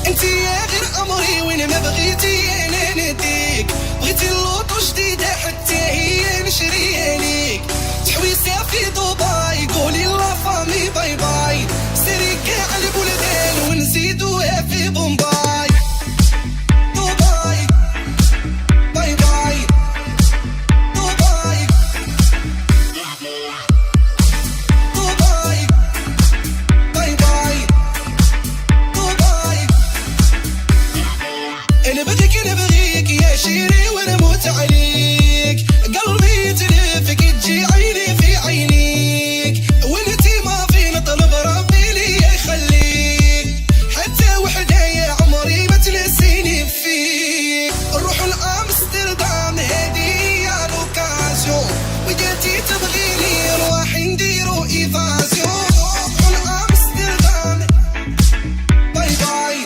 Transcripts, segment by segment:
انتي يا غير امري وين ما بغيتي انا نديك بغيتي اللوطو جديده حتى هي نشريها ليك تحويسه في دبي قولي لا فامي باي باي سيري كاع البلدان ونزيدوها في بومباي دبي باي باي دبي دبي باي باي دبي انا بغيك يا شيري وانا موت عليك قلبي تلفك تجي عيني في عينيك وانتي ما فينا طلب ربي لي يخليك حتى وحده يا عمري ما تنسيني فيك نروح لامستردام هذه يا لوكازيون وجاتي تبغيني نروح نديرو ايفازيون نروح لامستردام باي باي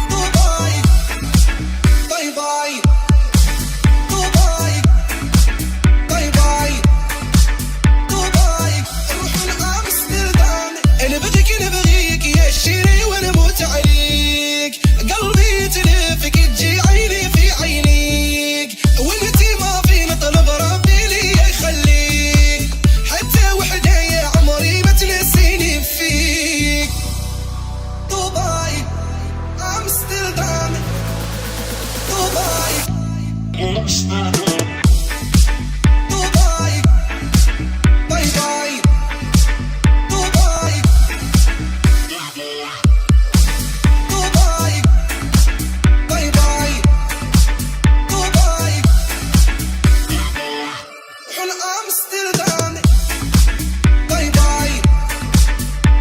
دبي باي باي دبي باي باي دبي نروح لامستردام انا بغيك يا شيري وانا موت عليك قلبي تلفك تجي عيني في عينيك وانتي ما فينا طلب ربي لي يخليك حتى وحده يا عمري ما تنسيني فيك دبي امستردام دبي دبي باي باي دبي دبي باي باي دبي حل امستردام باي باي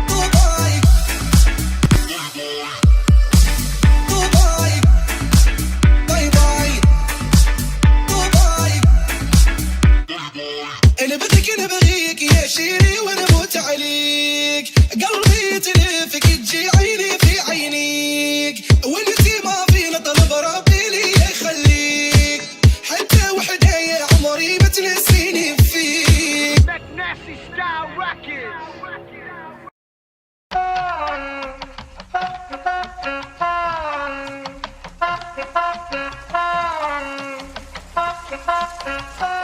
دبي دبي باي باي دبي انا بغيك يا شيري وانا موت عليك قلبي تلفك تجي عيني في عينيك وانتي ما فينا طلب ربي لي يخليك حتى وحده يا عمري ما تنسيني فيك Nasty Style Records.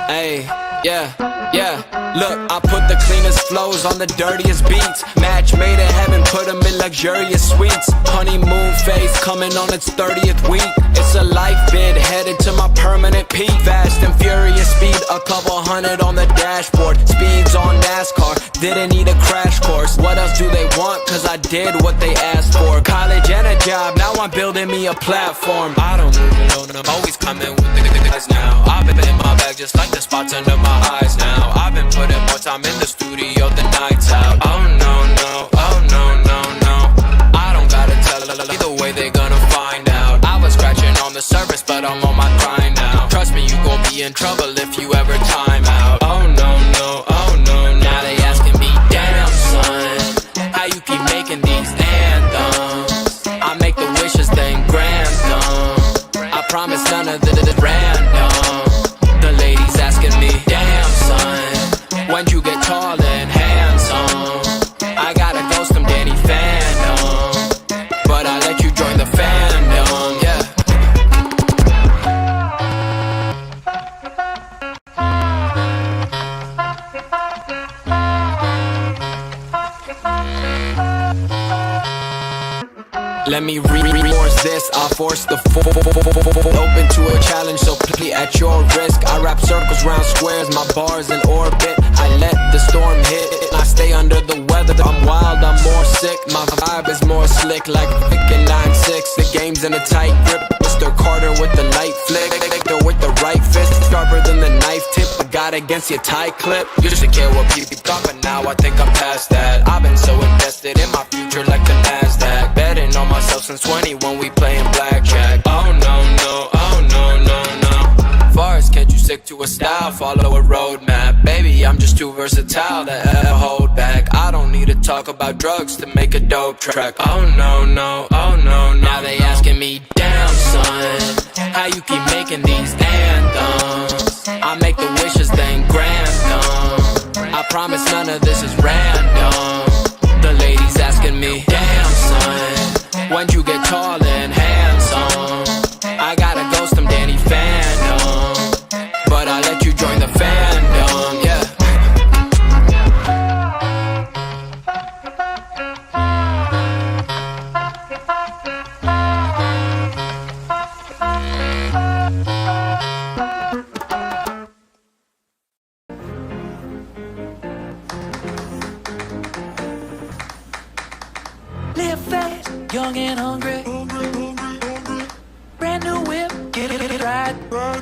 Hey, yeah, look, I put the cleanest flows on the dirtiest beats. Match made in heaven, put them in luxurious suites. Honeymoon phase coming on its 30th week. It's a life bid, headed to my permanent peak. Fast and furious speed, a couple hundred on the dashboard. Speeds on NASCAR, didn't need a crash course. What else do they want? Cause I did what they asked for. College and a job, now I'm building me a platform. I don't move alone, I'm always coming with the guys now. I've been in my bag just like the spots under my eyes now. I've been putting more time in the studio, the nights out. Oh no, no, oh no, no, no. I don't gotta tell either way they gonna find out. I was scratching on the surface, but I'm on my grind now. Trust me, you gon' be in trouble if you ever time out. Oh no, no, oh no, now they asking me, damn son, how you keep making these anthems? I make the wishes then grant them. I promise none of this is random. The ladies asking me, damn son, when'd you get tall and handsome? I gotta ghost them Danny Phantom, but I let you join the fandom, yeah. Let me reinforce this, I force the open to a challenge, so play at your risk. I wrap circles round squares, my bars in orbit. I let the storm hit, I stay under the weather. I'm wild, I'm more sick, my vibe is more slick, like picking 9-6. The game's in a tight grip, Mr. Carter with the light flick, Victor with the right fist, sharper than the knife tip. I got against your tight clip. Used to care what people thought, but now I think I'm past that. I've been so invested in my future like the NASDAQ. Betting on myself since 20 when we playing blackjack. Oh no, no, oh no, no, no. Forrest, can't you stick to a style? Follow a roadmap. Baby, I'm just too versatile to ever hold back. I don't need to talk about drugs to make a dope track. Oh no, no, oh no, no. Now they asking me, damn son, how you keep making these anthems? I make the wishes then grant them. I promise none of this is random. The ladies asking me, damn son, when'd you get tall and handsome. I gotta ghost him, Danny Phantom, but I let you join the fandom, yeah. Live fast, young and hungry. Brand new whip, get it right. Run.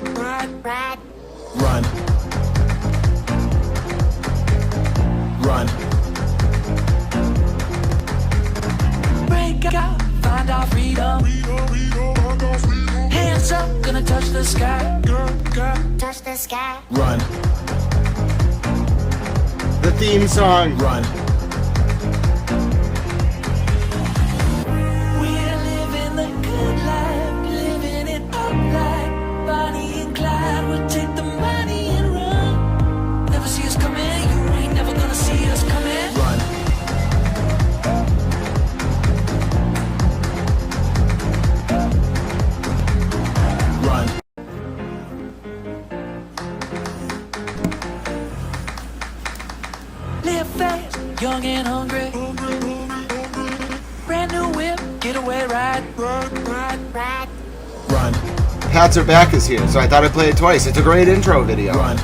Run. Break out, find our freedom. Hands up, gonna touch the sky. Touch the sky. Run. The theme song. Run. We're living the good life, living it up like Bonnie and Clyde. We'll take the money and run. Never see us coming, you ain't never gonna see us coming. Run. Run. Live fast, young and hungry. Brand new whip, get away right. Right. Run. Pats Are Back is here, so I thought I'd play it twice. It's a great intro video. Run.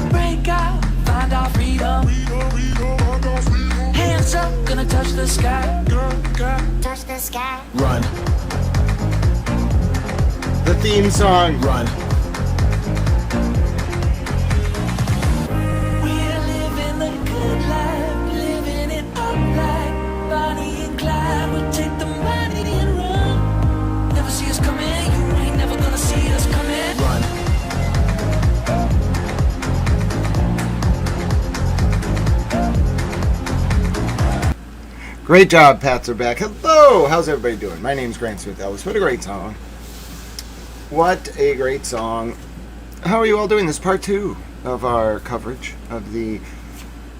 Break out, find our freedom. Hands up, gonna touch the sky. Touch the sky. Run. The theme song. Run. We're living the good life, living it up like Bonnie and Clyde. We'll take the money and run. Never see us coming, you ain't never gonna see us coming. Run. Great job, Pats Are Back. Hello! How's everybody doing? My name's Grant Smith Ellis. What a great song. What a great song. How are you all doing? This is part 2 of our coverage of the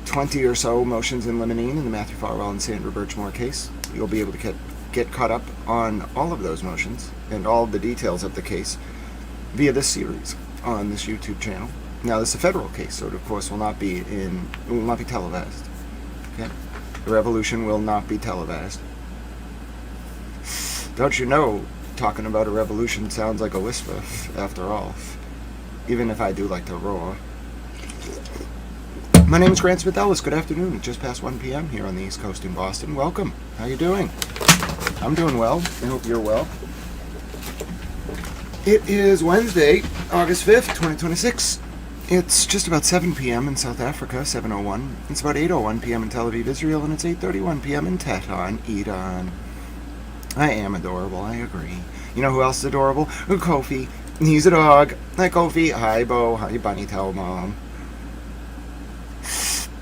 20 or so motions in limine in the Matthew Farwell and Sandra Birchmore case. You'll be able to get caught up on all of those motions and all of the details of the case via this series on this YouTube channel. Now, this is a federal case, so it of course will not be televised. Okay? The revolution will not be televised. Don't you know, talking about a revolution sounds like a whisper, after all. Even if I do like to roar. My name is Grant Smith Ellis. Good afternoon. It's just past 1 p.m. here on the East Coast in Boston. Welcome. How you doing? I'm doing well. I hope you're well. It is Wednesday, August 5th, 2026. It's just about 7 p.m. in South Africa, 7:01. It's about 8:01 p.m. in Tel Aviv, Israel, and it's 8:31 p.m. in Tehran, Iran. I am adorable, I agree. You know who else is adorable? Kofi. He's a dog. Hi, Kofi. Hi, Bo. Hi, Bunny. Tell Mom.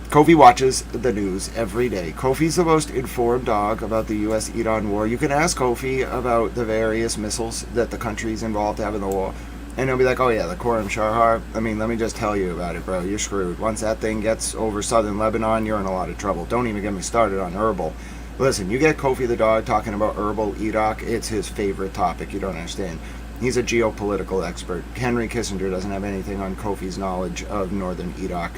Kofi watches the news every day. Kofi's the most informed dog about the U.S.-Iran war. You can ask Kofi about the various missiles that the countries involved have in the war, and he'll be like, oh yeah, the Quorum Shahar. I mean, let me just tell you about it, bro. You're screwed. Once that thing gets over southern Lebanon, you're in a lot of trouble. Don't even get me started on Erbil. Listen, you get Kofi the dog talking about Erbil, Iraq, it's his favorite topic. You don't understand. He's a geopolitical expert. Henry Kissinger doesn't have anything on Kofi's knowledge of northern Iraq.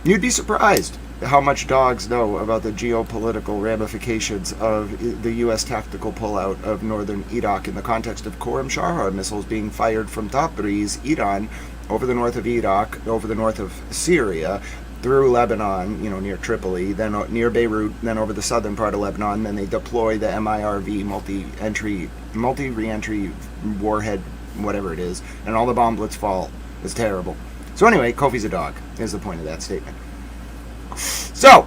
You'd be surprised how much dogs know about the geopolitical ramifications of the U.S. tactical pullout of northern Iraq in the context of Qurram Shahar missiles being fired from Tabriz, Iran, over the north of Iraq, over the north of Syria, through Lebanon, near Tripoli, then near Beirut, then over the southern part of Lebanon. Then they deploy the MIRV, multi-reentry warhead, whatever it is, and all the bomblets fall. It's terrible. So anyway, Kofi's a dog, is the point of that statement. So,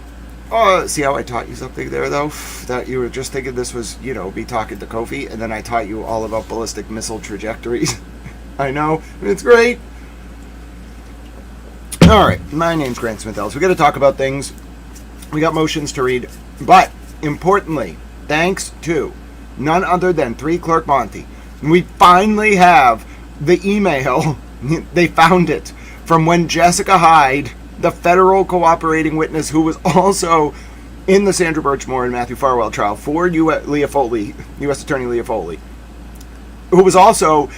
see how I taught you something there, though? That you were just thinking this was, be talking to Kofi, and then I taught you all about ballistic missile trajectories. I know, it's great. Alright, my name's Grant Smith Ellis. We got to talk about things. We got motions to read, but, importantly, thanks to none other than 3 Clerk Monty, we finally have the email, they found it, from when Jessica Hyde, the federal cooperating witness who was also in the Sandra Birchmore and Matthew Farwell trial for U.S. Attorney Leah Foley, who was also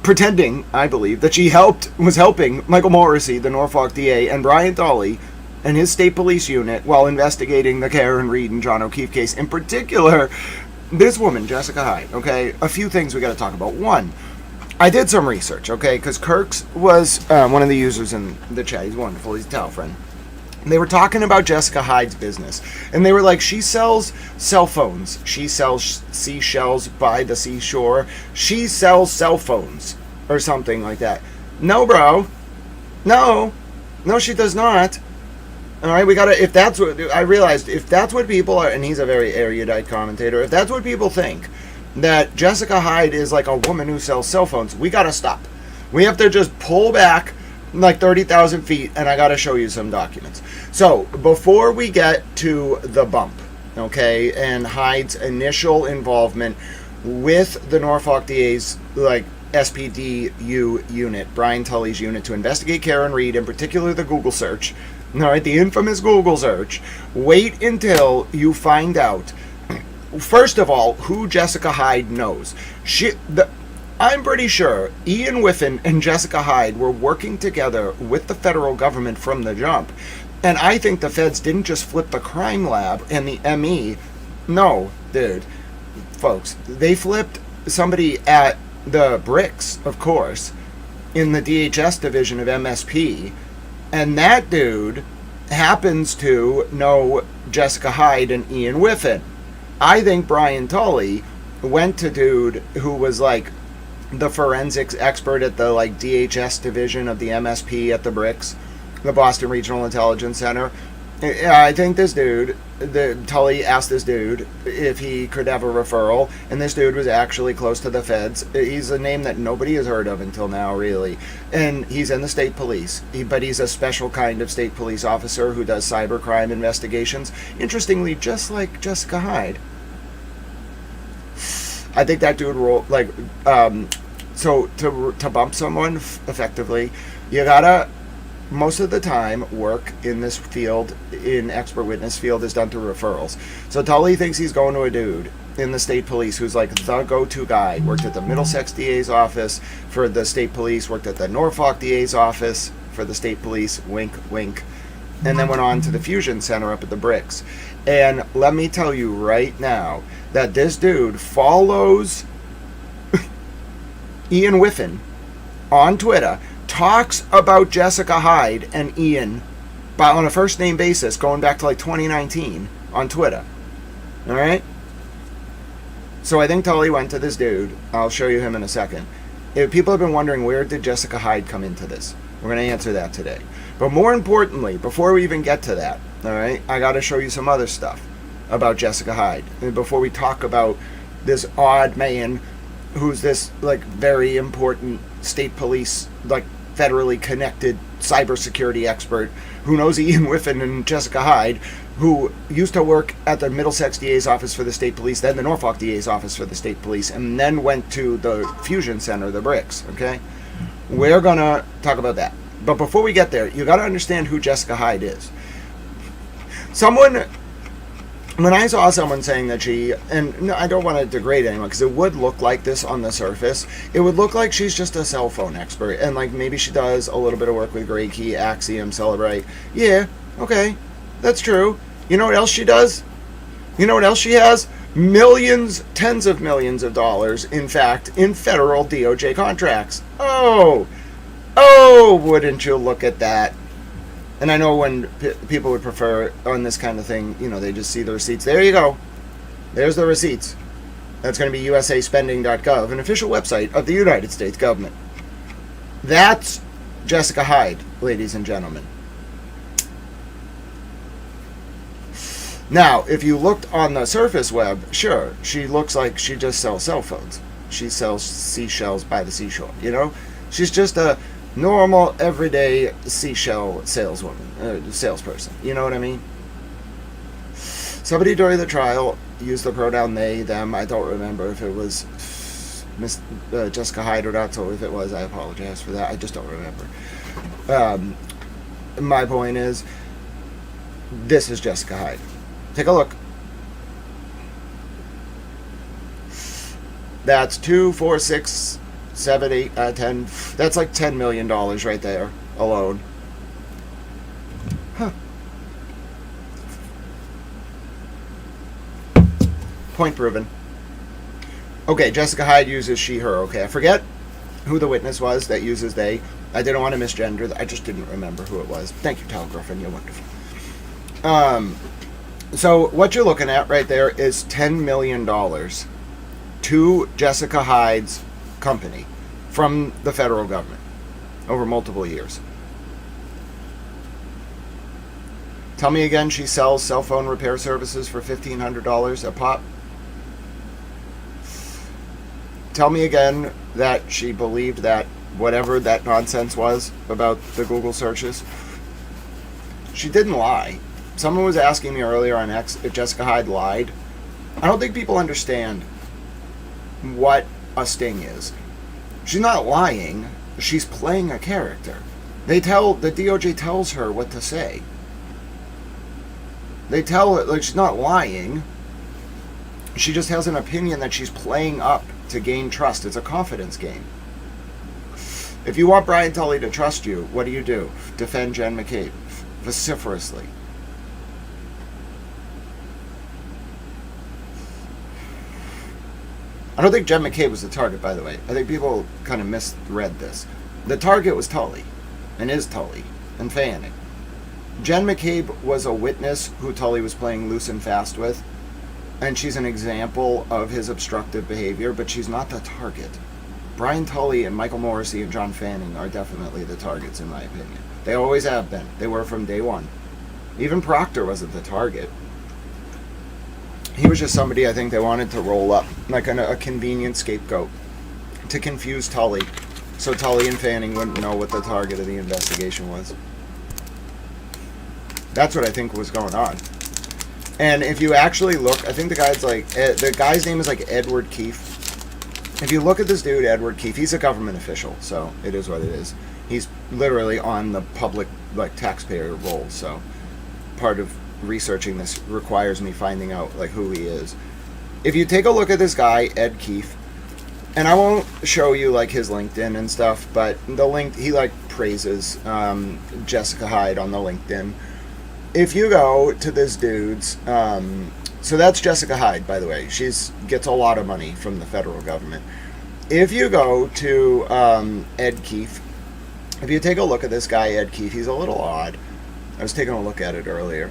pretending, I believe, that she was helping Michael Morrissey, the Norfolk DA, and Brian Tolley and his state police unit while investigating the Karen Reed and John O'Keefe case. In particular, this woman, Jessica Hyde, okay? A few things we got to talk about. One, I did some research, okay? Because Kirks was one of the users in the chat. He's wonderful. He's a Tao friend. And they were talking about Jessica Hyde's business. And they were like, she sells cell phones. She sells seashells by the seashore. She sells cell phones or something like that. No, bro. No, she does not. All right, we gotta. If that's what I realized, if that's what people are, and he's a very erudite commentator. If that's what people think, that Jessica Hyde is like a woman who sells cell phones, we gotta stop. We have to just pull back like 30,000 feet, and I gotta show you some documents. So before we get to the bump, okay, and Hyde's initial involvement with the Norfolk DA's like SPDU unit, Brian Tully's unit, to investigate Karen Reed, in particular the Google search. All right, the infamous Google search. Wait until you find out, first of all, who Jessica Hyde knows. I'm pretty sure Ian Whiffen and Jessica Hyde were working together with the federal government from the jump. And I think the feds didn't just flip the crime lab and the ME. No, dude. Folks, they flipped somebody at the bricks, of course, in the DHS division of MSP. And that dude happens to know Jessica Hyde and Ian Whiffen. I think Brian Tully went to dude who was like the forensics expert at the like DHS division of the MSP at the Bricks, the Boston Regional Intelligence Center. I think this dude, Tully asked this dude if he could have a referral, and this dude was actually close to the feds. He's a name that nobody has heard of until now, really. And he's in the state police, but he's a special kind of state police officer who does cybercrime investigations. Interestingly, just like Jessica Hyde. I think that dude so to bump someone effectively, you gotta, most of the time, work in this field, in expert witness field, is done through referrals. So Tully thinks he's going to a dude in the state police who's like the go-to guy. Worked at the Middlesex DA's office for the state police, worked at the Norfolk DA's office for the state police, wink, wink, and then went on to the Fusion Center up at the Bricks. And let me tell you right now that this dude follows Ian Whiffen on Twitter, talks about Jessica Hyde and Ian on a first name basis going back to like 2019 on Twitter. All right? So I think Tully went to this dude. I'll show you him in a second. If people have been wondering, where did Jessica Hyde come into this? We're going to answer that today. But more importantly, before we even get to that, all right, I got to show you some other stuff about Jessica Hyde. And before we talk about this odd man who's this like very important state police, like federally connected cybersecurity expert who knows Ian Whiffen and Jessica Hyde, who used to work at the Middlesex DA's office for the state police, then the Norfolk DA's office for the state police, and then went to the Fusion Center, the Bricks, okay? We're gonna talk about that. But before we get there, you gotta understand who Jessica Hyde is. When I saw someone saying that she, and no, I don't want to degrade anyone because it would look like this on the surface. It would look like she's just a cell phone expert, and like maybe she does a little bit of work with Gray Key, Axiom, Celebrite. Yeah, okay, that's true. You know what else she does? You know what else she has? Millions, tens of millions of dollars, in fact, in federal DOJ contracts. Oh, wouldn't you look at that? And I know when people would prefer on this kind of thing, you know, they just see the receipts. There you go. There's the receipts. That's going to be usaspending.gov, an official website of the United States government. That's Jessica Hyde, ladies and gentlemen. Now, if you looked on the surface web, sure, she looks like she just sells cell phones. She sells seashells by the seashore, you know? She's just a normal, everyday seashell salesperson. You know what I mean? Somebody during the trial used the pronoun they, them. I don't remember if it was Miss Jessica Hyde or not, so if it was, I apologize for that. I just don't remember. My point is, this is Jessica Hyde. Take a look. That's 2, 4, 6, 7, 8, 10. That's like $10 million right there alone. Huh. Point proven. Okay, Jessica Hyde uses she, her. Okay, I forget who the witness was that uses they. I didn't want to misgender. I just didn't remember who it was. Thank you, Girlfriend. You're wonderful. So what you're looking at right there is $10 million to Jessica Hyde's company from the federal government over multiple years. Tell me again, she sells cell phone repair services for $1,500 a pop. Tell me again that she believed that whatever that nonsense was about the Google searches. She didn't lie. Someone was asking me earlier on X if Jessica Hyde lied. I don't think people understand what a sting is. She's not lying. She's playing a character. The DOJ tells her what to say. They tell her, like, she's not lying. She just has an opinion that she's playing up to gain trust. It's a confidence game. If you want Brian Tully to trust you, what do? Defend Jen McCabe vociferously. I don't think Jen McCabe was the target, by the way. I think people kind of misread this. The target was Tully, and is Tully, and Fanning. Jen McCabe was a witness who Tully was playing loose and fast with, and she's an example of his obstructive behavior, but she's not the target. Brian Tully and Michael Morrissey and John Fanning are definitely the targets, in my opinion. They always have been. They were from day one. Even Proctor wasn't the target. He was just somebody I think they wanted to roll up, like a convenient scapegoat, to confuse Tully, so Tully and Fanning wouldn't know what the target of the investigation was. That's what I think was going on. And if you actually look, I think the guy's name is like Edward Keefe. If you look at this dude, Edward Keefe, he's a government official, so it is what it is. He's literally on the public, like, taxpayer roll, so part of researching this requires me finding out, like, who he is. If you take a look at this guy, Ed Keefe, and I won't show you, like, his LinkedIn and stuff, but the link, he, like, praises Jessica Hyde on the LinkedIn. If you go to this dude's, so that's Jessica Hyde, by the way. She's gets a lot of money from the federal government. If you go to Ed Keefe, if you take a look at this guy, Ed Keefe, he's a little odd. I was taking a look at it earlier.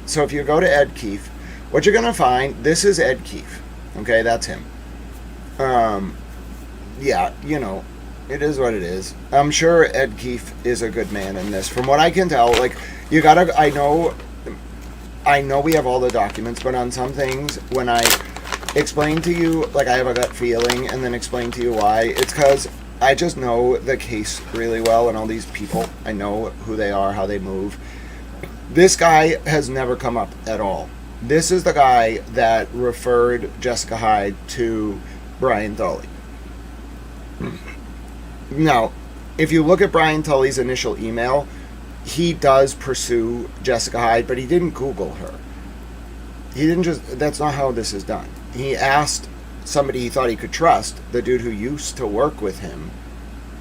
So if you go to Ed Keefe, what you're going to find, this is Ed Keefe. Okay, that's him. Yeah, you know, it is what it is. I'm sure Ed Keefe is a good man in this. From what I can tell, like, you gotta, I know we have all the documents, but on some things, when I explain to you, like, I have a gut feeling, and then explain to you why, it's because I just know the case really well, and all these people, I know who they are, how they move. This guy has never come up at all. This is the guy that referred Jessica Hyde to Brian Tully. Now, if you look at Brian Tully's initial email, he does pursue Jessica Hyde, but he didn't Google her. He didn't just, that's not how this is done. He asked somebody he thought he could trust, the dude who used to work with him,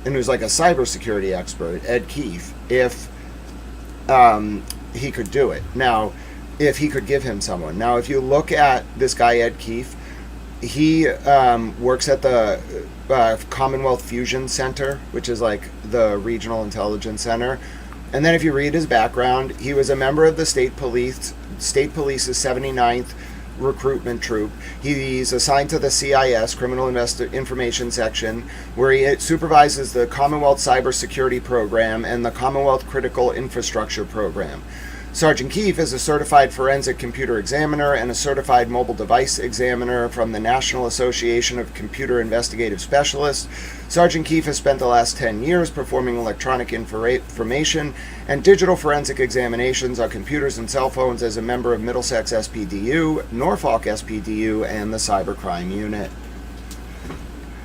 and who's like a cybersecurity expert, Ed Keefe, if he could do it. Now, if he could give him someone. Now, if you look at this guy, Ed Keefe, he works at the Commonwealth Fusion Center, which is like the regional intelligence center. And then if you read his background, he was a member of the state police's 79th recruitment troop. He's assigned to the CIS, Criminal Information Section, where he supervises the Commonwealth Cybersecurity Program and the Commonwealth Critical Infrastructure Program. Sergeant Keefe is a certified forensic computer examiner and a certified mobile device examiner from the National Association of Computer Investigative Specialists. Sergeant Keefe has spent the last 10 years performing electronic information and digital forensic examinations on computers and cell phones as a member of Middlesex SPDU, Norfolk SPDU, and the Cybercrime Unit.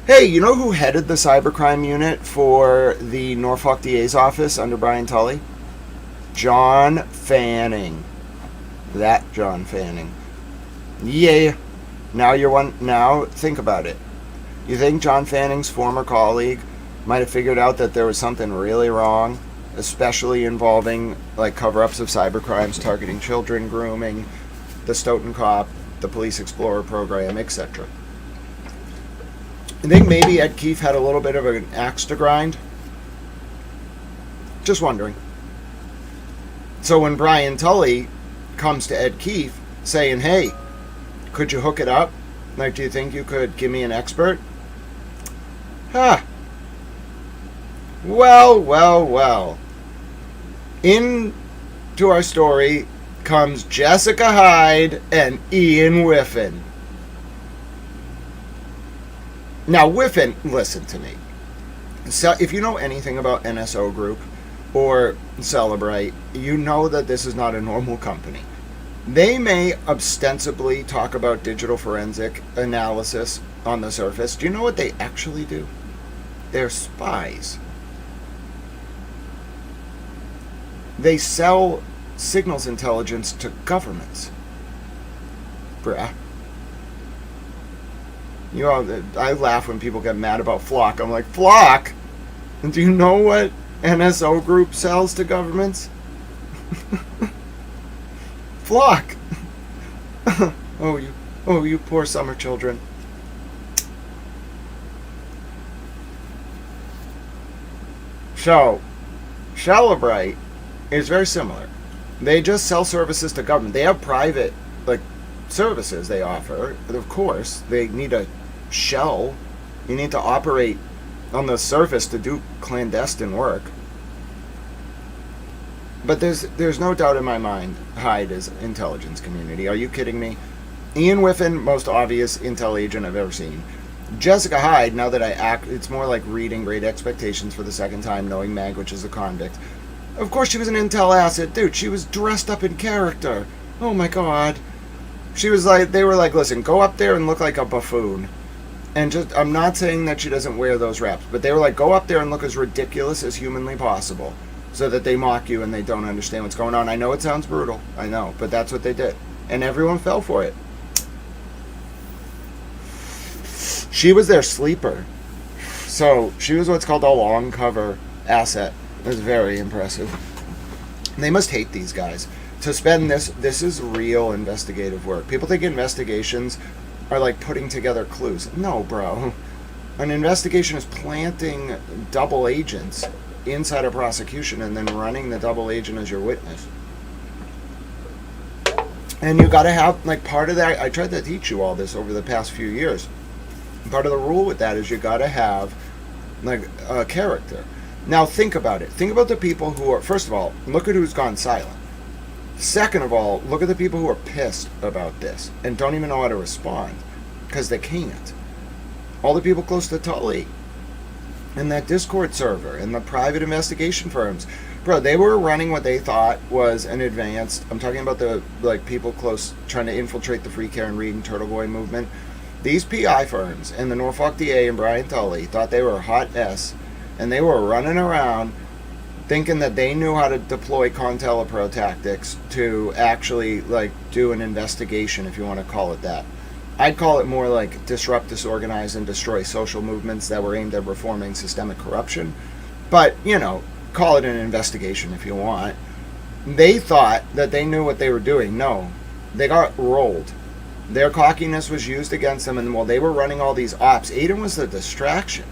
Hey, you know who headed the Cybercrime Unit for the Norfolk DA's office under Brian Tully? John Fanning. That John Fanning. Yeah. Now think about it. You think John Fanning's former colleague might have figured out that there was something really wrong, especially involving like cover-ups of cybercrimes targeting children, grooming, the Stoughton Cop, the Police Explorer program, etc. I think maybe Ed Keefe had a little bit of an axe to grind. Just wondering. So when Brian Tully comes to Ed Keefe saying, hey, could you hook it up? Like, do you think you could give me an expert? Huh. Well. Into our story comes Jessica Hyde and Ian Whiffen. Now, Whiffen, listen to me. So, if you know anything about NSO Group or Celebrate, you know that this is not a normal company. They may ostensibly talk about digital forensic analysis on the surface. Do you know what they actually do? They're spies. They sell signals intelligence to governments. Bruh. You know, I laugh when people get mad about Flock. I'm like, Flock? Do you know what NSO Group sells to governments? Flock. Oh, you poor summer children. So, Celebrate is very similar. They just sell services to government. They have private, like, services they offer. But of course, they need a shell. You need to operate on the surface to do clandestine work. But there's no doubt in my mind Hyde is intelligence community. Are you kidding me? Ian Whiffen, most obvious intel agent I've ever seen. Jessica Hyde, now that it's more like reading Great Expectations for the second time, knowing Meg, which is a convict. Of course she was an intel asset. Dude, she was dressed up in character. Oh my god. She was like, they were like, listen, go up there and look like a buffoon. And just, I'm not saying that she doesn't wear those wraps, but they were like, go up there and look as ridiculous as humanly possible. So that they mock you and they don't understand what's going on. I know it sounds brutal. I know. But that's what they did. And everyone fell for it. She was their sleeper. So she was what's called a long cover asset. It was very impressive. And they must hate these guys. To spend this is real investigative work. People think investigations are like putting together clues. No, bro. An investigation is planting double agents inside a prosecution and then running the double agent as your witness. And you got to have, like, part of that, I tried to teach you all this over the past few years. Part of the rule with that is you got to have, like, a character. Now think about it. Think about the people who are, first of all, look at who's gone silent. Second of all, look at the people who are pissed about this and don't even know how to respond because they can't. All the people close to Tully and that Discord server and the private investigation firms. Bro, they were running what they thought was an advanced, I'm talking about the, like, people close trying to infiltrate the Free Karen Reed and Turtle Boy movement. These PI firms and the Norfolk DA and Brian Tully thought they were hot S, and they were running around thinking that they knew how to deploy CONTELAPRO tactics to actually, like, do an investigation, if you want to call it that. I'd call it more like disrupt, disorganize, and destroy social movements that were aimed at reforming systemic corruption. But, you know, call it an investigation if you want. They thought that they knew what they were doing. No, they got rolled. Their cockiness was used against them, and while they were running all these ops, Aiden was the distraction.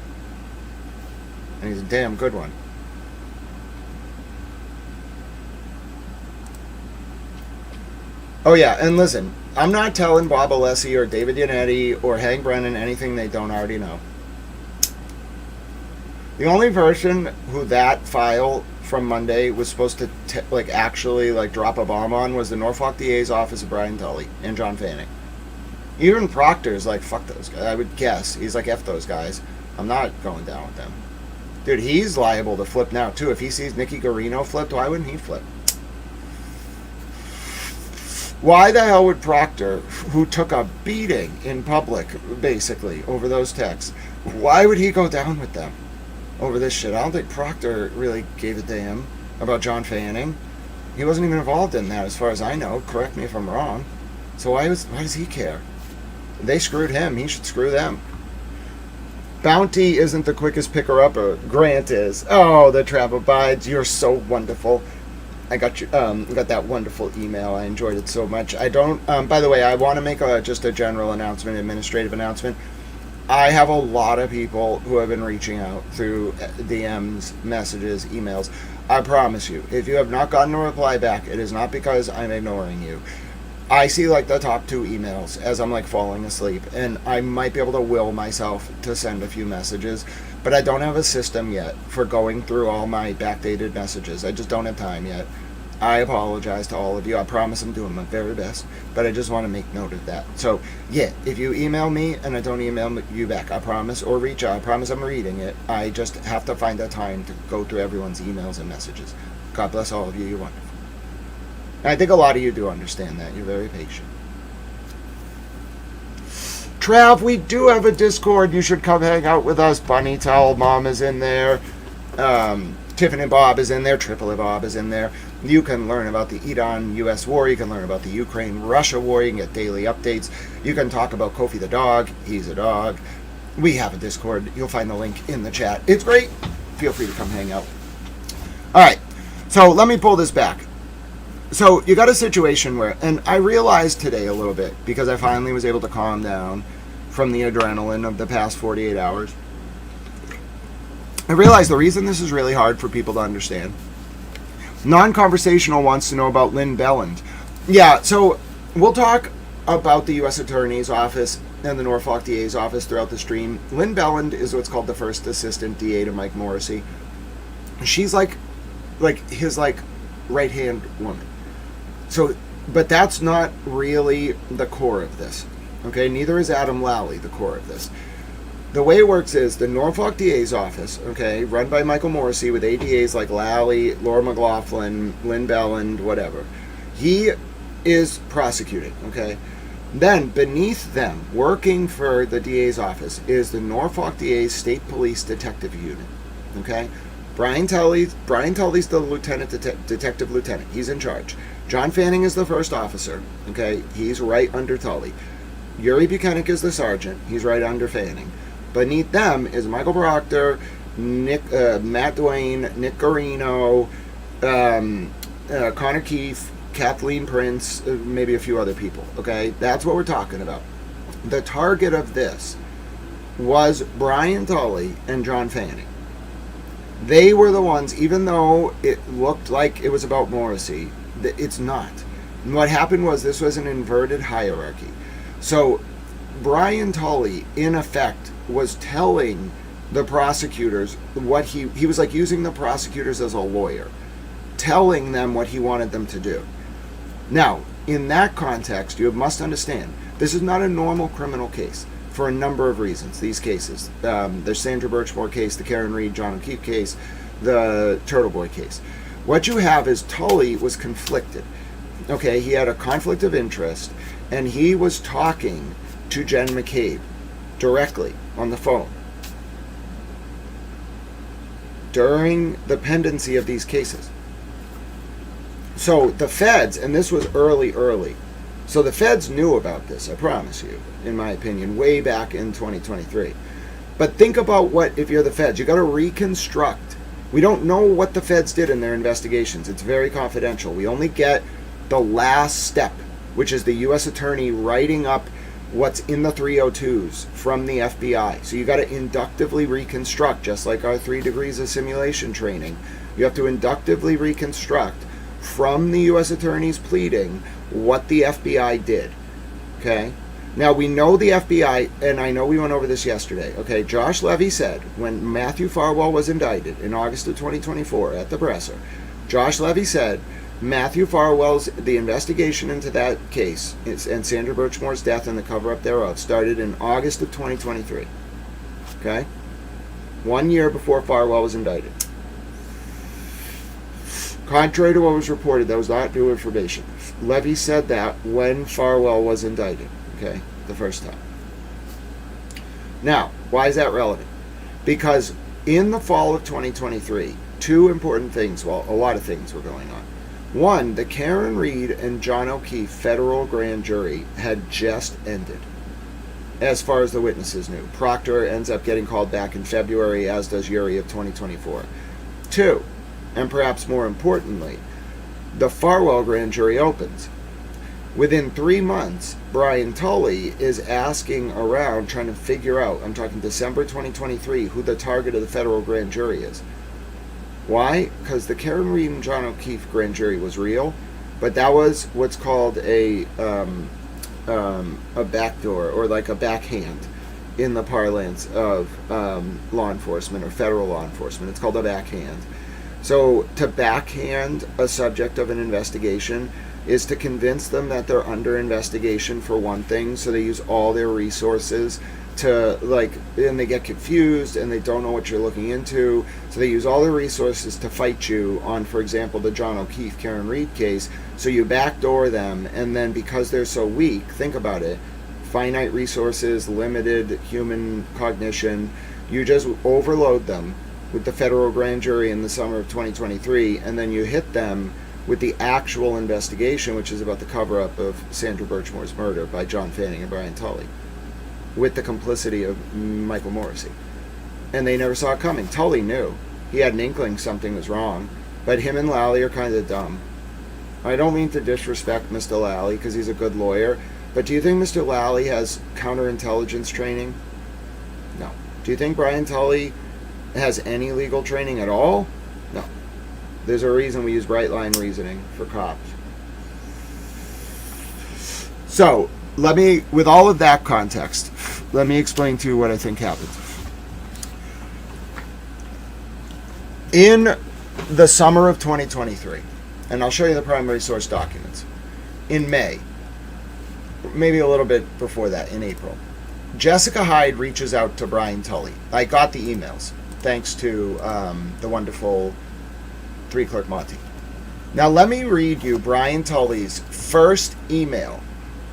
And he's a damn good one. Oh yeah, and listen, I'm not telling Bob Alessi or David Yannetti or Hank Brennan anything they don't already know. The only person who that file from Monday was supposed to actually drop a bomb on was the Norfolk DA's office of Brian Tully and John Fanning. Even Proctor's like, fuck those guys. I would guess he's like, F those guys. I'm not going down with them. Dude, he's liable to flip now too. If he sees Nicky Guarino flipped, why wouldn't he flip? Why the hell would Proctor, who took a beating in public, basically, over those texts, why would he go down with them over this shit? I don't think Proctor really gave a damn about John Fanning. He wasn't even involved in that, as far as I know. Correct me if I'm wrong. So why does he care? They screwed him. He should screw them. Bounty isn't the quickest picker-upper. Grant is. Oh, the trap abides. You're so wonderful. I got you. Got that wonderful email. I enjoyed it so much. I don't. By the way, I want to make just a general announcement, administrative announcement. I have a lot of people who have been reaching out through DMs, messages, emails. I promise you, if you have not gotten a reply back, it is not because I'm ignoring you. I see like the top 2 emails as I'm like falling asleep, and I might be able to will myself to send a few messages, but I don't have a system yet for going through all my backdated messages. I just don't have time yet. I apologize to all of you. I promise I'm doing my very best, but I just want to make note of that. So, yeah, if you email me and I don't email you back, I promise, or reach out, I promise I'm reading it. I just have to find that time to go through everyone's emails and messages. God bless all of you. You're wonderful. And I think a lot of you do understand that. You're very patient. Trav, we do have a Discord. You should come hang out with us. Bunny Towel Mom is in there. Tiffany Bob is in there. Triple Bob is in there. You can learn about the Iran-U.S. war. You can learn about the Ukraine-Russia war. You can get daily updates. You can talk about Kofi the dog. He's a dog. We have a Discord. You'll find the link in the chat. It's great. Feel free to come hang out. All right. So let me pull this back. So you got a situation where, and I realized today a little bit, because I finally was able to calm down from the adrenaline of the past 48 hours. I realized the reason this is really hard for people to understand. Non-conversational wants to know about Lynn Belland. Yeah, so we'll talk about the U.S. Attorney's Office and the Norfolk DA's office throughout the stream. Lynn Belland is what's called the first assistant DA to Mike Morrissey. She's like his right-hand woman. So, but that's not really the core of this. Okay, neither is Adam Lally the core of this. The way it works is the Norfolk DA's office, okay, run by Michael Morrissey with ADAs like Lally, Laura McLaughlin, Lynn Belland, whatever. He is prosecuting, okay? Then beneath them, working for the DA's office, is the Norfolk DA's State Police Detective Unit, okay? Brian Tully's the detective lieutenant. He's in charge. John Fanning is the first officer, okay? He's right under Tully. Yuri Buchanan is the sergeant. He's right under Fanning. Beneath them is Michael Proctor, Matt Duane, Nick Guarino, Connor Keefe, Kathleen Prince, maybe a few other people, okay? That's what we're talking about. The target of this was Brian Tully and John Fanning. They were the ones, even though it looked like it was about Morrissey, it's not. And what happened was this was an inverted hierarchy. So Brian Tully, in effect, was telling the prosecutors what he was like using the prosecutors as a lawyer, telling them what he wanted them to do. Now, in that context, you must understand, this is not a normal criminal case for a number of reasons, these cases. The Sandra Birchmore case, the Karen Reed, John O'Keefe case, the Turtle Boy case. What you have is Tully was conflicted. Okay, he had a conflict of interest, and he was talking to Jen McCabe directly on the phone during the pendency of these cases. So the feds, and this was early, so the feds knew about this, I promise you, in my opinion, way back in 2023. But think about what, if you're the feds, you got to reconstruct. We don't know what the feds did in their investigations. It's very confidential. We only get the last step, which is the U.S. Attorney writing up what's in the 302s from the FBI. So you got to inductively reconstruct, just like our 3 degrees of simulation training. You have to inductively reconstruct from the U.S. Attorney's pleading what the FBI did. Okay? Now, we know the FBI, and I know we went over this yesterday. Okay, Josh Levy said, when Matthew Farwell was indicted in August of 2024 at the presser, Josh Levy said, Matthew Farwell's, the investigation into that case and Sandra Birchmore's death and the cover-up thereof started in August of 2023. Okay? 1 year before Farwell was indicted. Contrary to what was reported, that was not new information. Levy said that when Farwell was indicted. Okay? The first time. Now, why is that relevant? Because in the fall of 2023, two important things, well, a lot of things were going on. One, the Karen Reed and John O'Keefe federal grand jury had just ended, as far as the witnesses knew. Proctor ends up getting called back in February, as does Uri of 2024. Two, and perhaps more importantly, the Farwell grand jury opens. Within 3 months, Brian Tully is asking around, trying to figure out, I'm talking December 2023, who the target of the federal grand jury is. Why? Because the Karen Reed and John O'Keefe grand jury was real, but that was what's called a backdoor, or like a backhand in the parlance of law enforcement or federal law enforcement. It's called a backhand. So to backhand a subject of an investigation is to convince them that they're under investigation for one thing, so they use all their resources to, like, and they get confused and they don't know what you're looking into, so they use all their resources to fight you on, for example, the John O'Keefe Karen Reed case. So you backdoor them, and then because they're so weak, think about it, finite resources, limited human cognition, you just overload them with the federal grand jury in the summer of 2023, and then you hit them with the actual investigation, which is about the cover-up of Sandra Birchmore's murder by John Fanning and Brian Tully, with the complicity of Michael Morrissey. And they never saw it coming. Tully knew. He had an inkling something was wrong, but him and Lally are kind of dumb. I don't mean to disrespect Mr. Lally, because he's a good lawyer, but do you think Mr. Lally has counterintelligence training? No. Do you think Brian Tully has any legal training at all? No. There's a reason we use bright line reasoning for cops. So, with all of that context, let me explain to you what I think happened. In the summer of 2023, and I'll show you the primary source documents, in May, maybe a little bit before that, in April, Jessica Hyde reaches out to Brian Tully. I got the emails, thanks to the wonderful 3-Clerk Monty. Now let me read you Brian Tully's first email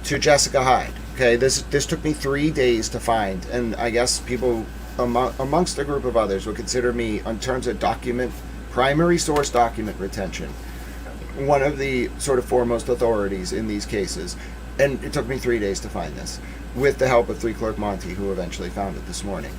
to Jessica Hyde. Okay, this took me 3 days to find, and I guess people amongst a group of others would consider me, in terms of primary source document retention, one of the sort of foremost authorities in these cases. And it took me 3 days to find this, with the help of 3-Clerk Monty, who eventually found it this morning.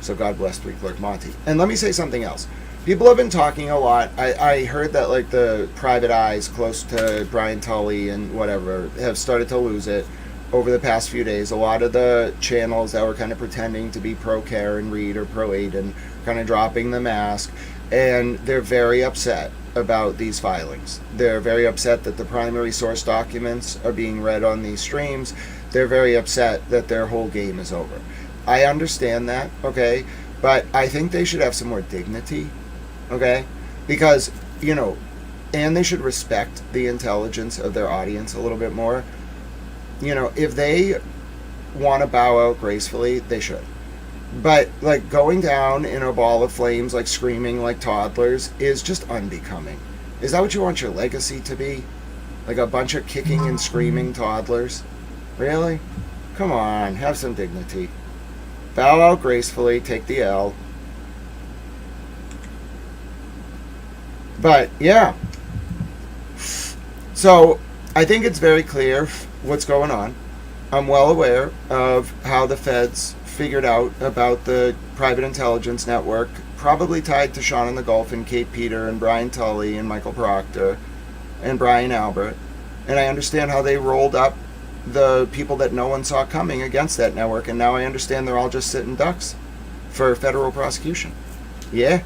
So God bless 3-Clerk Monty. And let me say something else. People have been talking a lot. I heard that, like, the private eyes close to Brian Tully and whatever have started to lose it over the past few days. A lot of the channels that were kind of pretending to be pro-Karen Reed or pro-Aiden, kind of dropping the mask, and they're very upset about these filings. They're very upset that the primary source documents are being read on these streams. They're very upset that their whole game is over. I understand that, okay? But I think they should have some more dignity, okay? Because, and they should respect the intelligence of their audience a little bit more. If they want to bow out gracefully, they should. But, like, going down in a ball of flames, like, screaming like toddlers, is just unbecoming. Is that what you want your legacy to be? Like a bunch of kicking and screaming toddlers? Really? Come on, have some dignity. Bow out gracefully, take the L. But, yeah. So, I think it's very clear what's going on. I'm well aware of how the feds figured out about the private intelligence network, probably tied to Sean in the Gulf and Kate Peter and Brian Tully and Michael Proctor and Brian Albert. And I understand how they rolled up the people that no one saw coming against that network, and now I understand they're all just sitting ducks for federal prosecution. Yeah.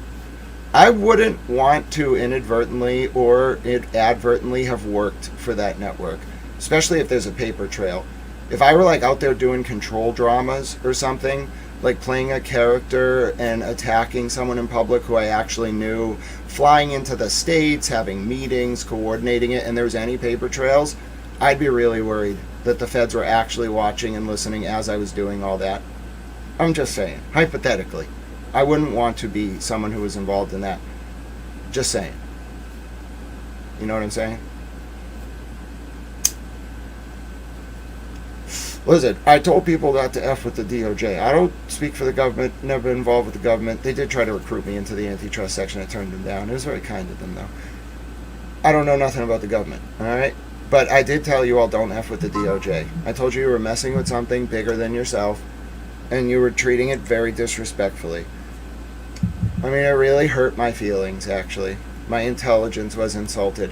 I wouldn't want to inadvertently or advertently have worked for that network, especially if there's a paper trail. If I were, like, out there doing control dramas or something, like playing a character and attacking someone in public who I actually knew, flying into the States, having meetings, coordinating it, and there was any paper trails, I'd be really worried that the feds were actually watching and listening as I was doing all that. I'm just saying, hypothetically. I wouldn't want to be someone who was involved in that. Just saying. You know what I'm saying? Listen, I told people not to F with the DOJ. I don't speak for the government, never been involved with the government. They did try to recruit me into the antitrust section. I turned them down. It was very kind of them, though. I don't know nothing about the government, all right? But I did tell you all don't F with the DOJ. I told you were messing with something bigger than yourself, and you were treating it very disrespectfully. I mean, it really hurt my feelings, actually. My intelligence was insulted.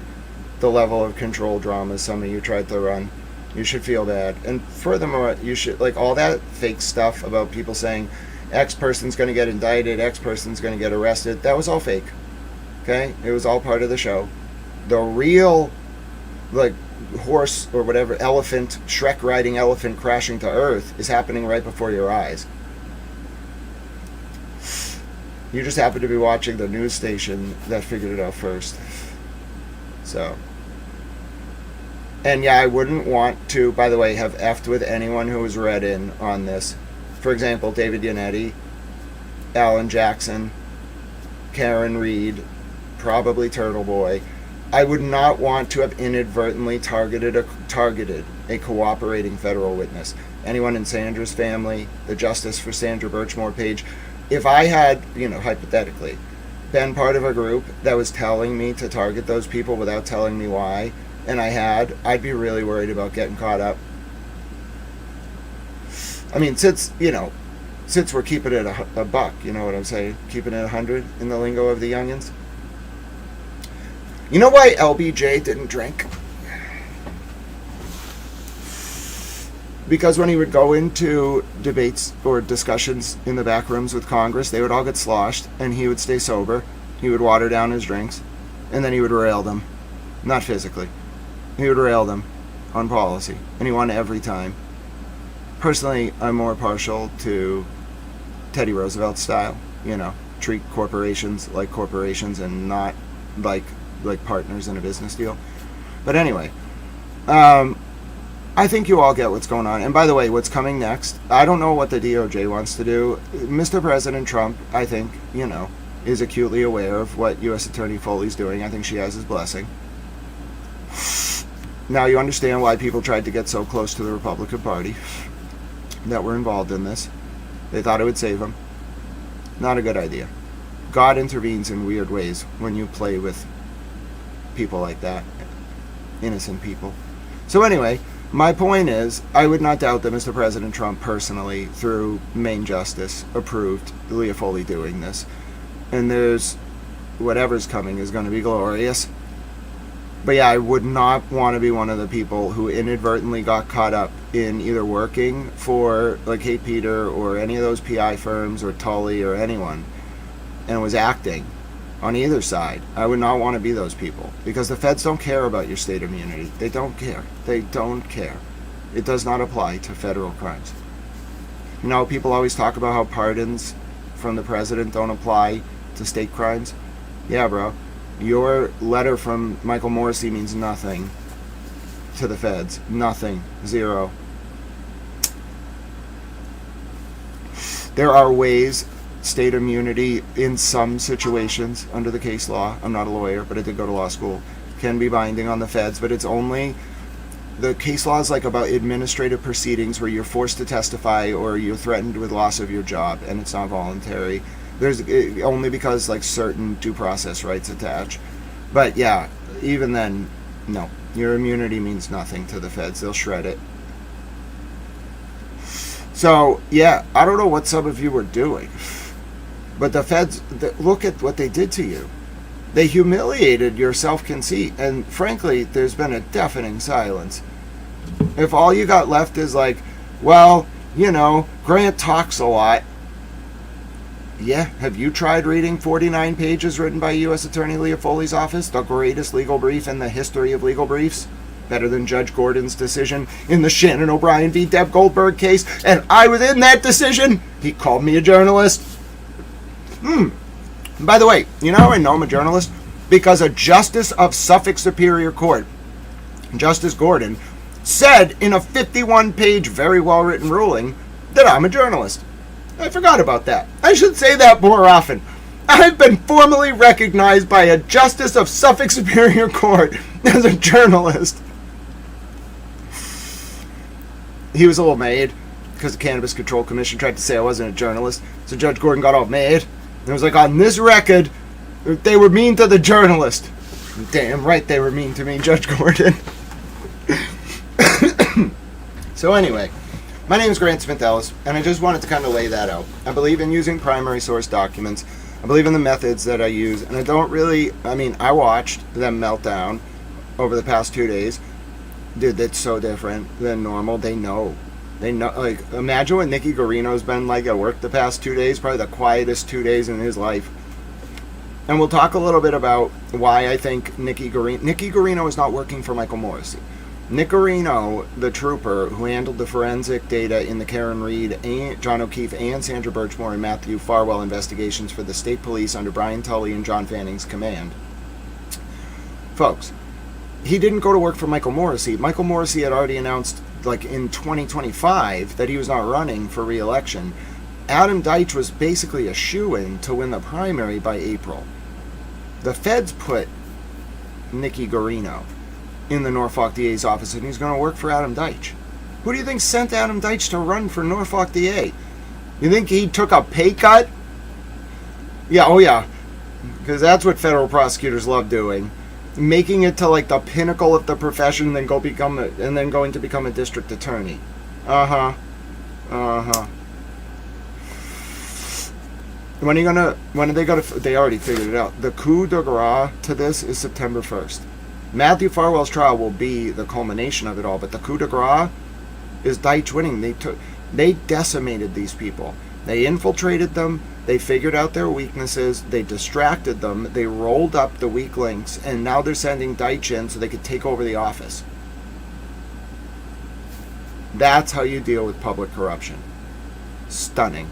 The level of control drama some of you tried to run. You should feel bad. And furthermore, you should, like, all that fake stuff about people saying X person's going to get indicted, X person's going to get arrested, that was all fake. Okay? It was all part of the show. The real, like, horse or whatever, elephant, Shrek riding elephant crashing to earth is happening right before your eyes. You just happen to be watching the news station that figured it out first. So. And yeah, I wouldn't want to, by the way, have effed with anyone who was read in on this. For example, David Yannetti, Alan Jackson, Karen Reed, probably Turtle Boy. I would not want to have inadvertently targeted a cooperating federal witness. Anyone in Sandra's family, the Justice for Sandra Birchmore page. If I had, hypothetically, been part of a group that was telling me to target those people without telling me why, and I'd be really worried about getting caught up. I mean, since we're keeping it a buck, you know what I'm saying? Keeping it 100 in the lingo of the youngins. You know why LBJ didn't drink? Because when he would go into debates or discussions in the back rooms with Congress, they would all get sloshed, and he would stay sober. He would water down his drinks, and then he would rail them. Not physically. He would rail them on policy, and he won every time. Personally, I'm more partial to Teddy Roosevelt style. Treat corporations like corporations and not like partners in a business deal. But anyway, I think you all get what's going on. And by the way, what's coming next, I don't know what the DOJ wants to do. Mr. President Trump, I think, is acutely aware of what U.S. Attorney Foley's doing. I think she has his blessing. Now you understand why people tried to get so close to the Republican Party that were involved in this. They thought it would save them. Not a good idea. God intervenes in weird ways when you play with people like that. Innocent people. So anyway, my point is, I would not doubt that Mr. President Trump personally, through Main Justice, approved Leah Foley doing this. And whatever's coming is going to be glorious. But yeah, I would not want to be one of the people who inadvertently got caught up in either working for like Kate Peter or any of those PI firms or Tully or anyone and was acting on either side. I would not want to be those people because the feds don't care about your state immunity. They don't care. They don't care. It does not apply to federal crimes. People always talk about how pardons from the president don't apply to state crimes. Yeah, bro. Your letter from Michael Morrissey means nothing to the feds. Nothing. Zero. There are ways state immunity in some situations under the case law, I'm not a lawyer, but I did go to law school, can be binding on the feds, but it's only, the case law is like about administrative proceedings where you're forced to testify or you're threatened with loss of your job and it's not voluntary. There's only because like certain due process rights attach. But yeah, even then, no. Your immunity means nothing to the feds. They'll shred it. So yeah, I don't know what some of you were doing. But the feds, look at what they did to you. They humiliated your self-conceit. And frankly, there's been a deafening silence. If all you got left is like, well, Grant talks a lot. Yeah, have you tried reading 49 pages written by U.S. Attorney Leah Foley's office? The greatest legal brief in the history of legal briefs? Better than Judge Gordon's decision in the Shannon O'Brien v. Deb Goldberg case. And I was in that decision. He called me a journalist. By the way, you know how I know I'm a journalist? Because a justice of Suffolk Superior Court, Justice Gordon, said in a 51-page, very well-written ruling that I'm a journalist. I forgot about that. I should say that more often. I've been formally recognized by a justice of Suffolk Superior Court as a journalist. He was a little mad because the Cannabis Control Commission tried to say I wasn't a journalist. So Judge Gordon got all mad. And it was like, on this record, they were mean to the journalist. Damn right they were mean to me, Judge Gordon. So anyway, my name is Grant Smith Ellis, and I just wanted to kind of lay that out. I believe in using primary source documents. I believe in the methods that I use, and I watched them melt down over the past 2 days. Dude, that's so different than normal. They know. Like, imagine what Nicky Guarino's been like at work the past 2 days, probably the quietest 2 days in his life. And we'll talk a little bit about why I think Nicky Guarino is not working for Michael Morrissey. Nick Guarino, the trooper who handled the forensic data in the Karen Reed, John O'Keefe, and Sandra Birchmore and Matthew Farwell investigations for the state police under Brian Tully and John Fanning's command. Folks, he didn't go to work for Michael Morrissey. Michael Morrissey had already announced, like, in 2025 that he was not running for re-election. Adam Deitch was basically a shoo-in to win the primary by April. The feds put Nicky Guarino in the Norfolk DA's office, and he's going to work for Adam Deitch. Who do you think sent Adam Deitch to run for Norfolk DA? You think he took a pay cut? Yeah, oh yeah. Because that's what federal prosecutors love doing. Making it to like the pinnacle of the profession, then going to become a district attorney. Uh-huh. When are they gonna, they already figured it out. The coup de grace to this is September 1st. Matthew Farwell's trial will be the culmination of it all, but the coup de grace is Deitch winning. They decimated these people. They infiltrated them, they figured out their weaknesses, they distracted them, they rolled up the weak links, and now they're sending Deitch in so they could take over the office. That's how you deal with public corruption. Stunning.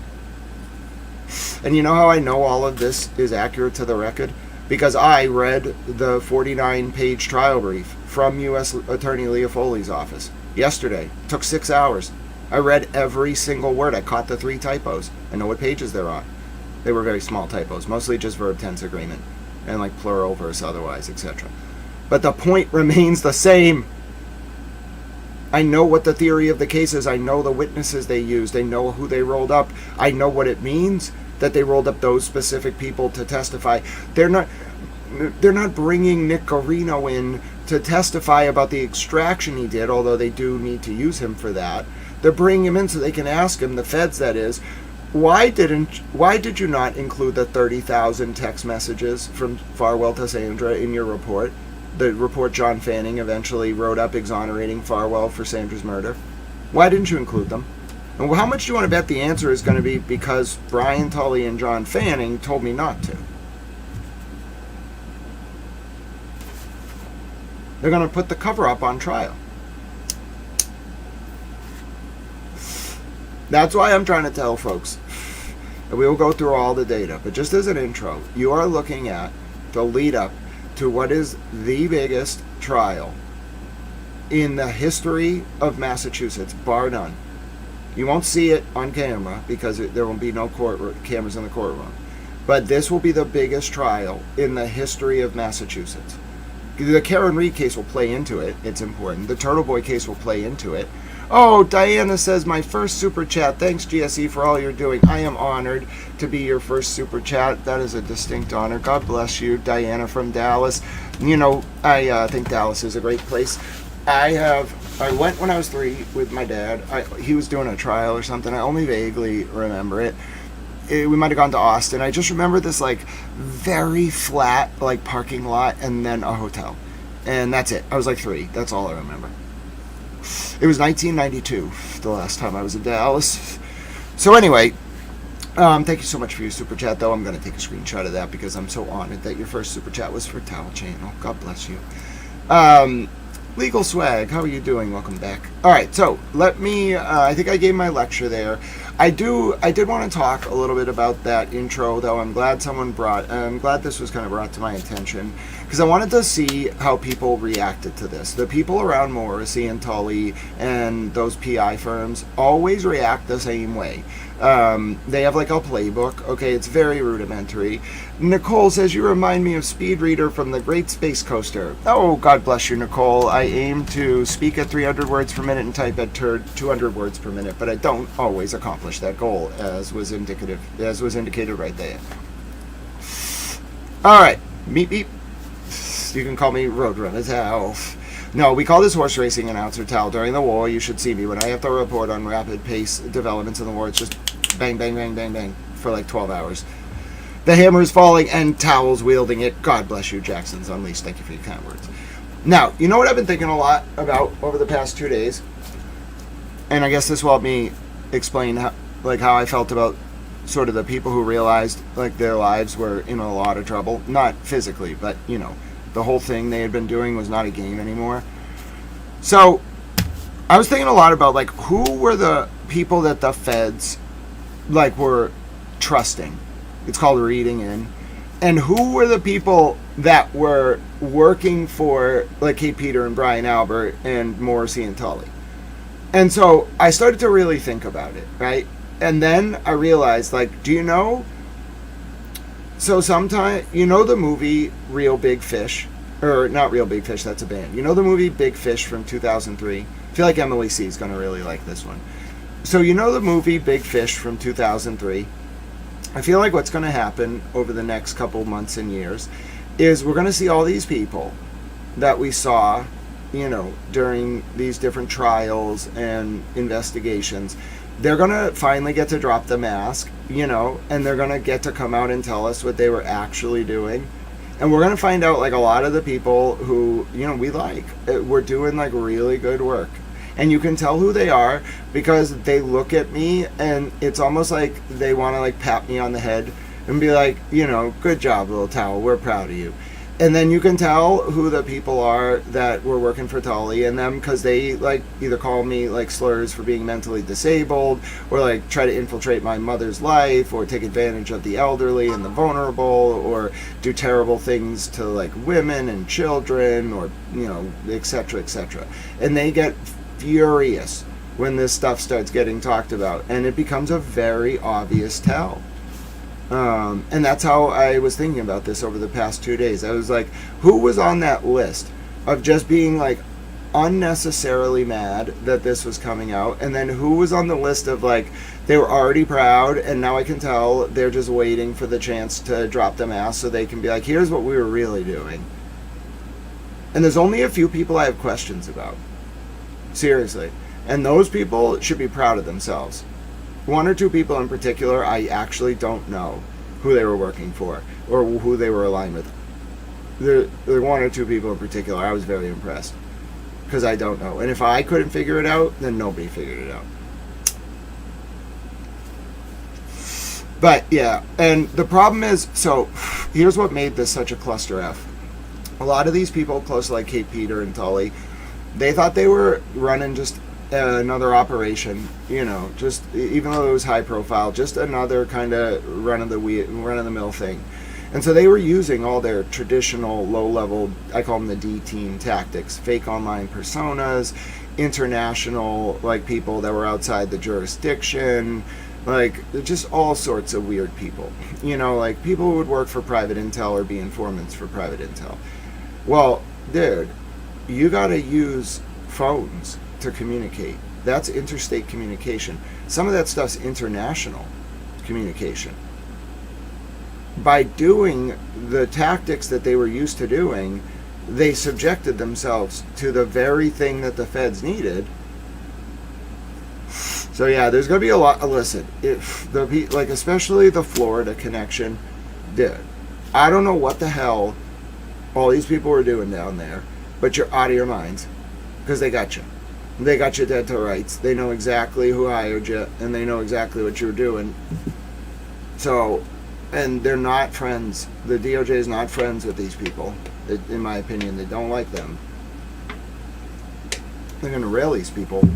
And you know how I know all of this is accurate to the record? Because I read the 49-page trial brief from U.S. Attorney Leah Foley's office yesterday. It took 6 hours. I read every single word. I caught the 3 typos. I know what pages they're on. They were very small typos, mostly just verb tense agreement and like plural verse otherwise, etc. But the point remains the same. I know what the theory of the case is. I know the witnesses they used. I know who they rolled up. I know what it means that they rolled up those specific people to testify. They're not bringing Nick Guarino in to testify about the extraction he did, although they do need to use him for that. They're bringing him in so they can ask him, the feds that is, why did you not include the 30,000 text messages from Farwell to Sandra in your report? The report John Fanning eventually wrote up exonerating Farwell for Sandra's murder. Why didn't you include them? And how much do you want to bet the answer is going to be because Brian Tully and John Fanning told me not to? They're going to put the cover up on trial. That's why I'm trying to tell folks. And we will go through all the data. But just as an intro, you are looking at the lead up to what is the biggest trial in the history of Massachusetts, bar none. You won't see it on camera because there will be no cameras in the courtroom. But this will be the biggest trial in the history of Massachusetts. The Karen Reed case will play into it. It's important. The Turtle Boy case will play into it. Oh, Diana says, my first super chat. Thanks, GSE, for all you're doing. I am honored to be your first super chat. That is a distinct honor. God bless you, Diana from Dallas. You know, I think Dallas is a great place. I went when I was 3 with my dad. He was doing a trial or something. I only vaguely remember it. We might have gone to Austin. I just remember this like very flat like parking lot and then a hotel. And that's it. I was like 3. That's all I remember. It was 1992, the last time I was in Dallas. So anyway, thank you so much for your super chat, though. I'm going to take a screenshot of that because I'm so honored that your first super chat was for Towel Channel. God bless you. Legal Swag, how are you doing? Welcome back. All right, so let me, I think I gave my lecture there. I did want to talk a little bit about that intro, though. I'm glad this was kind of brought to my attention because I wanted to see how people reacted to this. The people around Morrissey and Tully and those PI firms always react the same way. They have like a playbook. Okay, it's very rudimentary. Nicole says, you remind me of Speed Reader from the Great Space Coaster. Oh, God bless you, Nicole. I aim to speak at 300 words per minute and type at 200 words per minute, but I don't always accomplish that goal, as was indicated right there. All right, meep meep. You can call me Roadrunner Tal. No, we call this horse racing announcer Tal. During the war, you should see me. When I have to report on rapid pace developments in the war, it's just bang, bang, bang, bang, bang for like 12 hours. The hammer is falling and Towel's wielding it. God bless you, Jackson's Unleashed. Thank you for your kind words. Now, you know what I've been thinking a lot about over the past 2 days? And I guess this will help me explain how I felt about sort of the people who realized like their lives were in a lot of trouble. Not physically, but, you know, the whole thing they had been doing was not a game anymore. So, I was thinking a lot about, like, who were the people that the feds, like, were trusting. It's called reading in. And who were the people that were working for, like, Kate Peter and Brian Albert and Morrissey and Tully. And so I started to really think about it, right? And then I realized, like, do you know? So sometimes, you know the movie Real Big Fish? Or not Real Big Fish, that's a band. You know the movie Big Fish from 2003? I feel like Emily C. is going to really like this one. So you know the movie Big Fish from 2003? I feel like what's going to happen over the next couple months and years is we're going to see all these people that we saw, you know, during these different trials and investigations. They're going to finally get to drop the mask, you know, and they're going to get to come out and tell us what they were actually doing. And we're going to find out, like, a lot of the people who, you know, we like. We're doing, like, really good work. And you can tell who they are because they look at me and it's almost like they want to, like, pat me on the head and be like, you know, good job, little Towel, we're proud of you. And then you can tell who the people are that were working for Tully and them because they, like, either call me, like, slurs for being mentally disabled or, like, try to infiltrate my mother's life or take advantage of the elderly and the vulnerable or do terrible things to, like, women and children or, you know, et cetera, et cetera. And they get furious when this stuff starts getting talked about, and it becomes a very obvious tell. And that's how I was thinking about this over the past 2 days. I was like, who was on that list of just being, like, unnecessarily mad that this was coming out, and then who was on the list of, like, they were already proud and now I can tell they're just waiting for the chance to drop the mask so they can be like, here's what we were really doing. And there's only a few people I have questions about. Seriously. And those people should be proud of themselves. One or two people in particular, I actually don't know who they were working for or who they were aligned with. There are one or two people in particular I was very impressed because I don't know. And if I couldn't figure it out, then nobody figured it out. But yeah, and the problem is, so here's what made this such a cluster F. A lot of these people close to, like, Kate Peter and Tully, they thought they were running just another operation, you know, just even though it was high profile, just another kind of run-of-the-mill thing. And so they were using all their traditional low-level, I call them the D-team tactics, fake online personas, international, like, people that were outside the jurisdiction, like, just all sorts of weird people. You know, like, people who would work for private intel or be informants for private intel. Well, dude, you gotta use phones to communicate. That's interstate communication. Some of that stuff's international communication. By doing the tactics that they were used to doing, they subjected themselves to the very thing that the feds needed. So yeah, there's gonna be a lot. Listen, if the, like, especially the Florida connection, dude, I don't know what the hell all these people were doing down there, but you're out of your minds because they got you. They got you dead to rights. They know exactly who hired you, and they know exactly what you're doing. So, and they're not friends. The DOJ is not friends with these people. In my opinion, they don't like them. They're going to rail these people.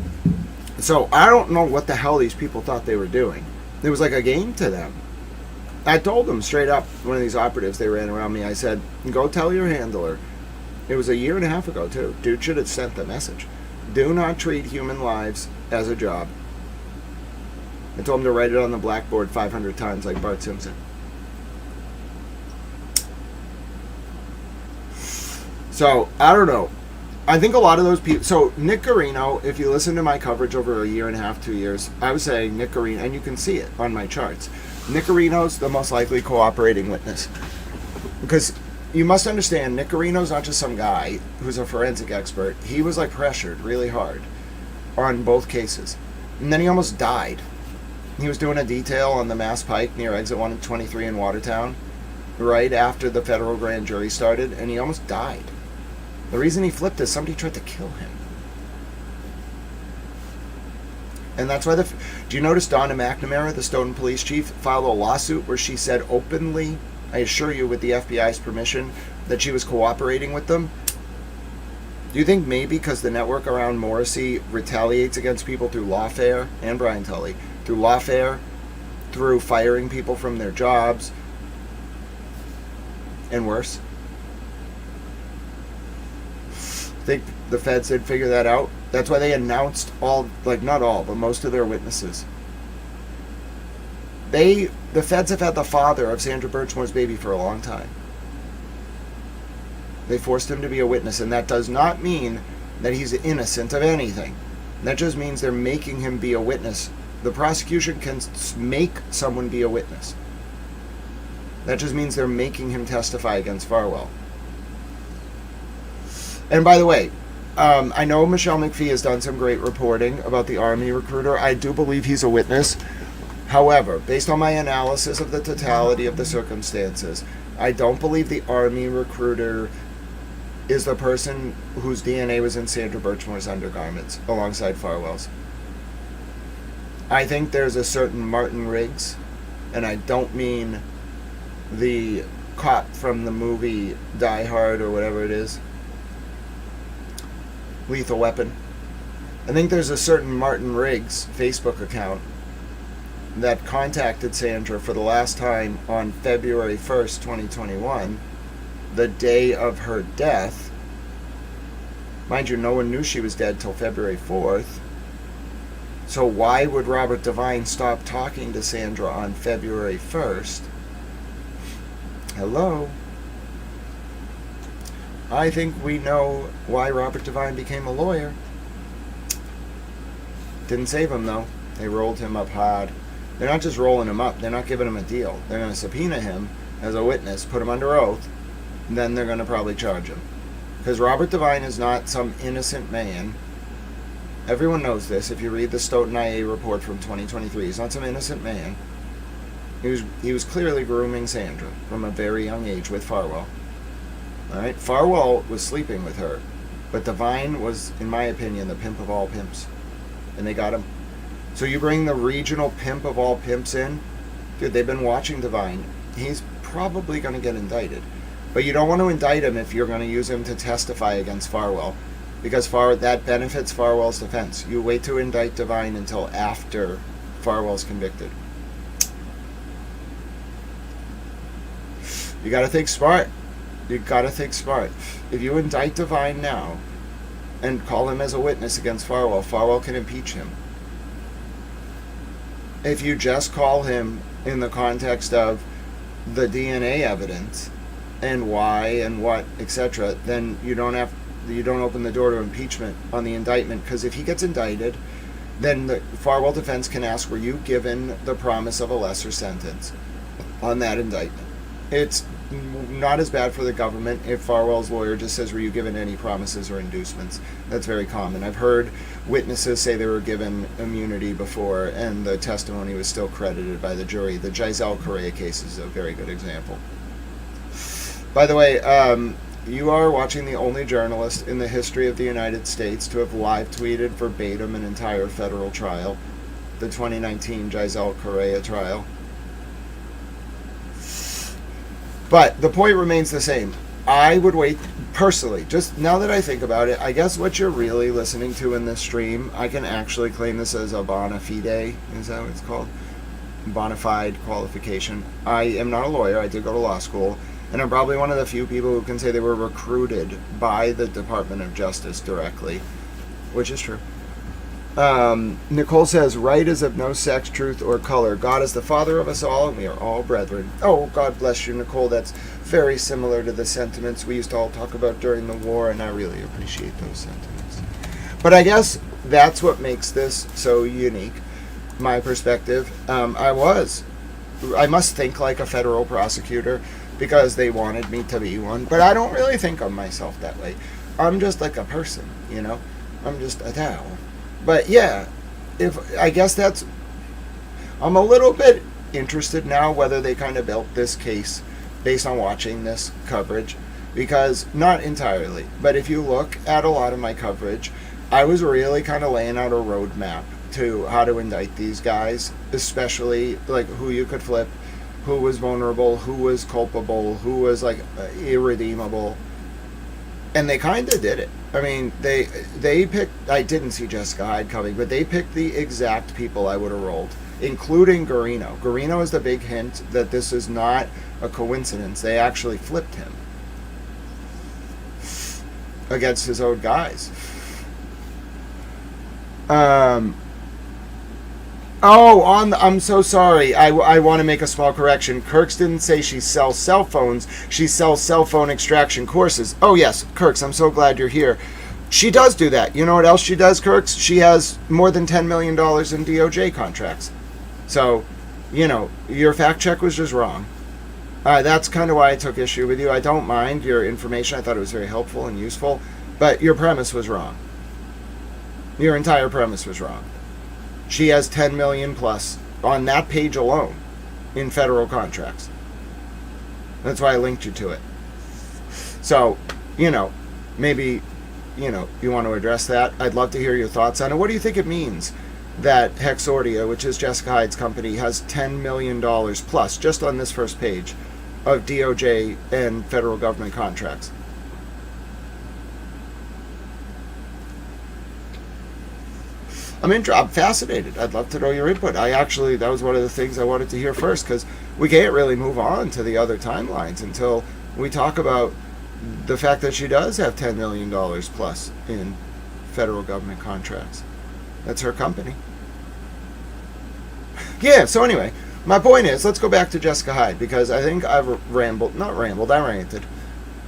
So, I don't know what the hell these people thought they were doing. It was like a game to them. I told them straight up, one of these operatives, they ran around me, I said, go tell your handler. It was 1.5 years ago, too. Dude should have sent the message. Do not treat human lives as a job. I told him to write it on the blackboard 500 times like Bart Simpson. So, I don't know. I think a lot of those people... So, Nick Guarino, if you listen to my coverage over 1.5 years, 2 years, I was saying Nick Guarino, and you can see it on my charts. Nick Guarino's the most likely cooperating witness. Because, you must understand, Nick Guarino's not just some guy who's a forensic expert. He was like pressured really hard on both cases. And then he almost died. He was doing a detail on the Mass Pike near exit 123 in Watertown right after the federal grand jury started, and he almost died. The reason he flipped is somebody tried to kill him. And that's why do you notice Donna McNamara, the Stoughton police chief, filed a lawsuit where she said openly, I assure you with the FBI's permission, that she was cooperating with them? Do you think maybe because the network around Morrissey retaliates against people through lawfare, and Brian Tully, through lawfare, through firing people from their jobs, and worse? Think the feds did figure that out? That's why they announced all, like not all, but most of their witnesses. The feds have had the father of Sandra Birchmore's baby for a long time. They forced him to be a witness, and that does not mean that he's innocent of anything. That just means they're making him be a witness. The prosecution can make someone be a witness. That just means they're making him testify against Farwell. And by the way, I know Michelle McPhee has done some great reporting about the Army recruiter. I do believe he's a witness. However, based on my analysis of the totality of the circumstances, I don't believe the Army recruiter is the person whose DNA was in Sandra Birchmore's undergarments alongside Farwell's. I think there's a certain Martin Riggs, and I don't mean the cop from the movie Die Hard or whatever it is, Lethal Weapon. I think there's a certain Martin Riggs Facebook account that contacted Sandra for the last time on February 1st, 2021, the day of her death. Mind you, no one knew she was dead till February 4th. So why would Robert Devine stop talking to Sandra on February 1st? Hello? I think we know why Robert Devine became a lawyer. Didn't save him, though. They rolled him up hard. They're not just rolling him up. They're not giving him a deal. They're going to subpoena him as a witness, put him under oath, and then they're going to probably charge him. Because Robert Devine is not some innocent man. Everyone knows this. If you read the Stoughton IA report from 2023, he's not some innocent man. He was clearly grooming Sandra from a very young age with Farwell. All right, Farwell was sleeping with her, but Devine was, in my opinion, the pimp of all pimps, and they got him. So you bring the regional pimp of all pimps in, dude. They've been watching Devine. He's probably going to get indicted, but you don't want to indict him if you're going to use him to testify against Farwell, because that benefits Farwell's defense. You wait to indict Devine until after Farwell's convicted. You got to think smart. You gotta think smart. If you indict Devine now and call him as a witness against Farwell, Farwell can impeach him. If you just call him in the context of the DNA evidence and why and what, etc., then you don't open the door to impeachment on the indictment, because if he gets indicted, then the Farwell defense can ask, were you given the promise of a lesser sentence on that indictment? It's not as bad for the government if Farwell's lawyer just says, were you given any promises or inducements? That's very common. I've heard witnesses say they were given immunity before and the testimony was still credited by the jury. The Giselle Correa case is a very good example. By the way, you are watching the only journalist in the history of the United States to have live tweeted verbatim an entire federal trial, the 2019 Giselle Correa trial. But the point remains the same. I would wait, personally, just now that I think about it, I guess what you're really listening to in this stream, I can actually claim this as a bona fide, is that what it's called? Bona fide qualification. I am not a lawyer, I did go to law school, and I'm probably one of the few people who can say they were recruited by the Department of Justice directly, which is true. Nicole says, right is of no sex, truth, or color. God is the Father of us all, and we are all brethren. Oh, God bless you, Nicole. That's very similar to the sentiments we used to all talk about during the war, and I really appreciate those sentiments. But I guess that's what makes this so unique, my perspective. I must think like a federal prosecutor. because they wanted me to be one. But I don't really think of myself that way. I'm just like a person, you know? I'm just a Tao. But yeah, I guess that's... I'm a little bit interested now whether they kind of built this case based on watching this coverage. Because, not entirely, but if you look at a lot of my coverage, I was really kind of laying out a roadmap to how to indict these guys, especially like who you could flip, who was vulnerable, who was culpable, who was like irredeemable, and they kind of did it. I mean, they picked. I didn't see Jessica Hyde coming, but they picked the exact people I would have rolled, including Guarino. Guarino is the big hint that this is not a coincidence. They actually flipped him against his own guys. I'm so sorry. I want to make a small correction. Kirks didn't say she sells cell phones. She sells cell phone extraction courses. Oh, yes, Kirks, I'm so glad you're here. She does do that. You know what else she does, Kirks? She has more than $10 million in DOJ contracts. So, you know, your fact check was just wrong. That's kind of why I took issue with you. I don't mind your information. I thought it was very helpful and useful. But your premise was wrong. Your entire premise was wrong. She has 10 million plus on that page alone in federal contracts. That's why I linked you to it. So, you know, maybe, you know, you want to address that. I'd love to hear your thoughts on it. What do you think it means that Hexordia, which is Jessica Hyde's company, has $10 million plus just on this first page of DOJ and federal government contracts? I'm fascinated. I'd love to know your input. That was one of the things I wanted to hear first, because we can't really move on to the other timelines until we talk about the fact that she does have $10 million plus in federal government contracts. That's her company. Yeah, so anyway, my point is, let's go back to Jessica Hyde, because I think I've I ranted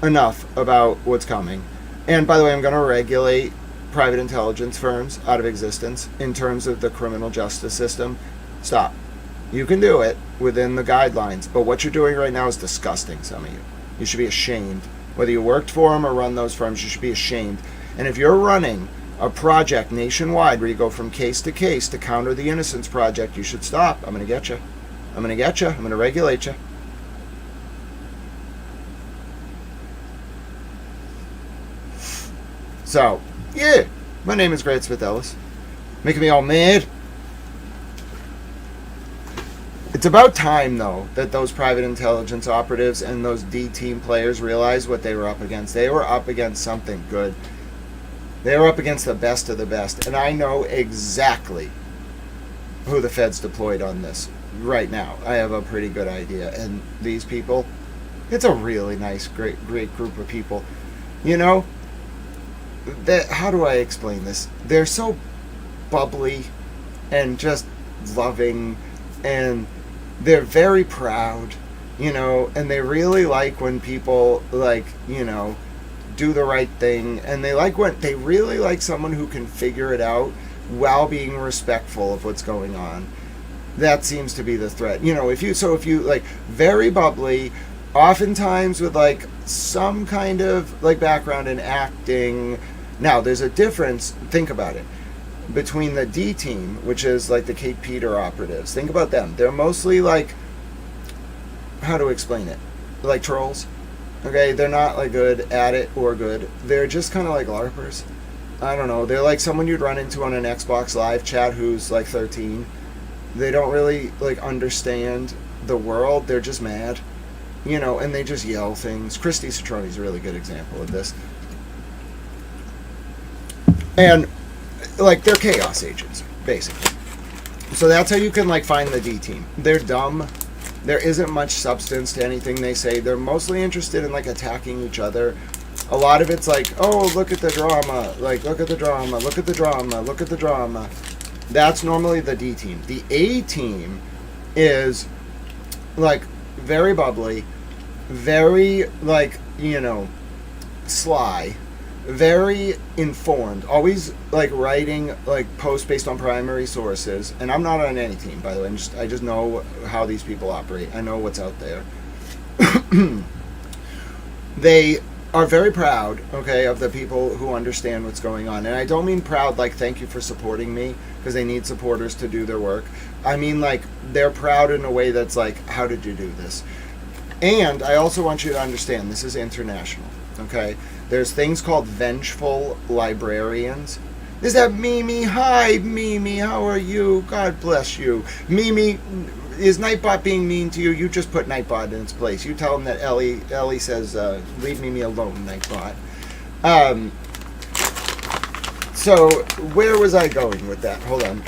enough about what's coming. And by the way, I'm going to regulate private intelligence firms out of existence in terms of the criminal justice system. Stop. You can do it within the guidelines, but what you're doing right now is disgusting, some of you. You should be ashamed. Whether you worked for them or run those firms, you should be ashamed. And if you're running a project nationwide where you go from case to case to counter the Innocence Project, you should stop. I'm going to get you. I'm going to get you. I'm going to regulate you. So, yeah, my name is Great Smith Ellis. Making me all mad. It's about time, though, that those private intelligence operatives and those D-team players realize what they were up against. They were up against something good. They were up against the best of the best. And I know exactly who the feds deployed on this right now. I have a pretty good idea. And these people, it's a really nice, great group of people. You know, how do I explain this? They're so bubbly and just loving, and they're very proud, you know, and they really like when people, like, you know, do the right thing, and they really like someone who can figure it out while being respectful of what's going on. That seems to be the threat. You know, if you like, very bubbly, oftentimes with like some kind of like background in acting. Now, there's a difference, think about it, between the D team, which is like the Kate Peter operatives. Think about them. They're mostly like, how to explain it? Like trolls. Okay, they're not like good at it or good. They're just kind of like LARPers. I don't know. They're like someone you'd run into on an Xbox Live chat who's like 13. They don't really like understand the world. They're just mad, you know, and they just yell things. Christy Citroni's a really good example of this. And, like, they're chaos agents, basically. So that's how you can, like, find the D team. They're dumb. There isn't much substance to anything they say. They're mostly interested in, like, attacking each other. A lot of it's like, oh, look at the drama. Like, look at the drama. Look at the drama. Look at the drama. That's normally the D team. The A team is, like, very bubbly, very, like, you know, sly, very informed, always like writing like posts based on primary sources. And I'm not on any team, by the way. I just know how these people operate. I know what's out there. they are very proud, okay, of the people who understand what's going on. And I don't mean proud like thank you for supporting me, because they need supporters to do their work. I mean like they're proud in a way that's like, how did you do this? And I also want you to understand this is international, okay? There's things called vengeful librarians. Is that Mimi? Hi, Mimi, how are you? God bless you. Mimi, is Nightbot being mean to you? You just put Nightbot in its place. You tell him that Ellie says, leave Mimi alone, Nightbot. So where was I going with that? Hold on.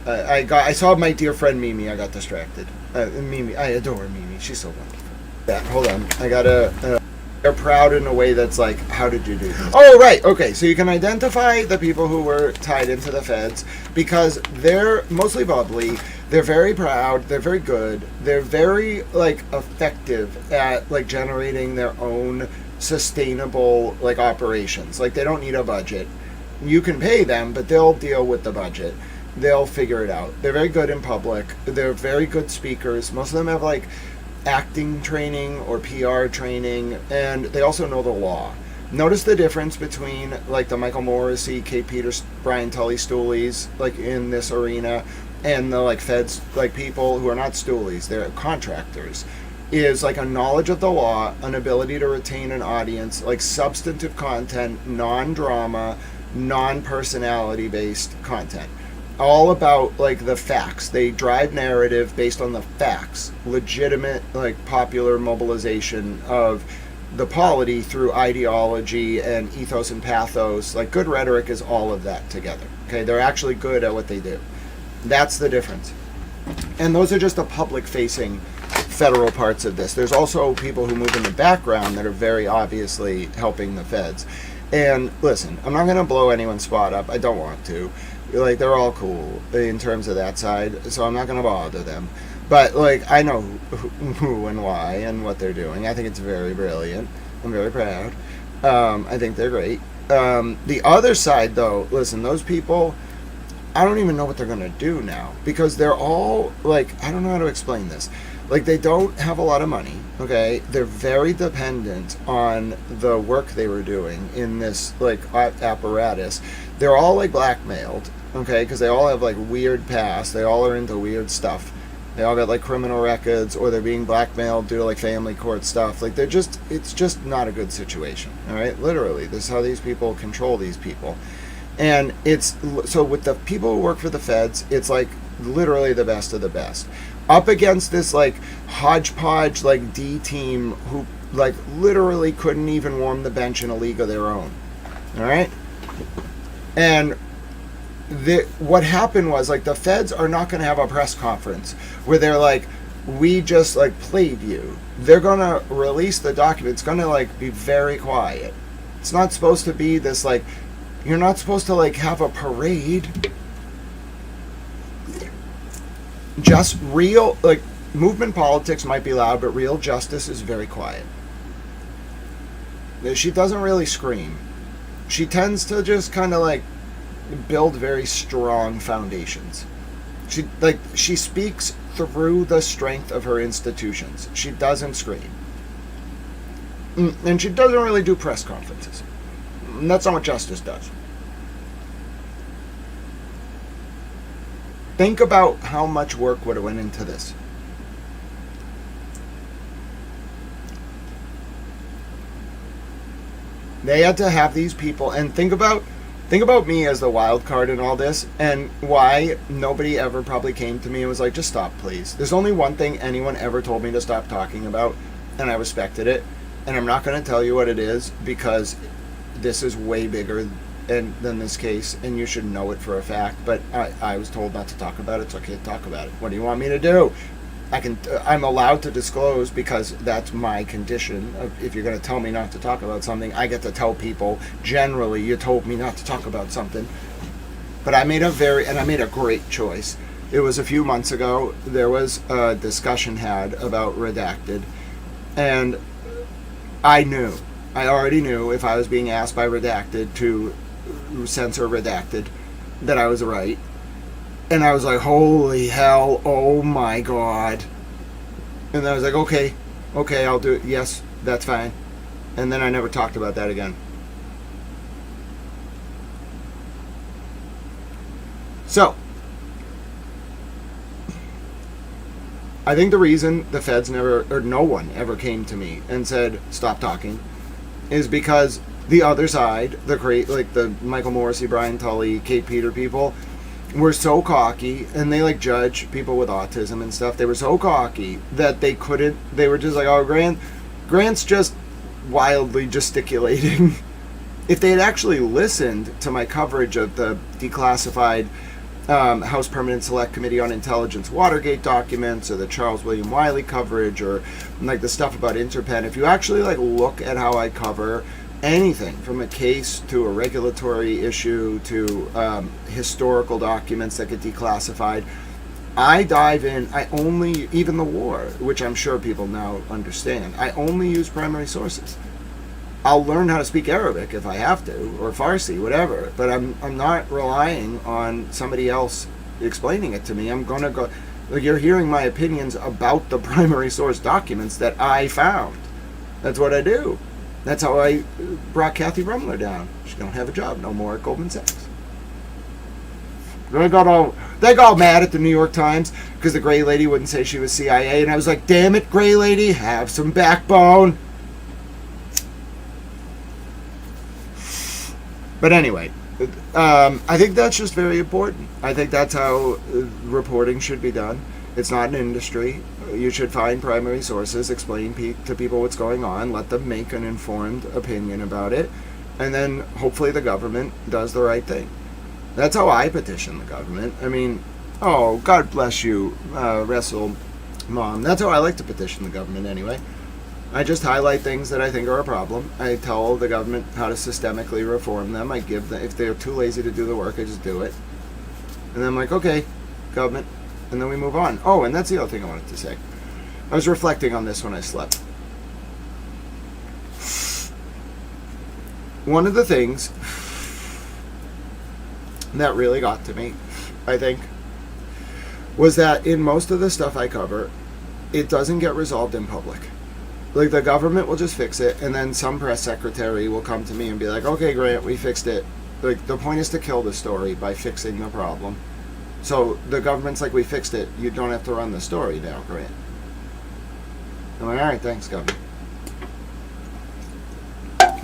I saw my dear friend Mimi. I got distracted. Mimi, I adore Mimi. She's so wonderful. Hold on. They're proud in a way that's like, how did you do this? Oh, right. Okay. So you can identify the people who were tied into the feds because they're mostly bubbly. They're very proud. They're very good. They're very like effective at like generating their own sustainable like operations. Like they don't need a budget. You can pay them, but they'll deal with the budget. They'll figure it out. They're very good in public. They're very good speakers. Most of them have like acting training or PR training, and they also know the law. Notice the difference between like the Michael Morrissey, Kate Peters, Brian Tully stoolies like in this arena and the like feds like people who are not stoolies, they're contractors, is like a knowledge of the law, an ability to retain an audience, like substantive content, non-drama, non-personality based content. All about like the facts. They drive narrative based on the facts. Legitimate like popular mobilization of the polity through ideology and ethos and pathos. Like good rhetoric is all of that together. Okay, they're actually good at what they do. That's the difference. And those are just the public facing federal parts of this. There's also people who move in the background that are very obviously helping the feds. And listen, I'm not going to blow anyone's spot up. I don't want to. Like, they're all cool in terms of that side, so I'm not going to bother them. But, like, I know who and why and what they're doing. I think it's very brilliant. I'm very proud. I think they're great. The other side, though, listen, those people, I don't even know what they're going to do now. Because they're all, like, I don't know how to explain this. Like, they don't have a lot of money, okay? They're very dependent on the work they were doing in this, like, apparatus. They're all, like, blackmailed, okay? Because they all have, like, weird past. They all are into weird stuff. They all got, like, criminal records, or they're being blackmailed due to, like, family court stuff. Like, it's just not a good situation, all right? Literally, this is how these people control these people. And so with the people who work for the feds, it's, like, literally the best of the best. Up against this like hodgepodge like D team who like literally couldn't even warm the bench in a league of their own. All right? And what happened was like the feds are not going to have a press conference where they're like, we just like played you. They're going to release the document. It's going to like be very quiet. It's not supposed to be this like, you're not supposed to like have a parade. Just real, like, movement politics might be loud, but real justice is very quiet. She doesn't really scream. She tends to just kind of, like, build very strong foundations. She speaks through the strength of her institutions. She doesn't scream. And she doesn't really do press conferences. And that's not what justice does. Think about how much work would have went into this. They had to have these people, and think about me as the wild card in all this, and why nobody ever probably came to me and was like, just stop, please. There's only one thing anyone ever told me to stop talking about, and I respected it, and I'm not going to tell you what it is, because this is way bigger than this case, and you should know it for a fact, but I was told not to talk about it, so I can't talk about it. What do you want me to do? I'm allowed to disclose because that's my condition. If you're going to tell me not to talk about something, I get to tell people, generally, you told me not to talk about something. But I made a great choice. It was a few months ago, there was a discussion had about redacted, and I already knew if I was being asked by redacted to censor redacted that I was right. And I was like, holy hell, oh my god. And then I was like, okay, I'll do it. Yes, that's fine. And then I never talked about that again. So, I think the reason the feds never, or no one ever came to me and said, stop talking, is because the other side, like the Michael Morrissey, Brian Tully, Kate Peter people, were so cocky, and they like judge people with autism and stuff. They were so cocky that they were just like, oh, Grant's just wildly gesticulating. If they had actually listened to my coverage of the declassified House Permanent Select Committee on Intelligence Watergate documents, or the Charles William Wiley coverage, or like the stuff about Interpen, if you actually like look at how I cover anything from a case to a regulatory issue to historical documents that get declassified, I dive in. I only, even the war, which I'm sure people now understand, I only use primary sources. I'll learn how to speak Arabic if I have to, or Farsi, whatever, but I'm not relying on somebody else explaining it to me. I'm going to go, like, you're hearing my opinions about the primary source documents that I found. That's what I do. That's how I brought Kathy Rumler down. She don't have a job no more at Goldman Sachs. They got all mad at the New York Times because the gray lady wouldn't say she was CIA, and I was like, damn it, gray lady, have some backbone. But anyway, I think that's just very important. I think that's how reporting should be done. It's not an industry. You should find primary sources, explain to people what's going on, let them make an informed opinion about it, and then hopefully the government does the right thing. That's how I petition the government. I mean, oh, God bless you, Wrestle Mom. That's how I like to petition the government anyway. I just highlight things that I think are a problem. I tell the government how to systemically reform them. I give them, if they're too lazy to do the work, I just do it. And then I'm like, okay, government. And then we move on. Oh, and that's the other thing I wanted to say. I was reflecting on this when I slept. One of the things that really got to me, I think, was that in most of the stuff I cover, it doesn't get resolved in public. Like, the government will just fix it, and then some press secretary will come to me and be like, okay, Grant, we fixed it. Like, the point is to kill the story by fixing the problem. So the government's like, we fixed it. You don't have to run the story now, Grant. I'm like, all right, thanks, government.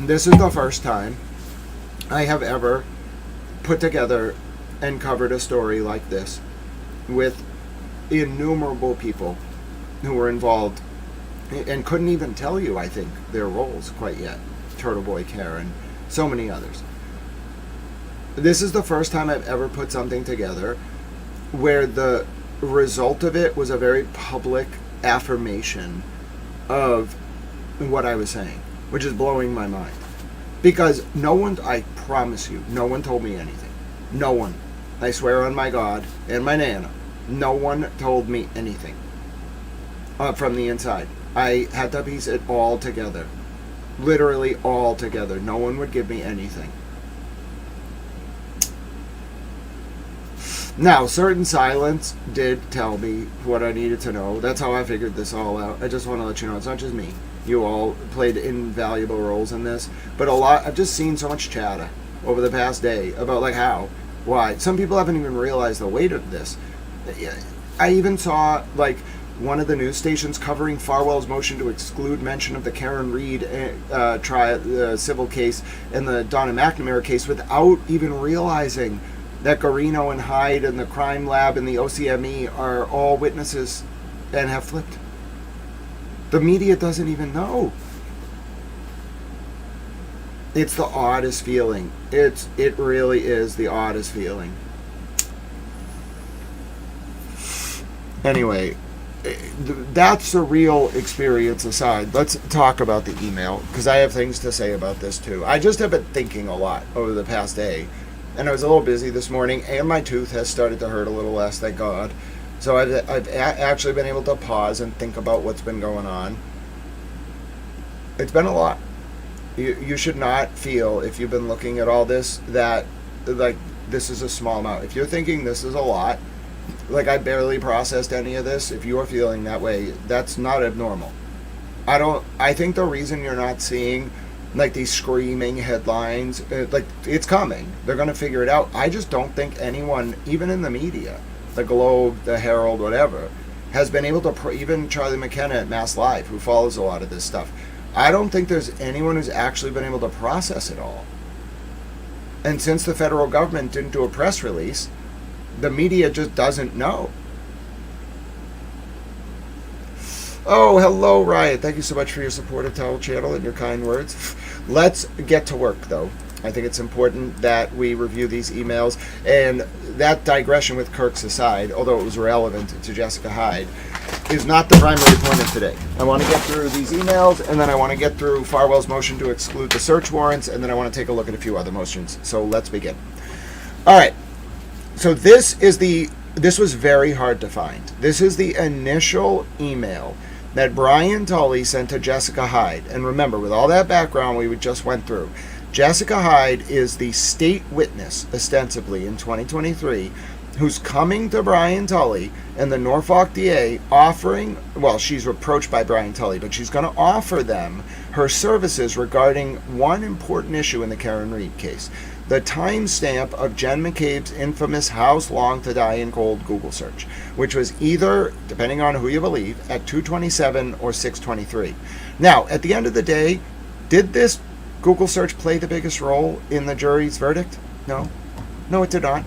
This is the first time I have ever put together and covered a story like this with innumerable people who were involved and couldn't even tell you, I think, their roles quite yet. Turtle Boy Karen, so many others. This is the first time I've ever put something together where the result of it was a very public affirmation of what I was saying, which is blowing my mind. Because no one, I promise you, no one told me anything. No one. I swear on my God and my Nana, no one told me anything from the inside. I had to piece it all together. Literally all together. No one would give me anything. Now, certain silence did tell me what I needed to know. That's how I figured this all out. I just want to let you know, it's not just me. You all played invaluable roles in this. But I've just seen so much chatter over the past day about, like, how, why. Some people haven't even realized the weight of this. I even saw, like, one of the news stations covering Farwell's motion to exclude mention of the Karen Reed civil case and the Donna McNamara case without even realizing that Guarino and Hyde and the crime lab and the OCME are all witnesses and have flipped. The media doesn't even know. It's the oddest feeling. It really is the oddest feeling. Anyway, that's the real experience aside. Let's talk about the email, because I have things to say about this too. I just have been thinking a lot over the past day, and I was a little busy this morning, and my tooth has started to hurt a little less, thank God. So I've actually been able to pause and think about what's been going on. It's been a lot. You should not feel, if you've been looking at all this, that like this is a small amount. If you're thinking this is a lot, like I barely processed any of this. If you're feeling that way, that's not abnormal. I think the reason you're not seeing like these screaming headlines, like it's coming. They're going to figure it out. I just don't think anyone, even in the media, the Globe, the Herald, whatever, has been able to, even Charlie McKenna at Mass Live, who follows a lot of this stuff, I don't think there's anyone who's actually been able to process it all. And since the federal government didn't do a press release, the media just doesn't know. Oh, hello, Riot. Thank you so much for your support of Towel Channel and your kind words. Let's get to work, though. I think it's important that we review these emails. And that digression with Kirk's aside, although it was relevant to Jessica Hyde, is not the primary point of today. I want to get through these emails, and then I want to get through Farwell's motion to exclude the search warrants, and then I want to take a look at a few other motions. So let's begin. All right. So this was very hard to find. This is the initial email that Brian Tully sent to Jessica Hyde. And remember, with all that background we just went through, Jessica Hyde is the state witness, ostensibly, in 2023, who's coming to Brian Tully and the Norfolk DA offering, well, she's approached by Brian Tully, but she's going to offer them her services regarding one important issue in the Karen Reed case: the timestamp of Jen McCabe's infamous "How's Long to Die in Cold" Google search, which was either, depending on who you believe, at 2:27 or 6:23. Now, at the end of the day, did this Google search play the biggest role in the jury's verdict? No. No, it did not.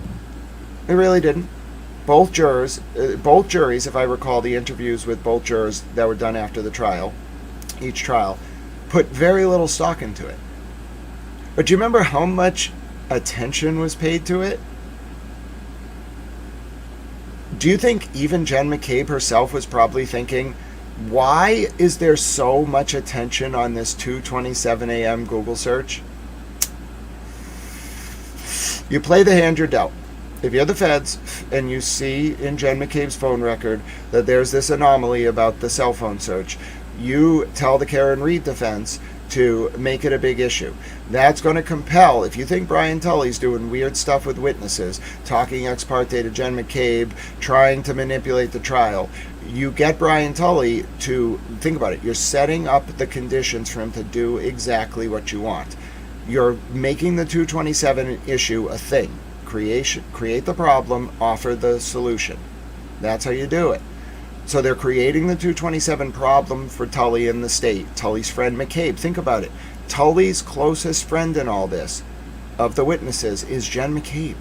It really didn't. Both juries, if I recall the interviews with both jurors that were done after the trial, each trial, put very little stock into it. But do you remember how much attention was paid to it? Do you think even Jen McCabe herself was probably thinking, why is there so much attention on this 2:27 a.m. Google search? You play the hand you're dealt. If you're the feds and you see in Jen McCabe's phone record that there's this anomaly about the cell phone search, you tell the Karen Reed defense to make it a big issue. That's going to compel, if you think Brian Tully's doing weird stuff with witnesses, talking ex parte to Jen McCabe, trying to manipulate the trial, you get Brian Tully to, think about it, you're setting up the conditions for him to do exactly what you want. You're making the 227 issue a thing. Create the problem, offer the solution. That's how you do it. So they're creating the 227 problem for Tully in the state. Tully's friend McCabe. Think about it. Tully's closest friend in all this, of the witnesses, is Jen McCabe.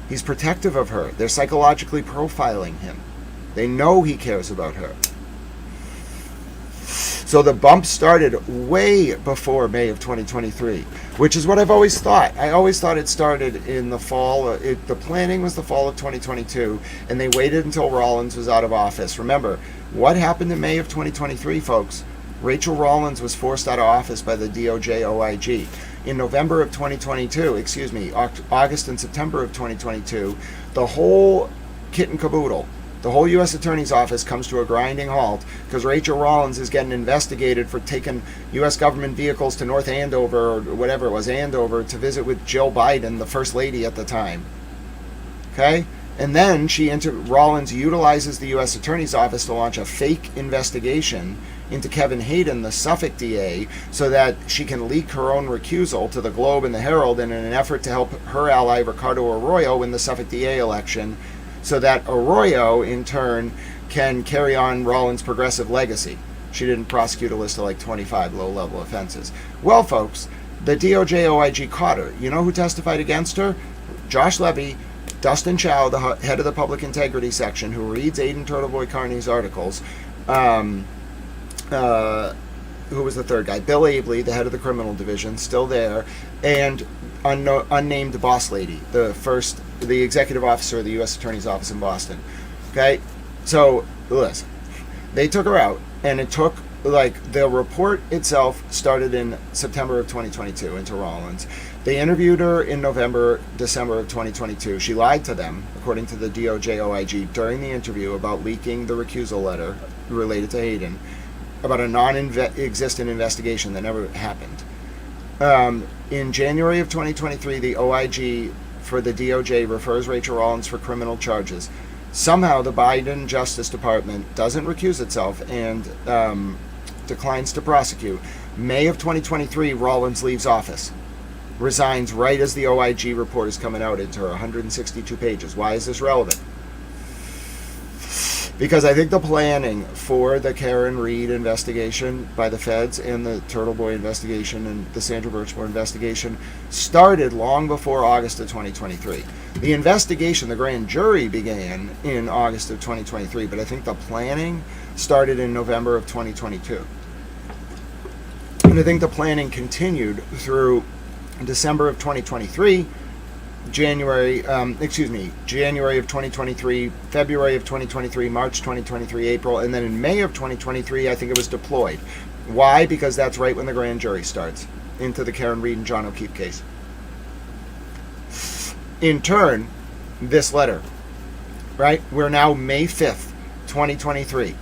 He's protective of her. They're psychologically profiling him. They know he cares about her. So the bump started way before May of 2023, which is what I've always thought. I always thought it started in the fall. The planning was the fall of 2022, and they waited until Rollins was out of office. Remember, what happened in May of 2023, folks? Rachel Rollins was forced out of office by the DOJ OIG. In November of 2022, August and September of 2022, the whole kit and caboodle, the whole U.S. Attorney's Office comes to a grinding halt because Rachel Rollins is getting investigated for taking U.S. government vehicles to North Andover, or whatever it was, Andover, to visit with Jill Biden, the First Lady at the time. Okay? And then Rollins utilizes the U.S. Attorney's Office to launch a fake investigation into Kevin Hayden, the Suffolk DA, so that she can leak her own recusal to the Globe and the Herald in an effort to help her ally Ricardo Arroyo win the Suffolk DA election, so that Arroyo, in turn, can carry on Rollins' progressive legacy. She didn't prosecute a list of like 25 low-level offenses. Well, folks, the DOJ OIG caught her. You know who testified against her? Josh Levy, Dustin Chow, the head of the Public Integrity Section, who reads Aidan Turtleboy Carney's articles. Who was the third guy? Bill Abley, the head of the Criminal Division, still there, and unnamed boss lady, the executive officer of the U.S. Attorney's Office in Boston. Okay, so listen, they took her out, and it took, the report itself started in September of 2022 into Rollins. They interviewed her in December of 2022. She lied to them, according to the DOJ OIG, during the interview about leaking the recusal letter related to Hayden, about a non-existent investigation that never happened. In January of 2023, the OIG for the DOJ refers Rachel Rollins for criminal charges. Somehow the Biden Justice Department doesn't recuse itself and declines to prosecute. May of 2023, Rollins leaves office. Resigns right as the OIG report is coming out into her 162 pages. Why is this relevant? Because I think the planning for the Karen Reed investigation by the feds and the Turtle Boy investigation and the Sandra Birchmore investigation started long before August of 2023. The investigation, the grand jury, began in August of 2023, but I think the planning started in November of 2022. And I think the planning continued through December of 2023, January of 2023, February of 2023, March 2023, April, and then in May of 2023, I think it was deployed. Why? Because that's right when the grand jury starts into the Karen Reed and John O'Keefe case. In turn, this letter, right? We're now May 5th, 2023.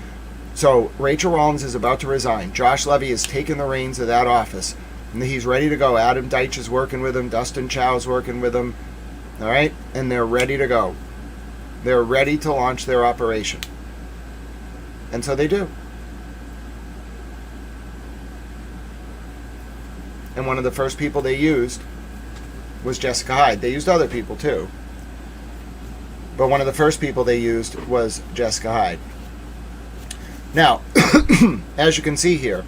So Rachel Rollins is about to resign. Josh Levy has taken the reins of that office. And he's ready to go. Adam Deitch is working with him. Dustin Chow's working with him. All right? And they're ready to go. They're ready to launch their operation. And so they do. And one of the first people they used was Jessica Hyde. They used other people too. But one of the first people they used was Jessica Hyde. Now, as you can see here,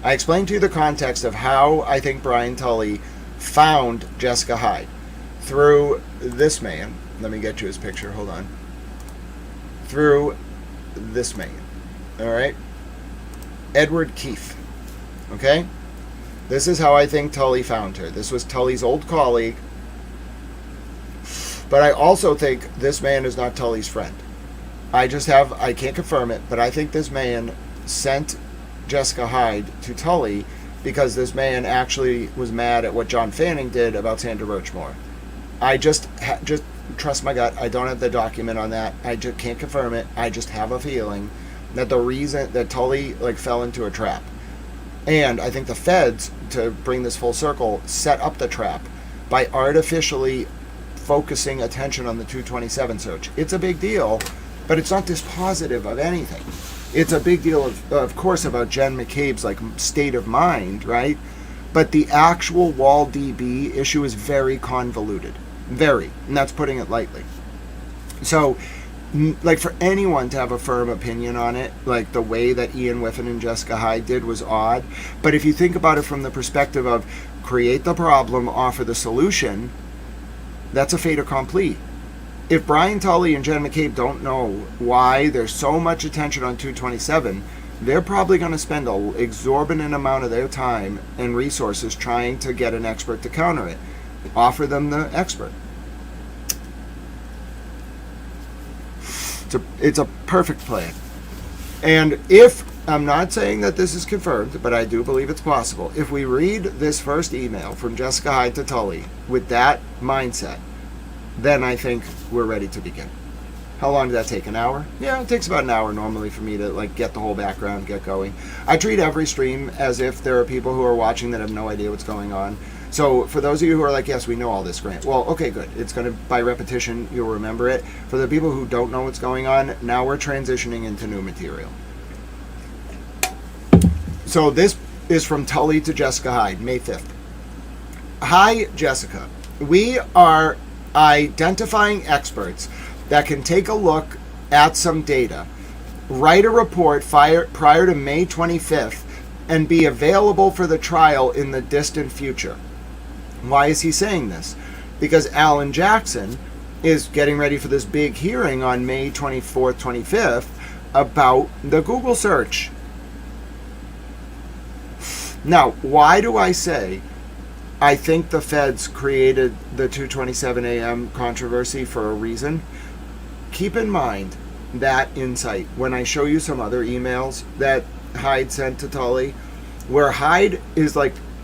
I explained to you the context of how I think Brian Tully found Jessica Hyde through this man. Let me get you his picture. Hold on. Through this man. All right? Edward Keefe. Okay? This is how I think Tully found her. This was Tully's old colleague. But I also think this man is not Tully's friend. I can't confirm it, but I think this man sent Jessica Hyde to Tully because this man actually was mad at what John Fanning did about Sandra Birchmore. I just trust my gut. I don't have the document on that. I just can't confirm it. I just have a feeling that the reason that Tully fell into a trap, and I think the feds, to bring this full circle, set up the trap by artificially focusing attention on the 227 search. It's a big deal, but it's not dispositive of anything. It's a big deal, of course, about Jen McCabe's state of mind, right? But the actual WallDB issue is very convoluted, very, and that's putting it lightly. So, for anyone to have a firm opinion on it, the way that Ian Whiffen and Jessica Hyde did was odd. But if you think about it from the perspective of create the problem, offer the solution, that's a fait accompli. If Brian Tully and Jen McCabe don't know why there's so much attention on 227, they're probably going to spend an exorbitant amount of their time and resources trying to get an expert to counter it. Offer them the expert. It's a perfect plan. And if, I'm not saying that this is confirmed, but I do believe it's possible, if we read this first email from Jessica Hyde to Tully with that mindset, then I think we're ready to begin. How long did that take? An hour? Yeah, it takes about an hour normally for me to get the whole background, get going. I treat every stream as if there are people who are watching that have no idea what's going on. So for those of you who are yes, we know all this, Grant. Well, okay, good. It's going to, by repetition, you'll remember it. For the people who don't know what's going on, now we're transitioning into new material. So this is from Tully to Jessica Hyde, May 5th. Hi, Jessica. We are identifying experts that can take a look at some data, write a report prior to May 25th, and be available for the trial in the distant future. Why is he saying this? Because Alan Jackson is getting ready for this big hearing on May 24th, 25th about the Google search. Now, why do I say I think the feds created the 2:27 a.m. controversy for a reason? Keep in mind that insight when I show you some other emails that Hyde sent to Tully, where Hyde is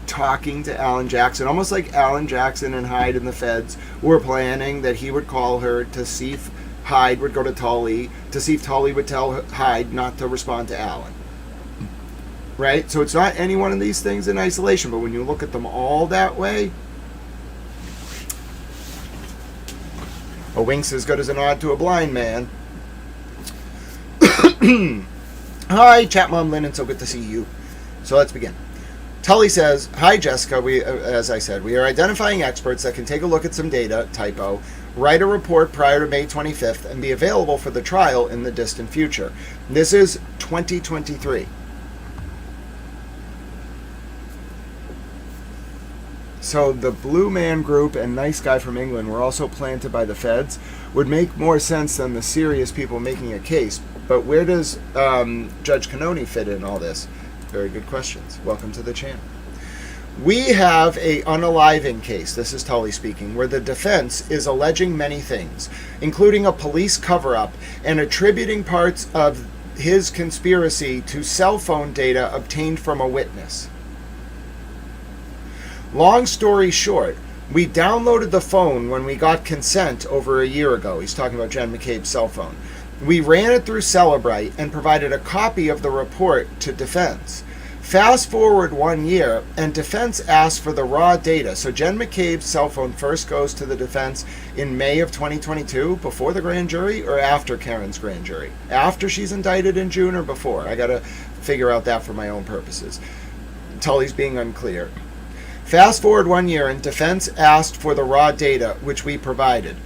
talking to Alan Jackson, almost like Alan Jackson and Hyde and the feds were planning that he would call her to see if Hyde would go to Tully, to see if Tully would tell Hyde not to respond to Alan. Right? So it's not any one of these things in isolation, but when you look at them all that way, A wink's as good as a nod to a blind man. Hi, Chat Mom Lynn, and so good to see you. So let's begin. Tully says, hi, Jessica. As I said, we are identifying experts that can take a look at some data, typo, write a report prior to May 25th, and be available for the trial in the distant future. This is 2023. So the Blue Man Group and Nice Guy from England were also planted by the feds. Would make more sense than the serious people making a case. But where does Judge Cannoni fit in all this? Very good questions. Welcome to the channel. We have a unaliving case, this is Tully speaking, where the defense is alleging many things, including a police cover-up and attributing parts of his conspiracy to cell phone data obtained from a witness. Long story short, we downloaded the phone when we got consent over a year ago. He's talking about Jen McCabe's cell phone. We ran it through Celebrite and provided a copy of the report to defense. Fast forward 1 year, and defense asked for the raw data. So Jen McCabe's cell phone first goes to the defense in May of 2022, before the grand jury, or after Karen's grand jury? After she's indicted in June or before? I gotta figure out that for my own purposes. Tully's being unclear. Fast forward 1 year, and defense asked for the raw data, which we provided.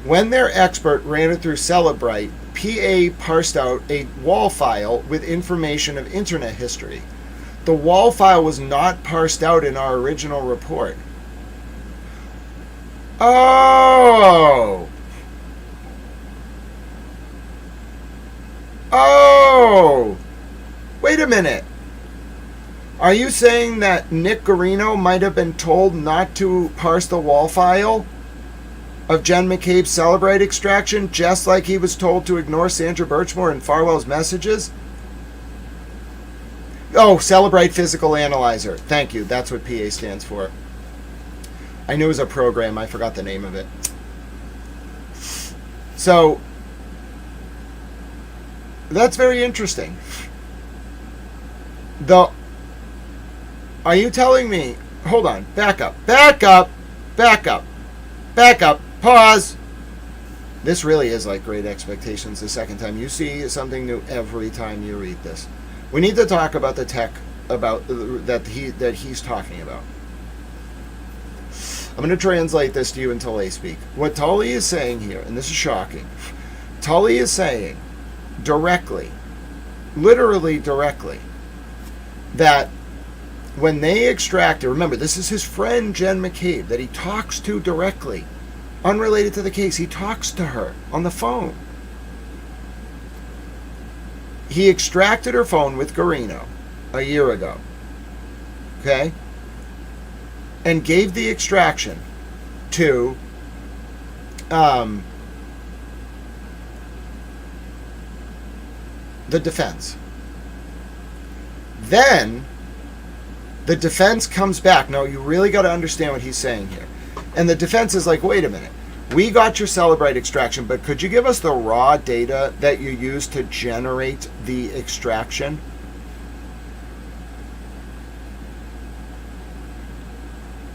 When their expert ran it through Celebrite, PA parsed out a WAL file with information of internet history. The WAL file was not parsed out in our original report. Oh! Oh! Wait a minute. Are you saying that Nick Guarino might have been told not to parse the WAL file of Jen McCabe's Celebrite extraction, just like he was told to ignore Sandra Birchmore and Farwell's messages? Oh, Celebrite Physical Analyzer. Thank you. That's what PA stands for. I knew it was a program. I forgot the name of it. So, that's very interesting. Are you telling me, hold on, back up, pause. This really is like Great Expectations the second time. You see something new every time you read this. We need to talk about the tech about that he's talking about. I'm going to translate this to you until they speak. What Tully is saying here, and this is shocking, Tully is saying directly, literally directly, that when they extracted, remember, this is his friend Jen McCabe that he talks to directly, unrelated to the case. He talks to her on the phone. He extracted her phone with Guarino a year ago, okay, and gave the extraction to the defense. Then the defense comes back. Now, you really got to understand what he's saying here. And the defense is like, wait a minute. We got your Celebrite extraction, but could you give us the raw data that you used to generate the extraction?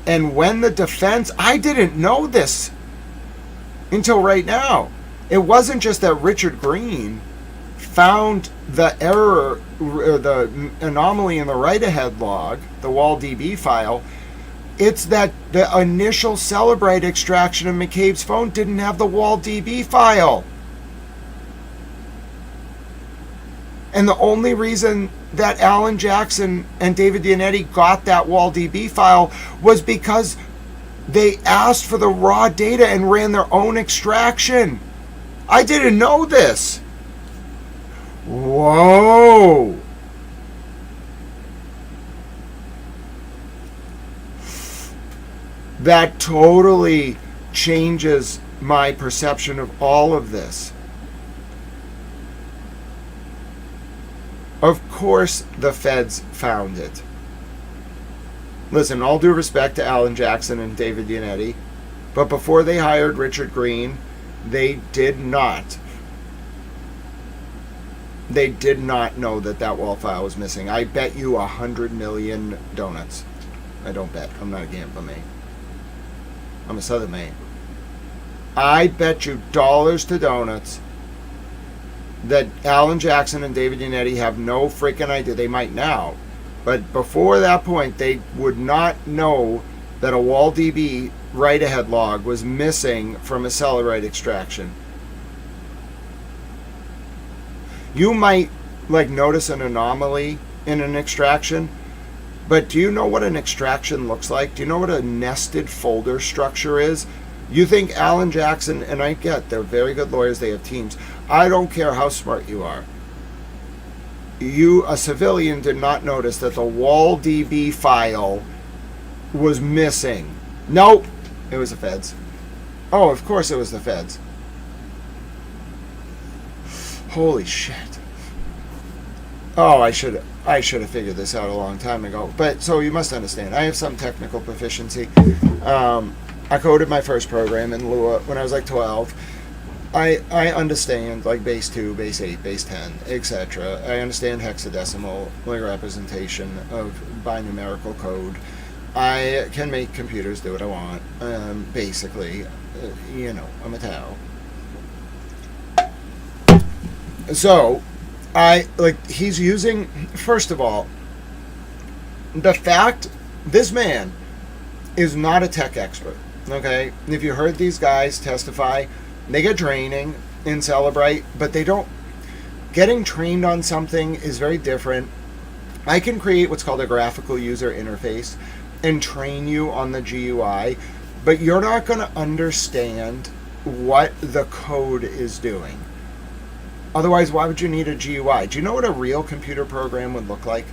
And when the defense, I didn't know this until right now. It wasn't just that Richard Green found the error, or the anomaly in the write-ahead log, the WAL-DB file. It's that the initial Celebrite extraction of McCabe's phone didn't have the WAL-DB file. And the only reason that Alan Jackson and David Dianetti got that WAL-DB file was because they asked for the raw data and ran their own extraction. I didn't know this. Whoa. That totally changes my perception of all of this. Of course the feds found it. Listen, all due respect to Alan Jackson and David Dianetti, but before they hired Richard Green, they did not know that that WAL file was missing. I bet you 100 million donuts. I don't bet. I'm not a gambler, Maine. I'm a Southern Maine. I bet you dollars to donuts that Alan Jackson and David Yannetti have no freaking idea. They might now, but before that point, they would not know that a WallDB write-ahead log was missing from a Cellerite extraction. You might notice an anomaly in an extraction, but do you know what an extraction looks like? Do you know what a nested folder structure is? You think Alan Jackson, and I get they're very good lawyers, they have teams. I don't care how smart you are. You, a civilian, did not notice that the WallDB file was missing. Nope, it was the feds. Oh, of course it was the feds. Holy shit. Oh, I should have figured this out a long time ago. But so you must understand, I have some technical proficiency. I coded my first program in Lua when I was like 12. I understand like base 2, base 8, base 10, etc. I understand hexadecimal representation of binumerical code. I can make computers do what I want. Basically, I'm a Tao. So, he's using, first of all, the fact this man is not a tech expert, okay? If you heard these guys testify, they get training in Celebrite, but they don't, getting trained on something is very different. I can create what's called a graphical user interface and train you on the GUI, but you're not going to understand what the code is doing. Otherwise, why would you need a GUI? Do you know what a real computer program would look like?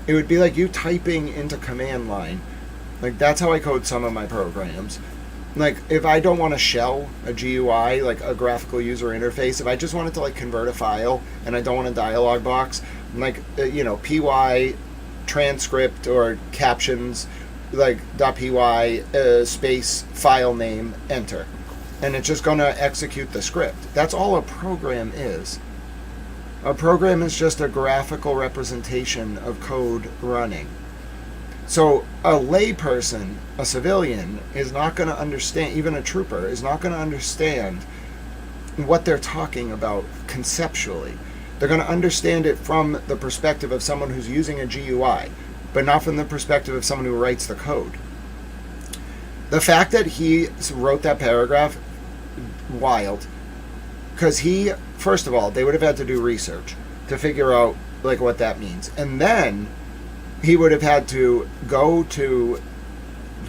It would be like you typing into command line. Like, that's how I code some of my programs. Like, if I don't want to shell a GUI, like a graphical user interface, if I just wanted to like convert a file and I don't want a dialog box, like, py transcript or captions, like .py space file name, enter. And it's just going to execute the script. That's all a program is. A program is just a graphical representation of code running. So a layperson, a civilian, is not going to understand, even a trooper, is not going to understand what they're talking about conceptually. They're going to understand it from the perspective of someone who's using a GUI, but not from the perspective of someone who writes the code. The fact that he wrote that paragraph, wild, because he, first of all, they would have had to do research to figure out like what that means, and then he would have had to go to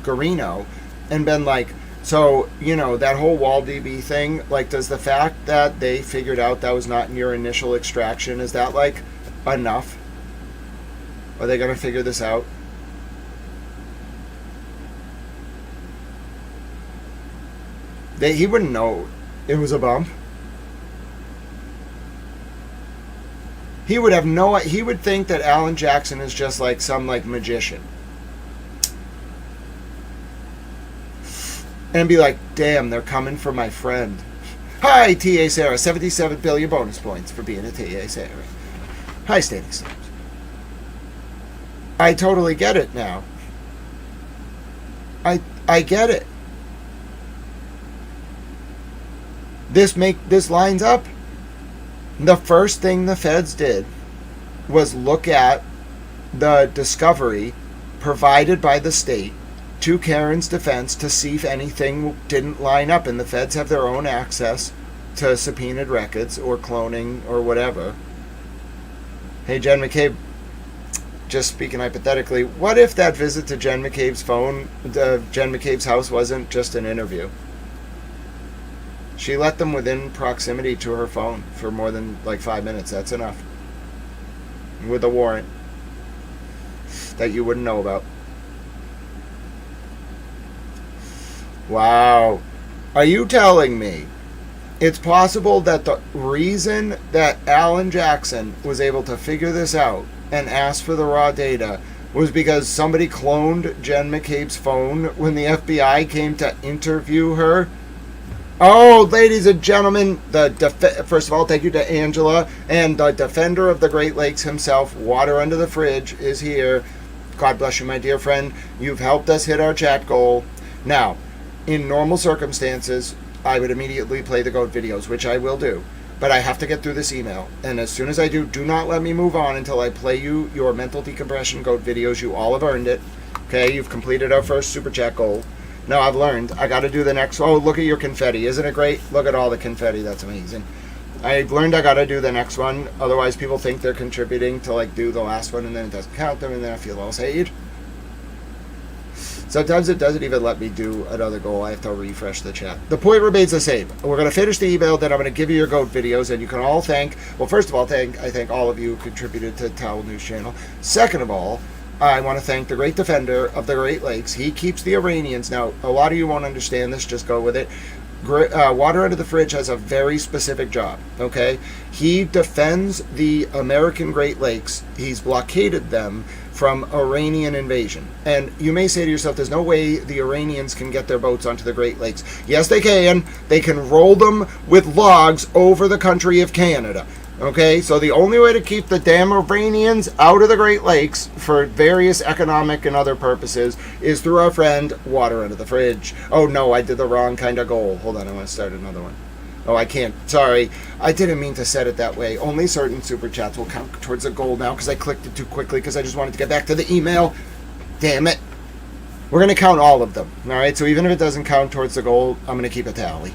Guarino and been like, so that whole WallDB thing, like, does the fact that they figured out that was not in your initial extraction, is that like enough? Are they going to figure this out? He wouldn't know it was a bump. He would have he would think that Alan Jackson is just like some like magician. And be like, damn, they're coming for my friend. Hi, T.A. Sarah, 77 billion bonus points for being a T.A. Sarah. Hi, Standing Storms. I totally get it now. I get it. This lines up. The first thing the feds did was look at the discovery provided by the state to Karen's defense to see if anything didn't line up, and the feds have their own access to subpoenaed records or cloning or whatever. Hey, Jen McCabe, just speaking hypothetically, what if that visit to Jen McCabe's Jen McCabe's house wasn't just an interview? She let them within proximity to her phone for more than like 5 minutes. That's enough. With a warrant that you wouldn't know about. Wow. Are you telling me it's possible that the reason that Alan Jackson was able to figure this out and ask for the raw data was because somebody cloned Jen McCabe's phone when the FBI came to interview her? Oh, ladies and gentlemen, first of all, thank you to Angela, and the defender of the Great Lakes himself, Water Under the Fridge, is here. God bless you, my dear friend. You've helped us hit our chat goal. Now, in normal circumstances, I would immediately play the GOAT videos, which I will do. But I have to get through this email. And as soon as I do not let me move on until I play you your mental decompression GOAT videos. You all have earned it. Okay, you've completed our first Super Chat goal. No, I've learned. I got to do the next. Oh, look at your confetti. Isn't it great? Look at all the confetti. That's amazing. I've learned I got to do the next one. Otherwise, people think they're contributing to, like, do the last one, and then it doesn't count them, and then I feel all sad. Sometimes it doesn't even let me do another goal. I have to refresh the chat. The point remains the same. We're going to finish the email, then I'm going to give you your GOAT videos, and you can all thank... Well, first of all, I thank all of you who contributed to the Towel News Channel. Second of all, I want to thank the great defender of the Great Lakes. He keeps the Iranians. Now, a lot of you won't understand this. Just go with it. Water Under the Fridge has a very specific job, okay? He defends the American Great Lakes. He's blockaded them from Iranian invasion. And you may say to yourself, there's no way the Iranians can get their boats onto the Great Lakes. Yes, they can. They can roll them with logs over the country of Canada. Okay, so the only way to keep the damn Iranians out of the Great Lakes for various economic and other purposes is through our friend Water Under the Fridge. Oh no, I did the wrong kind of goal. Hold on, I want to start another one. Oh, I can't. Sorry. I didn't mean to set it that way. Only certain Super Chats will count towards a goal now because I clicked it too quickly because I just wanted to get back to the email. Damn it. We're going to count all of them. All right, so even if it doesn't count towards the goal, I'm going to keep a tally.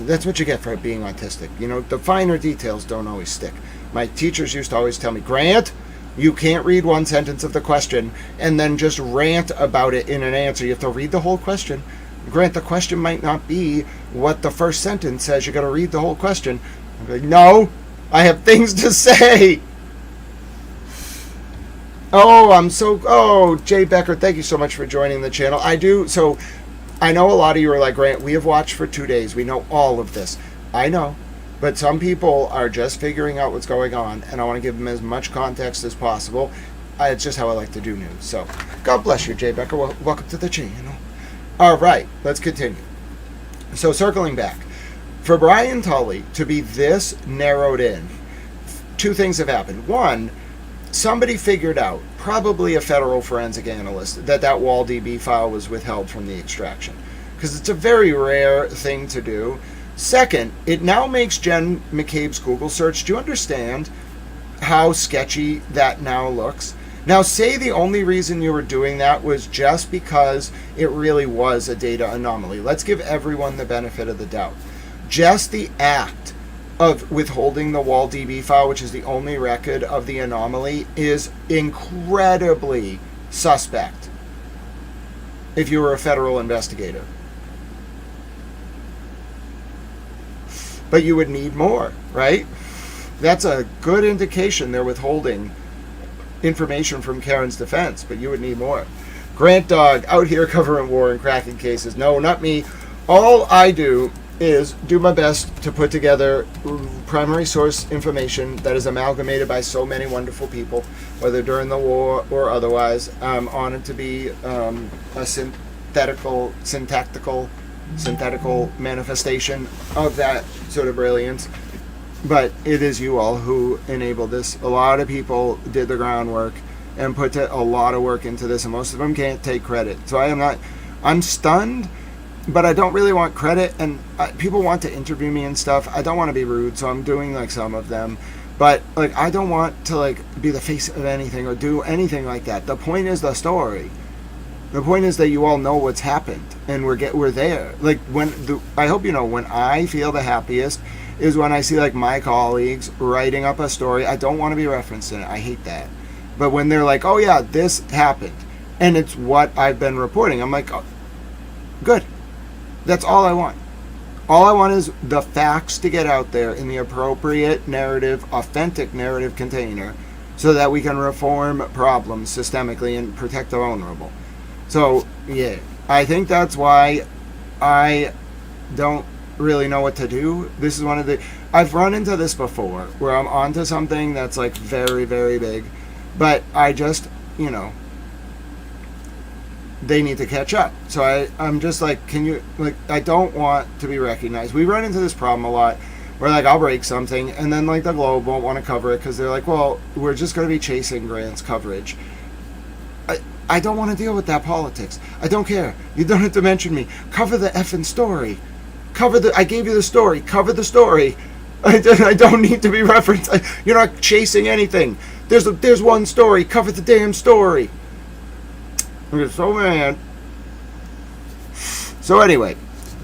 That's what you get for being autistic. You know, the finer details don't always stick. My teachers used to always tell me, Grant, you can't read one sentence of the question and then just rant about it in an answer. You have to read the whole question. Grant, the question might not be what the first sentence says. You got to read the whole question. I'm like, no, I have things to say. Oh, Jay Becker, thank you so much for joining the channel. I know a lot of you are like, Grant, we have watched for 2 days. We know all of this. I know. But some people are just figuring out what's going on, and I want to give them as much context as possible. It's just how I like to do news. So, God bless you, Jay Becker. Welcome to the channel. All right, let's continue. So, circling back. For Brian Tully to be this narrowed in, two things have happened. One, somebody figured out, probably a federal forensic analyst, that WallDB file was withheld from the extraction. Because it's a very rare thing to do. Second, it now makes Jen McCabe's Google search. Do you understand how sketchy that now looks? Now, say the only reason you were doing that was just because it really was a data anomaly. Let's give everyone the benefit of the doubt. Just the act of withholding the WallDB file, which is the only record of the anomaly, is incredibly suspect if you were a federal investigator. But you would need more, right? That's a good indication they're withholding information from Karen's defense, but you would need more. Grant Dog, out here covering war and cracking cases. No, not me. All I do is do my best to put together primary source information that is amalgamated by so many wonderful people, whether during the war or otherwise. I'm honored to be a syntactical manifestation of that sort of brilliance. But it is you all who enabled this. A lot of people did the groundwork and put a lot of work into this, and most of them can't take credit. So I'm stunned, but I don't really want credit, and people want to interview me and stuff. I don't want to be rude, so I'm doing like some of them. But like, I don't want to like be the face of anything or do anything like that. The point is the story. The point is that you all know what's happened, and we're there. Like I hope you know, when I feel the happiest is when I see like my colleagues writing up a story. I don't want to be referenced in it. I hate that. But when they're like, oh yeah, this happened, and it's what I've been reporting, I'm like, oh, good. That's all I want. All I want is the facts to get out there in the appropriate narrative, authentic narrative container, so that we can reform problems systemically and protect the vulnerable. So, yeah, I think that's why I don't really know what to do. This is one of the... I've run into this before, where I'm onto something that's, like, very, very big, but I just, you know, they need to catch up. So I'm just like, can you... Like, I don't want to be recognized. We run into this problem a lot, where, like, I'll break something, and then, like, the Globe won't want to cover it, because they're like, well, we're just going to be chasing Grant's coverage. I don't want to deal with that politics. I don't care. You don't have to mention me. Cover the effing story. I gave you the story. Cover the story. I don't need to be referenced. You're not chasing anything. There's one story. Cover the damn story. I get so mad. So anyway,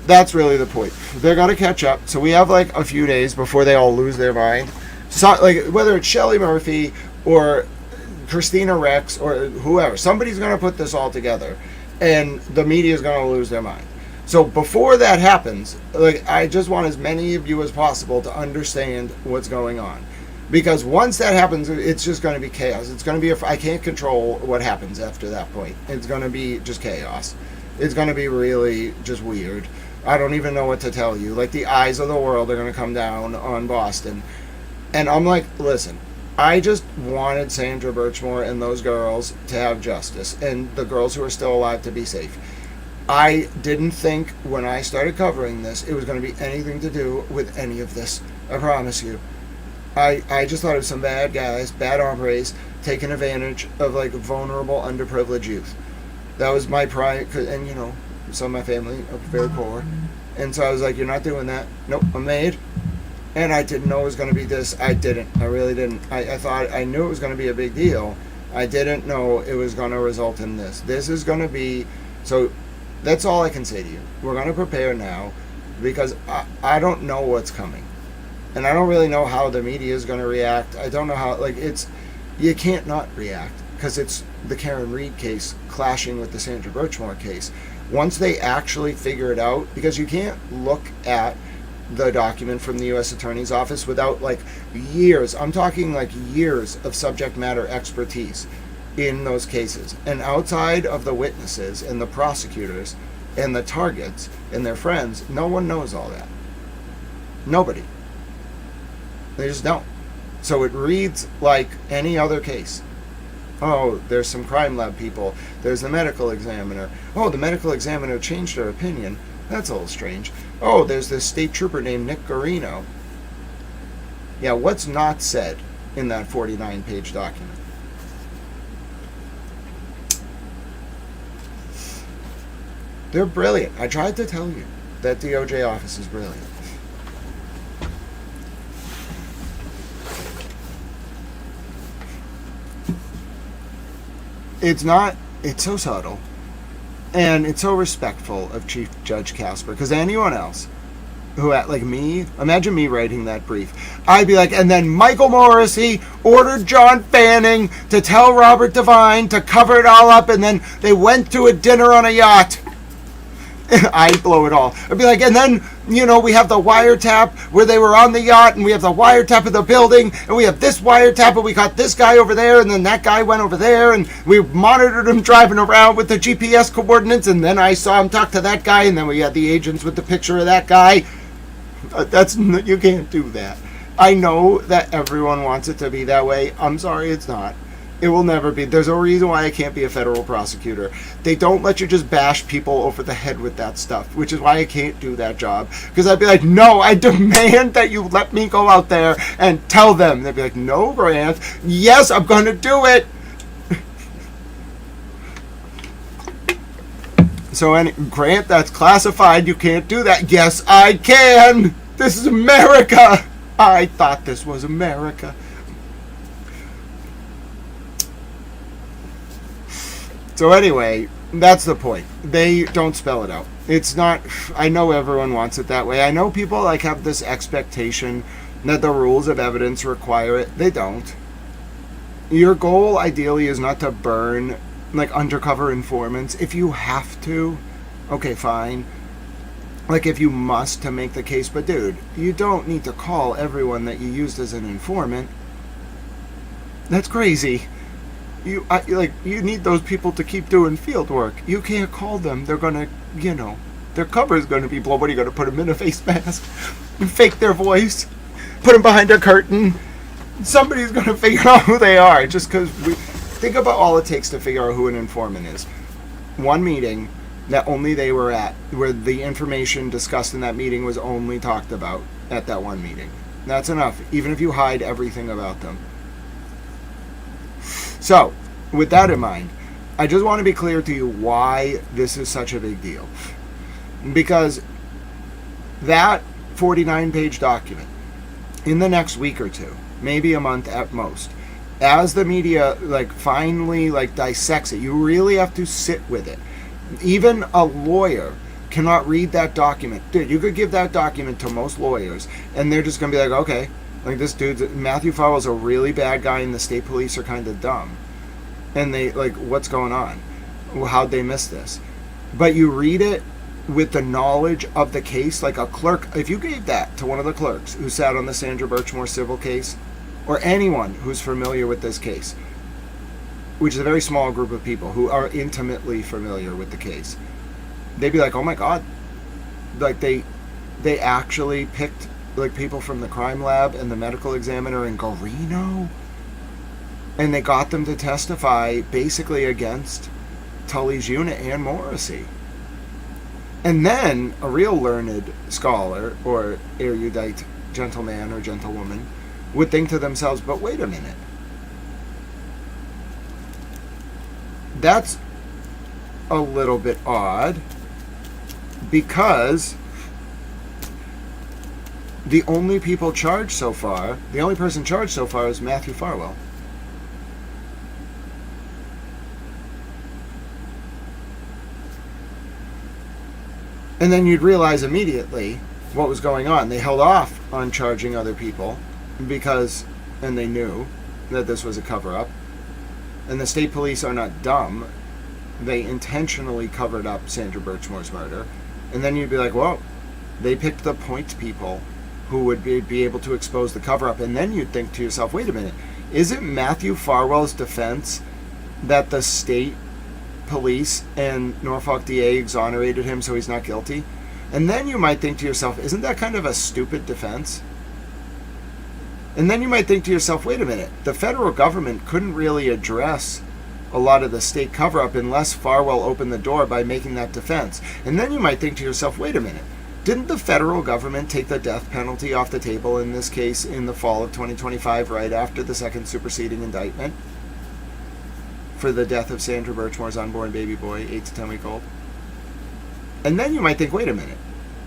that's really the point. They're going to catch up. So we have like a few days before they all lose their mind. So, like, whether it's Shelley Murphy or Christina Rex or whoever, somebody's going to put this all together, and the media is going to lose their mind. So before that happens, like, I just want as many of you as possible to understand what's going on, because once that happens, it's just going to be chaos. It's going to be I can't control what happens after that point. It's going to be just chaos. It's going to be really just weird. I don't even know what to tell you. Like, the eyes of the world are going to come down on Boston. And I'm like, listen, I just wanted Sandra Birchmore and those girls to have justice, and the girls who are still alive to be safe. I didn't think when I started covering this it was going to be anything to do with any of this. I promise you. I just thought it was some bad guys, bad hombres, taking advantage of, like, vulnerable, underprivileged youth. That was my pride, and, you know, some of my family are very poor. And so I was like, you're not doing that. Nope, I'm made. And I didn't know it was going to be this. I didn't. I really didn't. I thought, I knew it was going to be a big deal. I didn't know it was going to result in this. This is going to be, so that's all I can say to you. We're going to prepare now, because I don't know what's coming. And I don't really know how the media is going to react. I don't know how, like, you can't not react, because it's the Karen Reed case clashing with the Sandra Birchmore case. Once they actually figure it out, because you can't look at the document from the U.S. Attorney's Office without, like, years, I'm talking like years of subject matter expertise in those cases. And outside of the witnesses and the prosecutors and the targets and their friends, no one knows all that. Nobody. They just don't. So it reads like any other case. Oh, there's some crime lab people. There's the medical examiner. Oh, the medical examiner changed her opinion. That's a little strange. Oh, there's this state trooper named Nick Guarino. Yeah, what's not said in that 49-page document? They're brilliant. I tried to tell you that DOJ office is brilliant. It's so subtle. And it's so respectful of Chief Judge Casper, because anyone else who, like me, imagine me writing that brief. I'd be like, and then Michael Morrissey ordered John Fanning to tell Robert Devine to cover it all up, and then they went to a dinner on a yacht. I'd blow it all. I'd be like, and then, you know, we have the wiretap where they were on the yacht, and we have the wiretap of the building, and we have this wiretap, and we got this guy over there, and then that guy went over there, and we monitored him driving around with the GPS coordinates, and then I saw him talk to that guy, and then we had the agents with the picture of that guy. You can't do that. I know that everyone wants it to be that way. I'm sorry, it's not. It will never be. There's a reason why I can't be a federal prosecutor. They don't let you just bash people over the head with that stuff, which is why I can't do that job. Because I'd be like, no, I demand that you let me go out there and tell them. They'd be like, no, Grant. Yes, I'm going to do it. So, Grant, that's classified. You can't do that. Yes, I can. This is America. I thought this was America. So anyway, that's the point. They don't spell it out. It's not, I know everyone wants it that way. I know people, like, have this expectation that the rules of evidence require it. They don't. Your goal, ideally, is not to burn, like, undercover informants. If you have to, okay, fine. Like, if you must to make the case. But, dude, you don't need to call everyone that you used as an informant. That's crazy. You need those people to keep doing field work. You can't call them. They're gonna, you know, their cover's gonna be blown. What are you gonna put them in a face mask? Fake their voice? Put them behind a curtain? Somebody's gonna figure out who they are. Just because think about all it takes to figure out who an informant is. One meeting that only they were at, where the information discussed in that meeting was only talked about at that one meeting. That's enough, even if you hide everything about them. So, with that in mind, I just want to be clear to you why this is such a big deal. Because that 49-page document in the next week or two, maybe a month at most, as the media finally dissects it, you really have to sit with it. Even a lawyer cannot read that document. Dude, you could give that document to most lawyers and they're just gonna be like, okay, this dude Matthew Farwell's a really bad guy and the state police are kind of dumb, and they what's going on, how'd they miss this? But you read it with the knowledge of the case, like a clerk. If you gave that to one of the clerks who sat on the Sandra Birchmore civil case, or anyone who's familiar with this case, which is a very small group of people who are intimately familiar with the case, they'd be like, oh my God, they actually picked people from the crime lab and the medical examiner in Guarino, and they got them to testify basically against Tully's unit and Morrissey. And then a real learned scholar or erudite gentleman or gentlewoman would think to themselves, but wait a minute. That's a little bit odd, because the only person charged so far is Matthew Farwell. And then you'd realize immediately what was going on. They held off on charging other people and they knew that this was a cover-up. And the state police are not dumb. They intentionally covered up Sandra Birchmore's murder. And then you'd be like, well, they picked the point people who would be able to expose the cover-up. And then you'd think to yourself, wait a minute, isn't Matthew Farwell's defense that the state police and Norfolk DA exonerated him so he's not guilty? And then you might think to yourself, isn't that kind of a stupid defense? And then you might think to yourself, wait a minute, the federal government couldn't really address a lot of the state cover-up unless Farwell opened the door by making that defense. And then you might think to yourself, wait a minute, didn't the federal government take the death penalty off the table in this case in the fall of 2025, right after the second superseding indictment for the death of Sandra Birchmore's unborn baby boy, 8 to 10 week old? And then you might think, wait a minute,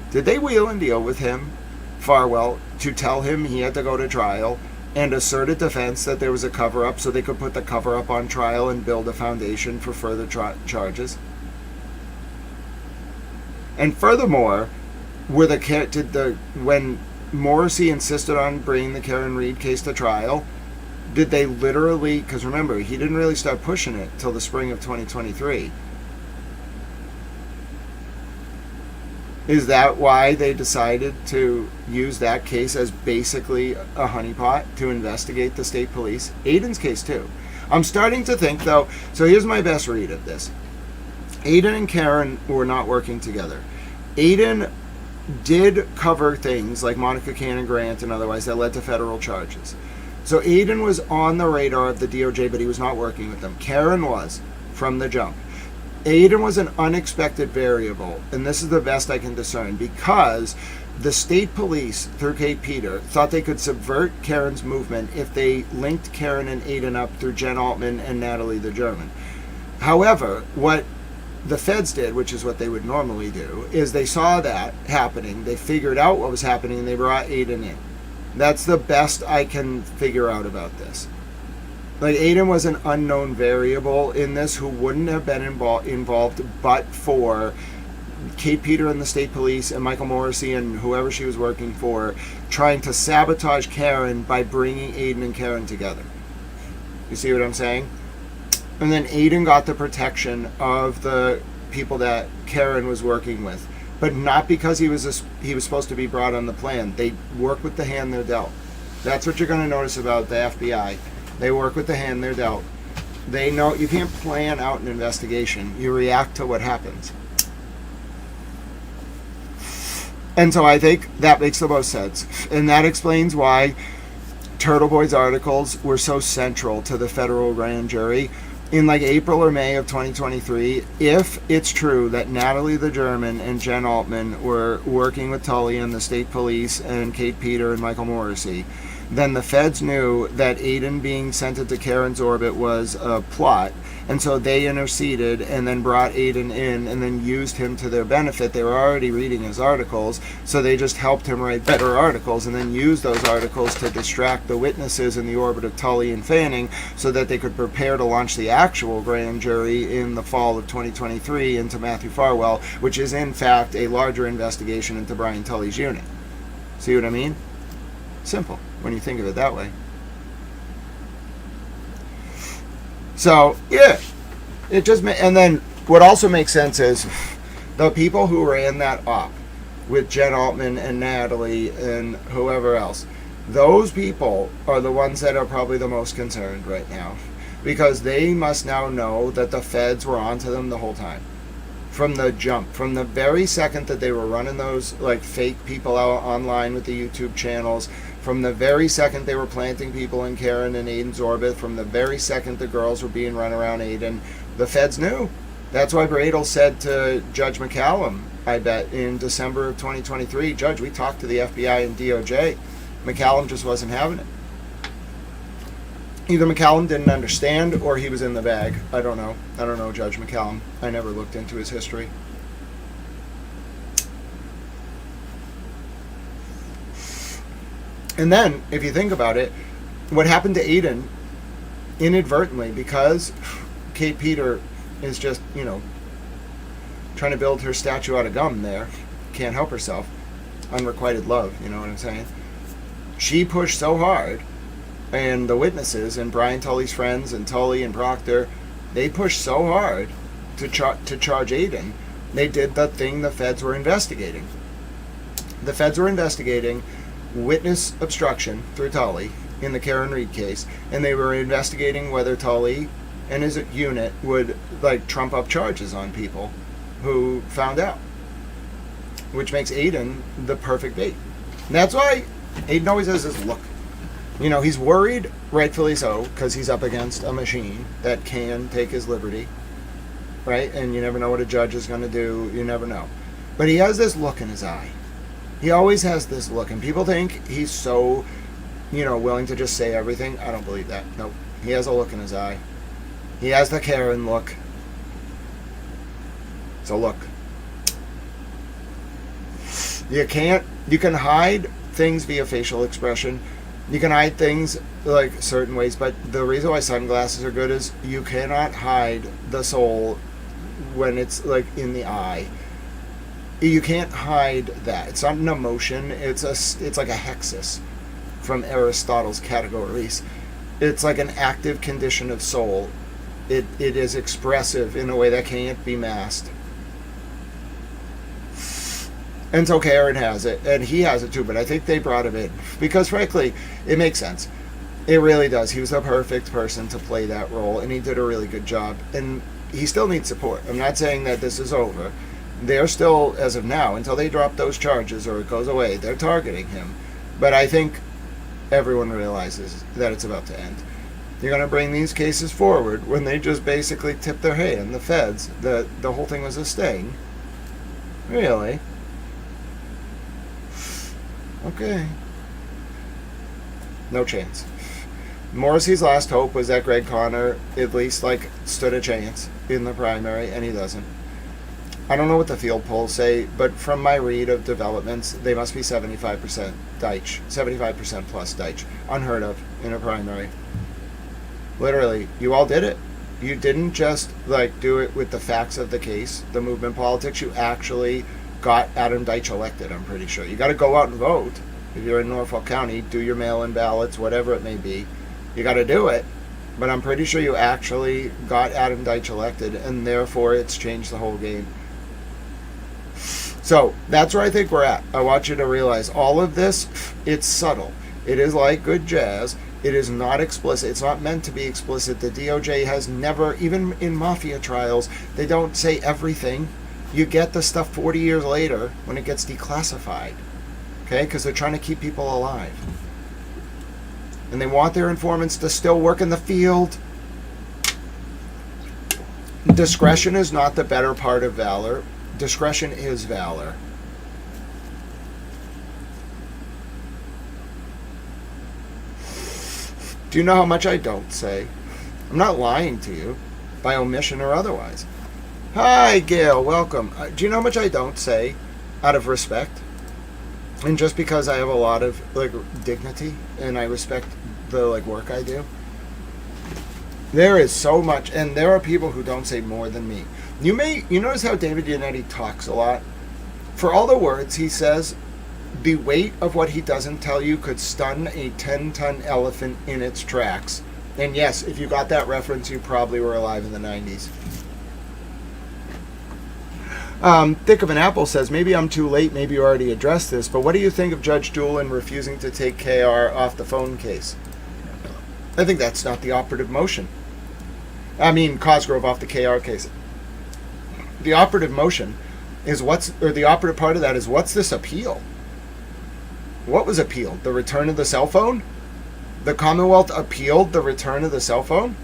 did they wheel and deal with him, Farwell, to tell him he had to go to trial and assert a defense that there was a cover-up so they could put the cover-up on trial and build a foundation for further charges? And furthermore, when Morrissey insisted on bringing the Karen Reed case to trial, did they literally, because remember, he didn't really start pushing it till the spring of 2023. Is that why they decided to use that case as basically a honeypot to investigate the state police? Aiden's case too. I'm starting to think though, so here's my best read of this. Aiden and Karen were not working together. Aiden did cover things like Monica Cannon Grant and otherwise that led to federal charges. So Aiden was on the radar of the DOJ, but he was not working with them. Karen was, from the jump. Aiden was an unexpected variable, and this is the best I can discern, because the state police, through Kate Peter, thought they could subvert Karen's movement if they linked Karen and Aiden up through Jen Altman and Natalie the German. However, what the feds did, which is what they would normally do, is they saw that happening, they figured out what was happening, and they brought Aiden in. That's the best I can figure out about this. Aiden was an unknown variable in this who wouldn't have been involved but for Kate Peter and the state police and Michael Morrissey and whoever she was working for trying to sabotage Karen by bringing Aiden and Karen together. You see what I'm saying? And then Aiden got the protection of the people that Karen was working with, but not because he was supposed to be brought on the plan. They work with the hand they're dealt. That's what you're going to notice about the FBI. They work with the hand they're dealt. They know you can't plan out an investigation. You react to what happens. And so I think that makes the most sense. And that explains why Turtle Boy's articles were so central to the federal grand jury in April or May of 2023. If it's true that Natalie the German and Jen Altman were working with Tully and the state police and Kate Peter and Michael Morrissey, then the feds knew that Aiden being sent into Karen's orbit was a plot, And so they interceded and then brought Aiden in and then used him to their benefit. They were already reading his articles, so they just helped him write better articles and then used those articles to distract the witnesses in the orbit of Tully and Fanning so that they could prepare to launch the actual grand jury in the fall of 2023 into Matthew Farwell, which is in fact a larger investigation into Brian Tully's unit. See what I mean? Simple when you think of it that way. So, yeah, it just, and then what also makes sense is the people who ran that op with Jen Altman and Natalie and whoever else, those people are the ones that are probably the most concerned right now, because they must now know that the feds were onto them the whole time. From the jump, from the very second that they were running those like fake people out online with the YouTube channels, from the very second they were planting people in Karen and Aiden's orbit, from the very second the girls were being run around Aiden, the feds knew. That's why Bradel said to Judge McCallum, I bet, in December of 2023, Judge, we talked to the FBI and DOJ. McCallum just wasn't having it. Either McCallum didn't understand or he was in the bag. I don't know. I don't know Judge McCallum. I never looked into his history. And then, if you think about it, what happened to Aiden inadvertently, because Kate Peter is just, trying to build her statue out of gum there, can't help herself, unrequited love, you know what I'm saying? She pushed so hard, and the witnesses and Brian Tully's friends and Tully and Proctor, they pushed so hard to charge Aiden. They did the thing the feds were investigating. The feds were investigating witness obstruction through Tully in the Karen Reed case, and they were investigating whether Tully and his unit would trump up charges on people who found out, which makes Aiden the perfect bait. And that's why Aiden always has this look. He's worried, rightfully so, because he's up against a machine that can take his liberty, right? And you never know what a judge is going to do. You never know. But he has this look in his eye. He always has this look. And people think he's so, willing to just say everything. I don't believe that. Nope. He has a look in his eye. He has the Karen look. It's a look. You can hide things via facial expression. You can hide things certain ways, but the reason why sunglasses are good is you cannot hide the soul when it's in the eye. You can't hide that. It's not an emotion. It's like a hexis from Aristotle's categories. It's like an active condition of soul. It is expressive in a way that can't be masked. And so Karen has it, and he has it too, but I think they brought him in. Because frankly, it makes sense. It really does. He was the perfect person to play that role, and he did a really good job. And he still needs support. I'm not saying that this is over. They're still, as of now, until they drop those charges or it goes away, they're targeting him. But I think everyone realizes that it's about to end. You're going to bring these cases forward when they just basically tip their hand, the feds, the whole thing was a sting. Really? Okay. No chance. Morrissey's last hope was that Greg Conner at least stood a chance in the primary, and he doesn't. I don't know what the field polls say, but from my read of developments, they must be 75% Deitch, 75% plus Deitch. Unheard of in a primary. Literally, you all did it. You didn't just do it with the facts of the case, the movement politics. You actually got Adam Deitch elected, I'm pretty sure. You got to go out and vote. If you're in Norfolk County, do your mail-in ballots, whatever it may be. You got to do it. But I'm pretty sure you actually got Adam Deitch elected, and therefore it's changed the whole game. So that's where I think we're at. I want you to realize all of this, it's subtle. It is like good jazz. It is not explicit. It's not meant to be explicit. The DOJ has never, even in mafia trials, they don't say everything. You get the stuff 40 years later when it gets declassified. Okay? Because they're trying to keep people alive. And they want their informants to still work in the field. Discretion is not the better part of valor. Discretion is valor. Do you know how much I don't say? I'm not lying to you. by omission or otherwise. Hi, Gail. Welcome. Do you know how much I don't say out of respect? And just because I have a lot of like dignity and I respect the like work I do. There is so much, and there are people who don't say more than me. You notice how David Yannetti talks a lot? For all the words he says, the weight of what he doesn't tell you could stun a 10-ton elephant in its tracks. And yes, if you got that reference, you probably were alive in the 90s. Thick of an Apple says, maybe I'm too late, maybe you already addressed this, but what do you think of Judge Doolin refusing to take KR off the phone case? I think that's not the operative motion. I mean, Cosgrove off the KR case. The operative motion is the operative part of that is what's this appeal? What was appealed? The return of the cell phone? The Commonwealth appealed the return of the cell phone?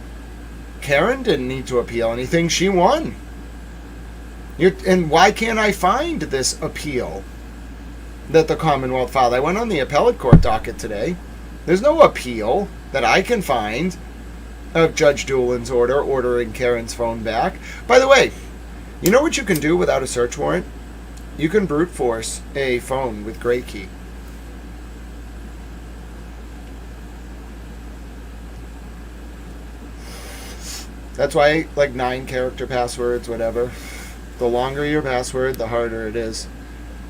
Karen didn't need to appeal anything. She won. And why can't I find this appeal that the Commonwealth filed? I went on the appellate court docket today. There's no appeal that I can find of Judge Doolin's order ordering Karen's phone back. By the way, you know what you can do without a search warrant? You can brute force a phone with Gray Key. That's why, like 9-character passwords, whatever. The longer your password, the harder it is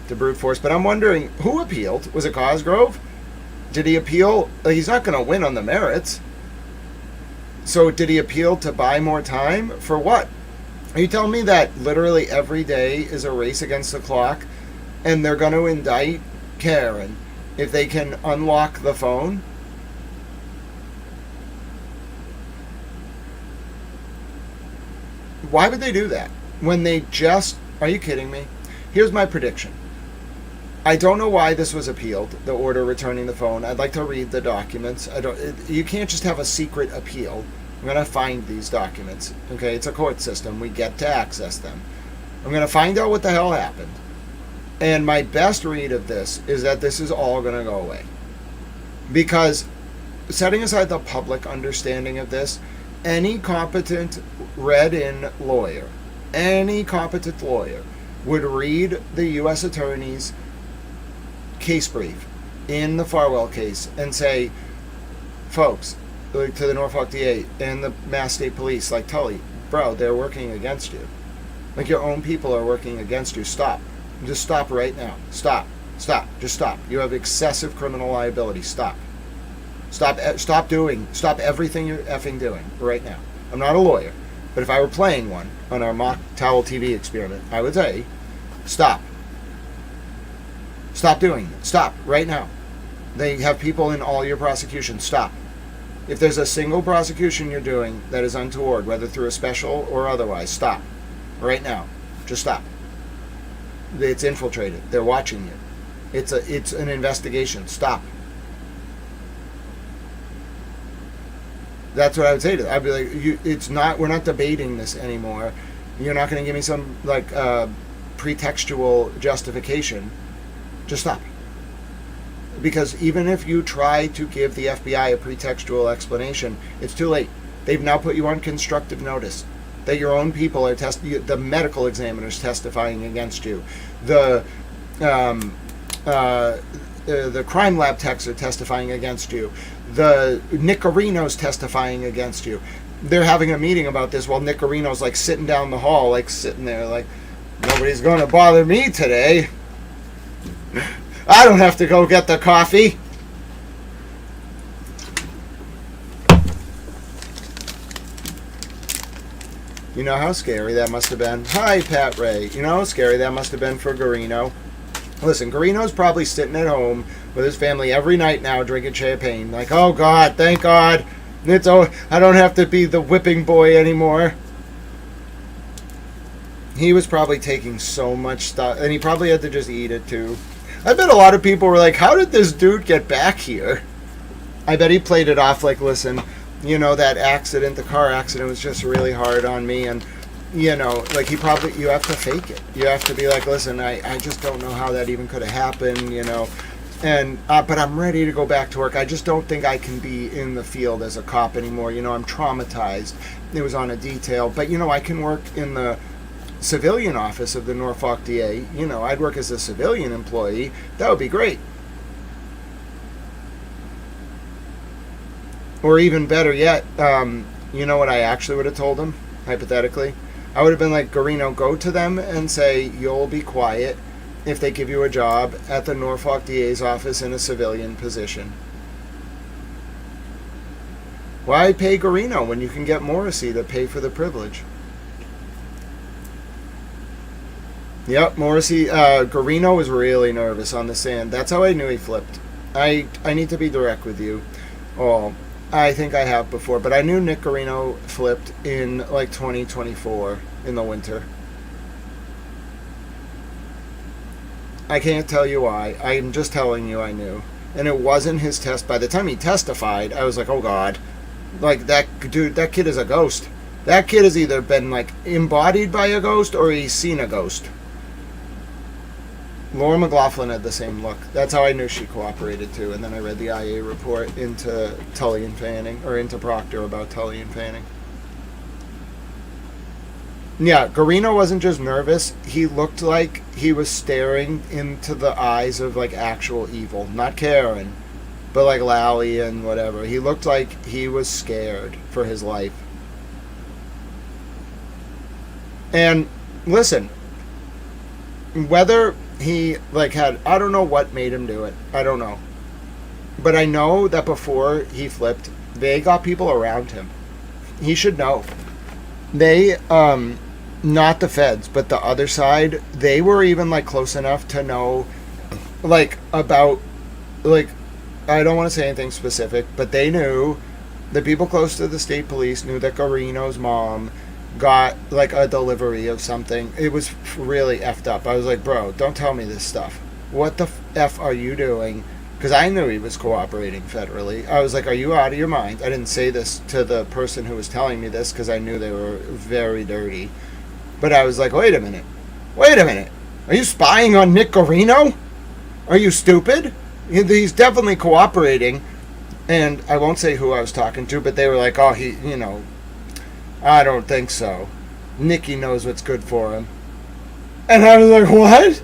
to brute force. But I'm wondering, who appealed? Was it Cosgrove? Did he appeal? He's not going to win on the merits. So did he appeal to buy more time? For what? Are you telling me that literally every day is a race against the clock and they're going to indict Karen if they can unlock the phone? Why would they do that? When they just... Are you kidding me? Here's my prediction. I don't know why this was appealed, the order returning the phone. I'd like to read the documents. You can't just have a secret appeal. I'm going to find these documents. Okay, it's a court system. We get to access them. I'm going to find out what the hell happened. And my best read of this is that this is all going to go away. Because, setting aside the public understanding of this, any competent read-in lawyer, any competent lawyer would read the U.S. Attorney's case brief in the Farwell case and say, folks, like to the Norfolk DA and the Mass State Police, like, Tully, bro, they're working against you. Like, your own people are working against you. Stop. Just stop right now. Stop. Stop. Just stop. You have excessive criminal liability. Stop. Stop everything you're effing doing right now. I'm not a lawyer, but if I were playing one on our mock towel TV experiment, I would say, stop. Stop doing it. Stop right now. They have people in all your prosecutions. Stop. If there's a single prosecution you're doing that is untoward, whether through a special or otherwise, stop. Right now. Just stop. It's infiltrated. They're watching you. It's an investigation. Stop. That's what I would say to them. I'd be like, we're not debating this anymore. You're not going to give me some, like, pretextual justification. Just stop. Because even if you try to give the FBI a pretextual explanation, it's too late. They've now put you on constructive notice that your own people are the medical examiners testifying against you. The crime lab techs are testifying against you. The Nick Guarino's testifying against you. They're having a meeting about this while Nick Guarino's like sitting down the hall, like sitting there like, nobody's going to bother me today. I don't have to go get the coffee. You know how scary that must have been? Hi, Pat Ray. You know how scary that must have been for Guarino? Listen, Guarino's probably sitting at home with his family every night now drinking champagne. Like, oh, God, thank God. I don't have to be the whipping boy anymore. He was probably taking so much stuff, and he probably had to just eat it, too. I bet a lot of people were like, how did this dude get back here? I bet he played it off like, listen, you know, that accident, the car accident was just really hard on me, and, you know, like you have to fake it. You have to be like, listen, I just don't know how that even could have happened, you know. And but I'm ready to go back to work. I just don't think I can be in the field as a cop anymore. You know, I'm traumatized. It was on a detail, but you know, I can work in the civilian office of the Norfolk DA. You know, I'd work as a civilian employee. That would be great. Or even better yet, you know what I actually would have told him, hypothetically? I would have been like, Guarino, go to them and say you'll be quiet if they give you a job at the Norfolk DA's office in a civilian position. Why pay Guarino when you can get Morrissey to pay for the privilege? Yep, Morrissey, Guarino was really nervous on the stand. That's how I knew he flipped. I need to be direct with you. Oh, I think I have before, but I knew Nick Guarino flipped in like 2024 in the winter. I can't tell you why. I'm just telling you I knew. And it wasn't his test. By the time he testified, I was like, oh God. Like, that dude, that kid is a ghost. That kid has either been like embodied by a ghost or he's seen a ghost. Laura McLaughlin had the same look. That's how I knew she cooperated too. And then I read the IA report into Tully and Fanning, or into Proctor about Tully and Fanning. Yeah, Guarino wasn't just nervous. He looked like he was staring into the eyes of like actual evil. Not Karen, but like Lally and whatever. He looked like he was scared for his life. And listen, whether he like had, I don't know what made him do it. I don't know. But I know that before he flipped, they got people around him. He should know. They, not the feds, but the other side, they were even like close enough to know like about, like, I don't want to say anything specific, but they knew, the people close to the state police knew that Guarino's mom got like a delivery of something. It was really effed up. I was like, bro, don't tell me this stuff. What the F are you doing? Because I knew he was cooperating federally. I was like, are you out of your mind? I didn't say this to the person who was telling me this because I knew they were very dirty. But I was like, wait a minute. Are you spying on Nick Guarino? Are you stupid? He's definitely cooperating. And I won't say who I was talking to, but they were like, oh, he, you know, I don't think so. Nicky knows what's good for him. And I was like, what?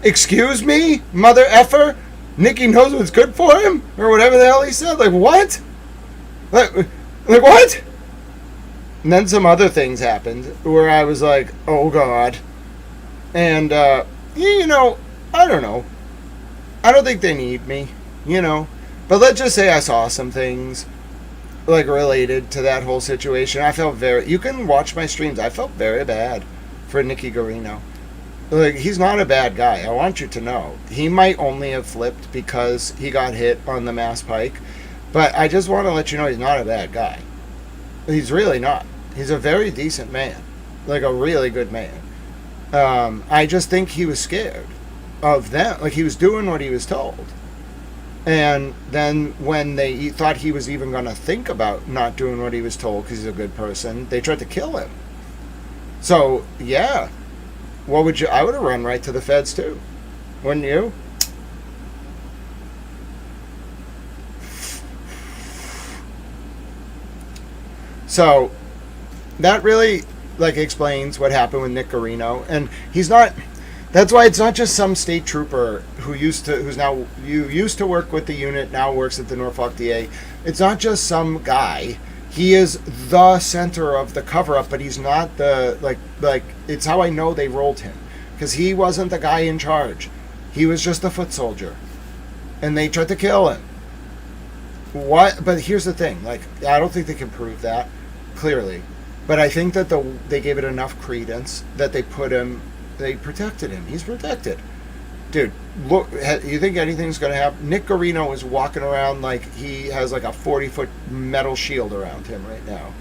Excuse me, mother effer? Nicky knows what's good for him? Or whatever the hell he said. Like, what? Like what? And then some other things happened where I was like, oh, God. And, you know, I don't know. I don't think they need me, you know. But let's just say I saw some things, like, related to that whole situation. I felt you can watch my streams. I felt very bad for Nicky Guarino. Like, he's not a bad guy. I want you to know. He might only have flipped because he got hit on the Mass Pike. But I just want to let you know he's not a bad guy. He's really not. He's a very decent man. Like, a really good man. I just think he was scared of them. Like, he was doing what he was told. And then when they thought he was even going to think about not doing what he was told because he's a good person, they tried to kill him. So, yeah. What would you... I would have run right to the feds, too. Wouldn't you? So, that really, like, explains what happened with Nick Guarino. And he's not... That's why it's not just some state trooper who used to work with the unit, now works at the Norfolk DA. It's not just some guy. He is the center of the cover-up, but he's not the, like, it's how I know they rolled him. Because he wasn't the guy in charge. He was just a foot soldier. And they tried to kill him. What? But here's the thing, like, I don't think they can prove that, clearly. But I think that they gave it enough credence that they protected him. He's protected. Dude, look, you think anything's going to happen? Nick Guarino is walking around like he has like a 40-foot metal shield around him right now.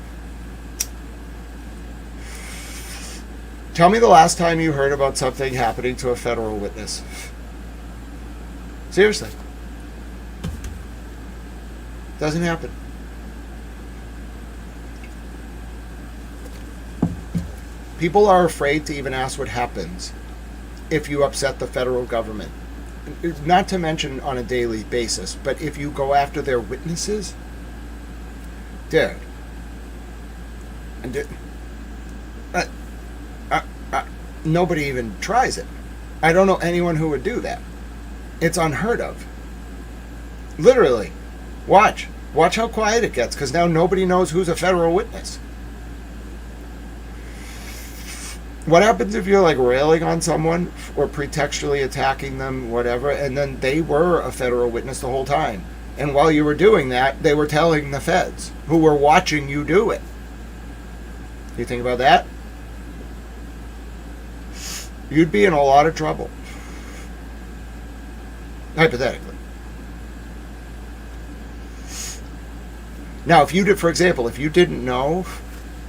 Tell me the last time you heard about something happening to a federal witness. Seriously. Doesn't happen. People are afraid to even ask what happens if you upset the federal government. not to mention on a daily basis, but if you go after their witnesses, dude, and nobody even tries it. I don't know anyone who would do that. It's unheard of. Literally. Watch how quiet it gets, because now nobody knows who's a federal witness. What happens if you're like railing on someone or pretextually attacking them, whatever, and then they were a federal witness the whole time? And while you were doing that, they were telling the feds who were watching you do it. You think about that? You'd be in a lot of trouble. Hypothetically. Now, if you did, for example, if you didn't know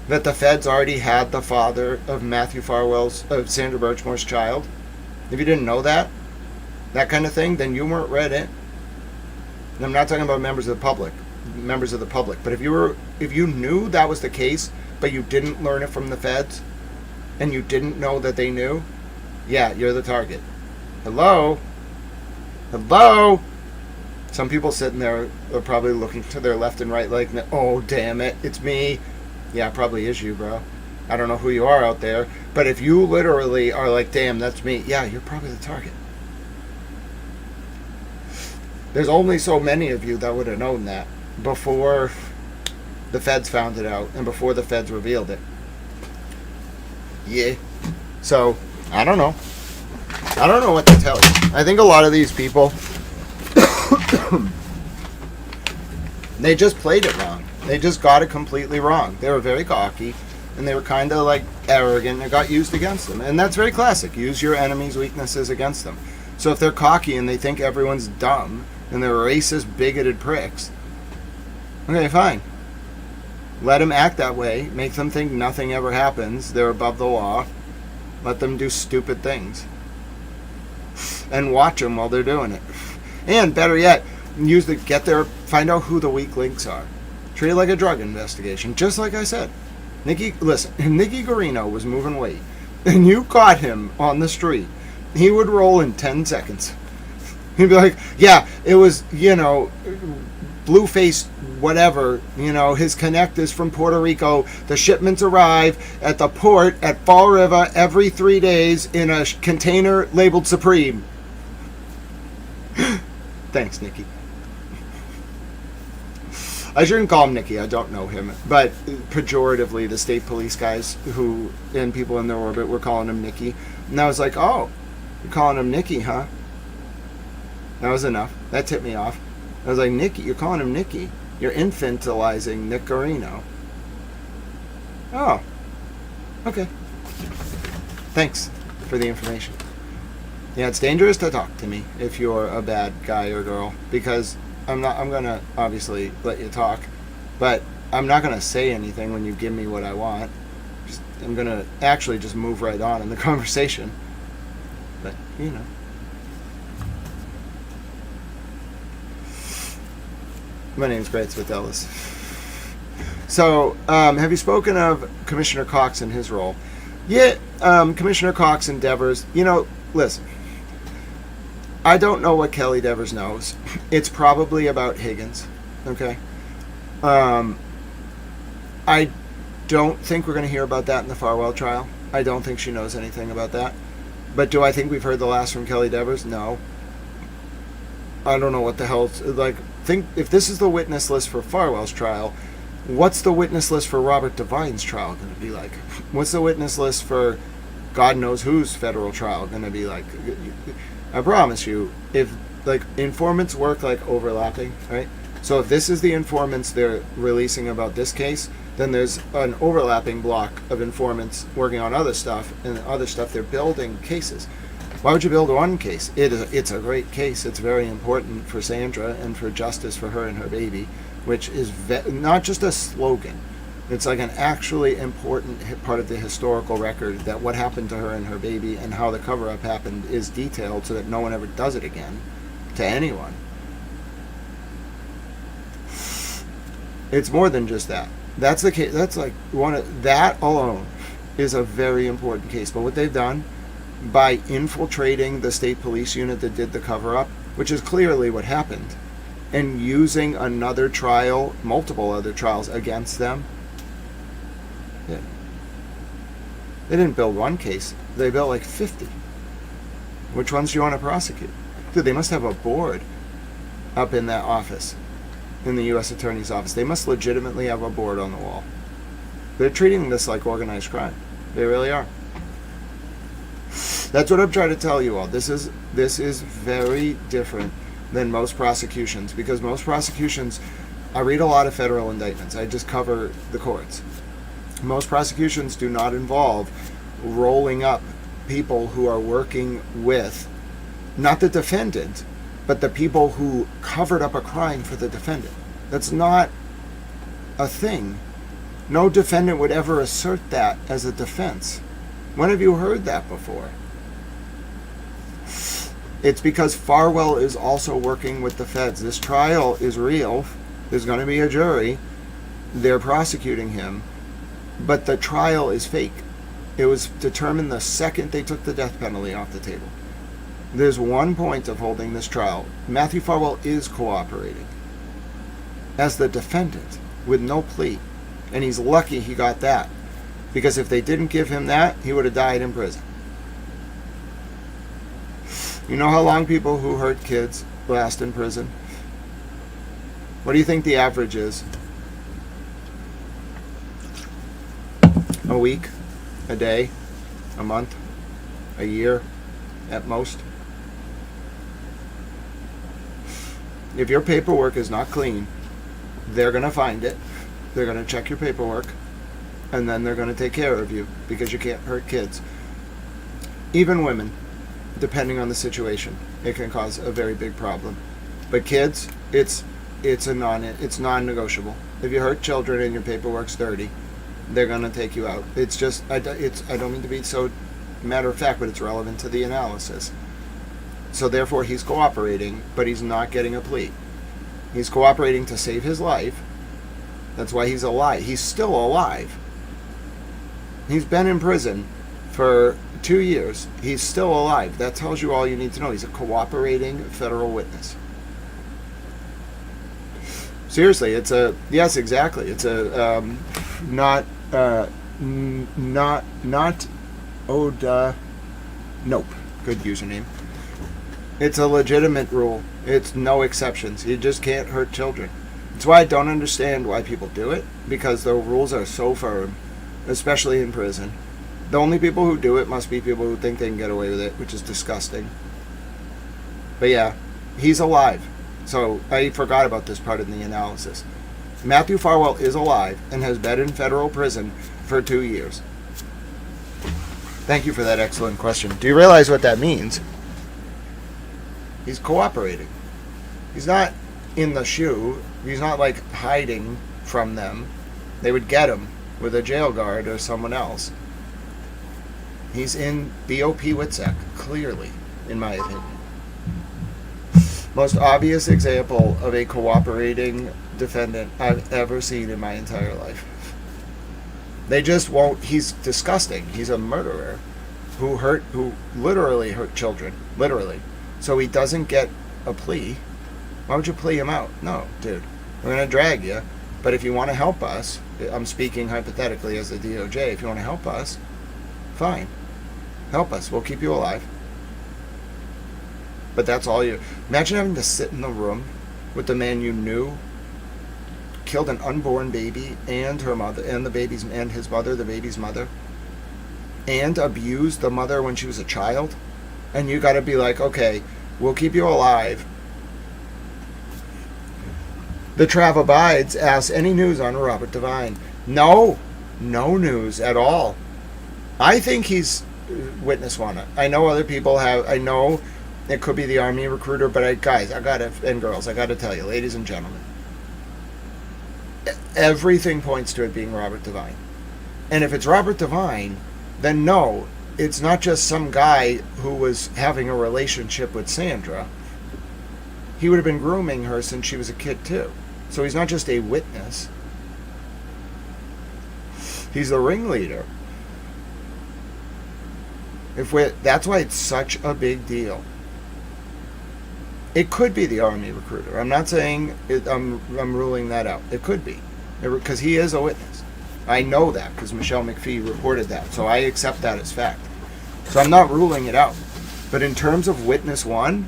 that the feds already had the father of Matthew Farwell's, of Sandra Birchmore's child, if you didn't know that kind of thing, then you weren't read in. And I'm not talking about members of the public, but if you knew that was the case, but you didn't learn it from the feds, and you didn't know that they knew, yeah, you're the target. Hello? Some people sitting there are probably looking to their left and right like, oh, damn it, it's me. Yeah, it probably is you, bro. I don't know who you are out there, but if you literally are like, damn, that's me, yeah, you're probably the target. There's only so many of you that would have known that before the feds found it out and before the feds revealed it. Yeah. So, I don't know. I don't know what to tell you. I think a lot of these people, they just played it wrong. They just got it completely wrong. They were very cocky, and they were kind of like arrogant, and it got used against them. And that's very classic. Use your enemy's weaknesses against them. So if they're cocky and they think everyone's dumb, and they're racist, bigoted pricks, okay, fine. Let them act that way. Make them think nothing ever happens. They're above the law. Let them do stupid things. And watch them while they're doing it. And better yet, find out who the weak links are. Treat it like a drug investigation, just like I said. Nicky Guarino was moving weight, and you caught him on the street. He would roll in 10 seconds. He'd be like, yeah, it was, blue-faced whatever, his connect is from Puerto Rico. The shipments arrive at the port at Fall River every 3 days in a container labeled Supreme. Thanks, Nicky. I shouldn't call him Nicky. I don't know him. But pejoratively, the state police guys and people in their orbit were calling him Nicky. And I was like, oh, you're calling him Nicky, huh? That was enough. That tipped me off. I was like, Nicky, you're calling him Nicky. You're infantilizing Nick Guarino. Oh. Okay. Thanks for the information. Yeah, it's dangerous to talk to me if you're a bad guy or girl, because I'm gonna obviously let you talk, but I'm not gonna say anything when you give me what I want. I'm gonna actually just move right on in the conversation. But, My name's Great Ellis. So, have you spoken of Commissioner Cox and his role? Yeah, Commissioner Cox endeavors, listen. I don't know what Kelly Devers knows. It's probably about Higgins, okay? I don't think we're going to hear about that in the Farwell trial. I don't think she knows anything about that. But do I think we've heard the last from Kelly Devers? No. I don't know what the hell... think if this is the witness list for Farwell's trial, what's the witness list for Robert Devine's trial going to be like? What's the witness list for God knows whose federal trial going to be like? I promise you, if informants work overlapping, right? So if this is the informants they're releasing about this case, then there's an overlapping block of informants working on other stuff, and other stuff they're building cases. Why would you build one case? It's a great case. It's very important for Sandra and for justice for her and her baby, which is not just a slogan. It's like an actually important part of the historical record that what happened to her and her baby and how the cover-up happened is detailed so that no one ever does it again to anyone. It's more than just that. That's the case. That's that alone is a very important case. But what they've done by infiltrating the state police unit that did the cover-up, which is clearly what happened, and using another trial, multiple other trials against them. Yeah. They didn't build one case, they built like 50. Which ones do you want to prosecute? Dude, they must have a board up in that office, in the U.S. Attorney's office. They must legitimately have a board on the wall. They're treating this like organized crime. They really are. That's what I'm trying to tell you all. This is very different than most prosecutions, because most prosecutions, I read a lot of federal indictments. I just cover the courts. Most prosecutions do not involve rolling up people who are working with, not the defendant, but the people who covered up a crime for the defendant. That's not a thing. No defendant would ever assert that as a defense. When have you heard that before? It's because Farwell is also working with the feds. This trial is real. There's going to be a jury. They're prosecuting him. But the trial is fake. It was determined the second they took the death penalty off the table. There's one point of holding this trial. Matthew Farwell is cooperating as the defendant with no plea. And he's lucky he got that. Because if they didn't give him that, he would have died in prison. You know how long people who hurt kids last in prison? What do you think the average is? A week? A day? A month? A year? At most? If your paperwork is not clean, they're going to find it. They're going to check your paperwork. And then they're going to take care of you because you can't hurt kids. Even women, depending on the situation, it can cause a very big problem. But kids, it's non-negotiable. If you hurt children and your paperwork's dirty, they're going to take you out. It's just, I don't mean to be so matter of fact, but it's relevant to the analysis. So therefore, he's cooperating, but he's not getting a plea. He's cooperating to save his life. That's why he's alive. He's still alive. He's been in prison for 2 years. He's still alive. That tells you all you need to know. He's a cooperating federal witness. Seriously, yes, exactly. It's a nope. Good username. It's a legitimate rule. It's no exceptions. You just can't hurt children. That's why I don't understand why people do it, because the rules are so firm, especially in prison. The only people who do it must be people who think they can get away with it, which is disgusting. But yeah, he's alive. So I forgot about this part in the analysis. Matthew Farwell is alive and has been in federal prison for 2 years. Thank you for that excellent question. Do you realize what that means? He's cooperating. He's not in the shoe. He's not like hiding from them. They would get him with a jail guard or someone else. He's in BOP WITSEC, clearly, in my opinion. Most obvious example of a cooperating defendant I've ever seen in my entire life. They just won't. He's disgusting. He's a murderer who literally hurt children. Literally. So he doesn't get a plea. Why would you plea him out? No, dude. We're going to drag you. But if you want to help us, I'm speaking hypothetically as the DOJ, if you want to help us, fine. Help us. We'll keep you alive. But that's all you... Imagine having to sit in the room with the man you knew killed an unborn baby and her mother, and his mother, the baby's mother, and abused the mother when she was a child. And you got to be like, okay, we'll keep you alive. The Trav Abides asks, any news on Robert Devine? No news at all. I think he's witness wanted. I know other people have. I know it could be the Army recruiter, but and girls, I gotta tell you, ladies and gentlemen, everything points to it being Robert Devine. And if it's Robert Devine, then no, it's not just some guy who was having a relationship with Sandra. He would have been grooming her since she was a kid too. So he's not just a witness. He's the ringleader. That's why it's such a big deal. It could be the Army recruiter. I'm not saying I'm ruling that out. It could be, because he is a witness. I know that because Michelle McPhee reported that, so I accept that as fact. So I'm not ruling it out. But in terms of witness one,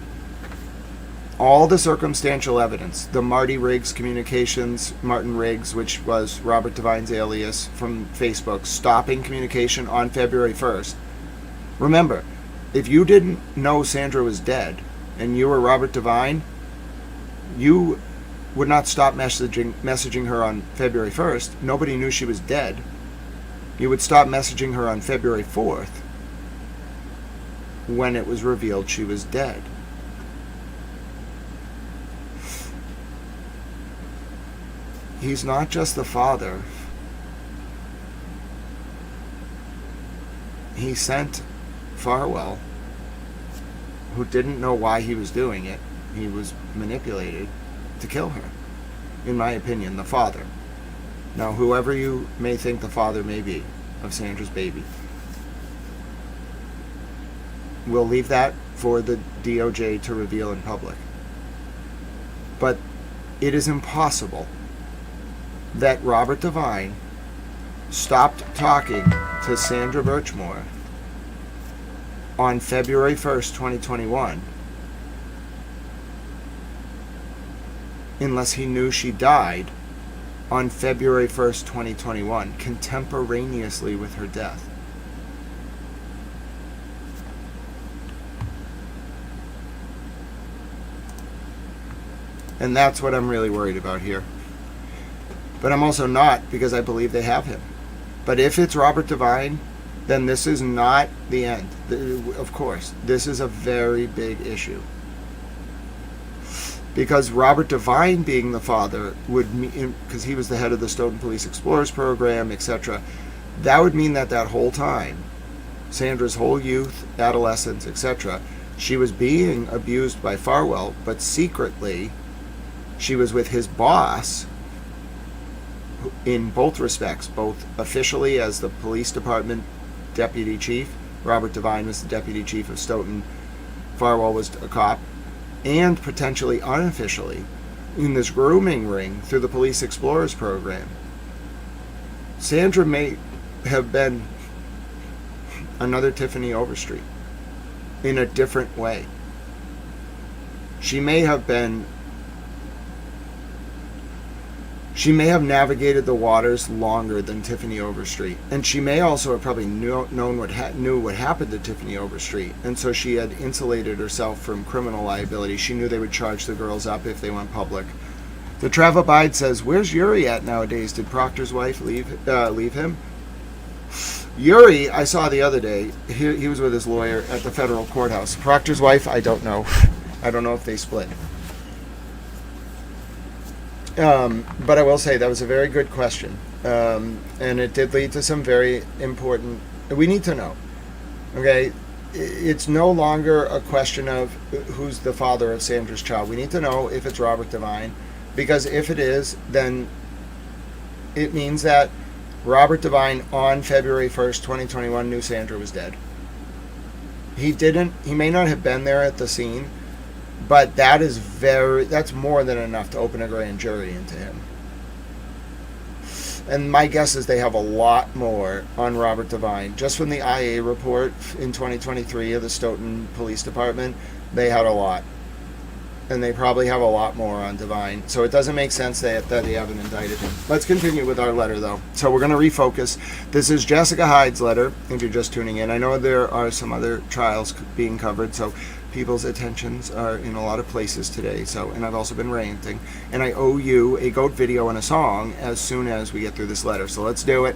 all the circumstantial evidence, the Martin Riggs, which was Robert Devine's alias from Facebook, stopping communication on February 1st. Remember, if you didn't know Sandra was dead and you were Robert Devine, you would not stop messaging her on February 1st. Nobody knew she was dead. You would stop messaging her on February 4th when it was revealed she was dead. He's not just the father. He sent Farwell, who didn't know why he was doing it, he was manipulated, to kill her. In my opinion, the father. Now, whoever you may think the father may be of Sandra's baby, we'll leave that for the DOJ to reveal in public. But it is impossible that Robert Devine stopped talking to Sandra Birchmore on February 1st, 2021, unless he knew she died on February 1st, 2021, contemporaneously with her death. And that's what I'm really worried about here. But I'm also not, because I believe they have him. But if it's Robert Devine, then this is not the end. Of course, this is a very big issue. Because Robert Devine being the father would mean, because he was the head of the Stoughton Police Explorers program, etc., that would mean that whole time, Sandra's whole youth, adolescence, etc., she was being abused by Farwell, but secretly she was with his boss in both respects, both officially as the police department deputy chief. Robert Devine was the deputy chief of Stoughton. Farwell was a cop. And potentially unofficially in this grooming ring through the Police Explorers program. Sandra may have been another Tiffany Overstreet in a different way. She may have navigated the waters longer than Tiffany Overstreet, and she may also have probably knew what happened to Tiffany Overstreet, and so she had insulated herself from criminal liability. She knew they would charge the girls up if they went public. The Trav Abide says, "Where's Yuri at nowadays? Did Proctor's wife leave him?" Yuri, I saw the other day. He was with his lawyer at the federal courthouse. Proctor's wife, I don't know. I don't know if they split. But I will say that was a very good question, and it did lead to some very important. We need to know. Okay, it's no longer a question of who's the father of Sandra's child. We need to know if it's Robert Devine, because if it is, then it means that Robert Devine on February 1st, 2021 knew Sandra was dead. He may not have been there at the scene, but that's more than enough to open a grand jury into him. And my guess is they have a lot more on Robert Devine. Just from the IA report in 2023 of the Stoughton Police Department, they had a lot. And they probably have a lot more on Devine. So it doesn't make sense that they haven't indicted him. Let's continue with our letter, though. So we're going to refocus. This is Jessica Hyde's letter, if you're just tuning in. I know there are some other trials being covered, so people's attentions are in a lot of places today. And I've also been ranting. And I owe you a goat video and a song as soon as we get through this letter. So let's do it.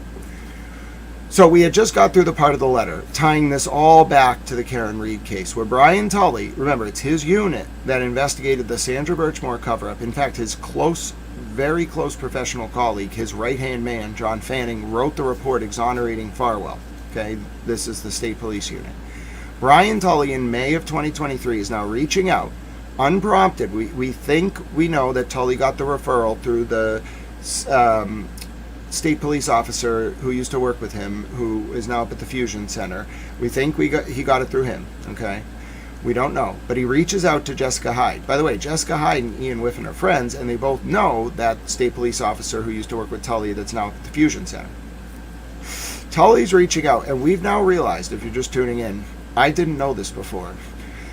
So we had just got through the part of the letter, tying this all back to the Karen Reed case, where Brian Tully, remember, it's his unit that investigated the Sandra Birchmore cover-up. In fact, his very close professional colleague, his right-hand man, John Fanning, wrote the report exonerating Farwell. Okay, this is the state police unit. Brian Tully, in May of 2023, is now reaching out, unprompted. We think we know that Tully got the referral through the state police officer who used to work with him, who is now up at the Fusion Center. We think he got it through him, okay? We don't know. But he reaches out to Jessica Hyde. By the way, Jessica Hyde and Ian Whiffen are friends, and they both know that state police officer who used to work with Tully that's now at the Fusion Center. Tully's reaching out, and we've now realized, if you're just tuning in, I didn't know this before.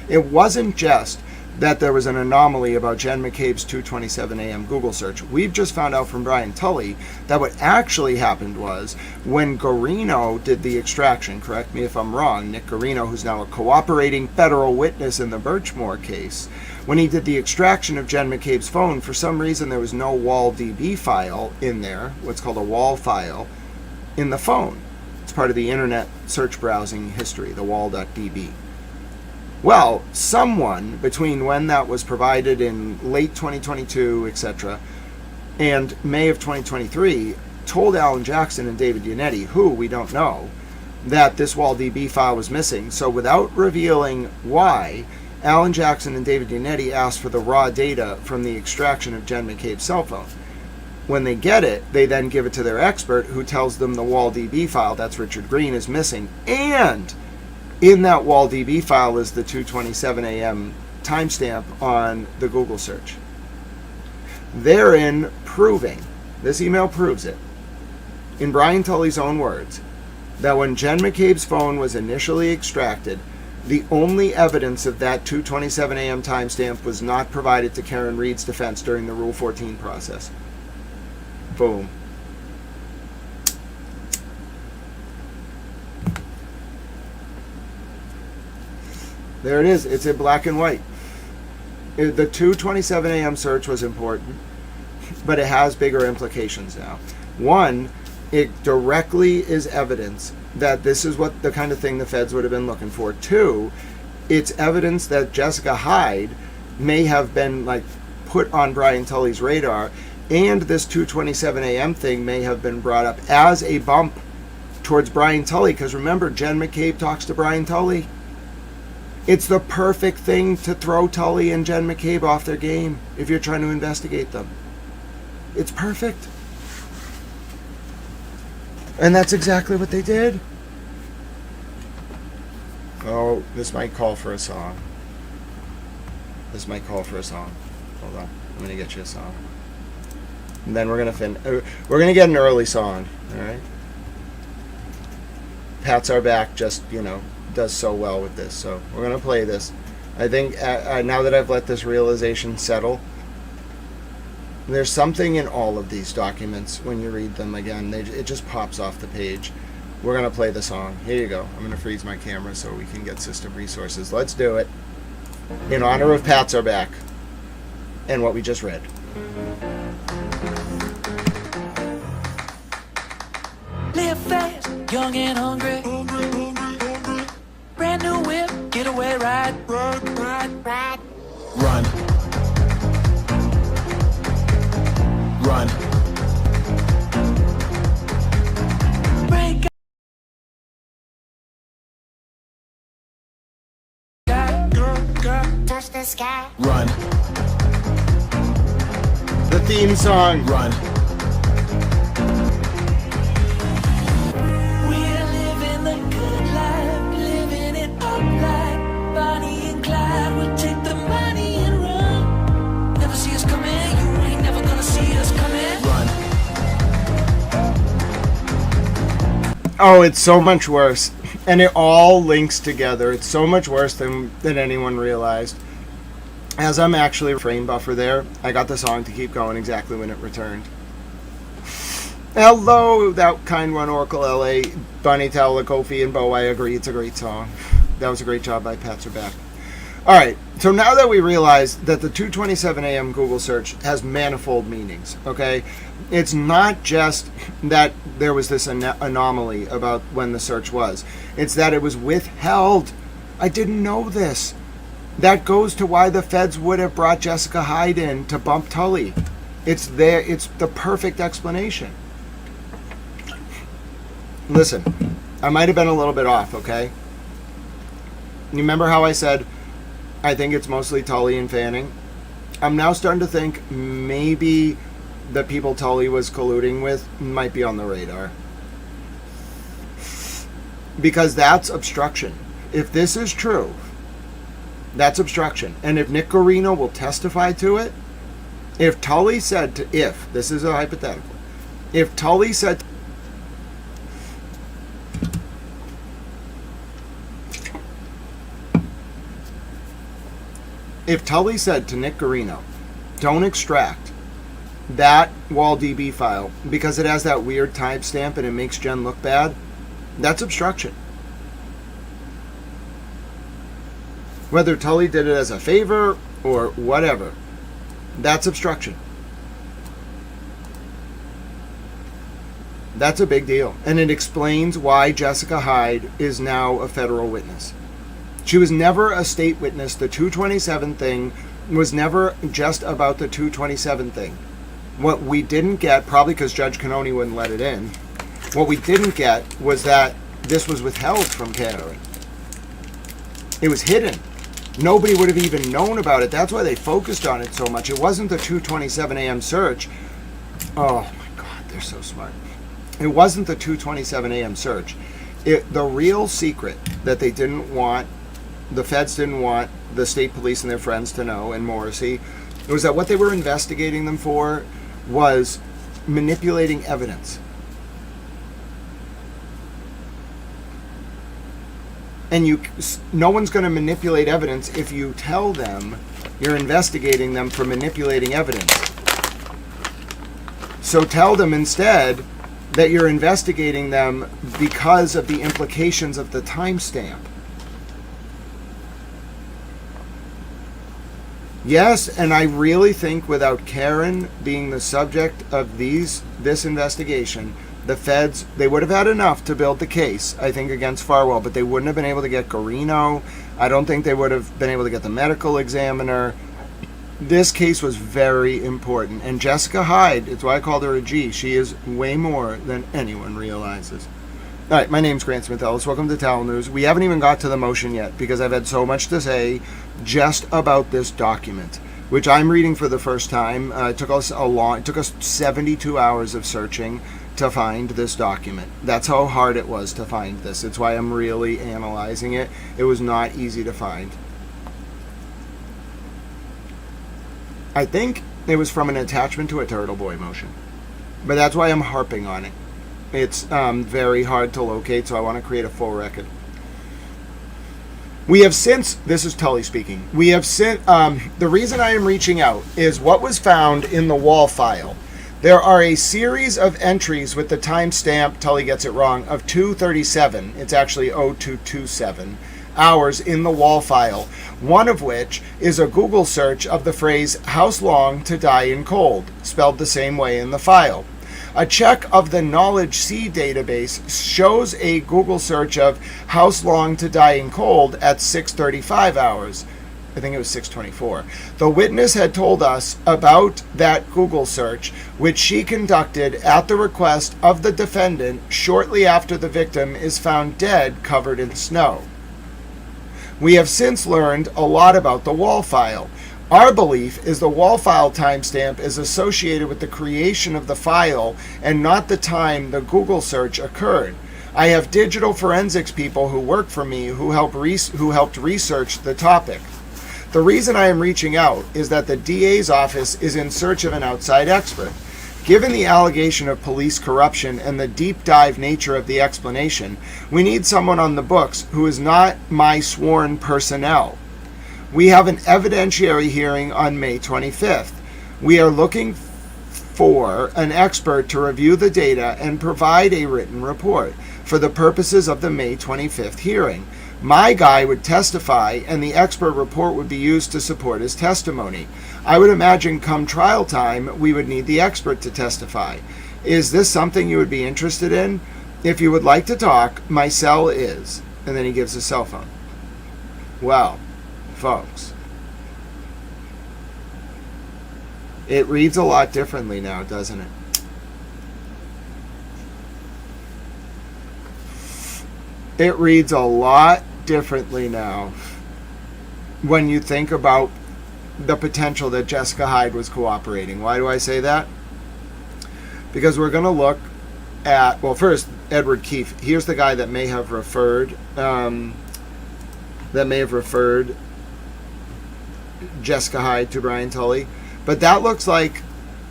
It wasn't just that there was an anomaly about Jen McCabe's 2:27 a.m. Google search. We've just found out from Brian Tully that what actually happened was when Guarino did the extraction, correct me if I'm wrong, Nick Guarino, who's now a cooperating federal witness in the Birchmore case, when he did the extraction of Jen McCabe's phone, for some reason there was no WAL-DB file in there, what's called a WAL file, in the phone. It's part of the internet search browsing history, the WAL.db. Well, someone between when that was provided in late 2022, etc., and May of 2023 told Alan Jackson and David Yannetti, who we don't know, that this WAL-DB file was missing. So without revealing why, Alan Jackson and David Yannetti asked for the raw data from the extraction of Jen McCabe's cell phone. When they get it, they then give it to their expert, who tells them the WAL-DB file, that's Richard Green, is missing. And in that WAL-DB file is the 2:27 a.m. timestamp on the Google search. Therein proving, this email proves it, in Brian Tully's own words, that when Jen McCabe's phone was initially extracted, the only evidence of that 2:27 a.m. timestamp was not provided to Karen Reed's defense during the Rule 14 process. Boom. There it is. It's in black and white. The 2:27 a.m. search was important, but it has bigger implications now. One, it directly is evidence that this is what the kind of thing the feds would have been looking for. Two, it's evidence that Jessica Hyde may have been put on Brian Tully's radar, and this 2:27 a.m. thing may have been brought up as a bump towards Brian Tully, because remember, Jen McCabe talks to Brian Tully. It's the perfect thing to throw Tully and Jen McCabe off their game if you're trying to investigate them. It's perfect. And that's exactly what they did. Oh, this might call for a song. Hold on. I'm going to get you a song. And then we're going to get an early song, all right? Pats Our Back just, does so well with this, so we're going to play this. I think now that I've let this realization settle, there's something in all of these documents when you read them again. It just pops off the page. We're going to play the song. Here you go. I'm going to freeze my camera so we can get system resources. Let's do it in honor of Pats Are Back and what we just read. Live fast, young and hungry. Brand new whip, getaway ride. Ride. Run. Run. Break Touch the sky. Run. The theme song. Run. We're living the good life, living it up like Bonnie and Clyde. We'll take the money and run. Never see us coming, you ain't never gonna see us coming. Run. Oh, it's so much worse. And it all links together. It's so much worse than anyone realized. As I'm actually a frame buffer there, I got the song to keep going exactly when it returned. Hello, that kind one, Oracle LA, Bunny Towler, Kofi, and Bo. I agree, it's a great song. That was a great job by Pats Are Back. Alright, so now that we realize that the 2:27 a.m. Google search has manifold meanings, okay? It's not just that there was this anomaly about when the search was. It's that it was withheld. I didn't know this. That goes to why the feds would have brought Jessica Hyde in to bump Tully. It's there. It's the perfect explanation. Listen, I might have been a little bit off, okay? You remember how I said I think it's mostly Tully and Fanning? I'm now starting to think maybe the people Tully was colluding with might be on the radar. Because that's obstruction. If this is true, that's obstruction. And if Nick Guarino will testify to it, if Tully said to, if, this is a hypothetical, if Tully said, if Tully said to Nick Guarino, don't extract that WallDB file because it has that weird timestamp and it makes Jen look bad, that's obstruction. Whether Tully did it as a favor or whatever, that's obstruction. That's a big deal. And it explains why Jessica Hyde is now a federal witness. She was never a state witness. The 227 thing was never just about the 227 thing. What we didn't get, probably because Judge Cannoni wouldn't let it in, what we didn't get was that this was withheld from Karen. It was hidden. Nobody would have even known about it. That's why they focused on it so much. It wasn't the 2:27 a.m. search. Oh my God, they're so smart. It wasn't the 2:27 a.m. search. The real secret that they didn't want, the feds didn't want the state police and their friends to know, and Morrissey, was that what they were investigating them for was manipulating evidence. And no one's going to manipulate evidence if you tell them you're investigating them for manipulating evidence. So tell them instead that you're investigating them because of the implications of the timestamp. Yes, and I really think without Karen being the subject of this investigation, the feds, they would have had enough to build the case, I think, against Farwell, but they wouldn't have been able to get Guarino. I don't think they would have been able to get the medical examiner. This case was very important. And Jessica Hyde, it's why I called her a G. She is way more than anyone realizes. All right, my name's Grant Smith Ellis. Welcome to Towel News. We haven't even got to the motion yet because I've had so much to say just about this document, which I'm reading for the first time. It took us 72 hours of searching to find this document. That's how hard it was to find this. It's why I'm really analyzing it. It was not easy to find. I think it was from an attachment to a Turtle Boy motion, but that's why I'm harping on it. It's very hard to locate, so I want to create a full record. We have since, this is Tully speaking, we have since, the reason I am reaching out is what was found in the wall file. There are a series of entries with the timestamp, Tully gets it wrong, of 2:37. It's actually 0227 hours in the wall file, one of which is a Google search of the phrase "house long to die in cold," spelled the same way in the file. A check of the Knowledge C database shows a Google search of "house long to die in cold" at 6:35 hours. I think it was 6:24. The witness had told us about that Google search, which she conducted at the request of the defendant shortly after the victim is found dead covered in snow. We have since learned a lot about the wall file. Our belief is the wall file timestamp is associated with the creation of the file and not the time the Google search occurred. I have digital forensics people who work for me who helped research the topic. The reason I am reaching out is that the DA's office is in search of an outside expert. Given the allegation of police corruption and the deep dive nature of the explanation, we need someone on the books who is not my sworn personnel. We have an evidentiary hearing on May 25th. We are looking for an expert to review the data and provide a written report for the purposes of the May 25th hearing. My guy would testify, and the expert report would be used to support his testimony. I would imagine come trial time, we would need the expert to testify. Is this something you would be interested in? If you would like to talk, my cell is, and then he gives his cell phone. Well, folks, it reads a lot differently now, doesn't it? It reads a lot differently now when you think about the potential that Jessica Hyde was cooperating. Why do I say that? because we're going to look at, well, first, Edward Keefe. Here's the guy that may have referred Jessica Hyde to Brian Tully. But that looks like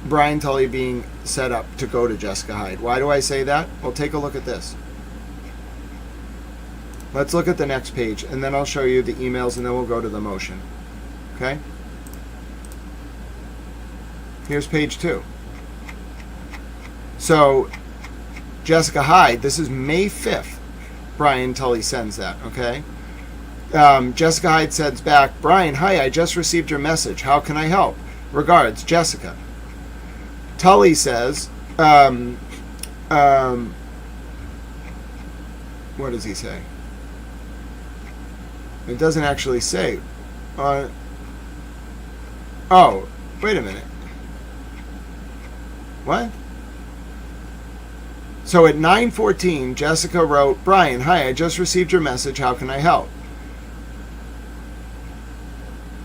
Brian Tully being set up to go to Jessica Hyde. Why do I say that? Well, take a look at this. Let's look at the next page, and then I'll show you the emails, and then we'll go to the motion. Okay? Here's page 2. So, Jessica Hyde, this is May 5th. Brian Tully sends that, okay? Jessica Hyde sends back, Brian, hi, I just received your message. How can I help? Regards, Jessica. Tully says, what does he say? It doesn't actually say. Oh, wait a minute. What? So at 9:14, Jessica wrote, Brian, hi, I just received your message. How can I help?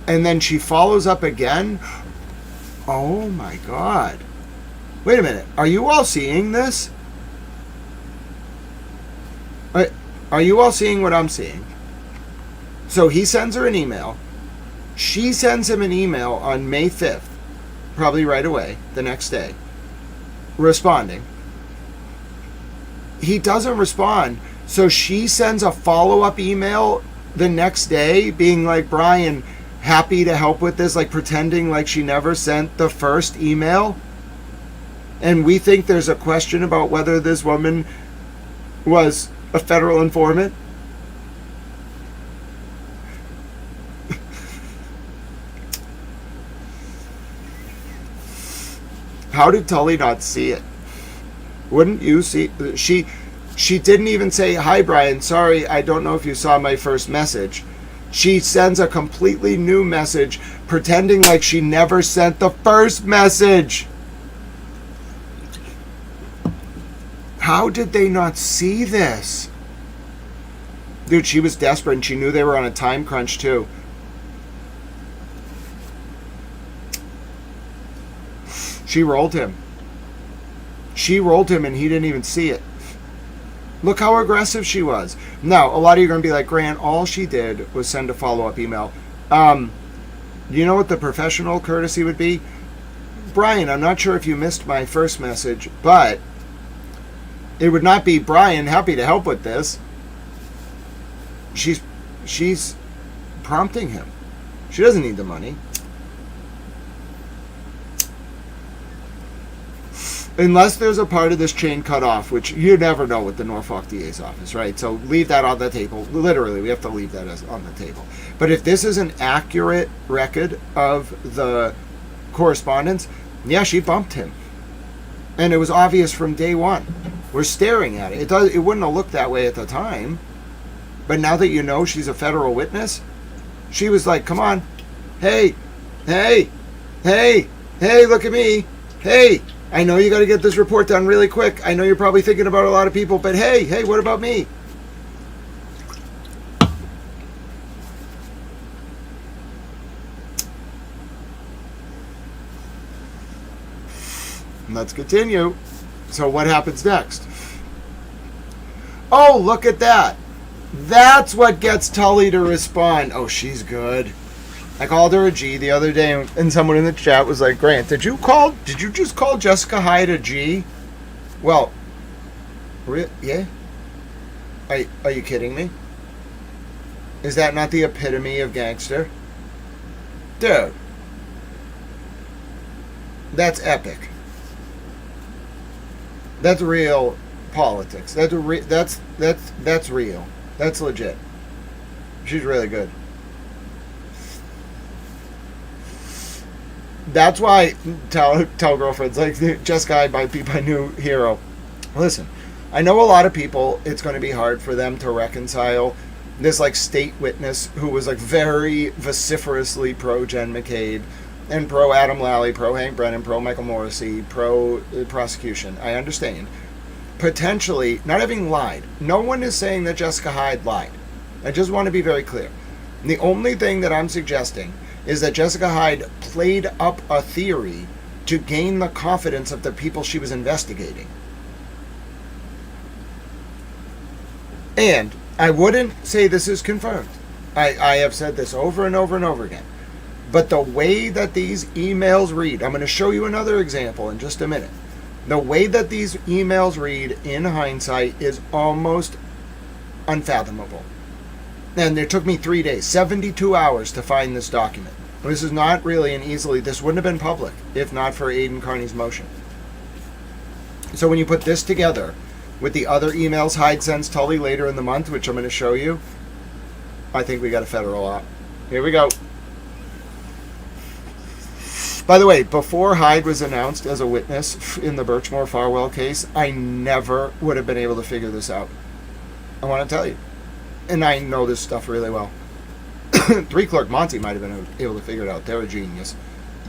And then she follows up again. Oh my God. Wait a minute. Are you all seeing this? Are you all seeing what I'm seeing? So he sends her an email. She sends him an email on May 5th, probably right away, the next day, responding. He doesn't respond. So she sends a follow-up email the next day being like, Brian, happy to help with this, like pretending like she never sent the first email. And we think there's a question about whether this woman was a federal informant. How did Tully not see it? Wouldn't you see? She didn't even say, hi, Brian, sorry, I don't know if you saw my first message. She sends a completely new message, pretending like she never sent the first message. How did they not see this? Dude, she was desperate, and she knew they were on a time crunch, too. She rolled him. She rolled him, and he didn't even see it. Look how aggressive she was. Now, a lot of you are going to be like, Grant, all she did was send a follow-up email. You know what the professional courtesy would be? Brian, I'm not sure if you missed my first message, but it would not be, Brian, happy to help with this. She's prompting him. She doesn't need the money. Unless there's a part of this chain cut off, which you never know with the Norfolk DA's office, right? So leave that on the table. Literally, we have to leave that on the table. But if this is an accurate record of the correspondence, yeah, she bumped him. And it was obvious from day one. We're staring at it. It wouldn't have looked that way at the time. But now that you know she's a federal witness, she was like, come on. Hey, look at me. Hey, I know you got to get this report done really quick. I know you're probably thinking about a lot of people, but hey, what about me? Let's continue. So what happens next? Oh, look at that. That's what gets Tully to respond. Oh, she's good. I called her a G the other day, and someone in the chat was like, Grant, did you just call Jessica Hyde a G? Well, yeah? Are you kidding me? Is that not the epitome of gangster? Dude. That's epic. That's real politics. That's real. That's legit. She's really good. That's why tell girlfriends, like, Jessica Hyde might be my new hero. Listen, I know a lot of people, it's going to be hard for them to reconcile this, like, state witness who was, like, very vociferously pro-Jen McCabe and pro-Adam Lally, pro-Hank Brennan, pro-Michael Morrissey, pro-prosecution. I understand. Potentially, not having lied. No one is saying that Jessica Hyde lied. I just want to be very clear. The only thing that I'm suggesting is that Jessica Hyde played up a theory to gain the confidence of the people she was investigating. And I wouldn't say this is confirmed. I have said this over and over and over again. But the way that these emails read, I'm going to show you another example in just a minute. The way that these emails read in hindsight is almost unfathomable. And it took me 3 days, 72 hours to find this document. This is not really this wouldn't have been public if not for Aidan Carney's motion. So when you put this together with the other emails Hyde sends Tully later in the month, which I'm going to show you, I think we got a federal op. Here we go. By the way, before Hyde was announced as a witness in the Birchmore Farwell case, I never would have been able to figure this out. I want to tell you. And I know this stuff really well. 3-clerk Monty might have been able to figure it out. They're a genius.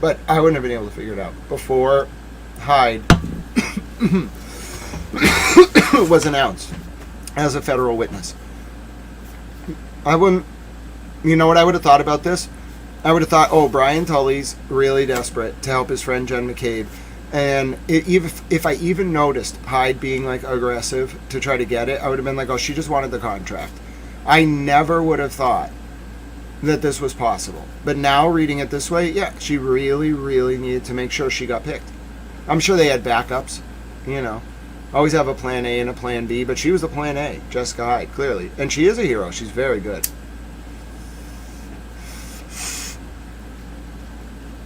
But I wouldn't have been able to figure it out before Hyde was announced as a federal witness. I wouldn't... You know what I would have thought about this? I would have thought, oh, Brian Tully's really desperate to help his friend Jen McCabe. And if I even noticed Hyde being like aggressive to try to get it, I would have been like, oh, she just wanted the contract. I never would have thought that this was possible. But now reading it this way, yeah, she really, really needed to make sure she got picked. I'm sure they had backups, you know. Always have a plan A and a plan B, but she was the plan A, Jessica Hyde, clearly. And she is a hero. She's very good.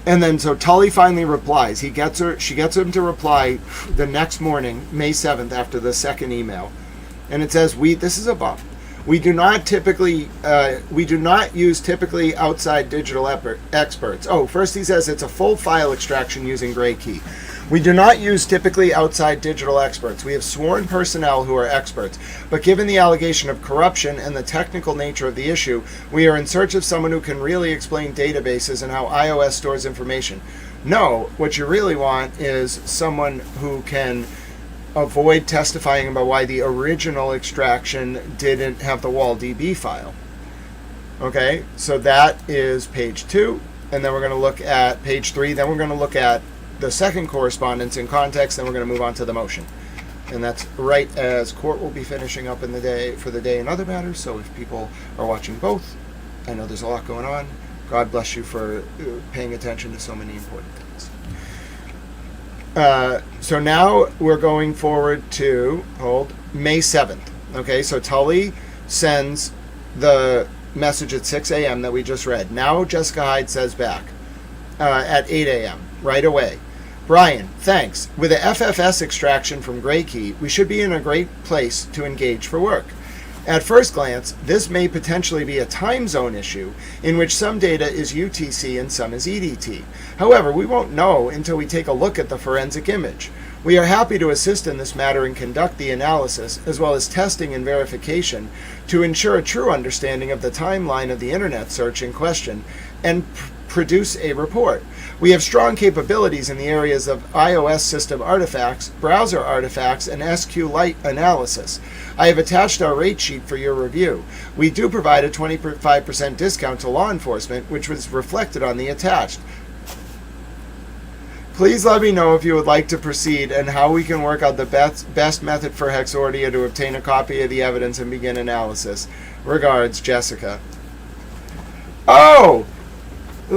And then so Tully finally replies. She gets him to reply the next morning, May 7th, after the second email. And it says, this is a bump. We do not use typically outside digital experts. Oh, first he says it's a full file extraction using Gray Key. We do not use typically outside digital experts. We have sworn personnel who are experts. But given the allegation of corruption and the technical nature of the issue, we are in search of someone who can really explain databases and how iOS stores information. No, what you really want is someone who can avoid testifying about why the original extraction didn't have the WallDB file. Okay, so that is page 2, and then we're going to look at page 3, then we're going to look at the second correspondence in context, then we're going to move on to the motion. And that's right as court will be finishing up in the day for the day and other matters, so if people are watching both, I know there's a lot going on. God bless you for paying attention to so many important things. So now we're going forward to, May 7th. Okay, so Tully sends the message at 6 a.m. that we just read. Now Jessica Hyde says back at 8 a.m. right away. Brian, thanks. With the FFS extraction from Gray Key, we should be in a great place to engage for work. At first glance, this may potentially be a time zone issue in which some data is UTC and some is EDT. However, we won't know until we take a look at the forensic image. We are happy to assist in this matter and conduct the analysis, as well as testing and verification, to ensure a true understanding of the timeline of the internet search in question and produce a report. We have strong capabilities in the areas of iOS system artifacts, browser artifacts, and SQLite analysis. I have attached our rate sheet for your review. We do provide a 25% discount to law enforcement, which was reflected on the attached. Please let me know if you would like to proceed and how we can work out the best method for Hexordia to obtain a copy of the evidence and begin analysis. Regards, Jessica. Oh!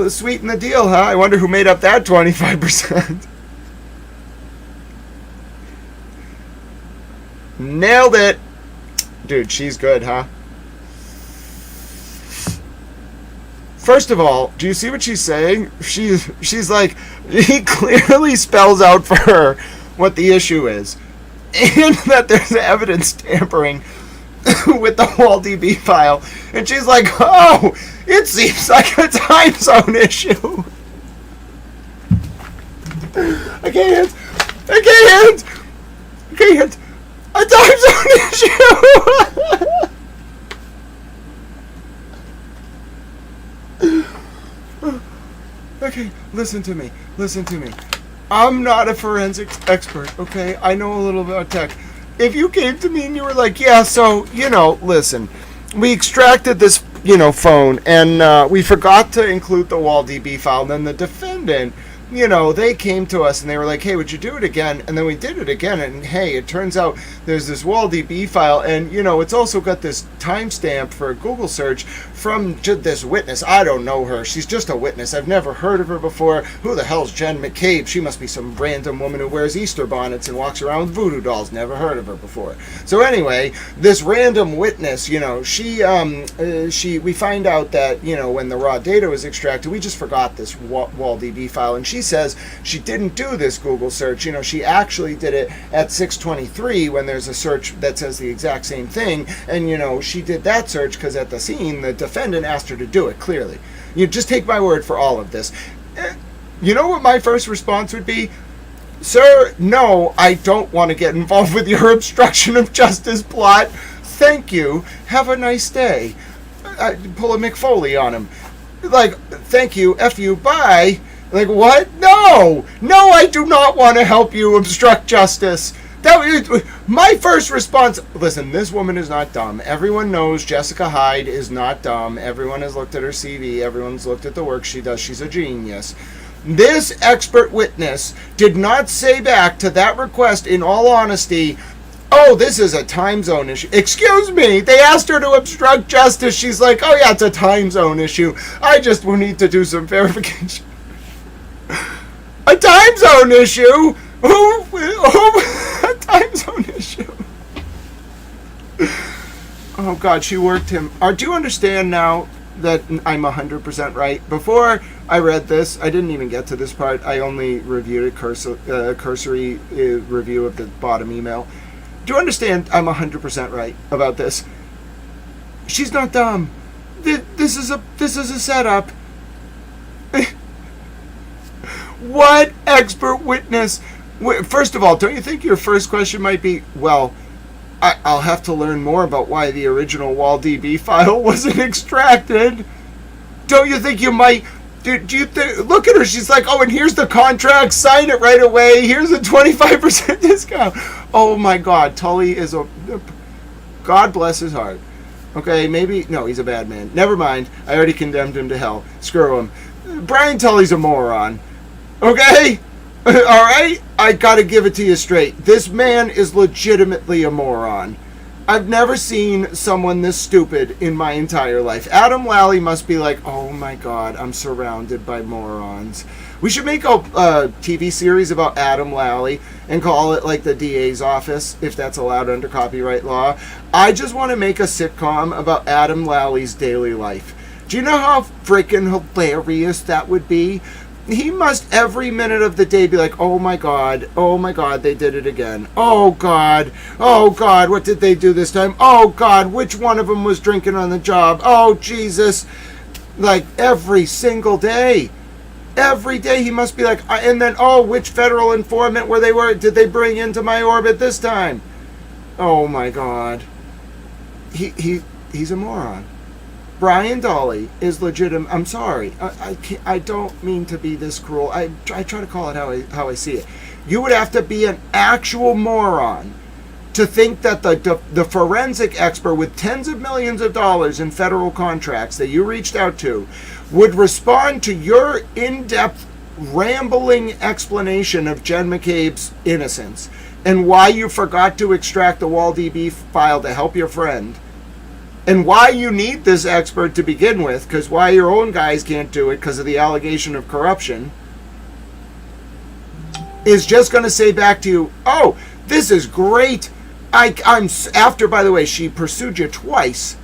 Sweeten the deal, huh? I wonder who made up that 25%. Nailed it! Dude, she's good, huh? First of all, do you see what she's saying? She's like, he clearly spells out for her what the issue is. And that there's evidence tampering with the WallDB file. And she's like, oh, it seems like a time zone issue. I can't. A time zone issue. Okay, listen to me. I'm not a forensics expert, okay? I know a little about tech. If you came to me and you were like, yeah, so, listen, we extracted this, phone, and we forgot to include the WallDB file, then the defendant you know, they came to us and they were like, hey, would you do it again? And then we did it again, and hey, it turns out there's this WallDB file, and, you know, it's also got this timestamp for a Google search from this witness. I don't know her. She's just a witness. I've never heard of her before. Who the hell's Jen McCabe? She must be some random woman who wears Easter bonnets and walks around with voodoo dolls. Never heard of her before. So anyway, this random witness, you know, we find out that, you know, when the raw data was extracted, we just forgot this WallDB file, and she says she didn't do this Google search. You know, she actually did it at 6:23 when there's a search that says the exact same thing, and, you know, she did that search because at the scene the defendant asked her to do it, clearly. You just take my word for all of this. You know what my first response would be? Sir, no, I don't want to get involved with your obstruction of justice plot. Thank you. Have a nice day. I pull a McFoley on him. Like, thank you, F you, bye. Like, what? No! No, I do not want to help you obstruct justice. My first response, listen, this woman is not dumb. Everyone knows Jessica Hyde is not dumb. Everyone has looked at her CV. Everyone's looked at the work she does. She's a genius. This expert witness did not say back to that request, in all honesty, oh, this is a time zone issue. Excuse me, they asked her to obstruct justice. She's like, oh yeah, it's a time zone issue. I just will need to do some verification. A time zone issue? Who? A time zone issue? Oh God, she worked him. Do you understand now that I'm 100% right? Before I read this, I didn't even get to this part. I only reviewed a cursory review of the bottom email. Do you understand I'm 100% right about this? She's not dumb. This is a setup. What expert witness? First of all, don't you think your first question might be, well, I'll have to learn more about why the original WallDB file wasn't extracted? Don't you think you might? Look at her. She's like, oh, and here's the contract. Sign it right away. Here's a 25% discount. Oh my God, Tully is God bless his heart. Okay, maybe no, he's a bad man. Never mind. I already condemned him to hell. Screw him. Brian Tully's a moron. Okay? All right? I gotta give it to you straight. This man is legitimately a moron. I've never seen someone this stupid in my entire life. Adam Lally must be like, oh my God, I'm surrounded by morons. We should make a TV series about Adam Lally and call it like the DA's office, if that's allowed under copyright law. I just want to make a sitcom about Adam Lally's daily life. Do you know how freaking hilarious that would be? He must every minute of the day be like, oh my God, they did it again. Oh God, what did they do this time? Oh God, which one of them was drinking on the job? Oh Jesus. Like every single day. Every day he must be like, and then, oh, which federal informant did they bring into my orbit this time? Oh my God. He's a moron. Brian Dolly is legitimate. I'm sorry. I don't mean to be this cruel. I try to call it how I see it. You would have to be an actual moron to think that the forensic expert with tens of millions of dollars in federal contracts that you reached out to would respond to your in-depth, rambling explanation of Jen McCabe's innocence and why you forgot to extract the WallDB file to help your friend. And why you need this expert to begin with, because why your own guys can't do it because of the allegation of corruption, is just going to say back to you, oh, this is great. After, by the way, she pursued you twice.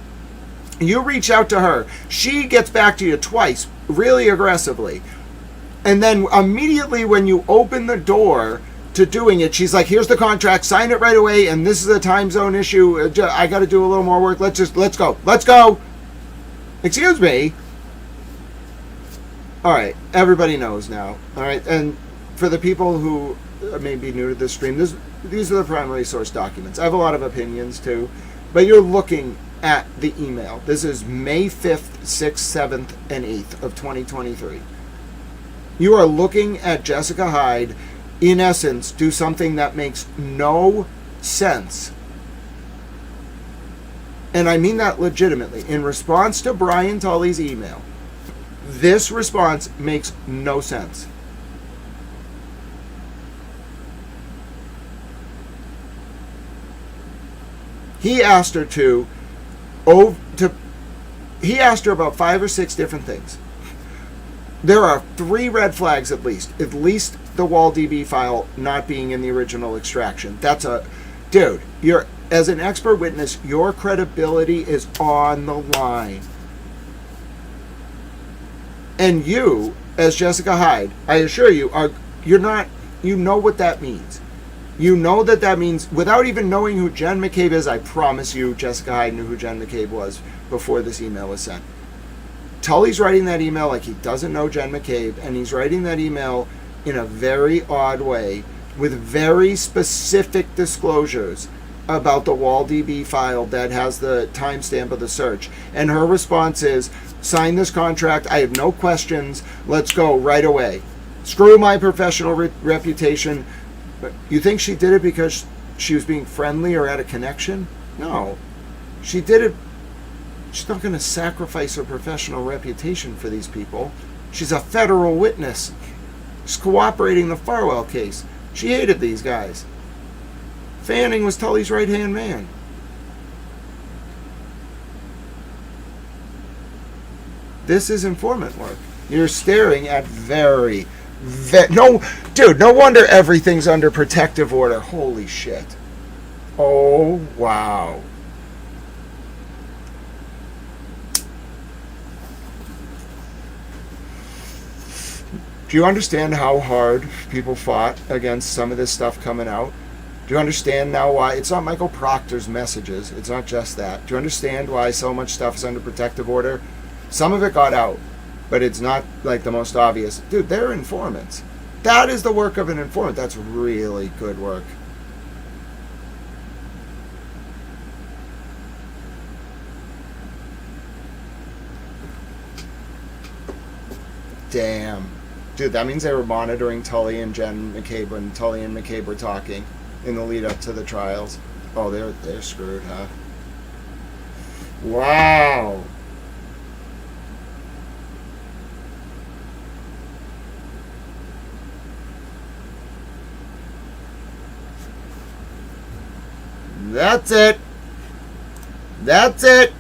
You reach out to her. She gets back to you twice, really aggressively. And then immediately when you open the door to doing it, she's like, here's the contract, sign it right away, and this is a time zone issue. I got to do a little more work. Let's go. Excuse me. All right, everybody knows now. All right, and for the people who may be new to this stream, these are the primary source documents. I have a lot of opinions too, but you're looking at the email. This is May 5th, 6th, 7th, and 8th of 2023. You are looking at Jessica Hyde, in essence, do something that makes no sense. And I mean that legitimately. In response to Brian Tully's email, this response makes no sense. He asked her he asked her about 5 or 6 different things. There are 3 red flags at least. At least the WallDB file not being in the original extraction. Dude, as an expert witness, your credibility is on the line. And you, as Jessica Hyde, I assure you, you know what that means. You know that means, without even knowing who Jen McCabe is, I promise you Jessica Hyde knew who Jen McCabe was before this email was sent. Tully's writing that email like he doesn't know Jen McCabe, and he's writing that email in a very odd way with very specific disclosures about the WallDB file that has the timestamp of the search. And her response is, sign this contract, I have no questions, let's go right away. Screw my professional reputation. You think she did it because she was being friendly or had a connection? No. She did it. She's not going to sacrifice her professional reputation for these people. She's a federal witness. She's cooperating in the Farwell case. She hated these guys. Fanning was Tully's right-hand man. This is informant work. You're staring at no wonder everything's under protective order. Holy shit. Oh, wow. Do you understand how hard people fought against some of this stuff coming out? Do you understand now why? It's not Michael Proctor's messages. It's not just that. Do you understand why so much stuff is under protective order? Some of it got out, but it's not like the most obvious. Dude, they're informants. That is the work of an informant. That's really good work. Damn. Dude, that means they were monitoring Tully and Jen McCabe when Tully and McCabe were talking in the lead up to the trials. Oh, they're screwed, huh? Wow. That's it. That's it.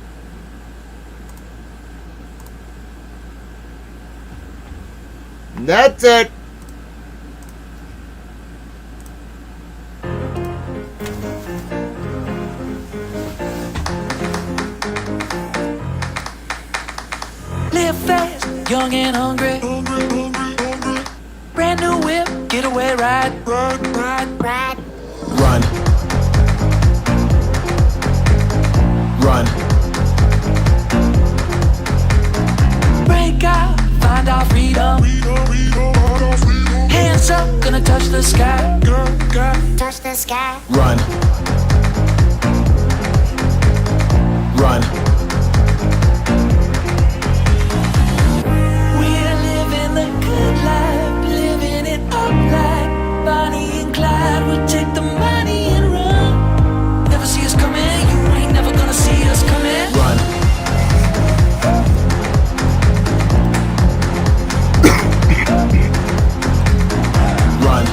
That's it. Live fast, young and hungry. Brand new whip, getaway ride. Ride. Run. Run. Break out, find our freedom. Hands up, gonna touch the sky. Touch the sky. Run. Run. We're living the good life, living it up like Bonnie and Clyde. We'll take the money and run. Never see us coming, you ain't never gonna see us coming. Run. Run.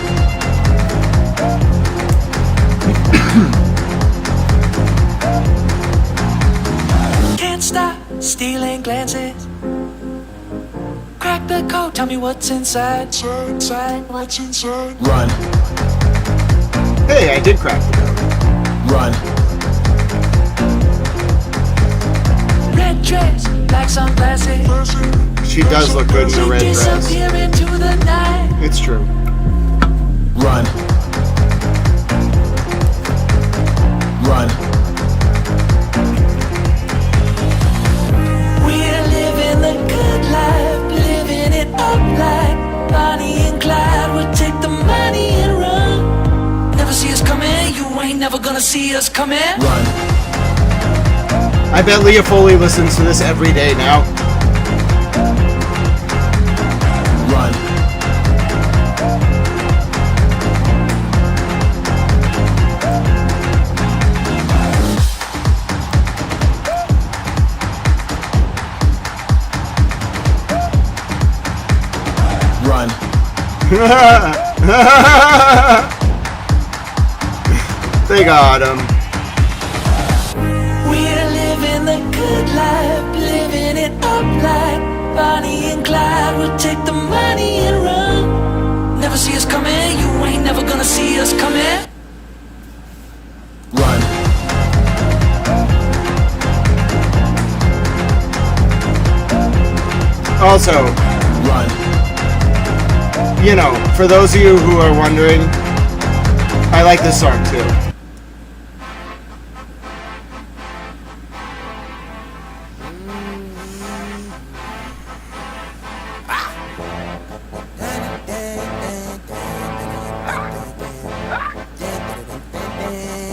Can't stop stealing glances. Crack the code, tell me what's inside. What's inside? Run. Hey, I did crack the code. Run. Red dress, black sunglasses. She does look good in the red dress. Disappear into the night. It's true. Run. Run. We're living the good life, living it up like Bonnie and Clyde. We'll take the money and run. Never see us coming, you ain't never gonna see us coming. Run. I bet Leah Foley listens to this every day now. Run. Run. They got him. see us coming. You ain't never gonna see us coming. Run. Also, Run. you know, for those of you who are wondering, I like this song too.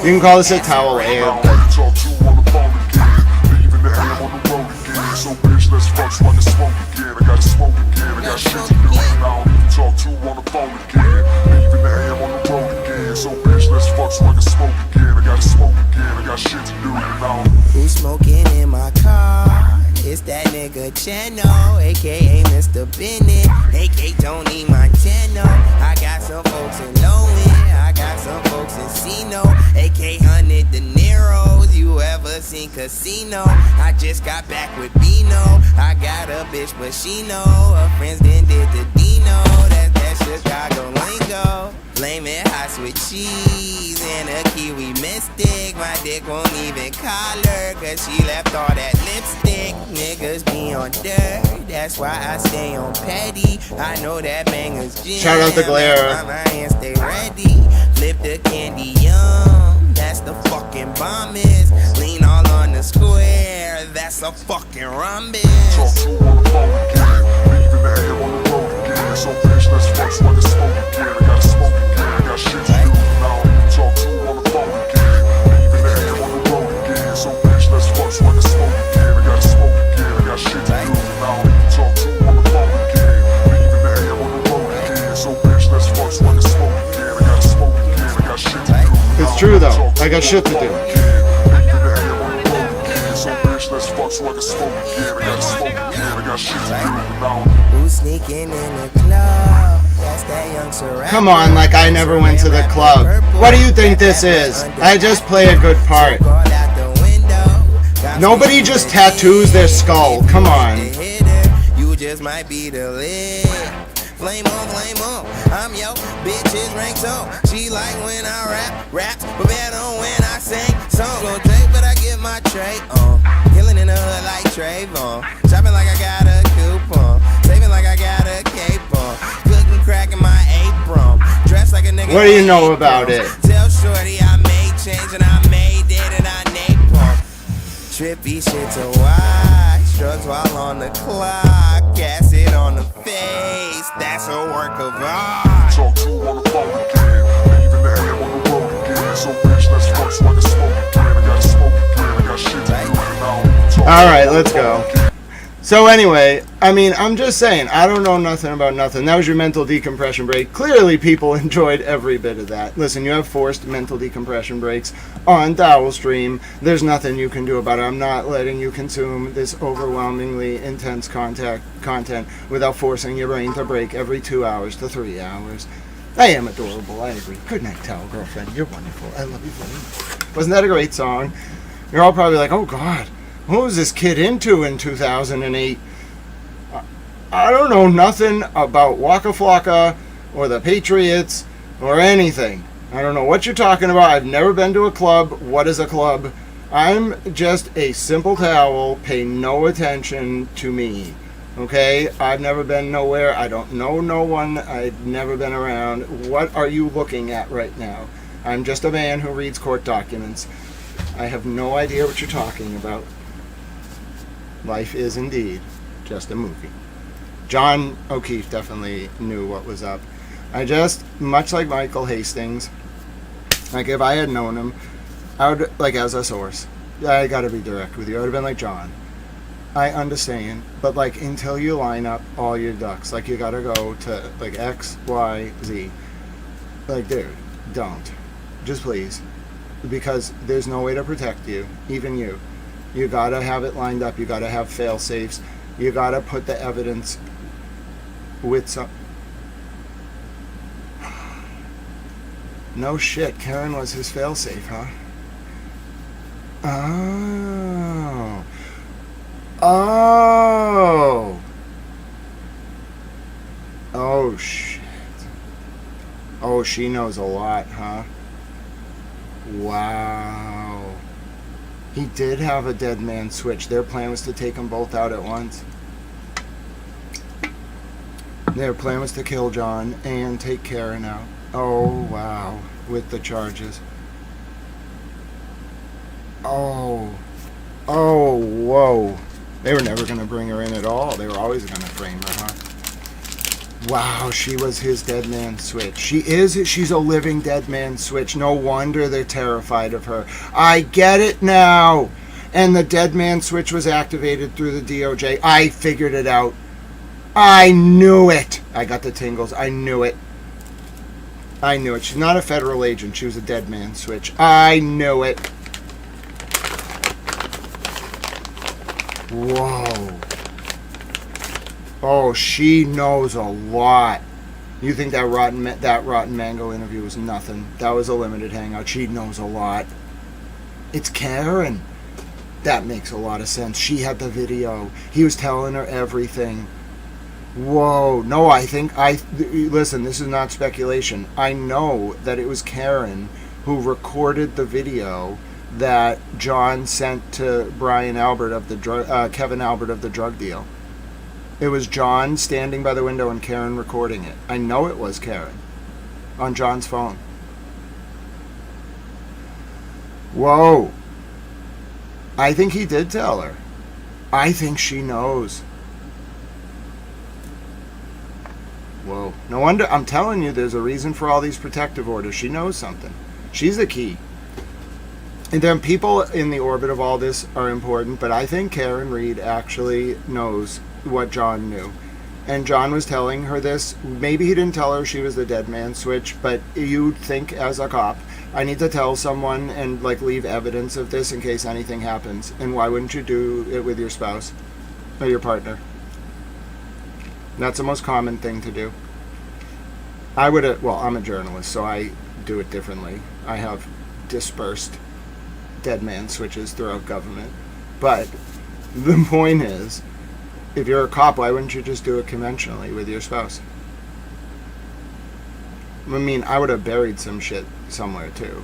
You can call this a towel amp. Talk to on the phone again. Leaving the ham on the road again. So bitch, let's fuck so I can smoke again. I gotta smoke again. I got shit to do. Now I don't even talk to on the phone again. Leaving the ham on the road again. So bitch, let's fuck so I can smoke again. I gotta smoke again. I got shit to do. Now who's smoking in my car? It's that nigga Chano, aka Mr. Bennett, aka Tony Montano. I got some folks in Lowen, I got some folks in Sino, aka 100 De Niro's. You ever seen Casino? I just got back with Bino. I got a bitch, but she know her friends then did the Dino. That Chicago lingo. Flamin' hot with cheese and a kiwi mystic. My dick won't even collar, cause she left all that lipstick. Niggas be on dirt, that's why I stay on petty. I know that banger's jam. Shout out to Glare. My mind stay ready. Flip the candy yum, that's the fucking bomb is. Lean all on the square, that's a fucking rhombus. talk to on the phone again. Leaving the ham on the road again. So bitch, let's fuck so I can smoke again. I gotta smoke again. I got shit to do. Now I don't even talk to on the phone again. Leaving the ham on the road again. So bitch, let's fuck so I can smoke again. I gotta smoke again. I got shit to do. Now I don't even talk to on the phone again. Leaving the ham on the road again. So bitch, let's fuck so I can smoke again. I gotta smoke again. I got shit to do. It's true though. I got shit to do. Let's fuck so I can smoke again. I gotta smoke again. I got shit to do now. Who's sneaking in the club? That's that young Syrah. Come on, like I never went to the club. What do you think this is? I just play a good part. Nobody just tattoos their skull. Come on. You just might be the lid. Flame on, I'm yo bitch's rank so. She like when I raps, but better when I sing. Song gon' take, but I get my tray on. Killing in the hood like Trayvon. Shopping like I got a coupon. Saving like I got a cape on. Cooking crack in my apron. Dressed like a nigga. What do you know about it? Tell shorty I made change and I made it and I napalm. Trippy shit to watch. Drugs while on the clock. Acid on the face. That's a work of art. Talk to on the phone again. Leaving the ham on the road again. So bitch, let's fuck so I can smoke again. I gotta smoke again. I got shit to do now. Alright, let's go. So anyway, I mean, I'm just saying, I don't know nothing about nothing. That was your mental decompression break. Clearly people enjoyed every bit of that. Listen, you have forced mental decompression breaks on Dowel Stream. There's nothing you can do about it. I'm not letting you consume this overwhelmingly intense content without forcing your brain to break every 2 hours to 3 hours. I am adorable, I agree. Good night, Towel Girlfriend. You're wonderful. I love you very much. Wasn't that a great song? You're all probably like, oh God, what was this kid into in 2008? I don't know nothing about Waka Flocka or the Patriots or anything. I don't know what you're talking about. I've never been to a club. What is a club? I'm just a simple towel. Pay no attention to me. Okay? I've never been nowhere. I don't know no one. I've never been around. What are you looking at right now? I'm just a man who reads court documents. I have no idea what you're talking about. Life is indeed just a movie. John O'Keefe definitely knew what was up. I just, much like Michael Hastings, like if I had known him, I would, like as a source, I gotta be direct with you, I would have been like, John, I understand, but like until you line up all your ducks, like you gotta go to like X, Y, Z. Like dude, don't. Just please. Because there's no way to protect you, even you. You gotta have it lined up, you gotta have fail safes, you gotta put the evidence with some. No shit, Karen was his fail safe, huh? Oh. Oh. Oh shit. Oh, she knows a lot, huh? Wow. He did have a dead man switch. Their plan was to take them both out at once. Their plan was to kill John and take Karen out. Oh, wow. With the charges. Oh. Oh, whoa. They were never going to bring her in at all. They were always going to frame her, huh? Wow, she was his dead man switch. She's a living dead man switch. No wonder they're terrified of her. I get it now. And the dead man switch was activated through the DOJ. I figured it out. I knew it. I got the tingles. I knew it. I knew it. She's not a federal agent. She was a dead man switch. I knew it. Whoa. Oh, she knows a lot. You think that rotten mango interview was nothing? That was a limited hangout. She knows a lot. It's Karen. That makes a lot of sense. She had the video. He was telling her everything. Whoa. No, listen, this is not speculation. I know that it was Karen who recorded the video that John sent to Kevin Albert of the drug deal. It was John standing by the window and Karen recording it. I know it was Karen on John's phone. Whoa. I think he did tell her. I think she knows. Whoa. No wonder. I'm telling you, there's a reason for all these protective orders. She knows something. She's the key. And then people in the orbit of all this are important, but I think Karen Reed actually knows what John knew. And John was telling her this. Maybe he didn't tell her she was the dead man switch, but you'd think as a cop, I need to tell someone and leave evidence of this in case anything happens. And why wouldn't you do it with your spouse or your partner? That's the most common thing to do. I'm a journalist, so I do it differently. I have dispersed dead man switches throughout government. But the point is, if you're a cop, why wouldn't you just do it conventionally with your spouse? I mean, I would have buried some shit somewhere too.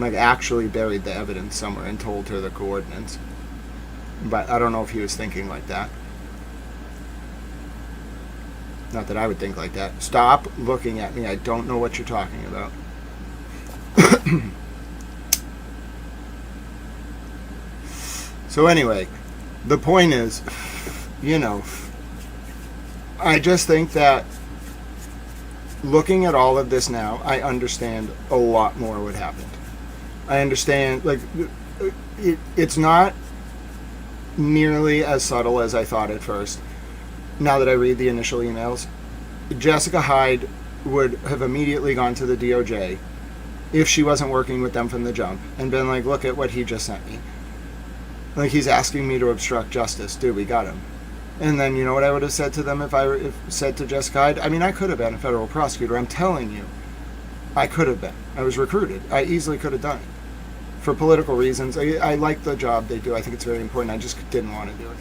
Actually buried the evidence somewhere and told her the coordinates. But I don't know if he was thinking like that. Not that I would think like that. Stop looking at me. I don't know what you're talking about. So anyway, the point is, I just think that looking at all of this now, I understand a lot more what happened. I understand, it's not nearly as subtle as I thought at first. Now that I read the initial emails, Jessica Hyde would have immediately gone to the DOJ if she wasn't working with them from the jump and been like, look at what he just sent me. He's asking me to obstruct justice. Dude, we got him. And then, you know what I would have said to them if said to Jessica Hyde? I mean, I could have been a federal prosecutor. I'm telling you. I could have been. I was recruited. I easily could have done it. For political reasons. I like the job they do. I think it's very important. I just didn't want to do it.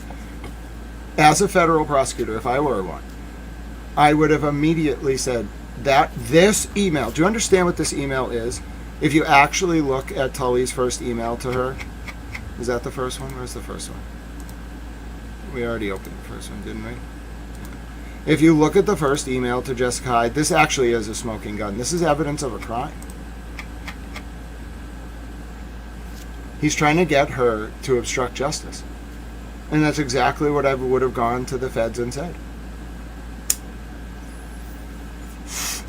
As a federal prosecutor, if I were one, I would have immediately said that this email, do you understand what this email is? If you actually look at Tully's first email to her, is that the first one? Where's the first one? We already opened the first one, didn't we? Yeah. If you look at the first email to Jessica Hyde, this actually is a smoking gun. This is evidence of a crime. He's trying to get her to obstruct justice. And that's exactly what I would have gone to the feds and said.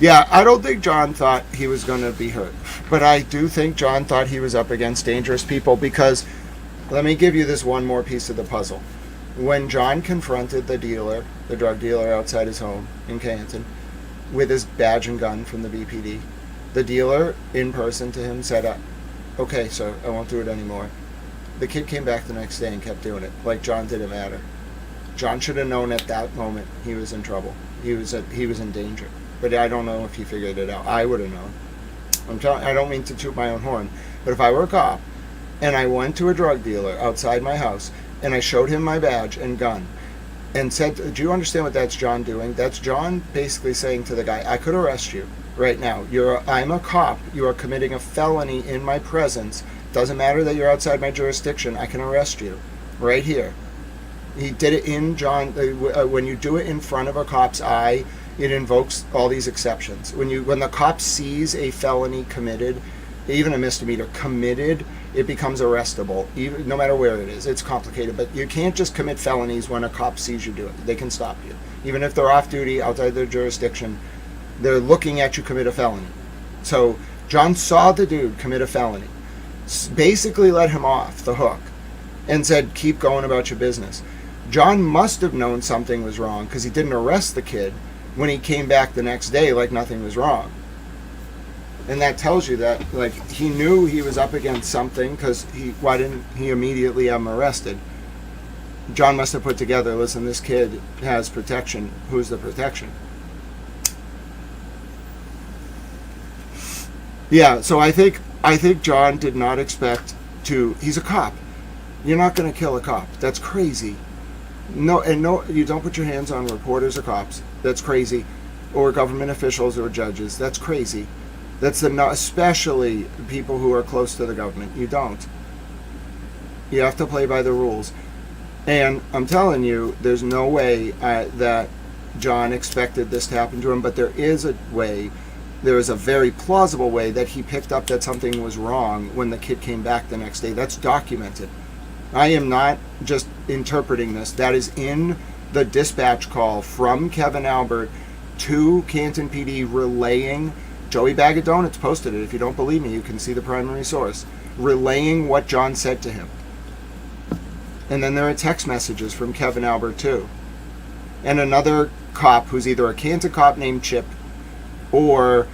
Yeah, I don't think John thought he was going to be hurt. But I do think John thought he was up against dangerous people because, let me give you this one more piece of the puzzle. When John confronted the drug dealer outside his home in Canton, with his badge and gun from the BPD, the dealer, in person to him, said, okay, sir, I won't do it anymore. The kid came back the next day and kept doing it, like John didn't matter. John should have known at that moment he was in trouble. He was in danger. But I don't know if he figured it out. I would have known. I don't mean to toot my own horn, but if I were a cop and I went to a drug dealer outside my house and I showed him my badge and gun and said, do you understand what that's John doing? That's John basically saying to the guy, I could arrest you right now. I'm a cop. You are committing a felony in my presence. Doesn't matter that you're outside my jurisdiction. I can arrest you right here. He did it in John. When you do it in front of a cop's eye, it invokes all these exceptions. When the cop sees a felony committed, even a misdemeanor committed, it becomes arrestable, even, no matter where it is. It's complicated, but you can't just commit felonies when a cop sees you do it. They can stop you. Even if they're off duty, outside their jurisdiction, they're looking at you commit a felony. So John saw the dude commit a felony, basically let him off the hook, and said, keep going about your business. John must have known something was wrong, because he didn't arrest the kid when he came back the next day like nothing was wrong. And that tells you that, like, he knew he was up against something, because why didn't he immediately have him arrested? John must have put together, listen, this kid has protection. Who's the protection? Yeah, so I think John did not expect to. He's a cop. You're not going to kill a cop. That's crazy. No, you don't put your hands on reporters or cops. That's crazy. Or government officials or judges. That's crazy. That's especially people who are close to the government. You don't. You have to play by the rules. And I'm telling you, there's no way that John expected this to happen to him, but there is a way. There is a very plausible way that he picked up that something was wrong when the kid came back the next day. That's documented. I am not just interpreting this. That is in the dispatch call from Kevin Albert to Canton PD relaying. Joey Bag of Donuts posted it. If you don't believe me, you can see the primary source. Relaying what John said to him. And then there are text messages from Kevin Albert too. And another cop who's either a Canton cop named Chip or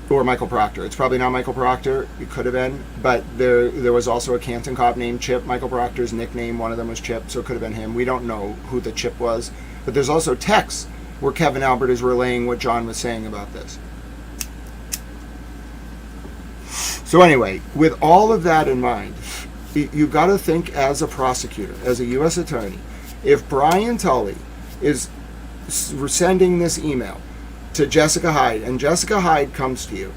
Michael Proctor. It's probably not Michael Proctor. It could have been. But there was also a Canton cop named Chip. Michael Proctor's nickname, one of them was Chip, so it could have been him. We don't know who the Chip was. But there's also texts where Kevin Albert is relaying what John was saying about this. So anyway, with all of that in mind, you've got to think as a prosecutor, as a U.S. attorney, if Brian Tully is sending this email to Jessica Hyde, and Jessica Hyde comes to you,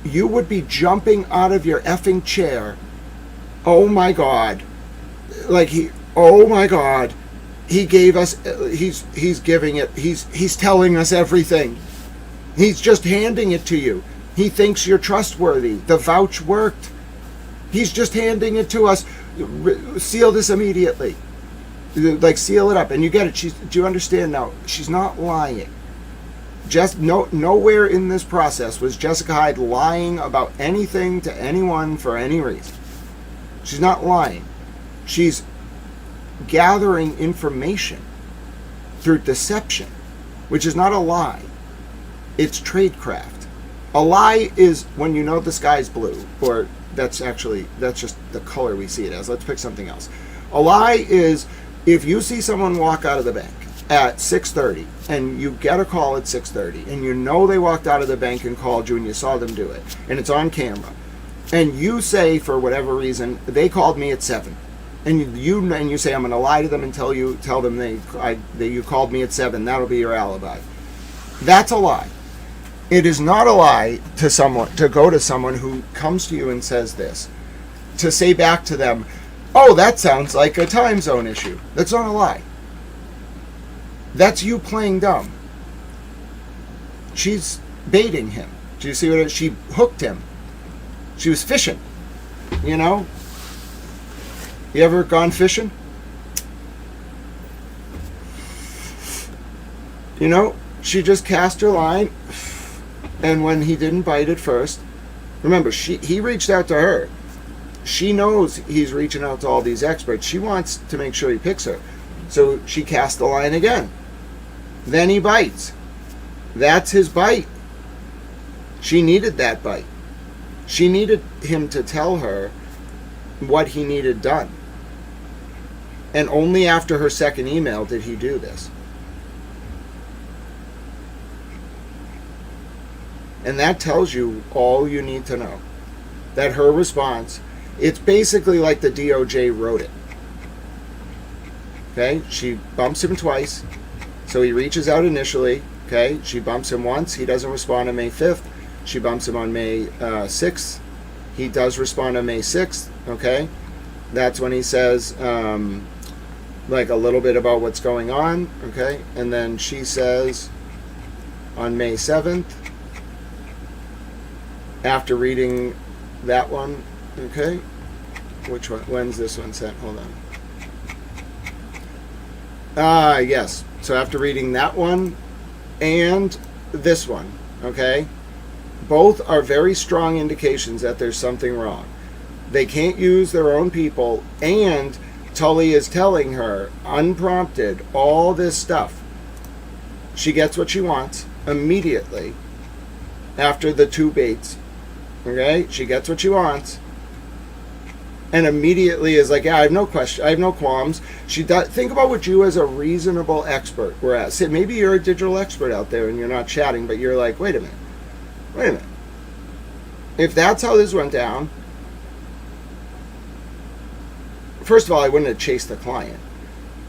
you would be jumping out of your effing chair. Oh my God. Oh my God. He gave us, he's giving it, he's telling us everything. He's just handing it to you. He thinks you're trustworthy. The vouch worked. He's just handing it to us. Seal this immediately. Like, seal it up. And you get it. Do you understand now? She's not lying. Nowhere in this process was Jessica Hyde lying about anything to anyone for any reason. She's not lying. She's gathering information through deception, which is not a lie. It's tradecraft. A lie is when you know the sky's blue, or that's just the color we see it as. Let's pick something else. A lie is if you see someone walk out of the bank at 6:30 and you get a call at 6:30 and you know they walked out of the bank and called you and you saw them do it and it's on camera, and you say for whatever reason they called me at 7, and you say I'm going to lie to them and tell them that you called me at 7. That'll be your alibi. That's a lie. It is not a lie to go to someone who comes to you and says this, to say back to them, oh, that sounds like a time zone issue. That's not a lie. That's you playing dumb. She's baiting him. Do you see what it is? She hooked him. She was fishing. You know? You ever gone fishing? You know, she just cast her line, and when he didn't bite at first, remember, he reached out to her. She knows he's reaching out to all these experts. She wants to make sure he picks her. So she cast the line again. Then he bites. That's his bite. She needed that bite. She needed him to tell her what he needed done. And only after her second email did he do this. And that tells you all you need to know. That her response, it's basically like the DOJ wrote it. Okay, she bumps him twice. So he reaches out initially. Okay, she bumps him once. He doesn't respond on May 5th. She bumps him on May 6th. He does respond on May 6th. Okay, that's when he says like a little bit about what's going on. Okay, and then she says on May 7th, after reading that one, okay, which one? When's this one sent? Hold on. Yes. So after reading that one and this one, okay, both are very strong indications that there's something wrong. They can't use their own people, and Tully is telling her, unprompted, all this stuff. She gets what she wants immediately after the 2 baits. Okay, she gets what she wants, and immediately is like, yeah, I have no question, I have no qualms. She does. Think about what you as a reasonable expert were at. So maybe you're a digital expert out there and you're not chatting, but you're like, wait a minute. If that's how this went down, first of all, I wouldn't have chased the client.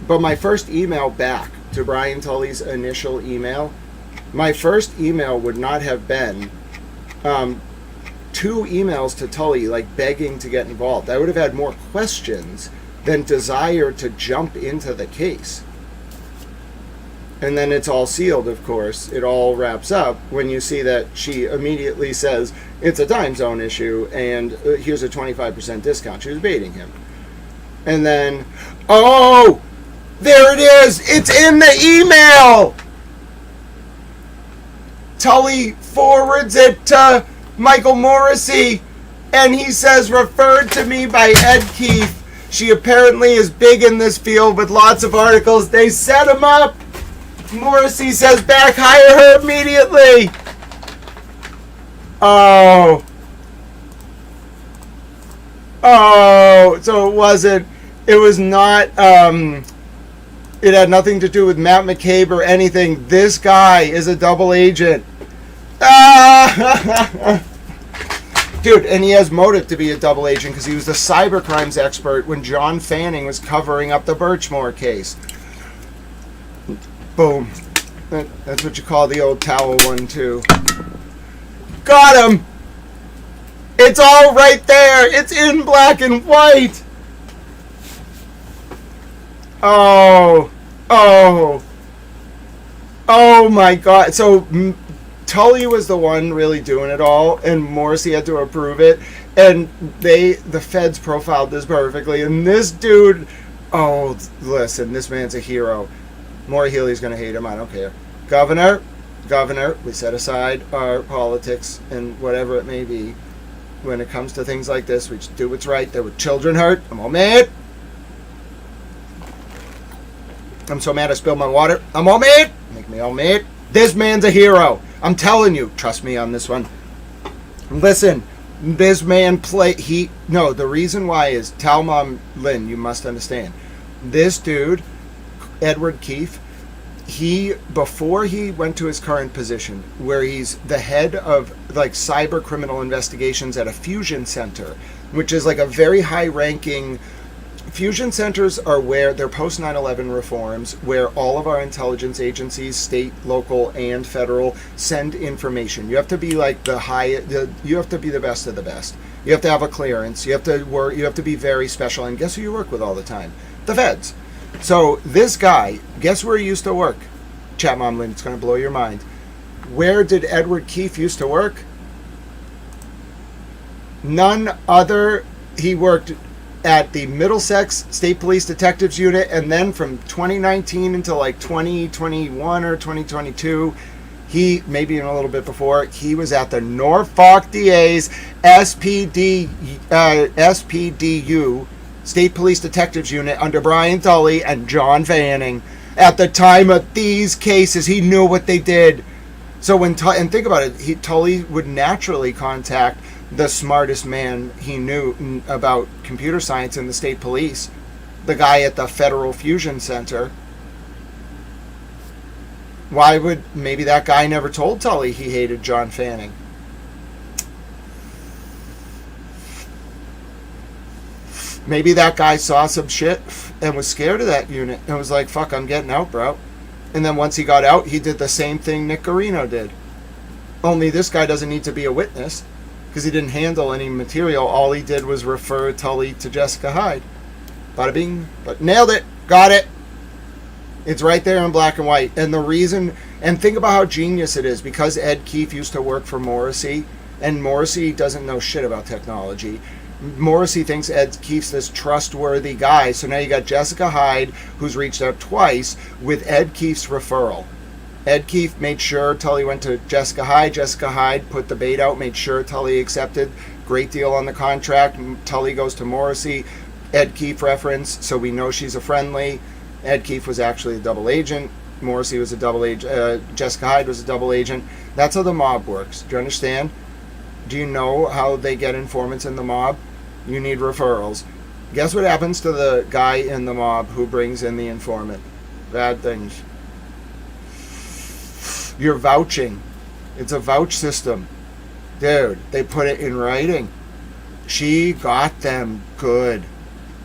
But my first email back to Brian Tully's initial email, my first email would not have been 2 emails to Tully, like begging to get involved. I would have had more questions than desire to jump into the case. And then it's all sealed, of course. It all wraps up when you see that she immediately says, it's a time zone issue, and here's a 25% discount. She was baiting him. And then, oh, there it is. It's in the email. Tully forwards it to Michael Morrissey, and he says, referred to me by Ed Keefe. She apparently is big in this field with lots of articles. They set him up. Morrissey says back, hire her immediately. Oh, so it was not, it had nothing to do with Matt McCabe or anything. This guy is a double agent. Dude, and he has motive to be a double agent because he was the cyber crimes expert when John Fanning was covering up the Birchmore case. Boom. That's what you call the old towel 1-2. Got him! It's all right there! It's in black and white! Oh my God. So Tully was the one really doing it all, and Morrissey had to approve it, and the feds profiled this perfectly, and this dude, oh, listen, this man's a hero. Maura Healey's going to hate him, I don't care. Governor, we set aside our politics and whatever it may be. When it comes to things like this, we just do what's right. There were children hurt. I'm all mad. I'm so mad I spilled my water. I'm all mad. Make me all mad. This man's a hero. I'm telling you. Trust me on this one. Listen, this man the reason why is, tell Mom Lynn, you must understand. This dude, Edward Keefe, before he went to his current position, where he's the head of like cyber criminal investigations at a fusion center, which is like a very high ranking. Fusion centers are where they're post 9/11 reforms, where all of our intelligence agencies, state, local, and federal, send information. You have to be like you have to be the best of the best. You have to have a clearance. You have to be very special. And guess who you work with all the time? The feds. So this guy, guess where he used to work? Chat Mom Lynn, it's going to blow your mind. Where did Edward Keefe used to work? None other. He worked at the Middlesex State Police Detectives Unit, and then from 2019 until like 2021 or 2022, he, maybe even a little bit before, he was at the Norfolk DA's SPDU, State Police Detectives Unit, under Brian Tully and John Fanning. At the time of these cases, he knew what they did. So and think about it, Tully would naturally contact the smartest man he knew about computer science in the state police, the guy at the Federal Fusion Center. Why would maybe that guy never told Tully he hated John Fanning? Maybe that guy saw some shit and was scared of that unit and was like, fuck, I'm getting out, bro. And then once he got out, he did the same thing Nick Guarino did. Only this guy doesn't need to be a witness because he didn't handle any material. All he did was refer Tully to Jessica Hyde. Bada bing. But nailed it. Got it. It's right there in black and white. And the reason, and think about how genius it is, because Ed Keefe used to work for Morrissey, and Morrissey doesn't know shit about technology. Morrissey thinks Ed Keefe's this trustworthy guy. So now you got Jessica Hyde, who's reached out twice with Ed Keefe's referral. Ed Keefe made sure Tully went to Jessica Hyde. Jessica Hyde put the bait out, made sure Tully accepted. Great deal on the contract. Tully goes to Morrissey. Ed Keefe reference, so we know she's a friendly. Ed Keefe was actually a double agent. Morrissey was a double agent. Jessica Hyde was a double agent. That's how the mob works. Do you understand? Do you know how they get informants in the mob? You need referrals. Guess what happens to the guy in the mob who brings in the informant? Bad things. You're vouching. It's a vouch system. Dude, they put it in writing. She got them good.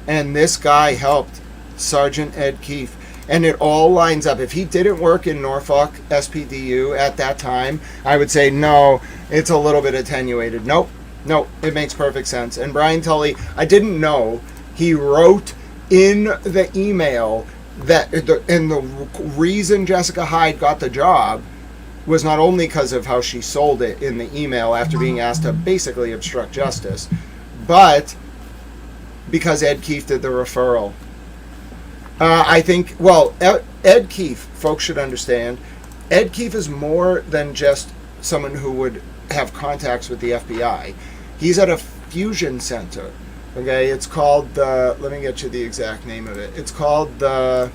And this guy helped Sergeant Ed Keefe. And it all lines up. If he didn't work in Norfolk SPDU at that time, I would say, no, it's a little bit attenuated. Nope, it makes perfect sense. And Brian Tully, I didn't know, he wrote in the email that, the reason Jessica Hyde got the job was not only because of how she sold it in the email after being asked to basically obstruct justice, but because Ed Keefe did the referral. I think, well, Ed Keefe, folks should understand, Ed Keefe is more than just someone who would have contacts with the FBI. He's at a fusion center. Okay, it's called the, let me get you the exact name of it. It's called the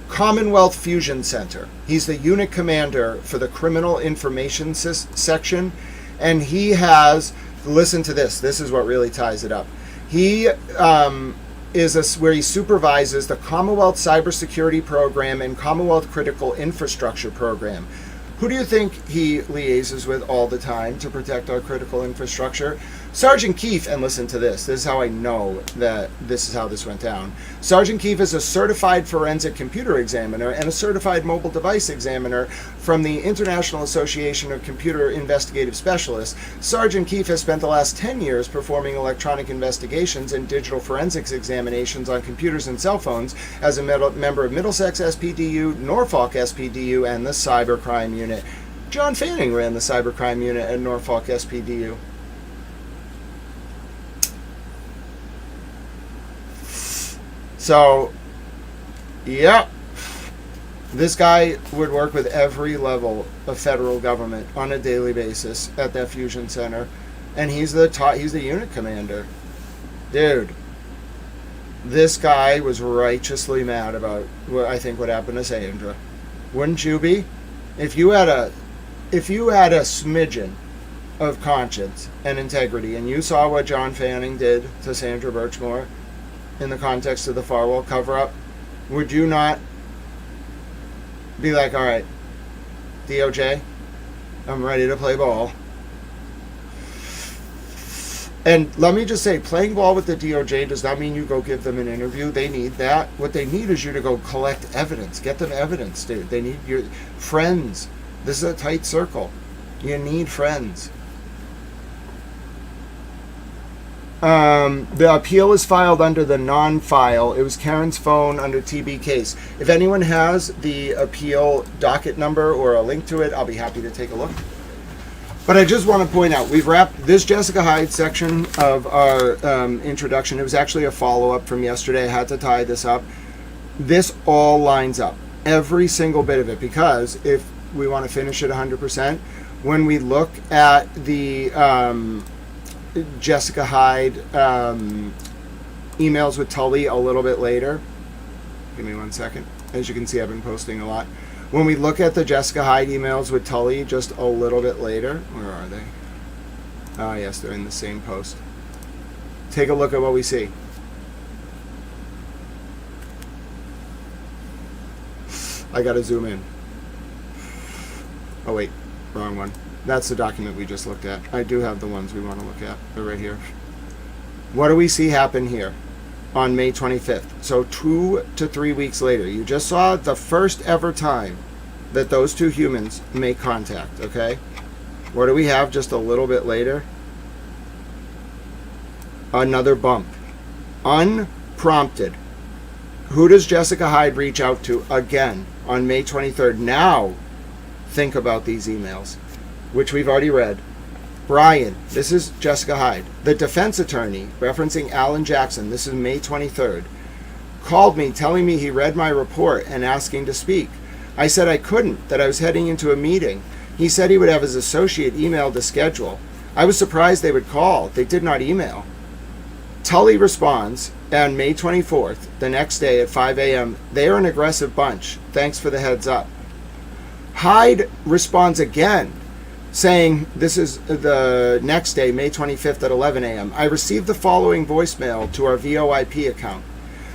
Commonwealth Fusion Center. He's the unit commander for the Criminal Information Section, and he has, listen to this is what really ties it up. He is where he supervises the Commonwealth Cybersecurity Program and Commonwealth Critical Infrastructure Program. Who do you think he liaises with all the time to protect our critical infrastructure? Sergeant Keefe, and listen to this is how I know that this is how this went down. Sergeant Keefe is a certified forensic computer examiner and a certified mobile device examiner from the International Association of Computer Investigative Specialists. Sergeant Keefe has spent the last 10 years performing electronic investigations and digital forensics examinations on computers and cell phones as a member of Middlesex SPDU, Norfolk SPDU, and the Cybercrime Unit. John Fanning ran the Cybercrime Unit at Norfolk SPDU. So, yep, this guy would work with every level of federal government on a daily basis at that fusion center, and he's the unit commander. Dude, this guy was righteously mad about what happened to Sandra. Wouldn't you be? If you had a smidgen of conscience and integrity, and you saw what John Fanning did to Sandra Birchmore in the context of the Farwell cover-up, would you not be like, all right, DOJ, I'm ready to play ball? And let me just say, playing ball with the DOJ does not mean you go give them an interview. They need that. What they need is you to go collect evidence. Get them evidence, dude. They need your friends. This is a tight circle. You need friends. The appeal is filed under the non-file. It was Karen's phone under TB case. If anyone has the appeal docket number or a link to it, I'll be happy to take a look. But I just want to point out, we've wrapped this Jessica Hyde section of our introduction. It was actually a follow-up from yesterday. I had to tie this up. This all lines up, every single bit of it, because if we want to finish it 100%, when we look at the Jessica Hyde emails with Tully a little bit later. Give me 1 second. As you can see, I've been posting a lot. When we look at the Jessica Hyde emails with Tully just a little bit later, where are they? Ah, yes, they're in the same post. Take a look at what we see. I gotta zoom in. Oh wait, wrong one. That's the document we just looked at. I do have the ones we want to look at. They're right here. What do we see happen here on May 25th? So 2 to 3 weeks later, you just saw the first ever time that those two humans make contact, okay? What do we have just a little bit later? Another bump. Unprompted. Who does Jessica Hyde reach out to again on May 23rd? Now, think about these emails, which we've already read. Brian, this is Jessica Hyde. The defense attorney, referencing Alan Jackson, this is May 23rd, called me telling me he read my report and asking to speak. I said I couldn't, that I was heading into a meeting. He said he would have his associate email to schedule. I was surprised they would call. They did not email. Tully responds on May 24th, the next day at 5 a.m., they are an aggressive bunch. Thanks for the heads up. Hyde responds again, saying, this is the next day, May 25th at 11 a.m. I received the following voicemail to our VoIP account.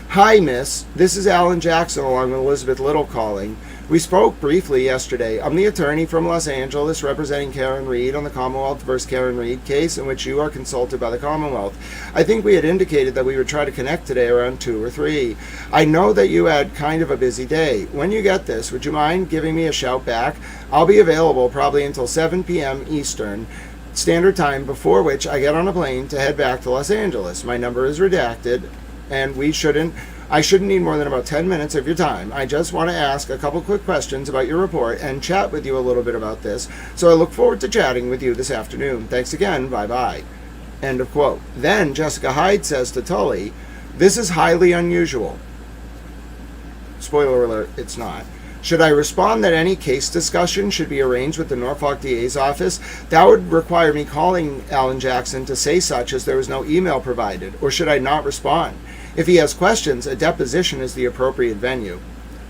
Hi, miss. This is Alan Jackson along with Elizabeth Little calling. We spoke briefly yesterday. I'm the attorney from Los Angeles representing Karen Reed on the Commonwealth versus Karen Reed case in which you are consulted by the Commonwealth. I think we had indicated that we would try to connect today around 2 or 3. I know that you had kind of a busy day. When you get this, would you mind giving me a shout back? I'll be available probably until 7 p.m. Eastern Standard Time, before which I get on a plane to head back to Los Angeles. My number is redacted, and I shouldn't need more than about 10 minutes of your time. I just want to ask a couple quick questions about your report and chat with you a little bit about this. So I look forward to chatting with you this afternoon. Thanks again. Bye-bye. End of quote. Then Jessica Hyde says to Tully, this is highly unusual. Spoiler alert, it's not. Should I respond that any case discussion should be arranged with the Norfolk DA's office? That would require me calling Alan Jackson to say such, as there was no email provided. Or should I not respond? If he has questions, a deposition is the appropriate venue.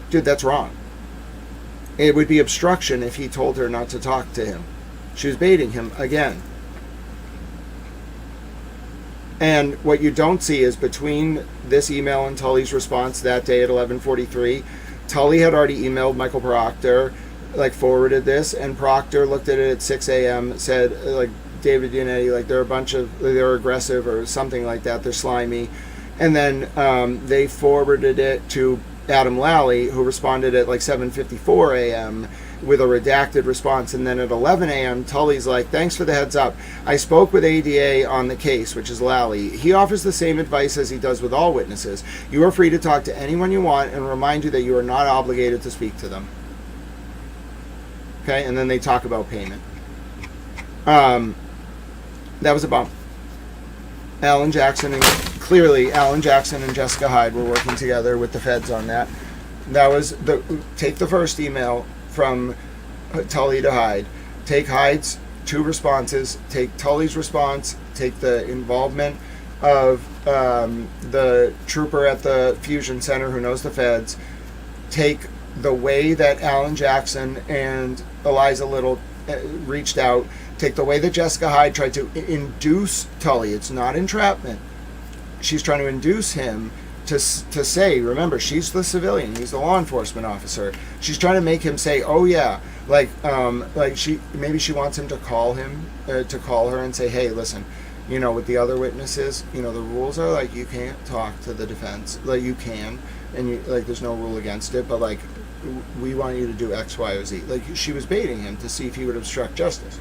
Dude, that's wrong. It would be obstruction if he told her not to talk to him. She was baiting him again. And what you don't see is between this email and Tully's response that day at 11:43, Tully had already emailed Michael Proctor, forwarded this, and Proctor looked at it at 6 a.m., said, David Yannetti, they're aggressive or something like that, they're slimy. And then they forwarded it to Adam Lally, who responded at 7:54 a.m. with a redacted response. And then at 11 a.m., Tully's like, thanks for the heads up. I spoke with ADA on the case, which is Lally. He offers the same advice as he does with all witnesses. You are free to talk to anyone you want and remind you that you are not obligated to speak to them. Okay, and then they talk about payment. That was a bump. Clearly, Alan Jackson and Jessica Hyde were working together with the feds on that. That was take the first email from Tully to Hyde, take Hyde's 2 responses, take Tully's response, take the involvement of the trooper at the Fusion Center who knows the feds, take the way that Alan Jackson and Eliza Little reached out, take the way that Jessica Hyde tried to induce Tully. It's not entrapment. She's trying to induce him to say, remember, she's the civilian, he's the law enforcement officer. She's trying to make him say, oh yeah, maybe she wants him to call her and say, hey, listen, with the other witnesses, the rules are you can't talk to the defense. You can, and there's no rule against it, but we want you to do X, Y, or Z. She was baiting him to see if he would obstruct justice.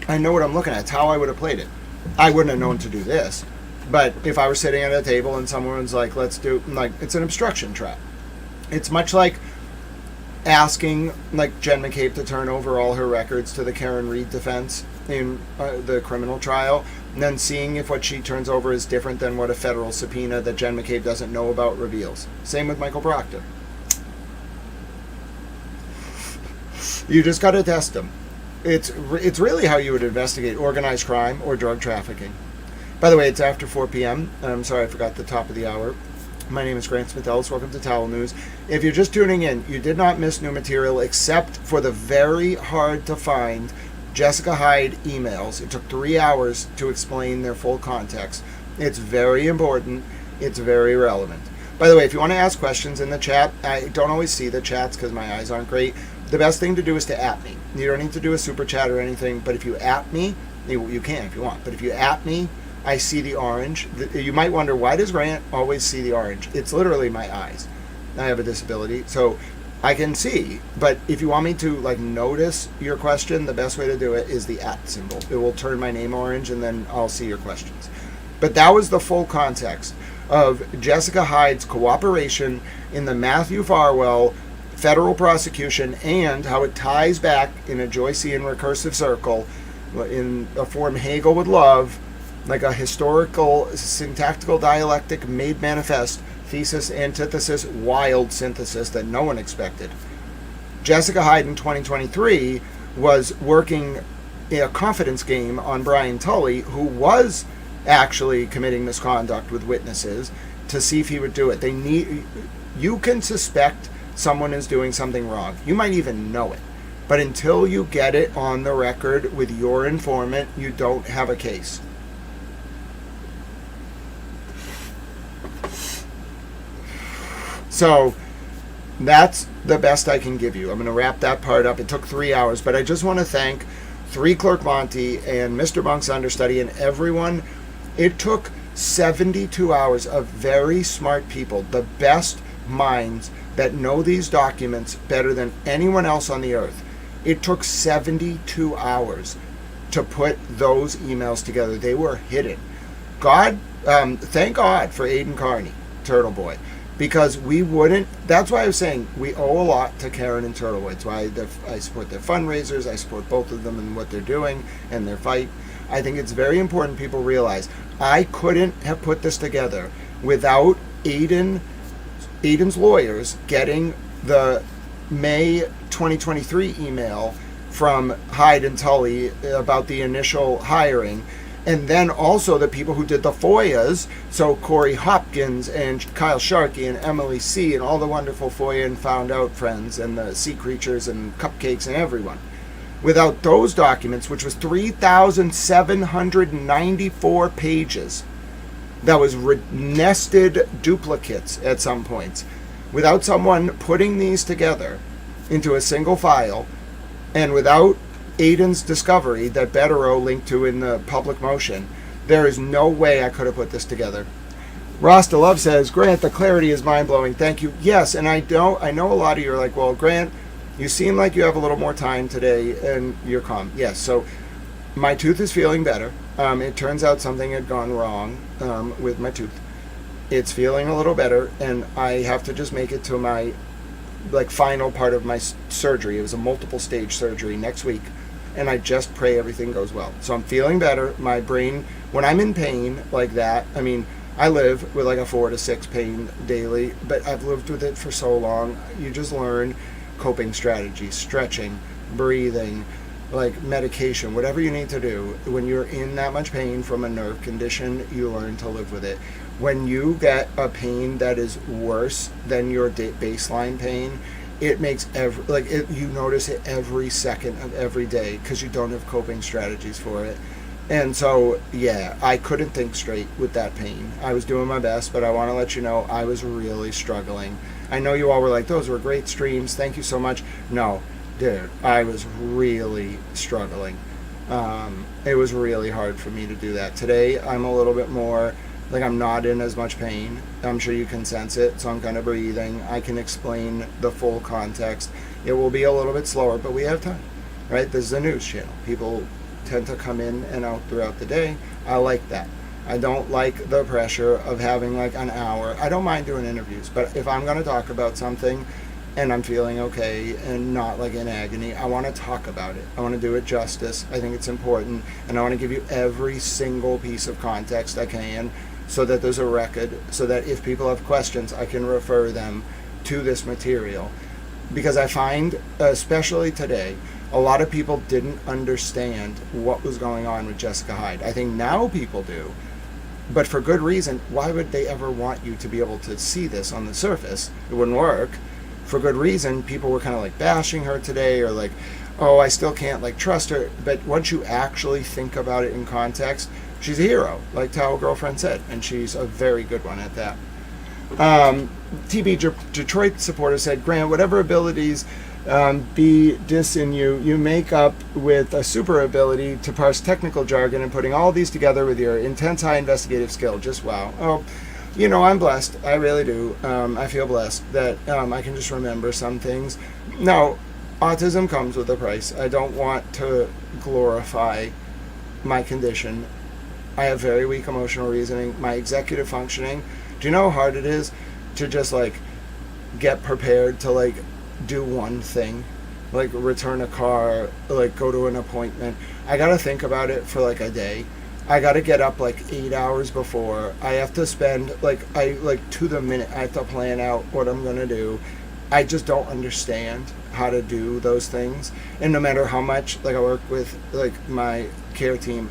I know what I'm looking at. It's how I would have played it. I wouldn't have known to do this. But if I were sitting at a table and someone's like, let's do, it's an obstruction trap. It's much like asking, Jen McCabe to turn over all her records to the Karen Reed defense in the criminal trial, and then seeing if what she turns over is different than what a federal subpoena that Jen McCabe doesn't know about reveals. Same with Michael Proctor. You just got to test them. It's really how you would investigate organized crime or drug trafficking. By the way, it's after 4 p.m. I'm sorry I forgot the top of the hour. My name is Grant Smith-Ellis. Welcome to Towel News. If you're just tuning in, you did not miss new material except for the very hard to find Jessica Hyde emails. It took 3 hours to explain their full context. It's very important. It's very relevant. By the way, if you want to ask questions in the chat, I don't always see the chats because my eyes aren't great. the best thing to do is to @ me. You don't need to do a super chat or anything, but if you @ me, you can if you want, but if you @ me, I see the orange. You might wonder, why does Grant always see the orange? It's literally my eyes. I have a disability, so I can see, but if you want me to like notice your question, the best way to do it is the @ symbol. It will turn my name orange, and then I'll see your questions. But that was the full context of Jessica Hyde's cooperation in the Matthew Farwell federal prosecution, and how it ties back in a Joycean recursive circle in a form Hegel would love, like a historical syntactical dialectic made manifest, thesis, antithesis, wild synthesis that no one expected. Jessica Hyde in 2023 was working a confidence game on Brian Tully, who was actually committing misconduct with witnesses, to see if he would do it. You can suspect someone is doing something wrong. You might even know it. But until you get it on the record with your informant, you don't have a case. So that's the best I can give you. I'm going to wrap that part up. It took 3 hours, but I just want to thank 3 Clerk Monty and Mr. Monk's understudy and everyone. It took 72 hours of very smart people, the best minds that know these documents better than anyone else on the earth. It took 72 hours to put those emails together. They were hidden. Thank God for Aiden Carney, Turtle Boy, because we wouldn't. That's why I was saying we owe a lot to Karen and Turtle Boy. It's why I support their fundraisers. I support both of them and what they're doing and their fight. I think it's very important people realize I couldn't have put this together without Aiden's lawyers getting the May 2023 email from Hyde and Tully about the initial hiring, and then also the people who did the FOIAs, so Corey Hopkins and Kyle Sharkey and Emily C. and all the wonderful FOIA and Found Out friends and the Sea Creatures and Cupcakes and everyone. Without those documents, which was 3,794 pages, that was nested duplicates at some points. Without someone putting these together into a single file, and without Aiden's discovery that Betterow linked to in the public motion, there is no way I could have put this together. Rasta Love says, Grant, the clarity is mind-blowing. Thank you. Yes, and I know a lot of you are like, well, Grant, you seem like you have a little more time today, and you're calm. Yes, so my tooth is feeling better. It turns out something had gone wrong with my tooth. It's feeling a little better, and I have to just make it to my final part of my surgery. It was a multiple stage surgery next week, and I just pray everything goes well. So I'm feeling better. My brain, when I'm in pain like that, I mean, I live with like a 4 to 6 pain daily, but I've lived with it for so long. You just learn coping strategies, stretching, breathing, like medication, whatever you need to do. When you're in that much pain from a nerve condition, you learn to live with it. When you get a pain that is worse than your baseline pain, it makes you notice it every second of every day because you don't have coping strategies for it. And so, yeah, I couldn't think straight with that pain. I was doing my best, but I want to let you know I was really struggling. I know you all were like, those were great streams. Thank you so much. No, dude, I was really struggling. It was really hard for me to do that. Today, I'm a little bit more, I'm not in as much pain. I'm sure you can sense it, so I'm kind of breathing. I can explain the full context. It will be a little bit slower, but we have time, right? This is a news channel. People tend to come in and out throughout the day. I like that. I don't like the pressure of having an hour. I don't mind doing interviews, but if I'm going to talk about something and I'm feeling okay and not in agony, I want to talk about it. I want to do it justice. I think it's important, and I want to give you every single piece of context I can so that there's a record, so that if people have questions, I can refer them to this material. Because I find, especially today, a lot of people didn't understand what was going on with Jessica Hyde. I think now people do, but for good reason. Why would they ever want you to be able to see this on the surface? It wouldn't work. For good reason, people were kind of bashing her today, or oh, I still can't trust her. But once you actually think about it in context, she's a hero, like Tao Girlfriend said, and she's a very good one at that. Detroit supporter said, Grant, whatever abilities be dis in you, you make up with a super ability to parse technical jargon, and putting all these together with your intense high investigative skill. Just wow. Oh, I'm blessed. I really do. I feel blessed that I can just remember some things. Now, autism comes with a price. I don't want to glorify my condition. I have very weak emotional reasoning. My executive functioning. Do you know how hard it is to just get prepared to do one thing, return a car, go to an appointment? I gotta think about it for a day. I gotta get up 8 hours before. I have to spend to the minute. I have to plan out what I'm gonna do. I just don't understand how to do those things. And no matter how much I work with my care team,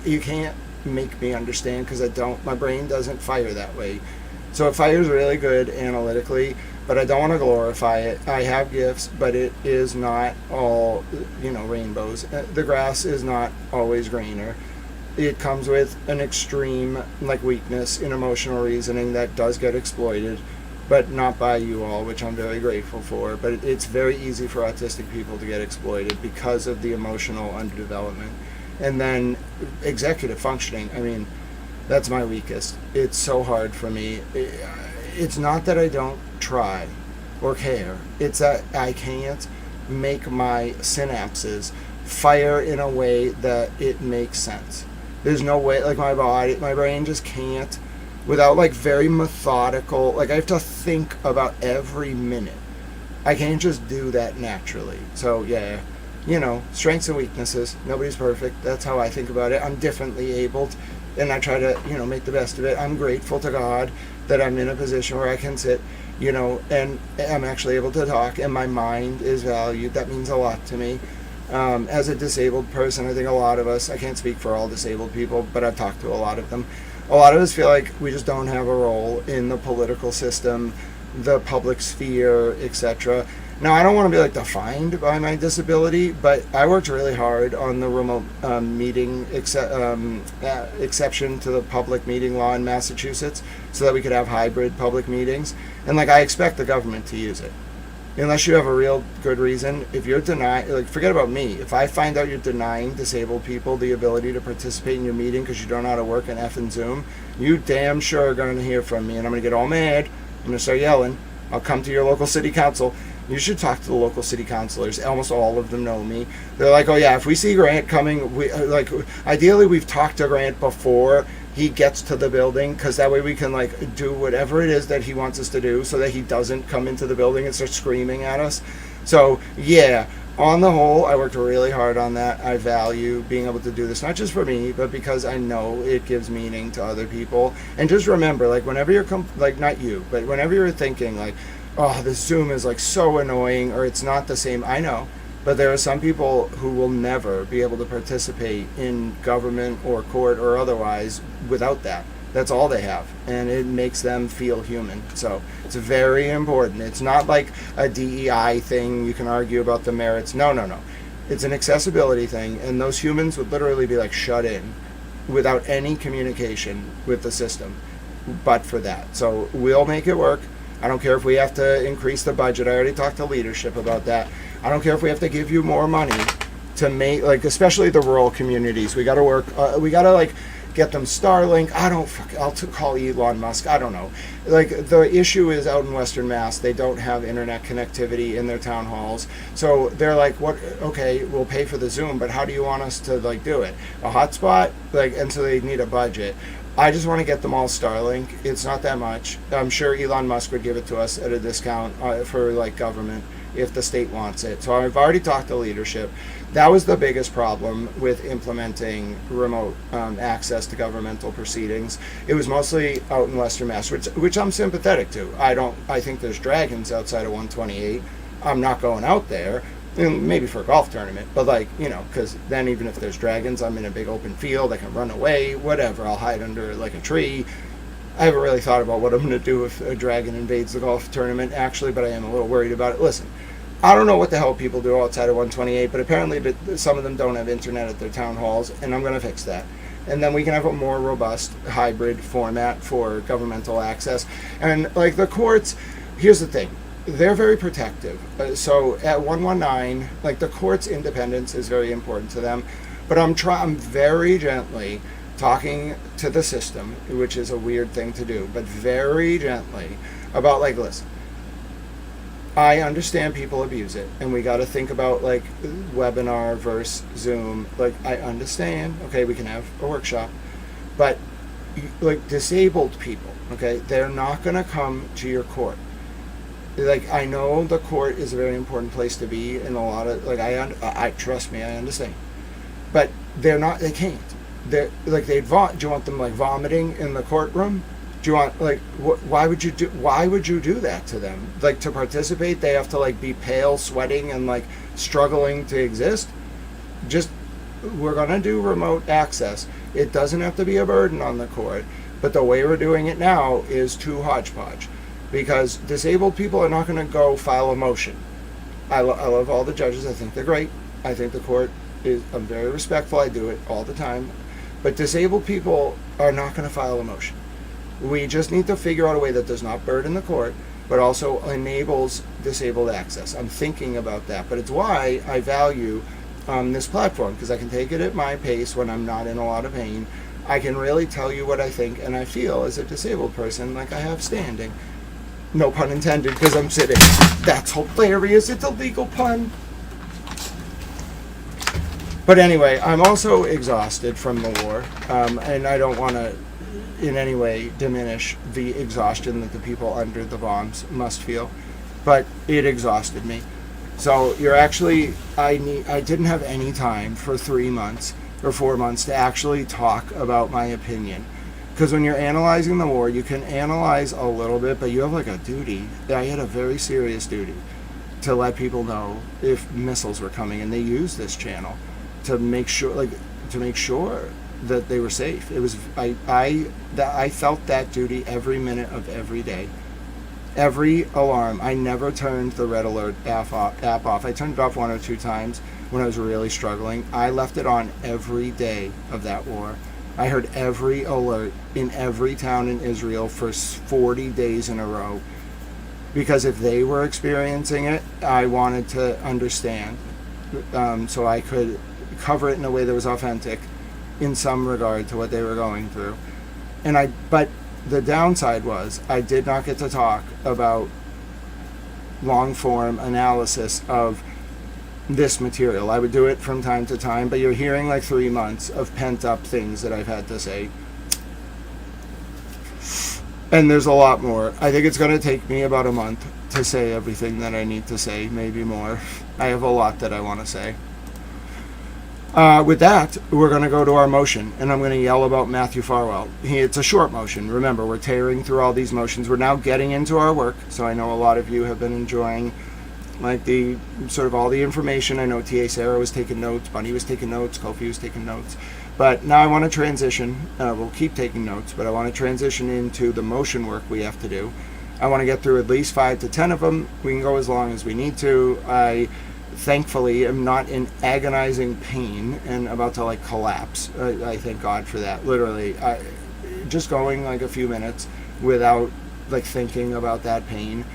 you can't make me understand, because my brain doesn't fire that way. So it fires really good analytically, but I don't want to glorify it. I have gifts, but it is not all rainbows. The grass is not always greener. It comes with an extreme weakness in emotional reasoning that does get exploited, but not by you all, which I'm very grateful for. But it's very easy for autistic people to get exploited because of the emotional underdevelopment. And then executive functioning, that's my weakest. It's so hard for me. It's not that I don't try or care. It's that I can't make my synapses fire in a way that it makes sense. There's no way, my brain just can't, without very methodical, I have to think about every minute. I can't just do that naturally. So yeah, strengths and weaknesses. Nobody's perfect. That's how I think about it. I'm differently abled, and I try to, make the best of it. I'm grateful to God that I'm in a position where I can sit, and I'm actually able to talk, and my mind is valued. That means a lot to me. As a disabled person, I think a lot of us, I can't speak for all disabled people, but I've talked to a lot of them. A lot of us feel like we just don't have a role in the political system, the public sphere, etc. Now, I don't want to be defined by my disability, but I worked really hard on the remote meeting exception to the public meeting law in Massachusetts, so that we could have hybrid public meetings. And I expect the government to use it, unless you have a real good reason. If you're denying, forget about me. If I find out you're denying disabled people the ability to participate in your meeting because you don't know how to work an effing Zoom, you damn sure are going to hear from me, and I'm going to get all mad. I'm going to start yelling. I'll come to your local city council. You should talk to the local city councilors. Almost all of them know me. They're oh yeah, if we see Grant coming, ideally we've talked to Grant before he gets to the building, because that way we can do whatever it is that he wants us to do, so that he doesn't come into the building and start screaming at us. So yeah, on the whole, I worked really hard on that. I value being able to do this, not just for me, but because I know it gives meaning to other people. And just remember, whenever you're not you, but whenever you're thinking oh, this Zoom is so annoying, or it's not the same, I know. But there are some people who will never be able to participate in government or court or otherwise without that. That's all they have, and it makes them feel human. So it's very important. It's not a DEI thing. You can argue about the merits. No. It's an accessibility thing, and those humans would literally be shut in without any communication with the system but for that. So we'll make it work. I don't care if we have to increase the budget. I already talked to leadership about that. I don't care if we have to give you more money to make, especially the rural communities. We got to work, we got to get them Starlink. I'll call Elon Musk. I don't know. The issue is out in Western Mass, they don't have internet connectivity in their town halls. So they're what, okay, we'll pay for the Zoom, but how do you want us to do it? A hotspot? And so they need a budget. I just want to get them all Starlink. It's not that much. I'm sure Elon Musk would give it to us at a discount for government if the state wants it. So I've already talked to leadership. That was the biggest problem with implementing remote access to governmental proceedings. It was mostly out in Western Mass, which I'm sympathetic to. I think there's dragons outside of 128. I'm not going out there. Maybe for a golf tournament, but because then even if there's dragons, I'm in a big open field, I can run away, whatever, I'll hide under a tree. I haven't really thought about what I'm going to do if a dragon invades the golf tournament, actually, but I am a little worried about it. Listen, I don't know what the hell people do outside of 128, but apparently some of them don't have internet at their town halls, and I'm going to fix that. and then we can have a more robust hybrid format for governmental access. And like the courts, here's the thing, they're very protective. So at 119, like the court's independence is very important to them, but I'm very gently talking to the system, which is a weird thing to do, but very gently about like, listen, I understand people abuse it, and we got to think about like webinar versus Zoom. Like, I understand, okay, we can have a workshop, but like disabled people, okay, they're not going to come to your court. Like, I know the court is a very important place to be in a lot of, like, I trust me, I understand, but they can't. They're like, do you want them like vomiting in the courtroom? Do you want, like, why would you do that to them? Like, to participate, they have to like be pale, sweating, and like struggling to exist. We're gonna do remote access. It doesn't have to be a burden on the court, but the way we're doing it now is too hodgepodge, because disabled people are not gonna go file a motion. I love all the judges. I think they're great. I think the court I'm very respectful. I do it all the time, but disabled people are not gonna file a motion. We just need to figure out a way that does not burden the court, but also enables disabled access. I'm thinking about that, but it's why I value this platform, because I can take it at my pace when I'm not in a lot of pain. I can really tell you what I think and I feel as a disabled person, like I have standing. No pun intended, because I'm sitting. That's hilarious. It's a legal pun. But anyway, I'm also exhausted from the war, and I don't want to in any way diminish the exhaustion that the people under the bombs must feel, but it exhausted me. So I didn't have any time for 3 months or 4 months to actually talk about my opinion, because when you're analyzing the war, you can analyze a little bit, but you have like a duty. I had a very serious duty to let people know if missiles were coming, and they used this channel to make sure that they were safe. It was I felt that duty every minute of every day. Every alarm. I never turned the red alert app off. I turned it off 1 or 2 times when I was really struggling. I left it on every day of that war. I heard every alert in every town in Israel for 40 days in a row, because if they were experiencing it, I wanted to understand, so I could cover it in a way that was authentic in some regard to what they were going through. But the downside was I did not get to talk about long form analysis of this material. I would do it from time to time, but you're hearing like 3 months of pent up things that I've had to say. And there's a lot more. I think it's going to take me about a month to say everything that I need to say, maybe more. I have a lot that I want to say. With that, we're going to go to our motion, and I'm going to yell about Matthew Farwell. It's a short motion. Remember, we're tearing through all these motions. We're now getting into our work, so I know a lot of you have been enjoying like the sort of all the information. I know T.A. Sarah was taking notes, Bunny was taking notes, Kofi was taking notes. But now I want to transition. We'll keep taking notes, but I want to transition into the motion work we have to do. I want to get through at least 5 to 10 of them. We can go as long as we need to. I thankfully am not in agonizing pain and about to like collapse. I thank God for that. Literally, just going like a few minutes without like thinking about that pain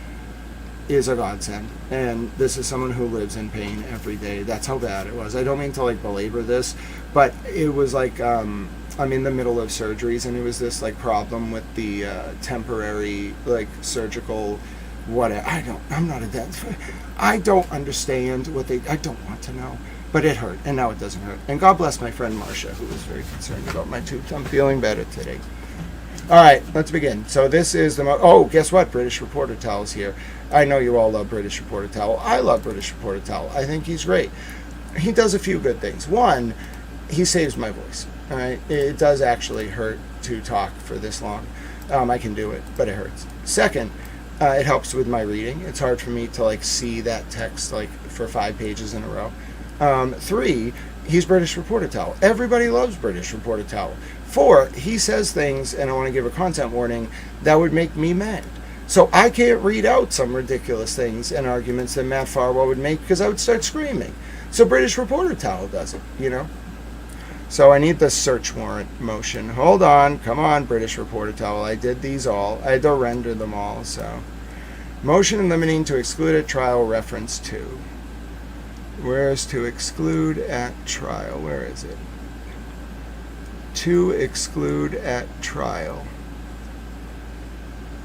is a godsend. And this is someone who lives in pain every day. That's how bad it was. I don't mean to like belabor this, but it was like I'm in the middle of surgeries, and it was this like problem with the temporary like surgical whatever. I'm not a dentist. I don't understand I don't want to know, but it hurt, and now it doesn't hurt. And God bless my friend Marcia, who was very concerned about my tooth. I'm feeling better today. All right, let's begin. So this is guess what? British Reporter Towel's here. I know you all love British Reporter Towel. I love British Reporter Towel. I think he's great. He does a few good things. One, he saves my voice. All right, it does actually hurt to talk for this long. I can do it, but it hurts. Second, it helps with my reading. It's hard for me to like see that text like for 5 pages in a row. 3, he's British Reporter Towel. Everybody loves British Reporter Towel. 4, he says things, and I want to give a content warning, that would make me mad. So I can't read out some ridiculous things and arguments that Matt Farwell would make, because I would start screaming. So British Reporter Towel does it, you know. So I need the search warrant motion. Hold on. Come on, British Reporter Towel. I did these all. I had to render them all, so. Motion limiting to exclude at trial reference to. Where is to exclude at trial? Where is it? To exclude at trial.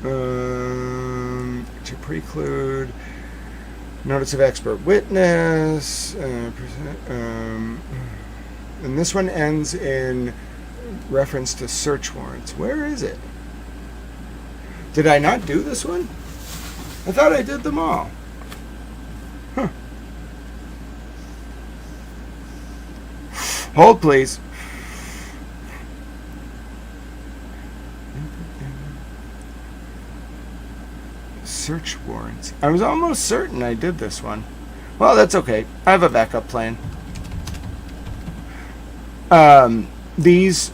To preclude notice of expert witness. And this one ends in reference to search warrants. Where is it? Did I not do this one? I thought I did them all. Huh. Hold, please. Search warrants. I was almost certain I did this one. Well, that's okay. I have a backup plan.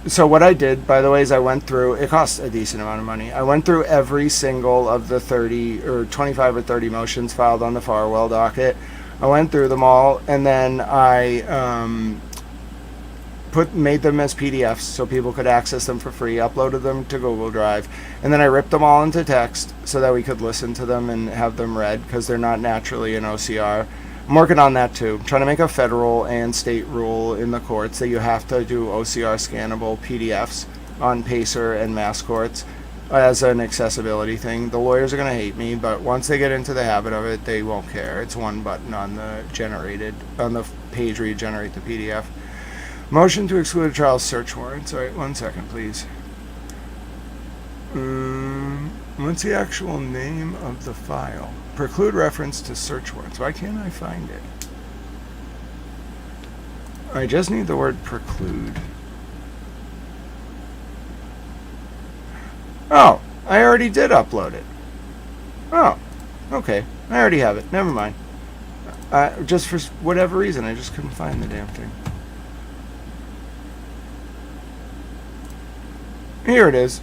So what I did, by the way, is I went through, it cost a decent amount of money. I went through every single of the 30 or 25 or 30 motions filed on the Farwell docket. I went through them all, and then I made them as PDFs so people could access them for free, uploaded them to Google Drive, and then I ripped them all into text so that we could listen to them and have them read because they're not naturally in OCR. I'm working on that too. I'm trying to make a federal and state rule in the courts that you have to do OCR scannable PDFs on Pacer and mass courts as an accessibility thing. The lawyers are going to hate me, but once they get into the habit of it, they won't care. It's one button on the page where you generate the PDF. Motion to exclude a trial search warrants. All right, 1 second, please. What's the actual name of the file? Preclude reference to search warrants. Why can't I find it? I just need the word preclude. Oh, I already did upload it. Oh, okay. I already have it. Never mind. Just for whatever reason, I just couldn't find the damn thing. Here it is.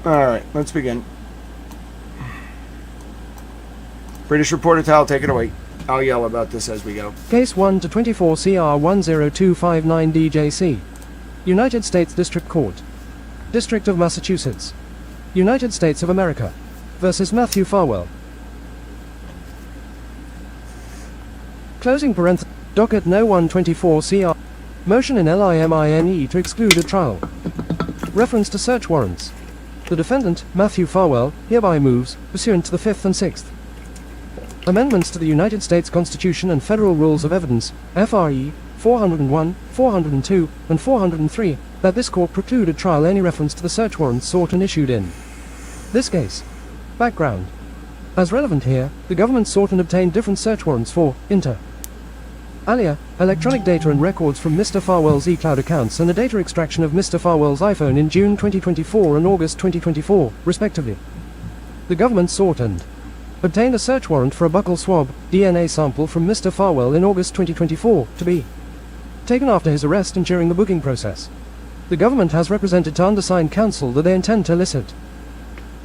Alright, let's begin. British Reporter Towel, take it away. I'll yell about this as we go. Case 1 to 24 CR 10259 DJC. United States District Court. District of Massachusetts. United States of America. Versus Matthew Farwell. Closing parenthesis. Docket No 124 CR. Motion in LIMINE to exclude a trial. Reference to search warrants. The defendant, Matthew Farwell, hereby moves, pursuant to the 5th and 6th Amendments to the United States Constitution and Federal Rules of Evidence, FRE, 401, 402, and 403, that this court preclude at trial any reference to the search warrants sought and issued in this case. Background. As relevant here, the government sought and obtained different search warrants for inter alia, electronic data and records from Mr. Farwell's eCloud accounts and the data extraction of Mr. Farwell's iPhone in June 2024 and August 2024, respectively. The government sought and obtained a search warrant for a buccal swab, DNA sample from Mr. Farwell in August 2024, to be taken after his arrest and during the booking process. The government has represented to undersigned counsel that they intend to elicit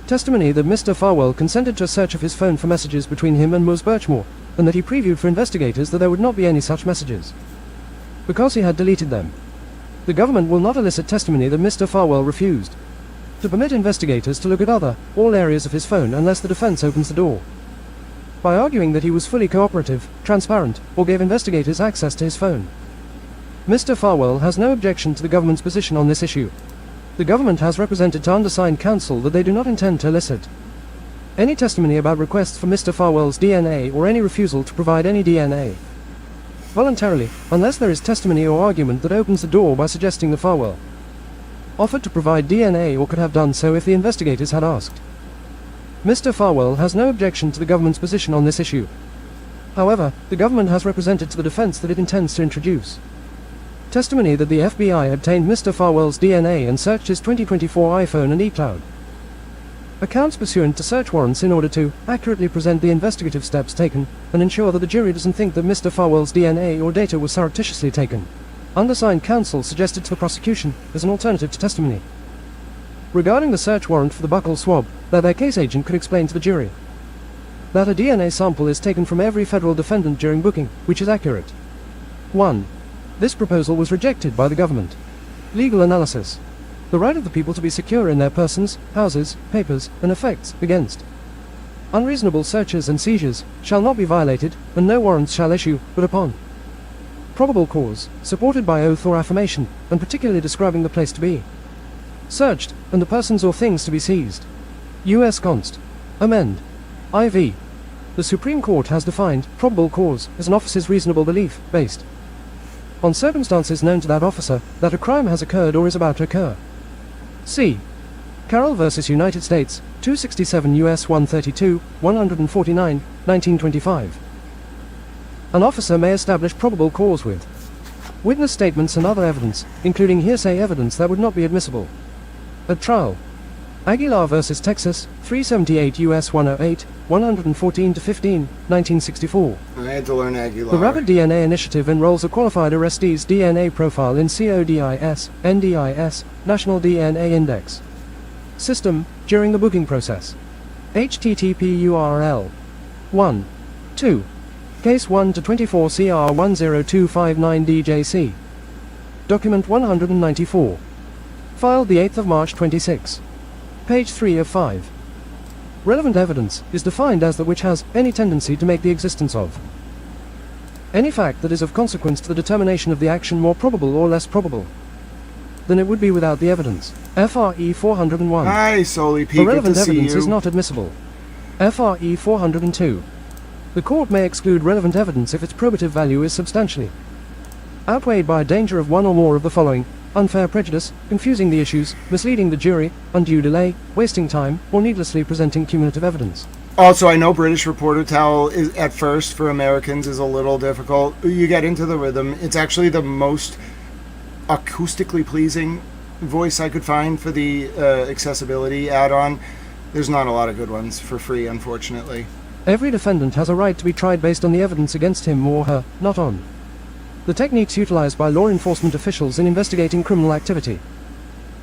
testimony that Mr. Farwell consented to a search of his phone for messages between him and Ms. Birchmore, and that he previewed for investigators that there would not be any such messages, because he had deleted them. The government will not elicit testimony that Mr. Farwell refused to permit investigators to look at all areas of his phone unless the defense opens the door, by arguing that he was fully cooperative, transparent, or gave investigators access to his phone. Mr. Farwell has no objection to the government's position on this issue. The government has represented to undersigned counsel that they do not intend to elicit any testimony about requests for Mr. Farwell's DNA or any refusal to provide any DNA voluntarily, unless there is testimony or argument that opens the door by suggesting that Farwell offered to provide DNA or could have done so if the investigators had asked. Mr. Farwell has no objection to the government's position on this issue. However, the government has represented to the defense that it intends to introduce testimony that the FBI obtained Mr. Farwell's DNA and searched his 2024 iPhone and eCloud accounts pursuant to search warrants in order to accurately present the investigative steps taken and ensure that the jury doesn't think that Mr. Farwell's DNA or data was surreptitiously taken. Undersigned counsel suggested to the prosecution as an alternative to testimony regarding the search warrant for the buccal swab that their case agent could explain to the jury that a DNA sample is taken from every federal defendant during booking, which is accurate. 1. This proposal was rejected by the government. Legal analysis. The right of the people to be secure in their persons, houses, papers, and effects against unreasonable searches and seizures shall not be violated, and no warrants shall issue, but upon probable cause, supported by oath or affirmation, and particularly describing the place to be searched, and the persons or things to be seized. U.S. Const. Amend. IV. The Supreme Court has defined probable cause as an officer's reasonable belief, based on circumstances known to that officer, that a crime has occurred or is about to occur. C. Carroll v. United States, 267 U.S. 132, 149, 1925. An officer may establish probable cause with witness statements and other evidence, including hearsay evidence that would not be admissible at trial. Aguilar v. Texas, 378 U.S. 108, 114 to 15, 1964. I had to learn Aguilar. The Rapid DNA Initiative enrolls a qualified arrestee's DNA profile in CODIS, NDIS, National DNA Index System, during the booking process. http URL 1. 2. Case 1 to 24 CR 10259 DJC. Document 194. Filed the 8th of March 26. Page 3 of 5. Relevant evidence is defined as that which has any tendency to make the existence of any fact that is of consequence to the determination of the action more probable or less probable than it would be without the evidence. FRE 401. Hi, Soli P. The Good relevant to see evidence you. is not admissible. FRE 402. The court may exclude relevant evidence if its probative value is substantially outweighed by a danger of one or more of the following: unfair prejudice, confusing the issues, misleading the jury, undue delay, wasting time, or needlessly presenting cumulative evidence. Also, I know British reporter towel is, at first for Americans, is a little difficult. You get into the rhythm. It's actually the most acoustically pleasing voice I could find for the accessibility add-on. There's not a lot of good ones for free, unfortunately. Every defendant has a right to be tried based on the evidence against him or her, not on the techniques utilized by law enforcement officials in investigating criminal activity.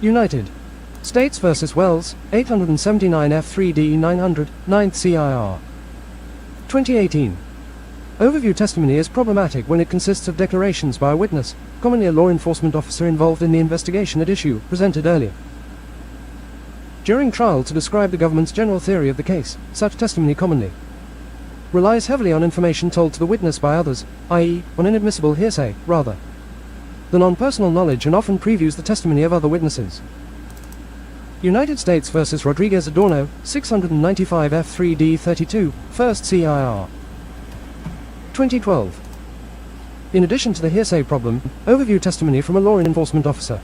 United States v. Wells, 879 F3D 900, 9th CIR. 2018. Overview testimony is problematic when it consists of declarations by a witness, commonly a law enforcement officer involved in the investigation at issue, presented earlier during trial to describe the government's general theory of the case. Such testimony commonly relies heavily on information told to the witness by others, i.e., on inadmissible hearsay, rather than on personal knowledge, and often previews the testimony of other witnesses. United States v. Rodriguez Adorno, 695 F3D 32, 1st CIR. 2012. In addition to the hearsay problem, overview testimony from a law enforcement officer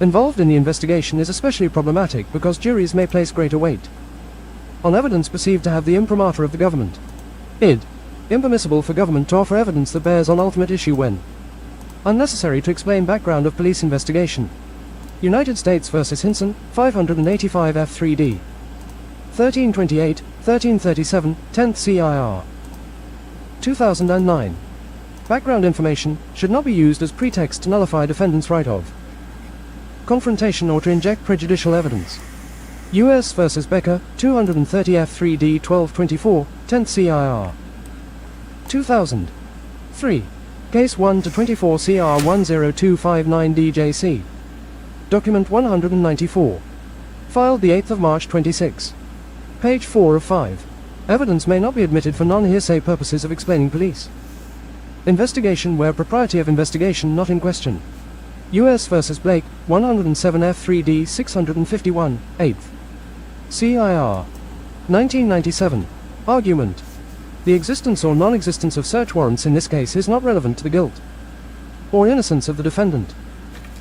involved in the investigation is especially problematic because juries may place greater weight on evidence perceived to have the imprimatur of the government. Id. Impermissible for government to offer evidence that bears on ultimate issue when unnecessary to explain background of police investigation. United States v. Hinson, 585 F3D. 1328, 1337, 10th CIR. 2009. Background information should not be used as pretext to nullify defendant's right of confrontation or to inject prejudicial evidence. U.S. v. Becker, 230 F3D 1224, 10th CIR. 2000. 3. Case 1 to 24 CR 10259 DJC. Document 194. Filed the 8th of March 26. Page 4 of 5. Evidence may not be admitted for non-hearsay purposes of explaining police investigation where propriety of investigation not in question. U.S. v. Blake, 107 F3D 651, 8th. CIR. 1997. Argument. The existence or non-existence of search warrants in this case is not relevant to the guilt or innocence of the defendant.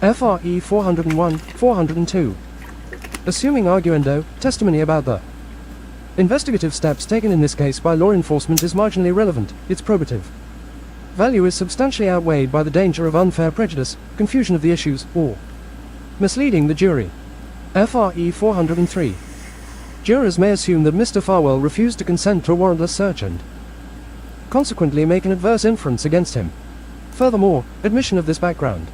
FRE 401, 402. Assuming arguendo, testimony about the investigative steps taken in this case by law enforcement is marginally relevant, its probative value is substantially outweighed by the danger of unfair prejudice, confusion of the issues, or misleading the jury. FRE 403. Jurors may assume that Mr. Farwell refused to consent to a warrantless search and consequently make an adverse inference against him. Furthermore, admission of this background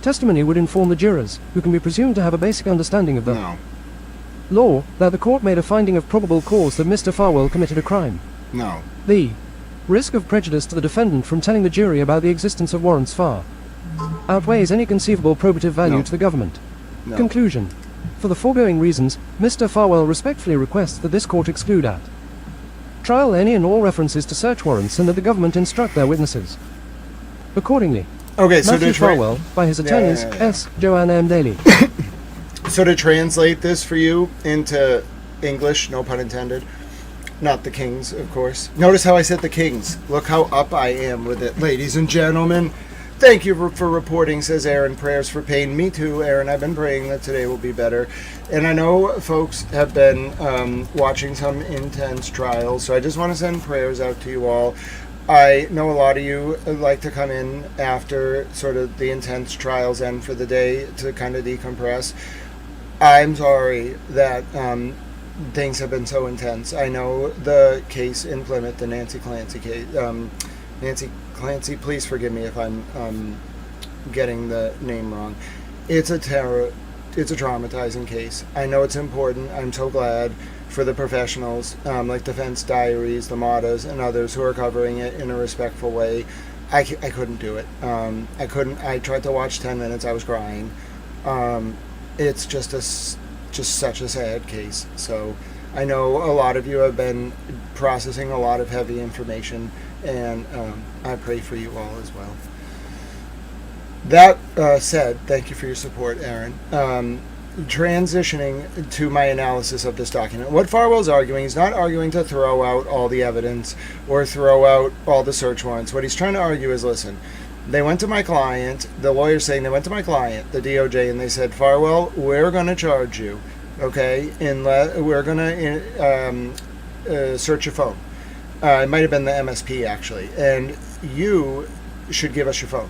testimony would inform the jurors, who can be presumed to have a basic understanding of the law, that the court made a finding of probable cause that Mr. Farwell committed a crime. No. The risk of prejudice to the defendant from telling the jury about the existence of warrants far outweighs any conceivable probative value No. to the government. No. Conclusion. For the foregoing reasons, Mr. Farwell respectfully requests that this court exclude at trial any and all references to search warrants and that the government instruct their witnesses accordingly. Okay, so Matthew to tra- Farwell, by his attorneys, yeah. S. Joanne M. Daly. So to translate this for you into English, no pun intended, not the Kings, of course. Notice how I said the Kings. Look how up I am with it. Ladies and gentlemen, thank you for reporting, says Aaron. Prayers for pain. Me too, Aaron. I've been praying that today will be better. And I know folks have been watching some intense trials, so I just want to send prayers out to you all. I know a lot of you like to come in after sort of the intense trials end for the day to kind of decompress. I'm sorry that things have been so intense. I know the case in Plymouth, the Nancy Clancy case. Nancy Clancy, please forgive me if I'm getting the name wrong. It's a traumatizing case. I know it's important. I'm so glad for the professionals like Defense Diaries, the Matas, and others who are covering it in a respectful way. I couldn't do it. I couldn't. I tried to watch 10 minutes. I was crying. It's just such a sad case. So I know a lot of you have been processing a lot of heavy information, and I pray for you all as well. That said, thank you for your support, Aaron. Transitioning to my analysis of this document. What Farwell's arguing, he's not arguing to throw out all the evidence or throw out all the search warrants. What he's trying to argue is, listen, they went to my client, the lawyer's saying they went to my client, the DOJ, and they said, Farwell, we're going to charge you, okay, we're going to search your phone. It might have been the MSP, actually, and you should give us your phone.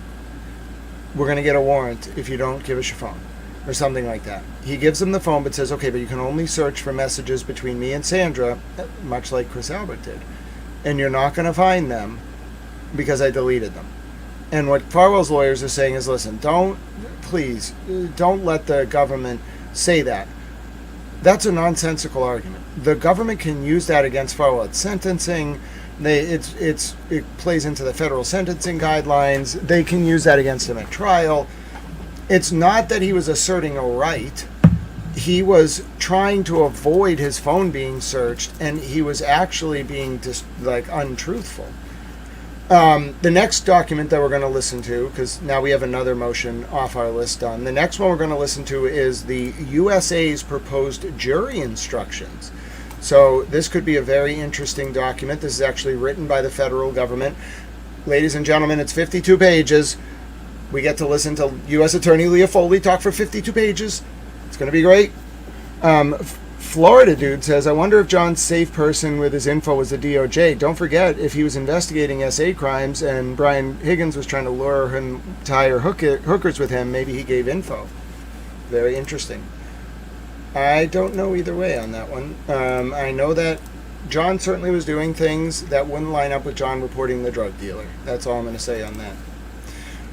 We're going to get a warrant if you don't give us your phone, or something like that. He gives them the phone, but says, okay, but you can only search for messages between me and Sandra, much like Chris Albert did. And you're not going to find them because I deleted them. And what Farwell's lawyers are saying is, listen, please don't let the government say that. That's a nonsensical argument. The government can use that against Farwell at sentencing. It plays into the federal sentencing guidelines. They can use that against him at trial. It's not that he was asserting a right. He was trying to avoid his phone being searched, and he was actually being just like untruthful. The next document that we're going to listen to, because now we have another motion off our list done, the next one we're going to listen to is the USA's proposed jury instructions. So this could be a very interesting document. This is actually written by the federal government. Ladies and gentlemen, it's 52 pages. We get to listen to U.S. Attorney Leah Foley talk for 52 pages. It's going to be great. Florida dude says, I wonder if John's safe person with his info was the DOJ. Don't forget, if he was investigating SA crimes and Brian Higgins was trying to lure him to hire hookers with him, maybe he gave info. Very interesting. I don't know either way on that one. I know that John certainly was doing things that wouldn't line up with John reporting the drug dealer. That's all I'm going to say on that.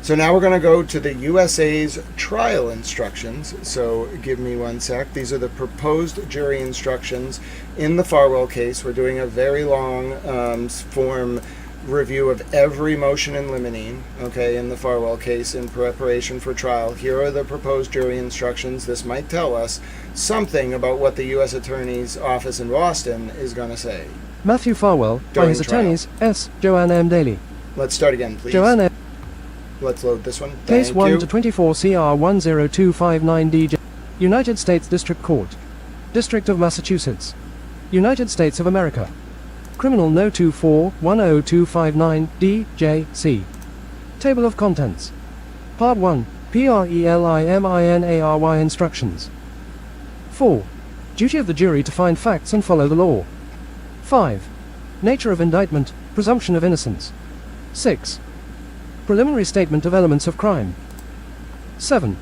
So now we're going to go to the USA's trial instructions. So give me one sec. These are the proposed jury instructions in the Farwell case. We're doing a very long form review of every motion in limine, okay, in the Farwell case in preparation for trial. Here are the proposed jury instructions. This might tell us something about what the U.S. Attorney's Office in Boston is going to say. Matthew Farwell, by his attorneys, S. Joanne M. Daly. Let's start again, please. Joanne M. Let's load this one. Case Thank 1 you. to 24 CR 10259 DJ. United States District Court. District of Massachusetts. United States of America. Criminal No. 2410259 DJC. Table of Contents. Part 1. Preliminary Instructions. 4. Duty of the jury to find facts and follow the law. 5. Nature of indictment, presumption of innocence. 6. Preliminary statement of elements of crime. 7.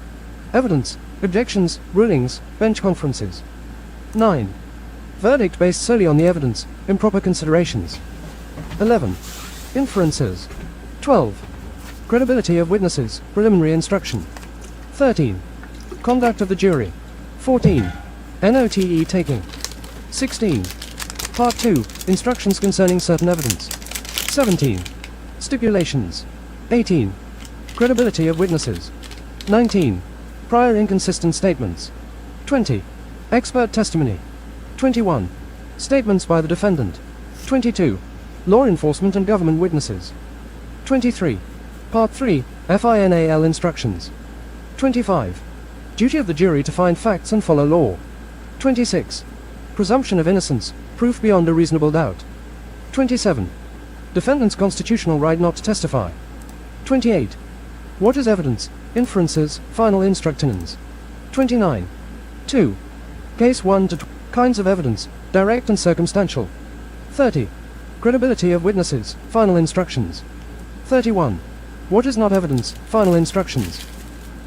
Evidence, objections, rulings, bench conferences. 9. Verdict based solely on the evidence, improper considerations. 11. Inferences. 12. Credibility of witnesses, preliminary instruction. 13. Conduct of the jury. 14. NOTE taking. 16. Part 2. Instructions concerning certain evidence. 17. Stipulations. 18. Credibility of witnesses. 19. Prior inconsistent statements. 20. Expert testimony. 21. Statements by the defendant. 22. Law enforcement and government witnesses. 23. Part 3. FINAL instructions. 25. Duty of the jury to find facts and follow law. 26. Presumption of innocence, proof beyond a reasonable doubt. 27. Defendant's constitutional right not to testify. 28. What is evidence? Inferences, final instructions. 29. 2. Case 1 to kinds of evidence, direct and circumstantial. 30. Credibility of witnesses, final instructions. 31. What is not evidence, final instructions.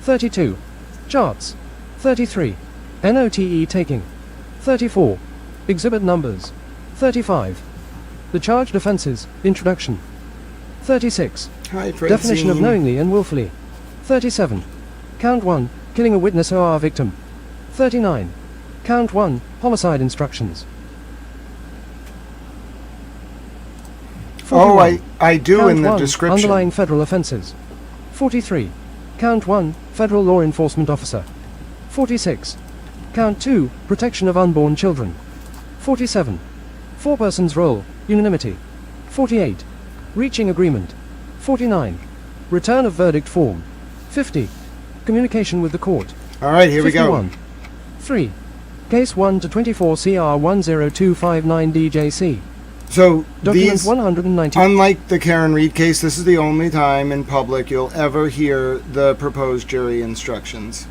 32. Charts. 33. NOTE taking. 34. Exhibit numbers. 35. The charged offenses, introduction. 36. Hi, Francine. Definition of knowingly and willfully. 37. Count 1, killing a witness or a victim. 39. Count 1, homicide instructions. 41. Oh, I do Count in the 1, description. underlying federal offenses. 43. Count 1, federal law enforcement officer. 46. Count 2, protection of unborn children. 47. Four persons role, unanimity. 48. Reaching agreement. 49. Return of verdict form. 50. Communication with the court. All right, here 51. we go. 3. Case 1 to 24 CR 10259 DJC. So Document these, 190. unlike the Karen Reed case, this is the only time in public you'll ever hear the proposed jury instructions.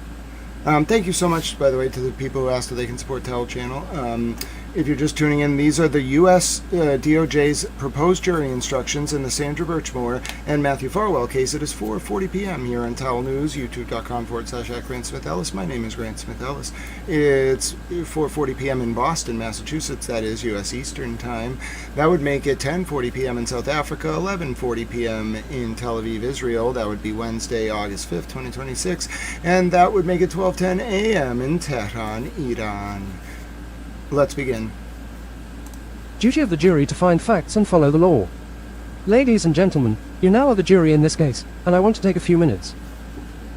Thank you so much, by the way, to the people who asked if they can support Tell Channel. If you're just tuning in, these are the U.S. DOJ's proposed jury instructions in the Sandra Birchmore and Matthew Farwell case. It is 4:40 p.m. here on Towel News, youtube.com/@GrantSmithEllis. My name is Grant Smith Ellis. It's 4:40 p.m. in Boston, Massachusetts. That is U.S. Eastern Time. That would make it 10:40 p.m. in South Africa, 11:40 p.m. in Tel Aviv, Israel. That would be Wednesday, August 5th, 2026. And that would make it 12:10 a.m. in Tehran, Iran. Let's begin. Duty of the jury to find facts and follow the law. Ladies and gentlemen, you now are the jury in this case, and I want to take a few minutes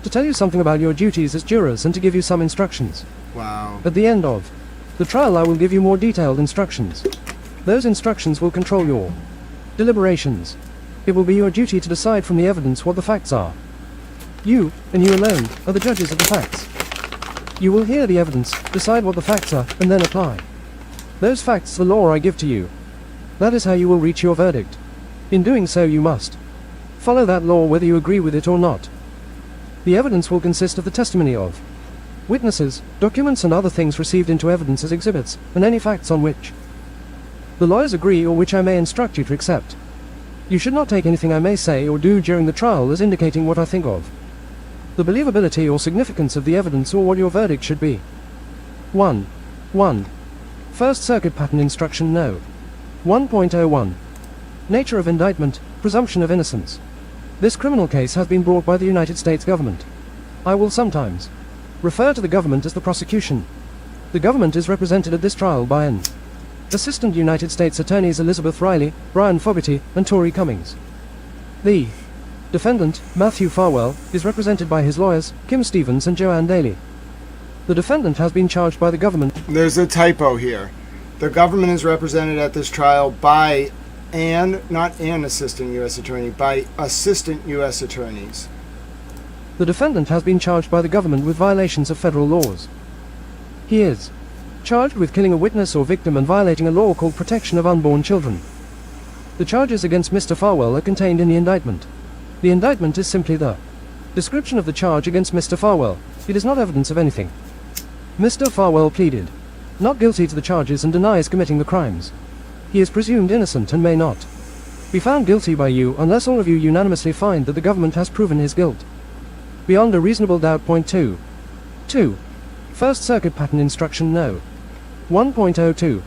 to tell you something about your duties as jurors and to give you some instructions. Wow. At the end of the trial, I will give you more detailed instructions. Those instructions will control your deliberations. It will be your duty to decide from the evidence what the facts are. You, and you alone, are the judges of the facts. You will hear the evidence, decide what the facts are, and then apply those facts to the law I give to you. That is how you will reach your verdict. In doing so, you must follow that law whether you agree with it or not. The evidence will consist of the testimony of witnesses, documents and other things received into evidence as exhibits, and any facts on which the lawyers agree or which I may instruct you to accept. You should not take anything I may say or do during the trial as indicating what I think of the believability or significance of the evidence or what your verdict should be. 1. First Circuit Pattern Instruction No. 1.01. Nature of indictment, presumption of innocence. This criminal case has been brought by the United States government. I will sometimes refer to the government as the prosecution. The government is represented at this trial by an Assistant United States Attorneys Elizabeth Riley, Brian Fogarty, and Tory Cummings. The defendant, Matthew Farwell, is represented by his lawyers, Kim Stevens and Joanne Daly. The defendant has been charged by the government. There's a typo here. The government is represented at this trial by not an assistant U.S. attorney, by assistant U.S. attorneys. The defendant has been charged by the government with violations of federal laws. He is charged with killing a witness or victim and violating a law called Protection of Unborn Children. The charges against Mr. Farwell are contained in the indictment. The indictment is simply the description of the charge against Mr. Farwell. It is not evidence of anything. Mr. Farwell pleaded not guilty to the charges and denies committing the crimes. He is presumed innocent and may not be found guilty by you unless all of you unanimously find that the government has proven his guilt beyond a reasonable doubt. 2. First Circuit Pattern Instruction No. 1.02.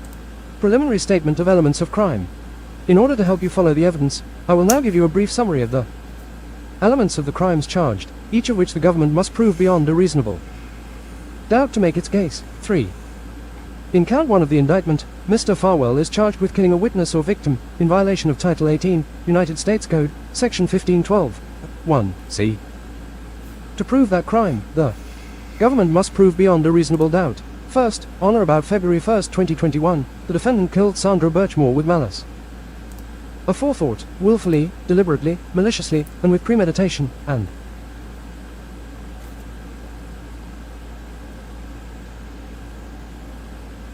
Preliminary Statement of Elements of Crime. In order to help you follow the evidence, I will now give you a brief summary of the elements of the crimes charged, each of which the government must prove beyond a reasonable doubt to make its case. 3. In count 1 of the indictment, Mr. Farwell is charged with killing a witness or victim in violation of Title 18, United States Code, Section 1512, 1c. To prove that crime, the government must prove beyond a reasonable doubt. First, on or about February 1st, 2021, the defendant killed Sandra Birchmore with malice, aforethought, willfully, deliberately, maliciously, and with premeditation, and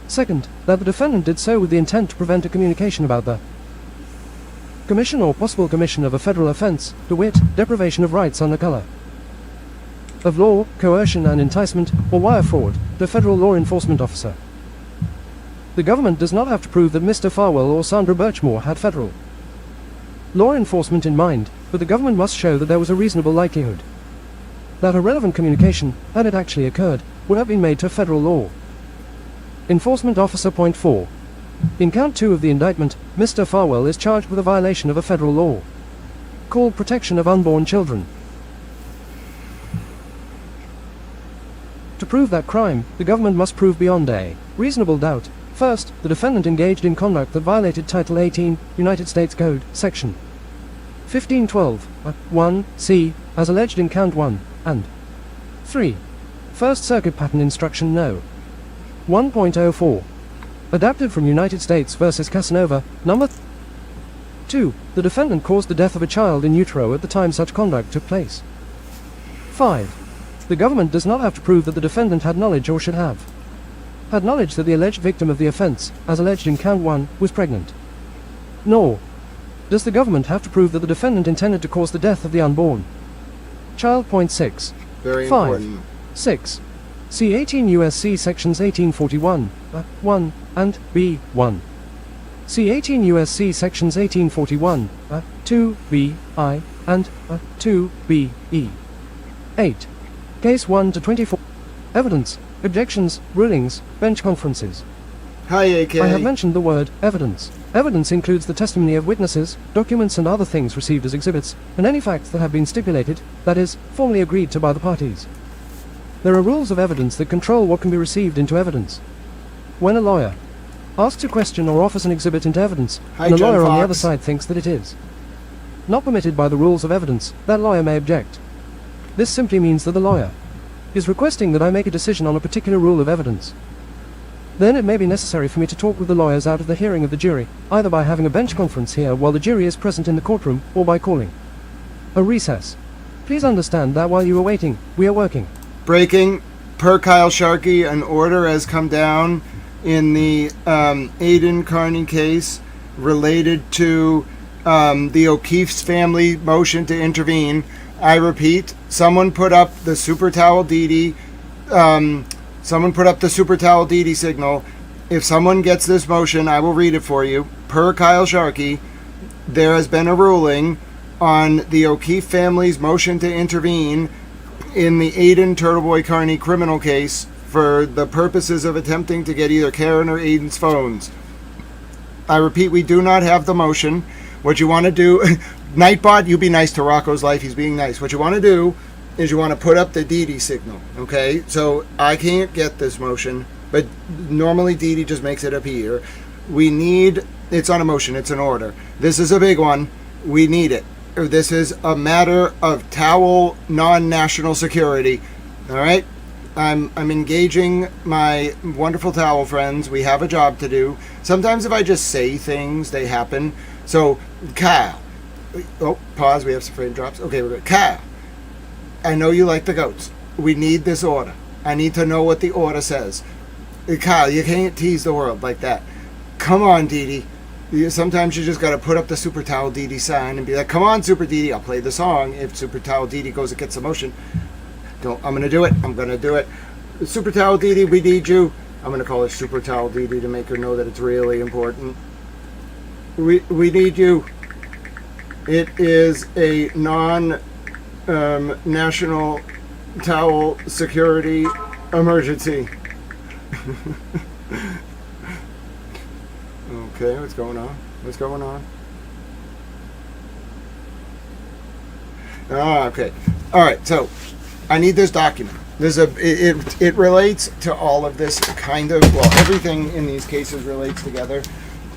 second, that the defendant did so with the intent to prevent a communication about the commission or possible commission of a federal offense, to wit, deprivation of rights under color of law, coercion and enticement, or wire fraud, to a federal law enforcement officer. The government does not have to prove that Mr. Farwell or Sandra Birchmore had federal law enforcement in mind, but the government must show that there was a reasonable likelihood that a relevant communication, had it actually occurred, would have been made to federal law. Enforcement Officer Point 4. In Count 2 of the indictment, Mr. Farwell is charged with a violation of a federal law called Protection of Unborn Children. To prove that crime, the government must prove beyond a reasonable doubt. First, the defendant engaged in conduct that violated Title 18, United States Code, Section 1512, 1c, as alleged in Count 1, and 3. First Circuit Pattern Instruction No. 1.04. Adapted from United States v. Casanova, number 2. The defendant caused the death of a child in utero at the time such conduct took place. 5. The government does not have to prove that the defendant had knowledge or should have had knowledge that the alleged victim of the offense, as alleged in Count 1, was pregnant. Nor does the government have to prove that the defendant intended to cause the death of the unborn child. Point 6. Very 5. important. 6. See 18 U.S.C. Sections 1841, 1, and b. 1. See 18 U.S.C. Sections 1841, 2, b, I, and 2, b, e. 8. Case 1 to 24. Evidence, objections, rulings, bench conferences. Hi, AK. I have mentioned the word evidence. Evidence includes the testimony of witnesses, documents and other things received as exhibits, and any facts that have been stipulated, that is, formally agreed to by the parties. There are rules of evidence that control what can be received into evidence. When a lawyer asks a question or offers an exhibit into evidence, Hi, and the John lawyer on the Fox. other side thinks that it is not permitted by the rules of evidence, that lawyer may object. This simply means that the lawyer is requesting that I make a decision on a particular rule of evidence. Then it may be necessary for me to talk with the lawyers out of the hearing of the jury, either by having a bench conference here while the jury is present in the courtroom, or by calling a recess. Please understand that while you are waiting, we are working. Breaking. Per Kyle Sharkey, an order has come down in the Aiden Carney case related to the O'Keefe's family motion to intervene. I repeat, someone put up the Super Towel Didi. Someone put up the Super Towel Didi signal. If someone gets this motion, I will read it for you. Per Kyle Sharkey, there has been a ruling on the O'Keefe family's motion to intervene in the Aiden Turtleboy Carney criminal case for the purposes of attempting to get either Karen or Aiden's phones. I repeat, we do not have the motion. What you want to do, Nightbot, you be nice to Rocco's life. He's being nice. What you want to do is you want to put up the Didi signal, okay? So I can't get this motion, but normally Didi just makes it up here. We need, it's on a motion, it's an order. This is a big one. We need it. This is a matter of towel non-national security. All right? I'm engaging my wonderful towel friends. We have a job to do. Sometimes if I just say things, they happen. So, Kyle. Oh, pause. We have some frame drops. Okay, we're good. Kyle, I know you like the goats. We need this order. I need to know what the order says. Kyle, you can't tease the world like that. Come on, Didi. Sometimes you just got to put up the Super Towel Didi sign and be like, come on, Super Didi, I'll play the song. If Super Towel Didi goes and gets a motion, I'm going to do it. I'm going to do it. Super Towel Didi, we need you. I'm going to call her Super Towel Didi to make her know that it's really important. We need you. It is a non-national towel security emergency. Okay, what's going on? What's going on? Okay. All right, so I need this document. it relates to all of this kind of, well, everything in these cases relates together,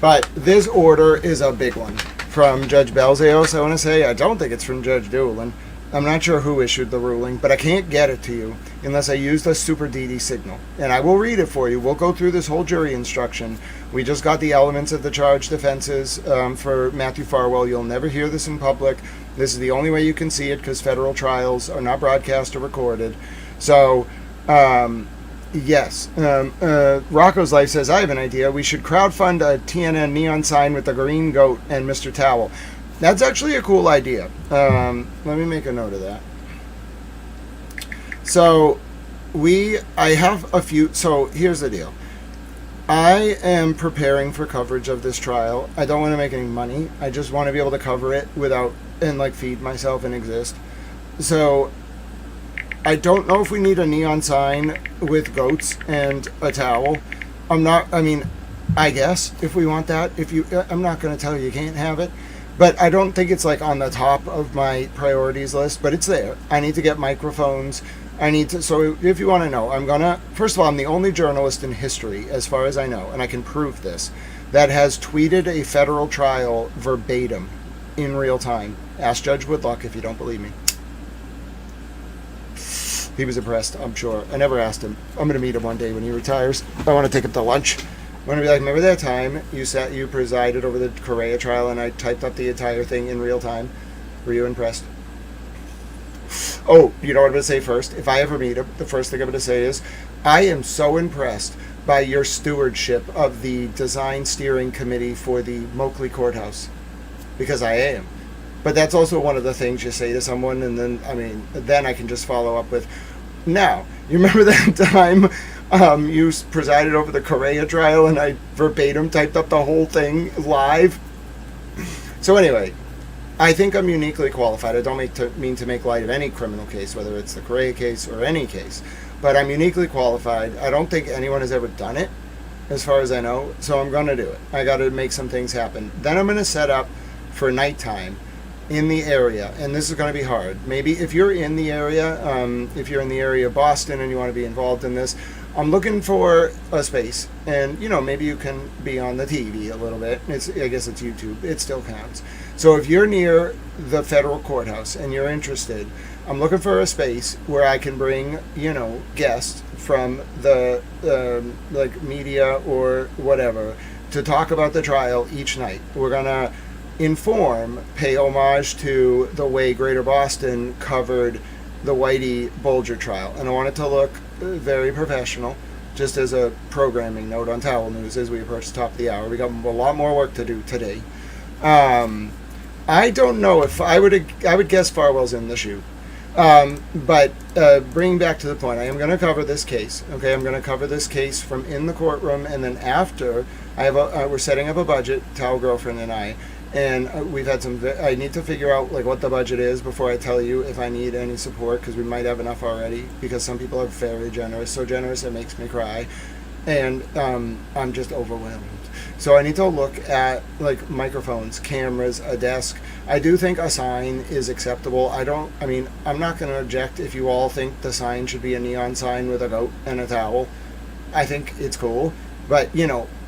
but this order is a big one from Judge Belzeos. I want to say I don't think it's from Judge Doolin. I'm not sure who issued the ruling, but I can't get it to you unless I use the Super DD signal. And I will read it for you. We'll go through this whole jury instruction. We just got the elements of the charged offenses for Matthew Farwell. You'll never hear this in public. This is the only way you can see it because federal trials are not broadcast or recorded. So, yes. Rocco's Life says, I have an idea. We should crowdfund a TNN neon sign with the green goat and Mr. Towel. That's actually a cool idea. Let me make a note of that. So, I have a few, so here's the deal. I am preparing for coverage of this trial. I don't want to make any money. I just want to be able to cover it without, and like feed myself and exist. So, I don't know if we need a neon sign with goats and a towel. I guess if we want that, I'm not going to tell you can't have it. But I don't think it's like on the top of my priorities list, but it's there. I need to get microphones. So if you want to know, first of all, I'm the only journalist in history, as far as I know, and I can prove this, that has tweeted a federal trial verbatim in real time. Ask Judge Woodluck if you don't believe me. He was impressed, I'm sure. I never asked him. I'm going to meet him one day when he retires. I want to take him to lunch. I'm going to be like, remember that time you presided over the Correa trial and I typed up the entire thing in real time? Were you impressed? Oh, you know what I'm going to say first? If I ever meet him, the first thing I'm going to say is, I am so impressed by your stewardship of the design steering committee for the Moakley Courthouse. Because I am. But that's also one of the things you say to someone, and then I can just follow up with, now, you remember that time you presided over the Correa trial and I verbatim typed up the whole thing live? So anyway, I think I'm uniquely qualified. I don't mean to make light of any criminal case, whether it's the Correa case or any case, but I'm uniquely qualified. I don't think anyone has ever done it, as far as I know, so I'm going to do it. I got to make some things happen. Then I'm going to set up for nighttime in the area, and this is going to be hard. Maybe if you're in the area, of Boston and you want to be involved in this, I'm looking for a space, and maybe you can be on the TV a little bit. I guess it's YouTube. It still counts. So if you're near the federal courthouse and you're interested, I'm looking for a space where I can bring guests from the media or whatever to talk about the trial each night. We're gonna pay homage to the way Greater Boston covered the Whitey Bulger trial, and I want it to look very professional, just as a programming note on Towel News as we approach the top of the hour. We got a lot more work to do today. I don't know if I would guess Farwell's in the shoot. But bringing back to the point, I am going to cover this case. Okay, I'm going to cover this case from in the courtroom, and then after, we're setting up a budget, Towel Girlfriend and I, and we've had I need to figure out what the budget is before I tell you if I need any support, because we might have enough already, because some people are very generous, so generous it makes me cry, and I'm just overwhelmed. So I need to look at microphones, cameras, a desk. I do think a sign is acceptable. I'm not going to object if you all think the sign should be a neon sign with a goat and a towel. I think it's cool, but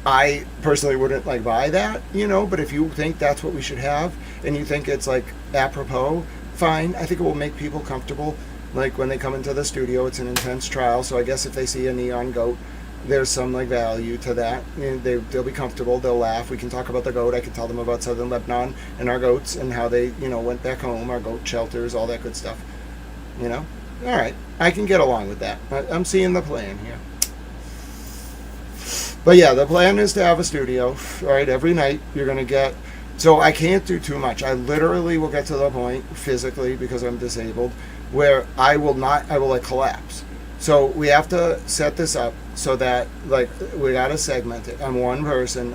I personally wouldn't buy that, but if you think that's what we should have and you think it's apropos, fine. I think it will make people comfortable. When they come into the studio, it's an intense trial, so I guess if they see a neon goat, there's some value to that. They'll be comfortable, they'll laugh. We can talk about the goat. I can tell them about Southern Lebanon and our goats and how they went back home, our goat shelters, all that good stuff. All right, I can get along with that. I'm seeing the plan here. But yeah, the plan is to have a studio. All right, every night you're going to get... So I can't do too much. I literally will get to the point, physically, because I'm disabled, where I will collapse. So we have to set this up so that, we got to segment it. I'm one person.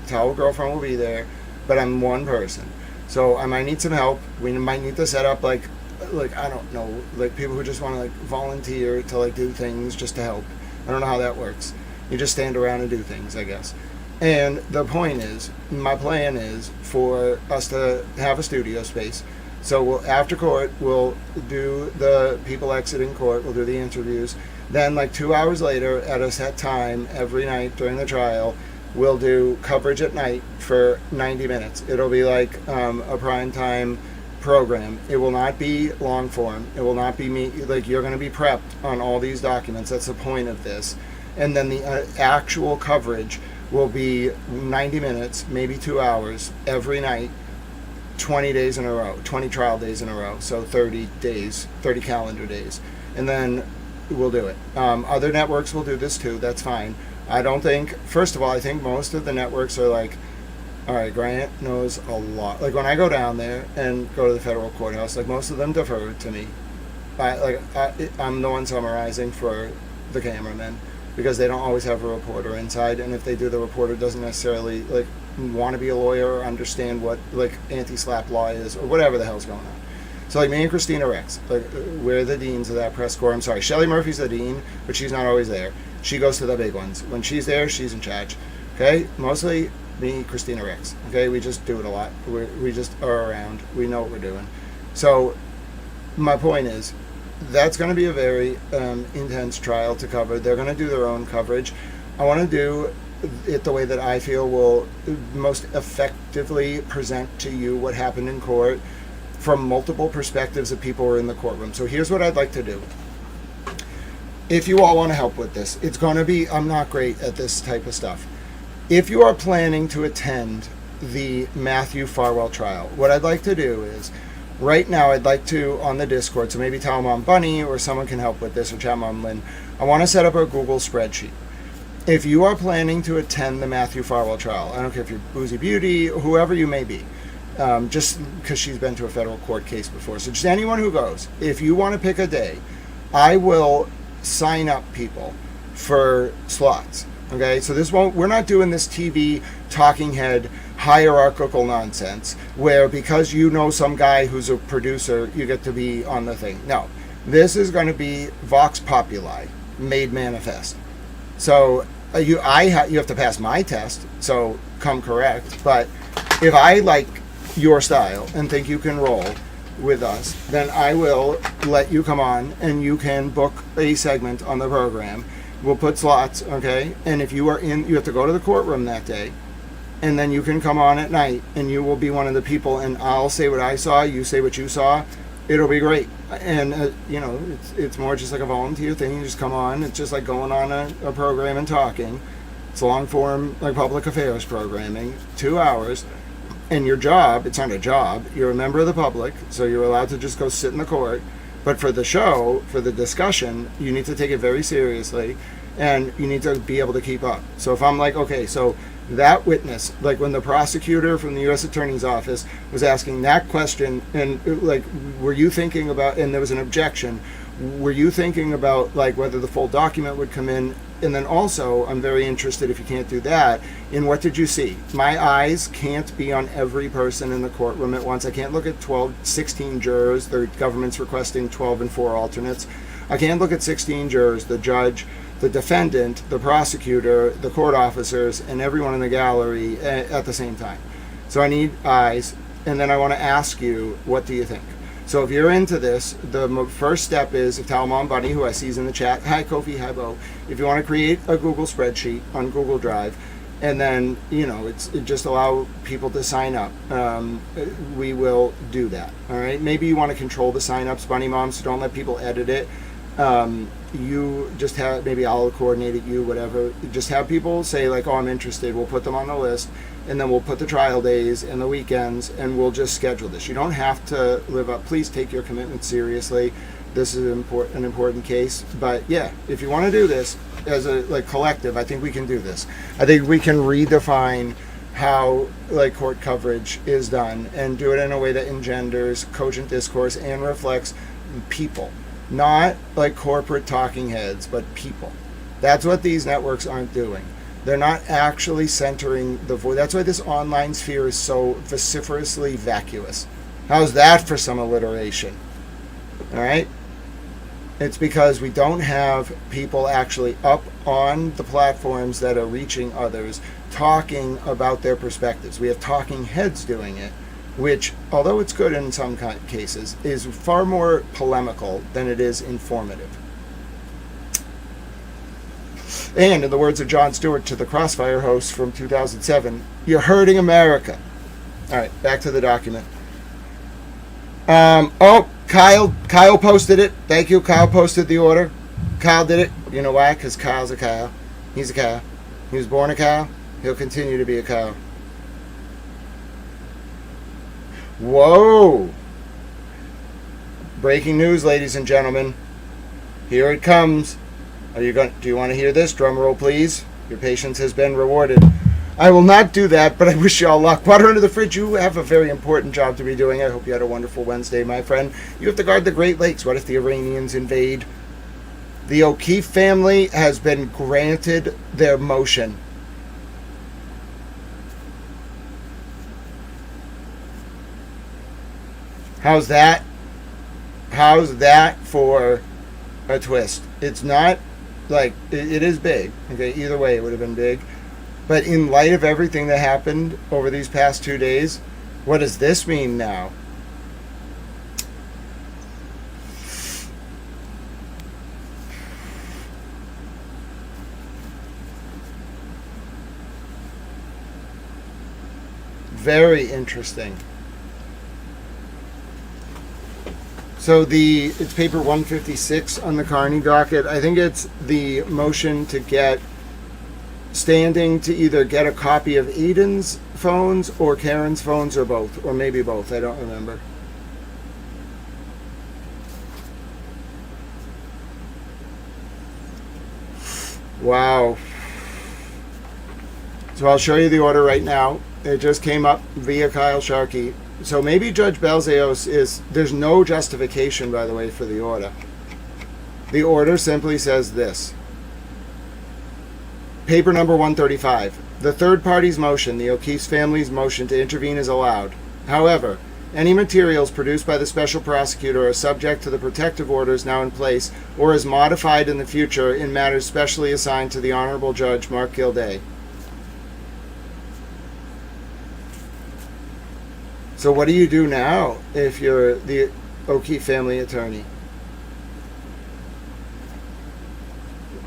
Towel Girlfriend will be there, but I'm one person. So I might need some help. We might need to set up, I don't know, people who just want to, volunteer to, do things just to help. I don't know how that works. You just stand around and do things, I guess. And the point is, my plan is for us to have a studio space So after court, we'll do the people exiting court, we'll do the interviews. Then like 2 hours later at a set time every night during the trial, we'll do coverage at night for 90 minutes. It'll be like a prime time program. It will not be long form. It will not be like you're going to be prepped on all these documents. That's the point of this. And then the actual coverage will be 90 minutes, maybe 2 hours every night, 20 days in a row, 20 trial days in a row. So 30 days, 30 calendar days. And then we'll do it. Other networks will do this too. That's fine. I don't think, first of all, I think most of the networks are like, all right, Grant knows a lot. Like when I go down there and go to the federal courthouse, like most of them defer to me. I'm the one summarizing for the cameramen because they don't always have a reporter inside. And if they do, the reporter doesn't necessarily like want to be a lawyer or understand what like anti-slap law is or whatever the hell's going on. So like me and Christina Rex, like we're the deans of that press corps. I'm sorry, Shelley Murphy's the dean, but she's not always there. She goes to the big ones. When she's there, she's in charge. Okay, mostly me, Christina Rex. Okay, we just do it a lot. We just are around. We know what we're doing. So my point is, that's going to be a very intense trial to cover. They're going to do their own coverage. I want to do it the way that I feel will most effectively present to you what happened in court from multiple perspectives of people who are in the courtroom. So here's what I'd like to do. If you all want to help with this, it's going to be, I'm not great at this type of stuff. If you are planning to attend the Matthew Farwell trial, what I'd like to do is, right now I'd like to, on the Discord, so maybe tell Mom Bunny or someone can help with this, or chat Mom Lynn, I want to set up a Google spreadsheet. If you are planning to attend the Matthew Farwell trial, I don't care if you're Boozy Beauty, whoever you may be, just because she's been to a federal court case before, so just anyone who goes, if you want to pick a day, I will sign up people for slots. Okay, so we're not doing this TV talking head hierarchical nonsense where because you know some guy who's a producer, you get to be on the thing. No, this is going to be Vox Populi, made manifest. So you have to pass my test, so come correct. But if I like your style and think you can roll with us, then I will let you come on and you can book a segment on the program. We'll put slots, okay? And if you are you have to go to the courtroom that day, and then you can come on at night, and you will be one of the people, and I'll say what I saw, you say what you saw. It'll be great. And, it's more just like a volunteer thing. You just come on. It's just like going on a program and talking. It's long-form, like public affairs programming, 2 hours. And your job, it's not a job, you're a member of the public, so you're allowed to just go sit in the court. But for the show, for the discussion, you need to take it very seriously, and you need to be able to keep up. So if I'm like, okay, so that witness, like when the prosecutor from the U.S. Attorney's Office was asking that question, and like, were you thinking about, and there was an objection, were you thinking about like whether the full document would come in? And then also, I'm very interested, if you can't do that, in what did you see? My eyes can't be on every person in the courtroom at once. I can't look at 16 jurors. The government's requesting 12 and 4 alternates. I can't look at 16 jurors, the judge, the defendant, the prosecutor, the court officers, and everyone in the gallery at the same time. So I need eyes, and then I want to ask you, what do you think? So if you're into this, the first step is, if tell Mom Bunny, who I see is in the chat, hi Kofi, hi Bo, if you want to create a Google spreadsheet on Google Drive, and then, it just allow people to sign up. We will do that, all right? Maybe you want to control the sign-ups, Bunny Mom, so don't let people edit it. You just have, maybe I'll coordinate it, whatever. Just have people say like, oh, I'm interested. We'll put them on the list, and then we'll put the trial days and the weekends, and we'll just schedule this. You don't have to live up. Please take your commitment seriously. This is an important case. But yeah, if you want to do this as a collective, I think we can do this. I think we can redefine how court coverage is done and do it in a way that engenders cogent discourse and reflects people. Not like corporate talking heads, but people. That's what these networks aren't doing. They're not actually centering the voice. That's why this online sphere is so vociferously vacuous. How's that for some alliteration? All right? It's because we don't have people actually up on the platforms that are reaching others talking about their perspectives. We have talking heads doing it, which, although it's good in some cases, is far more polemical than it is informative. And in the words of Jon Stewart to the Crossfire host from 2007, you're hurting America. All right, back to the document. Kyle posted it. Thank you. Kyle posted the order. Kyle did it. You know why? Because Kyle's a cow. He's a cow. He was born a cow. He'll continue to be a cow. Whoa. Breaking news, ladies and gentlemen. Here it comes. Do you want to hear this? Drum roll, please. Your patience has been rewarded. I will not do that, but I wish you all luck. Water under the fridge, you have a very important job to be doing. I hope you had a wonderful Wednesday, my friend. You have to guard the Great Lakes. What if the Iranians invade? The O'Keefe family has been granted their motion. How's that? How's that for a twist? It's not like, it is big. Okay, either way it would have been big. But in light of everything that happened over these past 2 days, what does this mean now? Very interesting. So it's paper 156 on the Carney docket. I think it's the motion to get standing to either get a copy of Aiden's phones or Karen's phones or both, or maybe both. I don't remember. Wow. So I'll show you the order right now. It just came up via Kyle Sharkey. So maybe Judge Belzeos there's no justification, by the way, for the order. The order simply says this. Paper number 135. The third party's motion, the O'Keefe family's motion to intervene, is allowed. However, any materials produced by the special prosecutor are subject to the protective orders now in place or as modified in the future in matters specially assigned to the Honorable Judge Mark Gilday. So what do you do now if you're the O'Keefe family attorney?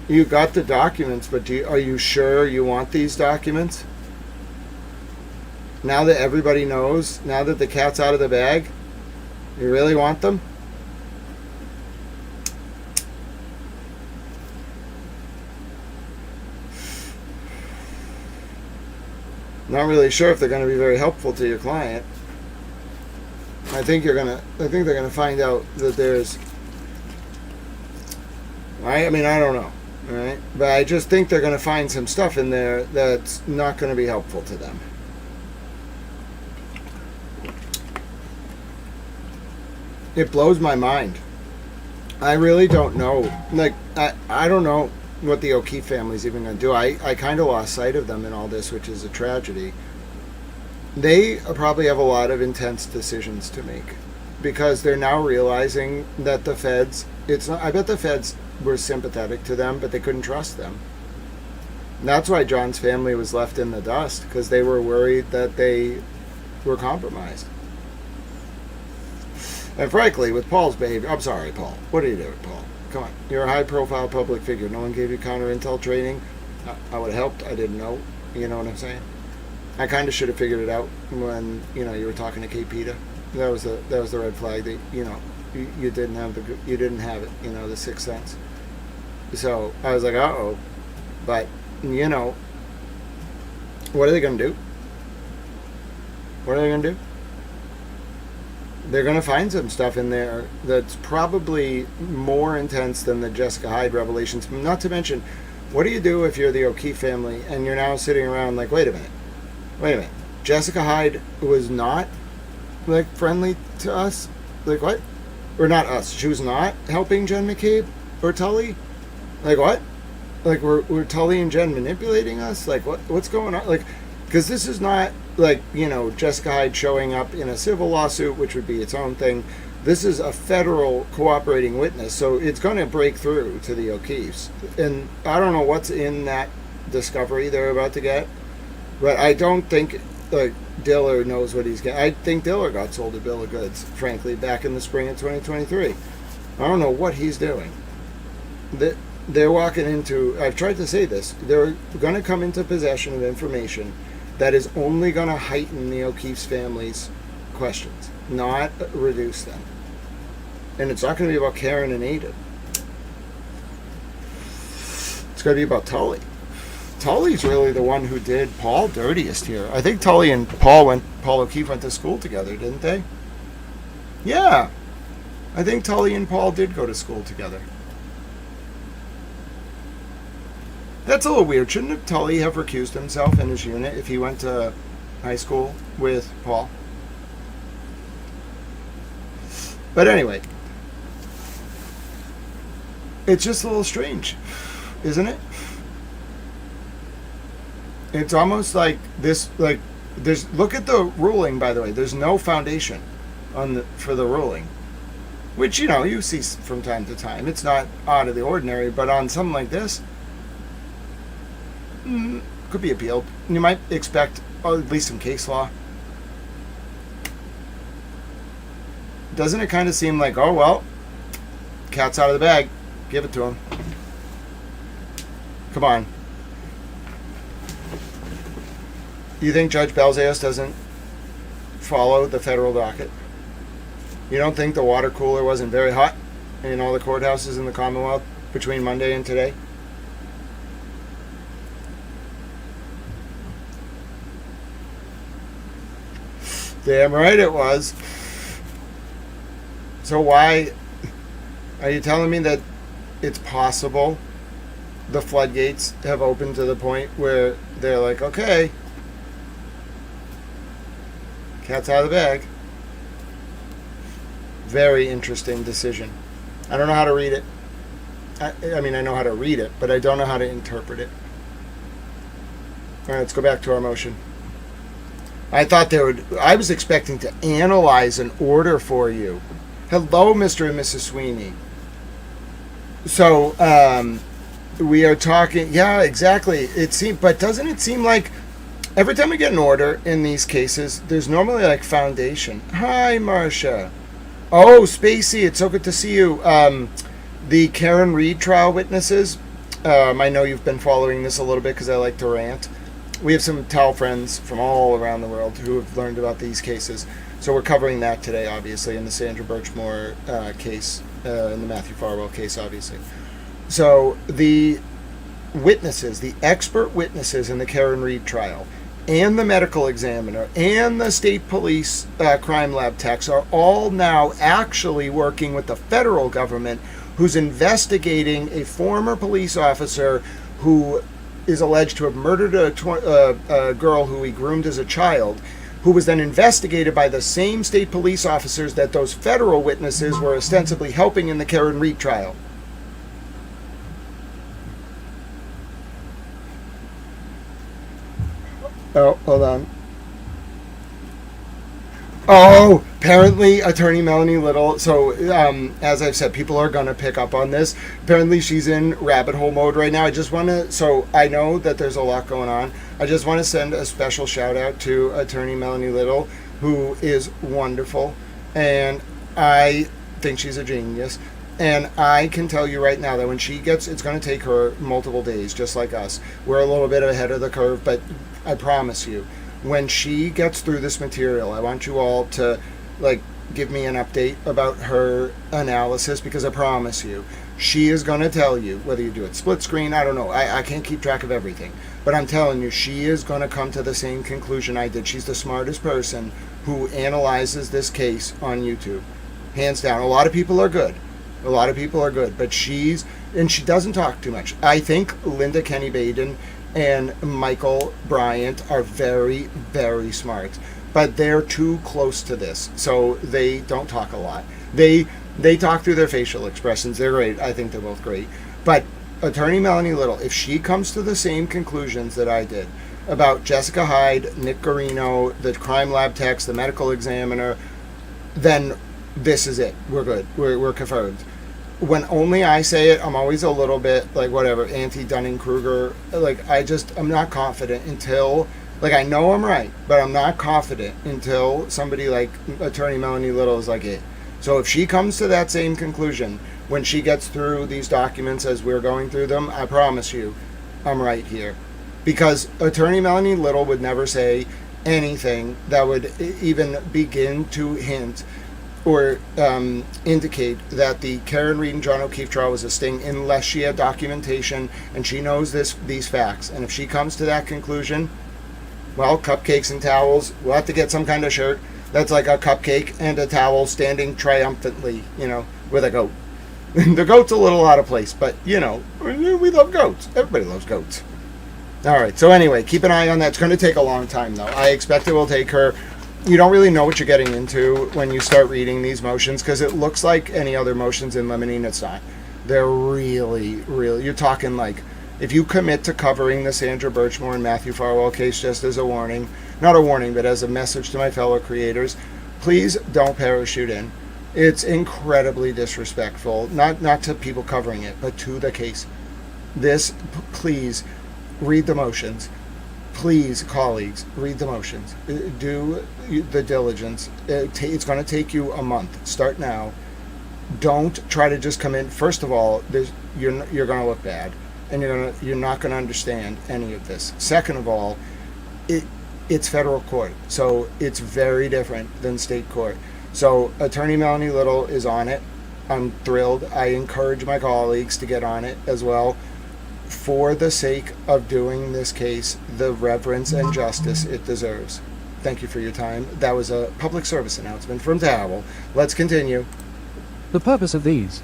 You got the documents, but are you sure you want these documents? Now that everybody knows, now that the cat's out of the bag, you really want them? Not really sure if they're going to be very helpful to your client. I think they're gonna find out that there's. I mean, I don't know, right? But I just think they're gonna find some stuff in there that's not gonna be helpful to them. It blows my mind. I really don't know. Like, I don't know what the O'Keefe family's even gonna do. I kind of lost sight of them in all this, which is a tragedy. They probably have a lot of intense decisions to make because they're now realizing that the feds, I bet the feds were sympathetic to them, but they couldn't trust them. And that's why John's family was left in the dust, because they were worried that they were compromised. And frankly, with Paul's behavior, I'm sorry, Paul. What are you doing, Paul? Come on. You're a high-profile public figure. No one gave you counter-intel training. I would have helped. I didn't know. You know what I'm saying? I kind of should have figured it out when you were talking to Kate Peta. That was the red flag that you didn't have it. The sixth sense. So I was like, uh-oh. But what are they going to do? What are they going to do? They're going to find some stuff in there that's probably more intense than the Jessica Hyde revelations. Not to mention, what do you do if you're the O'Keefe family and you're now sitting around like, wait a minute. Jessica Hyde was not friendly to us? Like what? Or not us. She was not helping Jen McCabe or Tully? Like what? Like were Tully and Jen manipulating us? Like what's going on? Like, because this is not Jessica Hyde showing up in a civil lawsuit, which would be its own thing. This is a federal cooperating witness, so it's going to break through to the O'Keefes. And I don't know what's in that discovery they're about to get. But I don't think, Diller knows what he's getting. I think Diller got sold a bill of goods, frankly, back in the spring of 2023. I don't know what he's doing. They're walking into, I've tried to say this, they're going to come into possession of information that is only going to heighten the O'Keefe's family's questions, not reduce them. And it's not going to be about Karen and Aiden. It's going to be about Tully. Tully's really the one who did Paul dirtiest here. I think Tully and Paul O'Keefe went to school together, didn't they? Yeah. I think Tully and Paul did go to school together. That's a little weird. Shouldn't Tully have recused himself in his unit if he went to high school with Paul? But anyway, it's just a little strange, isn't it? It's almost like this, like, there's, look at the ruling, by the way. There's no foundation for the ruling, which, you know, you see from time to time. It's not out of the ordinary, but on something like this, could be appealed. You might expect at least some case law. Doesn't it kind of seem like, oh, well, cat's out of the bag. Give it to him. Come on. You think Judge Belzeos doesn't follow the federal docket? You don't think the water cooler wasn't very hot in all the courthouses in the Commonwealth between Monday and today? Damn right it was. So why are you telling me that it's possible the floodgates have opened to the point where they're like, okay, cat's out of the bag? Very interesting decision. I don't know how to read it. I mean, I know how to read it, but I don't know how to interpret it. All right, let's go back to our motion. I was expecting to analyze an order for you. Hello, Mr. and Mrs. Sweeney. So, we are talking, yeah, exactly. But doesn't it seem like every time we get an order in these cases, there's normally like foundation. Hi, Marcia. Oh, Spacey, it's so good to see you. The Karen Reed trial witnesses. I know you've been following this a little bit because I like to rant. We have some TAL friends from all around the world who have learned about these cases. So we're covering that today, obviously, in the Sandra Birchmore case, in the Matthew Farwell case, obviously. So the witnesses, the expert witnesses in the Karen Reed trial, and the medical examiner, and the state police crime lab techs are all now actually working with the federal government, who's investigating a former police officer who is alleged to have murdered a girl who he groomed as a child, who was then investigated by the same state police officers that those federal witnesses were ostensibly helping in the Karen Reed trial. Oh, hold on. Oh, apparently Attorney Melanie Little, so as I've said, people are going to pick up on this. Apparently she's in rabbit hole mode right now. I just want to, so I know that there's a lot going on. I just want to send a special shout out to Attorney Melanie Little, who is wonderful, and I think she's a genius. And I can tell you right now that when she gets, it's going to take her multiple days, just like us. We're a little bit ahead of the curve, but I promise you, when she gets through this material, I want you all to give me an update about her analysis, because I promise you, she is going to tell you, whether you do it split screen, I don't know, I can't keep track of everything, but I'm telling you, she is going to come to the same conclusion I did. She's the smartest person who analyzes this case on YouTube, hands down. A lot of people are good, but she doesn't talk too much. I think Linda Kenny Baden and Michael Bryant are very, very smart, but they're too close to this, so they don't talk a lot. They talk through their facial expressions. They're great. I think they're both great. But Attorney Melanie Little, if she comes to the same conclusions that I did about Jessica Hyde, Nick Guarino, the crime lab techs, the medical examiner, then this is it. We're good. We're confirmed. When only I say it, I'm always a little bit like, whatever, anti-Dunning-Kruger. I'm not confident until Like, I know I'm right, but I'm not confident until somebody like Attorney Melanie Little is like it. So if she comes to that same conclusion when she gets through these documents as we're going through them, I promise you, I'm right here. Because Attorney Melanie Little would never say anything that would even begin to hint or indicate that the Karen Reed and John O'Keefe trial was a sting unless she had documentation and she knows these facts. And if she comes to that conclusion, well, cupcakes and towels, we'll have to get some kind of shirt that's like a cupcake and a towel standing triumphantly, with a goat. The goat's a little out of place, but, we love goats. Everybody loves goats. All right, so anyway, keep an eye on that. It's going to take a long time, though. I expect it will take her... You don't really know what you're getting into when you start reading these motions, because it looks like any other motions in limine. It's not. They're really, really... You're talking like... If you commit to covering the Sandra Birchmore and Matthew Farwell case, just as a warning, not a warning, but as a message to my fellow creators, please don't parachute in. It's incredibly disrespectful, not to people covering it, but to the case. Please read the motions. Please, colleagues, read the motions. Do the diligence. It's going to take you a month. Start now. Don't try to just come in. First of all, you're going to look bad. And you're not going to understand any of this. Second of all, it's federal court, so it's very different than state court. So Attorney Melanie Little is on it. I'm thrilled. I encourage my colleagues to get on it as well, for the sake of doing this case the reverence and justice it deserves. Thank you for your time. That was a public service announcement from Farwell. Let's continue. The purpose of these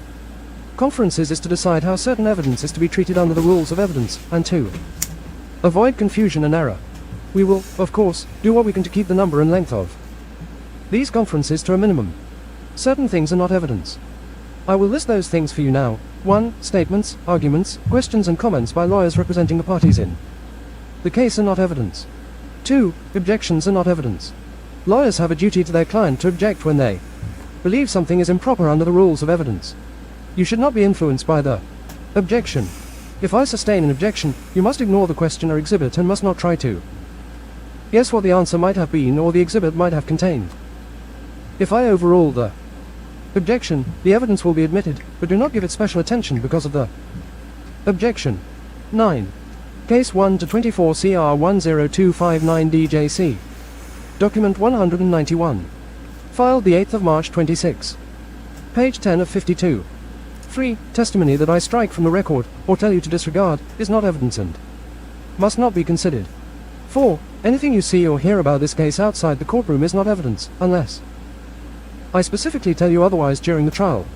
conferences is to decide how certain evidence is to be treated under the rules of evidence, and to avoid confusion and error. We will, of course, do what we can to keep the number and length of these conferences to a minimum. Certain things are not evidence. I will list those things for you now. 1. Statements, arguments, questions and comments by lawyers representing the parties in the case are not evidence. 2. Objections are not evidence. Lawyers have a duty to their client to object when they believe something is improper under the rules of evidence. You should not be influenced by the objection. If I sustain an objection, you must ignore the question or exhibit and must not try to guess what the answer might have been or the exhibit might have contained. If I overrule the objection, the evidence will be admitted, but do not give it special attention because of the objection. 9. Case 1 to 24 CR 10259 DJC. Document 191. Filed the 8th of March 26. Page 10 of 52. 3. Testimony that I strike from the record, or tell you to disregard, is not evidence and must not be considered. 4. Anything you see or hear about this case outside the courtroom is not evidence, unless I specifically tell you otherwise during the trial.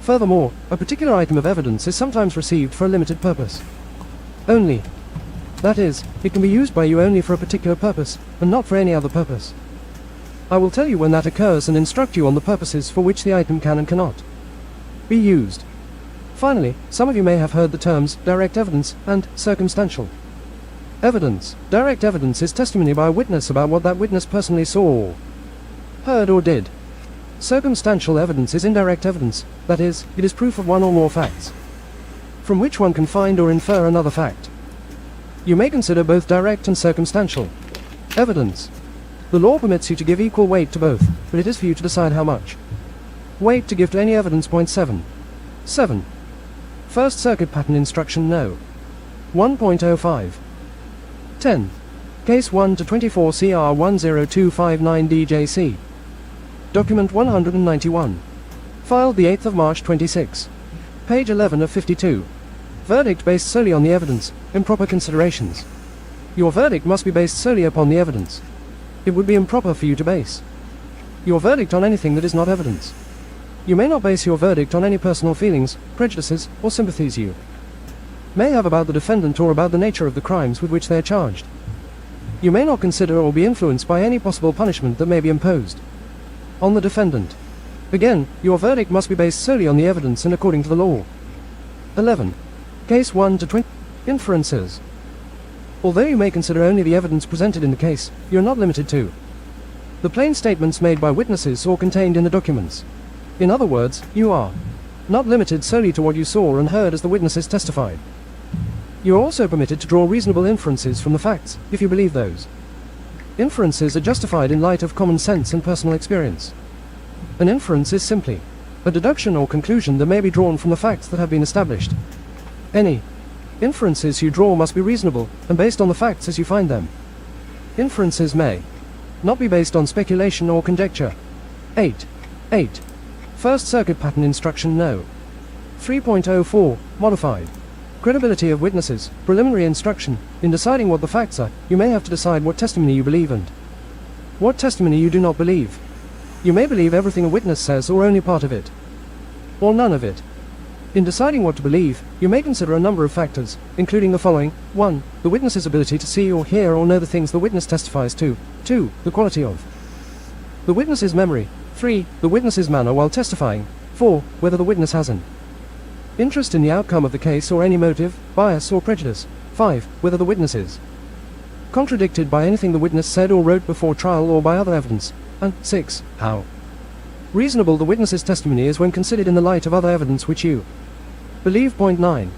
Furthermore, a particular item of evidence is sometimes received for a limited purpose only. That is, it can be used by you only for a particular purpose, and not for any other purpose. I will tell you when that occurs and instruct you on the purposes for which the item can and cannot be used. Finally, some of you may have heard the terms direct evidence and circumstantial evidence. Direct evidence is testimony by a witness about what that witness personally saw or heard or did. Circumstantial evidence is indirect evidence, that is, it is proof of one or more facts, from which one can find or infer another fact. You may consider both direct and circumstantial evidence. The law permits you to give equal weight to both, but it is for you to decide how much weight to give to any evidence. Point 7. 7. First Circuit Pattern Instruction No. 1.05. 10. Case 1 to 24 CR 10259 DJC. Document 191. Filed the 8th of March 26. Page 11 of 52. Verdict based solely on the evidence, improper considerations. Your verdict must be based solely upon the evidence. It would be improper for you to base your verdict on anything that is not evidence. You may not base your verdict on any personal feelings, prejudices, or sympathies you may have about the defendant or about the nature of the crimes with which they are charged. You may not consider or be influenced by any possible punishment that may be imposed on the defendant. Again, your verdict must be based solely on the evidence and according to the law. 11. Case 1 to 20. Inferences. Although you may consider only the evidence presented in the case, you are not limited to the plain statements made by witnesses or contained in the documents. In other words, you are not limited solely to what you saw and heard as the witnesses testified. You are also permitted to draw reasonable inferences from the facts, if you believe those Inferences are justified in light of common sense and personal experience. An inference is simply a deduction or conclusion that may be drawn from the facts that have been established. Any inferences you draw must be reasonable and based on the facts as you find them. Inferences may not be based on speculation or conjecture. 8. First Circuit Pattern Instruction No. 3.04, Modified. Credibility of witnesses, preliminary instruction. In deciding what the facts are, you may have to decide what testimony you believe and what testimony you do not believe. You may believe everything a witness says or only part of it, or none of it. In deciding what to believe, you may consider a number of factors, including the following. 1. The witness's ability to see or hear or know the things the witness testifies to. 2. The quality of the witness's memory. 3. The witness's manner while testifying. 4. Whether the witness has an interest in the outcome of the case or any motive, bias or prejudice. 5. Whether the witness is contradicted by anything the witness said or wrote before trial or by other evidence. And 6. How reasonable the witness's testimony is when considered in the light of other evidence which you believe. 9.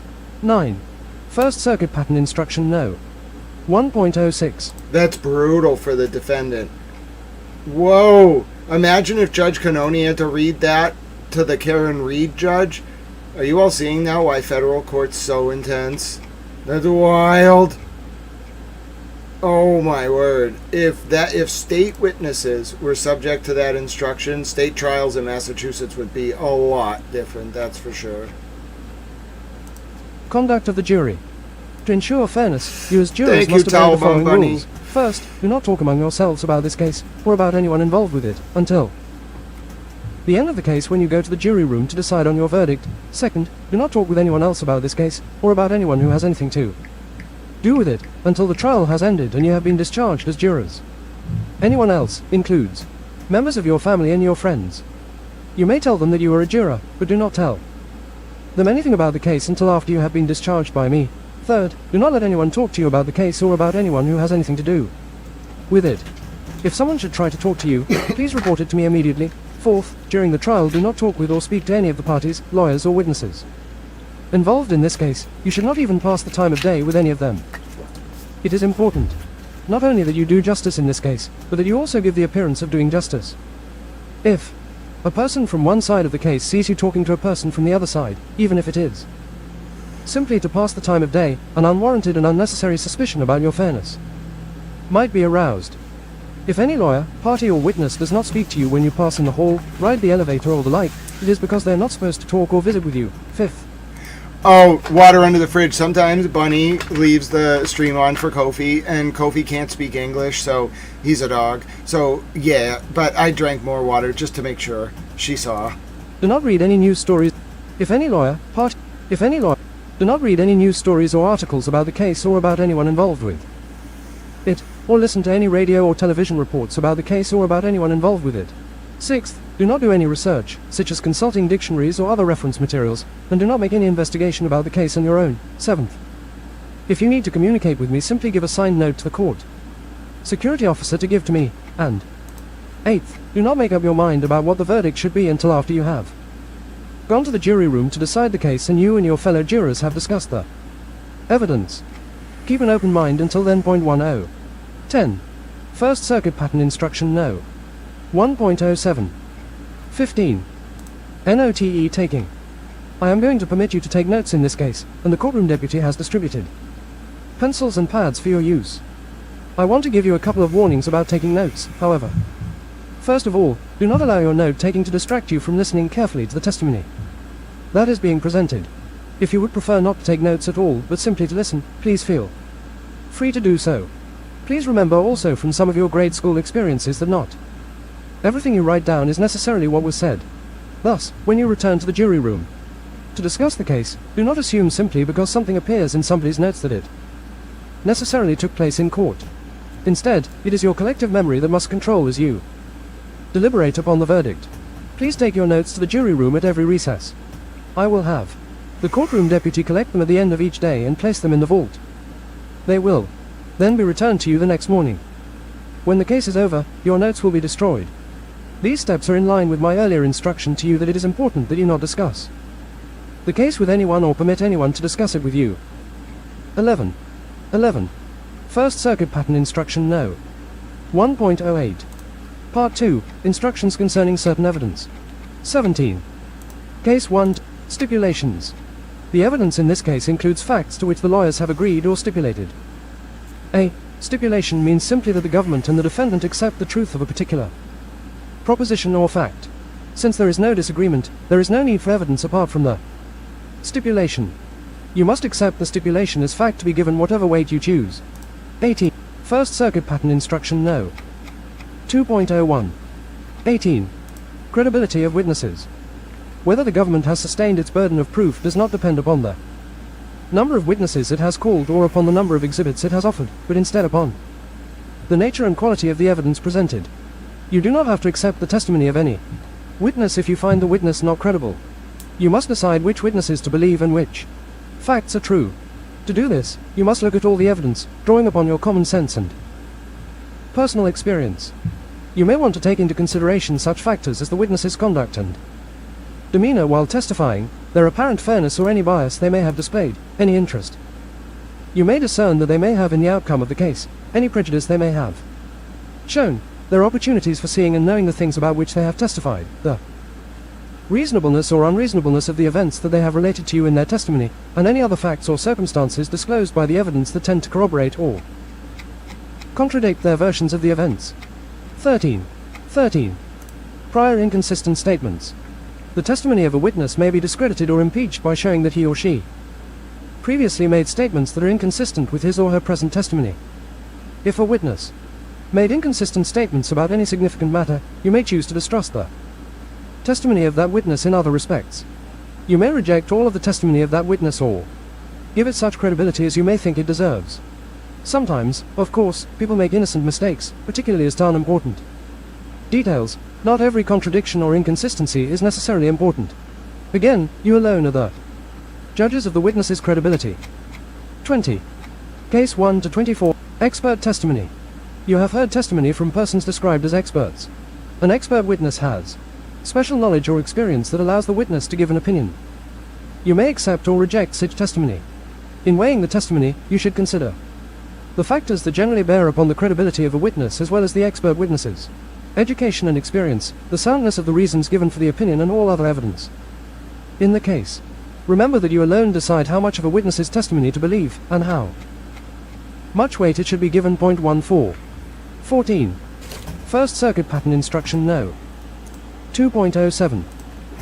First Circuit Pattern Instruction No. 1.06. That's brutal for the defendant. Whoa! Imagine if Judge Canoni had to read that to the Karen Reed judge. Are you all seeing now why federal court's so intense? That's wild. Oh my word. If state witnesses were subject to that instruction, state trials in Massachusetts would be a lot different, that's for sure. Conduct of the jury. To ensure fairness, you as jurors Thank must you, obey the Talbot following Bunny. rules. First, do not talk among yourselves about this case, or about anyone involved with it, until the end of the case when you go to the jury room to decide on your verdict. Second, do not talk with anyone else about this case, or about anyone who has anything to do with it, until the trial has ended and you have been discharged as jurors. Anyone else includes members of your family and your friends. You may tell them that you are a juror, but do not tell them anything about the case until after you have been discharged by me. Third, do not let anyone talk to you about the case or about anyone who has anything to do with it. If someone should try to talk to you, please report it to me immediately. Fourth, during the trial do not talk with or speak to any of the parties, lawyers or witnesses involved in this case. You should not even pass the time of day with any of them. It is important not only that you do justice in this case, but that you also give the appearance of doing justice. If a person from one side of the case sees you talking to a person from the other side, even if it is simply to pass the time of day, an unwarranted and unnecessary suspicion about your fairness might be aroused. If any lawyer, party or witness does not speak to you when you pass in the hall, ride the elevator or the like, it is because they are not supposed to talk or visit with you. Fifth. Oh, water under the fridge. Sometimes Bunny leaves the stream on for Kofi, and Kofi can't speak English, so he's a dog. So, yeah, but I drank more water just to make sure she saw. Do not read any news stories. Do not read any news stories or articles about the case or about anyone involved with it, or listen to any radio or television reports about the case or about anyone involved with it. Sixth, do not do any research, such as consulting dictionaries or other reference materials, and do not make any investigation about the case on your own. Seventh, if you need to communicate with me, simply give a signed note to the court security officer to give to me. And eighth, do not make up your mind about what the verdict should be until after you have gone to the jury room to decide the case and you and your fellow jurors have discussed the evidence. Keep an open mind until then. 10. 10. First Circuit Pattern Instruction No. 1.07. 15. NOTE taking. I am going to permit you to take notes in this case, and the courtroom deputy has distributed pencils and pads for your use. I want to give you a couple of warnings about taking notes, however. First of all, do not allow your note-taking to distract you from listening carefully to the testimony that is being presented. If you would prefer not to take notes at all, but simply to listen, please feel free to do so. Please remember also from some of your grade school experiences that not everything you write down is necessarily what was said. Thus, when you return to the jury room to discuss the case, do not assume simply because something appears in somebody's notes that it necessarily took place in court. Instead, it is your collective memory that must control as you deliberate upon the verdict. Please take your notes to the jury room at every recess. I will have the courtroom deputy collect them at the end of each day and place them in the vault. They will then be returned to you the next morning. When the case is over, your notes will be destroyed. These steps are in line with my earlier instruction to you that it is important that you not discuss the case with anyone or permit anyone to discuss it with you. 11. 11. First Circuit Pattern Instruction No. 1.08. Part 2. Instructions concerning certain evidence. 17. Case 1. Stipulations. The evidence in this case includes facts to which the lawyers have agreed or stipulated. A stipulation means simply that the government and the defendant accept the truth of a particular proposition or fact. Since there is no disagreement, there is no need for evidence apart from the stipulation. You must accept the stipulation as fact to be given whatever weight you choose. 18. First Circuit Pattern Instruction No. 2.01. 18. Credibility of witnesses. Whether the government has sustained its burden of proof does not depend upon the number of witnesses it has called or upon the number of exhibits it has offered, but instead upon the nature and quality of the evidence presented. You do not have to accept the testimony of any witness if you find the witness not credible. You must decide which witnesses to believe and which facts are true. To do this, you must look at all the evidence, drawing upon your common sense and personal experience. You may want to take into consideration such factors as the witness's conduct and demeanor while testifying, their apparent fairness or any bias they may have displayed, any interest you may discern that they may have in the outcome of the case, any prejudice they may have shown, their opportunities for seeing and knowing the things about which they have testified, the reasonableness or unreasonableness of the events that they have related to you in their testimony, and any other facts or circumstances disclosed by the evidence that tend to corroborate or contradict their versions of the events. 13. Prior inconsistent statements. The testimony of a witness may be discredited or impeached by showing that he or she previously made statements that are inconsistent with his or her present testimony. If a witness made inconsistent statements about any significant matter, you may choose to distrust the testimony of that witness in other respects. You may reject all of the testimony of that witness or give it such credibility as you may think it deserves. Sometimes, of course, people make innocent mistakes, particularly as to unimportant details. Not every contradiction or inconsistency is necessarily important. Again, you alone are the judges of the witness's credibility. 20. Case 1 to 24. Expert testimony. You have heard testimony from persons described as experts. An expert witness has special knowledge or experience that allows the witness to give an opinion. You may accept or reject such testimony. In weighing the testimony, you should consider the factors that generally bear upon the credibility of a witness as well as the expert witnesses, education and experience, the soundness of the reasons given for the opinion and all other evidence in the case. Remember that you alone decide how much of a witness's testimony to believe, and how much weight it should be given. 14. 1st Circuit Pattern Instruction No. 2.07.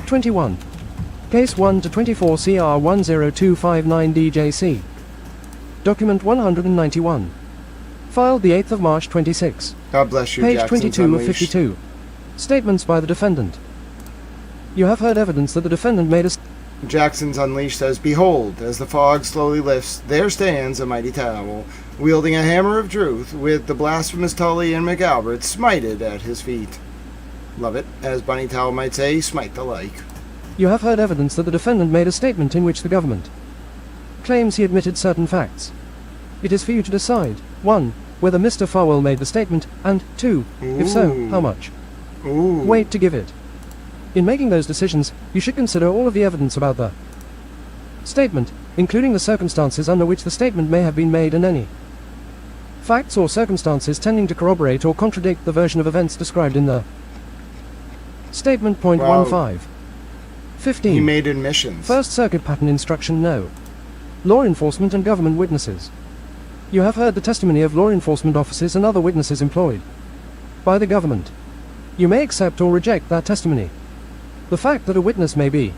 21. Case 1 to 24 CR 10259 DJC. Document 191. Filed the 8th of March 26. God bless you, Page Jackson's 22 of Unleashed. 52. Statements by the defendant. You have heard evidence that the defendant made a Jackson's Unleashed says, "Behold, as the fog slowly lifts, there stands a mighty towel, wielding a hammer of truth, with the blasphemous Tully and McAlbert smited at his feet." Love it. As Bunny Towel might say, smite the like. You have heard evidence that the defendant made a statement in which the government claims he admitted certain facts. It is for you to decide, 1. Whether Mr. Farwell made the statement, and 2. If so, how much weight to give it. In making those decisions, you should consider all of the evidence about the statement, including the circumstances under which the statement may have been made and any facts or circumstances tending to corroborate or contradict the version of events described in the statement. Wow. 15. 15. He made admissions. 1st Circuit Pattern Instruction No. Law enforcement and government witnesses. You have heard the testimony of law enforcement officers and other witnesses employed by the government. You may accept or reject that testimony. The fact that a witness may be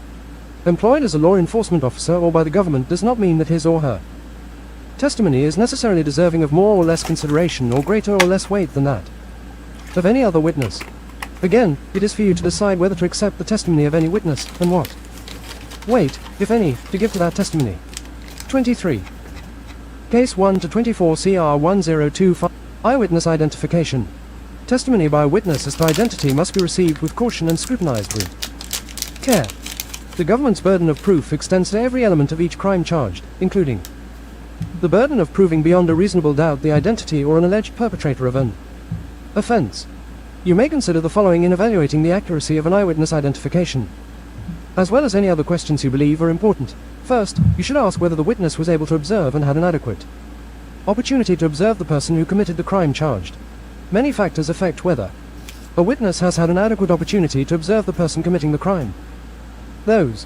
employed as a law enforcement officer or by the government does not mean that his or her testimony is necessarily deserving of more or less consideration or greater or less weight than that of any other witness. Again, it is for you to decide whether to accept the testimony of any witness, and what weight, if any, to give to that testimony. 23. Case 1 to 24 CR 1025. Eyewitness identification. Testimony by a witness as to identity must be received with caution and scrutinized with care. The government's burden of proof extends to every element of each crime charged, including the burden of proving beyond a reasonable doubt the identity or an alleged perpetrator of an offense. You may consider the following in evaluating the accuracy of an eyewitness identification, as well as any other questions you believe are important. First, you should ask whether the witness was able to observe and had an adequate opportunity to observe the person who committed the crime charged. Many factors affect whether a witness has had an adequate opportunity to observe the person committing the crime. Those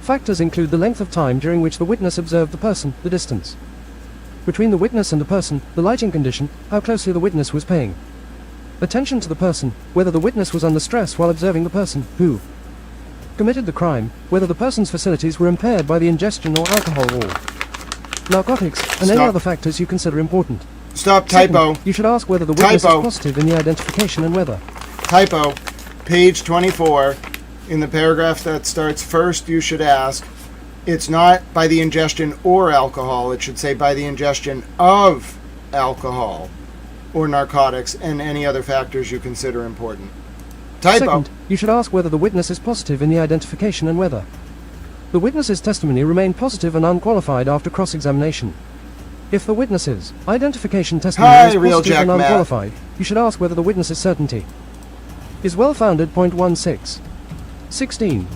factors include the length of time during which the witness observed the person, the distance between the witness and the person, the lighting condition, how closely the witness was paying attention to the person, whether the witness was under stress while observing the person who committed the crime, whether the person's facilities were impaired by the ingestion or alcohol or narcotics, and any other factors you consider important. Stop, typo. Second, you should ask whether the witness is positive in the identification and whether. Typo. Page 24. In the paragraph that starts first, you should ask, it's not by the ingestion or alcohol, it should say by the ingestion of alcohol or narcotics and any other factors you consider important. Typo. Second, you should ask whether the witness is positive in the identification and whether the witness's testimony remained positive and unqualified after cross-examination. If the witness's identification testimony is positive and unqualified, you should ask whether the witness's certainty is well-founded. 16. 16.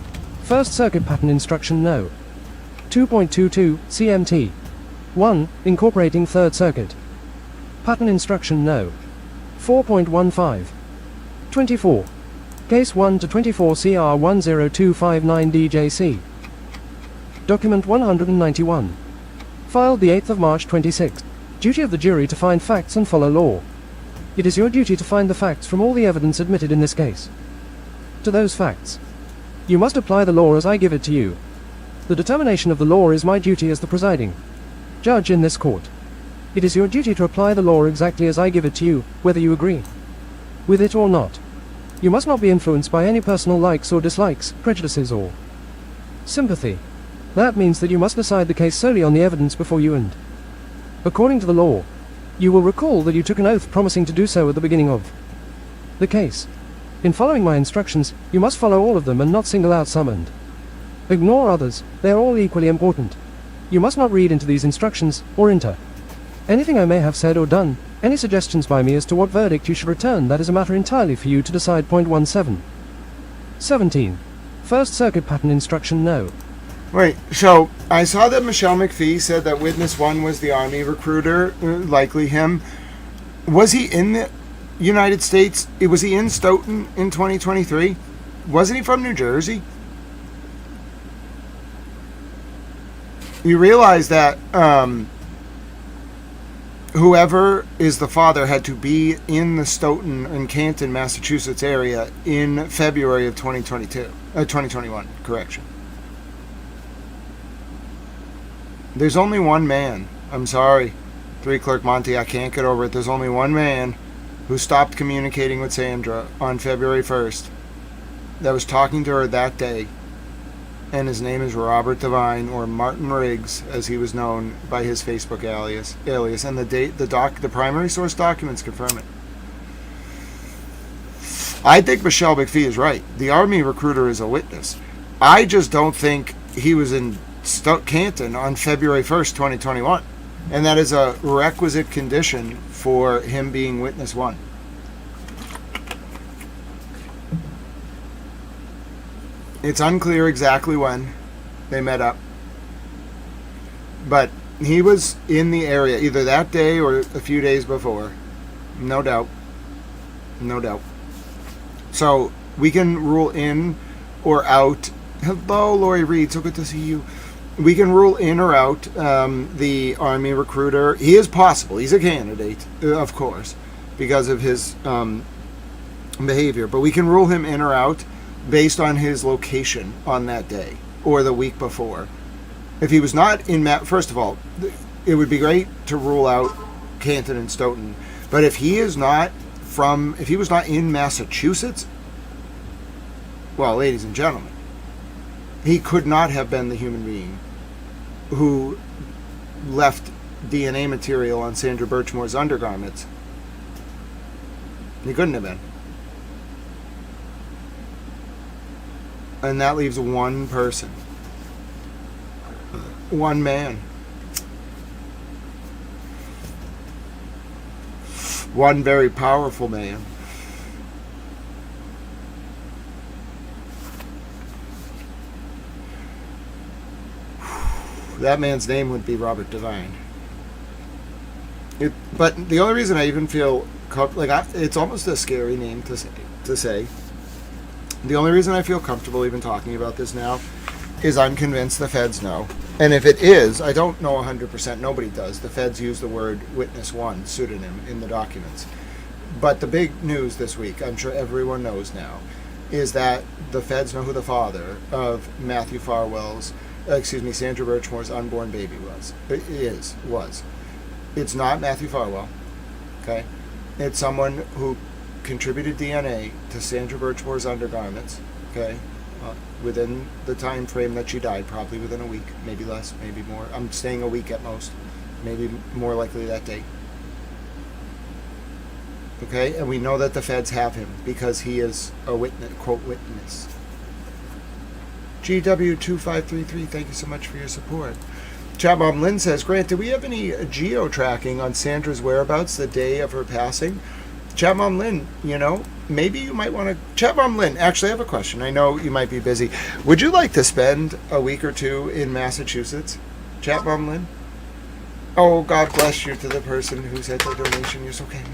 First Circuit Pattern Instruction No. 2.22 CMT 1. Incorporating Third Circuit Pattern Instruction No. 4.15 24. Case 1 to 24 CR 10259 DJC Document 191 Filed the 8th of March 26. Duty of the jury to find facts and follow law. It is your duty to find the facts from all the evidence admitted in this case. To those facts, you must apply the law as I give it to you. The determination of the law is my duty as the presiding judge in this court. It is your duty to apply the law exactly as I give it to you, whether you agree with it or not. You must not be influenced by any personal likes or dislikes, prejudices or sympathy. That means that you must decide the case solely on the evidence before you and, according to the law, you will recall that you took an oath promising to do so at the beginning of the case. In following my instructions, you must follow all of them and not single out some and ignore others. They are all equally important. You must not read into these instructions, or into anything I may have said or done, any suggestions by me as to what verdict you should return. That is a matter entirely for you to decide. 17. 17. First Circuit Pattern Instruction No. Wait, so I saw that Michelle McPhee said that witness 1 was the Army recruiter, likely him. Was he in the United States? Was he in Stoughton in 2023? Wasn't he from New Jersey? You realize that whoever is the father had to be in the Stoughton and Canton, Massachusetts area in February of 2021, correction. There's only one man. I'm sorry, 3 Clerk Monty, I can't get over it. There's only one man who stopped communicating with Sandra on February 1st that was talking to her that day, and his name is Robert Devine, or Martin Riggs, as he was known by his Facebook alias, and the primary source documents confirm it. I think Michelle McPhee is right. The Army recruiter is a witness. I just don't think he was in Canton on February 1st, 2021. And that is a requisite condition for him being witness 1. It's unclear exactly when they met up. But he was in the area either that day or a few days before. No doubt. No doubt. So we can rule in or out. Hello, Lori Reed. So good to see you. We can rule in or out the Army recruiter. He is possible. He's a candidate, of course, because of his behavior. But we can rule him in or out based on his location on that day or the week before. If he was not in first of all, it would be great to rule out Canton and Stoughton. But if he was not in Massachusetts, well, ladies and gentlemen, he could not have been the human being who left DNA material on Sandra Birchmore's undergarments. He couldn't have been. And that leaves one person. One man. One very powerful man. That man's name would be Robert Devine. But the only reason I even feel it's almost a scary name to say. The only reason I feel comfortable even talking about this now is I'm convinced the feds know. And if it is, I don't know 100%, nobody does. The feds use the word witness one pseudonym in the documents. But the big news this week, I'm sure everyone knows now, is that the feds know who the father of Matthew Farwell's, Sandra Birchmore's unborn baby was. It's not Matthew Farwell, okay? It's someone who contributed DNA to Sandra Birchmore's undergarments, okay? Within the time frame that she died, probably within a week, maybe less, maybe more. I'm saying a week at most, maybe more likely that date. Okay, and we know that the feds have him because he is a witness, quote, witness. GW2533, thank you so much for your support. Chat Mom Lynn says, Grant, do we have any geo-tracking on Sandra's whereabouts the day of her passing? Chat Mom Lynn, maybe you might want to... Chat Mom Lynn, actually I have a question. I know you might be busy. Would you like to spend a week or two in Massachusetts? Chat Mom Lynn? Oh, God bless you to the person who said the donation. You're so kind.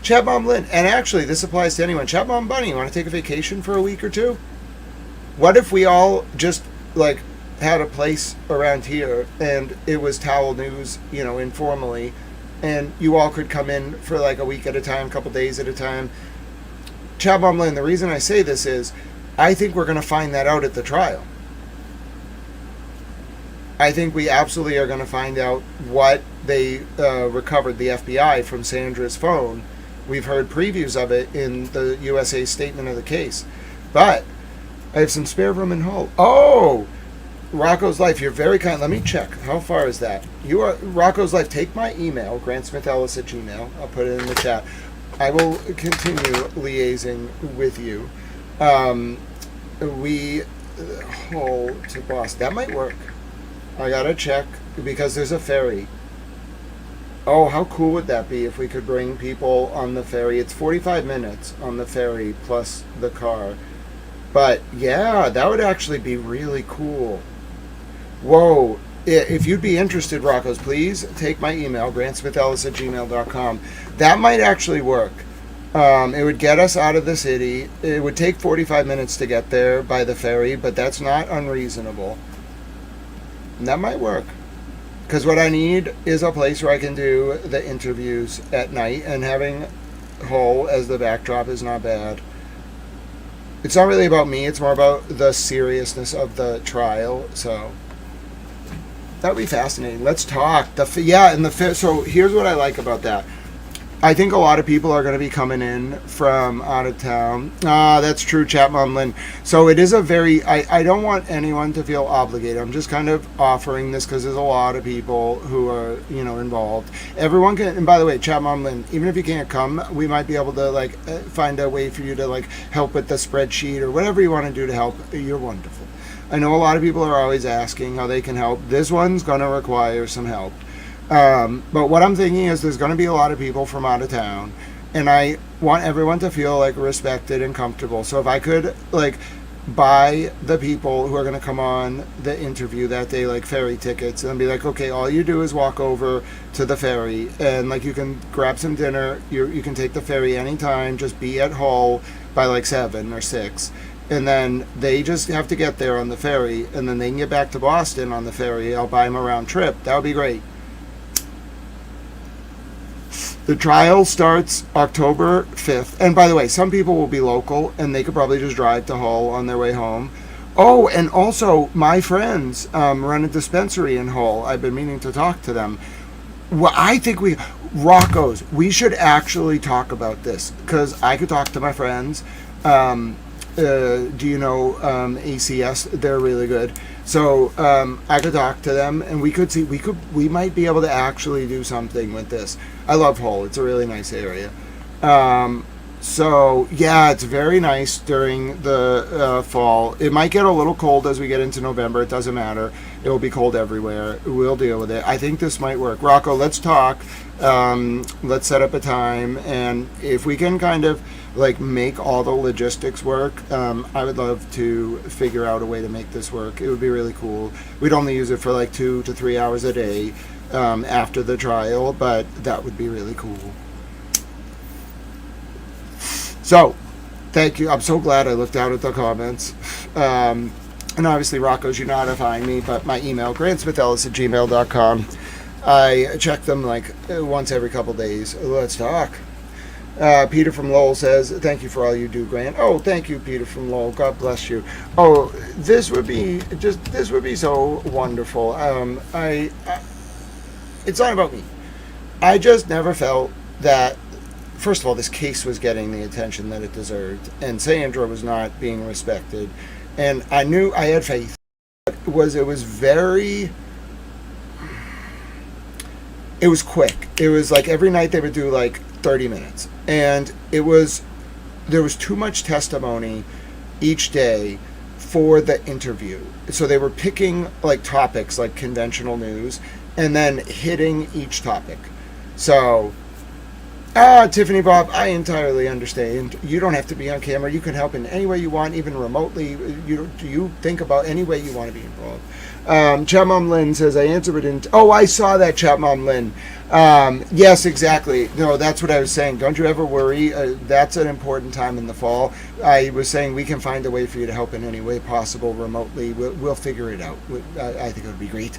Chat Mom Lynn, and actually this applies to anyone. Chat Mom Bunny, you want to take a vacation for a week or two? What if we all just, had a place around here and it was Towel News, informally, and you all could come in for a week at a time, a couple days at a time. Chat Mom Lynn, the reason I say this is I think we're going to find that out at the trial. I think we absolutely are going to find out what they recovered, the FBI, from Sandra's phone. We've heard previews of it in the USA statement of the case. But I have some spare room in Hull. Oh! Rocco's Life, you're very kind. Let me check. How far is that? You are Rocco's Life. Take my email, grantsmithellis@gmail. I'll put it in the chat. I will continue liaising with you. Hull to Boston. That might work. I gotta check because there's a ferry. Oh, how cool would that be if we could bring people on the ferry? It's 45 minutes on the ferry plus the car. But yeah, that would actually be really cool. Whoa. If you'd be interested, Roccos, please take my email, grantsmithellis@gmail.com. That might actually work. It would get us out of the city. It would take 45 minutes to get there by the ferry, but that's not unreasonable. And that might work. Because what I need is a place where I can do the interviews at night, and having Hull as the backdrop is not bad. It's not really about me, it's more about the seriousness of the trial, so that would be fascinating. Let's talk. So here's what I like about that. I think a lot of people are going to be coming in from out of town. That's true, Chat Mom Lynn. So it is I don't want anyone to feel obligated. I'm just kind of offering this because there's a lot of people who are, involved. Everyone can, and by the way, Chat Mom Lynn, even if you can't come, we might be able to, find a way for you to, help with the spreadsheet or whatever you want to do to help. You're wonderful. I know a lot of people are always asking how they can help. This one's going to require some help. But what I'm thinking is there's going to be a lot of people from out of town, and I want everyone to feel respected and comfortable. So if I could buy the people who are going to come on the interview that day ferry tickets, and be okay, all you do is walk over to the ferry, and you can grab some dinner. You can take the ferry anytime. Just be at Hull by 7 or 6. And then they just have to get there on the ferry, and then they can get back to Boston on the ferry. I'll buy them a round trip. That would be great. The trial starts October 5th. And by the way, some people will be local, and they could probably just drive to Hull on their way home. Oh, and also, my friends run a dispensary in Hull. I've been meaning to talk to them. Well, I think Rocco's, we should actually talk about this, because I could talk to my friends. Do you know ACS? They're really good. So I could talk to them, and we might be able to actually do something with this. I love Hull. It's a really nice area. So yeah, it's very nice during the fall. It might get a little cold as we get into November. It doesn't matter. It will be cold everywhere. We'll deal with it. I think this might work. Rocco, let's talk. Let's set up a time, and if we can kind of make all the logistics work, I would love to figure out a way to make this work. It would be really cool. We'd only use it for 2 to 3 hours a day after the trial, but that would be really cool. So, thank you. I'm so glad I looked out at the comments. And obviously, Rocco's, you know how to find me, but my email, grantsmithellis@gmail.com. I check them like once every couple days. Let's talk. Peter from Lowell says, thank you for all you do, Grant. Oh, thank you, Peter from Lowell. God bless you. Oh, this would be so wonderful. It's not about me. I just never felt that, first of all, this case was getting the attention that it deserved, and Sandra was not being respected. And I knew I had faith. It was quick. It was like every night they would do like 30 minutes. And there was too much testimony each day for the interview. So they were picking like topics like conventional news and then hitting each topic. So, Tiffany Bob, I entirely understand. You don't have to be on camera. You can help in any way you want, even remotely. You think about any way you want to be involved. Chat Mom Lynn says, I answered it in... Oh, I saw that, Chat Mom Lynn. Yes, exactly. No, that's what I was saying. Don't you ever worry. That's an important time in the fall. I was saying we can find a way for you to help in any way possible remotely. We'll figure it out. I think it would be great.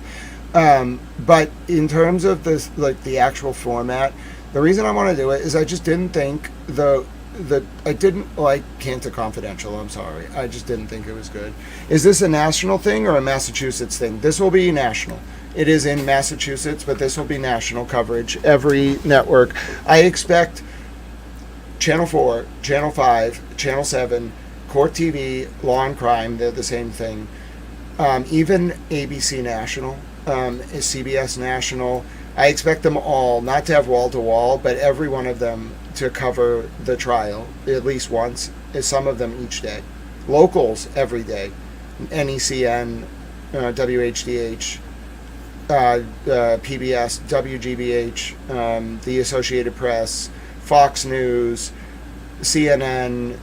But in terms of this, like the actual format, the reason I want to do it is I just didn't think I didn't like Cantor Confidential. I'm sorry. I just didn't think it was good. Is this a national thing or a Massachusetts thing? This will be national. It is in Massachusetts, but this will be national coverage. Every network. I expect Channel 4, Channel 5, Channel 7, Court TV, Law and Crime, they're the same thing. Even ABC National, CBS National. I expect them all, not to have wall-to-wall, but every one of them to cover the trial at least once, some of them each day. Locals every day. NECN, WHDH, PBS, WGBH, the Associated Press, Fox News, CNN,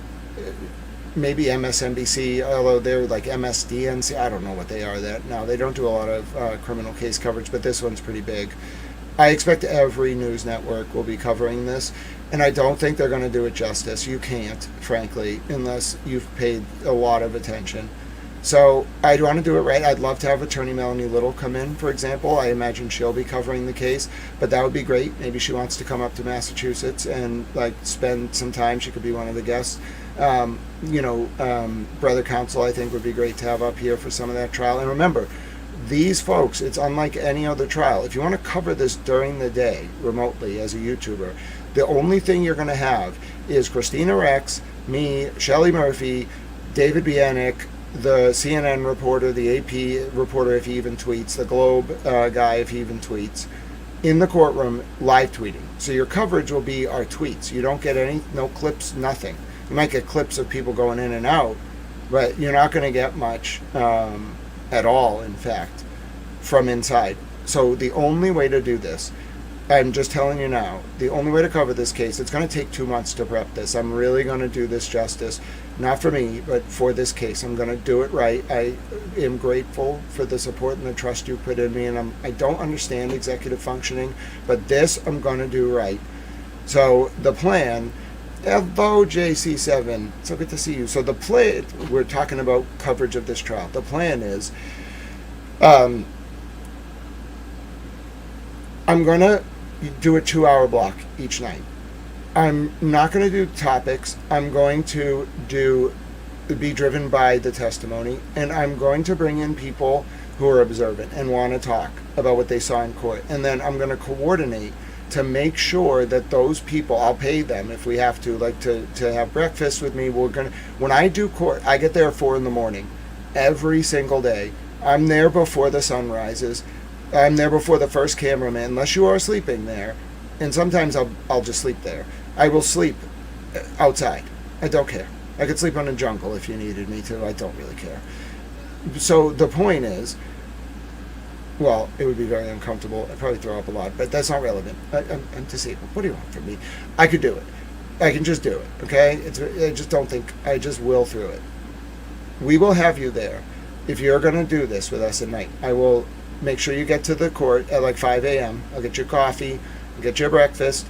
maybe MSNBC, although they're like MSDNC. I don't know what they are. No, they don't do a lot of criminal case coverage, but this one's pretty big. I expect every news network will be covering this, and I don't think they're going to do it justice. You can't, frankly, unless you've paid a lot of attention. So I want to do it right. I'd love to have Attorney Melanie Little come in, for example. I imagine she'll be covering the case, but that would be great. Maybe she wants to come up to Massachusetts and like spend some time. She could be one of the guests. Brother Counsel, I think, would be great to have up here for some of that trial. And remember, these folks, it's unlike any other trial. If you want to cover this during the day, remotely, as a YouTuber, the only thing you're going to have is Christina Rex, me, Shelley Murphy, David Bienick, the CNN reporter, the AP reporter if he even tweets, the Globe guy if he even tweets, in the courtroom live tweeting. So your coverage will be our tweets. You don't get no clips, nothing. You might get clips of people going in and out, but you're not going to get much at all, in fact, from inside. So the only way to do this, I'm just telling you now, the only way to cover this case, it's going to take 2 months to prep this. I'm really going to do this justice, not for me, but for this case. I'm going to do it right. I am grateful for the support and the trust you put in me, and I don't understand executive functioning, but this I'm going to do right. So the plan, hello JC7, so good to see you. So the plan, we're talking about coverage of this trial. The plan is, I'm going to do a 2-hour block each night. I'm not going to do topics. I'm going to be driven by the testimony, and I'm going to bring in people who are observant and want to talk about what they saw in court. And then I'm going to coordinate to make sure that those people, I'll pay them if we have to, like to have breakfast with me. When I do court, I get there at 4 a.m. every single day. I'm there before the sun rises. I'm there before the first cameraman, unless you are sleeping there. And sometimes I'll just sleep there. I will sleep outside. I don't care. I could sleep in a jungle if you needed me to. I don't really care. So the point is, well, it would be very uncomfortable. I'd probably throw up a lot, but that's not relevant. I'm disabled. What do you want from me? I could do it. I can just do it, okay? I just don't think, I just will through it. We will have you there. If you're going to do this with us at night, I will make sure you get to the court at like 5 a.m. I'll get your coffee, I'll get your breakfast.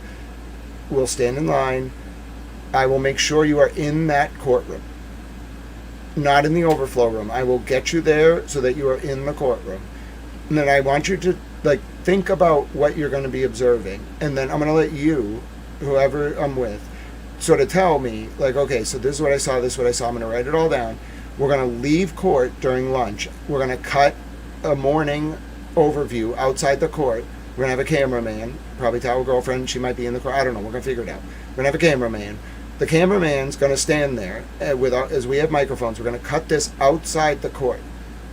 We'll stand in line. I will make sure you are in that courtroom, not in the overflow room. I will get you there so that you are in the courtroom. And then I want you to like think about what you're going to be observing. And then I'm going to let you, whoever I'm with, sort of tell me, like, okay, so this is what I saw, this is what I saw. I'm going to write it all down. We're going to leave court during lunch. We're going to cut a morning overview outside the court. We're going to have a cameraman, probably tell our girlfriend she might be in the court. I don't know. We're going to figure it out. We're going to have a cameraman. The cameraman's going to stand there as we have microphones. We're going to cut this outside the court,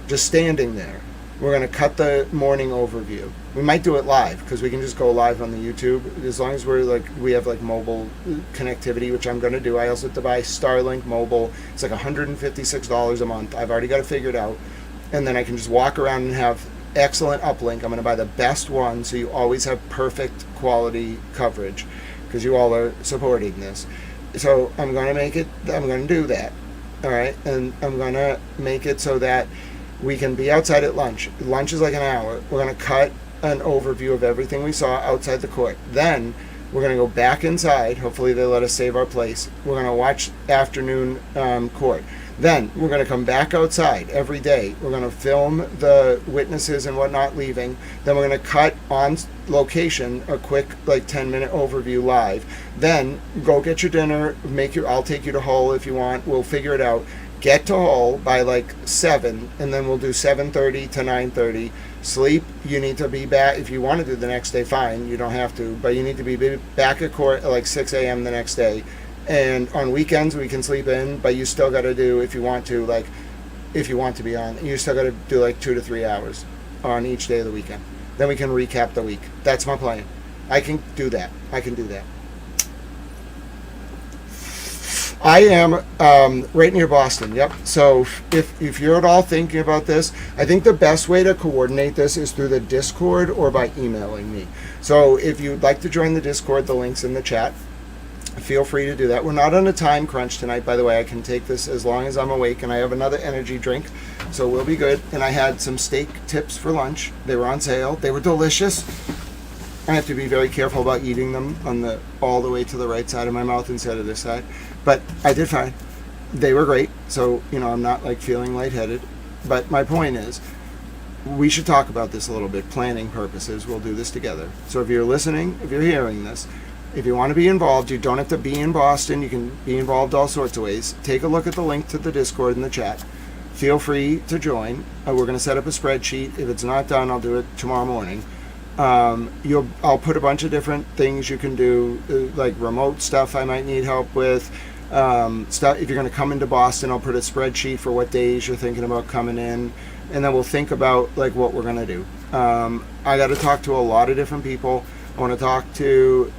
just standing there. We're going to cut the morning overview. We might do it live because we can just go live on the YouTube as long as we have like mobile connectivity, which I'm going to do. I also have to buy Starlink mobile. It's like $156 a month. I've already got it figured out, and then I can just walk around and have excellent uplink. I'm going to buy the best one so you always have perfect quality coverage because you all are supporting this. So I'm going to do that. All right. And I'm going to make it so that we can be outside at lunch. Lunch is like an hour. We're going to cut an overview of everything we saw outside the court. Then we're going to go back inside. Hopefully they let us save our place. We're going to watch afternoon court. Then we're going to come back outside every day. We're going to film the witnesses and whatnot leaving. Then we're going to cut on location a quick like 10-minute overview live. Then go get your dinner. I'll take you to Hull if you want. We'll figure it out. Get to Hull by like 7, and then we'll do 7:30 to 9:30. Sleep. You need to be back. If you want to do the next day, fine. You don't have to, but you need to be back at court at like 6 a.m. the next day. And on weekends we can sleep in, but you still got to do, if you want to be on, you still got to do like 2 to 3 hours on each day of the weekend. Then we can recap the week. That's my plan. I can do that. I am right near Boston. Yep. So if you're at all thinking about this, I think the best way to coordinate this is through the Discord or by emailing me. So if you'd like to join the Discord, the link's in the chat. Feel free to do that. We're not on a time crunch tonight, by the way. I can take this as long as I'm awake, and I have another energy drink, so we'll be good. And I had some steak tips for lunch. They were on sale. They were delicious. I have to be very careful about eating them all the way to the right side of my mouth instead of this side. But I did fine. They were great, so I'm not like feeling lightheaded. But my point is, we should talk about this a little bit. Planning purposes, we'll do this together. So if you're listening, if you're hearing this, if you want to be involved, you don't have to be in Boston. You can be involved all sorts of ways. Take a look at the link to the Discord in the chat. Feel free to join. We're going to set up a spreadsheet. If it's not done, I'll do it tomorrow morning. I'll put a bunch of different things you can do, like remote stuff I might need help with. Stuff. If you're going to come into Boston, I'll put a spreadsheet for what days you're thinking about coming in, and then we'll think about like what we're going to do. I got to talk to a lot of different people. I got 2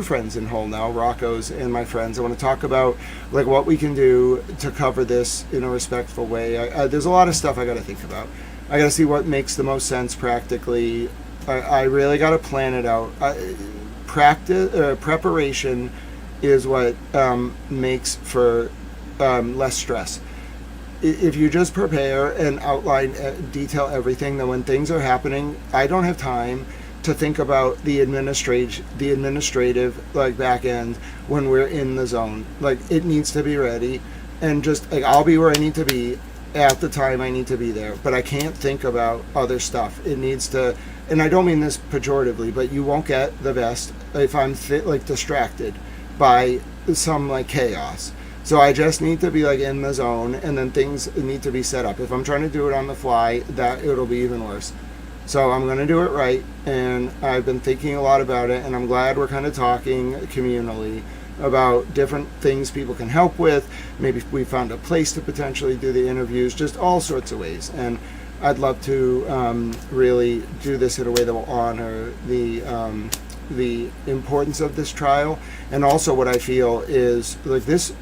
friends in Hull now, Rocco's and my friends. I want to talk about like what we can do to cover this in a respectful way. There's a lot of stuff I got to think about. I got to see what makes the most sense practically. I really got to plan it out. Preparation is what makes for less stress. If you just prepare and outline, detail everything, then when things are happening, I don't have time to think about the administrative like back end when we're in the zone. Like it needs to be ready, and just like I'll be where I need to be at the time I need to be there, but I can't think about other stuff. It needs to, and I don't mean this pejoratively, but you won't get the best if I'm distracted by some like chaos. So I just need to be like in the zone, and then things need to be set up. If I'm trying to do it on the fly, that it'll be even worse. So I'm going to do it right, and I've been thinking a lot about it, and I'm glad we're kind of talking communally about different things people can help with. Maybe we found a place to potentially do the interviews, just all sorts of ways. And I'd love to really do this in a way that will honor the importance of this trial, and also what I feel is like this.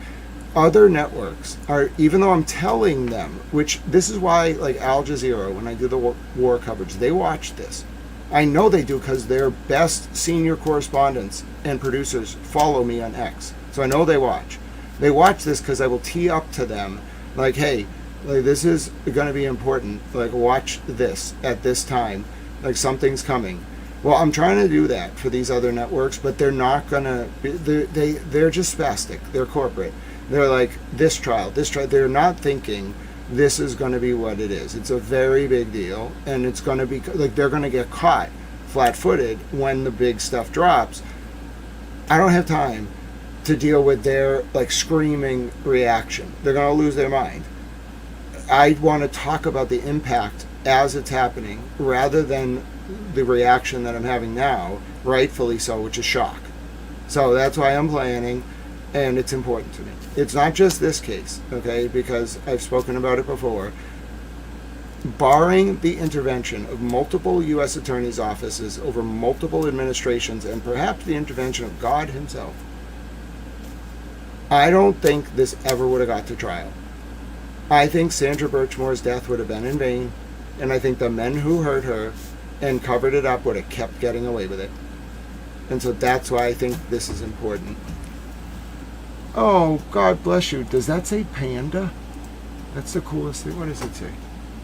Other networks are, even though I'm telling them, which this is why like Al Jazeera, when I do the war coverage, they watch this. I know they do because their best senior correspondents and producers follow me on X. So I know they watch. They watch this because I will tee up to them like, hey, like this is going to be important. Like watch this at this time. Like something's coming. Well, I'm trying to do that for these other networks, but they're not gonna. They're just spastic. They're corporate. They're like this trial. They're not thinking this is going to be what it is. It's a very big deal, and it's going to be like they're going to get caught flat-footed when the big stuff drops. I don't have time to deal with their like screaming reaction. They're going to lose their mind. I want to talk about the impact as it's happening rather than the reaction that I'm having now, rightfully so, which is shock. So that's why I'm planning, and it's important to me. It's not just this case, okay, because I've spoken about it before. Barring the intervention of multiple U.S. attorneys' offices over multiple administrations and perhaps the intervention of God himself, I don't think this ever would have got to trial. I think Sandra Birchmore's death would have been in vain, and I think the men who hurt her and covered it up would have kept getting away with it. And so that's why I think this is important. Oh, God bless you. Does that say panda? That's the coolest thing. What does it say?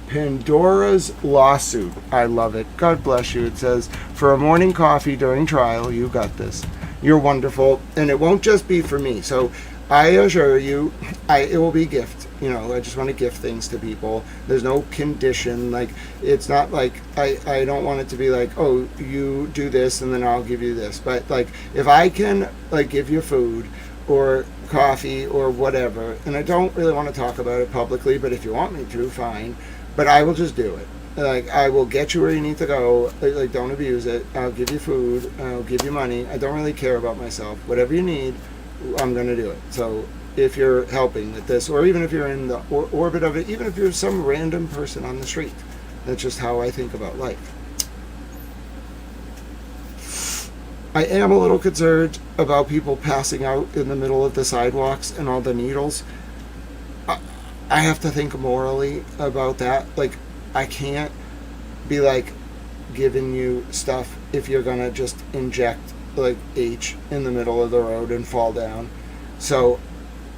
Pandora's lawsuit. I love it. God bless you. It says, for a morning coffee during trial, you got this. You're wonderful. And it won't just be for me. So I assure you, it will be a gift. You know, I just want to gift things to people. There's no condition. Like, it's not like, I don't want it to be like, oh, you do this and then I'll give you this. But, like, if I can, like, give you food or coffee or whatever, and I don't really want to talk about it publicly, but if you want me to, fine. But I will just do it. Like, I will get you where you need to go. Like, don't abuse it. I'll give you food. I'll give you money. I don't really care about myself. Whatever you need, I'm going to do it. So if you're helping with this, or even if you're in the orbit of it, even if you're some random person on the street, that's just how I think about life. I am a little concerned about people passing out in the middle of the sidewalks and all the needles. I have to think morally about that. Like, I can't be like giving you stuff if you're gonna just inject like H in the middle of the road and fall down. So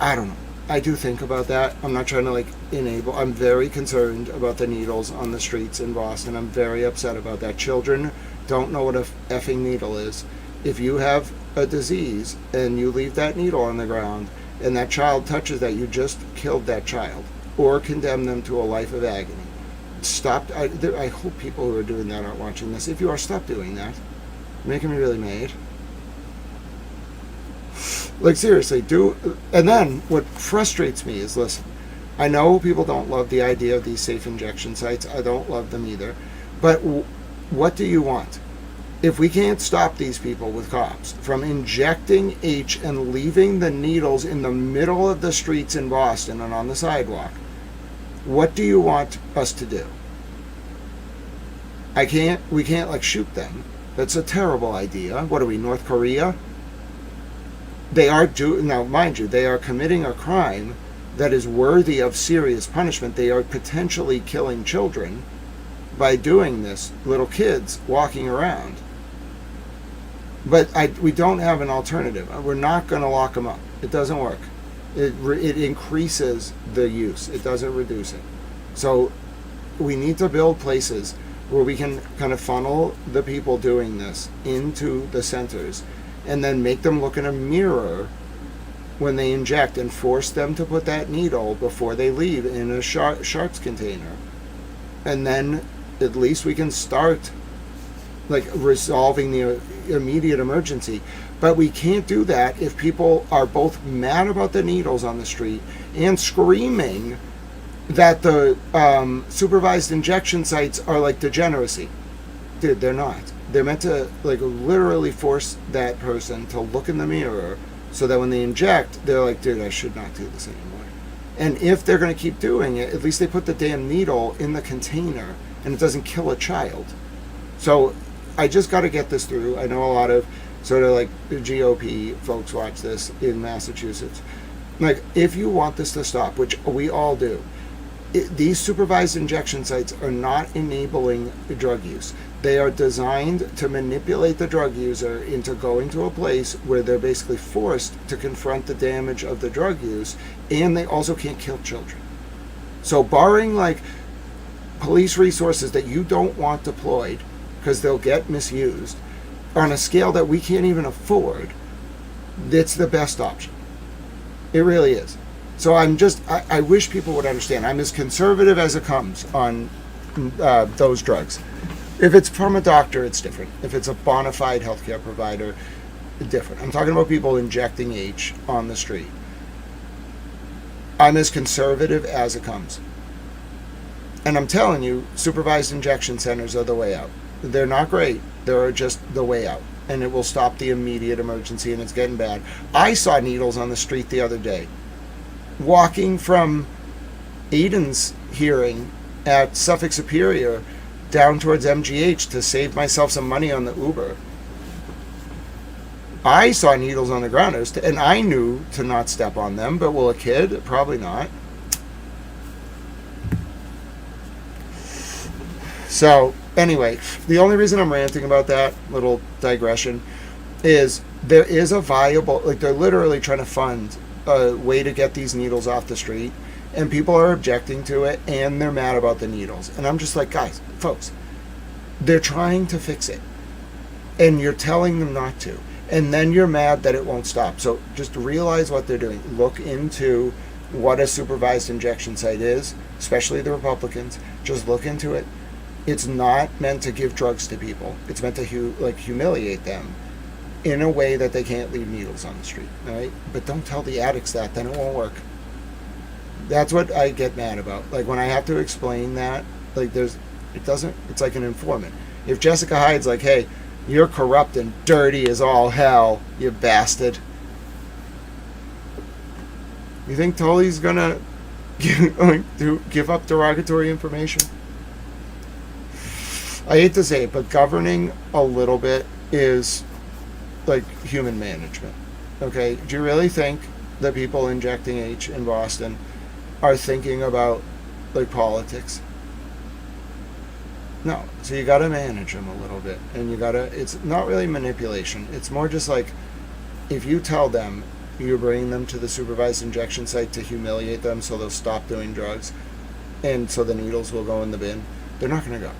I don't know. I do think about that. I'm not trying to like enable. I'm very concerned about the needles on the streets in Boston. I'm very upset about that. Children don't know what a effing needle is. If you have a disease and you leave that needle on the ground and that child touches that, you just killed that child or condemned them to a life of agony. Stop. I hope people who are doing that aren't watching this. If you are, stop doing that. You're making me really mad. Like, seriously, do. And then what frustrates me is, listen, I know people don't love the idea of these safe injection sites. I don't love them either. But what do you want? If we can't stop these people with cops from injecting H and leaving the needles in the middle of the streets in Boston and on the sidewalk, what do you want us to do? We can't like shoot them. That's a terrible idea. What are we, North Korea? Now, mind you, they are committing a crime that is worthy of serious punishment. They are potentially killing children by doing this, little kids walking around. But we don't have an alternative. We're not going to lock them up. It doesn't work. It increases the use. It doesn't reduce it. So we need to build places where we can kind of funnel the people doing this into the centers and then make them look in a mirror when they inject and force them to put that needle before they leave in a sharps container. And then at least we can start like resolving the immediate emergency. But we can't do that if people are both mad about the needles on the street and screaming that the supervised injection sites are like degeneracy. Dude, they're not. They're meant to like literally force that person to look in the mirror so that when they inject, they're like, dude, I should not do this anymore. And if they're going to keep doing it, at least they put the damn needle in the container and it doesn't kill a child. So I just got to get this through. I know a lot of sort of like the GOP folks watch this in Massachusetts. Like, if you want this to stop, which we all do, these supervised injection sites are not enabling drug use. They are designed to manipulate the drug user into going to a place where they're basically forced to confront the damage of the drug use, and they also can't kill children. So barring like police resources that you don't want deployed, because they'll get misused on a scale that we can't even afford, it's the best option. It really is. So I wish people would understand. I'm as conservative as it comes on those drugs. If it's from a doctor, it's different. If it's a bona fide healthcare provider, different. I'm talking about people injecting H on the street. I'm as conservative as it comes. And I'm telling you, supervised injection centers are the way out. They're not great. They're just the way out. And it will stop the immediate emergency, and it's getting bad. I saw needles on the street the other day. Walking from Aiden's hearing at Suffolk Superior down towards MGH to save myself some money on the Uber. I saw needles on the ground, and I knew to not step on them, but will a kid? Probably not. So, anyway, the only reason I'm ranting about that, little digression, is there is a viable, like they're literally trying to fund a way to get these needles off the street, and people are objecting to it, and they're mad about the needles. And I'm just like, guys, folks, they're trying to fix it, and you're telling them not to. And then you're mad that it won't stop. So just realize what they're doing. Look into what a supervised injection site is, especially the Republicans. Just look into it. It's not meant to give drugs to people. It's meant to humiliate them in a way that they can't leave needles on the street, all right? But don't tell the addicts that, then it won't work. That's what I get mad about. Like when I have to explain that, like it's like an informant. If Jessica Hyde's like, hey, you're corrupt and dirty as all hell, you bastard. You think Tully's gonna give up derogatory information? I hate to say it, but governing a little bit is like human management. Okay? Do you really think the people injecting H in Boston are thinking about like politics? No. So you got to manage them a little bit, and it's not really manipulation. It's more just like if you tell them you're bringing them to the supervised injection site to humiliate them so they'll stop doing drugs, and so the needles will go in the bin, they're not going to go.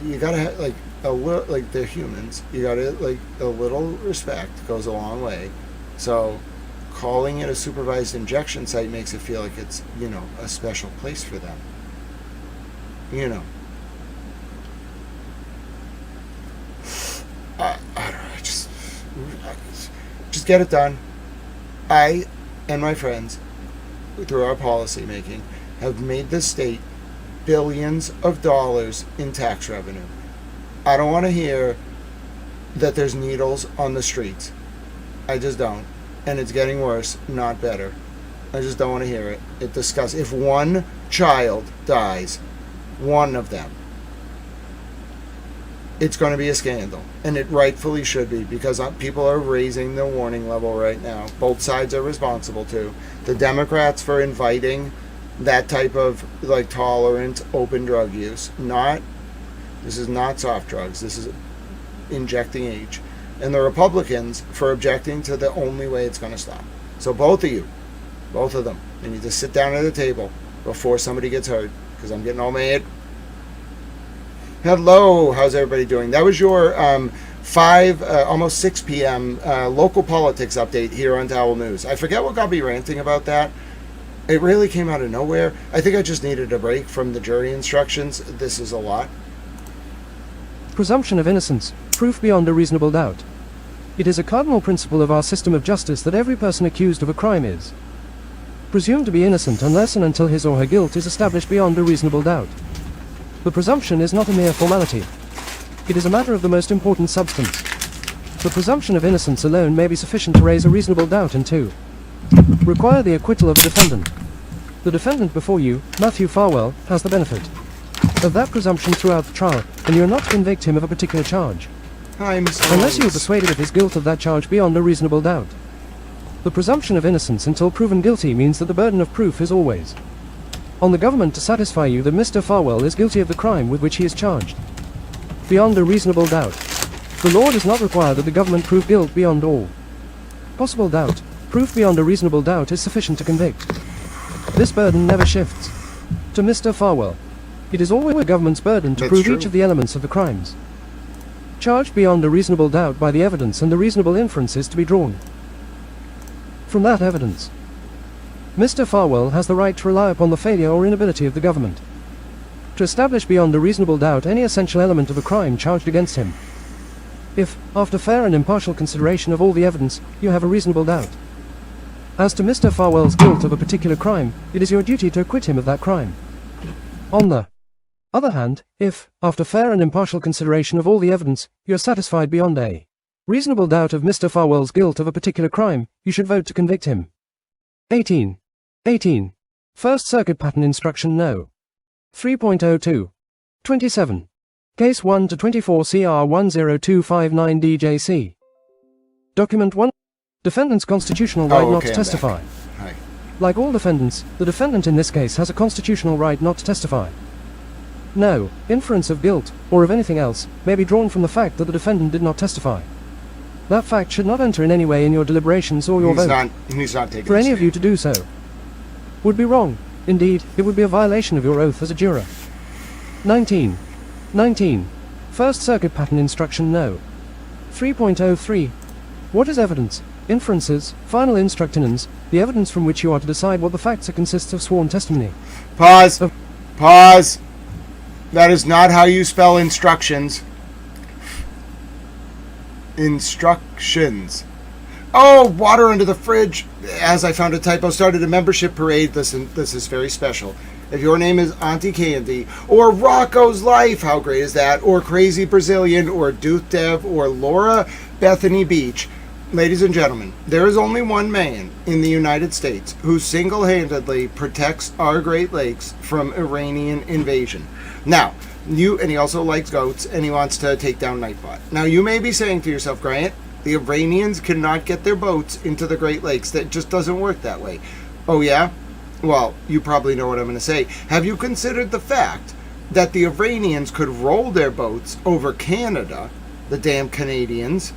You got to have like a little, like they're humans. You got to like a little respect goes a long way. So calling it a supervised injection site makes it feel like it's, a special place for them. I don't know, just get it done. I and my friends, through our policy making, have made this state billions of dollars in tax revenue. I don't want to hear that there's needles on the streets. I just don't. And it's getting worse, not better. I just don't want to hear it. It disgusts. If one child dies, one of them, it's going to be a scandal. And it rightfully should be, because people are raising the warning level right now. Both sides are responsible too. The Democrats for inviting that type of like tolerant open drug use. This is not soft drugs. This is injecting H. And the Republicans for objecting to the only way it's going to stop. So both of them, they need to sit down at the table before somebody gets hurt, because I'm getting all mad. Hello, how's everybody doing? That was your 5, almost 6 p.m. Local politics update here on Towel News. I forget what got me ranting about that. It really came out of nowhere. I think I just needed a break from the jury instructions. This is a lot. Presumption of innocence, proof beyond a reasonable doubt. It is a cardinal principle of our system of justice that every person accused of a crime is presumed to be innocent unless and until his or her guilt is established beyond a reasonable doubt. The presumption is not a mere formality. It is a matter of the most important substance. The presumption of innocence alone may be sufficient to raise a reasonable doubt and to require the acquittal of a defendant. The defendant before you, Matthew Farwell, has the benefit of that presumption throughout the trial, and you are not to convict him of a particular charge, Hi, Mr. unless you are persuaded of his guilt of that charge beyond a reasonable doubt. The presumption of innocence until proven guilty means that the burden of proof is always on the government to satisfy you that Mr. Farwell is guilty of the crime with which he is charged, beyond a reasonable doubt. The law does not require that the government prove guilt beyond all possible doubt. Proof beyond a reasonable doubt is sufficient to convict. This burden never shifts to Mr. Farwell. It is always the government's burden to That's prove true. each of the elements of the crimes charged beyond a reasonable doubt by the evidence and the reasonable inferences to be drawn from that evidence. Mr. Farwell has the right to rely upon the failure or inability of the government to establish beyond a reasonable doubt any essential element of a crime charged against him, if, after fair and impartial consideration of all the evidence, you have a reasonable doubt as to Mr. Farwell's guilt of a particular crime, it is your duty to acquit him of that crime. On the other hand, if, after fair and impartial consideration of all the evidence, you are satisfied beyond a reasonable doubt of Mr. Farwell's guilt of a particular crime, you should vote to convict him. 18. First Circuit Pattern Instruction No. 3.02. 27. Case 1 to 24 CR 10259 DJC. Document 1. Defendant's constitutional right not to I'm testify. back. Hi. Like all defendants, the defendant in this case has a constitutional right not to testify. No inference of guilt, or of anything else, may be drawn from the fact that the defendant did not testify. That fact should not enter in any way in your deliberations or your vote. He's not taking For any a of you to do so would be wrong. Indeed, it would be a violation of your oath as a juror. 19. First Circuit Pattern Instruction No. 3.03. What is evidence? Inferences, final instructionins, the evidence from which you are to decide what the facts are consists of sworn testimony. Pause. Pause. That is not how you spell instructions. Instructions. Oh, water under the fridge. As I found a typo, started a membership parade. Listen, this is very special. If your name is Auntie Candy, or Rocco's Life, how great is that? Or Crazy Brazilian, or Duth Dev, or Laura Bethany Beach. Ladies and gentlemen, there is only one man in the United States who single-handedly protects our Great Lakes from Iranian invasion. Now, and he also likes goats, and he wants to take down Nightbot. Now, you may be saying to yourself, Grant, the Iranians cannot get their boats into the Great Lakes. That just doesn't work that way. Oh, yeah? Well, you probably know what I'm going to say. Have you considered the fact that the Iranians could roll their boats over Canada, the damn Canadians,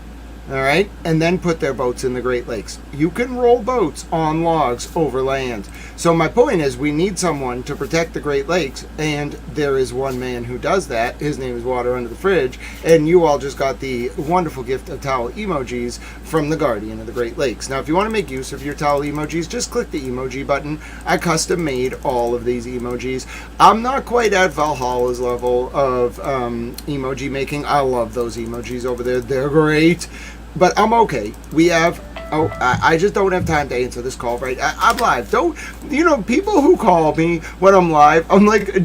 all right, and then put their boats in the Great Lakes? You can roll boats on logs over land. So my point is, we need someone to protect the Great Lakes, and there is one man who does that. His name is Water Under the Fridge, and you all just got the wonderful gift of towel emojis from the Guardian of the Great Lakes. Now, if you want to make use of your towel emojis, just click the emoji button. I custom made all of these emojis. I'm not quite at Valhalla's level of emoji making. I love those emojis over there. They're great. But I'm okay. We have... Oh, I just don't have time to answer this call, right? I'm live. People who call me when I'm live, I'm like,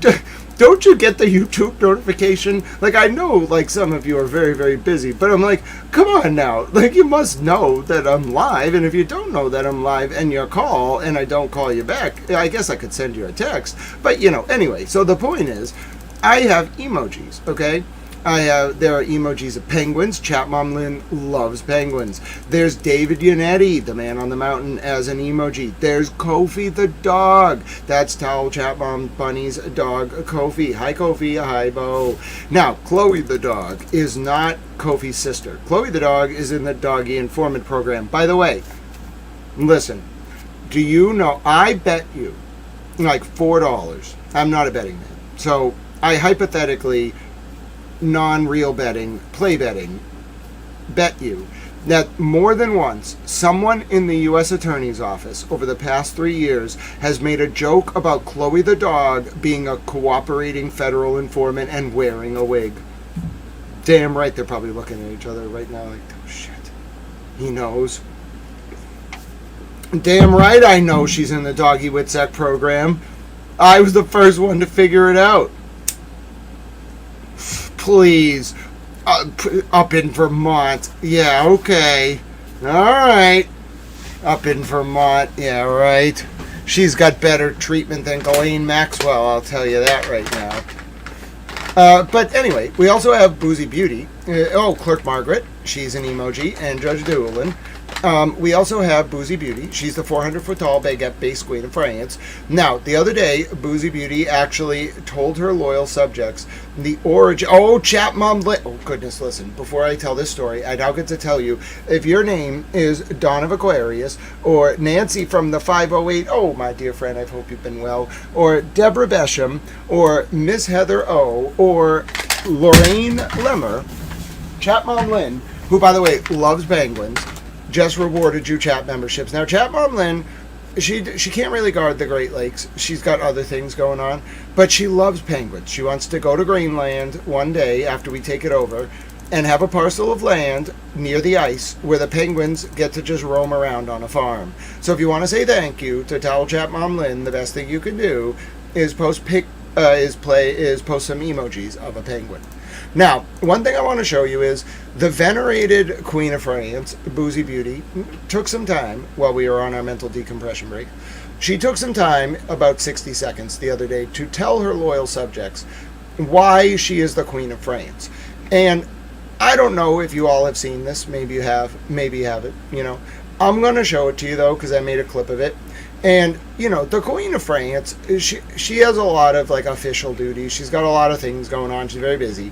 don't you get the YouTube notification? Like, I know, like, some of you are very, very busy, but I'm like, come on now. Like, you must know that I'm live, and if you don't know that I'm live and you call and I don't call you back, I guess I could send you a text. But, anyway, so the point is, I have emojis, okay? There are emojis of penguins. Chat Mom Lynn loves penguins. There's David Yannetti, the man on the mountain, as an emoji. There's Kofi the dog. That's Towel Chat Mom Bunny's dog, Kofi. Hi, Kofi. Hi, Bo. Now, Chloe the dog is not Kofi's sister. Chloe the dog is in the Doggy Informant program. By the way, listen, do you know, I bet you like $4. I'm not a betting man. So I hypothetically, non-real betting, play betting, bet you that more than once someone in the U.S. Attorney's Office over the past 3 years has made a joke about Chloe the dog being a cooperating federal informant and wearing a wig. Damn right they're probably looking at each other right now like, oh shit, he knows. Damn right I know she's in the Doggy Witzek program. I was the first one to figure it out. Please, up in Vermont. Yeah, okay. All right. Up in Vermont. Yeah, right. She's got better treatment than Ghislaine Maxwell, I'll tell you that right now. But anyway, we also have Boozy Beauty. Clerk Margaret. She's an emoji. And Judge Doolin. We also have Boozy Beauty. She's the 400-foot tall baguette based queen of France. Now, the other day, Boozy Beauty actually told her loyal subjects the origin. Oh, chat mom lit. Oh, goodness, listen. Before I tell this story, I now get to tell you if your name is Dawn of Aquarius, or Nancy from the 508. Oh, my dear friend, I hope you've been well. Or Deborah Besham, or Miss Heather O, or Lorraine Lemmer, chat mom Lynn, who, by the way, loves penguins, just rewarded you chat memberships. Now, Chat Mom Lynn, she can't really guard the Great Lakes. She's got other things going on, but she loves penguins. She wants to go to Greenland one day after we take it over and have a parcel of land near the ice where the penguins get to just roam around on a farm. So if you want to say thank you to Towel Chat Mom Lynn, the best thing you can do is post some emojis of a penguin. Now, one thing I want to show you is the venerated Queen of France, Boozy Beauty, took some time while we were on our mental decompression break. She took some time, about 60 seconds the other day, to tell her loyal subjects why she is the Queen of France. And I don't know if you all have seen this. Maybe you have, maybe you haven't, you know. I'm going to show it to you, though, because I made a clip of it. And, you know, the Queen of France, she has a lot of, like, official duties. She's got a lot of things going on. She's very busy.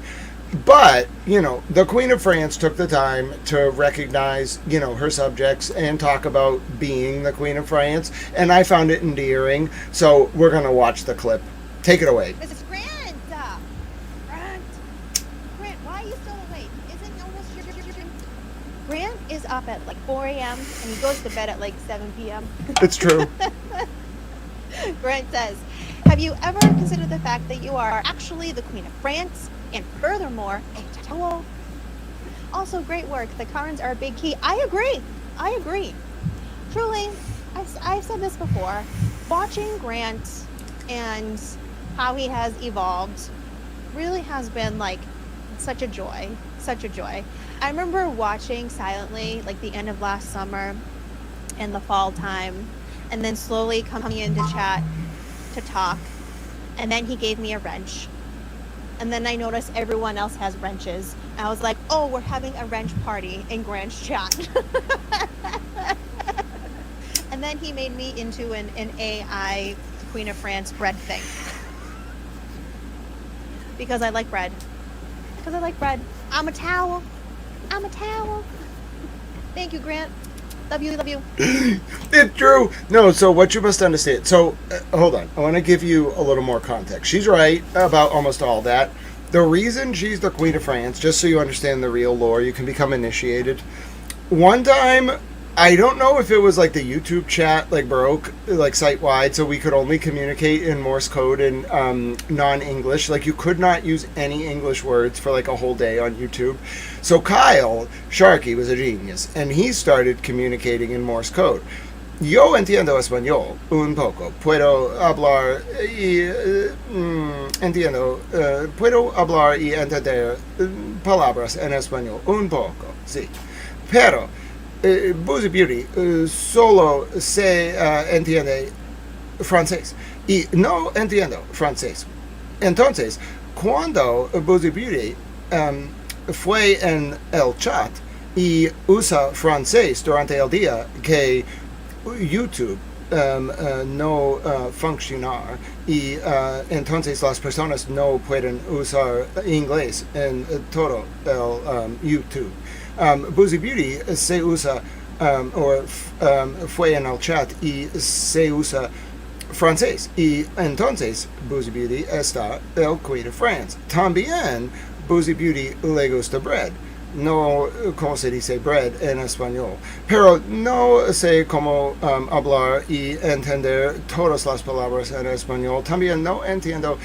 But, you know, the Queen of France took the time to recognize, you know, her subjects and talk about being the Queen of France. And I found it endearing. So we're going to watch the clip. Take it away. Mrs. Grant! Grant, why are you still awake? Isn't it almost your... Grant is up at like 4 a.m. and he goes to bed at like 7 p.m. It's true. Grant says, have you ever considered the fact that you are actually the Queen of France? And furthermore, a towel. Also, great work. The currents are a big key. I agree. Truly, I've said this before. Watching Grant and how he has evolved really has been like such a joy. I remember watching silently like the end of last summer and the fall time, and then slowly coming into chat to talk. And then he gave me a wrench. And then I noticed everyone else has wrenches. And I was like, oh, we're having a wrench party in Grant's chat. And then he made me into an AI Queen of France bread thing. Because I like bread. I'm a towel. Thank you, Grant. Love you. It's true. No, so what you must understand. So, hold on. I want to give you a little more context. She's right about almost all that. The reason she's the Queen of France, just so you understand the real lore, you can become initiated. One time, I don't know if it was like the YouTube chat like broke like site-wide, so we could only communicate in Morse code and non-English. Like you could not use any English words for like a whole day on YouTube. So Kyle Sharkey was a genius, and he started communicating in Morse code. Yo entiendo español un poco. Puedo hablar puedo hablar y entender palabras en español un poco, sí. Pero Boozy Beauty solo se entiende francés y no entiendo francés. Entonces, cuando Boozy Beauty fue en el chat y usa francés durante el día que YouTube no funcionar y entonces las personas no pueden usar inglés en todo el YouTube. Boozy Beauty se usa fue en el chat y se usa francés y entonces Boozy Beauty está el Queen of France. También Boozy Beauty le gusta bread. No, como se dice bread en español, pero no sé cómo hablar y entender todas las palabras en español. También no entiendo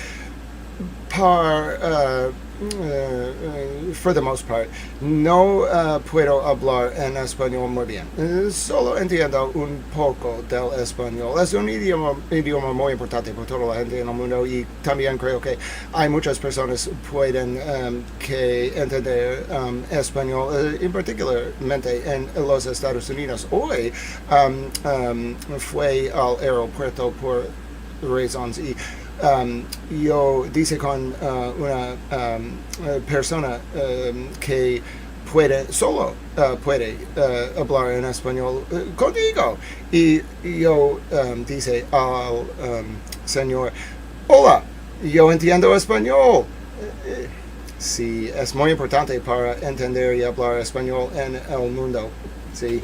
for the most part, no puedo hablar en español muy bien. Solo entiendo un poco del español. Es un idioma muy importante por toda la gente en el mundo y también creo que hay muchas personas pueden que entender español, en particularmente en los Estados Unidos. Hoy fue al aeropuerto por razones y yo dice con una persona que puede hablar en español contigo. Y yo dice al señor, hola, yo entiendo español. Sí, es muy importante para entender y hablar español en el mundo. See?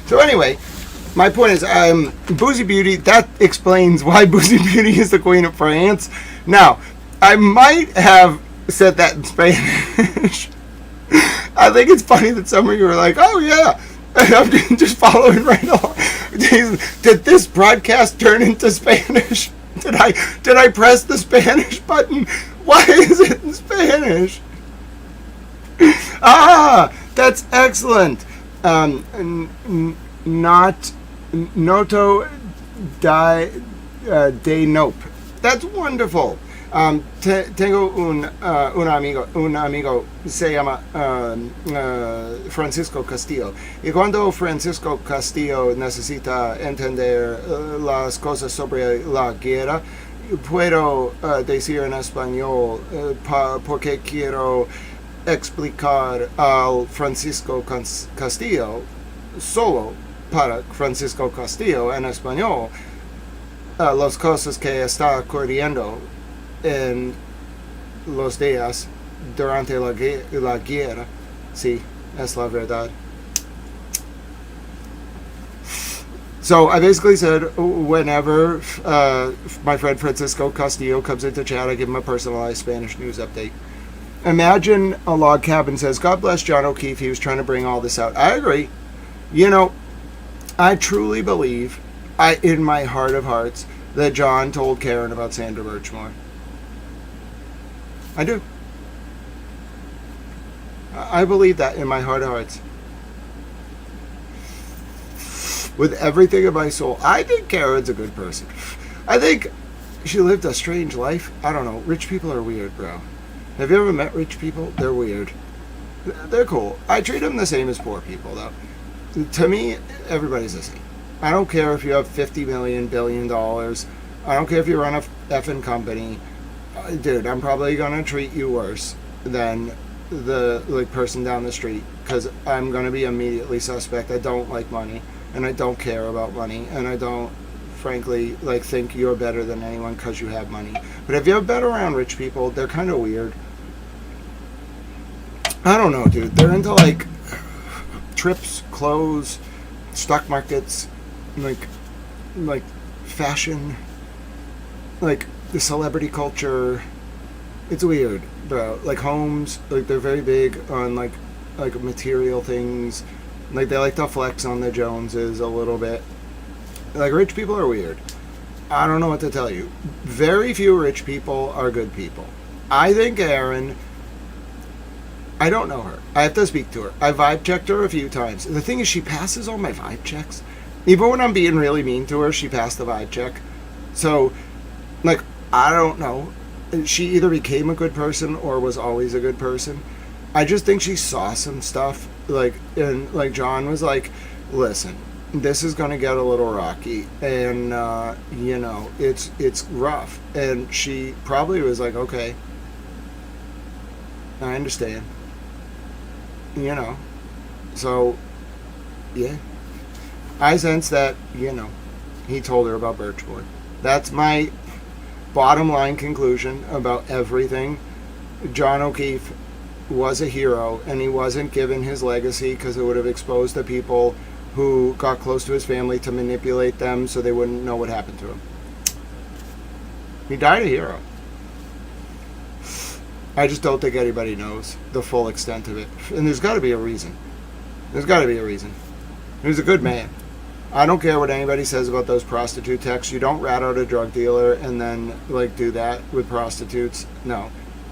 So anyway, my point is, Boozy Beauty, that explains why Boozy Beauty is the Queen of France. Now, I might have said that in Spanish. I think it's funny that some of you are like, oh yeah, and I'm just following right along. Did this broadcast turn into Spanish? Did I press the Spanish button? Why is it in Spanish? Ah, that's excellent. Not noto de nope. That's wonderful. Tengo un amigo se llama Francisco Castillo, y cuando Francisco Castillo necesita entender las cosas sobre la guerra, puedo decir en español porque quiero explicar al Francisco Castillo solo para Francisco Castillo en español las cosas que está ocurriendo en los días durante la guerra. Sí, es la verdad. So I basically said whenever my friend Francisco Castillo comes into chat, I give him a personalized Spanish news update. Imagine a log cabin says, God bless John O'Keefe, he was trying to bring all this out. I agree. You know, I truly believe, in my heart of hearts, that John told Karen about Sandra Birchmore. I do. I believe that in my heart of hearts. With everything in my soul. I think Karen's a good person. I think she lived a strange life. I don't know. Rich people are weird, bro. Have you ever met rich people? They're weird. They're cool. I treat them the same as poor people, though. To me, everybody's the same. I don't care if you have $50 million, $1 billion. I don't care if you run a effing company. Dude, I'm probably going to treat you worse than the person down the street, because I'm going to be immediately suspect. I don't like money, and I don't care about money, and I don't, frankly, think you're better than anyone because you have money. But if you ever been around rich people, they're kind of weird. I don't know, dude. They're into, trips, clothes, stock markets, like fashion, the celebrity culture. It's weird, bro. Homes, they're very big on material things. They like to flex on the Joneses a little bit. Rich people are weird. I don't know what to tell you. Very few rich people are good people. I think Erin, I don't know her. I have to speak to her. I vibe checked her a few times. The thing is, she passes all my vibe checks. Even when I'm being really mean to her, she passed the vibe check. So, I don't know. She either became a good person or was always a good person. I just think she saw some stuff. And John was like, listen, this is going to get a little rocky. And, it's rough. And she probably was like, okay, I understand. So, yeah. I sense that, he told her about Birchwood. That's my bottom line conclusion about everything. John O'Keefe was a hero, and he wasn't given his legacy because it would have exposed the people who got close to his family to manipulate them so they wouldn't know what happened to him. He died a hero. I just don't think anybody knows the full extent of it. And there's got to be a reason. There's got to be a reason. He was a good man. I don't care what anybody says about those prostitute texts. You don't rat out a drug dealer and then do that with prostitutes. No.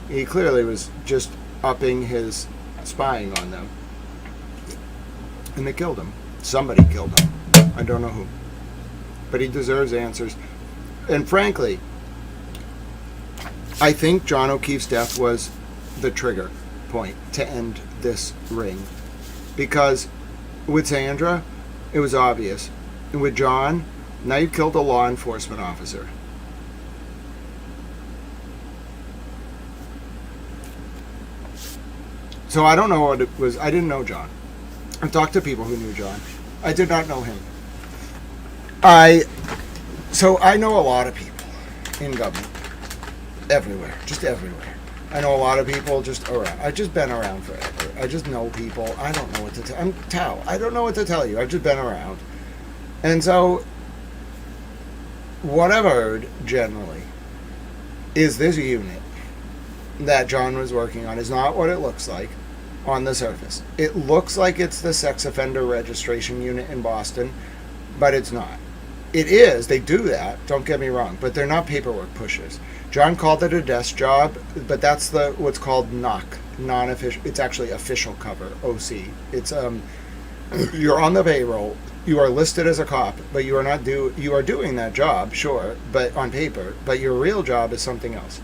He clearly was just upping his spying on them. And they killed him. Somebody killed him. I don't know who. But he deserves answers. And frankly, I think John O'Keefe's death was the trigger point to end this ring. Because with Sandra, it was obvious. And with John, now you've killed a law enforcement officer. So I don't know what it was. I didn't know John. I've talked to people who knew John. I did not know him. So I know a lot of people in government. Everywhere. Just everywhere. I know a lot of people just around. I've just been around forever. I just know people. I don't know what to tell. I'm Tao. I don't know what to tell you. I've just been around. And so, what I've heard, generally, is this unit that John was working on is not what it looks like on the surface. It looks like it's the sex offender registration unit in Boston, but it's not. It is. They do that. Don't get me wrong. But they're not paperwork pushers. John called it a desk job, but that's what's called NOC, non-official. It's actually official cover, OC. It's you're on the payroll. You are listed as a cop, but you are not you are doing that job, sure, but on paper. But your real job is something else.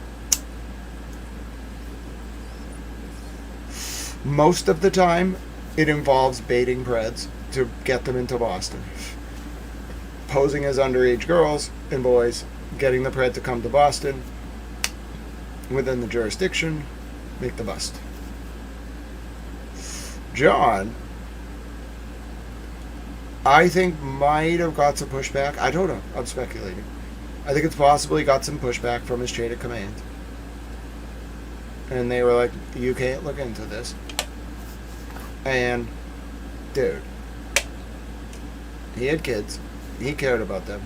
Most of the time, it involves baiting preds to get them into Boston. Posing as underage girls and boys, getting the pred to come to Boston, within the jurisdiction, make the bust. John, I think, might have got some pushback. I don't know. I'm speculating. I think it's possible he got some pushback from his chain of command. And they were like, you can't look into this. And, dude, he had kids. He cared about them.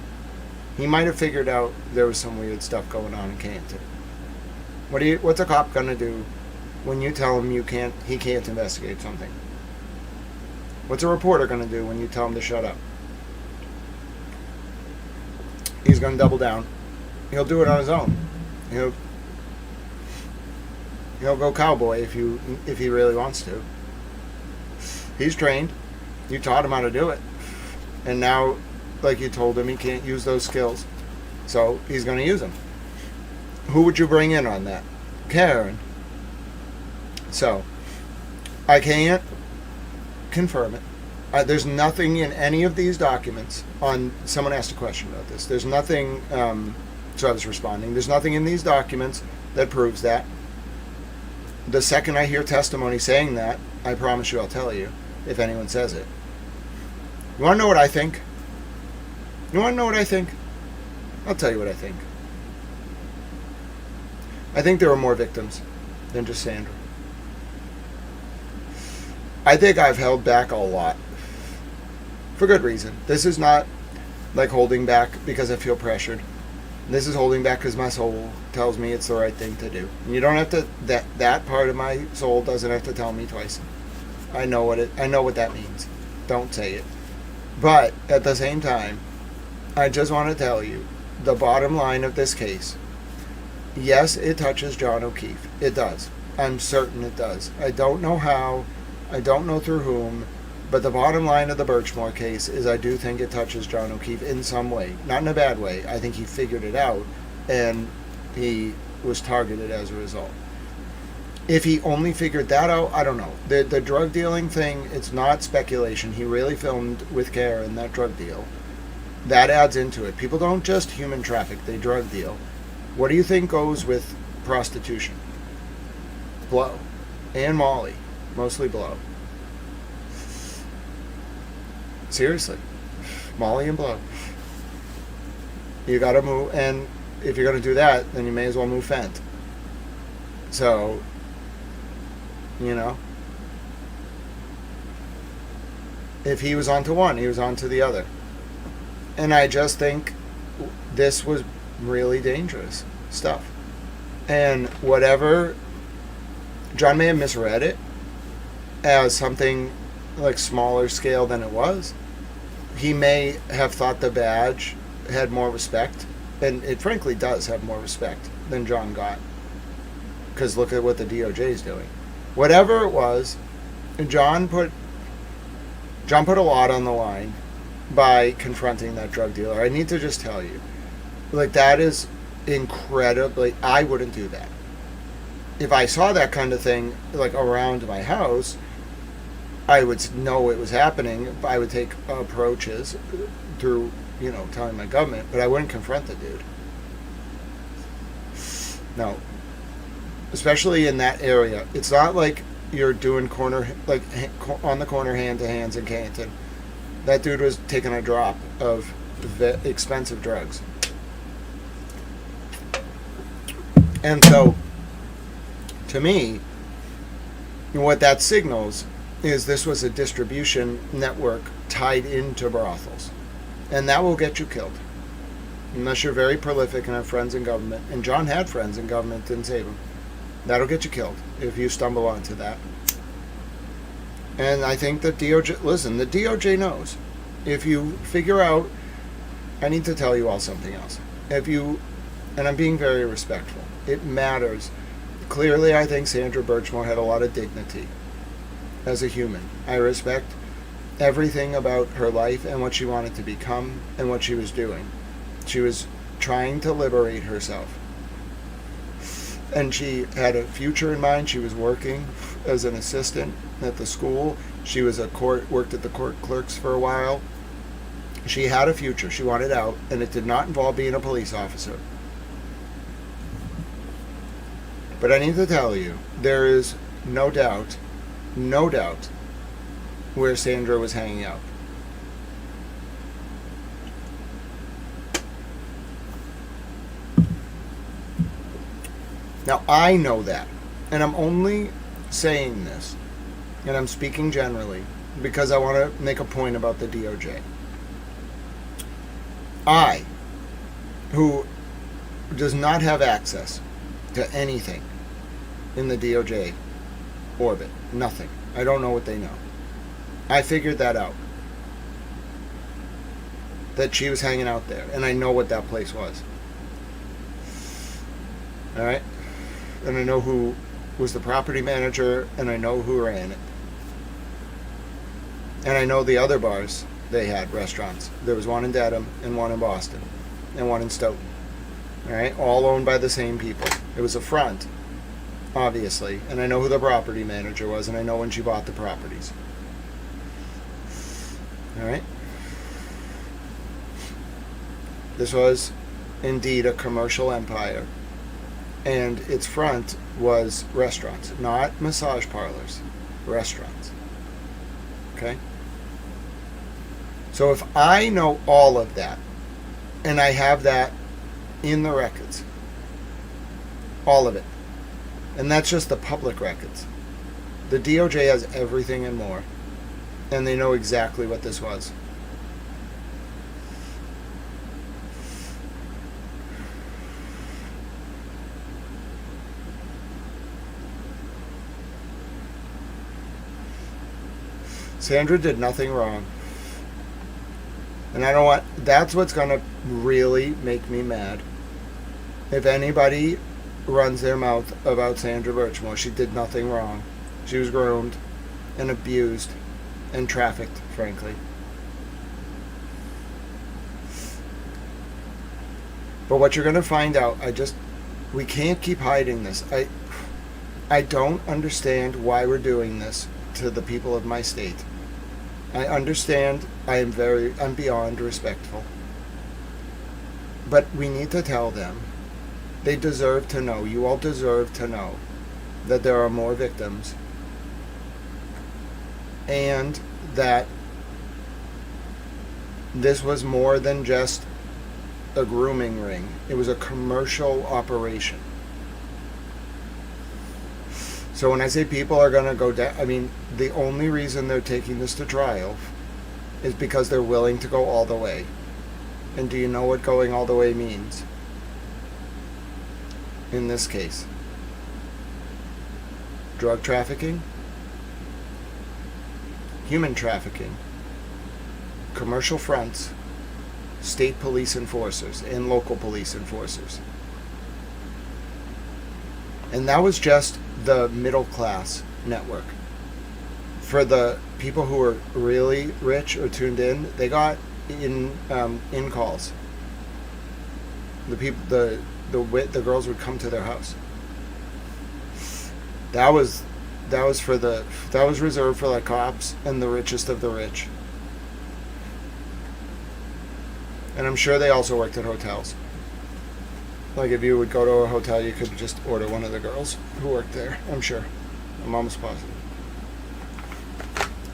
He might have figured out there was some weird stuff going on in Canton. What's a cop gonna do when you tell him he can't investigate something? What's a reporter gonna do when you tell him to shut up? He's gonna double down. He'll do it on his own. He'll go cowboy if he really wants to. He's trained. You taught him how to do it. And now, like you told him, he can't use those skills. So he's going to use them. Who would you bring in on that? Karen. So, I can't confirm it. There's nothing in any of these documents on... Someone asked a question about this. There's nothing... so I was responding. There's nothing in these documents that proves that. The second I hear testimony saying that, I promise you I'll tell you if anyone says it. You want to know what I think? You want to know what I think? I'll tell you what I think. I think there were more victims than just Sandra. I think I've held back a lot. For good reason. This is not like holding back because I feel pressured. This is holding back because my soul tells me it's the right thing to do. And you don't have to... That part of my soul doesn't have to tell me twice. I know what that means. Don't say it. But at the same time, I just want to tell you the bottom line of this case. Yes, it touches John O'Keefe. It does. I'm certain it does. I don't know how. I don't know through whom. But the bottom line of the Birchmore case is I do think it touches John O'Keefe in some way. Not in a bad way. I think he figured it out, and he was targeted as a result. If he only figured that out, I don't know. The drug dealing thing, it's not speculation. He really filmed with Karen that drug deal. That adds into it. People don't just human traffic, they drug deal. What do you think goes with prostitution? Blow. And Molly. Mostly blow. Seriously. Molly and blow. You gotta move, and if you're gonna do that, then you may as well move Fent. So, you know, if he was onto one, he was onto the other. And I just think this was really dangerous stuff. And whatever, John may have misread it as something like smaller scale than it was. He may have thought the badge had more respect, and it frankly does have more respect than John got. Because look at what the DOJ is doing. Whatever it was, John put a lot on the line by confronting that drug dealer. I need to just tell you, like, that is incredibly... I wouldn't do that. If I saw that kind of thing, like, around my house, I would know it was happening. I would take approaches through, you know, telling my government, but I wouldn't confront the dude. No. Especially in that area. It's not like you're doing on the corner hand to hands in Canton. That dude was taking a drop of expensive drugs. And so, to me, what that signals is this was a distribution network tied into brothels. And that will get you killed. Unless you're very prolific and have friends in government. And John had friends in government, didn't save him. That'll get you killed if you stumble onto that. And I think the DOJ, listen, the DOJ knows. If you figure out, I need to tell you all something else. And I'm being very respectful, it matters. Clearly, I think Sandra Birchmore had a lot of dignity as a human. I respect everything about her life and what she wanted to become and what she was doing. She was trying to liberate herself. And she had a future in mind. She was working as an assistant at the school. She was worked at the court clerks for a while. She had a future. She wanted out, and it did not involve being a police officer. But I need to tell you, there is no doubt where Sandra was hanging out. Now, I know that, and I'm only saying this, and I'm speaking generally, because I want to make a point about the DOJ. I, who does not have access to anything in the DOJ orbit, nothing. I don't know what they know. I figured that out. That she was hanging out there, and I know what that place was. Alright? And I know who was the property manager, and I know who ran it. And I know the other bars they had, restaurants. There was one in Dedham, and one in Boston, and one in Stoughton. Alright? All owned by the same people. It was a front, obviously, and I know who the property manager was, and I know when she bought the properties. Alright? This was indeed a commercial empire. And its front was restaurants, not massage parlors, restaurants. Okay? So if I know all of that, and I have that in the records, all of it, and that's just the public records, the DOJ has everything and more, and they know exactly what this was. Sandra did nothing wrong. And I don't want, that's what's going to really make me mad. If anybody runs their mouth about Sandra Birchmore, she did nothing wrong. She was groomed and abused and trafficked, frankly. But what you're going to find out, we can't keep hiding this. I don't understand why we're doing this to the people of my state. I understand I'm beyond respectful. But we need to tell them. They deserve to know. You all deserve to know that there are more victims. And that this was more than just a grooming ring. It was a commercial operation. So when I say people are going to go down, I mean, the only reason they're taking this to trial is because they're willing to go all the way. And do you know what going all the way means? In this case, drug trafficking, human trafficking, commercial fronts, state police enforcers, and local police enforcers. And that was just the middle class network. For the people who were really rich or tuned in, they got in calls. The girls would come to their house. That was reserved for the cops and the richest of the rich. And I'm sure they also worked at hotels. Like if you would go to a hotel, you could just order one of the girls who worked there. I'm sure. I'm almost positive.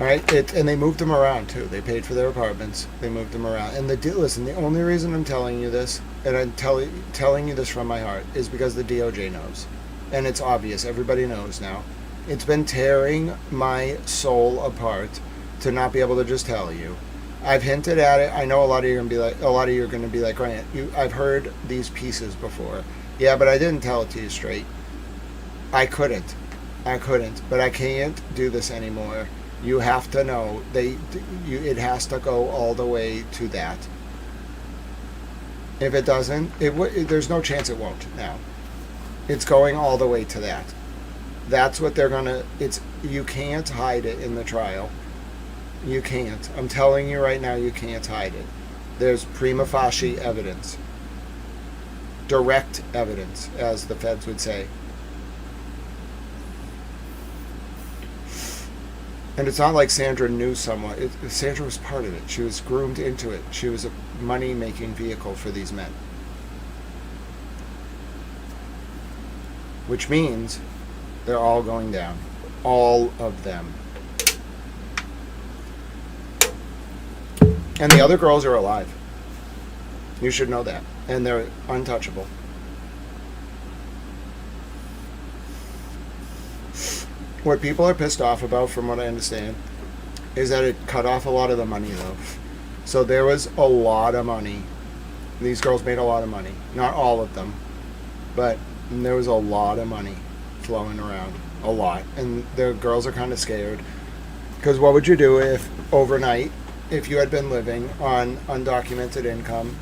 All right, and they moved them around too. They paid for their apartments. They moved them around. And listen, the only reason I'm telling you this, and I'm telling you this from my heart, is because the DOJ knows, and it's obvious. Everybody knows now. It's been tearing my soul apart to not be able to just tell you. I've hinted at it. I know a lot of you are going to be like, Grant, I've heard these pieces before. Yeah, but I didn't tell it to you straight. I couldn't, but I can't do this anymore. You have to know it has to go all the way to that. If it doesn't, there's no chance it won't now. It's going all the way to that. That's what they're gonna. You can't hide it in the trial. You can't. I'm telling you right now, you can't hide it. There's prima facie evidence, direct evidence, as the feds would say. And it's not like Sandra knew someone. Sandra was part of it. She was groomed into it. She was a money-making vehicle for these men. Which means they're all going down. All of them. And the other girls are alive. You should know that. And they're untouchable. What people are pissed off about, from what I understand, is that it cut off a lot of the money, though. So there was a lot of money. These girls made a lot of money. Not all of them. But there was a lot of money flowing around. A lot. And the girls are kind of scared. Because what would you do if, overnight, if you had been living on undocumented income,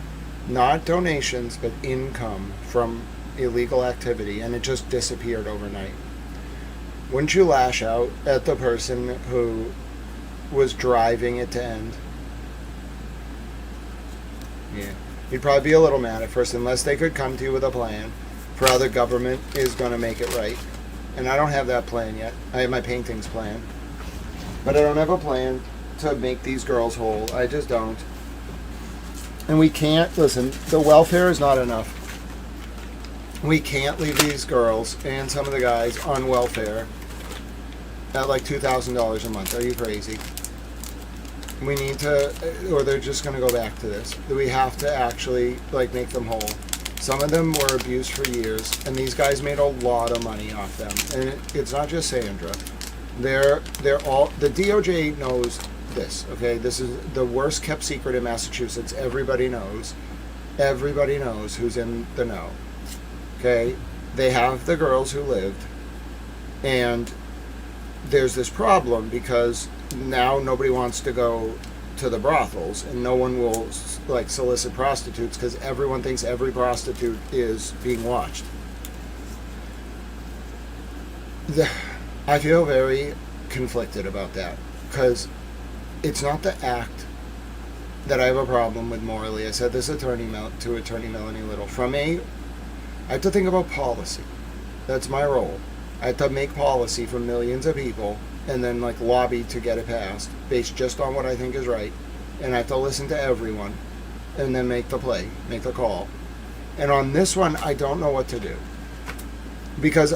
not donations, but income from illegal activity, and it just disappeared overnight? Wouldn't you lash out at the person who was driving it to end? Yeah. You'd probably be a little mad at first, unless they could come to you with a plan for how the government is going to make it right. And I don't have that plan yet. I have my paintings plan. But I don't have a plan to make these girls whole. I just don't. And we can't, listen, the welfare is not enough. We can't leave these girls and some of the guys on welfare at like $2,000 a month. Are you crazy? We need to, or they're just going to go back to this. We have to actually like make them whole. Some of them were abused for years, and these guys made a lot of money off them. And it's not just Sandra. They're all, the DOJ knows this, okay? This is the worst kept secret in Massachusetts. Everybody knows. Everybody knows who's in the know. Okay? They have the girls who lived, and there's this problem because now nobody wants to go to the brothels, and no one will like solicit prostitutes because everyone thinks every prostitute is being watched. I feel very conflicted about that because it's not the act that I have a problem with morally. I said this to Attorney Melanie Little. I have to think about policy. That's my role. I have to make policy for millions of people and then like lobby to get it passed based just on what I think is right. And I have to listen to everyone and then make the play, make the call. And on this one, I don't know what to do because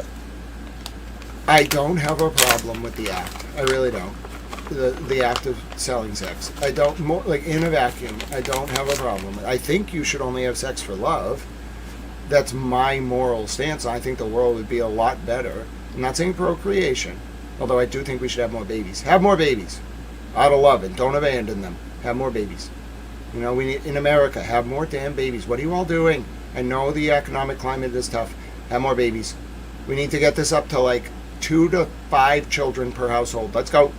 I don't have a problem with the act. I really don't. The act of selling sex. I don't, like in a vacuum, I don't have a problem. I think you should only have sex for love. That's my moral stance. I think the world would be a lot better. I'm not saying procreation, although I do think we should have more babies. Have more babies. Out of love, and don't abandon them. Have more babies. You know, we need, in America, have more damn babies. What are you all doing? I know the economic climate is tough. Have more babies. We need to get this up to like 2 to 5 children per household. Let's go.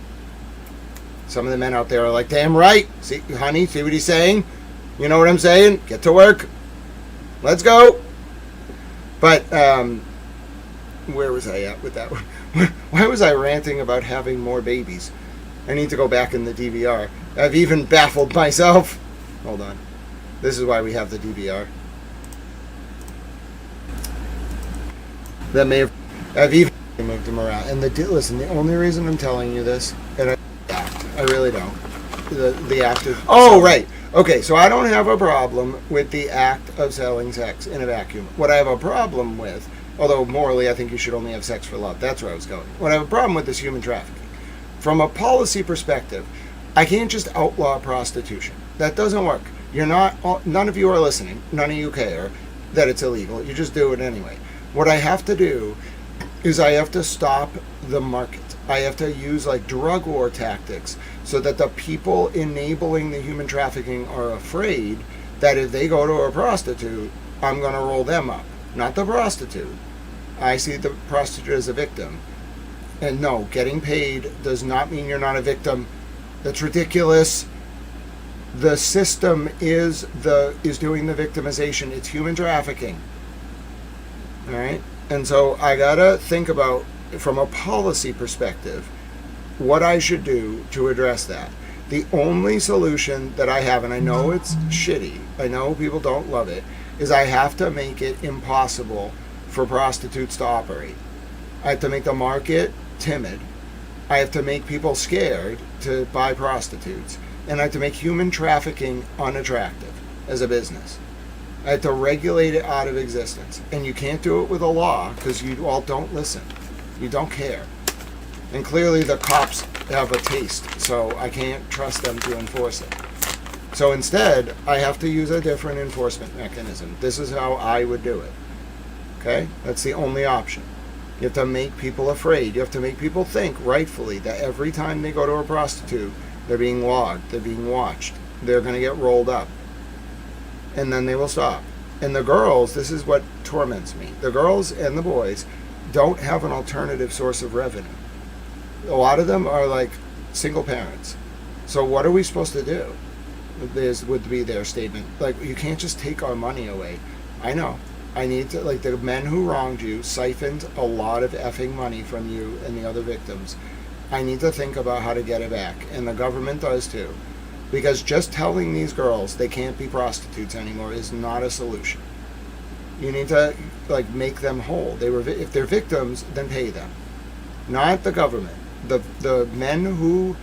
Some of the men out there are like, damn right. See, honey, see what he's saying? You know what I'm saying? Get to work. Let's go. But, where was I at with that one? Why was I ranting about having more babies? I need to go back in the DVR. I've even baffled myself. Hold on. This is why we have the DVR. That may have... I've even moved them around. And listen, the only reason I'm telling you this, and I really don't. The act of... Oh, right. Okay, so I don't have a problem with the act of selling sex in a vacuum. What I have a problem with, although morally I think you should only have sex for love. That's where I was going. What I have a problem with is human trafficking. From a policy perspective, I can't just outlaw prostitution. That doesn't work. None of you are listening. None of you care that it's illegal. You just do it anyway. What I have to do is I have to stop the market. I have to use like drug war tactics so that the people enabling the human trafficking are afraid that if they go to a prostitute, I'm going to roll them up. Not the prostitute. I see the prostitute as a victim. And no, getting paid does not mean you're not a victim. That's ridiculous. The system is doing the victimization. It's human trafficking. All right? And so I got to think about, from a policy perspective, what I should do to address that. The only solution that I have, and I know it's shitty, I know people don't love it, is I have to make it impossible for prostitutes to operate. I have to make the market timid. I have to make people scared to buy prostitutes. And I have to make human trafficking unattractive as a business. I have to regulate it out of existence. And you can't do it with a law because you all don't listen. You don't care. And clearly the cops have a taste, so I can't trust them to enforce it. So instead, I have to use a different enforcement mechanism. This is how I would do it. Okay? That's the only option. You have to make people afraid. You have to make people think, rightfully, that every time they go to a prostitute, they're being logged, they're being watched, they're going to get rolled up. And then they will stop. And the girls, this is what torments me. The girls and the boys don't have an alternative source of revenue. A lot of them are like single parents. So what are we supposed to do? This would be their statement. Like, you can't just take our money away. I know. I need to, like, the men who wronged you siphoned a lot of effing money from you and the other victims. I need to think about how to get it back. And the government does too. Because just telling these girls they can't be prostitutes anymore is not a solution. You need to, like, make them whole. If they're victims, then pay them. Not the government. The men who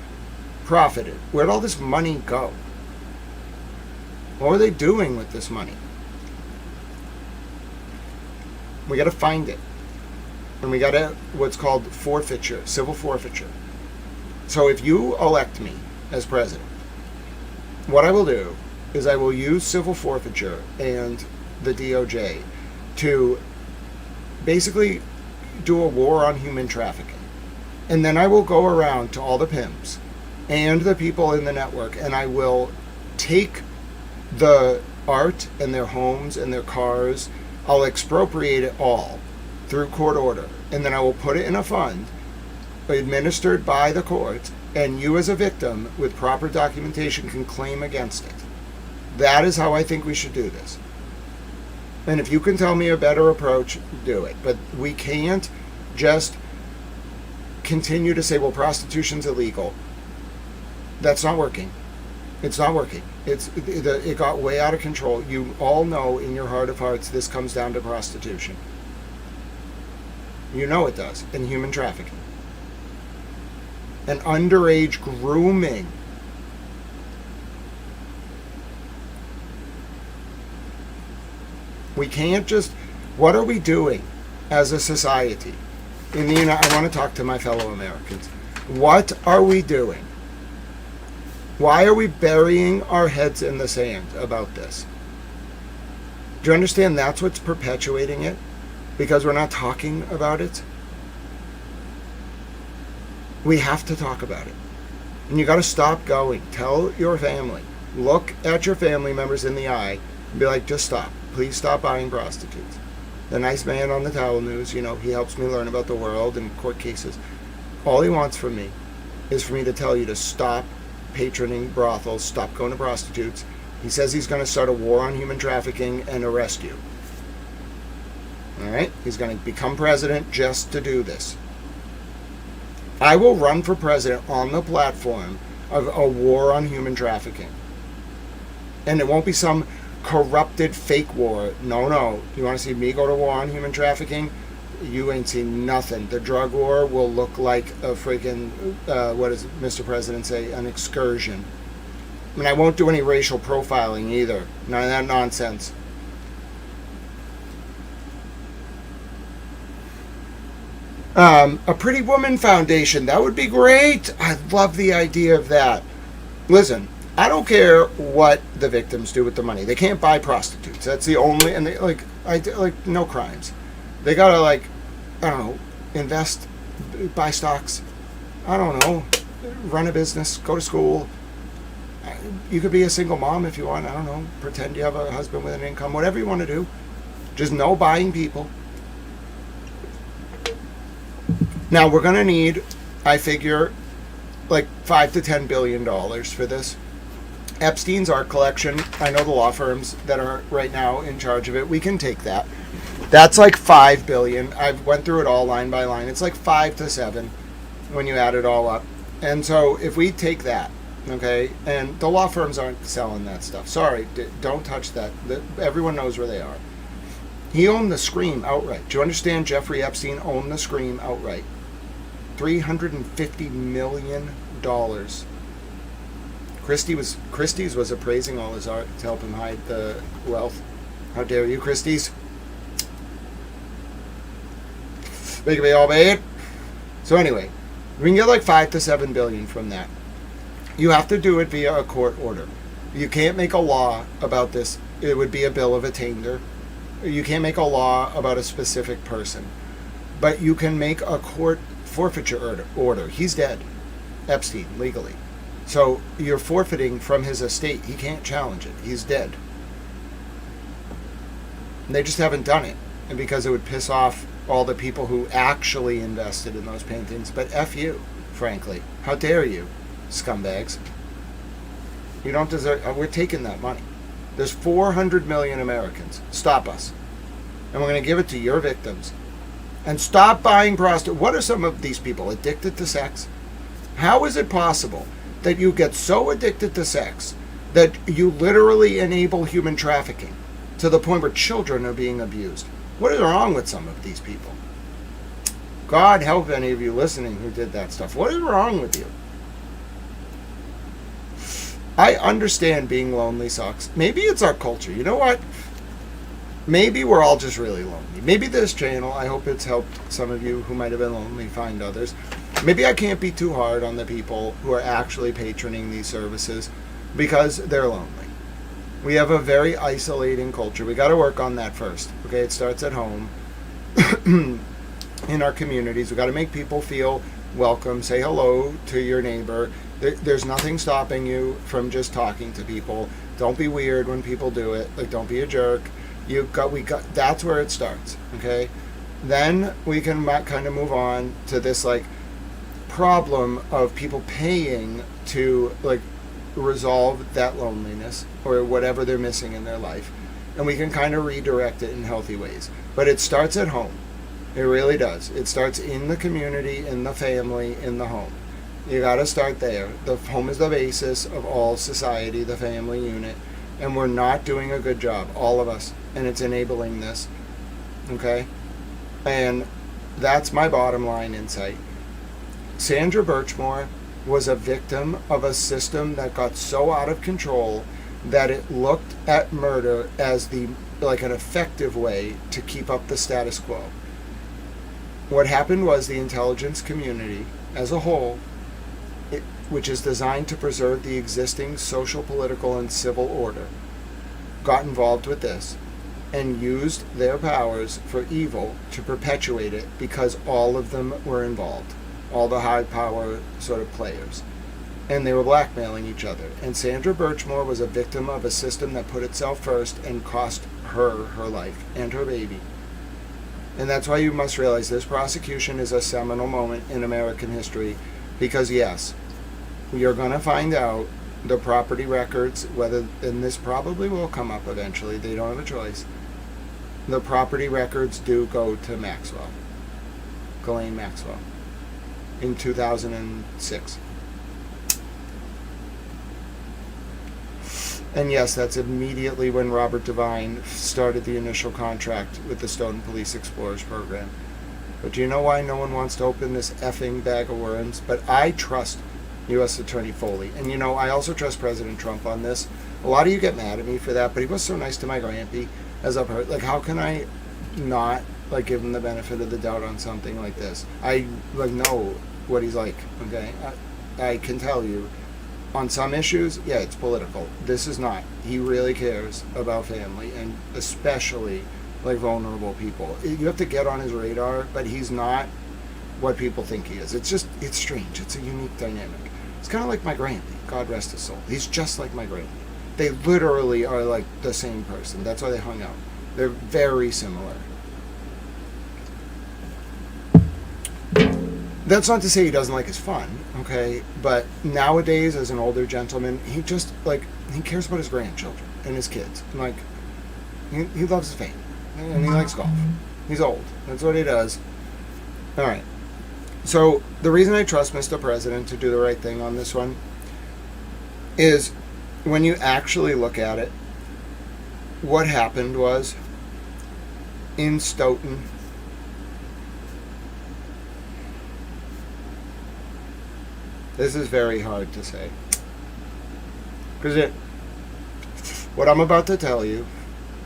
profited. Where'd all this money go? What were they doing with this money? We got to find it. And we got to, what's called forfeiture, civil forfeiture. So if you elect me as president, what I will do is I will use civil forfeiture and the DOJ to basically do a war on human trafficking. And then I will go around to all the pimps and the people in the network, and I will take the art and their homes and their cars. I'll expropriate it all through court order, and then I will put it in a fund administered by the court, and you as a victim with proper documentation can claim against it. That is how I think we should do this. And if you can tell me a better approach, do it. But we can't just continue to say, well, prostitution's illegal. That's not working. It's not working. It got way out of control. You all know in your heart of hearts this comes down to prostitution. You know it does. And human trafficking. And underage grooming. We can't just... What are we doing as a society? I want to talk to my fellow Americans. What are we doing? Why are we burying our heads in the sand about this? Do you understand that's what's perpetuating it? Because we're not talking about it? We have to talk about it. And you got to stop going. Tell your family. Look at your family members in the eye and be like, just stop. Please stop buying prostitutes. The nice man on the Towel News, he helps me learn about the world and court cases. All he wants from me is for me to tell you to stop patroning brothels, stop going to prostitutes. He says he's going to start a war on human trafficking and arrest you. All right? He's going to become president just to do this. I will run for president on the platform of a war on human trafficking. And it won't be some corrupted fake war. No. You want to see me go to war on human trafficking? You ain't seen nothing. The drug war will look like a freaking, what does Mr. President say? An excursion. I mean, I won't do any racial profiling either. None of that nonsense. A Pretty Woman Foundation. That would be great. I love the idea of that. Listen, I don't care what the victims do with the money. They can't buy prostitutes. That's the only, and they no crimes. They gotta I don't know, invest, buy stocks. I don't know, run a business, go to school. You could be a single mom if you want. I don't know, pretend you have a husband with an income. Whatever you want to do. Just no buying people. Now we're gonna need, I figure, like $5 to $10 billion for this. Epstein's art collection, I know the law firms that are right now in charge of it. We can take that. That's like $5 billion. I went through it all line by line. It's like 5 to 7 when you add it all up. And so if we take that, okay, and the law firms aren't selling that stuff. Sorry, don't touch that. Everyone knows where they are. He owned the Scream outright. Do you understand? Jeffrey Epstein owned the Scream outright. $350 million. Christie's was appraising all his art to help him hide the wealth. How dare you, Christie's? Making me all bad. So anyway, we can get like 5 to 7 billion from that. You have to do it via a court order. You can't make a law about this. It would be a bill of attainder. You can't make a law about a specific person. But you can make a court forfeiture order. He's dead. Epstein, legally. So you're forfeiting from his estate. He can't challenge it. He's dead. And they just haven't done it. And because it would piss off all the people who actually invested in those paintings. But F you, frankly. How dare you, scumbags. You don't deserve... We're taking that money. There's 400 million Americans. Stop us. And we're going to give it to your victims. And stop buying prostitutes. What are some of these people? Addicted to sex? How is it possible that you get so addicted to sex that you literally enable human trafficking to the point where children are being abused? What is wrong with some of these people? God help any of you listening who did that stuff. What is wrong with you? I understand being lonely sucks. Maybe it's our culture. You know what? Maybe we're all just really lonely. Maybe this channel, I hope it's helped some of you who might have been lonely find others. Maybe I can't be too hard on the people who are actually patroning these services because they're lonely. We have a very isolating culture. We got to work on that first. Okay, it starts at home. In our communities, we got to make people feel welcome. Say hello to your neighbor. There's nothing stopping you from just talking to people. Don't be weird when people do it. Like, don't be a jerk. That's where it starts. Okay, then we can kind of move on to this like problem of people paying to like resolve that loneliness or whatever they're missing in their life, and we can kind of redirect it in healthy ways. But it starts at home. It really does. It starts in the community, in the family, in the home. You got to start there. The home is the basis of all society, the family unit, and we're not doing a good job, all of us, and it's enabling this. Okay, and that's my bottom line insight. Sandra Birchmore was a victim of a system that got so out of control that it looked at murder as an effective way to keep up the status quo. What happened was the intelligence community as a whole, which is designed to preserve the existing social, political, and civil order, got involved with this and used their powers for evil to perpetuate it because all of them were involved. All the high power sort of players. And they were blackmailing each other. And Sandra Birchmore was a victim of a system that put itself first and cost her life and her baby. And that's why you must realize this prosecution is a seminal moment in American history, because yes, you're going to find out the property records, and this probably will come up eventually, they don't have a choice. The property records do go to Maxwell, Ghislaine Maxwell, in 2006. And yes, that's immediately when Robert Devine started the initial contract with the Stoughton Police Explorers program. But do you know why no one wants to open this effing bag of worms? But I trust U.S. Attorney Foley. And you know, I also trust President Trump on this. A lot of you get mad at me for that, but he was so nice to my grandpa, as I've heard. Like, how can I not like give him the benefit of the doubt on something like this. I like know what he's like. Okay, I can tell you, on some issues, yeah, it's political. This is not. He really cares about family, and especially like vulnerable people. You have to get on his radar, but he's not what people think he is. It's strange. It's a unique dynamic. It's kind of like my granny, God rest his soul. He's just like my granny. They literally are like the same person. That's why they hung out. They're very similar. That's not to say he doesn't like his fun, okay? But nowadays, as an older gentleman, he just, like, he cares about his grandchildren and his kids. And, like, he loves his fame. And he likes golf. He's old. That's what he does. All right. So, the reason I trust Mr. President to do the right thing on this one is when you actually look at it, what happened was in Stoughton, this is very hard to say, because what I'm about to tell you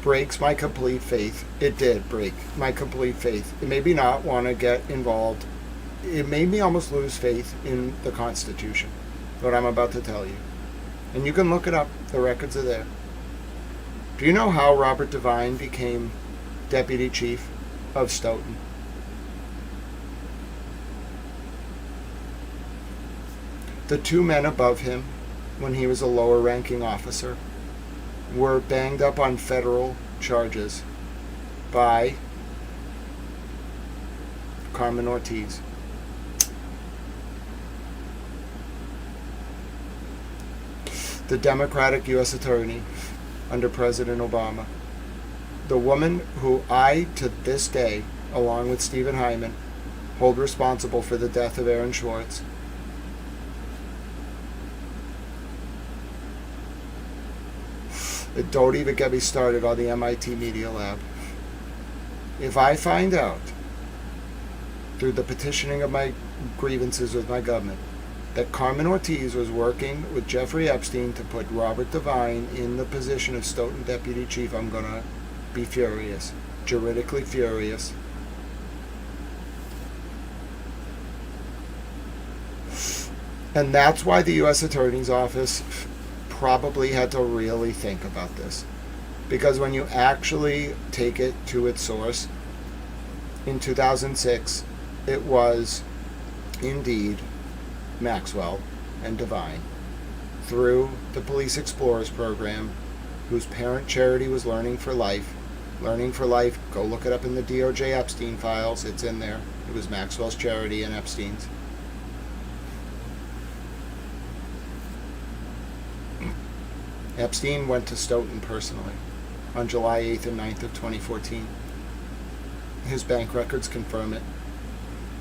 breaks my complete faith. It did break my complete faith. It made me not want to get involved. It made me almost lose faith in the Constitution, what I'm about to tell you. And you can look it up. The records are there. Do you know how Robert Devine became Deputy Chief of Stoughton? The two men above him, when he was a lower ranking officer, were banged up on federal charges by Carmen Ortiz. The Democratic U.S. Attorney under President Obama. The woman who I, to this day, along with Stephen Hyman, hold responsible for the death of Aaron Schwartz. Don't even get me started on the MIT Media Lab. If I find out, through the petitioning of my grievances with my government, that Carmen Ortiz was working with Jeffrey Epstein to put Robert Devine in the position of Stoughton Deputy Chief, I'm going to be furious. Juridically furious. And that's why the U.S. Attorney's Office probably had to really think about this. Because when you actually take it to its source, in 2006, it was indeed Maxwell and Devine, through the Police Explorers program, whose parent charity was Learning for Life. Learning for Life, go look it up in the DOJ Epstein files, it's in there. It was Maxwell's charity and Epstein's. Epstein went to Stoughton personally on July 8th and 9th of 2014. His bank records confirm it.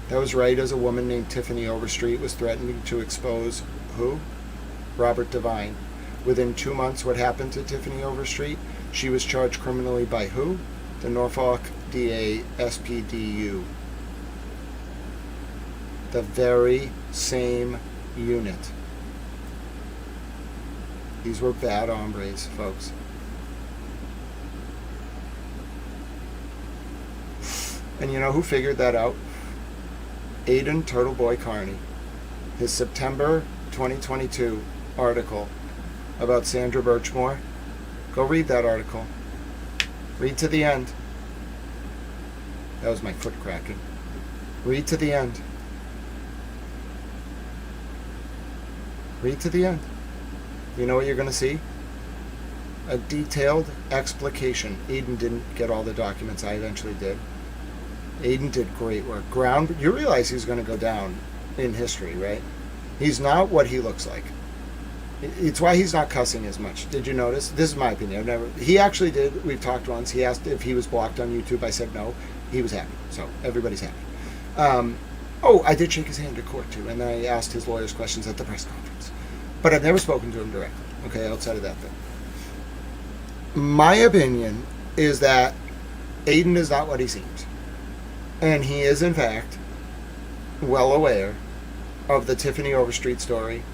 That was right as a woman named Tiffany Overstreet was threatening to expose who? Robert Devine. Within 2 months, what happened to Tiffany Overstreet? She was charged criminally by who? The Norfolk DA SPDU. The very same unit. These were bad hombres, folks. And you know who figured that out? Aiden Turtleboy Carney. His September 2022 article about Sandra Birchmore. Go read that article. Read to the end. That was my foot cracking. Read to the end. Read to the end. You know what you're going to see? A detailed explication. Aiden didn't get all the documents. I eventually did. Aiden did great work. You realize he's going to go down in history, right? He's not what he looks like. It's why he's not cussing as much. Did you notice? This is my opinion. He actually did. We've talked once. He asked if he was blocked on YouTube. I said no. He was happy. So everybody's happy. I did shake his hand at court too, and I asked his lawyers questions at the press conference. But I've never spoken to him directly. Okay, outside of that thing. My opinion is that Aiden is not what he seems. And he is, in fact, well aware of the Tiffany Overstreet story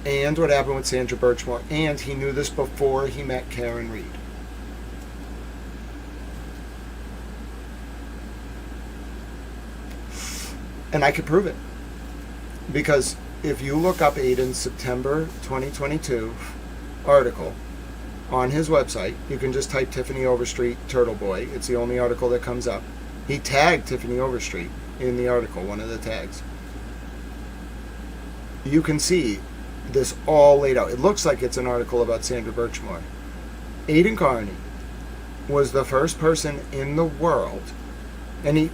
and what happened with Sandra Birchmore, and he knew this before he met Karen Reed. And I could prove it. Because if you look up Aiden's September 2022 article on his website, you can just type Tiffany Overstreet Turtle Boy. It's the only article that comes up. He tagged Tiffany Overstreet in the article, one of the tags. You can see this all laid out. It looks like it's an article about Sandra Birchmore. Aiden Carney was the first person in the world, and he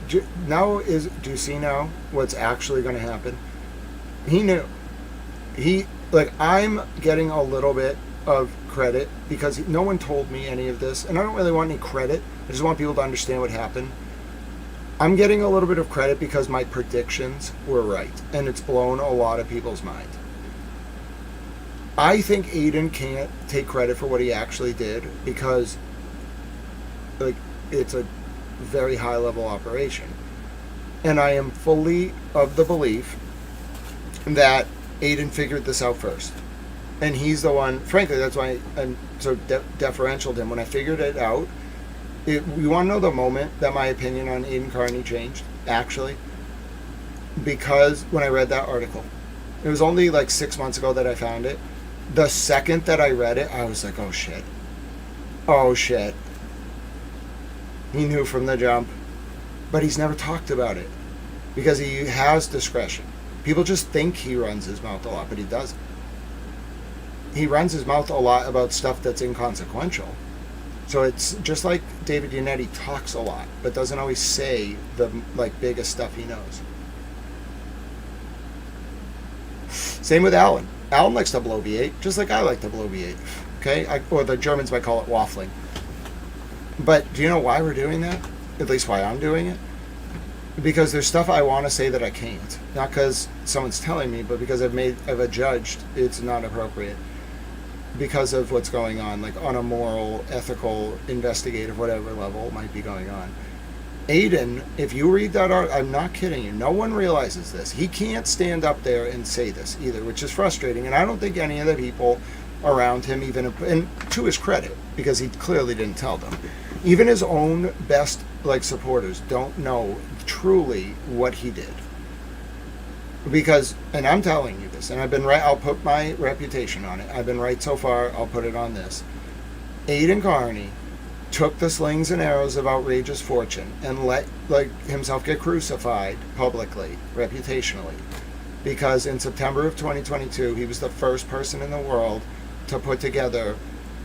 now is. Do you see now what's actually going to happen? He knew. I'm getting a little bit of credit because no one told me any of this, and I don't really want any credit. I just want people to understand what happened. I'm getting a little bit of credit because my predictions were right, and it's blown a lot of people's mind. I think Aiden can't take credit for what he actually did because it's a very high level operation. And I am fully of the belief that Aiden figured this out first. And he's the one, frankly, that's why I'm so deferential to him. When I figured it out, you want to know the moment that my opinion on Aiden Carney changed, actually? Because when I read that article, it was only like 6 months ago that I found it. The second that I read it, I was like, oh shit. Oh shit. He knew from the jump. But he's never talked about it. Because he has discretion. People just think he runs his mouth a lot, but he doesn't. He runs his mouth a lot about stuff that's inconsequential. So it's just like David Yannetti talks a lot, but doesn't always say the biggest stuff he knows. Same with Alan. Alan likes to bloviate, just like I like to bloviate. Okay? Or the Germans might call it waffling. But do you know why we're doing that? At least why I'm doing it? Because there's stuff I want to say that I can't. Not because someone's telling me, but because I've adjudged it's not appropriate. Because of what's going on, like on a moral, ethical, investigative, whatever level might be going on. Aiden, if you read that article, I'm not kidding you, no one realizes this. He can't stand up there and say this either, which is frustrating. And I don't think any of the people around him even, and to his credit, because he clearly didn't tell them, even his own best supporters don't know truly what he did. Because, and I'm telling you this, and I've been right, I'll put my reputation on it. I've been right so far, I'll put it on this. Aiden Carney took the slings and arrows of outrageous fortune and let himself get crucified publicly, reputationally. Because in September of 2022, he was the first person in the world to put together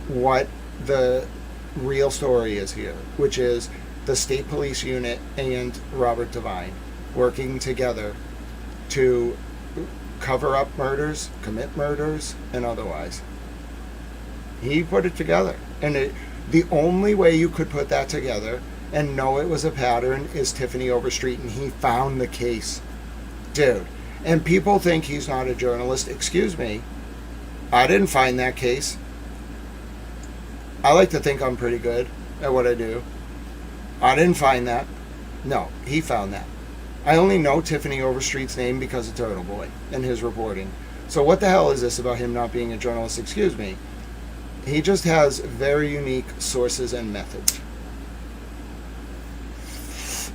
what the real story is here, which is the state police unit and Robert Devine working together to cover up murders, commit murders, and otherwise. He put it together. And the only way you could put that together and know it was a pattern is Tiffany Overstreet, and he found the case. Dude. And people think he's not a journalist. Excuse me. I didn't find that case. I like to think I'm pretty good at what I do. I didn't find that. No, he found that. I only know Tiffany Overstreet's name because of Turtle Boy and his reporting. So what the hell is this about him not being a journalist? Excuse me. He just has very unique sources and methods.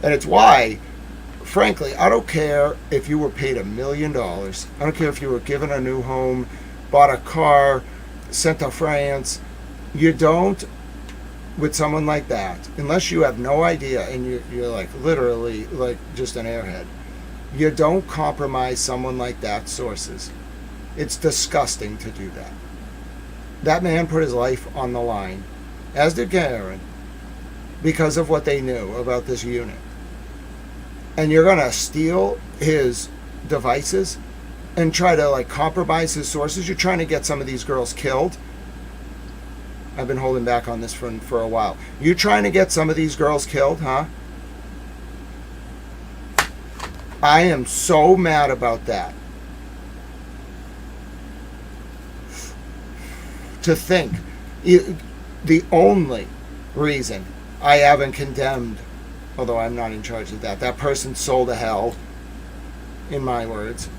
And it's why, frankly, I don't care if you were paid $1 million. I don't care if you were given a new home, bought a car, sent to France. You don't, with someone like that, unless you have no idea and you're literally just an airhead, you don't compromise someone like that sources. It's disgusting to do that. That man put his life on the line, as did Karen, because of what they knew about this unit. And you're going to steal his devices and try to compromise his sources? You're trying to get some of these girls killed? I've been holding back on this for a while. You trying to get some of these girls killed, huh? I am so mad about that. To think, the only reason I haven't condemned, although I'm not in charge of that person's soul to hell, in my words,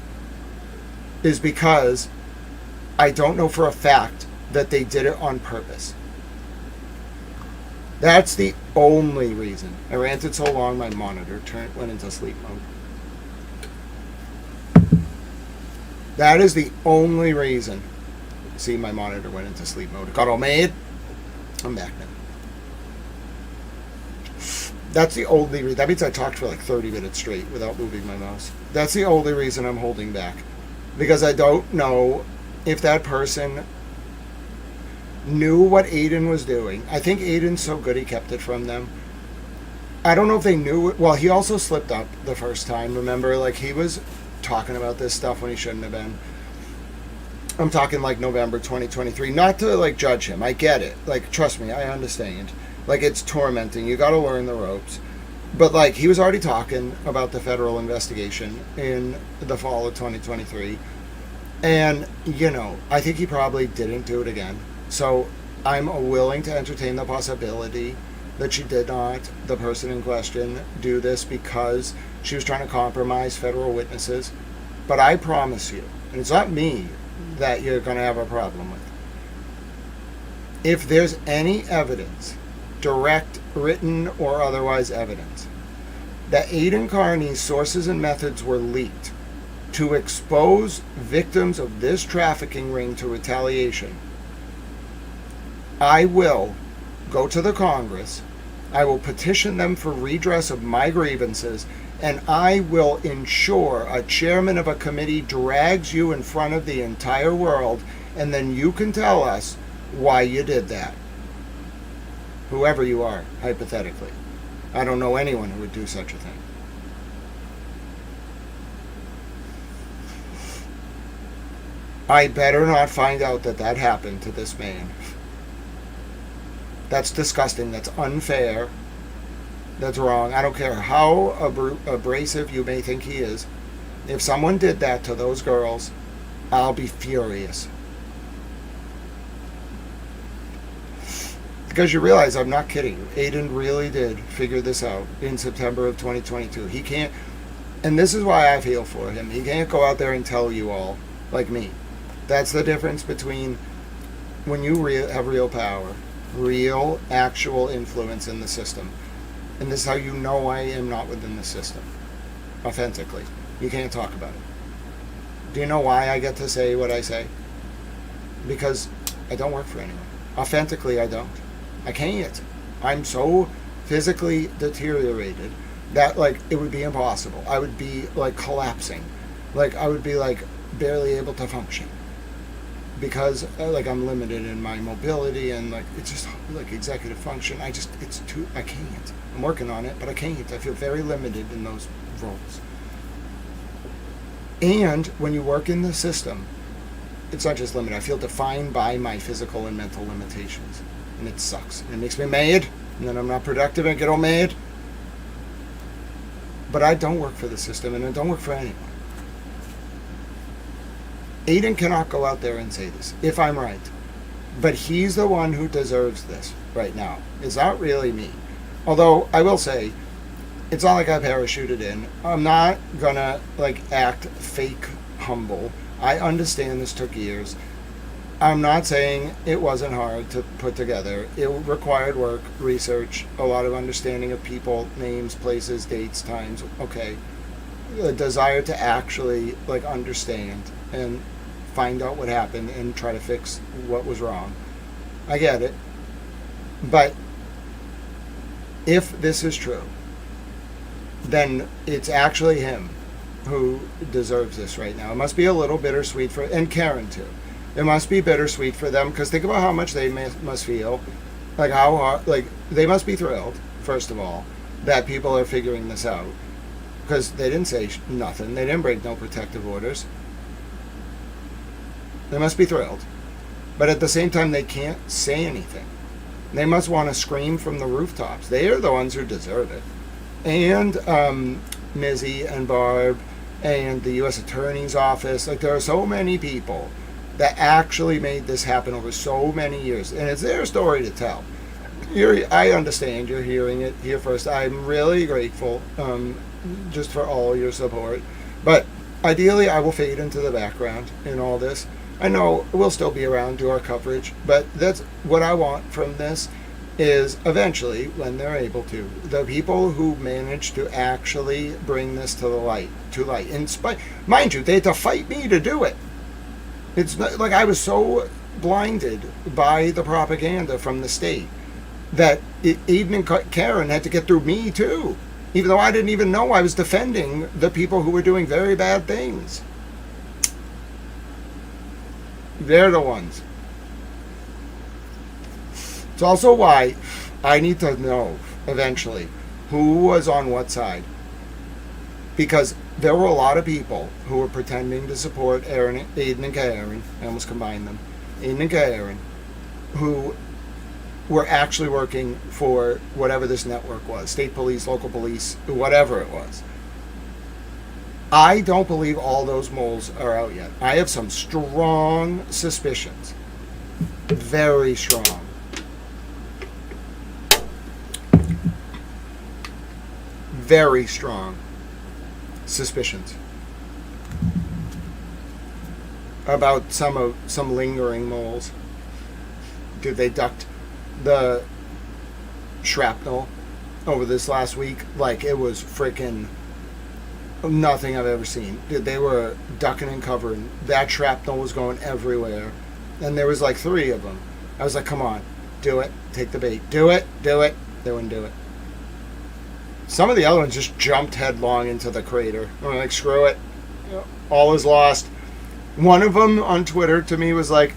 is because I don't know for a fact that they did it on purpose. That's the only reason. I ranted so long my monitor went into sleep mode. That is the only reason. See, my monitor went into sleep mode. It got all made. I'm back now. That's the only reason. That means I talked for like 30 minutes straight without moving my mouse. That's the only reason I'm holding back. Because I don't know if that person knew what Aiden was doing. I think Aiden's so good he kept it from them. I don't know if they knew it. Well, he also slipped up the first time. Remember, like, he was talking about this stuff when he shouldn't have been. I'm talking like November 2023. Not to like judge him. I get it. Like, trust me, I understand. Like, it's tormenting. You got to learn the ropes. But like, he was already talking about the federal investigation in the fall of 2023. And, you know, I think he probably didn't do it again. So I'm willing to entertain the possibility that she did not, the person in question, do this because she was trying to compromise federal witnesses. But I promise you, and it's not me that you're going to have a problem with. If there's any evidence, direct, written, or otherwise evidence, that Aiden Carney's sources and methods were leaked to expose victims of this trafficking ring to retaliation, I will go to the Congress, I will petition them for redress of my grievances, and I will ensure a chairman of a committee drags you in front of the entire world, and then you can tell us why you did that. Whoever you are, hypothetically. I don't know anyone who would do such a thing. I better not find out that that happened to this man. That's disgusting. That's unfair. That's wrong. I don't care how abrasive you may think he is. If someone did that to those girls, I'll be furious. Because you realize I'm not kidding you. Aiden really did figure this out in September of 2022. He can't, and this is why I feel for him. He can't go out there and tell you all like me. That's the difference between when you have real power, real, actual influence in the system. And this is how you know I am not within the system. Authentically. You can't talk about it. Do you know why I get to say what I say? Because I don't work for anyone. Authentically, I don't. I can't. I'm so physically deteriorated that, like, it would be impossible. I would be, like, collapsing. Like, I would be, like, barely able to function. Because, like, I'm limited in my mobility and, like, it's just, like, executive function. I can't. I'm working on it, but I can't. I feel very limited in those roles. And when you work in the system, it's not just limited. I feel defined by my physical and mental limitations. And it sucks. And it makes me mad. And then I'm not productive and I get all mad. But I don't work for the system and I don't work for anyone. Aiden cannot go out there and say this, if I'm right. But he's the one who deserves this right now. It's not really me. Although, I will say, it's not like I parachuted in. I'm not gonna, like, act fake humble. I understand this took years. I'm not saying it wasn't hard to put together. It required work, research, a lot of understanding of people, names, places, dates, times. Okay. A desire to actually, like, understand and find out what happened and try to fix what was wrong. I get it. But if this is true, then it's actually him who deserves this right now. It must be a little bittersweet for, and Karen too. It must be bittersweet for them because think about how much they must feel, like how hard, like they must be thrilled first of all that people are figuring this out because they didn't say nothing. They didn't break no protective orders. They must be thrilled, but at the same time they can't say anything. They must want to scream from the rooftops. They are the ones who deserve it. And Mizzy and Barb and the U.S. Attorney's Office. Like, there are so many people that actually made this happen over so many years. And it's their story to tell. I understand you're hearing it here first. I'm really grateful just for all your support. But ideally, I will fade into the background in all this. I know we'll still be around, do our coverage. But that's what I want from this. Is eventually, when they're able to, the people who manage to actually bring this to light. In spite, mind you, they had to fight me to do it. It's not, like I was so blinded by the propaganda from the state that Aiden and Karen had to get through me too, even though I didn't even know I was defending the people who were doing very bad things. They're the ones. It's also why I need to know eventually who was on what side, because there were a lot of people who were pretending to support Aiden and Karen. I almost combined them. Aiden and Karen, who were actually working for whatever this network was, state police, local police, whatever it was. I don't believe all those moles are out yet. I have some strong suspicions. Very strong. Very strong suspicions about some lingering moles. Did they duct the shrapnel over this last week like it was freaking nothing I've ever seen? They were ducking and covering. That shrapnel was going everywhere, and there was like 3 of them. I was like, come on, do it, take the bait, do it. They wouldn't do it. Some of the other ones just jumped headlong into the crater. I'm like, screw it. All is lost. One of them on Twitter to me was like,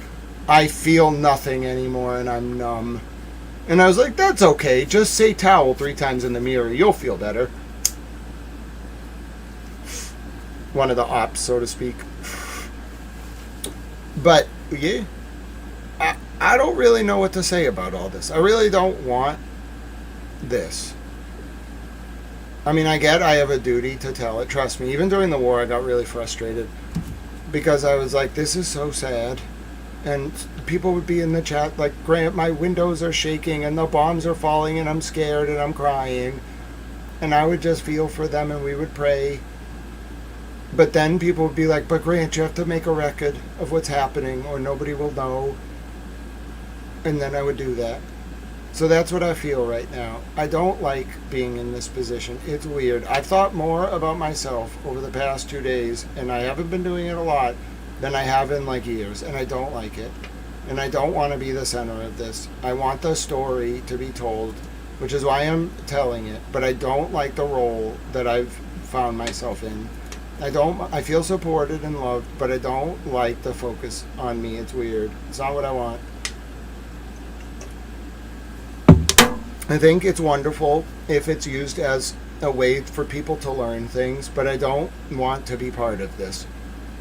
I feel nothing anymore and I'm numb. And I was like, that's okay. Just say towel 3 times in the mirror. You'll feel better. One of the ops, so to speak. But, yeah. I don't really know what to say about all this. I really don't want this. I mean, I have a duty to tell it. Trust me. Even during the war, I got really frustrated because I was like, this is so sad. And people would be in the chat like, Grant, my windows are shaking and the bombs are falling and I'm scared and I'm crying. And I would just feel for them and we would pray. But then people would be like, but Grant, you have to make a record of what's happening or nobody will know. And then I would do that. So that's what I feel right now. I don't like being in this position. It's weird. I've thought more about myself over the past 2 days, and I haven't been doing it a lot, than I have in like years, and I don't like it. And I don't want to be the center of this. I want the story to be told, which is why I'm telling it, but I don't like the role that I've found myself in. I feel supported and loved, but I don't like the focus on me. It's weird. It's not what I want. I think it's wonderful if it's used as a way for people to learn things, but I don't want to be part of this.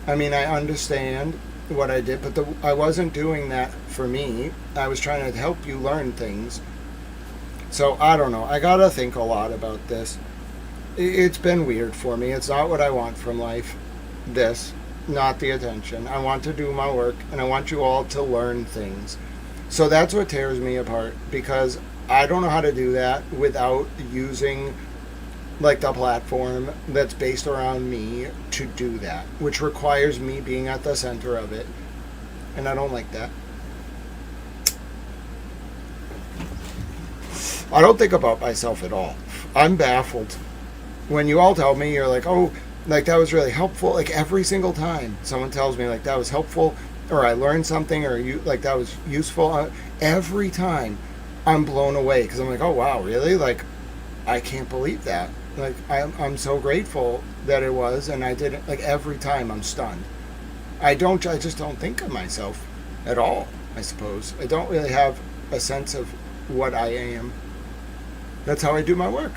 I mean, I understand what I did, but I wasn't doing that for me. I was trying to help you learn things. So, I don't know. I gotta think a lot about this. It's been weird for me. It's not what I want from life. This, not the attention. I want to do my work, and I want you all to learn things. So that's what tears me apart, because I don't know how to do that without using like the platform that's based around me to do that, which requires me being at the center of it. And I don't like that. I don't think about myself at all. I'm baffled. When you all tell me, you're like, oh, like that was really helpful. Like every single time someone tells me like that was helpful, or I learned something, or you like that was useful, every time I'm blown away because I'm like, oh wow, really? Like, I can't believe that. Like, I'm so grateful that it was, and I did it. Like every time, I'm stunned. I just don't think of myself at all. I suppose I don't really have a sense of what I am. That's how I do my work.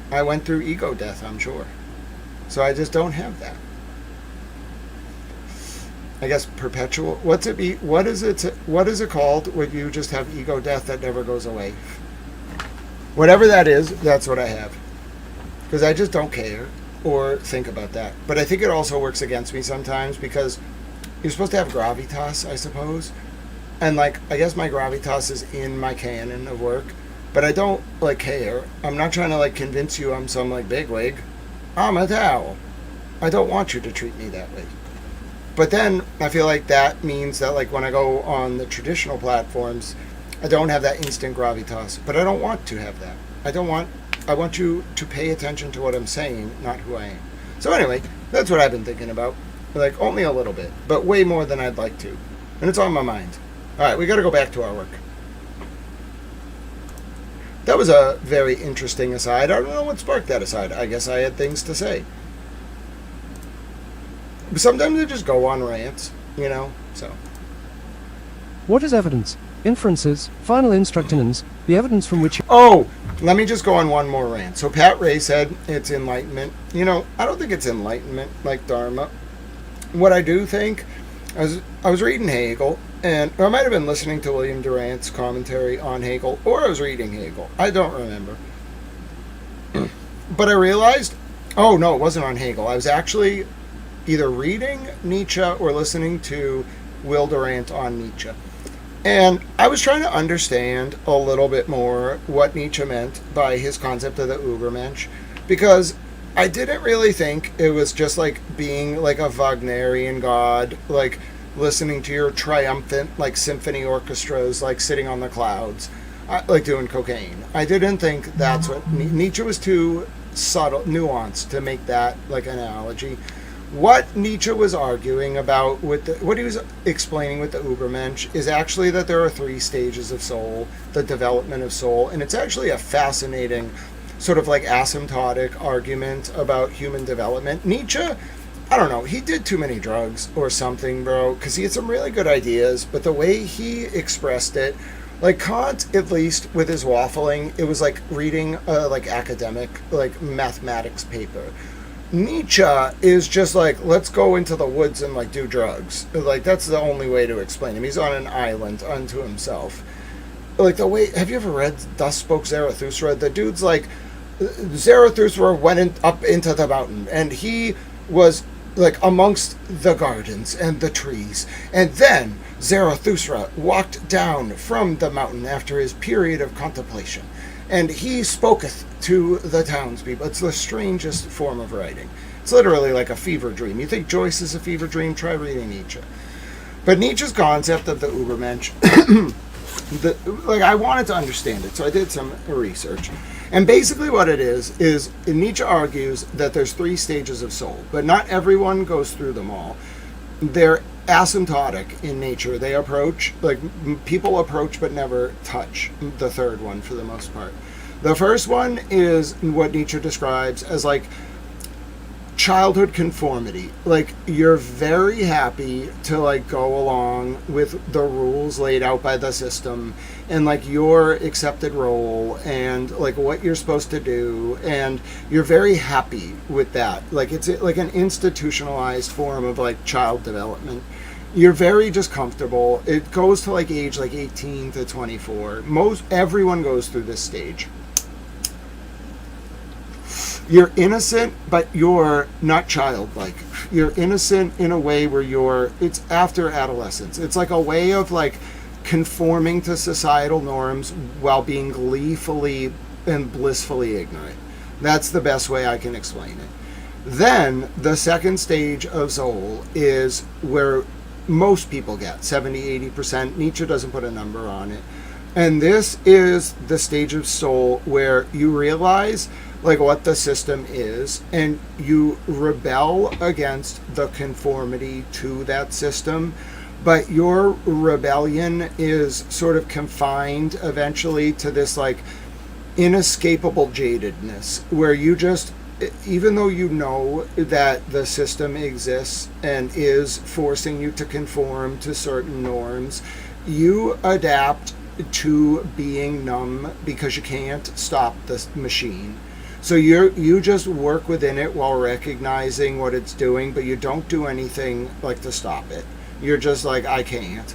I went through ego death, I'm sure. So I just don't have that. I guess perpetual. What is it called when you just have ego death that never goes away? Whatever that is, that's what I have. Because I just don't care or think about that. But I think it also works against me sometimes because you're supposed to have gravitas, I suppose. And like, I guess my gravitas is in my canon of work. But I don't like care. I'm not trying to like convince you I'm some like bigwig. I'm a towel. I don't want you to treat me that way. But then I feel like that means that like when I go on the traditional platforms, I don't have that instant gravitas. But I don't want to have that. I want you to pay attention to what I'm saying, not who I am. So anyway, that's what I've been thinking about. Like, only a little bit, but way more than I'd like to. And it's on my mind. All right, we got to go back to our work. That was a very interesting aside. I don't know what sparked that aside. I guess I had things to say. Sometimes I just go on rants, you know, so. What is evidence? Inferences, final instructions, the evidence from which... Oh, let me just go on one more rant. So Pat Ray said it's enlightenment. You know, I don't think it's enlightenment like Dharma. What I do think, I was reading Hegel, or I might have been listening to William Durant's commentary on Hegel, or I was reading Hegel. I don't remember. But I realized, oh no, it wasn't on Hegel. I was actually either reading Nietzsche or listening to Will Durant on Nietzsche. And I was trying to understand a little bit more what Nietzsche meant by his concept of the Übermensch, because I didn't really think it was just like being like a Wagnerian god, like listening to your triumphant like symphony orchestras, like sitting on the clouds, like doing cocaine. I didn't think that's what Nietzsche was too subtle, nuanced to make that like analogy. What Nietzsche was arguing about with what he was explaining with the Übermensch is actually that there are 3 stages of soul, the development of soul, and it's actually a fascinating sort of like asymptotic argument about human development. Nietzsche, I don't know, he did too many drugs or something, bro, because he had some really good ideas, but the way he expressed it, like Kant, at least with his waffling, it was like reading a like academic, like mathematics paper. Nietzsche is just like, let's go into the woods and like do drugs. Like that's the only way to explain him. He's on an island unto himself. Like the way, have you ever read Thus Spoke Zarathustra? The dude's like, Zarathustra went up into the mountain and he was like amongst the gardens and the trees. And then Zarathustra walked down from the mountain after his period of contemplation. And he spoketh to the townspeople. It's the strangest form of writing. It's literally like a fever dream. You think Joyce is a fever dream? Try reading Nietzsche. But Nietzsche's concept of the Übermensch, like I wanted to understand it, so I did some research. And basically what it is Nietzsche argues that there's 3 stages of soul, but not everyone goes through them all. They're asymptotic in nature. They approach, like people approach but never touch the third one for the most part. The first one is what Nietzsche describes as like childhood conformity. Like you're very happy to like go along with the rules laid out by the system and like your accepted role and like what you're supposed to do, and you're very happy with that. Like it's like an institutionalized form of like child development. You're very just comfortable. It goes to like age like 18 to 24. Everyone goes through this stage. You're innocent, but you're not childlike. You're innocent in a way where it's after adolescence. It's like a way of like conforming to societal norms while being gleefully and blissfully ignorant. That's the best way I can explain it. Then the second stage of soul is where most people get 70-80%. Nietzsche doesn't put a number on it. And this is the stage of soul where you realize like what the system is, and you rebel against the conformity to that system, but your rebellion is sort of confined eventually to this like inescapable jadedness where you just, even though you know that the system exists and is forcing you to conform to certain norms, you adapt to being numb because you can't stop the machine. So you just work within it while recognizing what it's doing, but you don't do anything like to stop it. You're just like, I can't.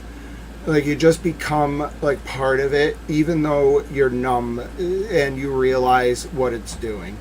Like you just become like part of it, even though you're numb and you realize what it's doing.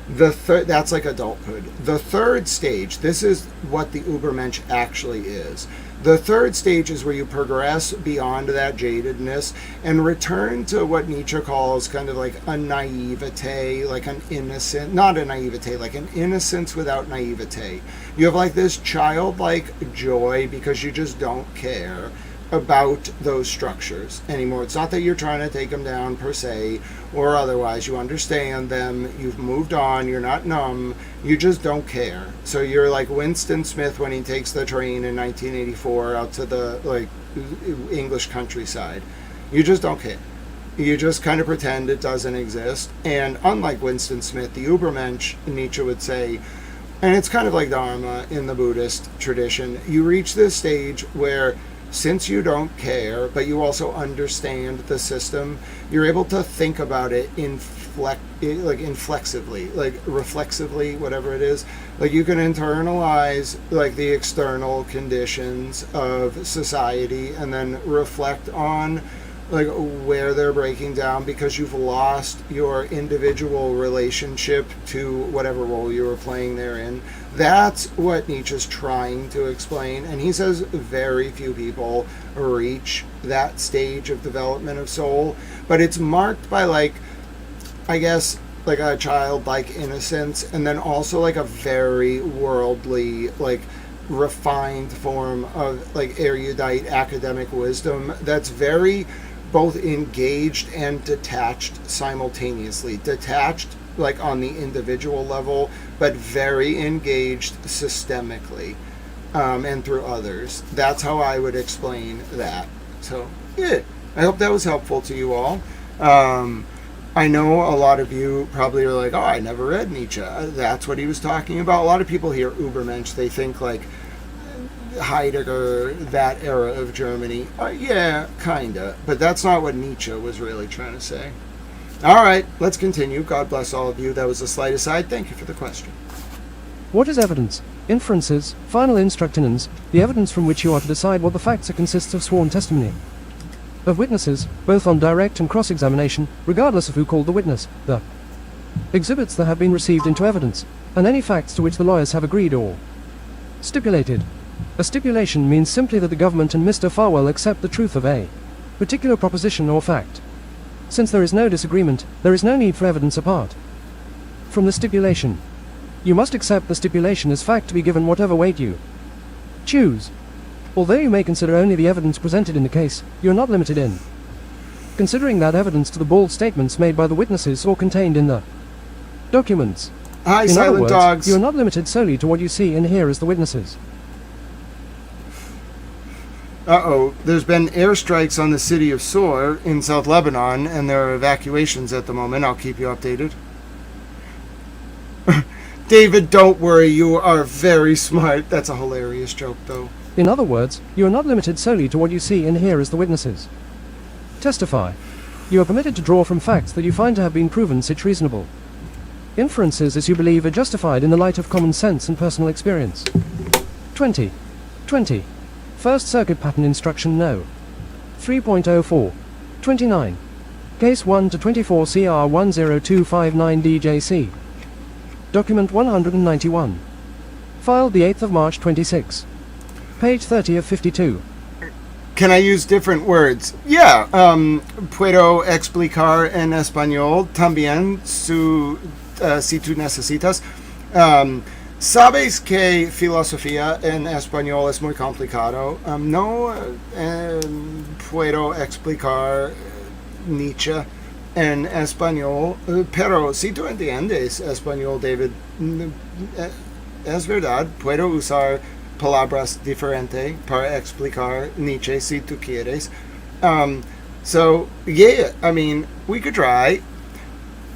That's like adulthood. The third stage, this is what the Übermensch actually is. The third stage is where you progress beyond that jadedness and return to what Nietzsche calls kind of like a naivete, like an innocent, not a naivete, like an innocence without naivete. You have like this childlike joy because you just don't care. about those structures anymore. It's not that you're trying to take them down per se or otherwise. You understand them, you've moved on, you're not numb, you just don't care. So you're like Winston Smith when he takes the train in 1984 out to the like English countryside. You just don't care. You just kind of pretend it doesn't exist. And unlike Winston Smith, the Übermensch, Nietzsche would say, and it's kind of like Dharma in the Buddhist tradition, you reach this stage where since you don't care, but you also understand the system, you're able to think about it inflexively, like reflexively, whatever it is. Like you can internalize like the external conditions of society and then reflect on like where they're breaking down because you've lost your individual relationship to whatever role you were playing therein. That's what Nietzsche's trying to explain, and he says very few people reach that stage of development of soul, but it's marked by like, I guess, like a childlike innocence, and then also like a very worldly, like refined form of like erudite academic wisdom that's very both engaged and detached simultaneously. Detached like on the individual level, but very engaged systemically and through others. That's how I would explain that. So yeah, I hope that was helpful to you all. I know a lot of you probably are like, oh, I never read Nietzsche. That's what he was talking about. A lot of people hear Übermensch, they think like Heidegger, that era of Germany. Yeah, kinda. But that's not what Nietzsche was really trying to say. All right, let's continue. God bless all of you. That was a slight aside. Thank you for the question. What is evidence? Inferences, final instructionins, the evidence from which you are to decide what the facts are consists of sworn testimony of witnesses, both on direct and cross-examination, regardless of who called the witness, the exhibits that have been received into evidence, and any facts to which the lawyers have agreed or stipulated. A stipulation means simply that the government and Mr. Farwell accept the truth of a particular proposition or fact. Since there is no disagreement, there is no need for evidence apart from the stipulation. You must accept the stipulation as fact to be given whatever weight you choose. Although you may consider only the evidence presented in the case, you are not limited in considering that evidence to the bald statements made by the witnesses or contained in the documents. Hi, In silent other words, dogs. you are not limited solely to what you see and hear as the witnesses. There's been airstrikes on the city of Sor in South Lebanon, and there are evacuations at the moment. I'll keep you updated. David, don't worry, you are very smart. That's a hilarious joke, though. In other words, you are not limited solely to what you see and hear as the witnesses testify. You are permitted to draw from facts that you find to have been proven such reasonable inferences as you believe are justified in the light of common sense and personal experience. 20. First Circuit Pattern Instruction No. 3.04. 29. Case 1 to 24 CR 10259 DJC. Document 191. Filed the 8th of March 26. Page 30 of 52. Can I use different words? Yeah. Puedo explicar en español también si tú necesitas. Sabes que filosofía en español es muy complicado. No puedo explicar Nietzsche en español, pero si tú entiendes español, David, es verdad, puedo usar palabras diferentes para explicar Nietzsche si tú quieres. So, yeah, I mean, we could try.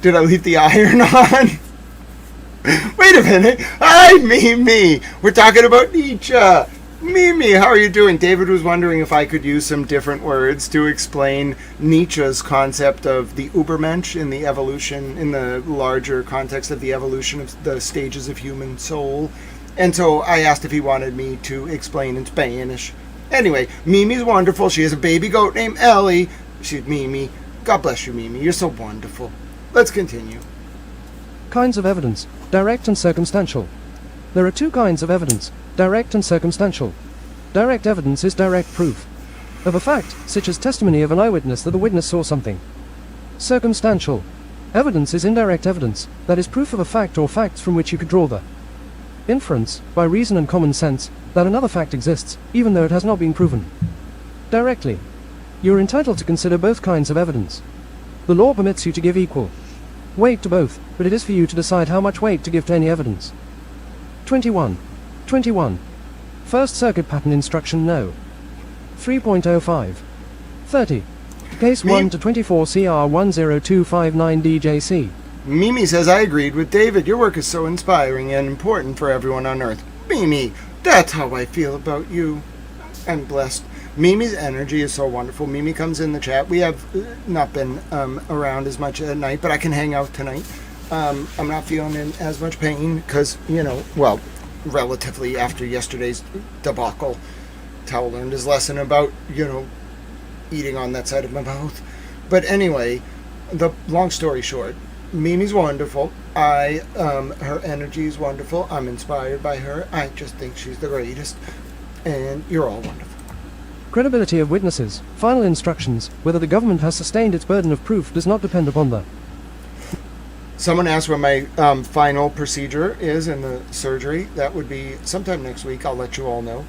Did I leave the iron on? Wait a minute. Hi, Mimi. We're talking about Nietzsche. Mimi, how are you doing? David was wondering if I could use some different words to explain Nietzsche's concept of the Übermensch in the evolution, in the larger context of the evolution of the stages of human soul. And so I asked if he wanted me to explain in Spanish. Anyway, Mimi's wonderful. She has a baby goat named Ellie. She's Mimi. God bless you, Mimi. You're so wonderful. Let's continue. Kinds of evidence, direct and circumstantial. There are two kinds of evidence, direct and circumstantial. Direct evidence is direct proof of a fact, such as testimony of an eyewitness that the witness saw something. Circumstantial evidence is indirect evidence, that is proof of a fact or facts from which you could draw the inference, by reason and common sense, that another fact exists, even though it has not been proven. directly. You are entitled to consider both kinds of evidence. The law permits you to give equal weight to both, but it is for you to decide how much weight to give to any evidence. 21. 21. First Circuit Pattern Instruction No. 3.05. 30. Case 1 to 24 CR 10259 DJC. Mimi says, I agreed with David. Your work is so inspiring and important for everyone on Earth. Mimi, that's how I feel about you. I'm blessed. Mimi's energy is so wonderful. Mimi comes in the chat. We have not been around as much at night, but I can hang out tonight. I'm not feeling in as much pain because, relatively after yesterday's debacle, Tao learned his lesson about, eating on that side of my mouth. But anyway, the long story short, Mimi's wonderful. Her energy is wonderful. I'm inspired by her. I just think she's the greatest. And you're all wonderful. Credibility of witnesses. Final instructions. Whether the government has sustained its burden of proof does not depend upon the... Someone asked when my final procedure is in the surgery. That would be sometime next week. I'll let you all know.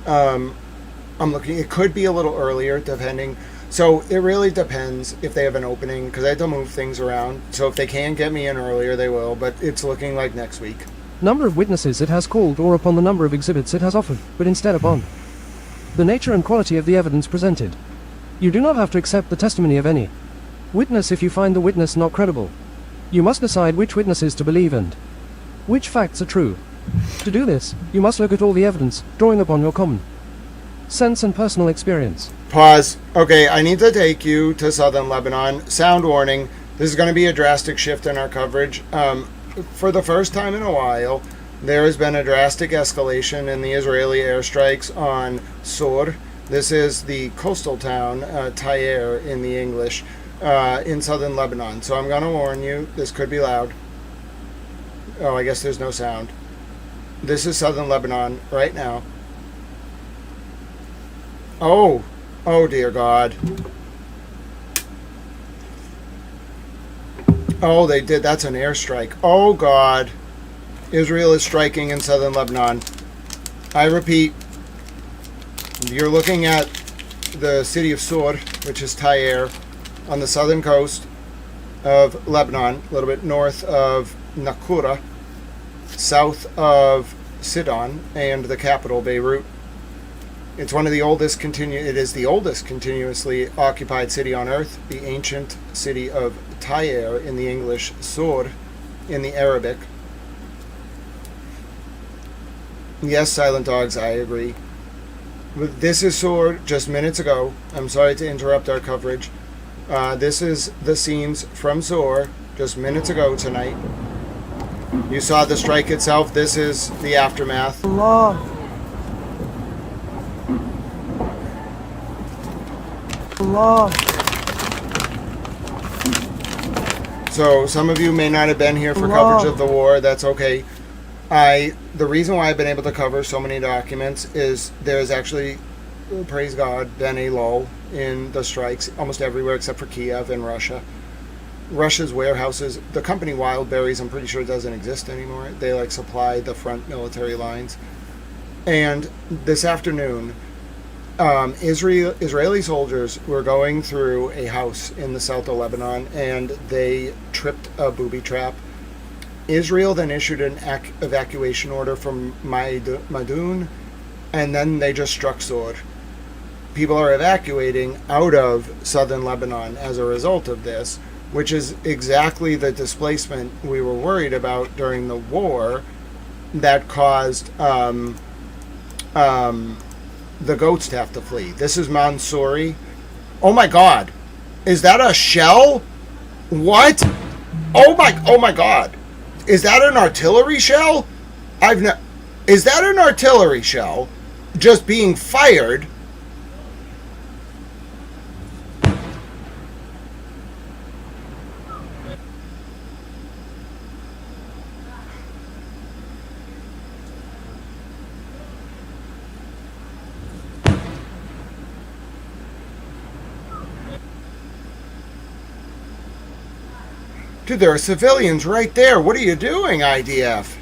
I'm looking. It could be a little earlier, depending. So it really depends if they have an opening, because I have to move things around. So if they can get me in earlier, they will. But it's looking like next week. Number of witnesses it has called, or upon the number of exhibits it has offered, but instead upon the nature and quality of the evidence presented. You do not have to accept the testimony of any witness if you find the witness not credible. You must decide which witnesses to believe and which facts are true. To do this, you must look at all the evidence, drawing upon your common sense and personal experience. Pause. Okay, I need to take you to southern Lebanon. Sound warning. This is going to be a drastic shift in our coverage. For the first time in a while, there has been a drastic escalation in the Israeli airstrikes on Sor. This is the coastal town, Tyre in the English, in southern Lebanon. So I'm going to warn you, this could be loud. Oh, I guess there's no sound. This is southern Lebanon right now. Oh dear God. Oh, they did. That's an airstrike. Oh God. Israel is striking in southern Lebanon. I repeat, you're looking at the city of Sor, which is Tyre, on the southern coast of Lebanon, a little bit north of Nakura, south of Sidon, and the capital, Beirut. It's one of the oldest it is the oldest continuously occupied city on earth, the ancient city of Tyre in the English, Sor in the Arabic. Yes, Silent Dogs, I agree. This is Sor just minutes ago. I'm sorry to interrupt our coverage. This is the scenes from Sor just minutes ago tonight. You saw the strike itself. This is the aftermath. Allah. Allah. So some of you may not have been here for coverage of the war. That's okay. The reason why I've been able to cover so many documents is there's actually, praise God, been a lull in the strikes almost everywhere except for Kiev and Russia. Russia's warehouses, the company Wildberries, I'm pretty sure doesn't exist anymore. They supply the front military lines. And this afternoon, Israeli soldiers were going through a house in the south of Lebanon and they tripped a booby trap. Israel then issued an evacuation order from Madun, and then they just struck Sor. People are evacuating out of southern Lebanon as a result of this, which is exactly the displacement we were worried about during the war that caused the goats to have to flee. This is Mansouri. Oh my God. Is that a shell? What? Oh my God. Is that an artillery shell? Is that an artillery shell just being fired? Dude, there are civilians right there. What are you doing, IDF?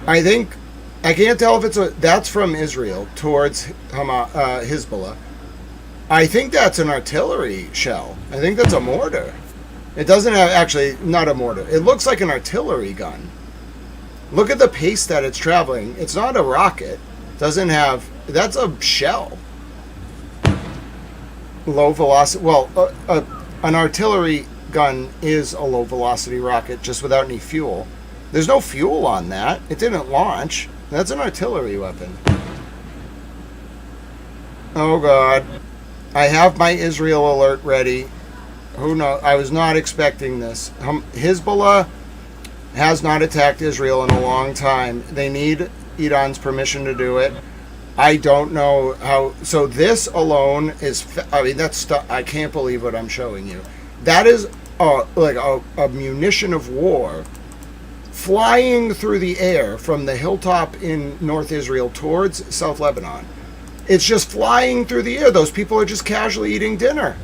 I think I can't tell if that's from Israel towards Hezbollah. I think that's an artillery shell. I think that's a mortar. It doesn't have, actually, not a mortar. It looks like an artillery gun. Look at the pace that it's traveling. It's not a rocket. Doesn't have, that's a shell. Low velocity, well, an artillery gun is a low velocity rocket just without any fuel. There's no fuel on that. It didn't launch. That's an artillery weapon. Oh God. I have my Israel alert ready. Who knows? I was not expecting this. Hezbollah has not attacked Israel in a long time. They need Iran's permission to do it. I don't know how. So this alone is, I mean, that's, I can't believe what I'm showing you. That is like a munition of war flying through the air from the hilltop in North Israel towards South Lebanon. It's just flying through the air. Those people are just casually eating dinner.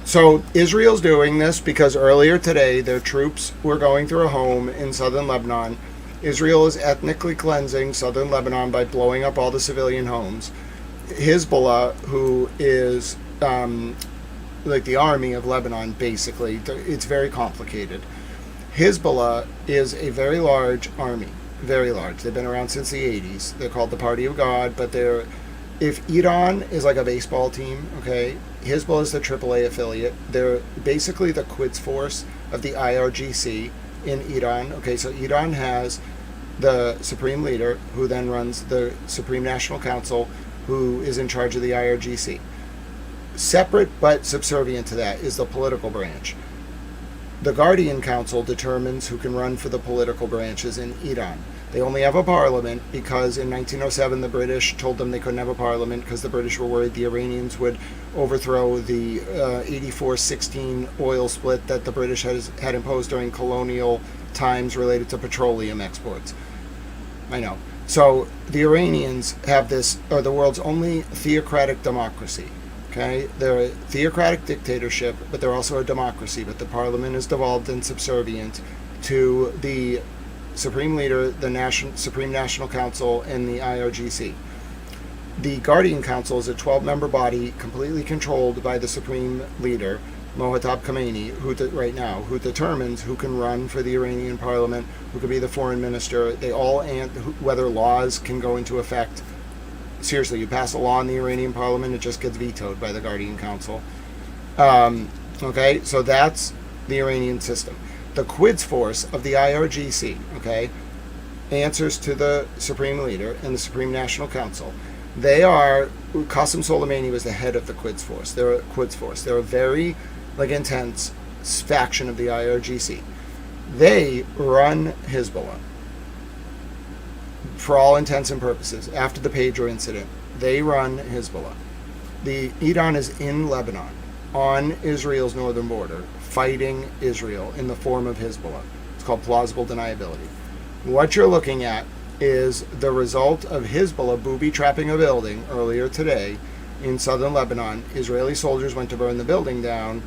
So Israel's doing this because earlier today their troops were going through a home in southern Lebanon. Israel is ethnically cleansing southern Lebanon by blowing up all the civilian homes. Hezbollah, who is like the army of Lebanon, basically, it's very complicated. Hezbollah is a very large army, very large. They've been around since the 80s. They're called the Party of God, but if Iran is like a baseball team, okay, Hezbollah is the AAA affiliate. They're basically the Quds force of the IRGC in Iran. Okay, so Iran has the supreme leader, who then runs the Supreme National Council, who is in charge of the IRGC. Separate but subservient to that is the political branch. The Guardian Council determines who can run for the political branches in Iran. They only have a parliament because in 1907 the British told them they couldn't have a parliament because the British were worried the Iranians would overthrow the 84-16 oil split that the British had imposed during colonial times related to petroleum exports. I know. So the Iranians have are the world's only theocratic democracy. Okay, they're a theocratic dictatorship, but they're also a democracy. But the parliament is devolved and subservient to the supreme leader, the Supreme National Council, and the IRGC. The Guardian Council is a 12-member body completely controlled by the supreme leader, Mohammad Khomeini, who determines who can run for the Iranian parliament, who can be the foreign minister. They all, and whether laws can go into effect. Seriously, you pass a law in the Iranian parliament, it just gets vetoed by the Guardian Council. Okay, so that's the Iranian system. The Quds force of the IRGC, okay, answers to the Supreme Leader and the Supreme National Council. Qasem Soleimani was the head of the Quds force. They're a Quds force. They're a very, intense faction of the IRGC. They run Hezbollah. For all intents and purposes, after the pager incident, they run Hezbollah. Iran is in Lebanon, on Israel's northern border, fighting Israel in the form of Hezbollah. It's called plausible deniability. What you're looking at is the result of Hezbollah booby-trapping a building earlier today in southern Lebanon. Israeli soldiers went to burn the building down.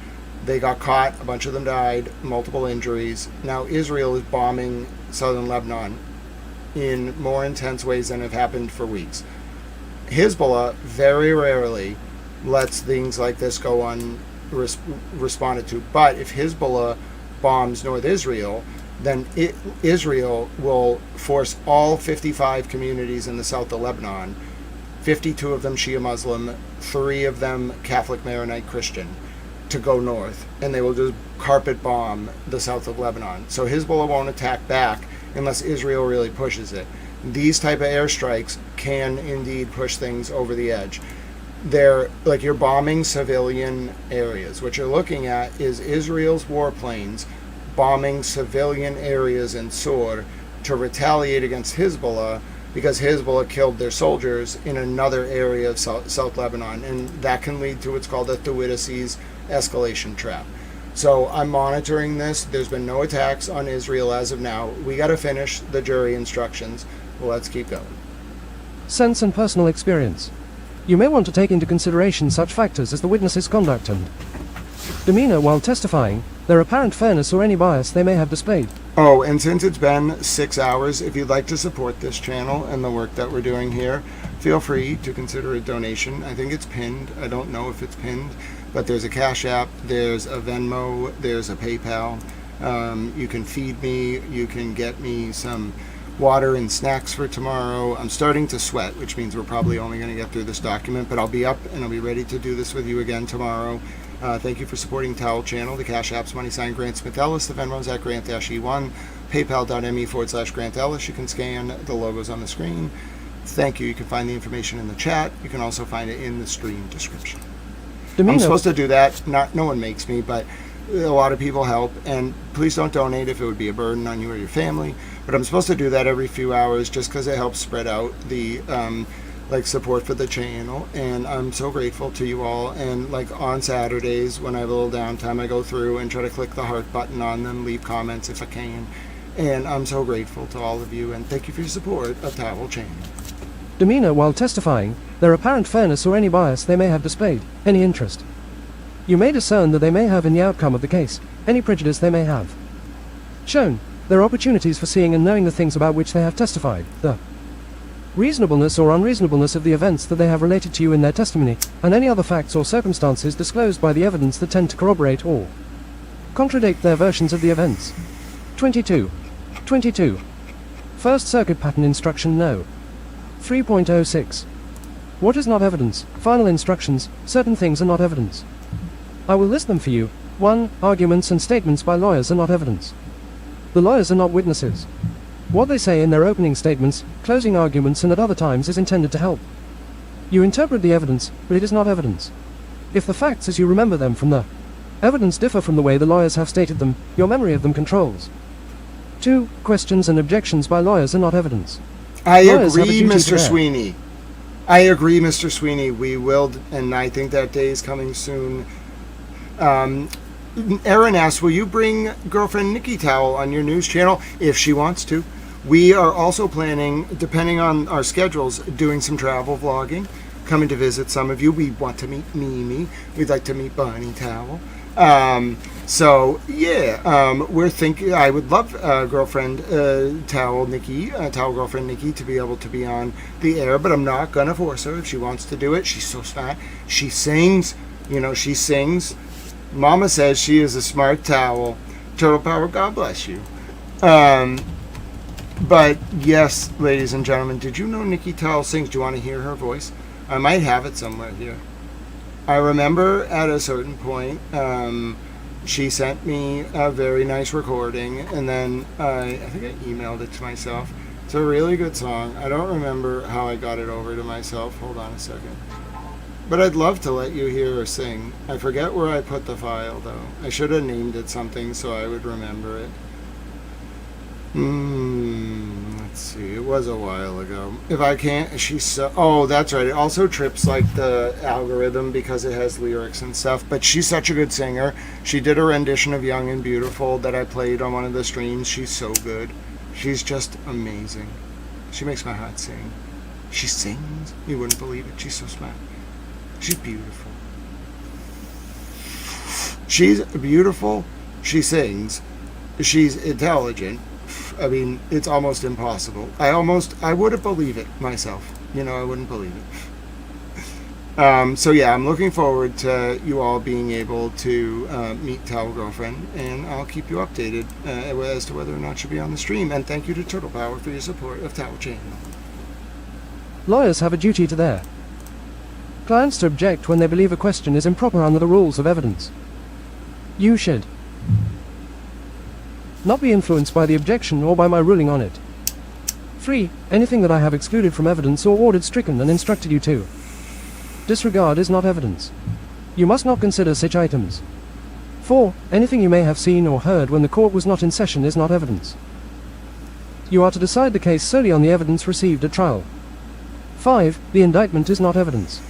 They got caught. A bunch of them died. Multiple injuries. Now Israel is bombing southern Lebanon in more intense ways than have happened for weeks. Hezbollah very rarely lets things like this go unresponded to. But if Hezbollah bombs North Israel, then Israel will force all 55 communities in the south of Lebanon, 52 of them Shia Muslim, 3 of them Catholic Maronite Christian, to go north, and they will just carpet bomb the south of Lebanon. So Hezbollah won't attack back unless Israel really pushes it. These type of airstrikes can indeed push things over the edge. They're like, you're bombing civilian areas. What you're looking at is Israel's warplanes bombing civilian areas in Sur to retaliate against Hezbollah because Hezbollah killed their soldiers in another area of South Lebanon, and that can lead to what's called a Thucydides escalation trap. So I'm monitoring this. There's been no attacks on Israel as of now. We got to finish the jury instructions. Let's keep going. Sense and personal experience. You may want to take into consideration such factors as the witness's conduct and demeanor while testifying, their apparent fairness or any bias they may have displayed. Oh, and since it's been 6 hours, if you'd like to support this channel and the work that we're doing here, feel free to consider a donation. I think it's pinned. I don't know if it's pinned, but there's a Cash App, there's a Venmo, there's a PayPal. You can feed me, you can get me some water and snacks for tomorrow. I'm starting to sweat, which means we're probably only going to get through this document, but I'll be up and I'll be ready to do this with you again tomorrow. Thank you for supporting Towel Channel. The Cash App's # Grant Smith Ellis. The Venmo's at Grant-E1. PayPal.me/Grant Ellis. You can scan the logos on the screen. Thank you. You can find the information in the chat. You can also find it in the stream description. I'm supposed to do that. No one makes me, but a lot of people help. And please don't donate if it would be a burden on you or your family. But I'm supposed to do that every few hours just because it helps spread out the support for the channel, and I'm so grateful to you all. And on Saturdays when I have a little downtime, I go through and try to click the heart button on them, leave comments if I can, and I'm so grateful to all of you, and thank you for your support of Towel Channel. Demeanor while testifying, their apparent fairness or any bias they may have displayed, any interest you may discern that they may have in the outcome of the case, any prejudice they may have shown, their opportunities for seeing and knowing the things about which they have testified, the reasonableness or unreasonableness of the events that they have related to you in their testimony, and any other facts or circumstances disclosed by the evidence that tend to corroborate or contradict their versions of the events. 22. First Circuit Pattern Instruction No. 3.06. What is not evidence? Final instructions. Certain things are not evidence. I will list them for you. 1. Arguments and statements by lawyers are not evidence. The lawyers are not witnesses. What they say in their opening statements, closing arguments, and at other times is intended to help you interpret the evidence, but it is not evidence. If the facts as you remember them from the evidence differ from the way the lawyers have stated them, your memory of them controls. 2. Questions and objections by lawyers are not evidence. I agree, Mr. Sweeney. I agree, Mr. Sweeney. We will, and I think that day is coming soon. Erin asks, will you bring girlfriend Nikki Towel on your news channel? If she wants to. We are also planning, depending on our schedules, doing some travel vlogging, coming to visit some of you. We want to meet Mimi. We'd like to meet Bonnie Towel. We're thinking, I would love girlfriend Towel Nikki, Towel girlfriend Nikki, to be able to be on the air, but I'm not going to force her if she wants to do it. She's so smart. She sings, she sings. Mama says she is a smart towel. Turtle Power, God bless you. But yes, ladies and gentlemen, did you know Nikki Towel sings? Do you want to hear her voice? I might have it somewhere here. I remember at a certain point, she sent me a very nice recording, and then I think I emailed it to myself. It's a really good song. I don't remember how I got it over to myself. Hold on a second. But I'd love to let you hear her sing. I forget where I put the file, though. I should have named it something so I would remember it. Let's see. It was a while ago. If I can't, oh, that's right. It also trips the algorithm because it has lyrics and stuff. But she's such a good singer. She did a rendition of Young and Beautiful that I played on one of the streams. She's so good. She's just amazing. She makes my heart sing. She sings. You wouldn't believe it. She's so smart. She's beautiful. She's beautiful. She sings. She's intelligent. I mean, it's almost impossible. I wouldn't believe it myself. I wouldn't believe it. So yeah, I'm looking forward to you all being able to meet Towel Girlfriend, and I'll keep you updated as to whether or not she'll be on the stream. And thank you to Turtle Power for your support of Towel Channel. Lawyers have a duty to their clients to object when they believe a question is improper under the rules of evidence. You should not be influenced by the objection or by my ruling on it. 3. Anything that I have excluded from evidence or ordered stricken and instructed you to disregard is not evidence. You must not consider such items. 4. Anything you may have seen or heard when the court was not in session is not evidence. You are to decide the case solely on the evidence received at trial. 5. The indictment is not evidence.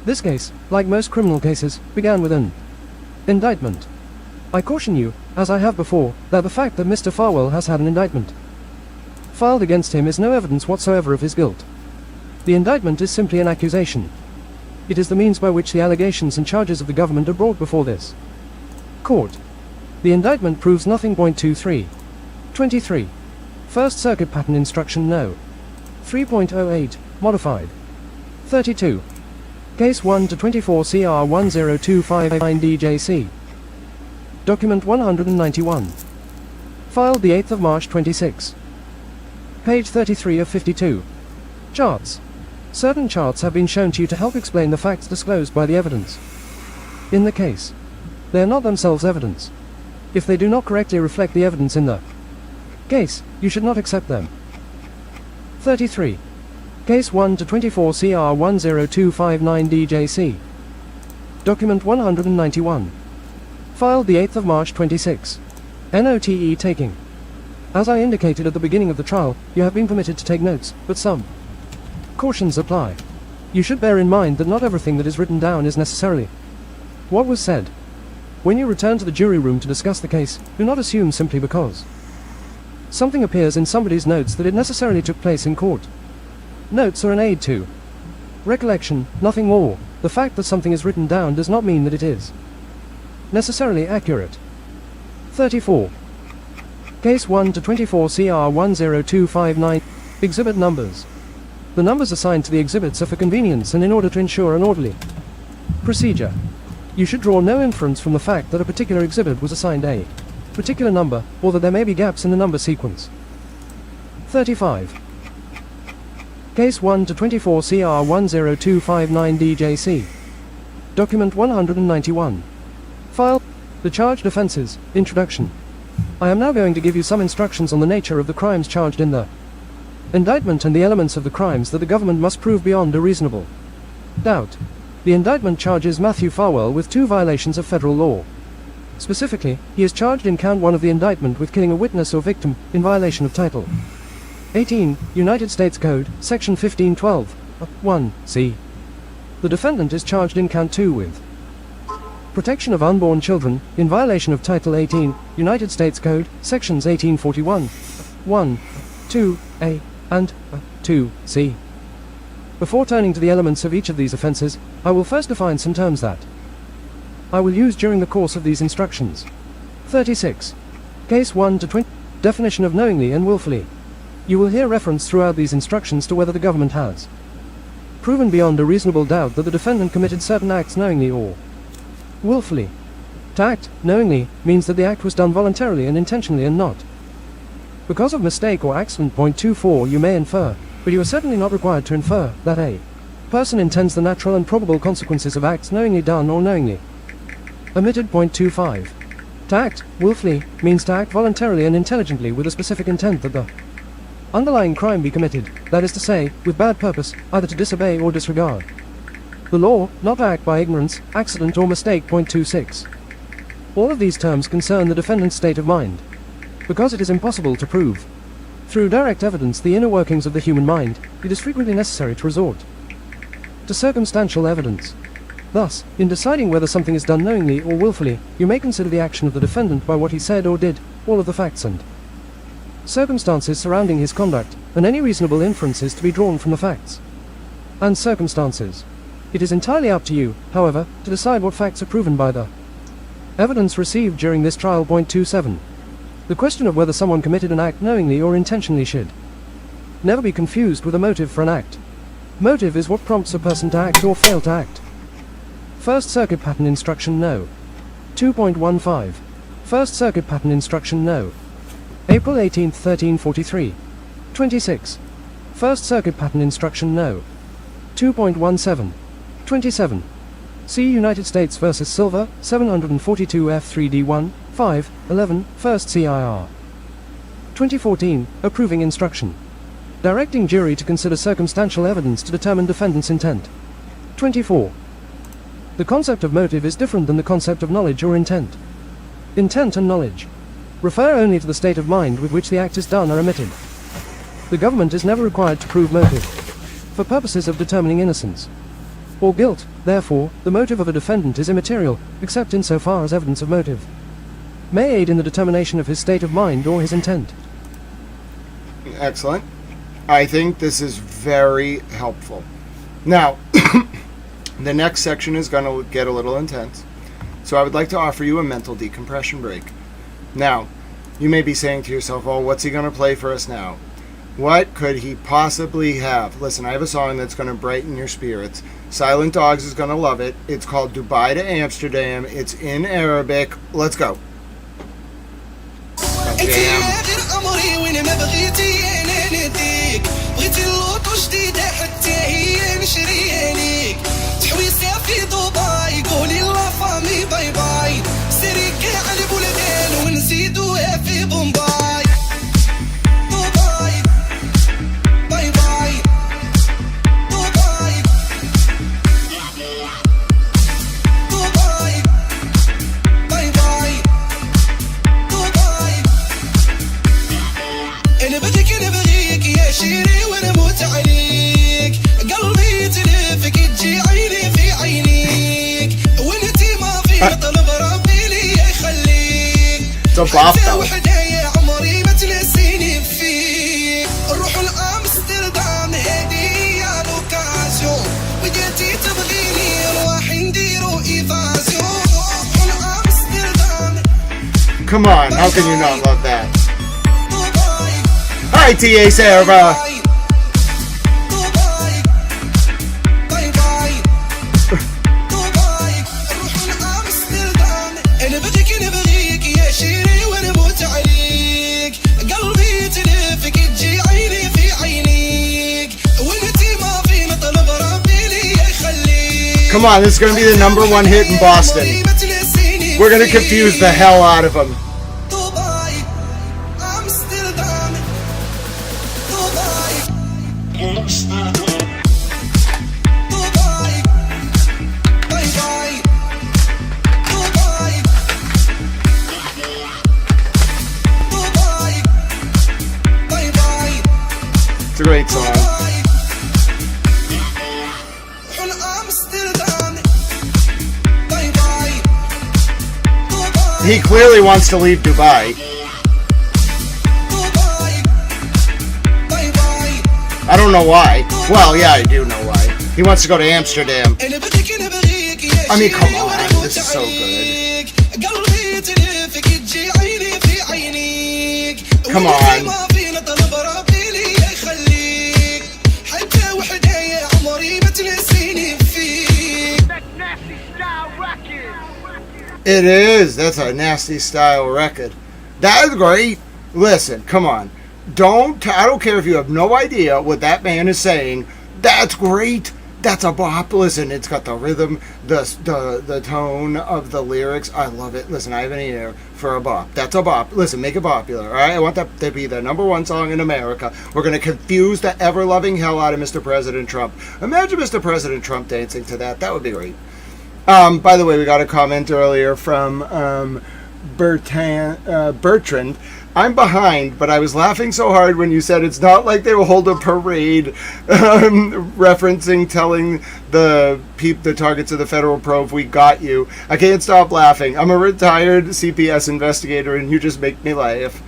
This case, like most criminal cases, began with an indictment. I caution you, as I have before, that the fact that Mr. Farwell has had an indictment filed against him is no evidence whatsoever of his guilt. The indictment is simply an accusation. It is the means by which the allegations and charges of the government are brought before this court. The indictment proves nothing. 23. 23. First Circuit Pattern Instruction No. 3.08, modified. 32. Case 1 to 24 CR 10259 DJC. Document 191. Filed the 8th of March 26. Page 33 of 52. Charts. Certain charts have been shown to you to help explain the facts disclosed by the evidence. In the case, they are not themselves evidence. If they do not correctly reflect the evidence in the case, you should not accept them. 33. Case 1 to 24 CR 10259 DJC. Document 191. Filed the 8th of March 26. NOTE taking. As I indicated at the beginning of the trial, you have been permitted to take notes, but some cautions apply. You should bear in mind that not everything that is written down is necessarily what was said. When you return to the jury room to discuss the case, do not assume simply because something appears in somebody's notes that it necessarily took place in court. Notes are an aid to recollection, nothing more. The fact that something is written down does not mean that it is necessarily accurate. 34. Case 1 to 24 CR 10259. Exhibit numbers. The numbers assigned to the exhibits are for convenience and in order to ensure an orderly procedure. You should draw no inference from the fact that a particular exhibit was assigned a particular number, or that there may be gaps in the number sequence. 35. Case 1 to 24 CR 10259 DJC. Document 191. File. The charged offenses. Introduction. I am now going to give you some instructions on the nature of the crimes charged in the indictment and the elements of the crimes that the government must prove beyond a reasonable doubt. The indictment charges Matthew Farwell with 2 violations of federal law. Specifically, he is charged in count 1 of the indictment with killing a witness or victim in violation of Title 18, United States Code, Section 1512, 1c. The defendant is charged in count 2 with protection of unborn children in violation of Title 18, United States Code, Sections 1841, 1, 2a, and 2c. Before turning to the elements of each of these offenses, I will first define some terms that I will use during the course of these instructions. 36. Case 1 to 20. Definition of knowingly and willfully. You will hear reference throughout these instructions to whether the government has proven beyond a reasonable doubt that the defendant committed certain acts knowingly or willfully. To act knowingly means that the act was done voluntarily and intentionally and not because of mistake or accident. 24. You may infer, but you are certainly not required to infer, that a person intends the natural and probable consequences of acts knowingly done or knowingly omitted. 25. To act willfully means to act voluntarily and intelligently with a specific intent that the underlying crime be committed, that is to say, with bad purpose, either to disobey or disregard the law, not to act by ignorance, accident or mistake. 26. All of these terms concern the defendant's state of mind. Because it is impossible to prove through direct evidence the inner workings of the human mind, it is frequently necessary to resort to circumstantial evidence. Thus, in deciding whether something is done knowingly or willfully, you may consider the action of the defendant by what he said or did, all of the facts and circumstances surrounding his conduct, and any reasonable inferences to be drawn from the facts and circumstances. It is entirely up to you, however, to decide what facts are proven by the evidence received during this trial. 27. The question of whether someone committed an act knowingly or intentionally should never be confused with a motive for an act. Motive is what prompts a person to act or fail to act. First Circuit Pattern Instruction No. 2.15. First Circuit Pattern Instruction No. April 18, 1343. 26. First Circuit Pattern Instruction No. 2.17. 27. See United States v. Silver, 742 F3D1, 5, 11, First CIR. 2014, Approving Instruction. Directing jury to consider circumstantial evidence to determine defendant's intent. 24. The concept of motive is different than the concept of knowledge or intent. Intent and knowledge refer only to the state of mind with which the act is done or omitted. The government is never required to prove motive for purposes of determining innocence or guilt. Therefore, the motive of a defendant is immaterial, except insofar as evidence of motive may aid in the determination of his state of mind or his intent. Excellent. I think this is very helpful. Now, the next section is going to get a little intense, so I would like to offer you a mental decompression break. Now, you may be saying to yourself, oh, what's he going to play for us now? What could he possibly have? Listen, I have a song that's going to brighten your spirits. Silent Dogs is going to love it. It's called Dubai to Amsterdam. It's in Arabic. Let's go. انت يا غير امري وين ما بغيتي انا نديك بغيتي اللوطو جديده حتى هي نشريها ليك تحويسه في دبي قولي لا فامي باي باي سيري كاع البلدان ونزيدوها في بومباي دبي باي باي دبي دبي باي باي انا بدك انا بغيك يا شيري وانا موت عليك قلبي تلفك تجي عيني في عينيك وانتي ما في طلب ربي لي يخليك حتى وحدايا عمري ما تنسيني فيك نروح لامستردام هدية لوكازيون وجيتي تبغيني نروح نديرو ايفازيون نروح لامستردام. Come on, how can you not love that? Hi, T.A. Sarah. انا بدك انا بغيك يا شيري وانا موت عليك قلبي تلفك تجي عيني في عينيك وانتي ما في مطلب ربي لي يخليك. Come on, this is going to be the number one hit in Boston. We're going to confuse the hell out of them. It's a great song. He clearly wants to leave Dubai. I don't know why. Well, yeah, I do know why. He wants to go to Amsterdam. I mean, come on, this is so good. Come on. It is. That's a nasty style record. That is great. Listen, come on. I don't care if you have no idea what that man is saying. That's great. That's a bop. Listen, it's got the rhythm, the tone of the lyrics. I love it. Listen, I have an ear for a bop. That's a bop. Listen, make it popular, all right? I want that to be the number one song in America. We're going to confuse the ever-loving hell out of Mr. President Trump. Imagine Mr. President Trump dancing to that. That would be great. By the way, we got a comment earlier from Bertrand. I'm behind, but I was laughing so hard when you said it's not like they will hold a parade, referencing telling the targets of the federal probe, we got you. I can't stop laughing. I'm a retired CPS investigator, and you just make me laugh.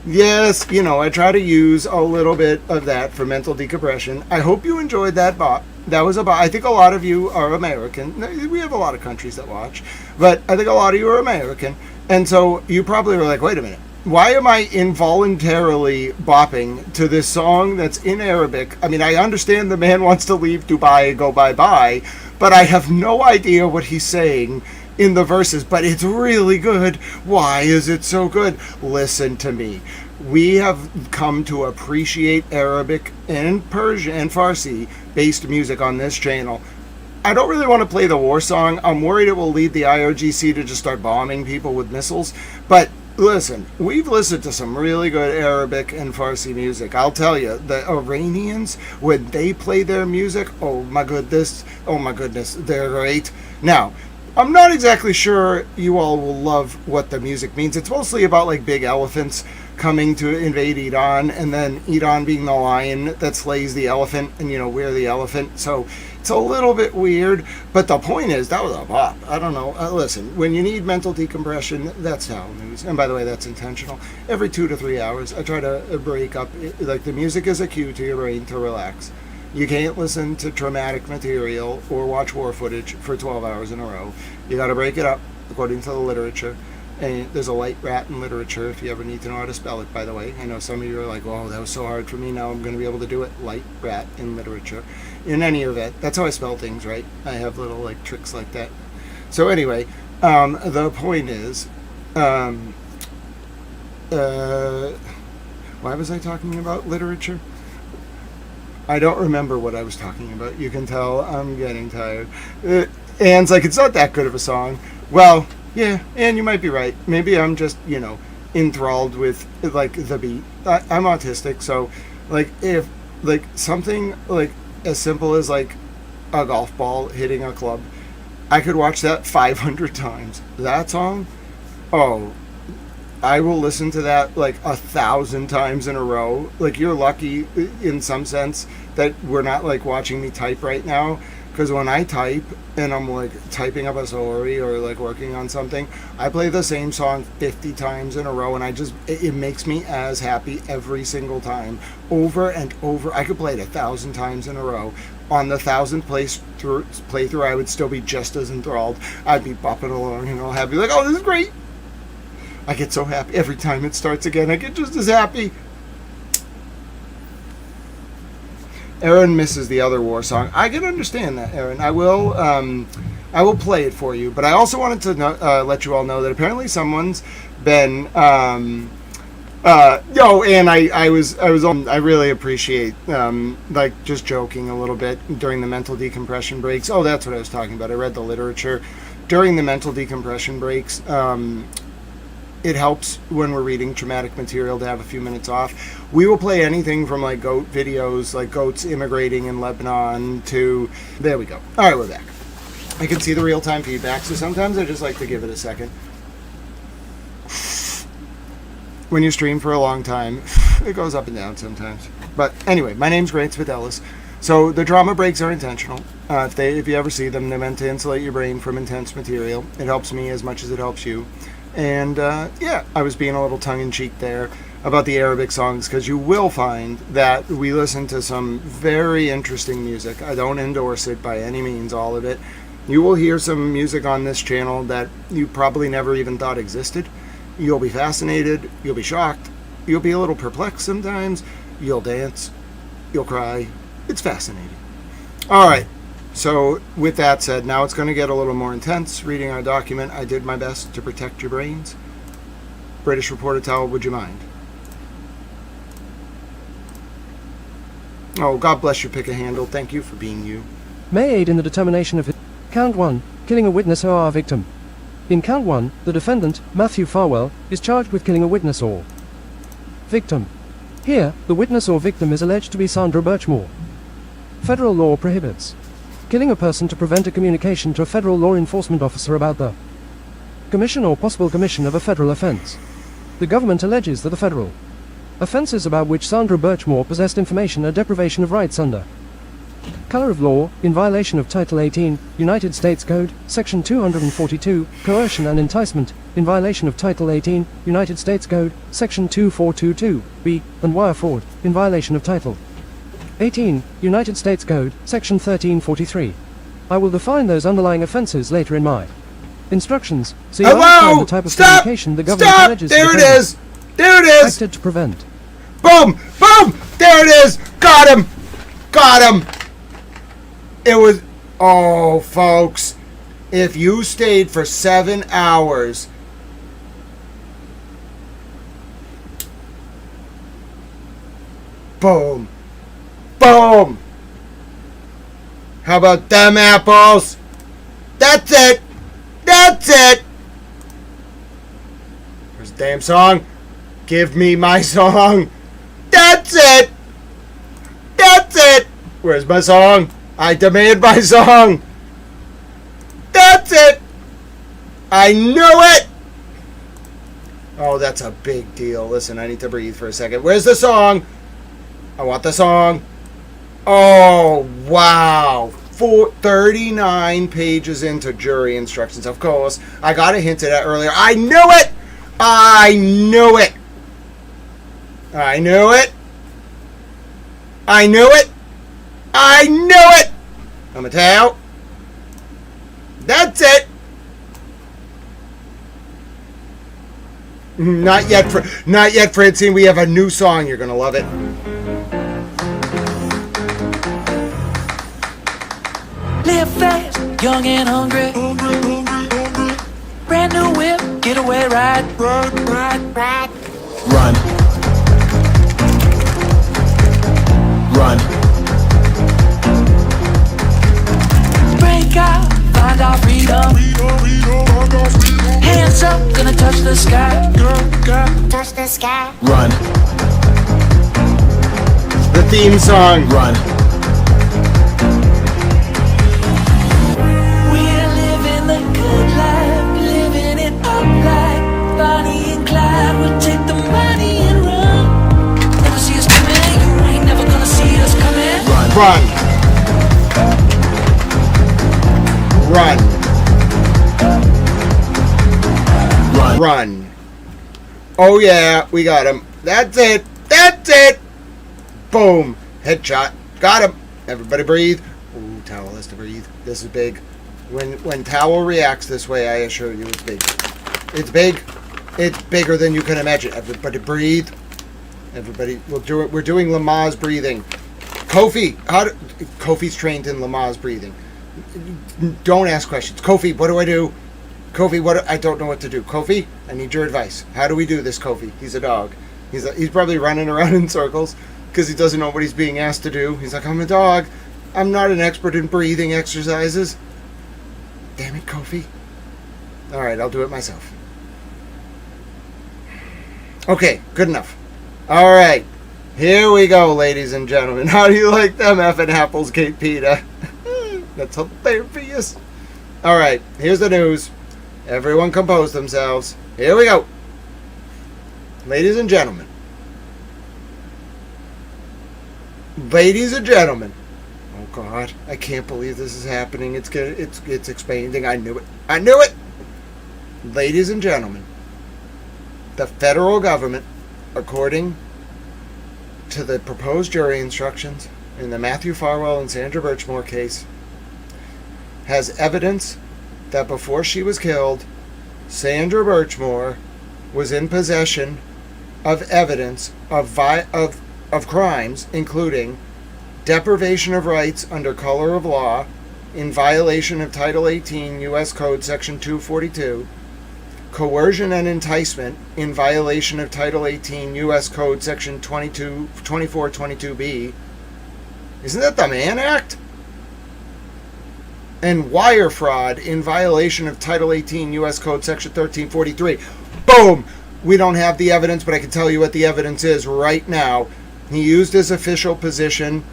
Yes, I try to use a little bit of that for mental decompression. I hope you enjoyed that bop. That was a bop. I think a lot of you are American. We have a lot of countries that watch, but I think a lot of you are American. And so you probably were like, wait a minute. Why am I involuntarily bopping to this song that's in Arabic? I mean, I understand the man wants to leave Dubai and go bye-bye, but I have no idea what he's saying in the verses, but it's really good. Why is it so good? Listen to me. We have come to appreciate Arabic and Persian and Farsi-based music on this channel. I don't really want to play the war song. I'm worried it will lead the IRGC to just start bombing people with missiles, but listen, we've listened to some really good Arabic and Farsi music. I'll tell you, the Iranians, when they play their music, oh my goodness, they're great. Now, I'm not exactly sure you all will love what the music means. It's mostly about like big elephants coming to invade Iran, and then Iran being the lion that slays the elephant, and we're the elephant. So it's a little bit weird, but the point is, that was a bop. I don't know. Listen, when you need mental decompression, that's how news. And by the way, that's intentional. Every 2 to 3 hours, I try to break up. Like, the music is a cue to your brain to relax. You can't listen to traumatic material or watch war footage for 12 hours in a row. You got to break it up according to the literature. there's a light rat in literature, if you ever need to know how to spell it, by the way. I know some of you are like, oh, that was so hard for me. Now I'm going to be able to do it. Light rat in literature. In any event, that's how I spell things, right? I have little, like, tricks like that. So anyway, the point is, why was I talking about literature? I don't remember what I was talking about. You can tell I'm getting tired. Anne's like, it's not that good of a song. Well, yeah, Anne, you might be right. Maybe I'm just, enthralled with, like, the beat. I'm autistic, so, like, if, like, something, like, as simple as, like, a golf ball hitting a club, I could watch that 500 times. That song, oh, I will listen to that like 1,000 times in a row. Like, you're lucky in some sense that we're not like watching me type right now, because when I type and I'm like typing up a story or like working on something, I play the same song 50 times in a row, and it makes me as happy every single time, over and over. I could play it 1,000 times in a row. On the 1,000th playthrough, I would still be just as enthralled. I'd be bopping along and all happy, like, oh, this is great. I get so happy every time it starts again. I get just as happy. Aaron misses the other war song. I can understand that, Aaron. I will play it for you. But I also wanted to let you all know that apparently someone's been. And I really appreciate like just joking a little bit during the mental decompression breaks. Oh, that's what I was talking about. I read the literature during the mental decompression breaks. It helps when we're reading traumatic material to have a few minutes off. We will play anything from like goat videos, like goats immigrating in Lebanon, to... There we go. All right, we're back. I can see the real-time feedback, so sometimes I just like to give it a second. When you stream for a long time, it goes up and down sometimes. But anyway, my name's Grant Smith Ellis. So the drama breaks are intentional. If you ever see them, they're meant to insulate your brain from intense material. It helps me as much as it helps you. And yeah, I was being a little tongue-in-cheek there about the Arabic songs, because you will find that we listen to some very interesting music. I don't endorse it by any means, all of it. You will hear some music on this channel that you probably never even thought existed. You'll be fascinated, you'll be shocked, you'll be a little perplexed sometimes, you'll dance, you'll cry. It's fascinating. All right. So, with that said, now it's going to get a little more intense. Reading our document, I did my best to protect your brains. British reporter towel, would you mind? Oh, God bless you, pick a handle. Thank you for being you. May aid in the determination of Count 1, killing a witness or our victim. In Count 1, the defendant, Matthew Farwell, is charged with killing a witness or victim. Here, the witness or victim is alleged to be Sandra Birchmore. Federal law prohibits killing a person to prevent a communication to a federal law enforcement officer about the commission or possible commission of a federal offense. The government alleges that the federal offenses about which Sandra Birchmore possessed information are deprivation of rights under color of law, in violation of Title 18, United States Code, Section 242, coercion and enticement, in violation of Title 18, United States Code, Section 2422, b, and wire fraud, in violation of Title 18, United States Code, Section 1343. I will define those underlying offenses later in my instructions, so you understand the type of communication the government alleges there it is! There it is! Acted to prevent. Boom! Boom! There it is! Got him! Got him! It was... Oh, folks. If you stayed for 7 hours... Boom! Boom! How about them apples? That's it! That's it! There's the damn song. Give me my song. That's it! That's it! Where's my song? I demand my song. That's it! I knew it! Oh, that's a big deal. Listen, I need to breathe for a second. Where's the song? I want the song. Oh, wow. 39 pages into jury instructions. Of course, I got a hint at that earlier. I knew it! I knew it! I knew it! I knew it! I knew it! I'm a towel. That's it! Not yet, Francine. We have a new song. You're gonna love it. Live fast, young and hungry. Brand new whip, getaway ride. Ride. Run. Run. Break out, find our freedom. Hands up, gonna touch the sky. Touch the sky. Run. The theme song. Run. We're living the good life, living it up like Bonnie and Clyde. We'll take the money and run. Never see us coming, you ain't never gonna see us coming. Run. Run. Run. Oh yeah, we got him. That's it. That's it. Boom. Headshot. Got him. Everybody breathe. Ooh, Towel has to breathe. This is big. When Towel reacts this way, I assure you it's big. It's big. It's bigger than you can imagine. Everybody breathe. Everybody, we're doing Lamaze breathing. Kofi, Kofi's trained in Lamaze breathing. Don't ask questions. Kofi, what do I do? Kofi, I don't know what to do. Kofi, I need your advice. How do we do this, Kofi? He's a dog. He's probably running around in circles because he doesn't know what he's being asked to do. He's like, I'm a dog. I'm not an expert in breathing exercises. Damn it, Kofi. All right, I'll do it myself. Okay, good enough. All right, here we go, ladies and gentlemen. How do you like them effing apples, Kate Peta? That's hilarious. All right, here's the news. Everyone compose themselves. Here we go. Ladies and gentlemen. Ladies and gentlemen. Oh God, I can't believe this is happening. It's expanding. I knew it. I knew it. Ladies and gentlemen. The federal government, according to the proposed jury instructions in the Matthew Farwell and Sandra Birchmore case, has evidence that before she was killed, Sandra Birchmore was in possession of evidence of crimes, including deprivation of rights under color of law in violation of Title 18 U.S. Code Section 242, coercion and enticement in violation of Title 18 U.S. Code Section 2422B. Isn't that the Mann Act? And wire fraud in violation of Title 18 U.S. Code Section 1343. Boom! We don't have the evidence, but I can tell you what the evidence is right now. He used his official position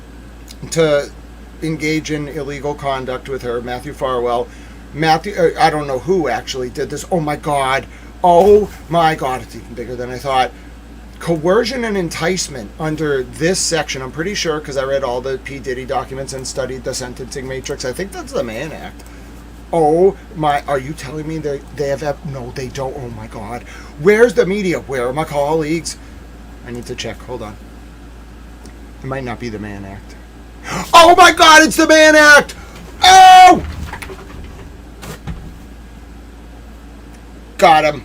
to engage in illegal conduct with her, Matthew Farwell. I don't know who actually did this. Oh my God. Oh my God. It's even bigger than I thought. Coercion and enticement under this section, I'm pretty sure because I read all the P. Diddy documents and studied the sentencing matrix. I think that's the Mann Act. Oh my, are you telling me they have, no they don't, oh my God. Where's the media? Where are my colleagues? I need to check, hold on. It might not be the Mann Act. Oh my God, it's the Mann Act! Oh! Got him.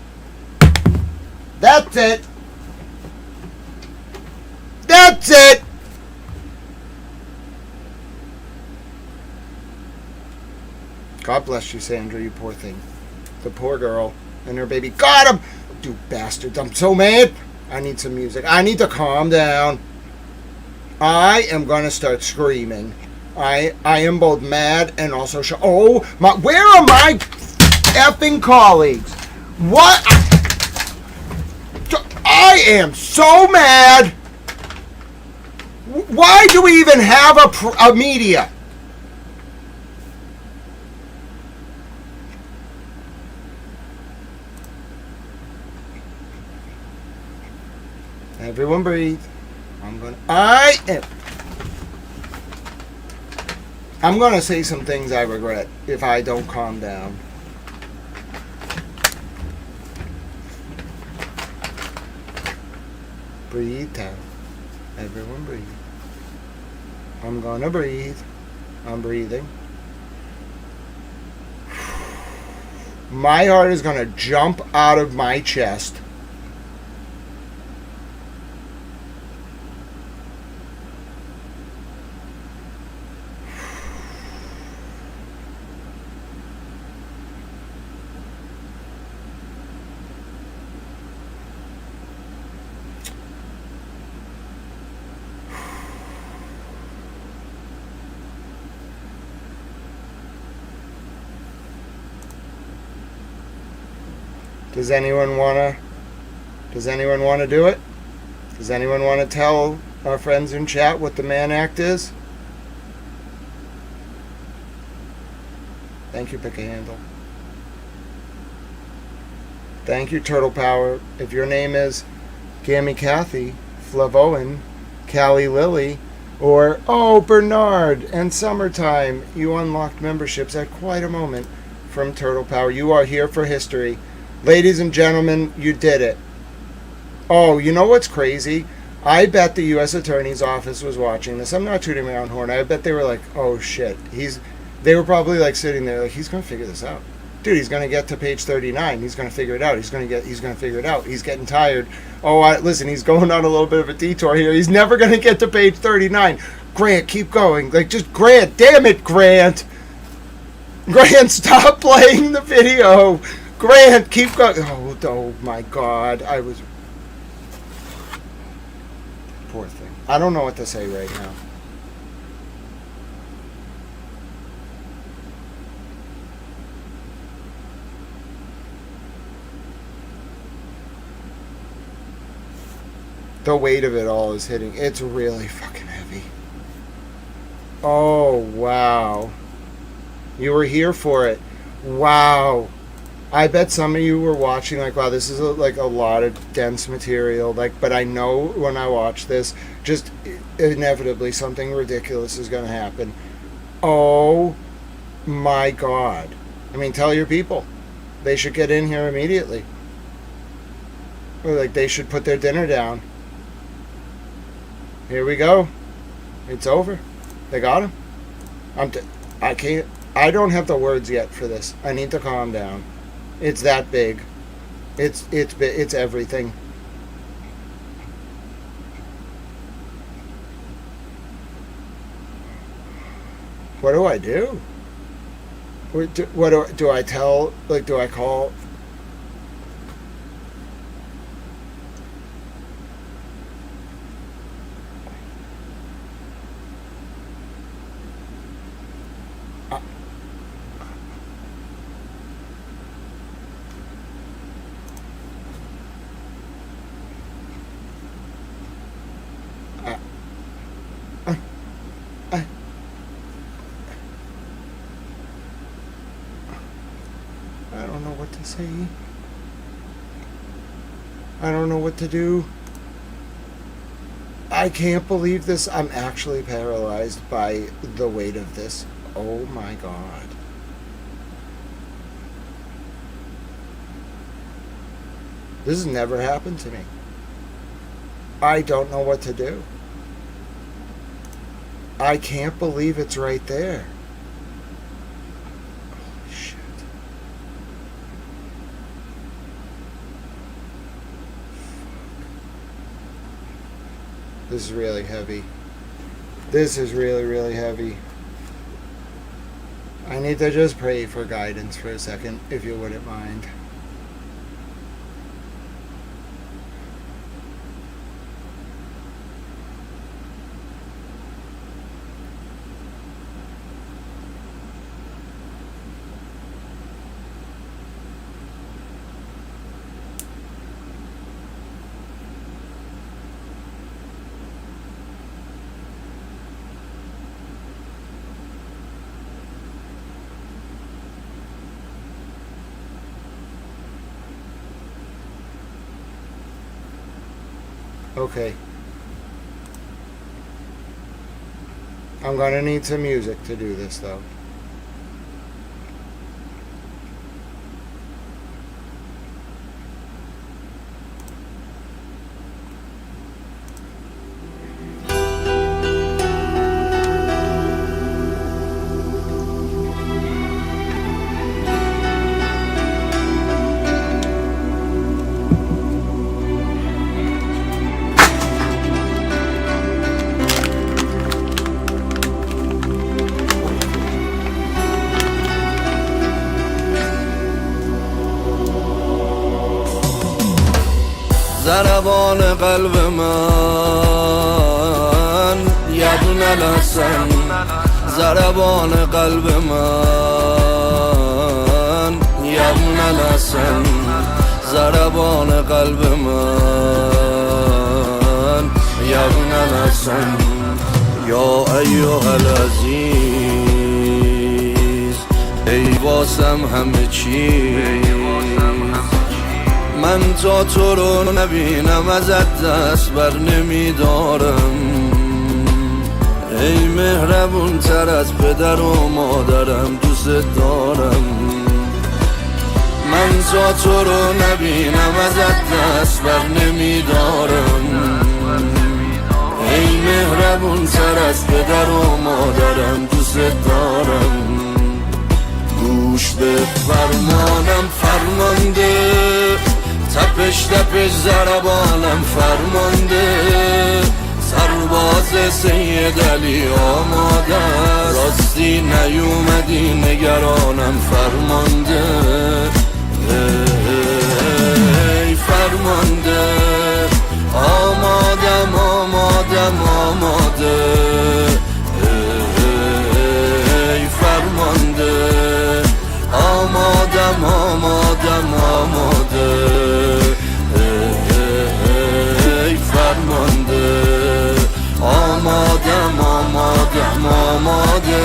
That's it. That's it! God bless you, Sandra, you poor thing. The poor girl and her baby. Got him! You bastards, I'm so mad. I need some music. I need to calm down. I am going to start screaming. I am both mad and also oh, my, where are my effing colleagues? What? I am so mad. Why do we even have a media? Everyone breathe. I'm gonna say some things I regret if I don't calm down. Breathe down. Everyone breathe. I'm gonna breathe. I'm breathing. My heart is gonna jump out of my chest Does anyone wanna do it? Does anyone want to tell our friends in chat what the man act is? Thank you, Pick a Handle. Thank you, Turtle Power. If your name is Gammy Kathy, Flavoan, Callie Lily, or Bernard and Summertime, you unlocked memberships at quite a moment from Turtle Power. You are here for history. Ladies and gentlemen, you did it. Oh, you know what's crazy? I bet the U.S. Attorney's Office was watching this. I'm not tooting my own horn. I bet they were like, oh shit. They were probably like sitting there like, he's going to figure this out. Dude, he's going to get to page 39. He's going to figure it out. He's going to figure it out. He's getting tired. Listen, he's going on a little bit of a detour here. He's never going to get to page 39. Grant, keep going. Like, just Grant. Damn it, Grant. Grant, stop playing the video. Grant, keep going. Oh my God. Poor thing. I don't know what to say right now. The weight of it all is hitting. It's really fucking heavy. Oh, wow. You were here for it. Wow. I bet some of you were watching like, wow, this is a lot of dense material. But I know when I watch this, just inevitably something ridiculous is going to happen. Oh, my God. I mean, tell your people. They should get in here immediately. Or they should put their dinner down. Here we go. It's over. They got him. I don't have the words yet for this. I need to calm down. It's that big. It's everything. What do I do? What do I tell? Do I call? I don't know what to say. I don't know what to do. I can't believe this. I'm actually paralyzed by the weight of this. Oh my God. This has never happened to me. I don't know what to do. I can't believe it's right there. Holy shit. This is really heavy. This is really, really heavy. I need to just pray for guidance for a second, if you wouldn't mind. Okay. I'm gonna need some music to do this, though. ضربان قلب من یه دونه لحظن ضربان قلب من یه دونه لحظن قلب من یقینا هستن یا ایها العزیز ای واسم همه چیز من تا تو رو نبینم ازت دست بر نمیدارم ای مهربون تر از پدر و مادرم دوست دارم من تا تو رو نبینم ازت دست بر نمیدارم ای مهربون تر از پدر و مادرم دوست دارم گوش به فرمانم فرمانده تپش تپش ضربانم فرمانده سرباز سید علی آماده راستی نیومدی نگرانم فرمانده ای فرمانده آمادم آمادم آماده ای فرمانده آمادم آمادم آماده ای فرمانده آمادم آمادم آماده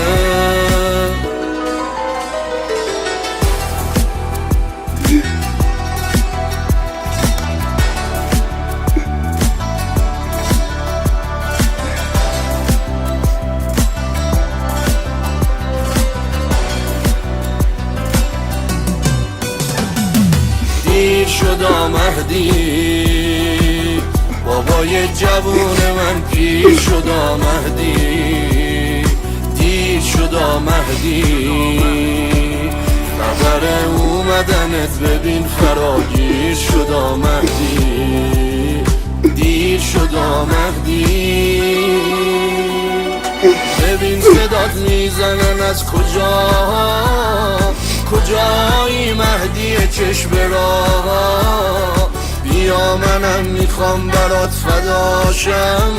دیر شد آمدی بابای جوون من پیر شد آمدی دیر شد آمدی خبر اومدنت ببین فراگیر شد آمدی دیر شد آمدی ببین صدات میزنن از کجا کجایی مهدی چشم راه بیا منم میخوام برات فداشم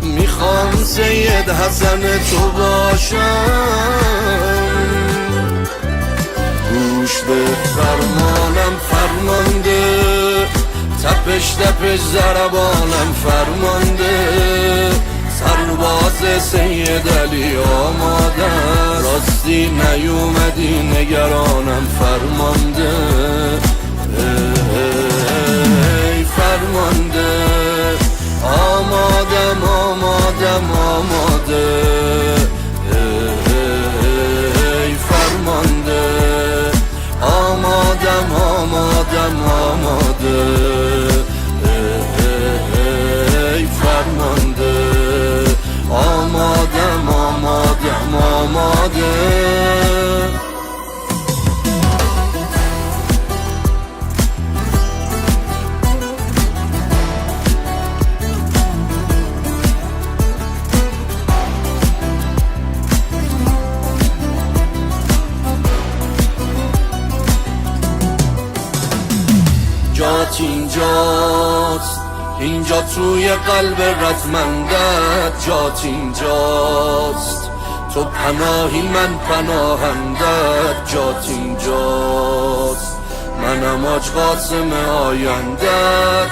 میخوام سید حسن تو باشم گوش به فرمانم فرمانده تپش تپش ضربانم فرمانده سرباز سید علی آماده راستی نیومدی نگرانم فرمانده ای فرمانده آمادم آمادم آماده ای فرمانده آمادم آمادم آماده ای فرمانده آمادم آمادم آماده جات اینجاست اینجا توی قلب رزمندت جات اینجاست تو پناهی من پناهندت جات اینجاست منم آج قاسم آیندت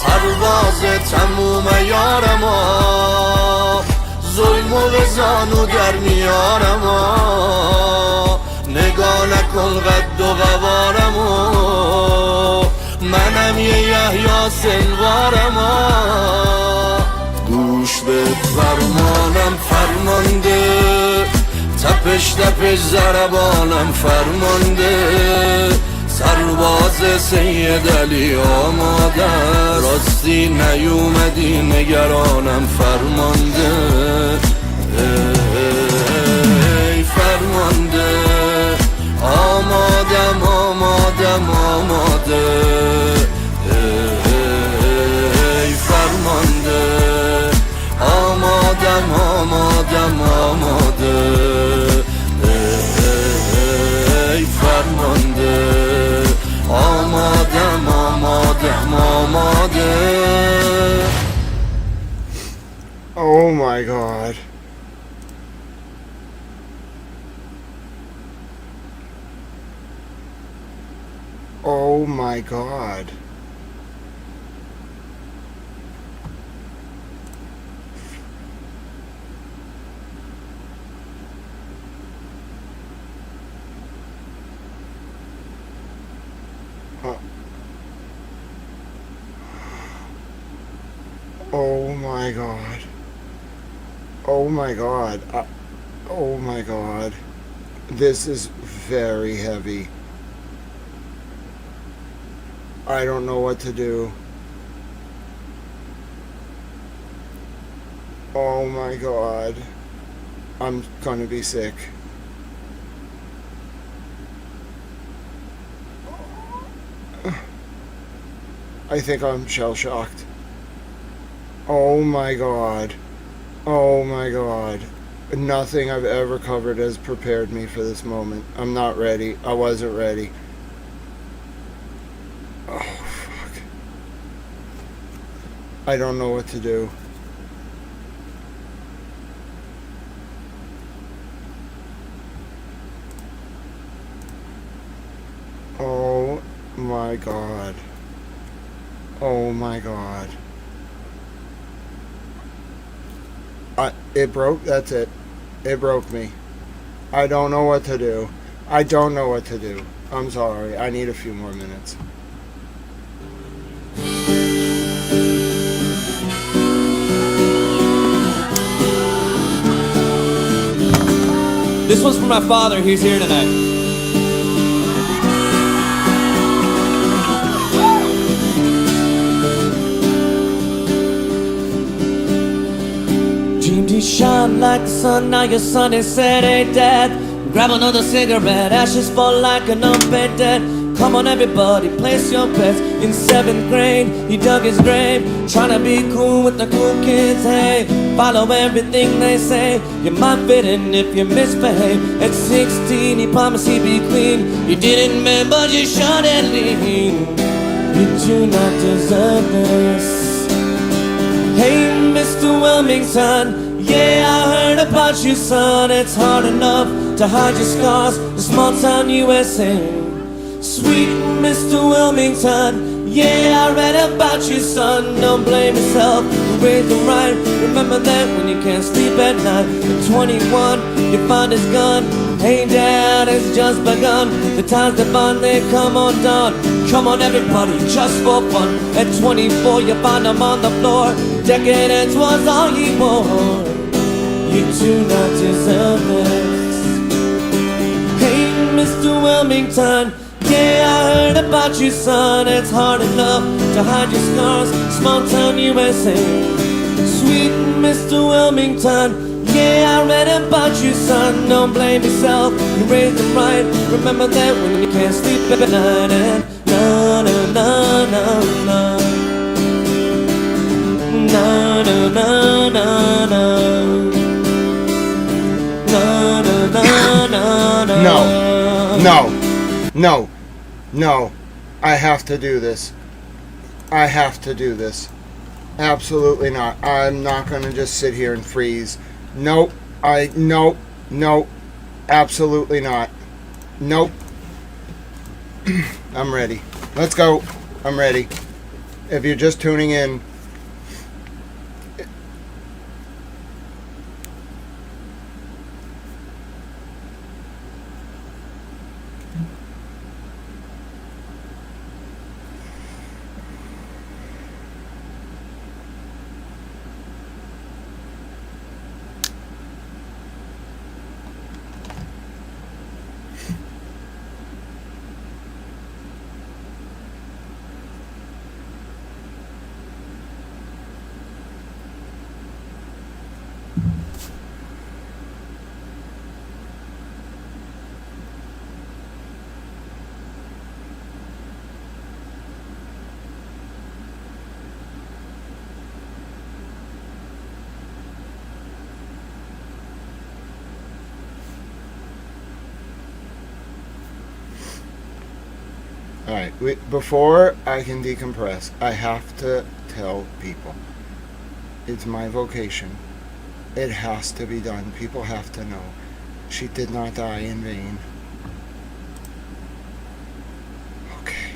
سرباز تموم یارما ظلم و به زانو در میارما نگاه نکن قد و قوارما منم یه یحیی سنوارما گوش به فرمانم فرمانده تپش تپش ضربانم فرمانده سرباز سید علی آماده راستی نیومدی نگرانم فرمانده ای فرمانده آمادم آمادم آماده ای فرمانده آمادم آمادم آماده ای فرمانده آمادم آمادم آماده Oh my god. Oh my god. Oh my god. Oh my god. Oh my god. This is very heavy. I don't know what to do. Oh my god. I'm gonna be sick. I think I'm shell-shocked. Oh my god. Oh my god. Nothing I've ever covered has prepared me for this moment. I'm not ready. I wasn't ready. Oh, fuck. I don't know what to do. Oh my god. Oh my god. It broke, that's it. It broke me. I don't know what to do. I don't know what to do. I'm sorry. I need a few more minutes. This one's for my father. He's here tonight. Dreamed he shone like the sun. Now your son is said, hey dad, grab another cigarette. Ashes fall like an unpaid debt. Come on everybody, place your bets. In 7th grade, he dug his grave, trying to be cool with the cool kids. Hey, follow everything they say. You might fit in if you misbehave. At 16, he promised he'd be clean. You didn't mean, but you shouldn't leave. You do not deserve this. Hey, Mr. Wilmington, yeah, I heard about you, son. It's hard enough to hide your scars, the small town USA. Sweet Mr. Wilmington, yeah, I read about you, son. Don't blame yourself, you raised them right. Remember that when you can't sleep at night. At 21, you find his gun. Hey dad, it's just begun. The times that bond, they come on down. Come on everybody, just for fun. At 24, you find him on the floor. Decadence was all he wore. You do not deserve this. Hey Mr. Wilmington, yeah, I heard about you, son. It's hard enough to hide your scars, small town USA. Sweet Mr. Wilmington, yeah, I read about you, son. Don't blame yourself, you raised them right. Remember that when you can't sleep at night. And na na na na na na na na na na na na. No. No. I have to do this. I have to do this. Absolutely not. I'm not going to just sit here and freeze. Nope. Nope. Absolutely not. Nope. I'm ready. Let's go. I'm ready. If you're just tuning in, alright, before I can decompress, I have to tell people. It's my vocation. It has to be done. People have to know. She did not die in vain. Okay.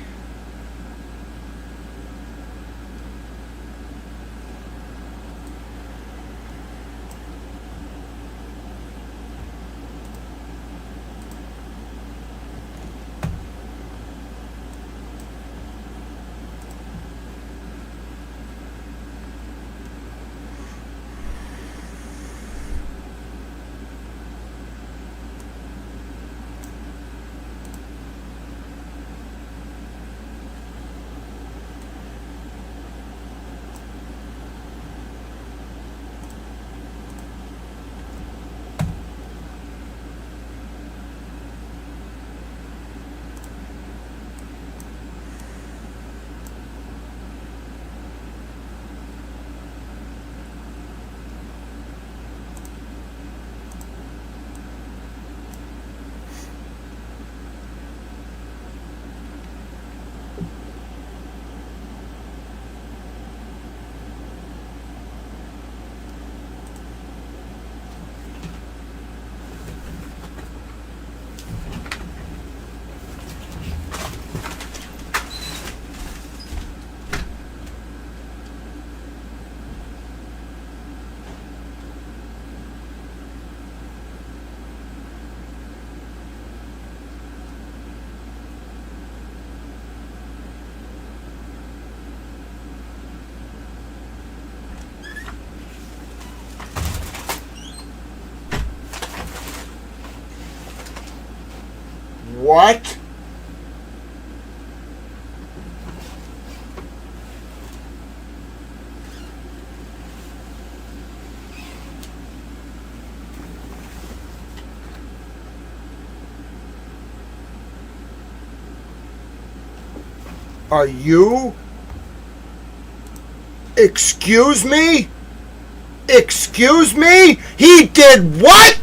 What? Are you? Excuse me? Excuse me? He did what?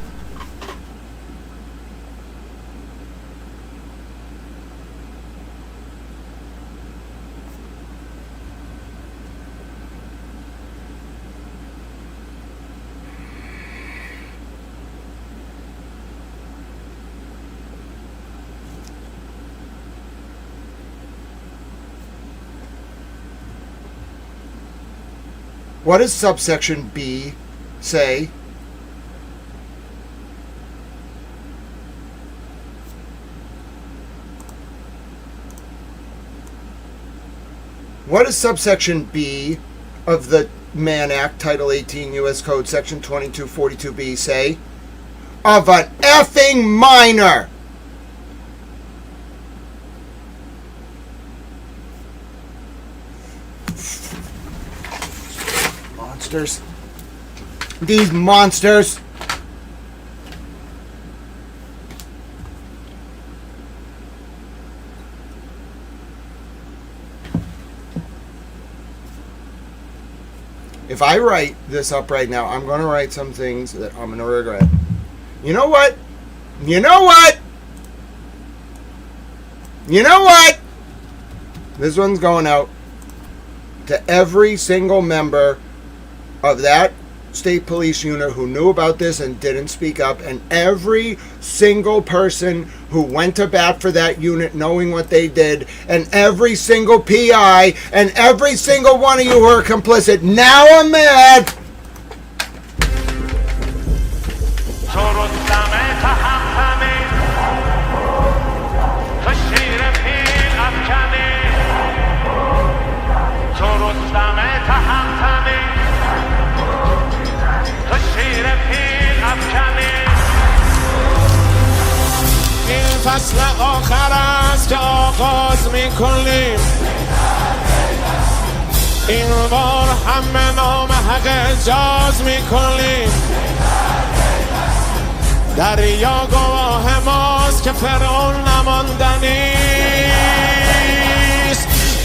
What does subsection B say? What does subsection B of the Mann Act, Title 18, U.S. Code, Section 2242B say? Of an effing minor! Monsters. These monsters. If I write this up right now, I'm going to write some things that I'm going to regret. You know what? You know what? You know what? This one's going out to every single member of that state police unit who knew about this and didn't speak up, and every single person who went to bat for that unit knowing what they did, and every single PI, and every single one of you who are complicit. Now I'm mad. فصل آخر است که آغاز میکنیم این بار همه نام حق اجاز میکنیم دریا گواه ماست که فرعون نماندنیست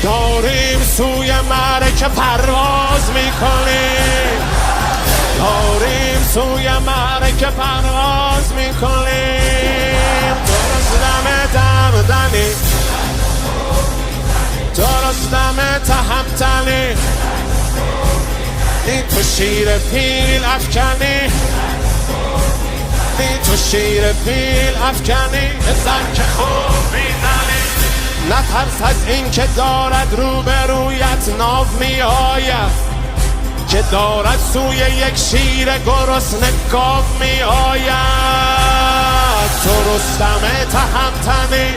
داریم سوی معرکه پرواز میکنیم داریم سوی معرکه پرواز میکنیم دمدنی درستم تهمتنی این تو شیر پیل افکنی این تو شیر پیل افکنی بزن که خوب میزنی نترس از این که دارد روبرویت ناو می آید که دارد سوی یک شیر گرسنه گاو می آید تو رستم تهمتنی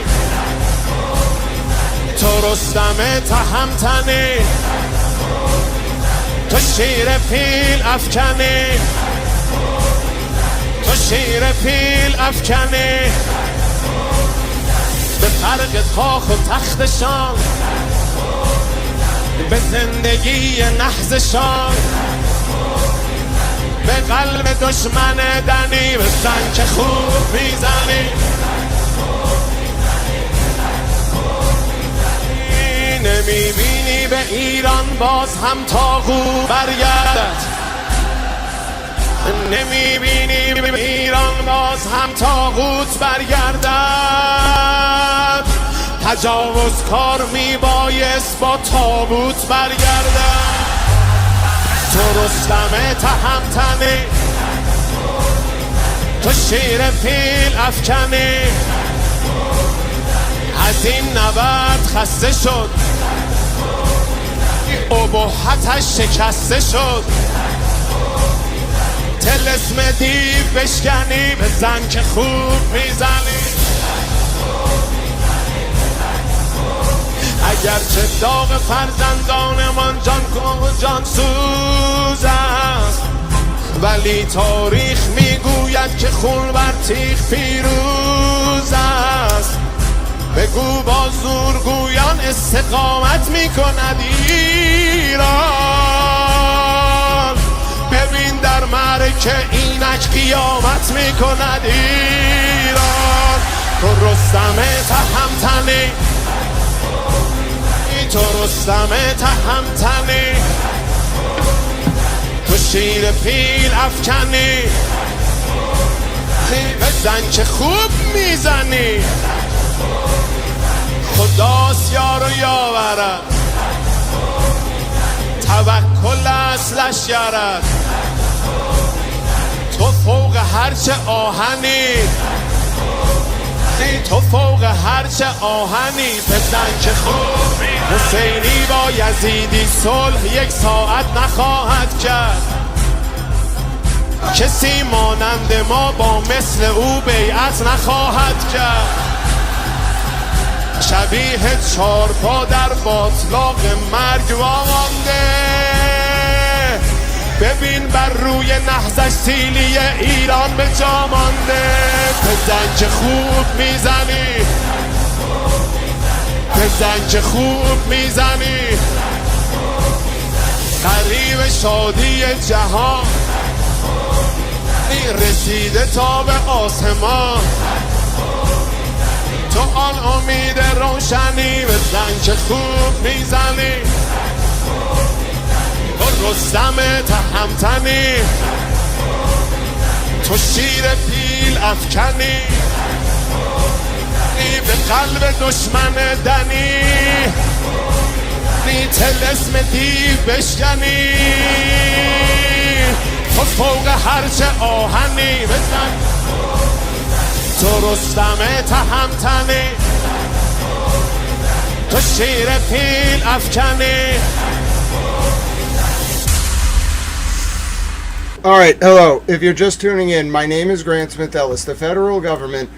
تو رستم تهمتنی تو شیر پیل افکنی تو شیر پیل افکنی به فرق کاخ و تختشان به زندگی نحزشان به قلب دشمن دنی بزن که خوب میزنی نمیبینی به ایران باز هم طاغوت برگردد نمیبینی به ایران باز هم طاغوت برگردد تجاوز کار میبایست با تابوت برگردد تو رستم تهمتنی تو شیر پیل افکنی از این نبرد خسته شد ابهتش شکسته شد طلسم دیو بشکنی بزن که خوب میزنی اگرچه داغ فرزندانمان جان سوز است ولی تاریخ میگوید که خون بر تیغ پیروز است بگو با زورگویان استقامت میکند ایران ببین در معرکه اینک قیامت میکند ایران تو رستم تهمتنی تو رستم تهمتنی تو شیر پیل افکنی بزن که خوب میزنی خداست یار و یاورد توکل از لشکرت تو فوق هرچه آهنی تو فوق هرچه آهنی بزن که خوب حسینی با یزیدی صلح یک ساعت نخواهد کرد کسی مانند ما با مثل او بیعت نخواهد کرد شبیه چارپا در باطلاق مرگ وامانده ببین بر روی نهضش سیلی ایران به جا مانده بزن که خوب میزنی بزن که خوب میزنی قریب شادی جهان رسیده تا به آسمان تو آن امید روشنی بزن که خوب میزنی تو رستم تهمتنی تو شیر پیل افکنی به قلب دشمن دنی طلسم دیو بشکنی تو فوق هرچه آهنی بزن تو رستم تهمتنی تو شیر پیل افکنی. All right, hello. If you're just tuning in, my name is Grant Smith Ellis. The federal government,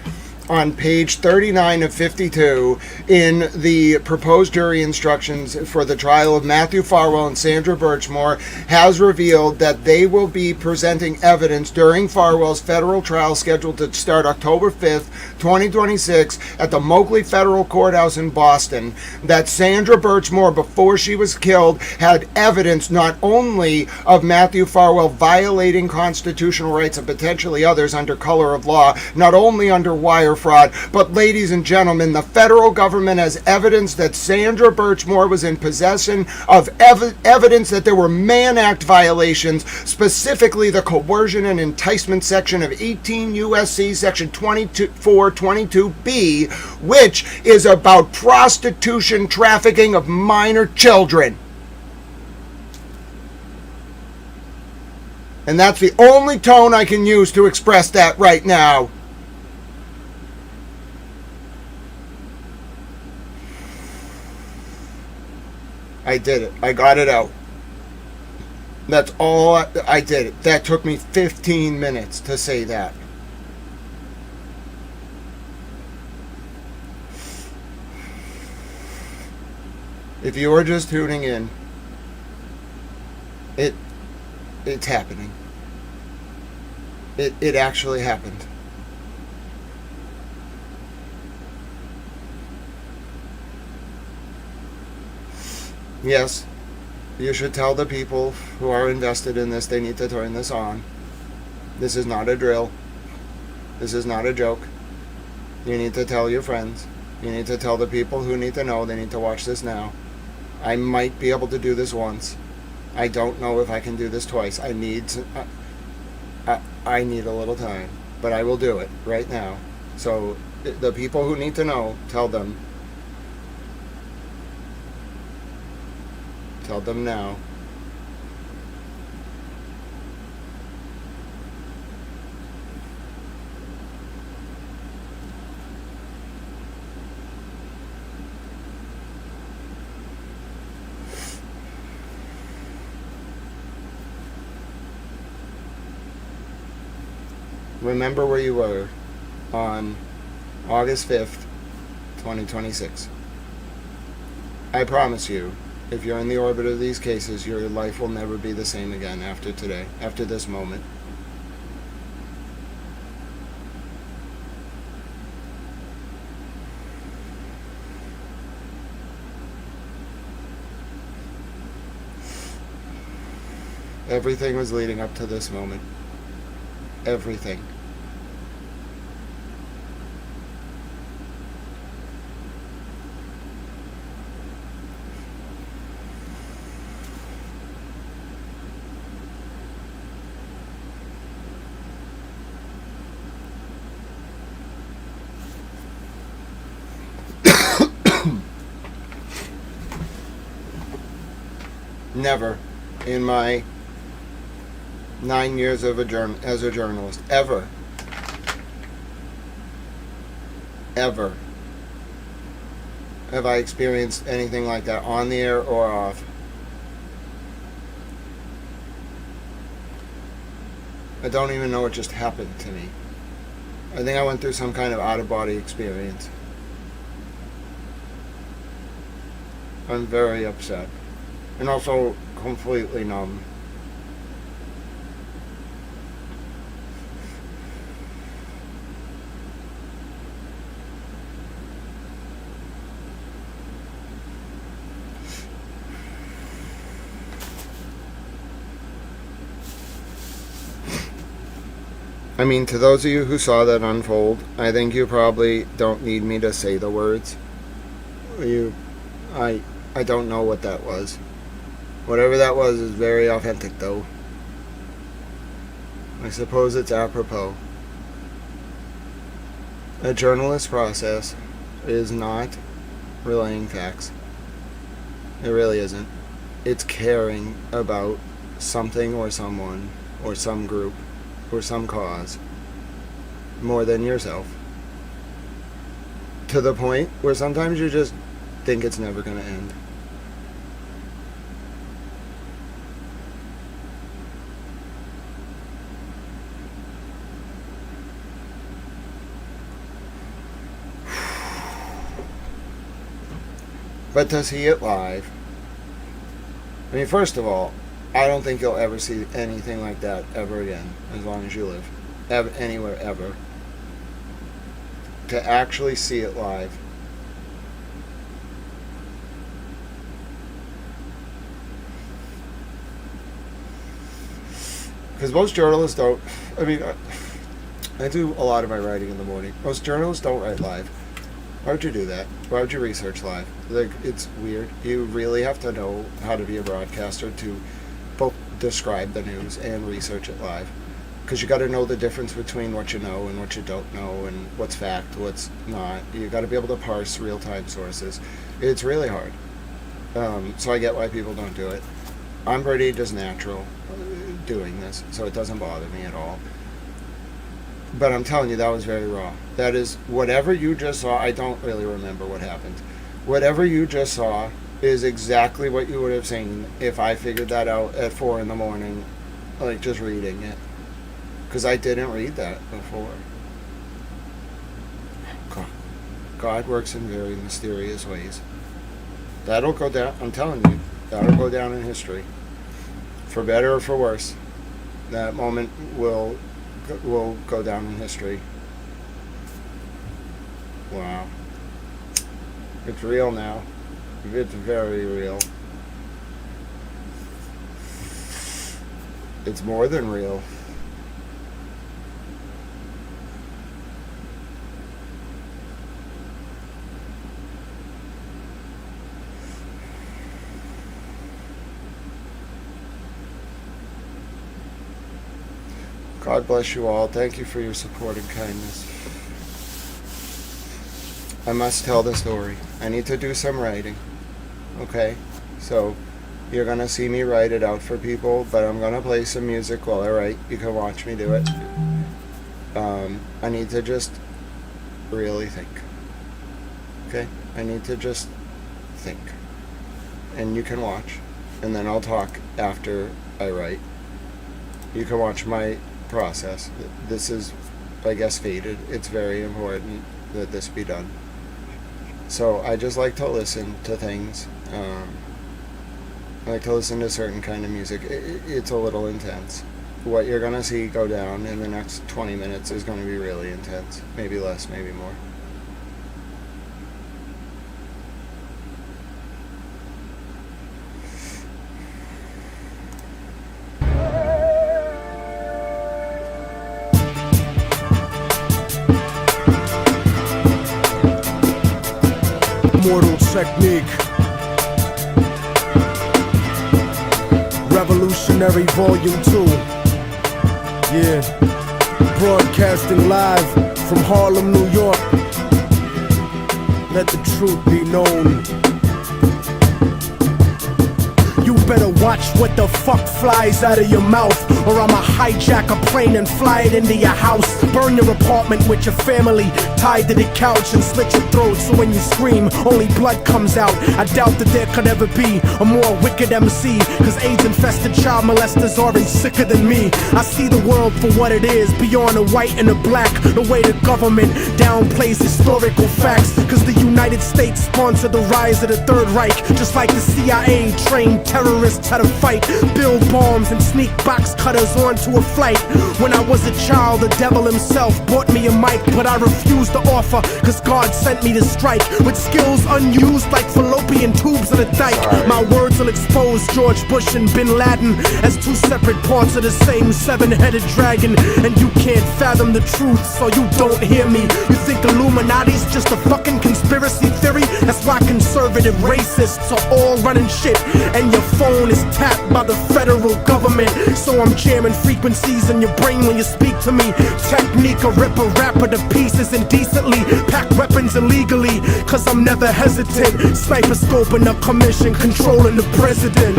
on page 39 of 52 in the proposed jury instructions for the trial of Matthew Farwell and Sandra Birchmore, has revealed that they will be presenting evidence during Farwell's federal trial scheduled to start October 5th, 2026 at the Moakley Federal Courthouse in Boston, that Sandra Birchmore, before she was killed, had evidence not only of Matthew Farwell violating constitutional rights and potentially others under color of law, not only under wire fraud, but ladies and gentlemen, the federal government has evidence that Sandra Birchmore was in possession of evidence that there were Mann Act violations, specifically the coercion and enticement section of 18 U.S.C. section 422B, which is about prostitution, trafficking of minor children. And that's the only tone I can use to express that right now. I did it. I got it out. That's all I did. It. That took me 15 minutes to say that. If you are just tuning in, it's happening. It actually happened. Yes, you should tell the people who are invested in this they need to turn this on. This is not a drill. This is not a joke. You need to tell your friends. You need to tell the people who need to know they need to watch this now. I might be able to do this once. I don't know if I can do this twice. I need a little time, but I will do it right now. So the people who need to know, tell them. Tell them now. Remember where you were on August 5th, 2026. I promise you, if you're in the orbit of these cases, your life will never be the same again after today, after this moment. Everything was leading up to this moment. Everything. Never in my 9 years of as a journalist, ever have I experienced anything like that on the air or off. I don't even know what just happened to me. I think I went through some kind of out-of-body experience. I'm very upset. And also completely numb. I mean, to those of you who saw that unfold, I think you probably don't need me to say the words. I don't know what that was. Whatever that was is very authentic, though. I suppose it's apropos. A journalist's process is not relaying facts. It really isn't. It's caring about something or someone or some group or some cause more than yourself. To the point where sometimes you just think it's never going to end. But to see it live, I mean, first of all, I don't think you'll ever see anything like that ever again, as long as you live. Anywhere, ever. To actually see it live. Because most journalists don't, I mean, I do a lot of my writing in the morning. Most journalists don't write live. Why would you do that? Why would you research live? Like, it's weird. You really have to know how to be a broadcaster to both describe the news and research it live. Because you got to know the difference between what you know and what you don't know, and what's fact, what's not. You got to be able to parse real-time sources. It's really hard. So I get why people don't do it. I'm pretty just natural doing this, so it doesn't bother me at all. But I'm telling you, that was very raw. That is, whatever you just saw, I don't really remember what happened. Whatever you just saw is exactly what you would have seen if I figured that out at 4 in the morning, like just reading it. Because I didn't read that before. God works in very mysterious ways. That'll go down, I'm telling you, that'll go down in history. For better or for worse. That moment will go down in history. Wow. It's real now. It's very real. It's more than real. God bless you all. Thank you for your support and kindness. I must tell the story. I need to do some writing. Okay? So, you're going to see me write it out for people, but I'm going to play some music while I write. You can watch me do it. I need to just really think. Okay? I need to just think. And you can watch. And then I'll talk after I write. You can watch my process. This is, I guess, fated. It's very important that this be done. So I just like to listen to things. I like to listen to certain kind of music. It's a little intense. What you're going to see go down in the next 20 minutes is going to be really intense. Maybe less, maybe more. technique. Revolutionary Volume 2. Yeah. Broadcasting live from Harlem, New York. Let the truth be known. You better watch what the fuck flies out of your mouth, or I'ma hijack a plane and fly it into your house. Burn your apartment with your family tied to the couch and slit your throat so when you scream, only blood comes out. I doubt that there could ever be a more wicked MC, cause AIDS-infested child molesters are sicker than me. I see the world for what it is, beyond the white and the black. The way the government downplays historical facts, cause the United States sponsored the rise of the Third Reich, just like the CIA trained terrorists how to fight, build bombs and sneak box cutters onto a flight. When I was a child, the devil himself bought me a mic, but I refused to offer, cause God sent me to strike with skills unused like fallopian tubes in a dike. My words will expose George Bush and Bin Laden as two separate parts of the same seven-headed dragon, and you can't fathom the truth, so you don't hear me. You think Illuminati's just a fucking conspiracy theory? That's why conservative racists are all running shit, and your phone is tapped by the federal government. So I'm jamming frequencies in your brain when you speak to me. Technique, a rip a rapper to pieces indecently, pack weapons illegally, cause I'm never hesitant. Sniper scoping a commission, controlling the president.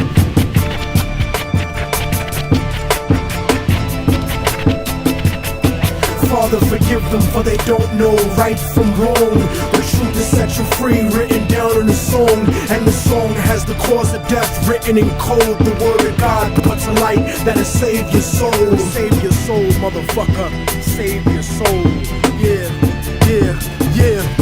Father, forgive them, for they don't know right from wrong. The truth is set you free, written down in a song, and the song has the cause of death written in code. The word of God puts a light that'll save your soul. Save your soul, motherfucker. Save your soul. Yeah, yeah, yeah.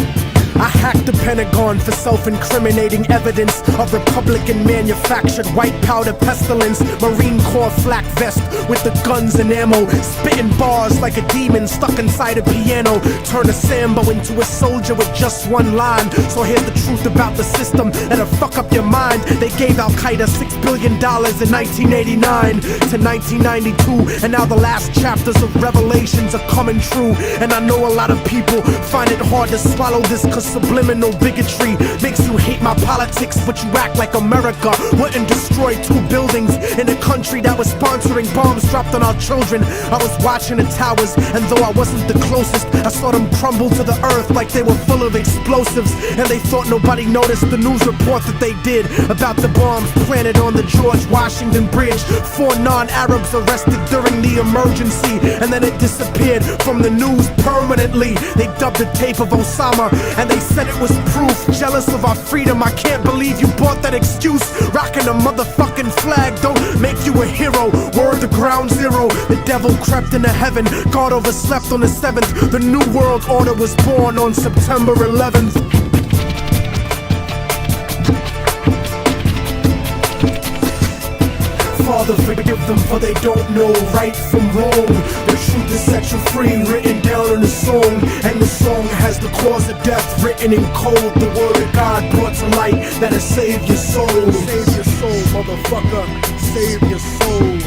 I hacked the Pentagon for self-incriminating evidence of Republican-manufactured white powder pestilence. Marine Corps flak vest with the guns and ammo, spitting bars like a demon stuck inside a piano. Turn a Sambo into a soldier with just one line. So here's the truth about the system that'll fuck up your mind. They gave Al-Qaeda $6 billion in 1989 to 1992, and now the last chapters of Revelations are coming true. And I know a lot of people find it hard to swallow this, cause subliminal bigotry makes you hate my politics, but you act like America wouldn't destroy 2 buildings in a country that was sponsoring bombs dropped on our children. I was watching the towers, and though I wasn't the closest, I saw them crumble to the earth like they were full of explosives, and they thought nobody noticed the news report that they did about the bombs planted on the George Washington Bridge. 4 non-Arabs arrested during the emergency, and then it disappeared from the news permanently. They dubbed the tape of Osama, and they said it was proof. Jealous of our freedom, I can't believe you bought that excuse. Rocking a motherfucking flag don't make you a hero. Word to ground zero, the devil crept into heaven. God overslept on the 7th. The new world order was born on September 11th. Father, forgive them, for they don't know right from wrong. The truth is set you free, written down in a song, and the song has the cause of death written in code. The word of God brought to light that'll save your soul. Save your soul, motherfucker. Save your soul.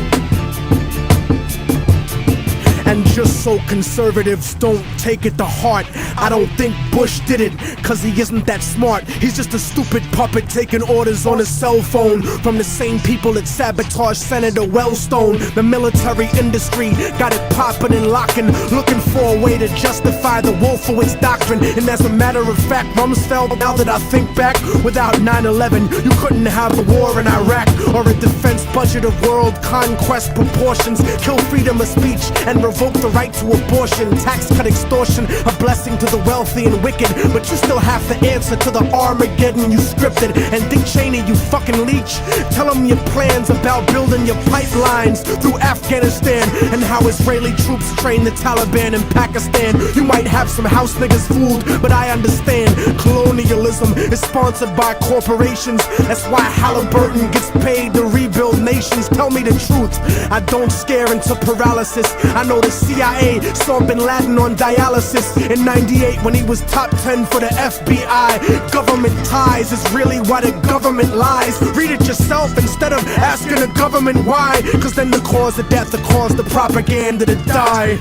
And just so conservatives don't take it to heart, I don't think Bush did it, cause he isn't that smart. He's just a stupid puppet taking orders on his cell phone from the same people that sabotaged Senator Wellstone. The military industry got it popping and locking, looking for a way to justify the Wolfowitz doctrine. And as a matter of fact, Rumsfeld, now that I think back, without 9/11, you couldn't have a war in Iraq or a defense budget of world conquest proportions. Kill freedom of speech and revoke the right to abortion, tax cut extortion, a blessing to the wealthy and wicked, but you still have to answer to the Armageddon you scripted. And Dick Cheney, you fucking leech, tell them your plans about building your pipelines through Afghanistan, and how Israeli troops train the Taliban in Pakistan. You might have some house niggas fooled, but I understand colonialism is sponsored by corporations. That's why Halliburton gets paid to rebuild nations. Tell me the truth, I don't scare into paralysis. I know the CIA saw Bin Laden on dialysis in '98 when he was top 10 for the FBI. Government ties is really why the government lies. Read it yourself instead of asking the government why, cause then the cause of death, the cause the propaganda to die.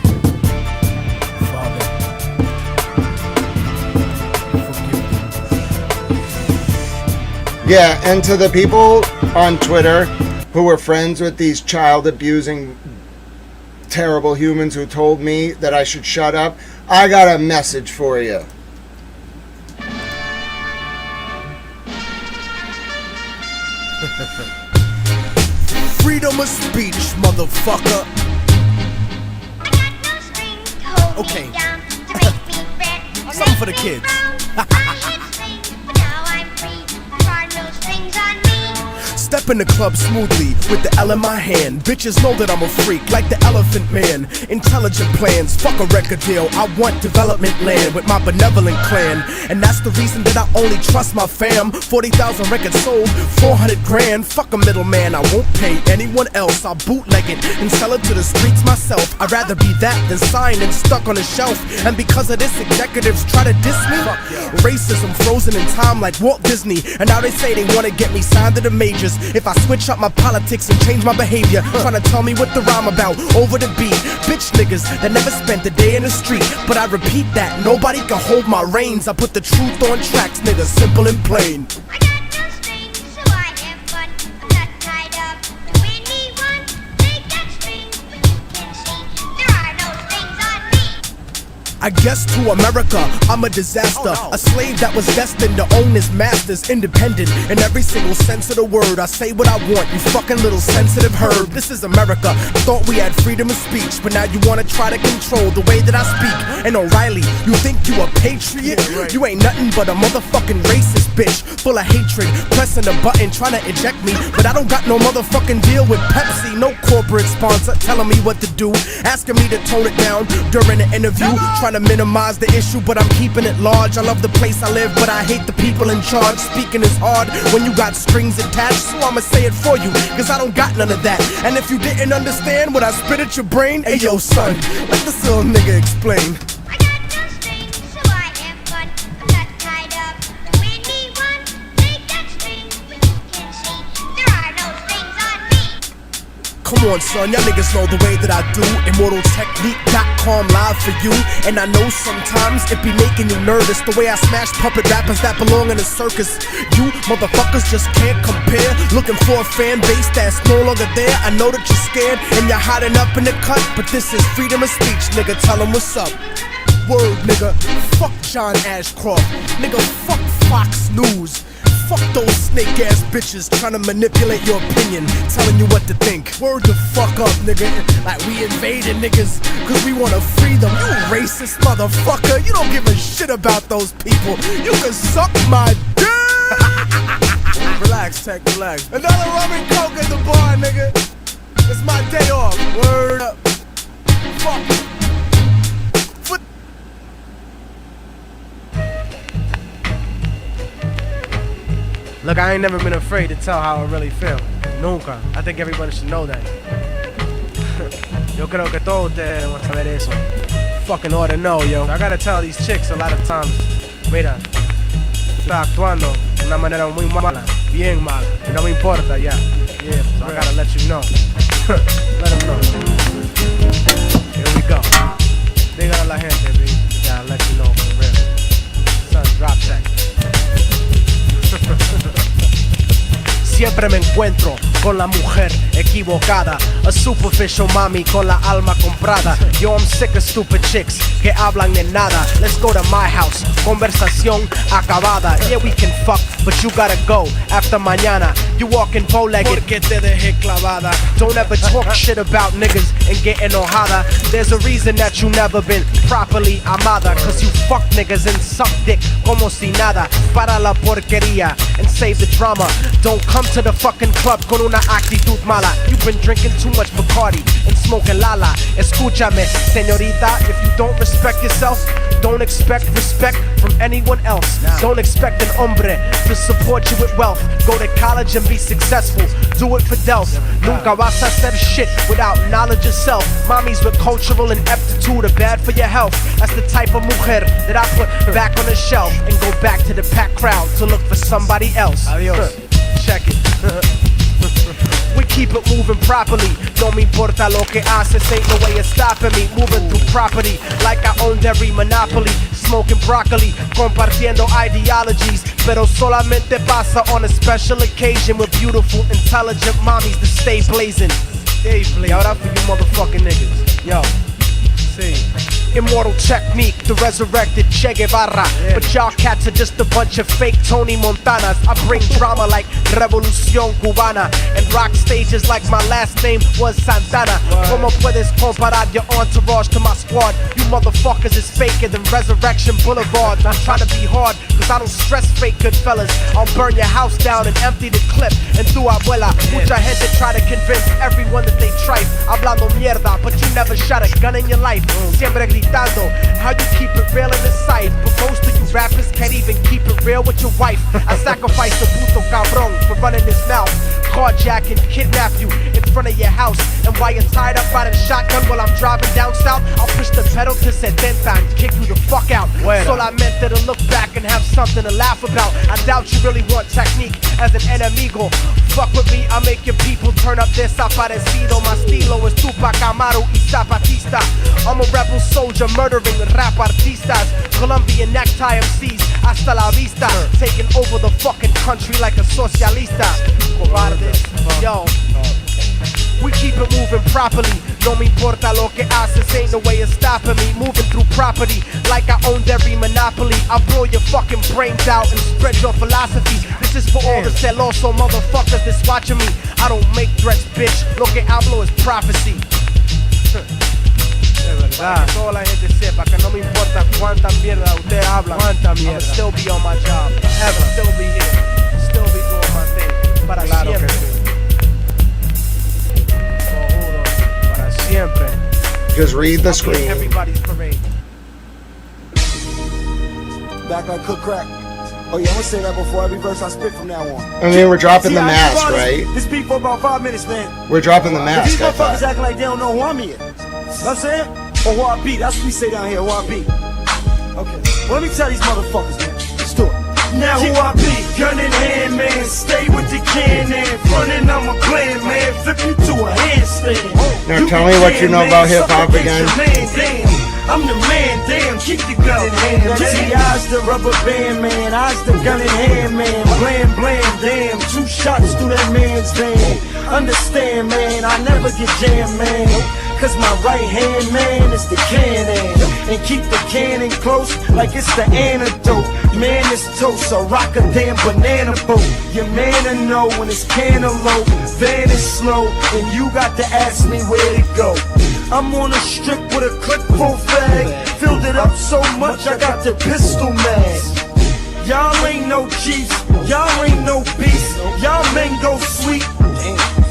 Yeah, and to the people on Twitter who were friends with these child abusing terrible humans who told me that I should shut up, I got a message for you. Freedom of speech, motherfucker. Okay. Something for the kids. Step in the club smoothly with the L in my hand. Bitches know that I'm a freak, like the Elephant Man. Intelligent plans, fuck a record deal. I want development land with my benevolent clan. And that's the reason that I only trust my fam. 40,000 records sold, 400 grand. Fuck a middleman, I won't pay anyone else. I'll bootleg it and sell it to the streets myself. I'd rather be that than signed and stuck on a shelf. And because of this, executives try to diss me. Racism frozen in time like Walt Disney. And now they say they wanna get me signed to the majors. If I switch up my politics and change my behavior, trying to tell me what the rhyme about over the beat. Bitch niggas that never spent a day in the street. But I repeat that, nobody can hold my reins. I put the truth on tracks, nigga, simple and plain. I guess to America, I'm a disaster. A slave that was destined to own his masters. Independent in every single sense of the word. I say what I want, you fucking little sensitive herb. This is America. Thought we had freedom of speech, but now you wanna try to control the way that I speak. And O'Reilly, you think you a patriot? You ain't nothing but a motherfucking racist bitch. Full of hatred, pressing a button, trying to eject me. But I don't got no motherfucking deal with Pepsi. No corporate sponsor telling me what to do. Asking me to tone it down during the interview. Trying to minimize the issue, but I'm keeping it large. I love the place I live, but I hate the people in charge. Speaking is hard when you got strings attached, so I'ma say it for you, cause I don't got none of that. And if you didn't understand what I spit at your brain, hey yo son, let this little nigga explain. Come on son, y'all niggas know the way that I do. ImmortalTechnique.com live for you. And I know sometimes it be making you nervous, the way I smash puppet rappers that belong in a circus. You motherfuckers just can't compare. Looking for a fan base that's no longer there. I know that you're scared and you're hiding up in the cut, but this is freedom of speech, nigga, tell them what's up. Word, nigga, fuck John Ashcroft. Nigga, fuck Fox News. Fuck those snake ass bitches trying to manipulate your opinion, telling you what to think. Word the fuck up, nigga. Like we invaded niggas cause we wanna free them. You racist motherfucker. You don't give a shit about those people. You can suck my dick. Relax, Tech, relax. Another rum and coke at the bar, nigga. It's my day off. Word up. Fuck. Look, I ain't never been afraid to tell how I really feel. Nunca. I think everybody should know that. Yo creo que todos ustedes deben saber eso. Fucking ought to know, yo. I gotta tell these chicks a lot of times, mira, está actuando de una manera muy mala, bien mala. Y no me importa, ya. Yeah, so I gotta let you know. Let them know. Here we go. Dígale a la gente, B. Gotta let you know for real. Son, drop check. Siempre me encuentro con la mujer equivocada, a superficial mami con la alma comprada. Yo, I'm sick of stupid chicks que hablan de nada. Let's go to my house, conversación acabada. Yeah, we can fuck, but you gotta go after mañana. You walking bow-legged porque te dejé clavada. Don't ever talk shit about niggas and get enojada. There's a reason that you never been properly amada, cause you fuck niggas and suck dick como si nada. Para la porquería and save the drama. Don't come to the fucking club con una actitud mala. You've been drinking too much Bacardi and smoking lala. Escúchame, señorita, if you don't respect yourself, don't expect respect from anyone else. Don't expect an hombre to support you with wealth. Go to college and be successful. Do it for Delph. Nunca vas a hacer shit without knowledge of self. Mommies with cultural ineptitude are bad for your health. That's the type of mujer that I put back on the shelf and go back to the packed crowd to look for somebody else. Adios. Check it. We keep it moving properly. No me importa lo que haces, ain't no way of stopping me. Moving through property like I owned every monopoly. smoking broccoli, compartiendo ideologies. Pero solamente pasa on a special occasion with beautiful, intelligent mommies that stay blazing. Y ahora for you motherfucking niggas. Yo, see. Immortal technique, the resurrected Che Guevara. But y'all cats are just a bunch of fake Tony Montanas. I bring drama like Revolución Cubana and rock stages like my last name was Santana. Como puedes comparar your entourage to my squad? You motherfuckers is faker than Resurrection Boulevard. I'm trying to be hard, cause I don't stress fake good fellas. I'll burn your house down and empty the clip. And tu abuela, mucha gente try to convince everyone that they trife. Hablando mierda, but you never shot a gun in your life. Siempre gritando, how you keep it real in the sight. But most of you rappers can't even keep it real with your wife. I sacrifice the puto cabrón for running his mouth. Carjack and kidnap you in front of your house. And while you're tied up riding shotgun while I'm driving down south, I'll push the pedal to 70 and kick you the fuck out. Solamente to look back and have something to laugh about. I doubt you really want technique as an enemigo. Fuck with me, I make your people turn up their desaparecido. My estilo is Tupac Amaru y Zapatista. I'm a rebel soldier murdering rap artistas. Colombian necktie MCs, hasta la vista. Taking over the fucking country like a socialista. Cobardes, yo. We keep it moving properly. No me importa lo que haces, ain't no way of stopping me. Moving through property like I owned every monopoly. I'll blow your fucking brains out and spread your philosophy. This is for all the celoso motherfuckers that's watching me. I don't make threats, bitch. Lo que hablo is prophecy. De verdad. Que toda la gente sepa que no me importa cuánta mierda usted habla. Cuánta mierda. I'll still be on my job. Ever. Still be here. Still be doing my thing. Para siempre. Para siempre. Just read the screen. Everybody's parade. Back like cook crack. Oh yeah, I'm gonna say that before every verse I spit from now on. I mean, we're dropping the mask, right? This beat for about 5 minutes, man. We're dropping the mask. These motherfuckers acting like they don't know who I'm here. Know what I'm saying? Or who I be. That's what we say down here, who I be. Okay. Well, let me tell these motherfuckers, man. Let's do it. Now who I be, gun in hand, man. Stay with the cannon. Frontin', I'm a plan, man. Flip you to a handstand. Now tell me what you know about hip-hop again. I'm the man, damn, keep the gun in hand. See, I's the rubber band, man. I's the gun in hand, man. Blam, blam, damn. 2 shots through that man's vein. Understand, man, I never get jammed, man. Cause my right hand, man, is the cannon. And keep the cannon close like it's the antidote. Man, it's toast, I rock a damn banana boat. Your man to know when it's cantaloupe. Van is slow, and you got to ask me where to go. I'm on a strip with a clip full fag. Filled it up so much I got the pistol mag. Y'all ain't no chiefs, y'all ain't no beasts. Y'all mango sweet,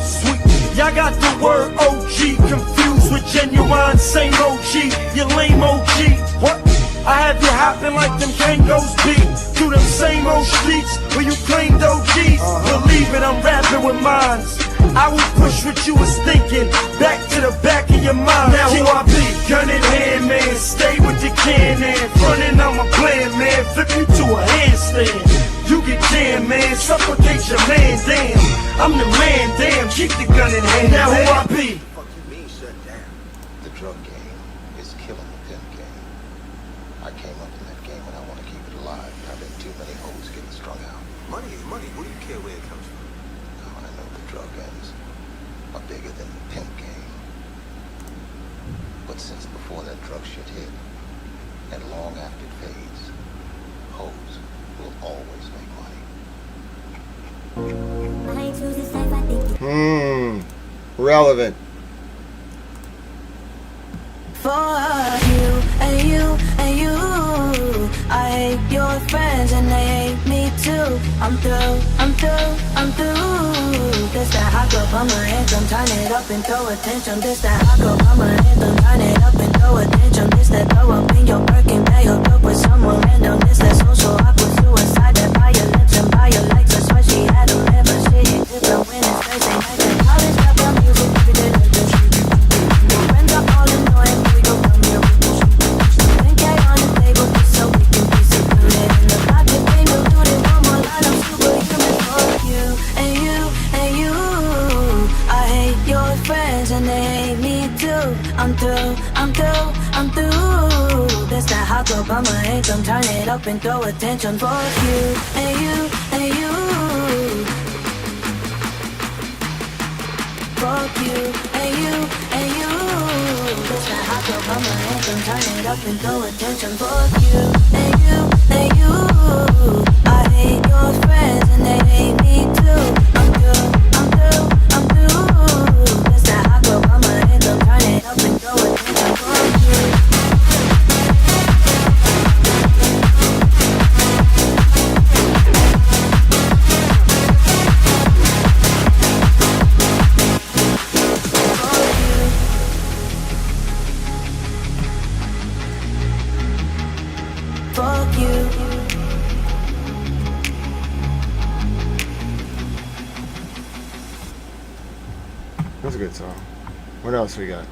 sweet. Y'all got the word OG confused with genuine, same OG. You lame OG, what? I have you hopping like them Kangos beat through them same old streets where you claimed OGs. Believe it, I'm rapping with mines. I will push what you was thinking back to the back of your mind. Now who I be, gun in hand, man. Stay with the cannon. Frontin', I'm a plan, man. Flip you to a handstand. You get jammed, man. Suffocate your man, damn. I'm the man, damn. Keep the gun in hand. Now who I be. Fuck you mean shut down? The drug game is killing the pimp game. I came up in that game and I want to keep it alive. I've been too many hoes getting strung out. Money is money. What do you care where it comes from? Oh, I know the drug ends are bigger than the pimp game. But since before that drug shit hit, and long after it fades, hoes will always make money. Relevant. For you and you and you, I hate your friends and they hate me too. I'm through, I'm through, I'm through. This that hot up on my anthem, turn it up and throw attention. This that hot up on my anthem, turn it up and throw attention. This that throw up in your Birkin bag, hooked up with someone random. This that social awkward suicide, that by your lips and by your legs. That's why she had them never shit hit different when it's face ain't like that. College rap on music, every day like this. Friends are all annoying, we go come here with this. 10K on the table, just so we can be secluded. In the pocket, they diluted. One more line, I'm superhuman for you and you and you. I hate your friends and they hate me too. I'm through, I'm through, I'm through. This that hot girl by my anthem. Turn it up and throw attention. Fuck you, and you, and you. Fuck you, and you, and you. This that hot girl by my anthem. Turn it up and throw attention. Fuck you, and you, and you. I hate your friends and they hate me too. I'm through, I'm through, I'm through. This that hot girl by my anthem. Turn it up and throw attention. Fuck you. Fuck you. That's a good song. What else we got?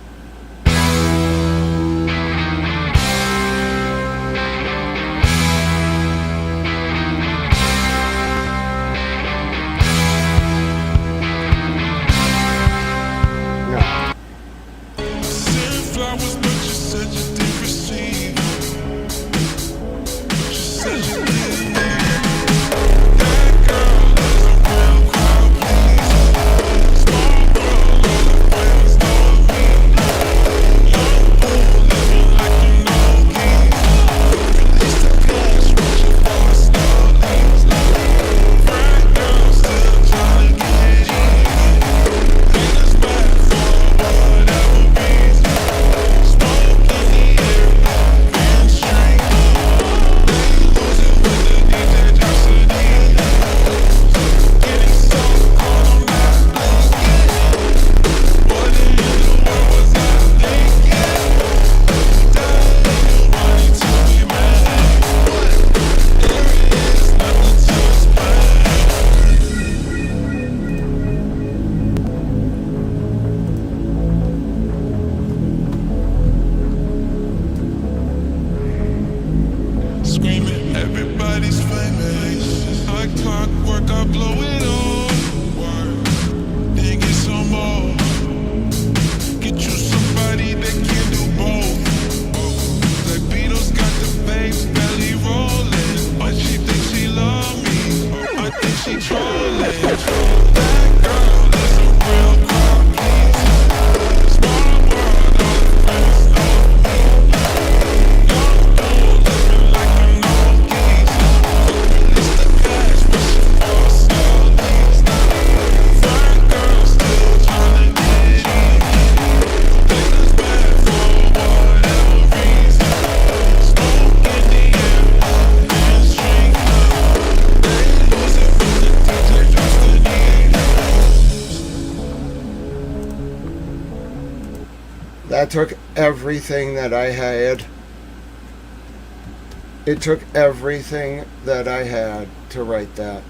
Flowers, but you said you didn't receive. You said you didn't need. That girl is a real crowd, please. Small world, all the friends know me. Young fool living like you know keys. Release the cash, watch it for a slow leaves. Frat girl still trying to get in. Haters mad for whatever reason. Screaming, everybody's famous. Like clockwork, I blow it all. Then get some more. Get you somebody that can do both. Like Beatles got the babes belly rolling. But she thinks she love me. I think she trolling. That girl is a real crowd, please. Small world, all the friends know me. Young fool living like you know keys. Release the cash, push it for a slow leaves. Fine girl still trying to get in. Haters mad for whatever reason. Smoke in the air, and drink. They lose it when the DJ drops the knee. That took everything that I had. It took everything that I had to write that.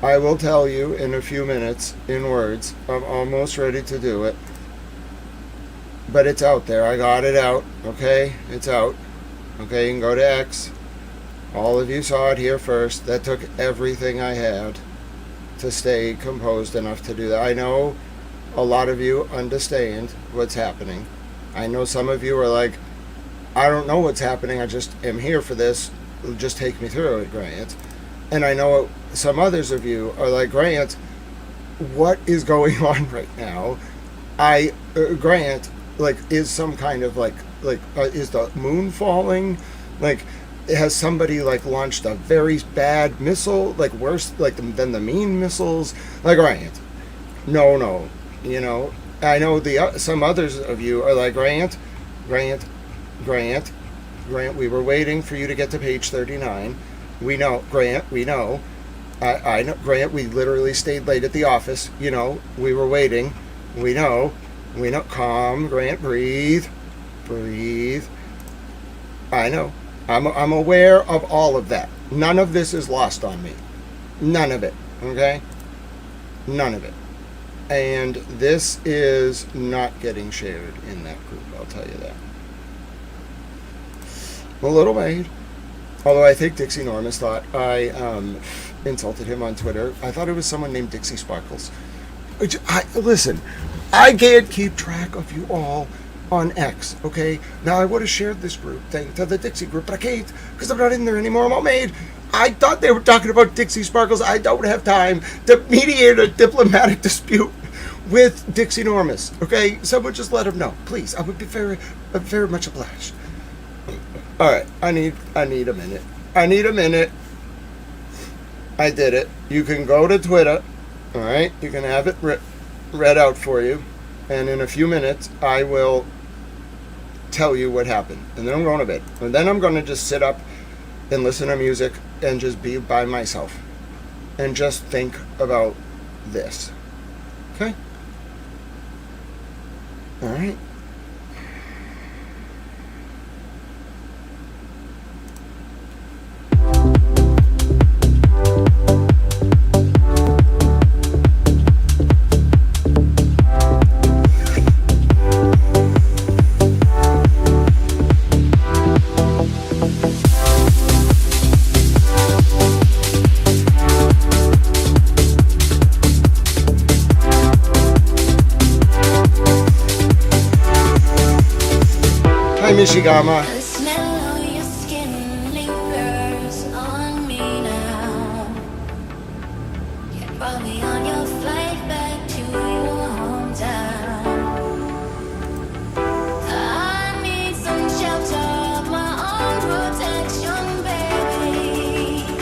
I will tell you in a few minutes, in words. I'm almost ready to do it. But it's out there. I got it out. Okay? It's out. Okay, you can go to X. All of you saw it here first. That took everything I had to stay composed enough to do that. I know a lot of you understand what's happening. I know some of you are like, I don't know what's happening. I just am here for this. Just take me through it, Grant. And I know some others of you are like, Grant, what is going on right now? Grant, like, is some kind of is the moon falling? Like, has somebody like launched a very bad missile, like worse like than the mean missiles? Like, Grant, no, you know. I know some others of you are like, Grant, we were waiting for you to get to page 39. We know, Grant, we know. I know, Grant, we literally stayed late at the office. You know, we were waiting. We know. Calm, Grant, breathe. I know. I'm aware of all of that. None of this is lost on me. None of it. Okay? None of it. And this is not getting shared in that group, I'll tell you that. A little made. Although I think Dixie Normus thought I insulted him on Twitter. I thought it was someone named Dixie Sparkles. Listen, I can't keep track of you all. on X, okay? Now, I would have shared this group thing to the Dixie group, but I can't because I'm not in there anymore. I'm all made. I thought they were talking about Dixie Sparkles. I don't have time to mediate a diplomatic dispute with Dixie Normus, okay? Someone just let him know, please. I would be very much obliged. All right, I need a minute. I did it. You can go to Twitter, all right? You can have it read out for you, and in a few minutes, I will tell you what happened. And then I'm going to bed. And then I'm going to just sit up and listen to music and just be by myself and just think about this. Okay? All right. Mishigama. The smell of your skin lingers on me now. You brought me on your flight back to your hometown. I need some shelter of my own protection, baby.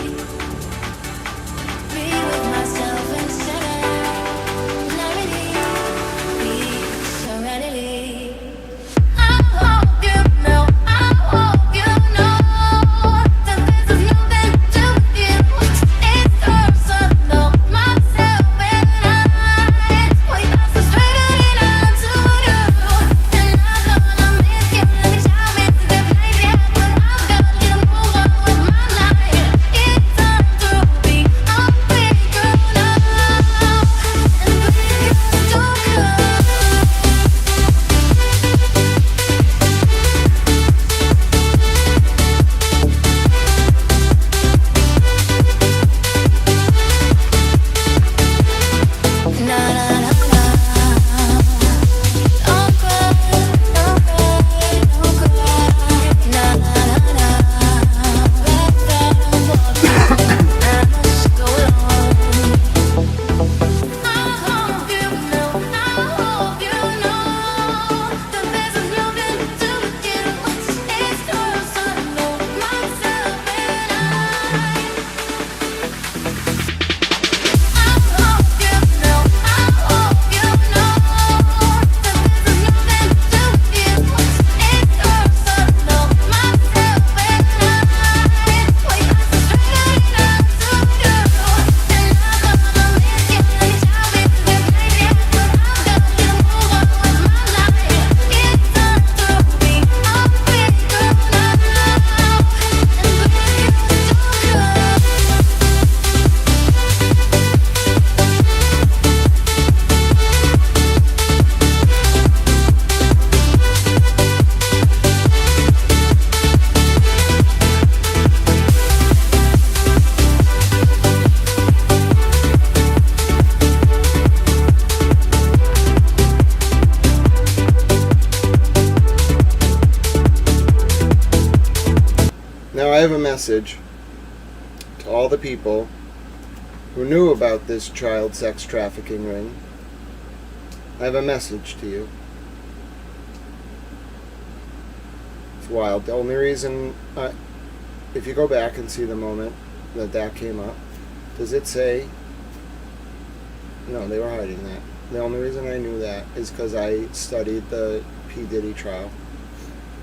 Be with myself instead of be serenity. Now I have a message to all the people who knew about this child sex trafficking ring. I have a message to you. It's wild. The only reason, if you go back and see the moment that came up, does it say? No, they were hiding that. The only reason I knew that is because I studied the P. Diddy trial.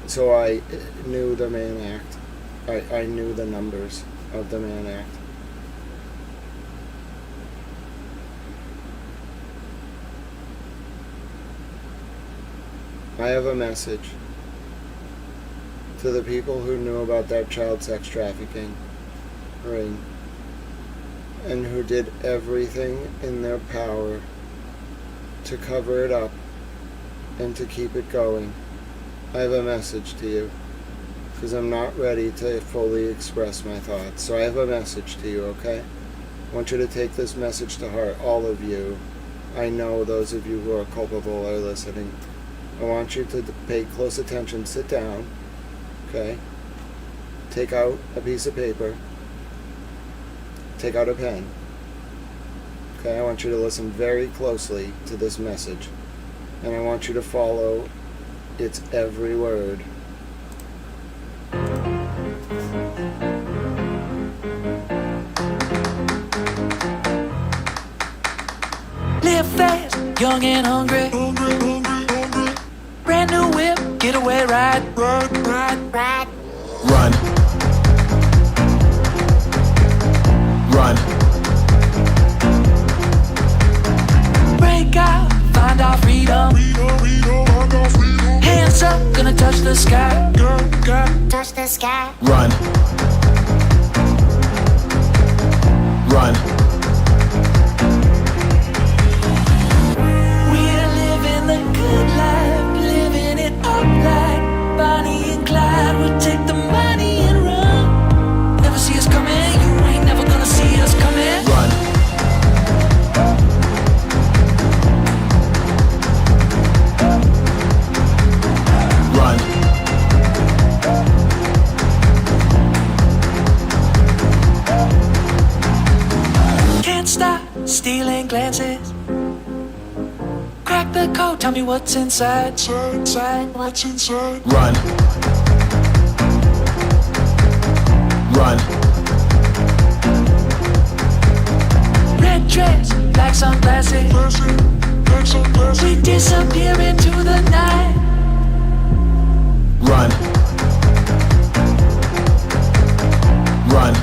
So I knew the Mann Act. I knew the numbers of the Mann Act. I have a message to the people who knew about that child sex trafficking ring and who did everything in their power to cover it up and to keep it going. I have a message to you because I'm not ready to fully express my thoughts. So I have a message to you, okay? I want you to take this message to heart, all of you. I know those of you who are culpable are listening. I want you to pay close attention. Sit down. Okay? Take out a piece of paper. Take out a pen. Okay, I want you to listen very closely to this message. And I want you to follow its every word. Live fast, young and hungry. Brand new whip, getaway ride. Ride. Run. Run. Break out, find our freedom. Hands up, gonna touch the sky. Touch the sky. Run. Run. We're living the good life, living it up like Bonnie and Clyde. We'll take the money and run. Never see us coming, you ain't never gonna see us coming. Run. Run. Can't stop stealing glances. Crack the code, tell me what's inside. What's inside? Run. Run. Red dress, black sunglasses. We disappear into the night. Run. Run.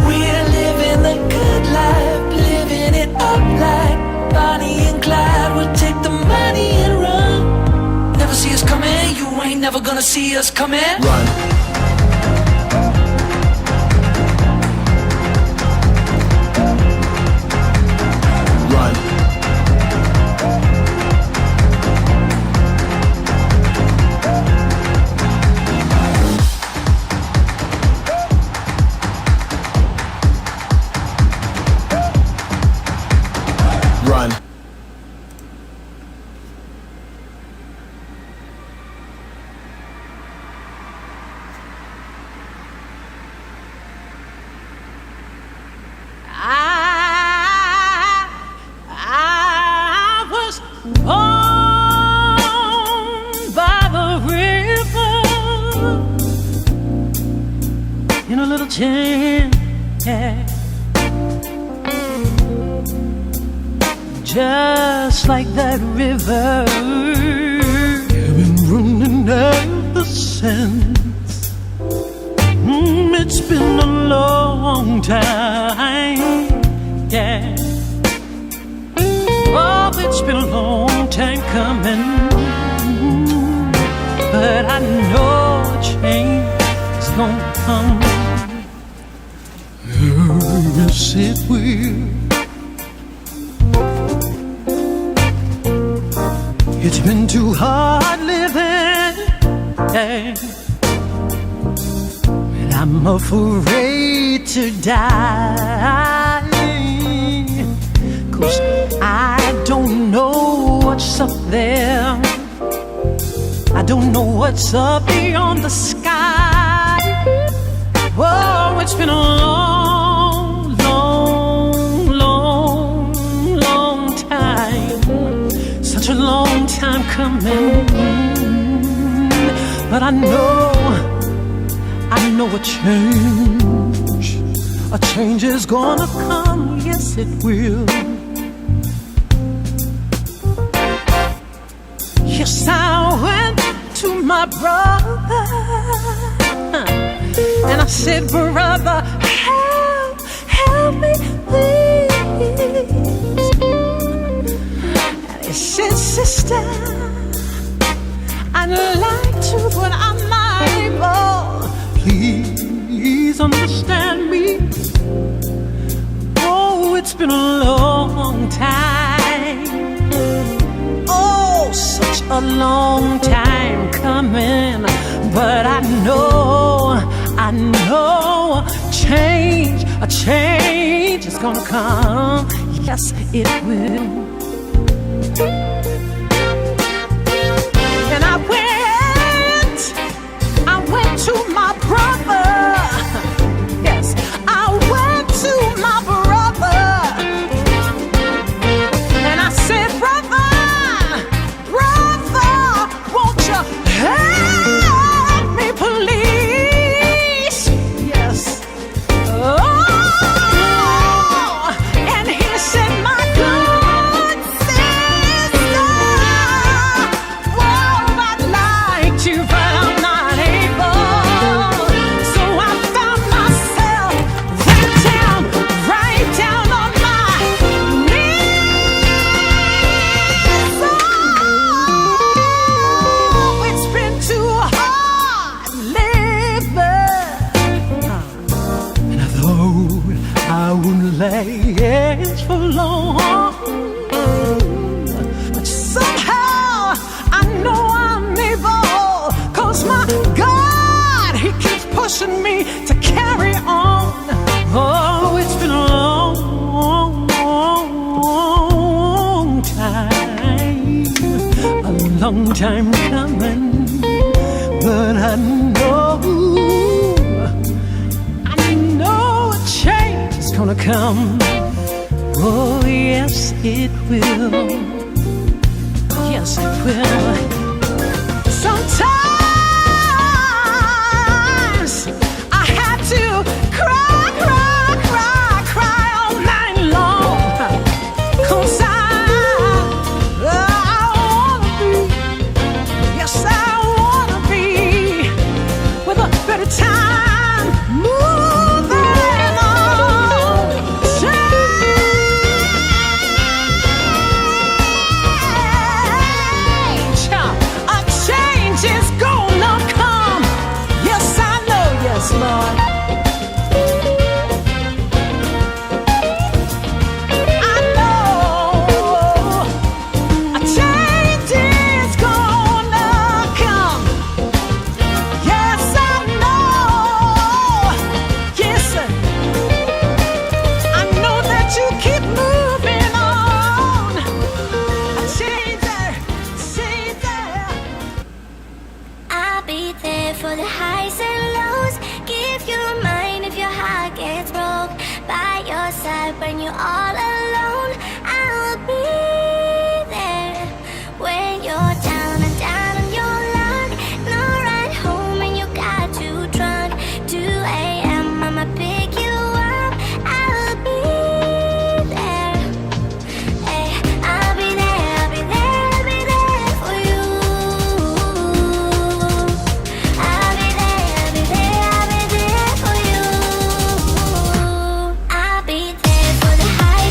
We're living the good life, living it up like Bonnie and Clyde. We'll take the money and run. Never see us coming, you ain't never gonna see us coming. Run. Run. Run. I was born by the river in a little town, just like that river. I've been running ever since. It's been a long time, yeah. Oh, it's been a long time coming, but I know a change is gonna come. Yes, it will. It's been too hard living, yeah. And I'm afraid to die, 'cause I don't know what's up there. I don't know what's up beyond the sky. Oh, it's been a long, long, long, long time. Such a long time coming. But I know a change is gonna come, yes it will. Yes, I went to my brother and I said, brother, help me please. And he said, sister, I'd like to, but I'm not able. Please understand me. Oh, it's been a long time. Oh, such a long time coming. But I know a change is gonna come. Yes, it will. And I went to my brother. Yes, I went to my brother. And I said, brother, won't you help me, please? Yes. Oh, and he said, my good sister, well, I'd like to, but I'm not able. So I found myself right down on my knees. Oh, it's been too hard living. And I thought I wouldn't last for long, but somehow I know I'm able, 'cause my God, he keeps pushing me to carry on. Oh, it's been a long time coming, but I know a change is gonna come. Oh, yes, it will. Yes, it will. Sometimes I had to cry all night long, 'cause I wanna be, yes, I wanna be with a better time moving on. A change is gonna come. Yes, I know, yes, Lord. I know a change is gonna come. Yes, I know. Yes, sir. I know that you keep moving on. A change there. I'll be there for the highs and lows. Give you mine if your heart gets broke. By your side when you're all alone. I'll be there when you're down and on your luck. No ride home and you got too drunk. 2 a.m. I'ma pick you up. I'll be there. Hey, I'll be there for you. I'll be there for you. I'll be there for the highs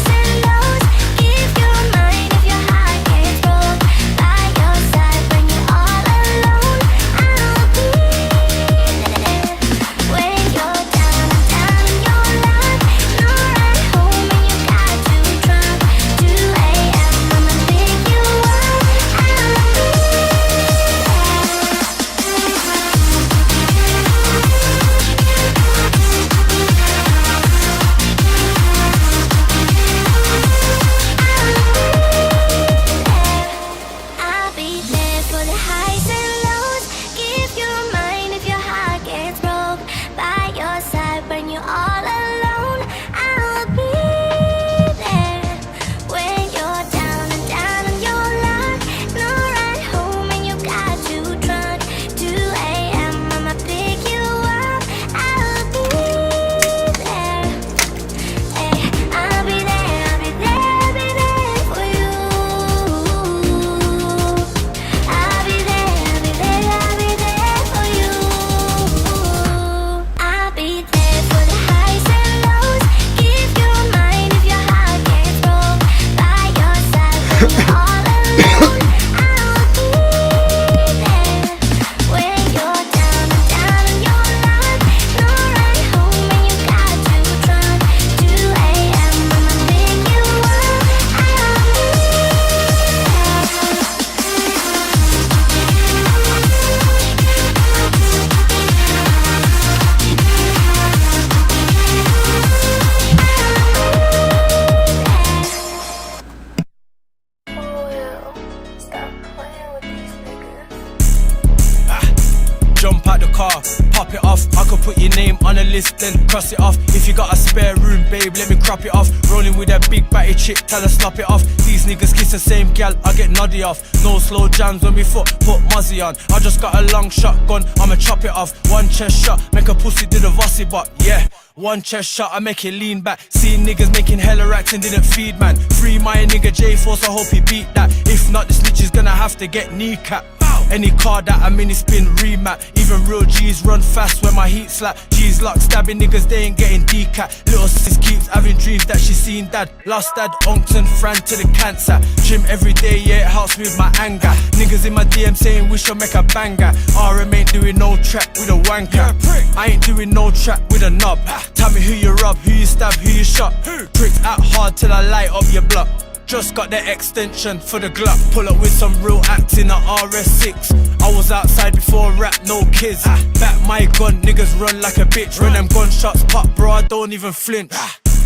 list, then cross it off. If you got a spare room, babe, let me crop it off. Rolling with a big batty chick, tell her slap it off. These niggas kiss the same gal, I get noddy off. No slow jams when we put muzzy on. I just got a long shotgun, I'ma chop it off. One chest shot, make a pussy do the vossy bop, yeah. One chest shot, I make it lean back. Seeing niggas making hella racks and didn't feed, man. Free my nigga J-Force, I hope he beat that. If not, the snitch is gonna have to get kneecapped. Any car that I'm in is spin remap. Even real G's run fast when my heat slap. G's lock stabbing niggas, they ain't getting decat. Little sis keeps having dreams that she seen dad. Lost dad, unks and fran to the cancer. Gym every day, yeah, it helps with my anger. Niggas in my DM saying we should make a banger. RM ain't doing no trap with a wanker. I ain't doing no trap with a knob. Tell me who you rob, who you stab, who you shot. Tricks act hard till I light up your block. Just got the extension for the Glock. Pull up with some real acts in a RS6. I was outside before rap, no kids. Back my gun, niggas run like a bitch. When them gunshots pop, bro, I don't even flinch.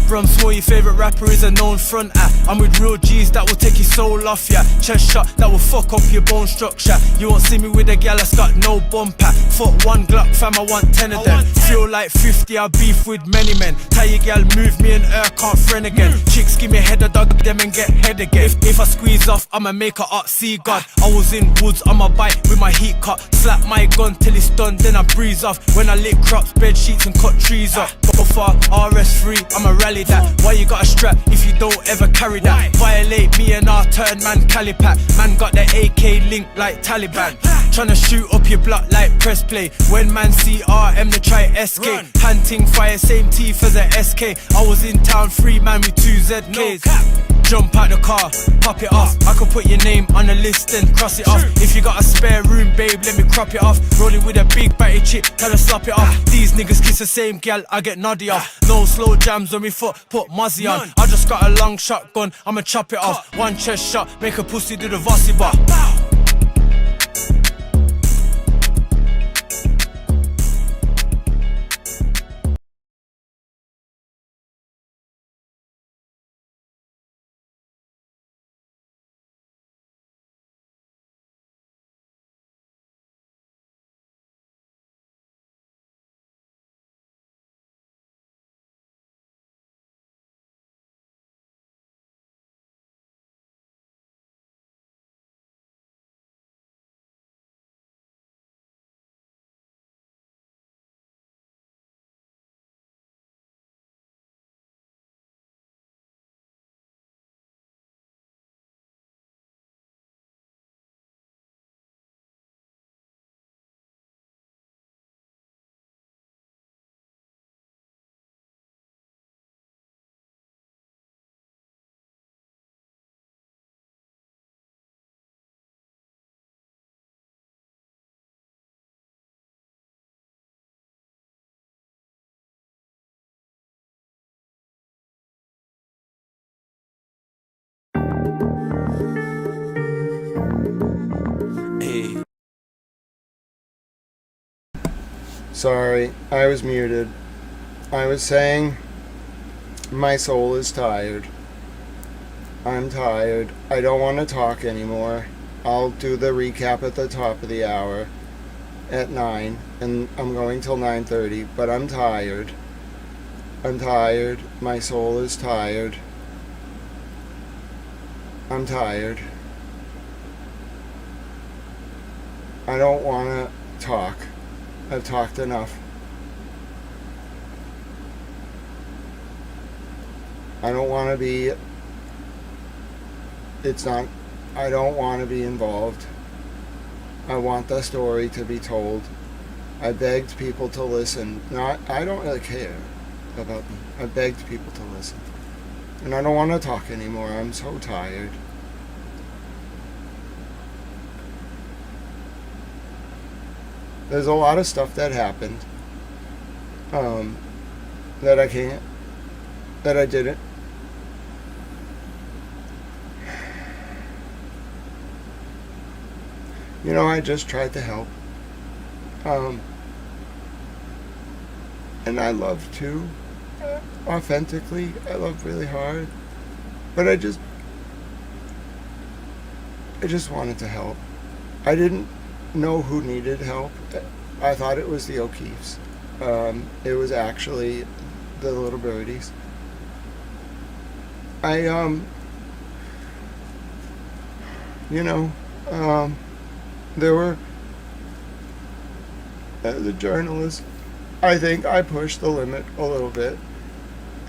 From small, your favourite rapper is a known fronter. I'm with real G's that will take your soul off ya. Chest shot that will fuck up your bone structure. You won't see me with a gal that's got no bumper. Foot one Glock, fam, I want 10 of them. Feel like 50, I beef with many men. Tell your gal, move me and her can't friend again. Chicks give me head, I dug them and get head again. If I squeeze off, I'ma make her up, see God. I was in woods on my bike with my heat cut. Slap my gun till it's done, then I breeze off. When I lick crops, bed sheets and cut trees up. Buffer, RS3, I'ma rally that. Why you got a strap if you don't ever carry that? Violate me and I turn man calipat. Man got the AK link like Taliban. Tryna shoot up your block like press play. When man see RM they try escape. Hunting fire, same teeth as a SK. I was in town, free man with 2 ZKs. Jump out the car, pop it off. I could put your name on the list and cross it off. If you got a spare room, babe, let me crop it off. Rolling with a big batty chick, tell her slap it off. These niggas kiss the same gal, I get noddy off. No slow jams when we put muzzy on. I just got a long shotgun, I'ma chop it off. One chest shot, make a pussy do the vossy bop. Sorry, I was muted. I was saying my soul is tired. I'm tired. I don't want to talk anymore. I'll do the recap at the top of the hour at 9, and I'm going till 9:30, but I'm tired. I'm tired. My soul is tired. I'm tired. I don't want to talk. I've talked enough. I don't want to be... I don't want to be involved. I want the story to be told. I begged people to listen. I don't really care about me. I begged people to listen. And I don't want to talk anymore. I'm so tired. There's a lot of stuff that happened that I didn't. You know, I just tried to help. And I love too. Authentically, I love really hard. But I just wanted to help. I didn't know who needed help. I thought it was the O'Keefes. It was actually the little birdies. There were, as a journalist, I think I pushed the limit a little bit.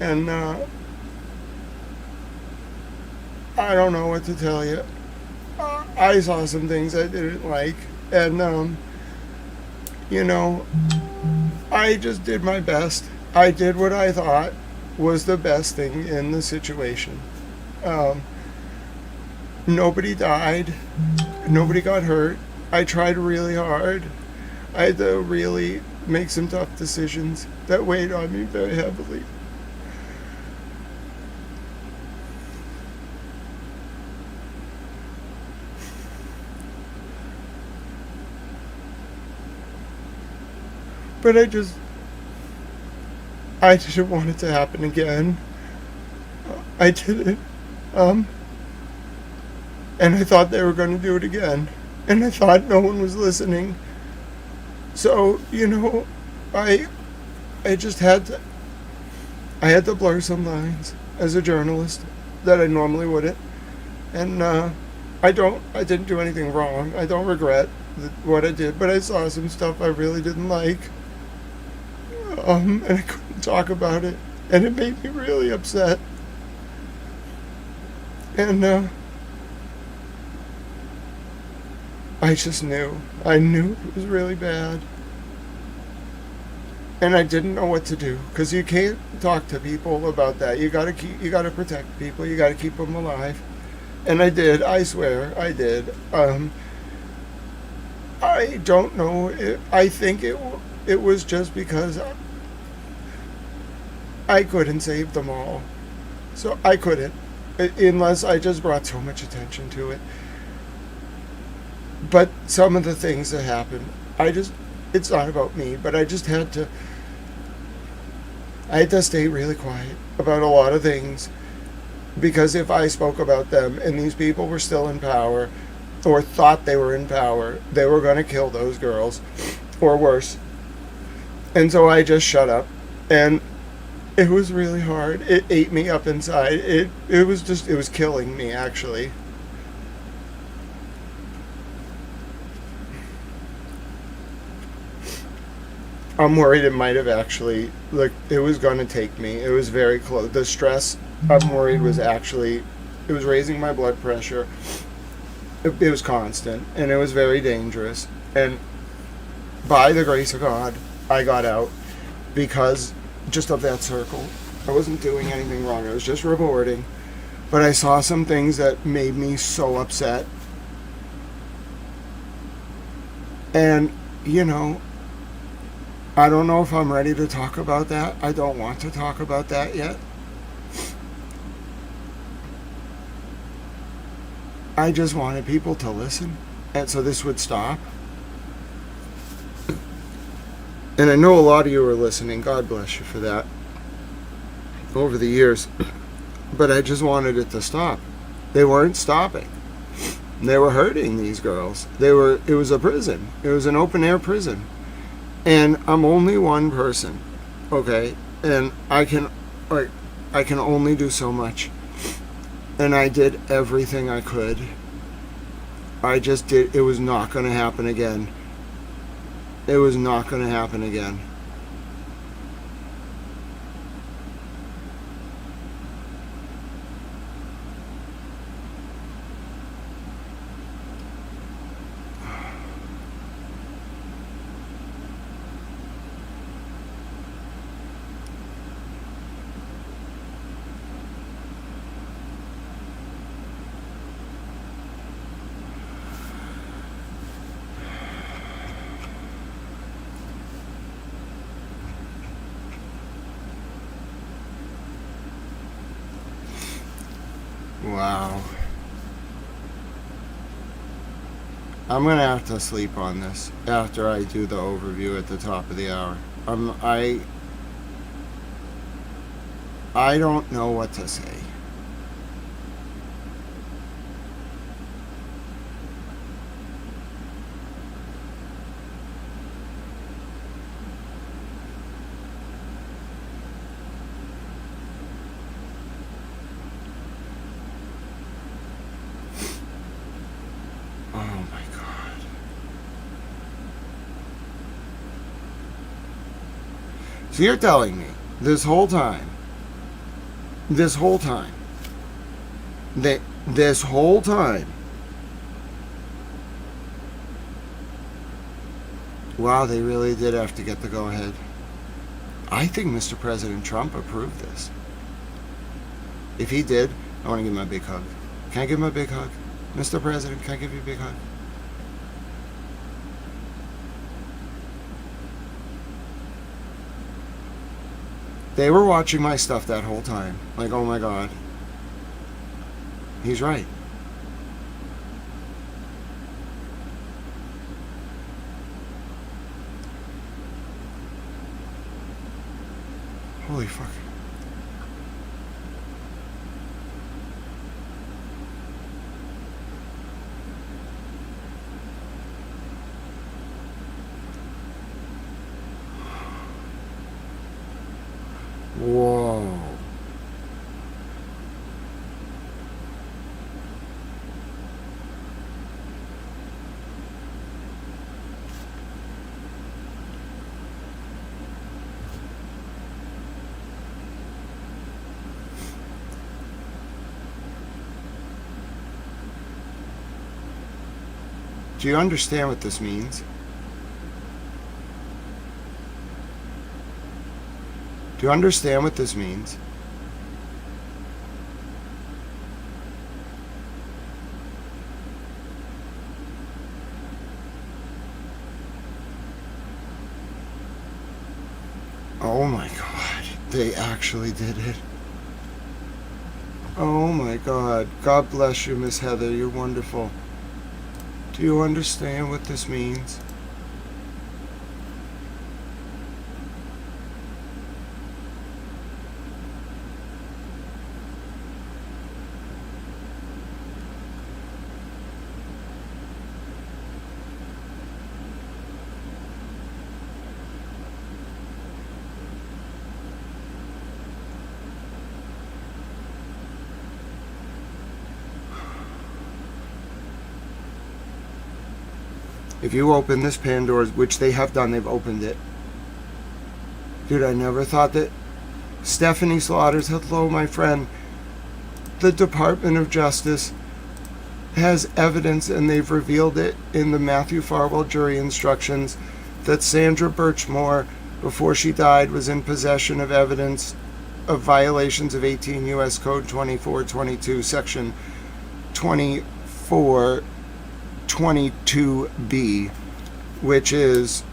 And I don't know what to tell you. I saw some things I didn't like. And, I just did my best. I did what I thought was the best thing in the situation. Nobody died. Nobody got hurt. I tried really hard. I had to really make some tough decisions that weighed on me very heavily. But I didn't want it to happen again. I didn't. And I thought they were going to do it again. And I thought no one was listening. So, I just had to, I had to blur some lines as a journalist that I normally wouldn't. And I didn't do anything wrong. I don't regret what I did, but I saw some stuff I really didn't like. And I couldn't talk about it. And it made me really upset. And I just knew. I knew it was really bad. And I didn't know what to do, because you can't talk to people about that. You gotta protect people. You gotta keep them alive. And I did. I swear, I did. I don't know. I think it was just because I couldn't save them all. So I couldn't, unless I just brought so much attention to it. But some of the things that happened, it's not about me, but I had to stay really quiet about a lot of things, because if I spoke about them and these people were still in power, or thought they were in power, they were going to kill those girls, or worse. And so I just shut up, and it was really hard. It ate me up inside. It was killing me, actually. I'm worried it might have actually, it was going to take me. It was very close. The stress, I'm worried, was actually, it was raising my blood pressure. It was constant, and it was very dangerous. And by the grace of God, I got out because just of that circle. I wasn't doing anything wrong. I was just reporting. But I saw some things that made me so upset. And, I don't know if I'm ready to talk about that. I don't want to talk about that yet. I just wanted people to listen, and so this would stop. And I know a lot of you are listening. God bless you for that. Over the years. But I just wanted it to stop. They weren't stopping. They were hurting these girls. It was a prison. It was an open air prison. And I'm only one person, okay? And I can only do so much. And I did everything I could. I just did. It was not going to happen again. It was not going to happen again. Wow. I'm going to have to sleep on this after I do the overview at the top of the hour. I don't know what to say. So you're telling me this whole time, this whole time, wow, they really did have to get the go-ahead. I think Mr. President Trump approved this. If he did, I want to give him a big hug. Can I give him a big hug? Mr. President, can I give you a big hug? They were watching my stuff that whole time. Like, oh my God. He's right. Holy fuck. Whoa. Do you understand what this means? Do you understand what this means? Oh my God, they actually did it. Oh my God, God bless you, Miss Heather, you're wonderful. Do you understand what this means? If you open this Pandora's, which they have done, they've opened it. Dude, I never thought that Stephanie Slaughters, hello my friend, the Department of Justice has evidence, and they've revealed it in the Matthew Farwell jury instructions, that Sandra Birchmore, before she died, was in possession of evidence of violations of 18 U.S. Code 2422, Section 2422B, which is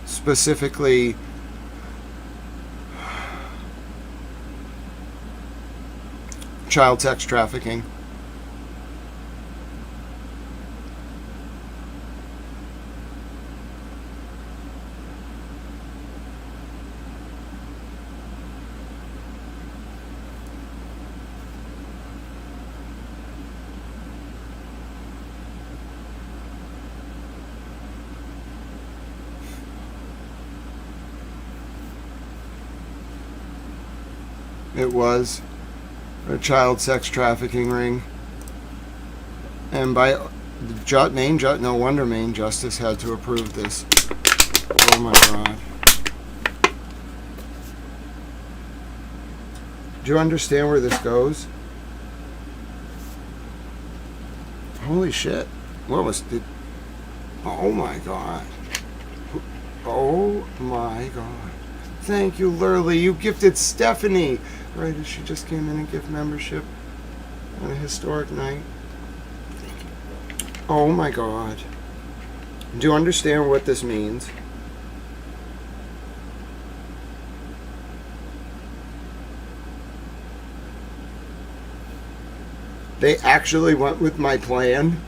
specifically child sex trafficking. It was a child sex trafficking ring, and by no wonder Maine Justice had to approve this. Oh my God. Do you understand where this goes? Holy shit. What was it? Oh my God. Oh my God. Thank you, Lurley. You gifted Stephanie. Right as she just came in and gift membership on a historic night. Oh my God. Do you understand what this means? They actually went with my plan?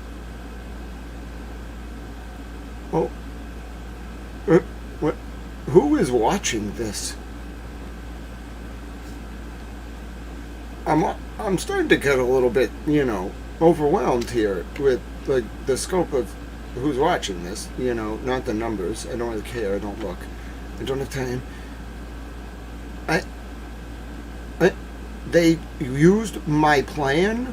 Oh. What? Who is watching this? I'm starting to get a little bit, overwhelmed here with like the scope of who's watching this. Not the numbers. I don't really care. I don't look. I don't have time. They used my plan.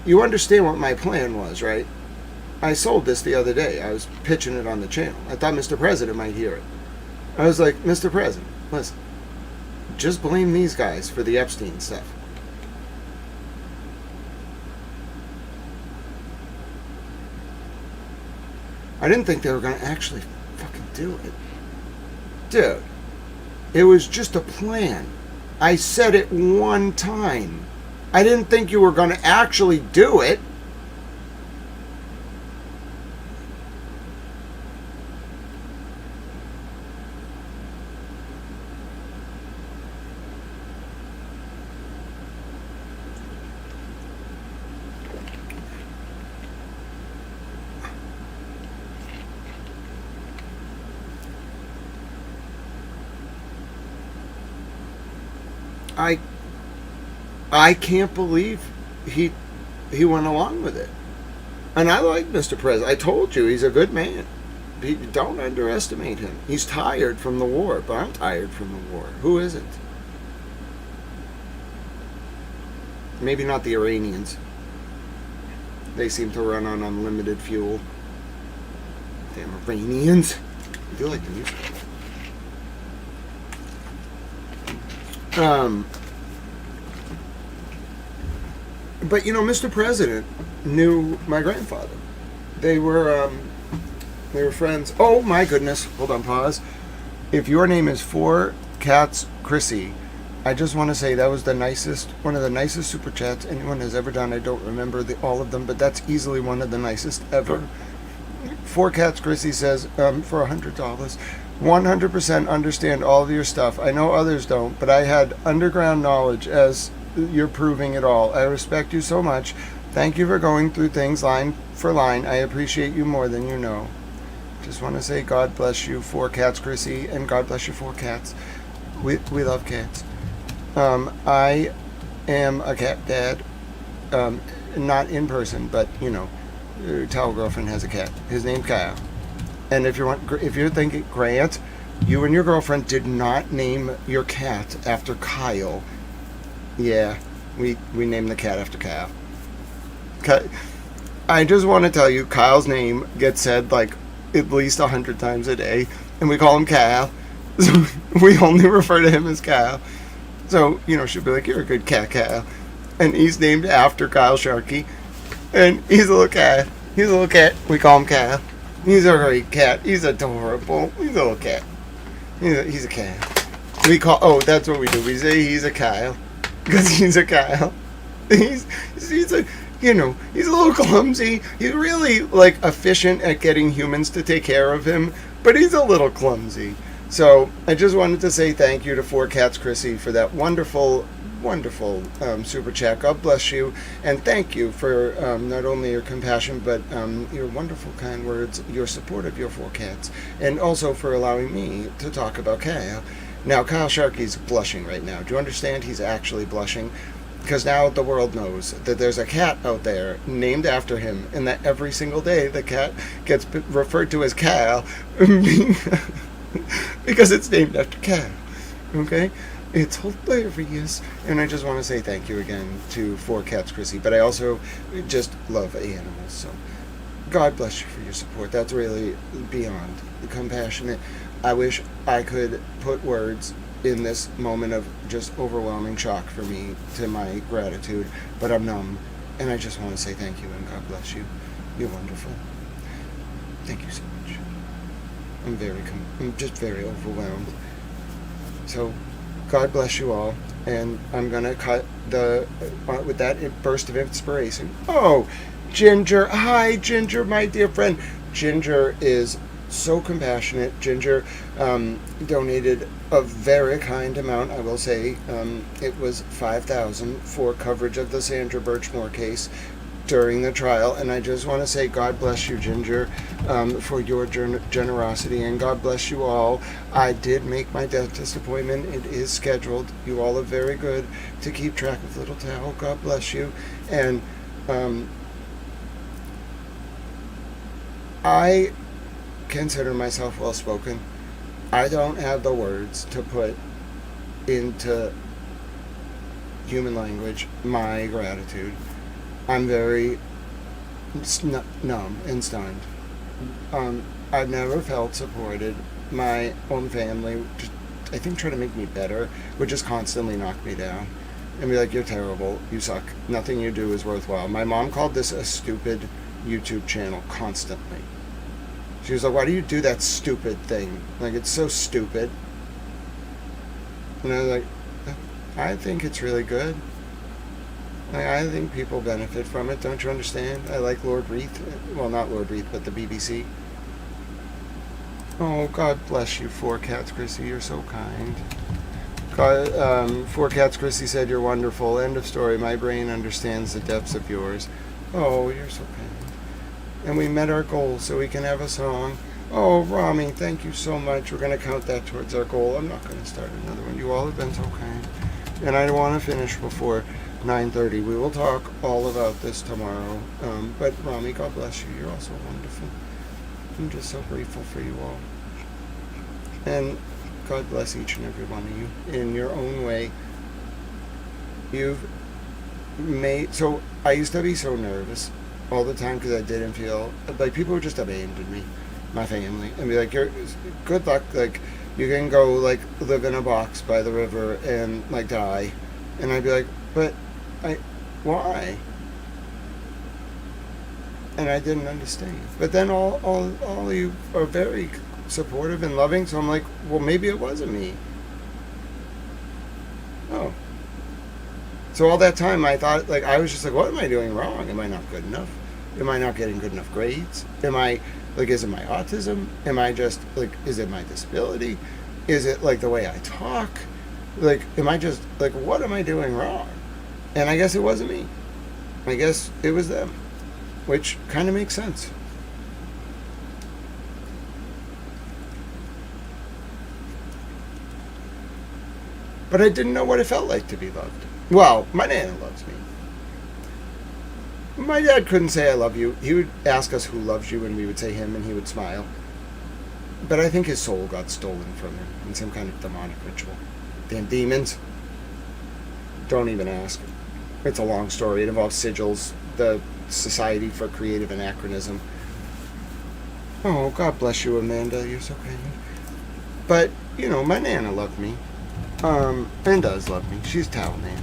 You understand what my plan was, right? I sold this the other day. I was pitching it on the channel. I thought Mr. President might hear it. I was like, Mr. President, listen, just blame these guys for the Epstein stuff. I didn't think they were going to actually fucking do it. Dude, it was just a plan. I said it one time. I didn't think you were going to actually do it. I can't believe he went along with it. And I like Mr. President. I told you, he's a good man. Don't underestimate him. He's tired from the war, but I'm tired from the war. Who isn't? Maybe not the Iranians. They seem to run on unlimited fuel. Damn Iranians. I do like the music. But you know, Mr. President knew my grandfather. They were friends. Oh my goodness! Hold on, pause. If your name is 4 Cats Chrissy, I just want to say that was one of the nicest super chats anyone has ever done. I don't remember all of them, but that's easily one of the nicest ever. 4 Cats Chrissy says, for $100, 100% understand all of your stuff. I know others don't, but I had underground knowledge as you're proving it all. I respect you so much. Thank you for going through things line for line. I appreciate you more than you know. Just want to say God bless you, 4 Cats Chrissy, and God bless you, 4 cats. We love cats. I am a cat dad. Not in person, but you know, Towel girlfriend has a cat. His name's Kyle. And if you're thinking, Grant, you and your girlfriend did not name your cat after Kyle. Yeah, we named the cat after Kyle. I just want to tell you, Kyle's name gets said like at least 100 times a day, and we call him Kyle. So we only refer to him as Kyle. So, you know, she'll be like, you're a good cat, Kyle. And he's named after Kyle Sharkey. And he's a little cat. He's a little cat. We call him Kyle. He's a great cat. He's adorable. He's a little cat. He's a cat. That's what we do. We say he's a Kyle. Because he's a Kyle. He's a, you know, he's a little clumsy. He's really, like, efficient at getting humans to take care of him. But he's a little clumsy. So, I just wanted to say thank you to 4 Cats Chrissy for that wonderful super chat. God bless you, and thank you for not only your compassion, but your wonderful kind words, your support of your 4 cats, and also for allowing me to talk about Kyle. Now, Kyle Sharkey's blushing right now. Do you understand? He's actually blushing, because now the world knows that there's a cat out there named after him, and that every single day the cat gets referred to as Kyle, because it's named after Kyle. Okay? It's hilarious. And I just want to say thank you again to 4 Cats Chrissy. But I also just love animals. So God bless you for your support. That's really beyond compassionate. I wish I could put words in this moment of just overwhelming shock for me to my gratitude. But I'm numb. And I just want to say thank you and God bless you. You're wonderful. Thank you so much. I'm just very overwhelmed. So God bless you all, and I'm gonna cut with that burst of inspiration. Oh, Ginger! Hi, Ginger, my dear friend. Ginger is so compassionate. Ginger donated a very kind amount. I will say it was $5,000 for coverage of the Sandra Birchmore case during the trial, and I just want to say God bless you, Ginger, for your generosity, and God bless you all. I did make my dentist appointment. It is scheduled. You all are very good to keep track of Little Towel. God bless you. And I consider myself well-spoken. I don't have the words to put into human language my gratitude. I'm very numb and stunned. I've never felt supported. My own family, just, I think, try to make me better, would just constantly knock me down and be like, you're terrible, you suck, nothing you do is worthwhile. My mom called this a stupid YouTube channel constantly. She was like, why do you do that stupid thing? Like, it's so stupid. And I was like, I think it's really good. Like, I think people benefit from it, don't you understand? I like Lord Reith. Well, not Lord Reith, but the BBC. Oh, God bless you, Four Cats Chrissy, you're so kind. Four Cats Chrissy said, you're wonderful. End of story. My brain understands the depths of yours. Oh, you're so kind. And we met our goal, so we can have a song. Oh, Rami, thank you so much. We're going to count that towards our goal. I'm not going to start another one. You all have been so kind. And I want to finish before 9:30. We will talk all about this tomorrow. But Rami, God bless you. You're also wonderful. I'm just so grateful for you all. And God bless each and every one of you in your own way. You've made... So, I used to be so nervous all the time because I didn't feel... Like, people would just abandon me, my family, and be like, "You're good luck. Like, you can go, like, live in a box by the river and, like, die." And I'd be like, but why? And I didn't understand. But then all of you are very supportive and loving, so I'm like, well, maybe it wasn't me. Oh. So all that time I thought, like, I was just like, what am I doing wrong? Am I not good enough? Am I not getting good enough grades? Am I, like, is it my autism? Am I just, like, is it my disability? Is it, like, the way I talk? Like, am I just, like, what am I doing wrong? And I guess it wasn't me. I guess it was them. Which kind of makes sense. But I didn't know what it felt like to be loved. Well, my Nana loves me. My dad couldn't say I love you. He would ask us who loves you, and we would say him, and he would smile. But I think his soul got stolen from him in some kind of demonic ritual. Damn demons. Don't even ask. It's a long story. It involves sigils, the Society for Creative Anachronism. Oh, God bless you, Amanda. You're so kind. But, you know, my Nana loved me. And does love me. She's Tao man.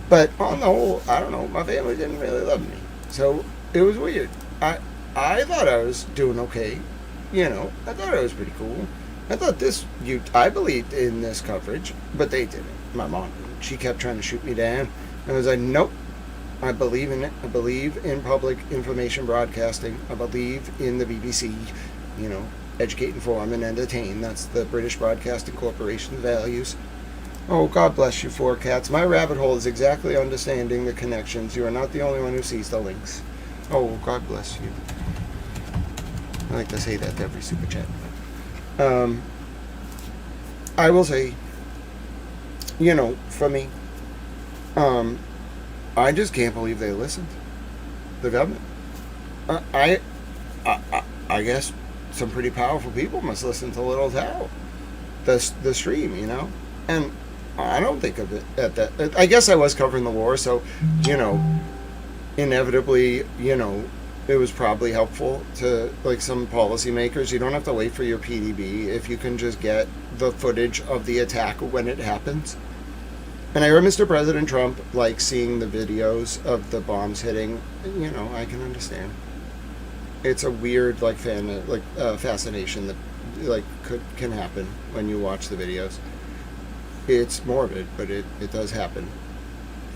But on the whole, I don't know, my family didn't really love me. So it was weird. I thought I was doing okay. You know, I thought I was pretty cool. I thought I believed in this coverage, but they didn't. My mom didn't. She kept trying to shoot me down. I was like, nope. I believe in it. I believe in public information broadcasting. I believe in the BBC. You know, educate, inform, and entertain. That's the British Broadcasting Corporation's values. Oh, God bless you, Four Cats. My rabbit hole is exactly understanding the connections. You are not the only one who sees the links. Oh, God bless you. I like to say that to every super chat. I will say, you know, for me, I just can't believe they listened. The government. I guess some pretty powerful people must listen to Little Tao. The stream, you know? And I don't think of it at that. I guess I was covering the war, so, you know, inevitably, you know, it was probably helpful to, like, some policymakers. You don't have to wait for your PDB if you can just get the footage of the attack when it happens. And I heard Mr. President Trump, like, seeing the videos of the bombs hitting. You know, I can understand. It's a weird, like, fascination that, like, can happen when you watch the videos. It's morbid, but it does happen.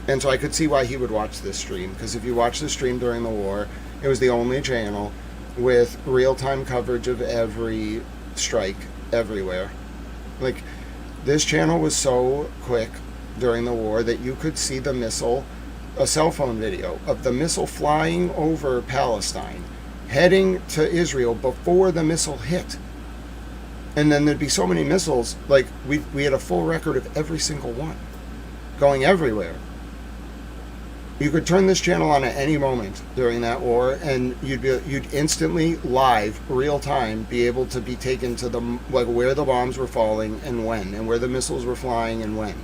And so I could see why he would watch this stream, because if you watch the stream during the war, it was the only channel with real-time coverage of every strike everywhere. Like, this channel was so quick during the war that you could see the missile, a cell phone video of the missile flying over Palestine, heading to Israel before the missile hit. And then there'd be so many missiles, like, we had a full record of every single one going everywhere. You could turn this channel on at any moment during that war, and you'd instantly, live, real time, be able to be taken to the, like, where the bombs were falling and when, and where the missiles were flying and when.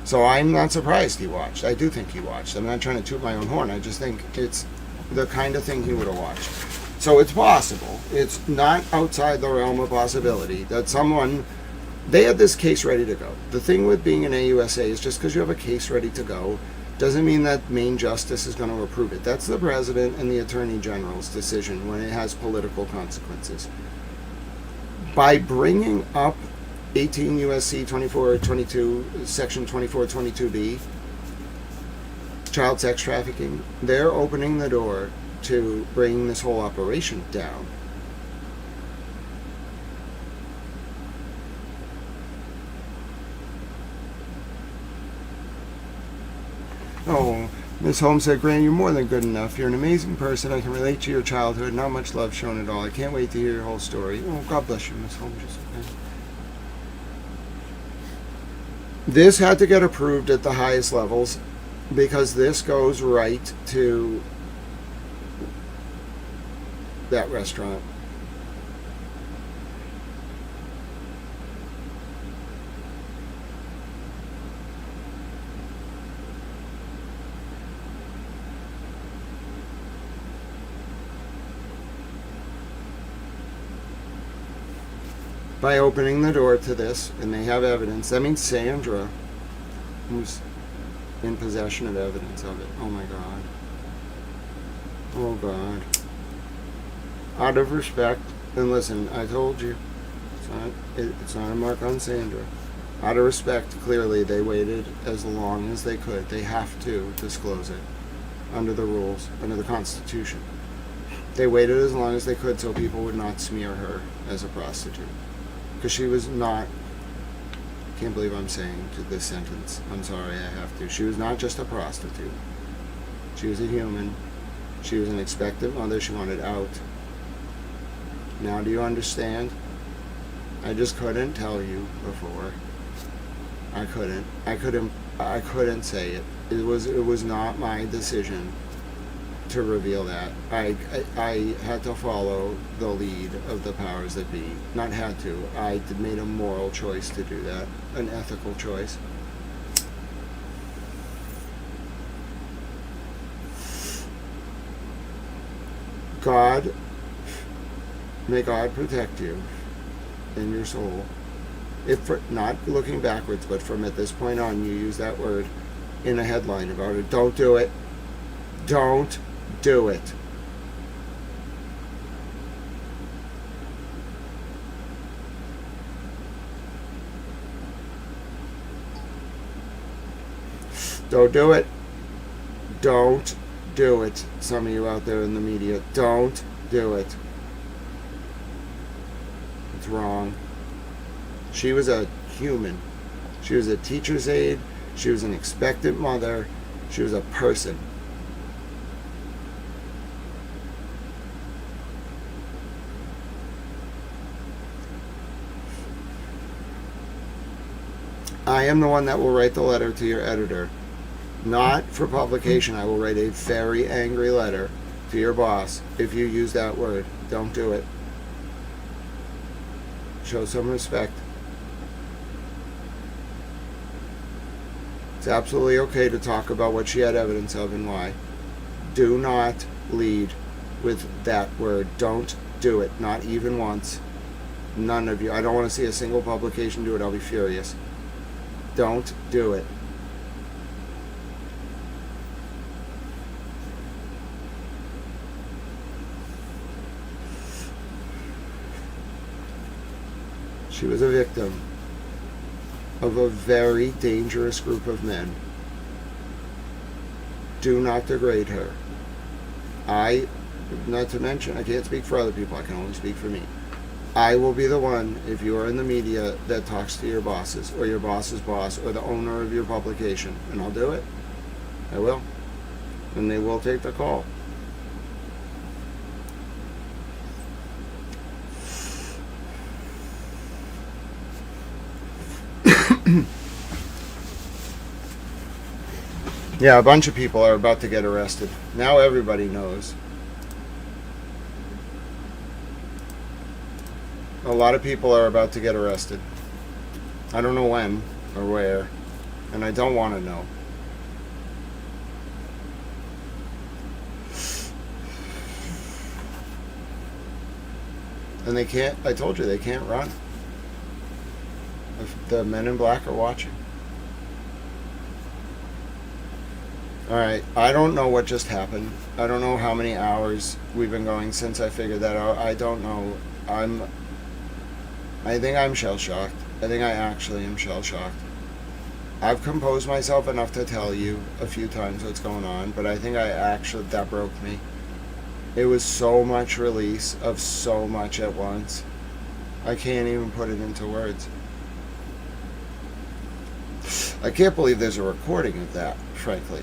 So I'm not surprised he watched. I do think he watched. I'm not trying to toot my own horn. I just think it's the kind of thing he would have watched. So it's possible. It's not outside the realm of possibility that someone, they had this case ready to go. The thing with being an AUSA is just because you have a case ready to go doesn't mean that Maine Justice is going to approve it. That's the President and the Attorney General's decision when it has political consequences. By bringing up 18 U.S.C. 2422, Section 2422B, child sex trafficking, they're opening the door to bring this whole operation down. Oh, Miss Holmes said, Grant, you're more than good enough. You're an amazing person. I can relate to your childhood. Not much love shown at all. I can't wait to hear your whole story. Oh, God bless you, Miss Holmes. This had to get approved at the highest levels because this goes right to that restaurant. By opening the door to this, and they have evidence, that means Sandra, who's in possession of evidence of it. Oh my God. Oh God. Out of respect, and listen, I told you, it's not a mark on Sandra. Out of respect, clearly they waited as long as they could. They have to disclose it under the rules, under the Constitution. They waited as long as they could so people would not smear her as a prostitute. Because she was not, I can't believe I'm saying this sentence. I'm sorry, I have to. She was not just a prostitute. She was a human. She was an expectant mother. She wanted out. Now do you understand? I just couldn't tell you before. I couldn't say it. It was not my decision to reveal that. I had to follow the lead of the powers that be. Not had to. I made a moral choice to do that. An ethical choice. God, may God protect you in your soul. If not looking backwards, but from at this point on, you use that word in a headline about it. Don't do it. Don't do it. Don't do it. Don't do it. Some of you out there in the media, don't do it. It's wrong. She was a human. She was a teacher's aide. She was an expectant mother. She was a person. I am the one that will write the letter to your editor. Not for publication. I will write a very angry letter to your boss if you use that word. Don't do it. Show some respect. It's absolutely okay to talk about what she had evidence of and why. Do not lead with that word. Don't do it. Not even once. None of you. I don't want to see a single publication do it. I'll be furious. Don't do it. She was a victim of a very dangerous group of men. Do not degrade her. Not to mention, I can't speak for other people, I can only speak for me. I will be the one, if you are in the media, that talks to your bosses, or your boss's boss, or the owner of your publication, and I'll do it. I will. And they will take the call. Yeah, a bunch of people are about to get arrested. Now everybody knows. A lot of people are about to get arrested. I don't know when or where, and I don't want to know. And they can't, I told you, they can't run. If the men in black are watching. Alright, I don't know what just happened. I don't know how many hours we've been going since I figured that out. I don't know. I think I'm shell-shocked. I think I actually am shell-shocked. I've composed myself enough to tell you a few times what's going on, but I think that broke me. It was so much release of so much at once. I can't even put it into words. I can't believe there's a recording of that, frankly.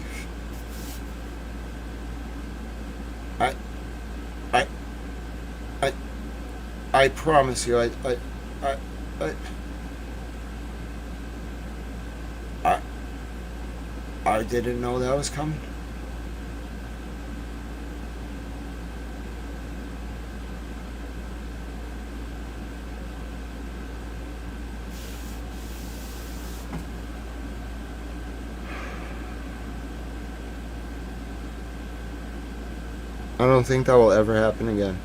I promise you, I didn't know that was coming. I don't think that will ever happen again.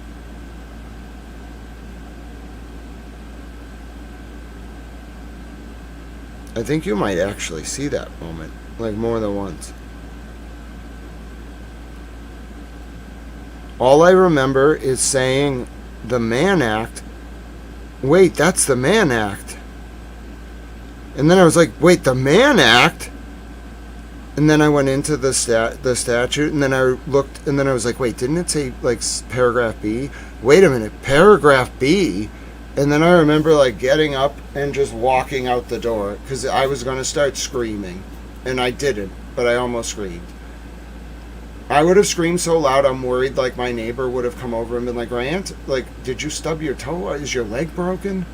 I think you might actually see that moment, like more than once. All I remember is saying the Mann Act. Wait, that's the Mann Act. And then I was like, wait, the Mann Act? And then I went into the statute, and then I looked, and then I was like, wait, didn't it say, like, paragraph B? Wait a minute, paragraph B? And then I remember, like, getting up and just walking out the door, because I was going to start screaming. And I didn't, but I almost screamed. I would have screamed so loud, I'm worried, like, my neighbor would have come over and been like, Grant, like, did you stub your toe? Is your leg broken?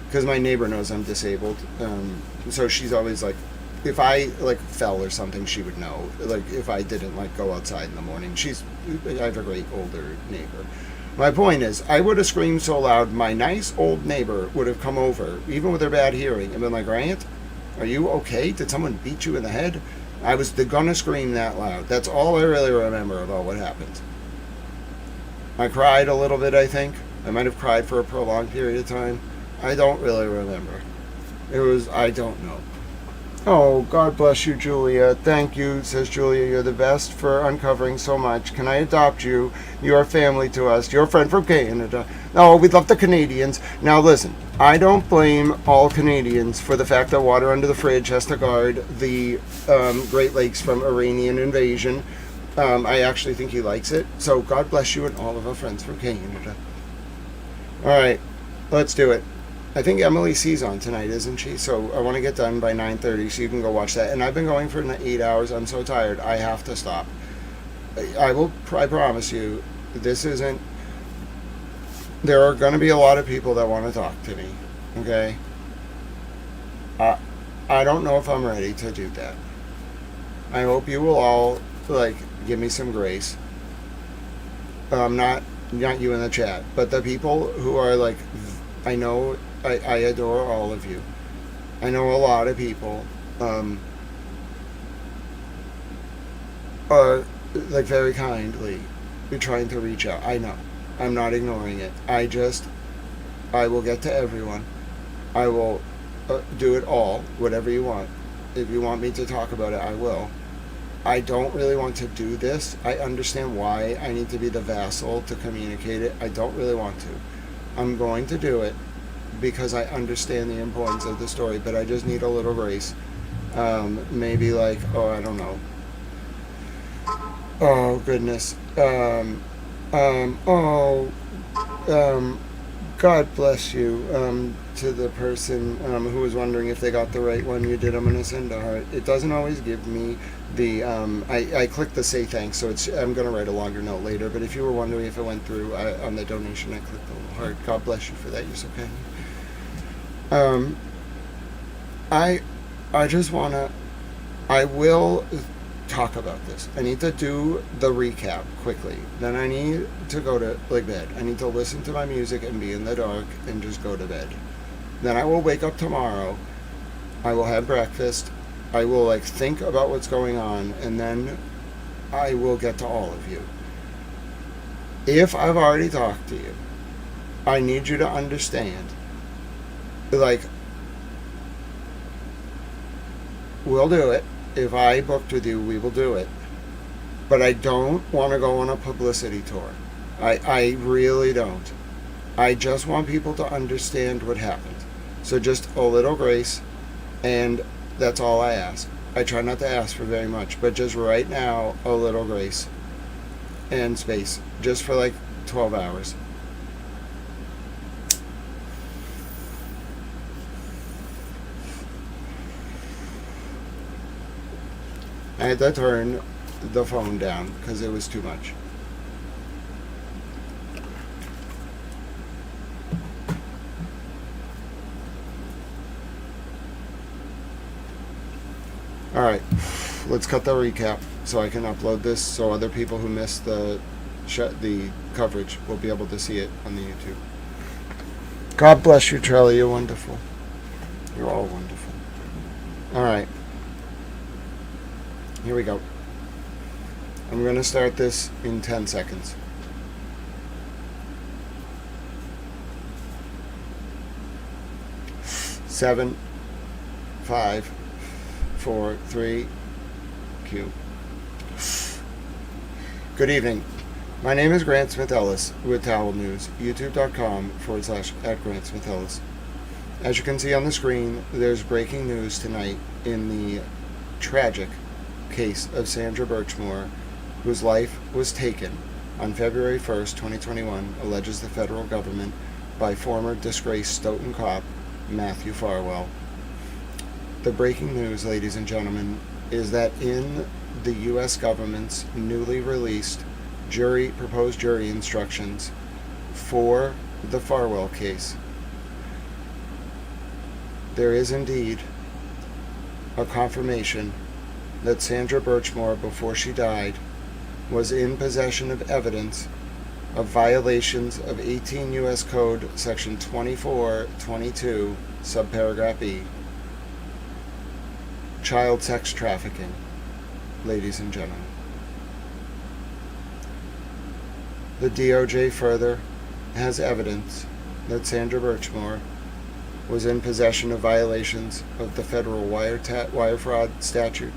Because my neighbor knows I'm disabled. So she's always like, if I, like, fell or something, she would know. Like, if I didn't, like, go outside in the morning. I have a great older neighbor. My point is, I would have screamed so loud, my nice old neighbor would have come over, even with her bad hearing, and been like, Grant, are you okay? Did someone beat you in the head? I was gonna scream that loud. That's all I really remember about what happened. I cried a little bit, I think. I might have cried for a prolonged period of time. I don't really remember. I don't know. Oh, God bless you, Julia. Thank you, says Julia. You're the best for uncovering so much. Can I adopt you? You're family to us. You're a friend from Canada. Oh, we love the Canadians. Now, listen, I don't blame all Canadians for the fact that water under the fridge has to guard the Great Lakes from Iranian invasion. I actually think he likes it. So, God bless you and all of our friends from Canada. All right, let's do it. I think Emily C's on tonight, isn't she? So I want to get done by 9:30 so you can go watch that. And I've been going for 8 hours. I'm so tired. I have to stop. I promise you, this isn't... There are going to be a lot of people that want to talk to me. Okay? I don't know if I'm ready to do that. I hope you will all, like, give me some grace. Not you in the chat, but the people who are, like... I know... I adore all of you. I know a lot of people are, like, very kindly trying to reach out. I know. I'm not ignoring it. I will get to everyone. I will do it all, whatever you want. If you want me to talk about it, I will. I don't really want to do this. I understand why I need to be the vassal to communicate it. I don't really want to. I'm going to do it because I understand the importance of the story, but I just need a little grace. Maybe like, I don't know. Oh, goodness. God bless you to the person who was wondering if they got the right one. You did. I'm going to send a heart. It doesn't always give me the... I clicked the say thanks, so I'm going to write a longer note later, but if you were wondering if it went through on the donation, I clicked the little heart. God bless you for that. You're so kind. I just want to... I will talk about this. I need to do the recap quickly. Then I need to go to bed. I need to listen to my music and be in the dark and just go to bed. Then I will wake up tomorrow. I will have breakfast. I will think about what's going on, and then I will get to all of you. If I've already talked to you, I need you to understand, like, we'll do it. If I booked with you, we will do it. But I don't want to go on a publicity tour. I really don't. I just want people to understand what happened. So just a little grace, and that's all I ask. I try not to ask for very much, but just right now, a little grace and space, just for like 12 hours. I had to turn the phone down because it was too much. Alright, let's cut the recap so I can upload this so other people who missed the coverage will be able to see it on the YouTube. God bless you, Charlie. You're wonderful. You're all wonderful. Alright. Here we go. I'm going to start this in 10 seconds. Seven, 5, 4, 3, Q. Good evening. My name is Grant Smith Ellis with Towel News, youtube.com/@Grant Smith Ellis. As you can see on the screen, there's breaking news tonight in the tragic case of Sandra Birchmore, whose life was taken on February 1st, 2021, alleges the federal government, by former disgraced Stoughton cop Matthew Farwell. The breaking news, ladies and gentlemen, is that in the U.S. government's newly released proposed jury instructions for the Farwell case, there is indeed a confirmation that Sandra Birchmore, before she died, was in possession of evidence of violations of 18 U.S. Code Section 2422, subparagraph E, child sex trafficking, ladies and gentlemen. The DOJ further has evidence that Sandra Birchmore was in possession of violations of the federal wire fraud statute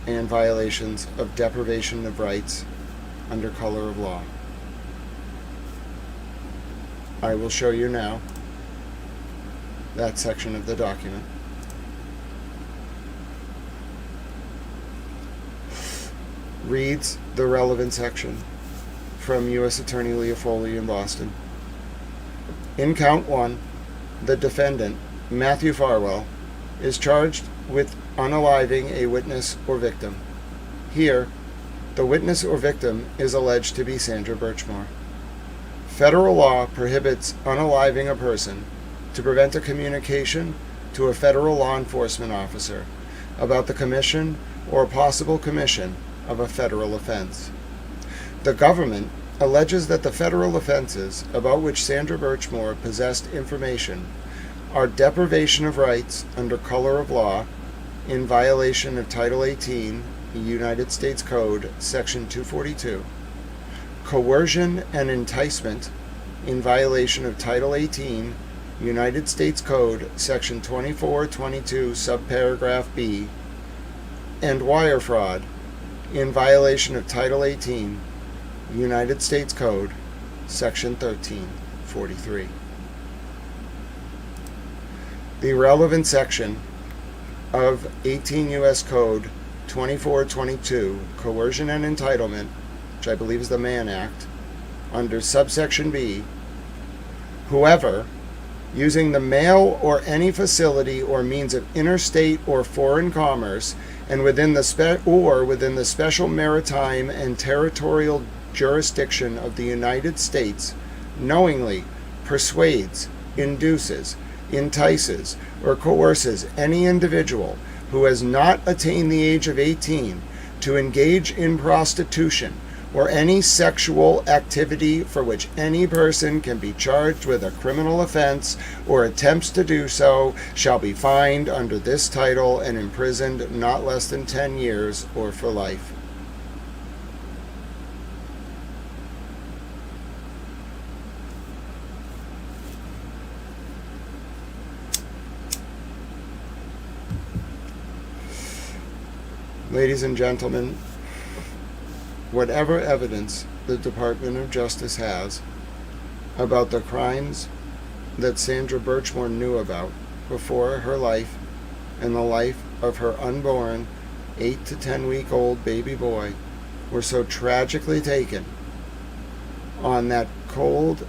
and violations of deprivation of rights under color of law. I will show you now that section of the document. Reads the relevant section from U.S. Attorney Leah Foley in Boston. In count 1, the defendant, Matthew Farwell, is charged with unaliving a witness or victim. Here, the witness or victim is alleged to be Sandra Birchmore. Federal law prohibits unaliving a person to prevent a communication to a federal law enforcement officer about the commission or possible commission of a federal offense. The government alleges that the federal offenses about which Sandra Birchmore possessed information are deprivation of rights under color of law in violation of Title 18, United States Code, Section 242, coercion and enticement in violation of Title 18, United States Code, Section 2422, subparagraph B, and wire fraud in violation of Title 18, United States Code, Section 1343. The relevant section of 18 U.S. Code 2422, coercion and entitlement, which I believe is the Mann Act, under subsection B, whoever, using the mail or any facility or means of interstate or foreign commerce, and within the special maritime and territorial jurisdiction of the United States, knowingly persuades, induces, entices, or coerces any individual who has not attained the age of 18 to engage in prostitution or any sexual activity for which any person can be charged with a criminal offense or attempts to do so shall be fined under this title and imprisoned not less than 10 years or for life. Ladies and gentlemen, whatever evidence the Department of Justice has about the crimes that Sandra Birchmore knew about before her life and the life of her unborn 8 to 10 week old baby boy were so tragically taken on that cold,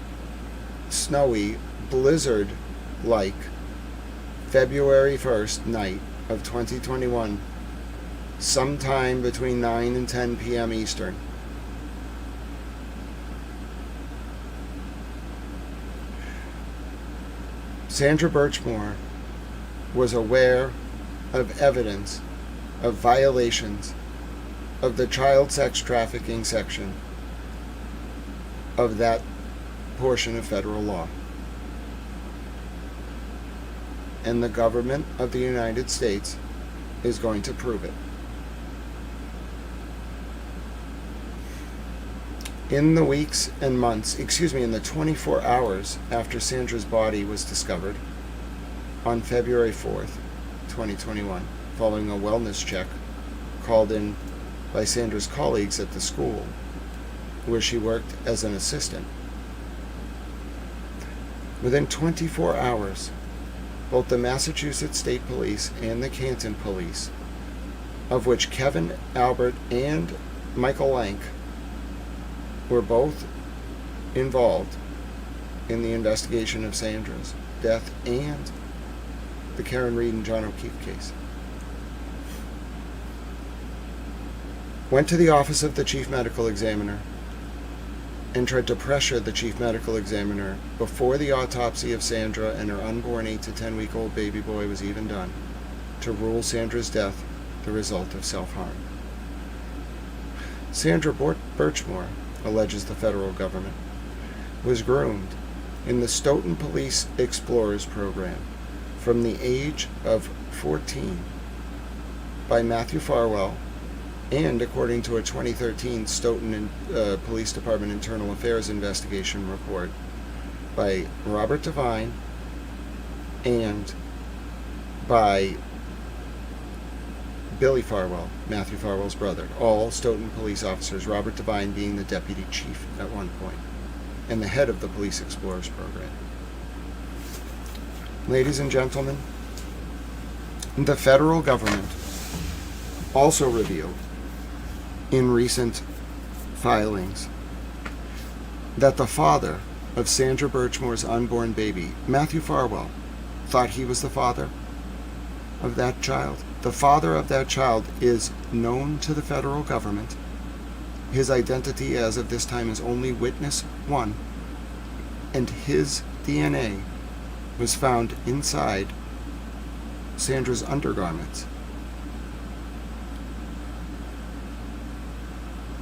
snowy, blizzard-like February 1st night of 2021, sometime between 9 and 10 p.m. Eastern. Sandra Birchmore was aware of evidence of violations of the child sex trafficking section of that portion of federal law. And the government of the United States is going to prove it. In the weeks and months, in the 24 hours after Sandra's body was discovered on February 4th, 2021, following a wellness check called in by Sandra's colleagues at the school where she worked as an assistant. Within 24 hours, both the Massachusetts State Police and the Canton Police, of which Kevin Albert and Michael Lank were both involved in the investigation of Sandra's death and the Karen Reed and John O'Keefe case, went to the office of the chief medical examiner and tried to pressure the chief medical examiner before the autopsy of Sandra and her unborn 8 to 10 week old baby boy was even done to rule Sandra's death the result of self-harm. Sandra Birchmore, alleges the federal government, was groomed in the Stoughton Police Explorers Program from the age of 14 by Matthew Farwell and, according to a 2013 Stoughton Police Department Internal Affairs investigation report, by Robert Devine and by Billy Farwell, Matthew Farwell's brother, all Stoughton police officers, Robert Devine being the deputy chief at one point, and the head of the Police Explorers Program. Ladies and gentlemen, the federal government also revealed in recent filings that the father of Sandra Birchmore's unborn baby, Matthew Farwell, thought he was the father of that child. The father of that child is known to the federal government. His identity as of this time is only witness 1, and his DNA was found inside Sandra's undergarments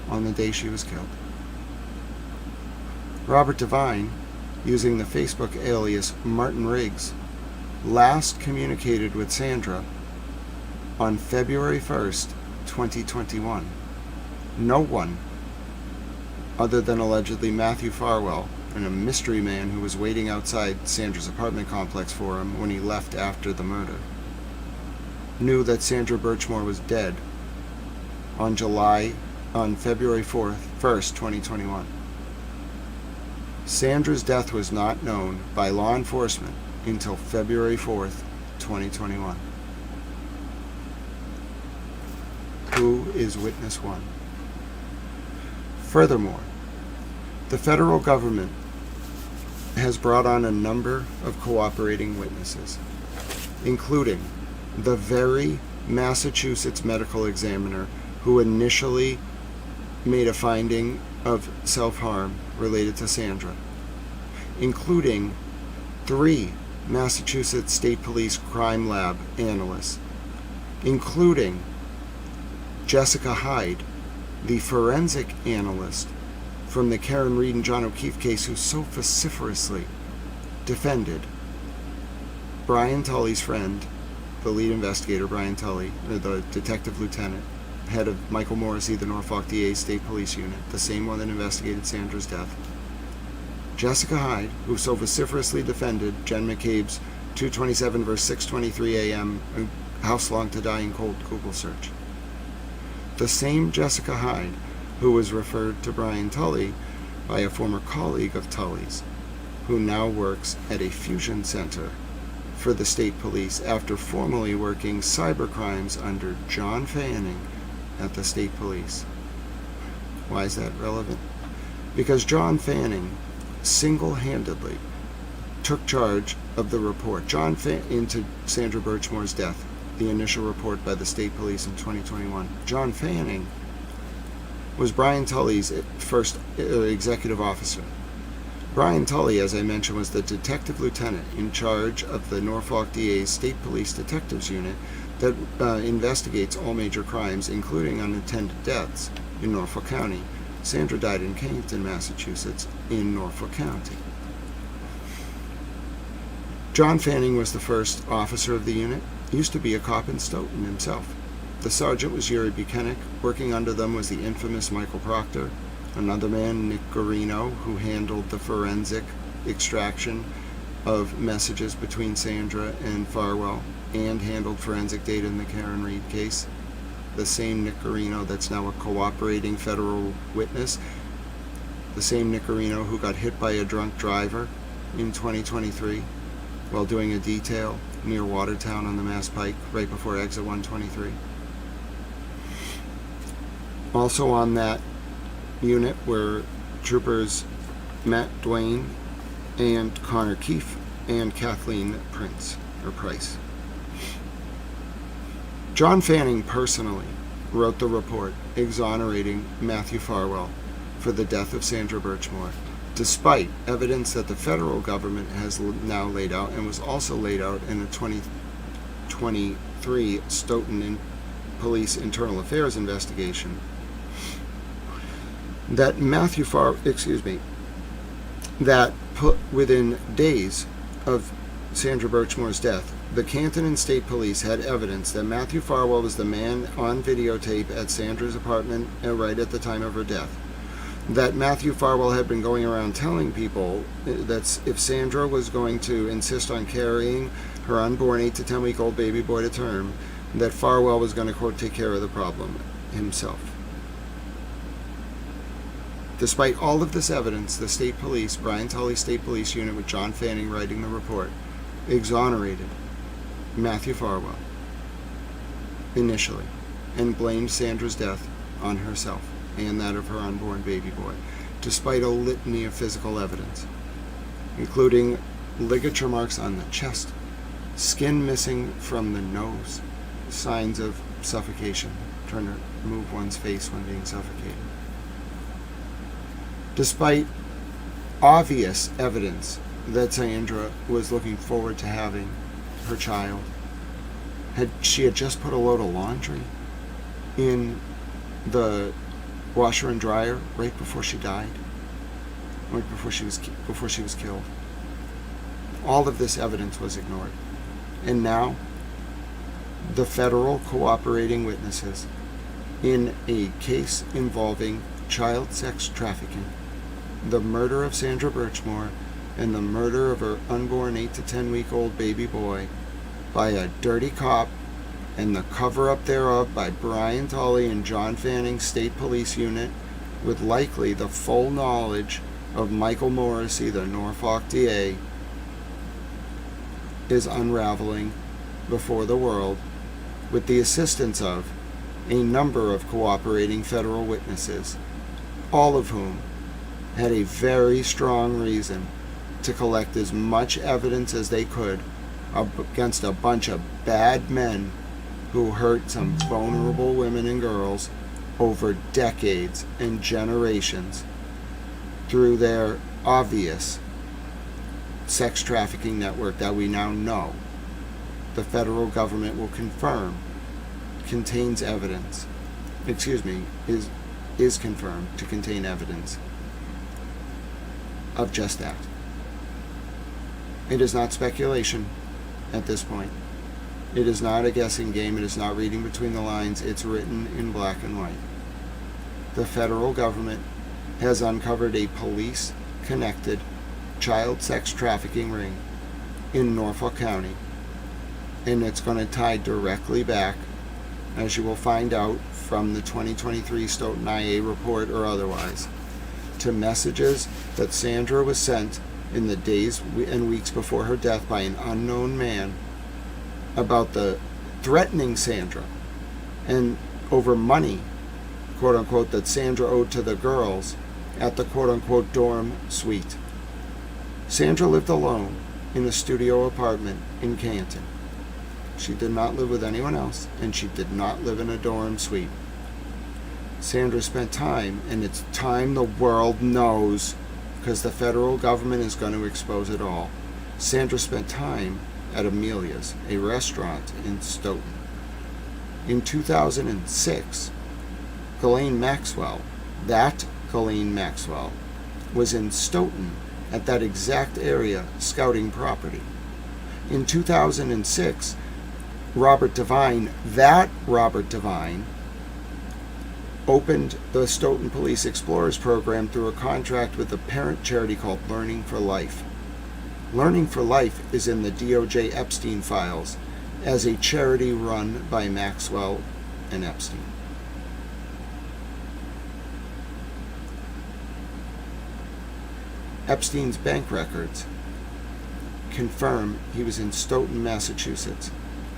on the day she was killed. Robert Devine, using the Facebook alias Martin Riggs, last communicated with Sandra on February 1st, 2021. No one, other than allegedly Matthew Farwell and a mystery man who was waiting outside Sandra's apartment complex for him when he left after the murder, knew that Sandra Birchmore was dead on February 1st, 2021. Sandra's death was not known by law enforcement until February 4th, 2021. Who is witness 1? Furthermore, the federal government has brought on a number of cooperating witnesses, including the very Massachusetts medical examiner who initially made a finding of self-harm related to Sandra, including 3 Massachusetts State Police Crime Lab analysts, including Jessica Hyde, the forensic analyst from the Karen Reed and John O'Keefe case, who so vociferously defended Brian Tully's friend, the lead investigator, Brian Tully, the detective lieutenant, head of Michael Morrissey, the Norfolk DA State Police Unit, the same one that investigated Sandra's death. Jessica Hyde, who so vociferously defended Jen McCabe's 227 verse 6:23 a.m. house long to die in cold Google search. The same Jessica Hyde who was referred to Brian Tully by a former colleague of Tully's, who now works at a fusion center for the state police after formerly working cyber crimes under John Fanning at the state police. Why is that relevant? Because John Fanning single-handedly took charge of the report into Sandra Birchmore's death, the initial report by the state police in 2021. John Fanning was Brian Tully's first executive officer. Brian Tully, as I mentioned, was the detective lieutenant in charge of the Norfolk DA's State Police Detectives Unit that investigates all major crimes, including unattended deaths, in Norfolk County. Sandra died in Cannington, Massachusetts, in Norfolk County. John Fanning was the first officer of the unit. He used to be a cop in Stoughton himself. The sergeant was Yuri Buchanan. Working under them was the infamous Michael Proctor. Another man, Nick Guarino, who handled the forensic extraction of messages between Sandra and Farwell and handled forensic data in the Karen Reed case. The same Nick Guarino that's now a cooperating federal witness. The same Nick Guarino who got hit by a drunk driver in 2023 while doing a detail near Watertown on the Mass Pike right before exit 123. Also on that unit were troopers Matt Duane and Connor Keefe and Kathleen Price. John Fanning personally wrote the report exonerating Matthew Farwell for the death of Sandra Birchmore, despite evidence that the federal government has now laid out and was also laid out in a 2023 Stoughton Police Internal Affairs investigation that that put within days of Sandra Birchmore's death, the Canton State Police had evidence that Matthew Farwell was the man on videotape at Sandra's apartment right at the time of her death. That Matthew Farwell had been going around telling people that if Sandra was going to insist on carrying her unborn 8 to 10 week old baby boy to term, that Farwell was going to, quote, take care of the problem himself. Despite all of this evidence, the state police, Brian Tully State Police Unit with John Fanning writing the report, exonerated Matthew Farwell initially and blamed Sandra's death on herself and that of her unborn baby boy, despite a litany of physical evidence, including ligature marks on the chest, skin missing from the nose, signs of suffocation, trying to move one's face when being suffocated. Despite obvious evidence that Sandra was looking forward to having her child, she had just put a load of laundry in the washer and dryer right before she died, right before she was killed. All of this evidence was ignored, and now the federal cooperating witnesses in a case involving child sex trafficking, the murder of Sandra Birchmore, and the murder of her unborn 8 to 10 week old baby boy by a dirty cop, and the cover-up thereof by Brian Tully and John Fanning State Police Unit, with likely the full knowledge of Michael Morrissey, the Norfolk DA, is unraveling before the world with the assistance of a number of cooperating federal witnesses, all of whom had a very strong reason to collect as much evidence as they could against a bunch of bad men who hurt some vulnerable women and girls over decades and generations through their obvious sex trafficking network that we now know the federal government will confirm contains evidence, is confirmed to contain evidence of just that. It is not speculation at this point. It is not a guessing game. It is not reading between the lines. It's written in black and white. The federal government has uncovered a police-connected child sex trafficking ring in Norfolk County, and it's going to tie directly back, as you will find out from the 2023 Stoughton IA report or otherwise, to messages that Sandra was sent in the days and weeks before her death by an unknown man about the threatening Sandra and over money, quote unquote, that Sandra owed to the girls at the quote unquote dorm suite. Sandra lived alone in a studio apartment in Canton. She did not live with anyone else, and she did not live in a dorm suite. Sandra spent time, and it's time the world knows, because the federal government is going to expose it all. Sandra spent time at Amelia's, a restaurant in Stoughton. In 2006, Ghislaine Maxwell, was in Stoughton at that exact area scouting property. In 2006, Robert Devine, opened the Stoughton Police Explorers Program through a contract with a parent charity called Learning for Life. Learning for Life is in the DOJ Epstein files as a charity run by Maxwell and Epstein. Epstein's bank records confirm he was in Stoughton, Massachusetts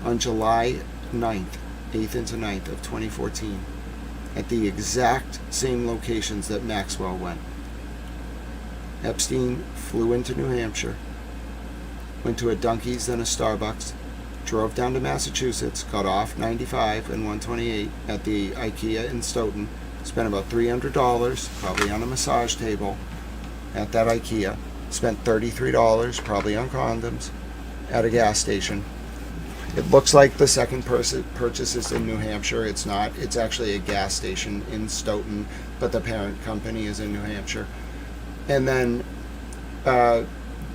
on July 9th, 8th into 9th of 2014 at the exact same locations that Maxwell went. Epstein flew into New Hampshire, went to a Dunkies, then a Starbucks, drove down to Massachusetts, got off 95 and 128 at the IKEA in Stoughton, spent about $300, probably on a massage table at that IKEA, spent $33, probably on condoms, at a gas station. It looks like the second purchase is in New Hampshire. It's not. It's actually a gas station in Stoughton, but the parent company is in New Hampshire. And then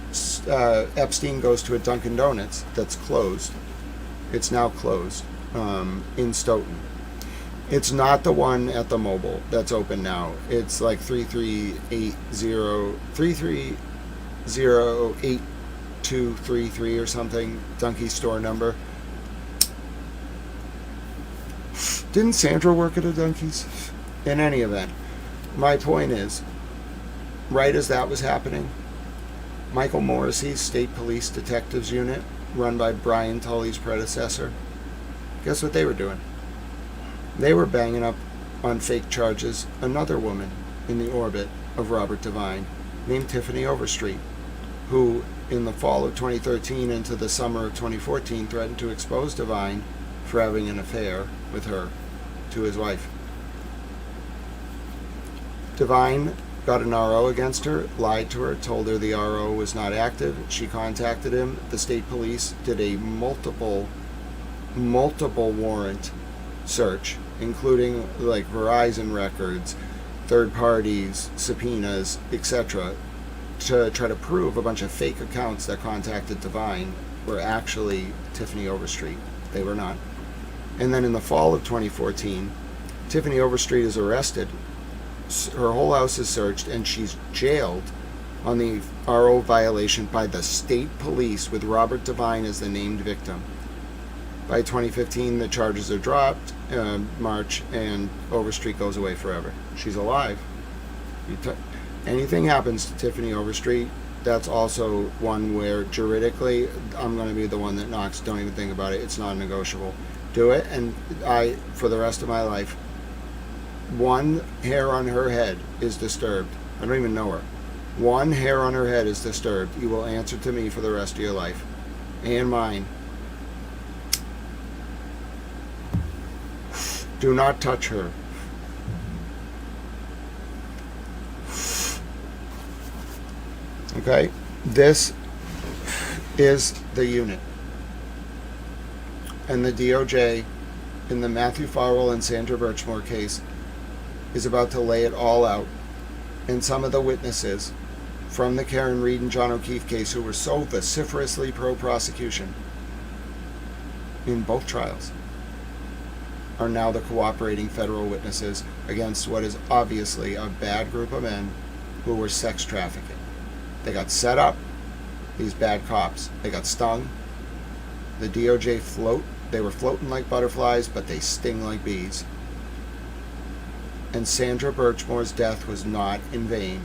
Epstein goes to a Dunkin' Donuts that's closed. It's now closed in Stoughton. It's not the one at the Mobile that's open now. It's like 33808233 or something, Donkey store number. Didn't Sandra work at a Dunkies? In any event, my point is, right as that was happening, Michael Morrissey's State Police Detectives Unit, run by Brian Tully's predecessor, guess what they were doing? They were banging up on fake charges another woman in the orbit of Robert Devine named Tiffany Overstreet, who in the fall of 2013 into the summer of 2014 threatened to expose Devine for having an affair with her to his wife. Devine got an RO against her, lied to her, told her the RO was not active. She contacted him. The state police did a multiple warrant search, including like Verizon records, third parties, subpoenas, etc., to try to prove a bunch of fake accounts that contacted Devine were actually Tiffany Overstreet. They were not. And then in the fall of 2014, Tiffany Overstreet is arrested. Her whole house is searched, and she's jailed on the RO violation by the state police with Robert Devine as the named victim. By 2015, the charges are dropped, March, and Overstreet goes away forever. She's alive. Anything happens to Tiffany Overstreet, that's also one where juridically, I'm going to be the one that knocks, don't even think about it, it's non-negotiable. Do it, and for the rest of my life, one hair on her head is disturbed. I don't even know her. One hair on her head is disturbed. You will answer to me for the rest of your life. And mine. Do not touch her. Okay? This is the unit. And the DOJ, in the Matthew Farwell and Sandra Birchmore case, is about to lay it all out. And some of the witnesses from the Karen Reed and John O'Keefe case, who were so vociferously pro-prosecution in both trials, are now the cooperating federal witnesses against what is obviously a bad group of men who were sex trafficking. They got set up, these bad cops. They got stung. The DOJ they were floating like butterflies, but they sting like bees. And Sandra Birchmore's death was not in vain.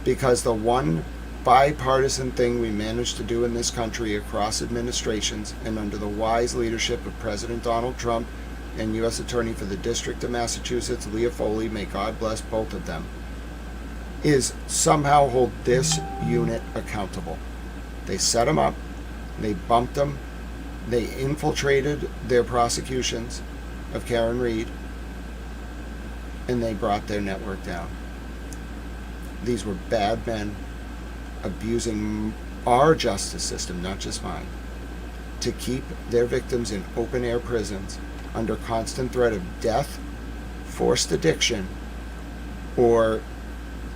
Because the one bipartisan thing we managed to do in this country across administrations and under the wise leadership of President Donald Trump and U.S. Attorney for the District of Massachusetts, Leah Foley, may God bless both of them, is somehow hold this unit accountable. They set them up, they bumped them, they infiltrated their prosecutions of Karen Reed, and they brought their network down. These were bad men abusing our justice system, not just mine, to keep their victims in open-air prisons under constant threat of death, forced addiction, or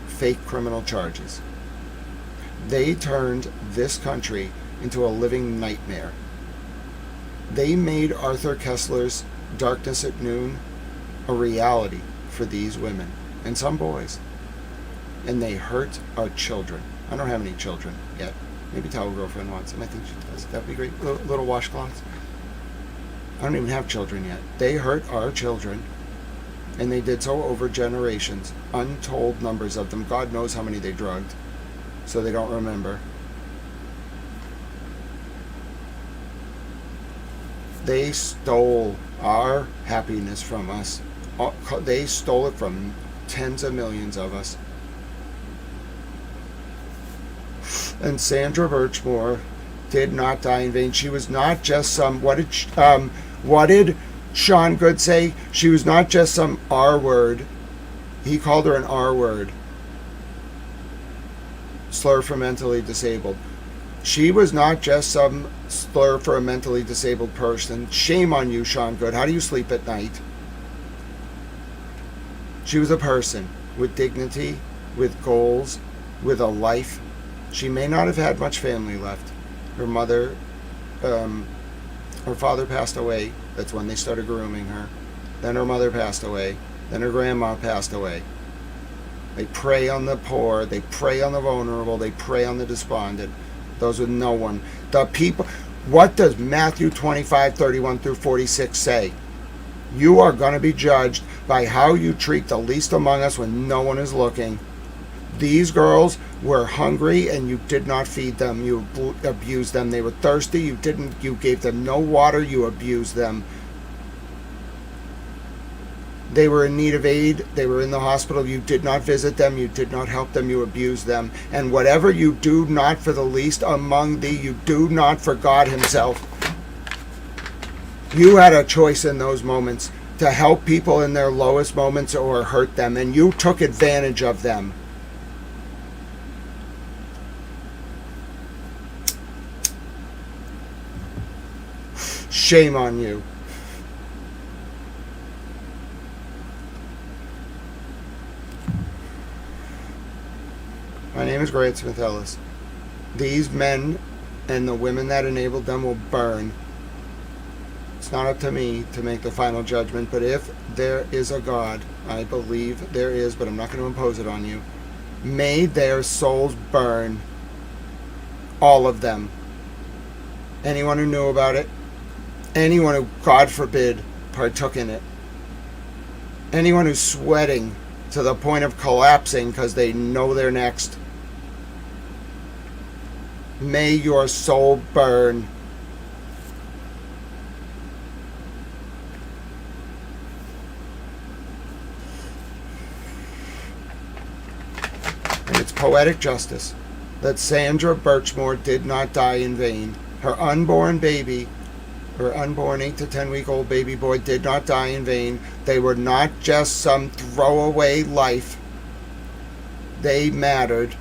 fake criminal charges. They turned this country into a living nightmare. They made Arthur Kessler's Darkness at Noon a reality for these women and some boys. And they hurt our children. I don't have any children yet. Maybe Towel Girlfriend wants them. I think she does. That'd be great. Little washcloths. I don't even have children yet. They hurt our children. And they did so over generations. Untold numbers of them. God knows how many they drugged. So they don't remember. They stole our happiness from us. They stole it from tens of millions of us. And Sandra Birchmore did not die in vain. She was not just some, what did Sean Good say? She was not just some R word. He called her an R word. Slur for mentally disabled. She was not just some slur for a mentally disabled person. Shame on you, Sean Good. How do you sleep at night? She was a person with dignity, with goals, with a life. She may not have had much family left. Her mother, her father passed away. That's when they started grooming her. Then her mother passed away. Then her grandma passed away. They prey on the poor. They prey on the vulnerable. They prey on the despondent. Those with no one. The people. What does Matthew 25:31 through 46 say? You are going to be judged by how you treat the least among us when no one is looking. These girls were hungry and you did not feed them. You abused them. They were thirsty. You gave them no water. You abused them. They were in need of aid. They were in the hospital. You did not visit them. You did not help them. You abused them. And whatever you do not for the least among thee, you do not for God himself. You had a choice in those moments to help people in their lowest moments or hurt them, and you took advantage of them. Shame on you. My name is Grant Smith Ellis. These men and the women that enabled them will burn. It's not up to me to make the final judgment, but if there is a God, I believe there is, but I'm not going to impose it on you, may their souls burn. All of them. Anyone who knew about it, anyone who, God forbid, partook in it, anyone who's sweating to the point of collapsing because they know they're next, may your soul burn. And it's poetic justice that Sandra Birchmore did not die in vain. Her unborn baby, her unborn 8 to 10 week old baby boy did not die in vain. They were not just some throwaway life. They mattered.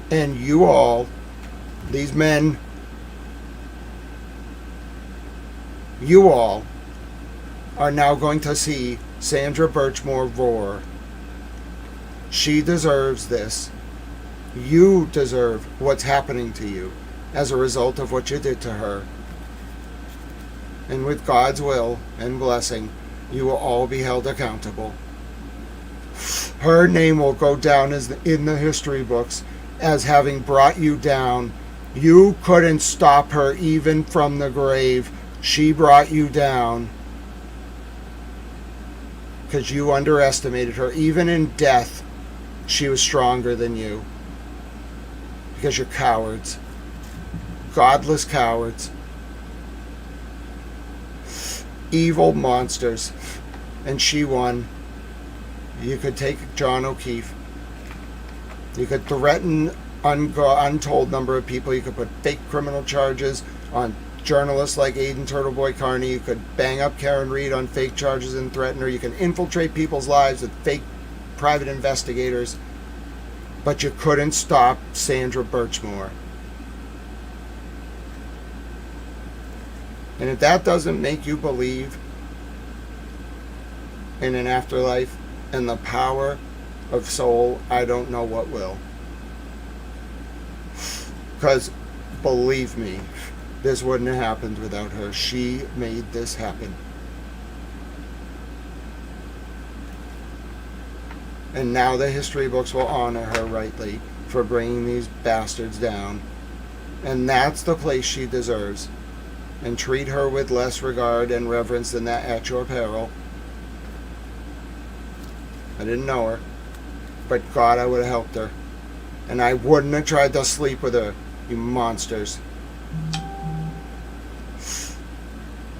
And you all, these men, you all are now going to see Sandra Birchmore roar. She deserves this. You deserve what's happening to you as a result of what you did to her. And with God's will and blessing, you will all be held accountable. Her name will go down as in the history books as having brought you down. You couldn't stop her even from the grave. She brought you down. because you underestimated her. Even in death, she was stronger than you. Because you're cowards. Godless cowards. Evil monsters. And she won. You could take John O'Keefe. You could threaten untold number of people. You could put fake criminal charges on journalists like Aiden Turtleboy Carney. You could bang up Karen Reed on fake charges and threaten her. You can infiltrate people's lives with fake private investigators. But you couldn't stop Sandra Birchmore. And if that doesn't make you believe in an afterlife and the power of soul, I don't know what will. Because, believe me, this wouldn't have happened without her. She made this happen. And now the history books will honor her rightly for bringing these bastards down. And that's the place she deserves. And treat her with less regard and reverence than that at your peril. I didn't know her, but God, I would have helped her. And I wouldn't have tried to sleep with her, you monsters.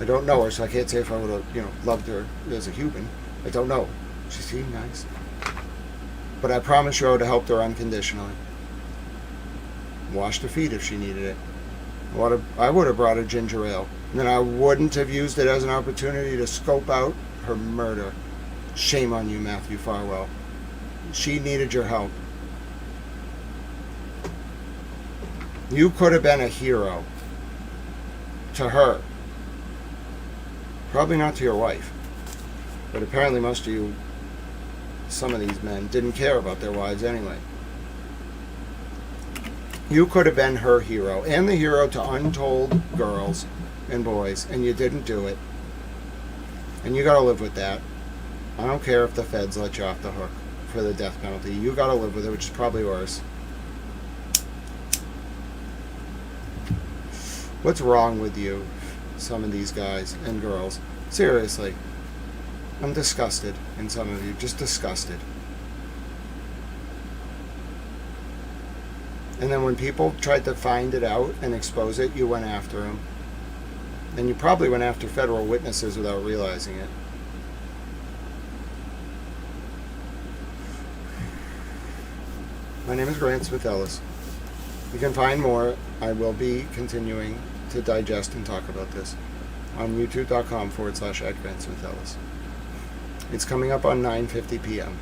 I don't know her, so I can't say if I would have, loved her as a human. I don't know. She seemed nice. But I promise you I would have helped her unconditionally. Washed her feet if she needed it. I would have brought her ginger ale. And then I wouldn't have used it as an opportunity to scope out her murder. Shame on you, Matthew Farwell. She needed your help. You could have been a hero to her. Probably not to your wife. But apparently most of you, some of these men, didn't care about their wives anyway. You could have been her hero and the hero to untold girls and boys, and you didn't do it. And you gotta live with that. I don't care if the feds let you off the hook for the death penalty. You gotta live with it, which is probably worse. What's wrong with you, some of these guys and girls? Seriously. I'm disgusted in some of you. Just disgusted. And then when people tried to find it out and expose it, you went after them. And you probably went after federal witnesses without realizing it. My name is Grant Smith Ellis. You can find more. I will be continuing to digest and talk about this on youtube.com/@GrantSmithEllis. It's coming up on 9:50 p.m.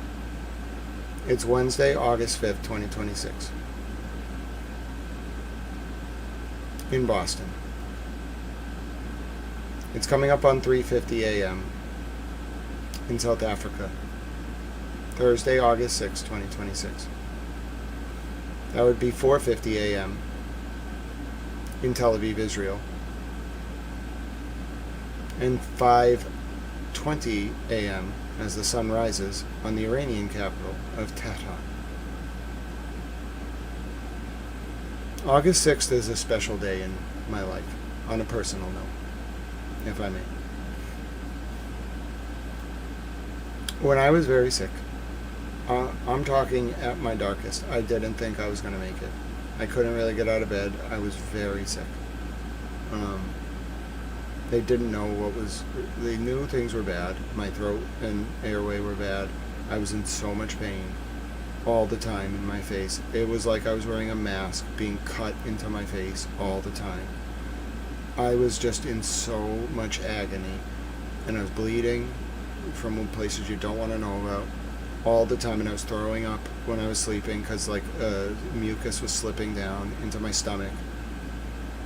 It's Wednesday, August 5th, 2026. In Boston. It's coming up on 3:50 a.m. in South Africa. Thursday, August 6th, 2026. That would be 4:50 a.m. in Tel Aviv, Israel. And 5:20 a.m. as the sun rises on the Iranian capital of Tehran. August 6th is a special day in my life, on a personal note, if I may. When I was very sick, I'm talking at my darkest, I didn't think I was going to make it. I couldn't really get out of bed. I was very sick. They didn't know they knew things were bad. My throat and airway were bad. I was in so much pain all the time in my face. It was like I was wearing a mask being cut into my face all the time. I was just in so much agony, and I was bleeding from places you don't want to know about all the time, and I was throwing up when I was sleeping because mucus was slipping down into my stomach.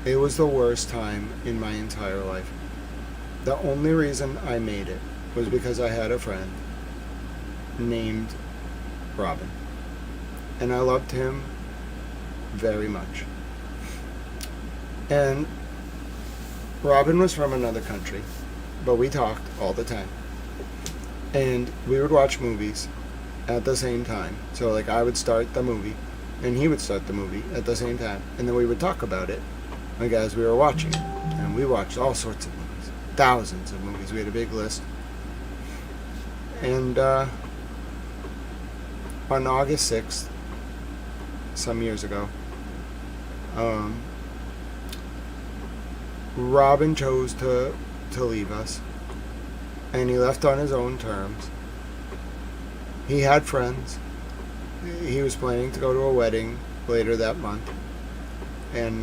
It was the worst time in my entire life. The only reason I made it was because I had a friend named Robin, and I loved him very much. And Robin was from another country, but we talked all the time. And we would watch movies at the same time. So like I would start the movie and he would start the movie at the same time. And then we would talk about it like as we were watching it. And we watched all sorts of movies. Thousands of movies. We had a big list. And on August 6th, some years ago, Robin chose to leave us, and he left on his own terms. He had friends. He was planning to go to a wedding later that month, and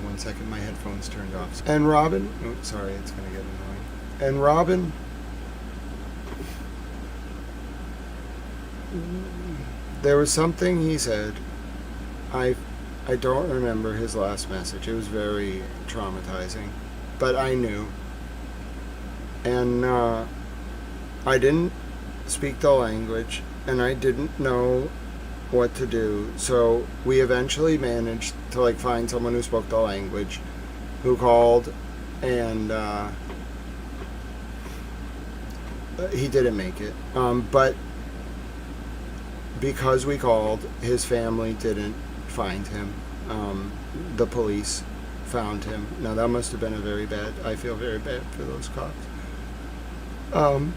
one second, my headphones turned off. And Robin, oh, sorry, it's gonna get annoying. And Robin, there was something he said. I don't remember his last message. It was very traumatizing, but I knew. And I didn't speak the language, and I didn't know what to do. So we eventually managed to find someone who spoke the language, who called, and he didn't make it. But because we called, his family didn't find him. The police found him. Now that must have been I feel very bad for those cops. And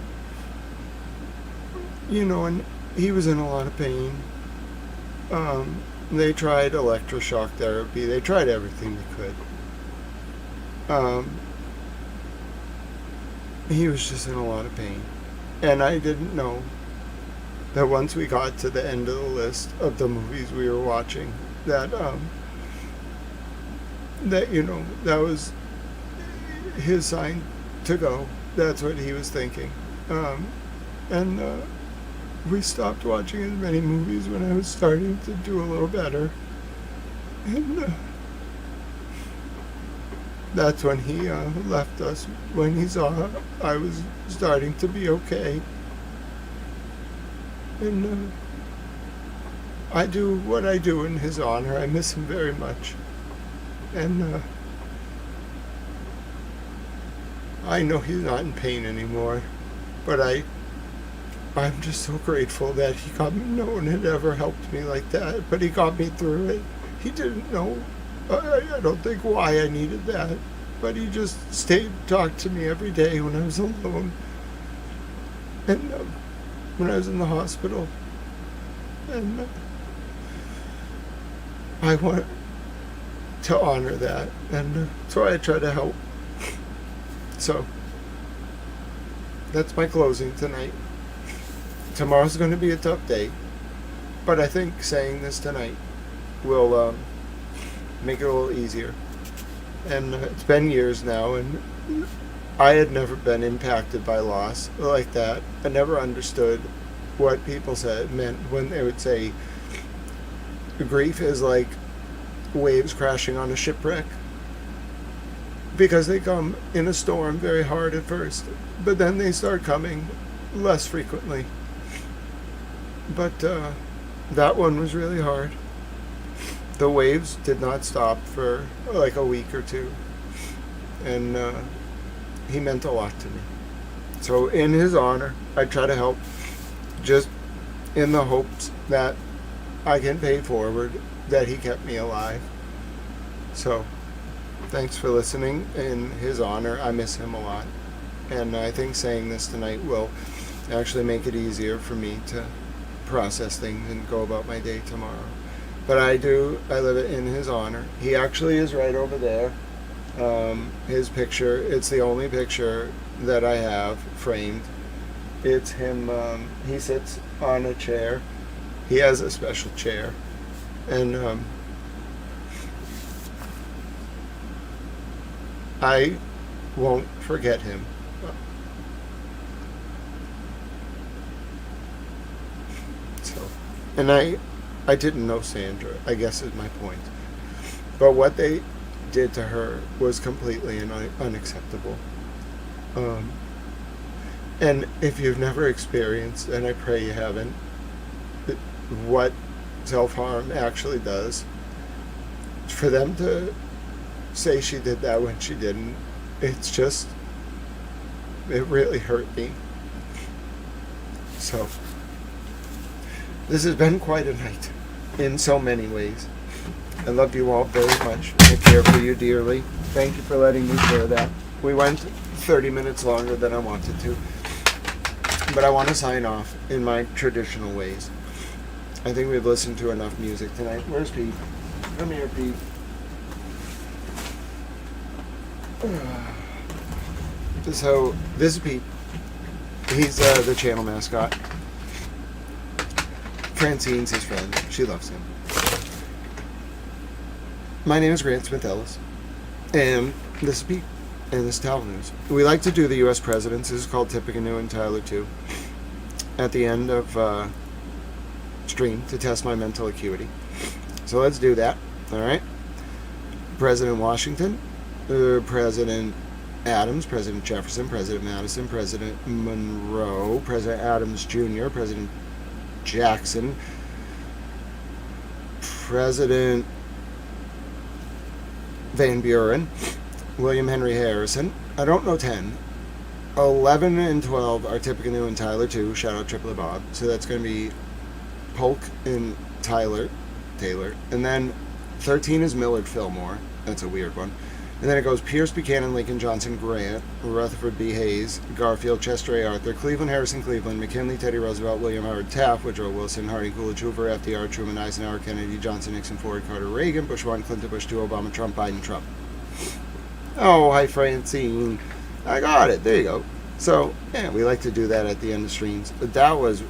he was in a lot of pain. They tried electroshock therapy. They tried everything they could. He was just in a lot of pain. And I didn't know that once we got to the end of the list of the movies we were watching, that that was his sign to go. That's what he was thinking. And we stopped watching as many movies when I was starting to do a little better. And that's when he left us, when he saw I was starting to be okay. And I do what I do in his honor. I miss him very much. And I know he's not in pain anymore, but I'm just so grateful that he got me. No one had ever helped me like that, but he got me through it. He didn't know, I don't think, why I needed that, but he just talked to me every day when I was alone, and when I was in the hospital. And I want to honor that, and so I try to help. So that's my closing tonight. Tomorrow's going to be a tough day, but I think saying this tonight will make it a little easier. And it's been years now, and I had never been impacted by loss like that. I never understood what people meant when they would say grief is like waves crashing on a shipwreck, because they come in a storm very hard at first, but then they start coming less frequently. But that one was really hard. The waves did not stop for like a week or two, and he meant a lot to me. So in his honor, I try to help, just in the hopes that I can pay forward that he kept me alive. So thanks for listening. In his honor, I miss him a lot, and I think saying this tonight will actually make it easier for me to process things and go about my day tomorrow. But I live it in his honor. He actually is right over there. His picture, it's the only picture that I have framed. It's him, he sits on a chair. He has a special chair. And I won't forget him. And I didn't know Sandra, I guess is my point. But what they did to her was completely unacceptable. And if you've never experienced, and I pray you haven't, what self-harm actually does, for them to say she did that when she didn't, it really hurt me. So this has been quite a night in so many ways. I love you all very much. I care for you dearly. Thank you for letting me share that. We went 30 minutes longer than I wanted to. But I want to sign off in my traditional ways. I think we've listened to enough music tonight. Where's Pete? Come here, Pete. So, this is Pete. He's the channel mascot. Francine's his friend. She loves him. My name is Grant Smith Ellis. And this is Pete. And this is Towel News. We like to do the U.S. presidents. This is called Tippecanoe and Tyler 2. At the end of stream to test my mental acuity. So let's do that. Alright. President Washington. President Adams, President Jefferson, President Madison, President Monroe, President Adams Jr., President Jackson, President Van Buren, William Henry Harrison. I don't know 10. 11 and 12 are Tippecanoe and Tyler 2. Shout out Triplet Bob. So that's going to be Polk and Taylor. And then 13 is Millard Fillmore. That's a weird one. And then it goes Pierce, Buchanan, Lincoln, Johnson, Grant, Rutherford B. Hayes, Garfield, Chester A. Arthur, Cleveland, Harrison, Cleveland, McKinley, Teddy Roosevelt, William Howard Taft, Woodrow Wilson, Harding, Coolidge, Hoover, FDR, Truman, Eisenhower, Kennedy, Johnson, Nixon, Ford, Carter, Reagan, Bush 1, Clinton, Bush 2, Obama, Trump, Biden, Trump. Oh, hi, Francine. I got it. There you go. So, yeah, we like to do that at the end of streams. But that was...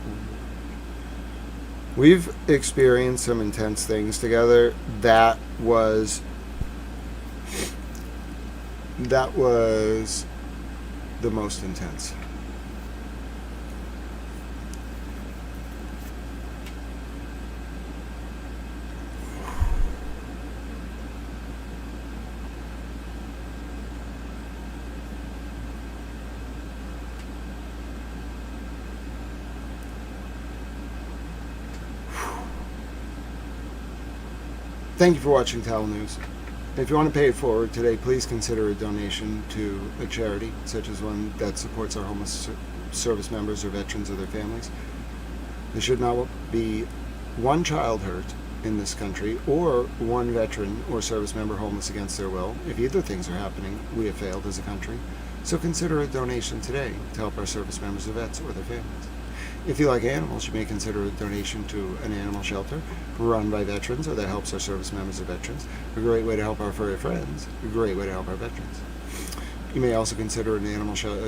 We've experienced some intense things together. That was the most intense. Thank you for watching Towel News. If you want to pay it forward today, please consider a donation to a charity, such as one that supports our homeless service members or veterans or their families. There should not be one child hurt in this country, or one veteran or service member homeless against their will. If either things are happening, we have failed as a country. So consider a donation today to help our service members or vets or their families. If you like animals, you may consider a donation to an animal shelter run by veterans or that helps our service members or veterans. A great way to help our furry friends. A great way to help our veterans. You may also consider a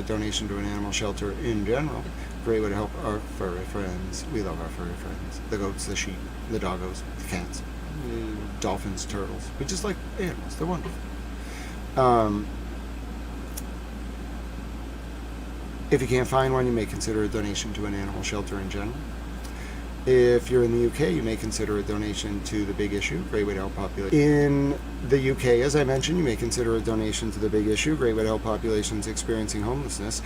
donation to an animal shelter in general. A great way to help our furry friends. We love our furry friends. The goats, the sheep, the doggos, the cats, dolphins, turtles. We just like animals. They're wonderful. If you can't find one, you may consider a donation to an animal shelter in general. If you're in the UK, you may consider a donation to the Big Issue, great way to help population. In the UK, as I mentioned, you may consider a donation to the Big Issue, great way to help populations experiencing homelessness.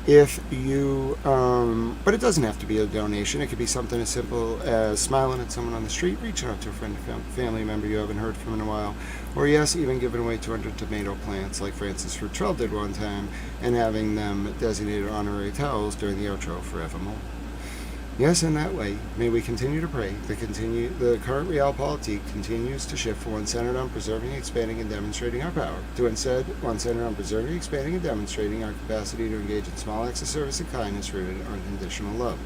If you, but it doesn't have to be a donation. It could be something as simple as smiling at someone on the street, reaching out to a friend or family member you haven't heard from in a while, or yes, even giving away 200 tomato plants like Francis Futrell did one time, and having them designated honorary towels during the outro forevermore. Yes, in that way, may we continue to pray that the current realpolitik continues to shift from one centered on preserving, expanding, and demonstrating our power, to instead one centered on preserving, expanding, and demonstrating our capacity to engage in small acts of service and kindness rooted on unconditional love.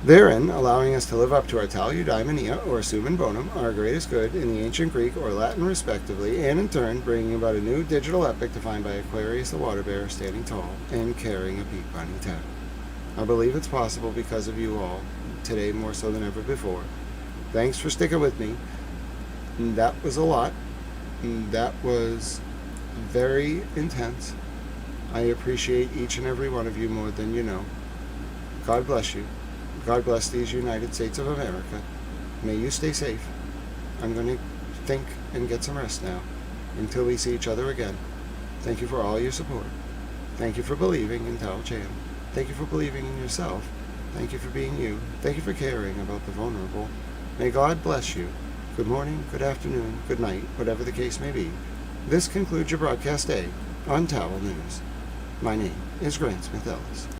Therein, allowing us to live up to our Tal Eudaimonia, or Summum Bonum, our greatest good, in the ancient Greek or Latin respectively, and in turn bringing about a new digital epic defined by Aquarius the water bearer standing tall and carrying a peak bunny tap. I believe it's possible because of you all, today more so than ever before. Thanks for sticking with me. That was a lot. That was very intense. I appreciate each and every one of you more than you know. God bless you. God bless these United States of America. May you stay safe. I'm going to think and get some rest now until we see each other again. Thank you for all your support. Thank you for believing in Tao Chan. Thank you for believing in yourself. Thank you for being you. Thank you for caring about the vulnerable. May God bless you. Good morning, good afternoon, good night, whatever the case may be. This concludes your broadcast day on Towel News. My name is Grant Smith Ellis.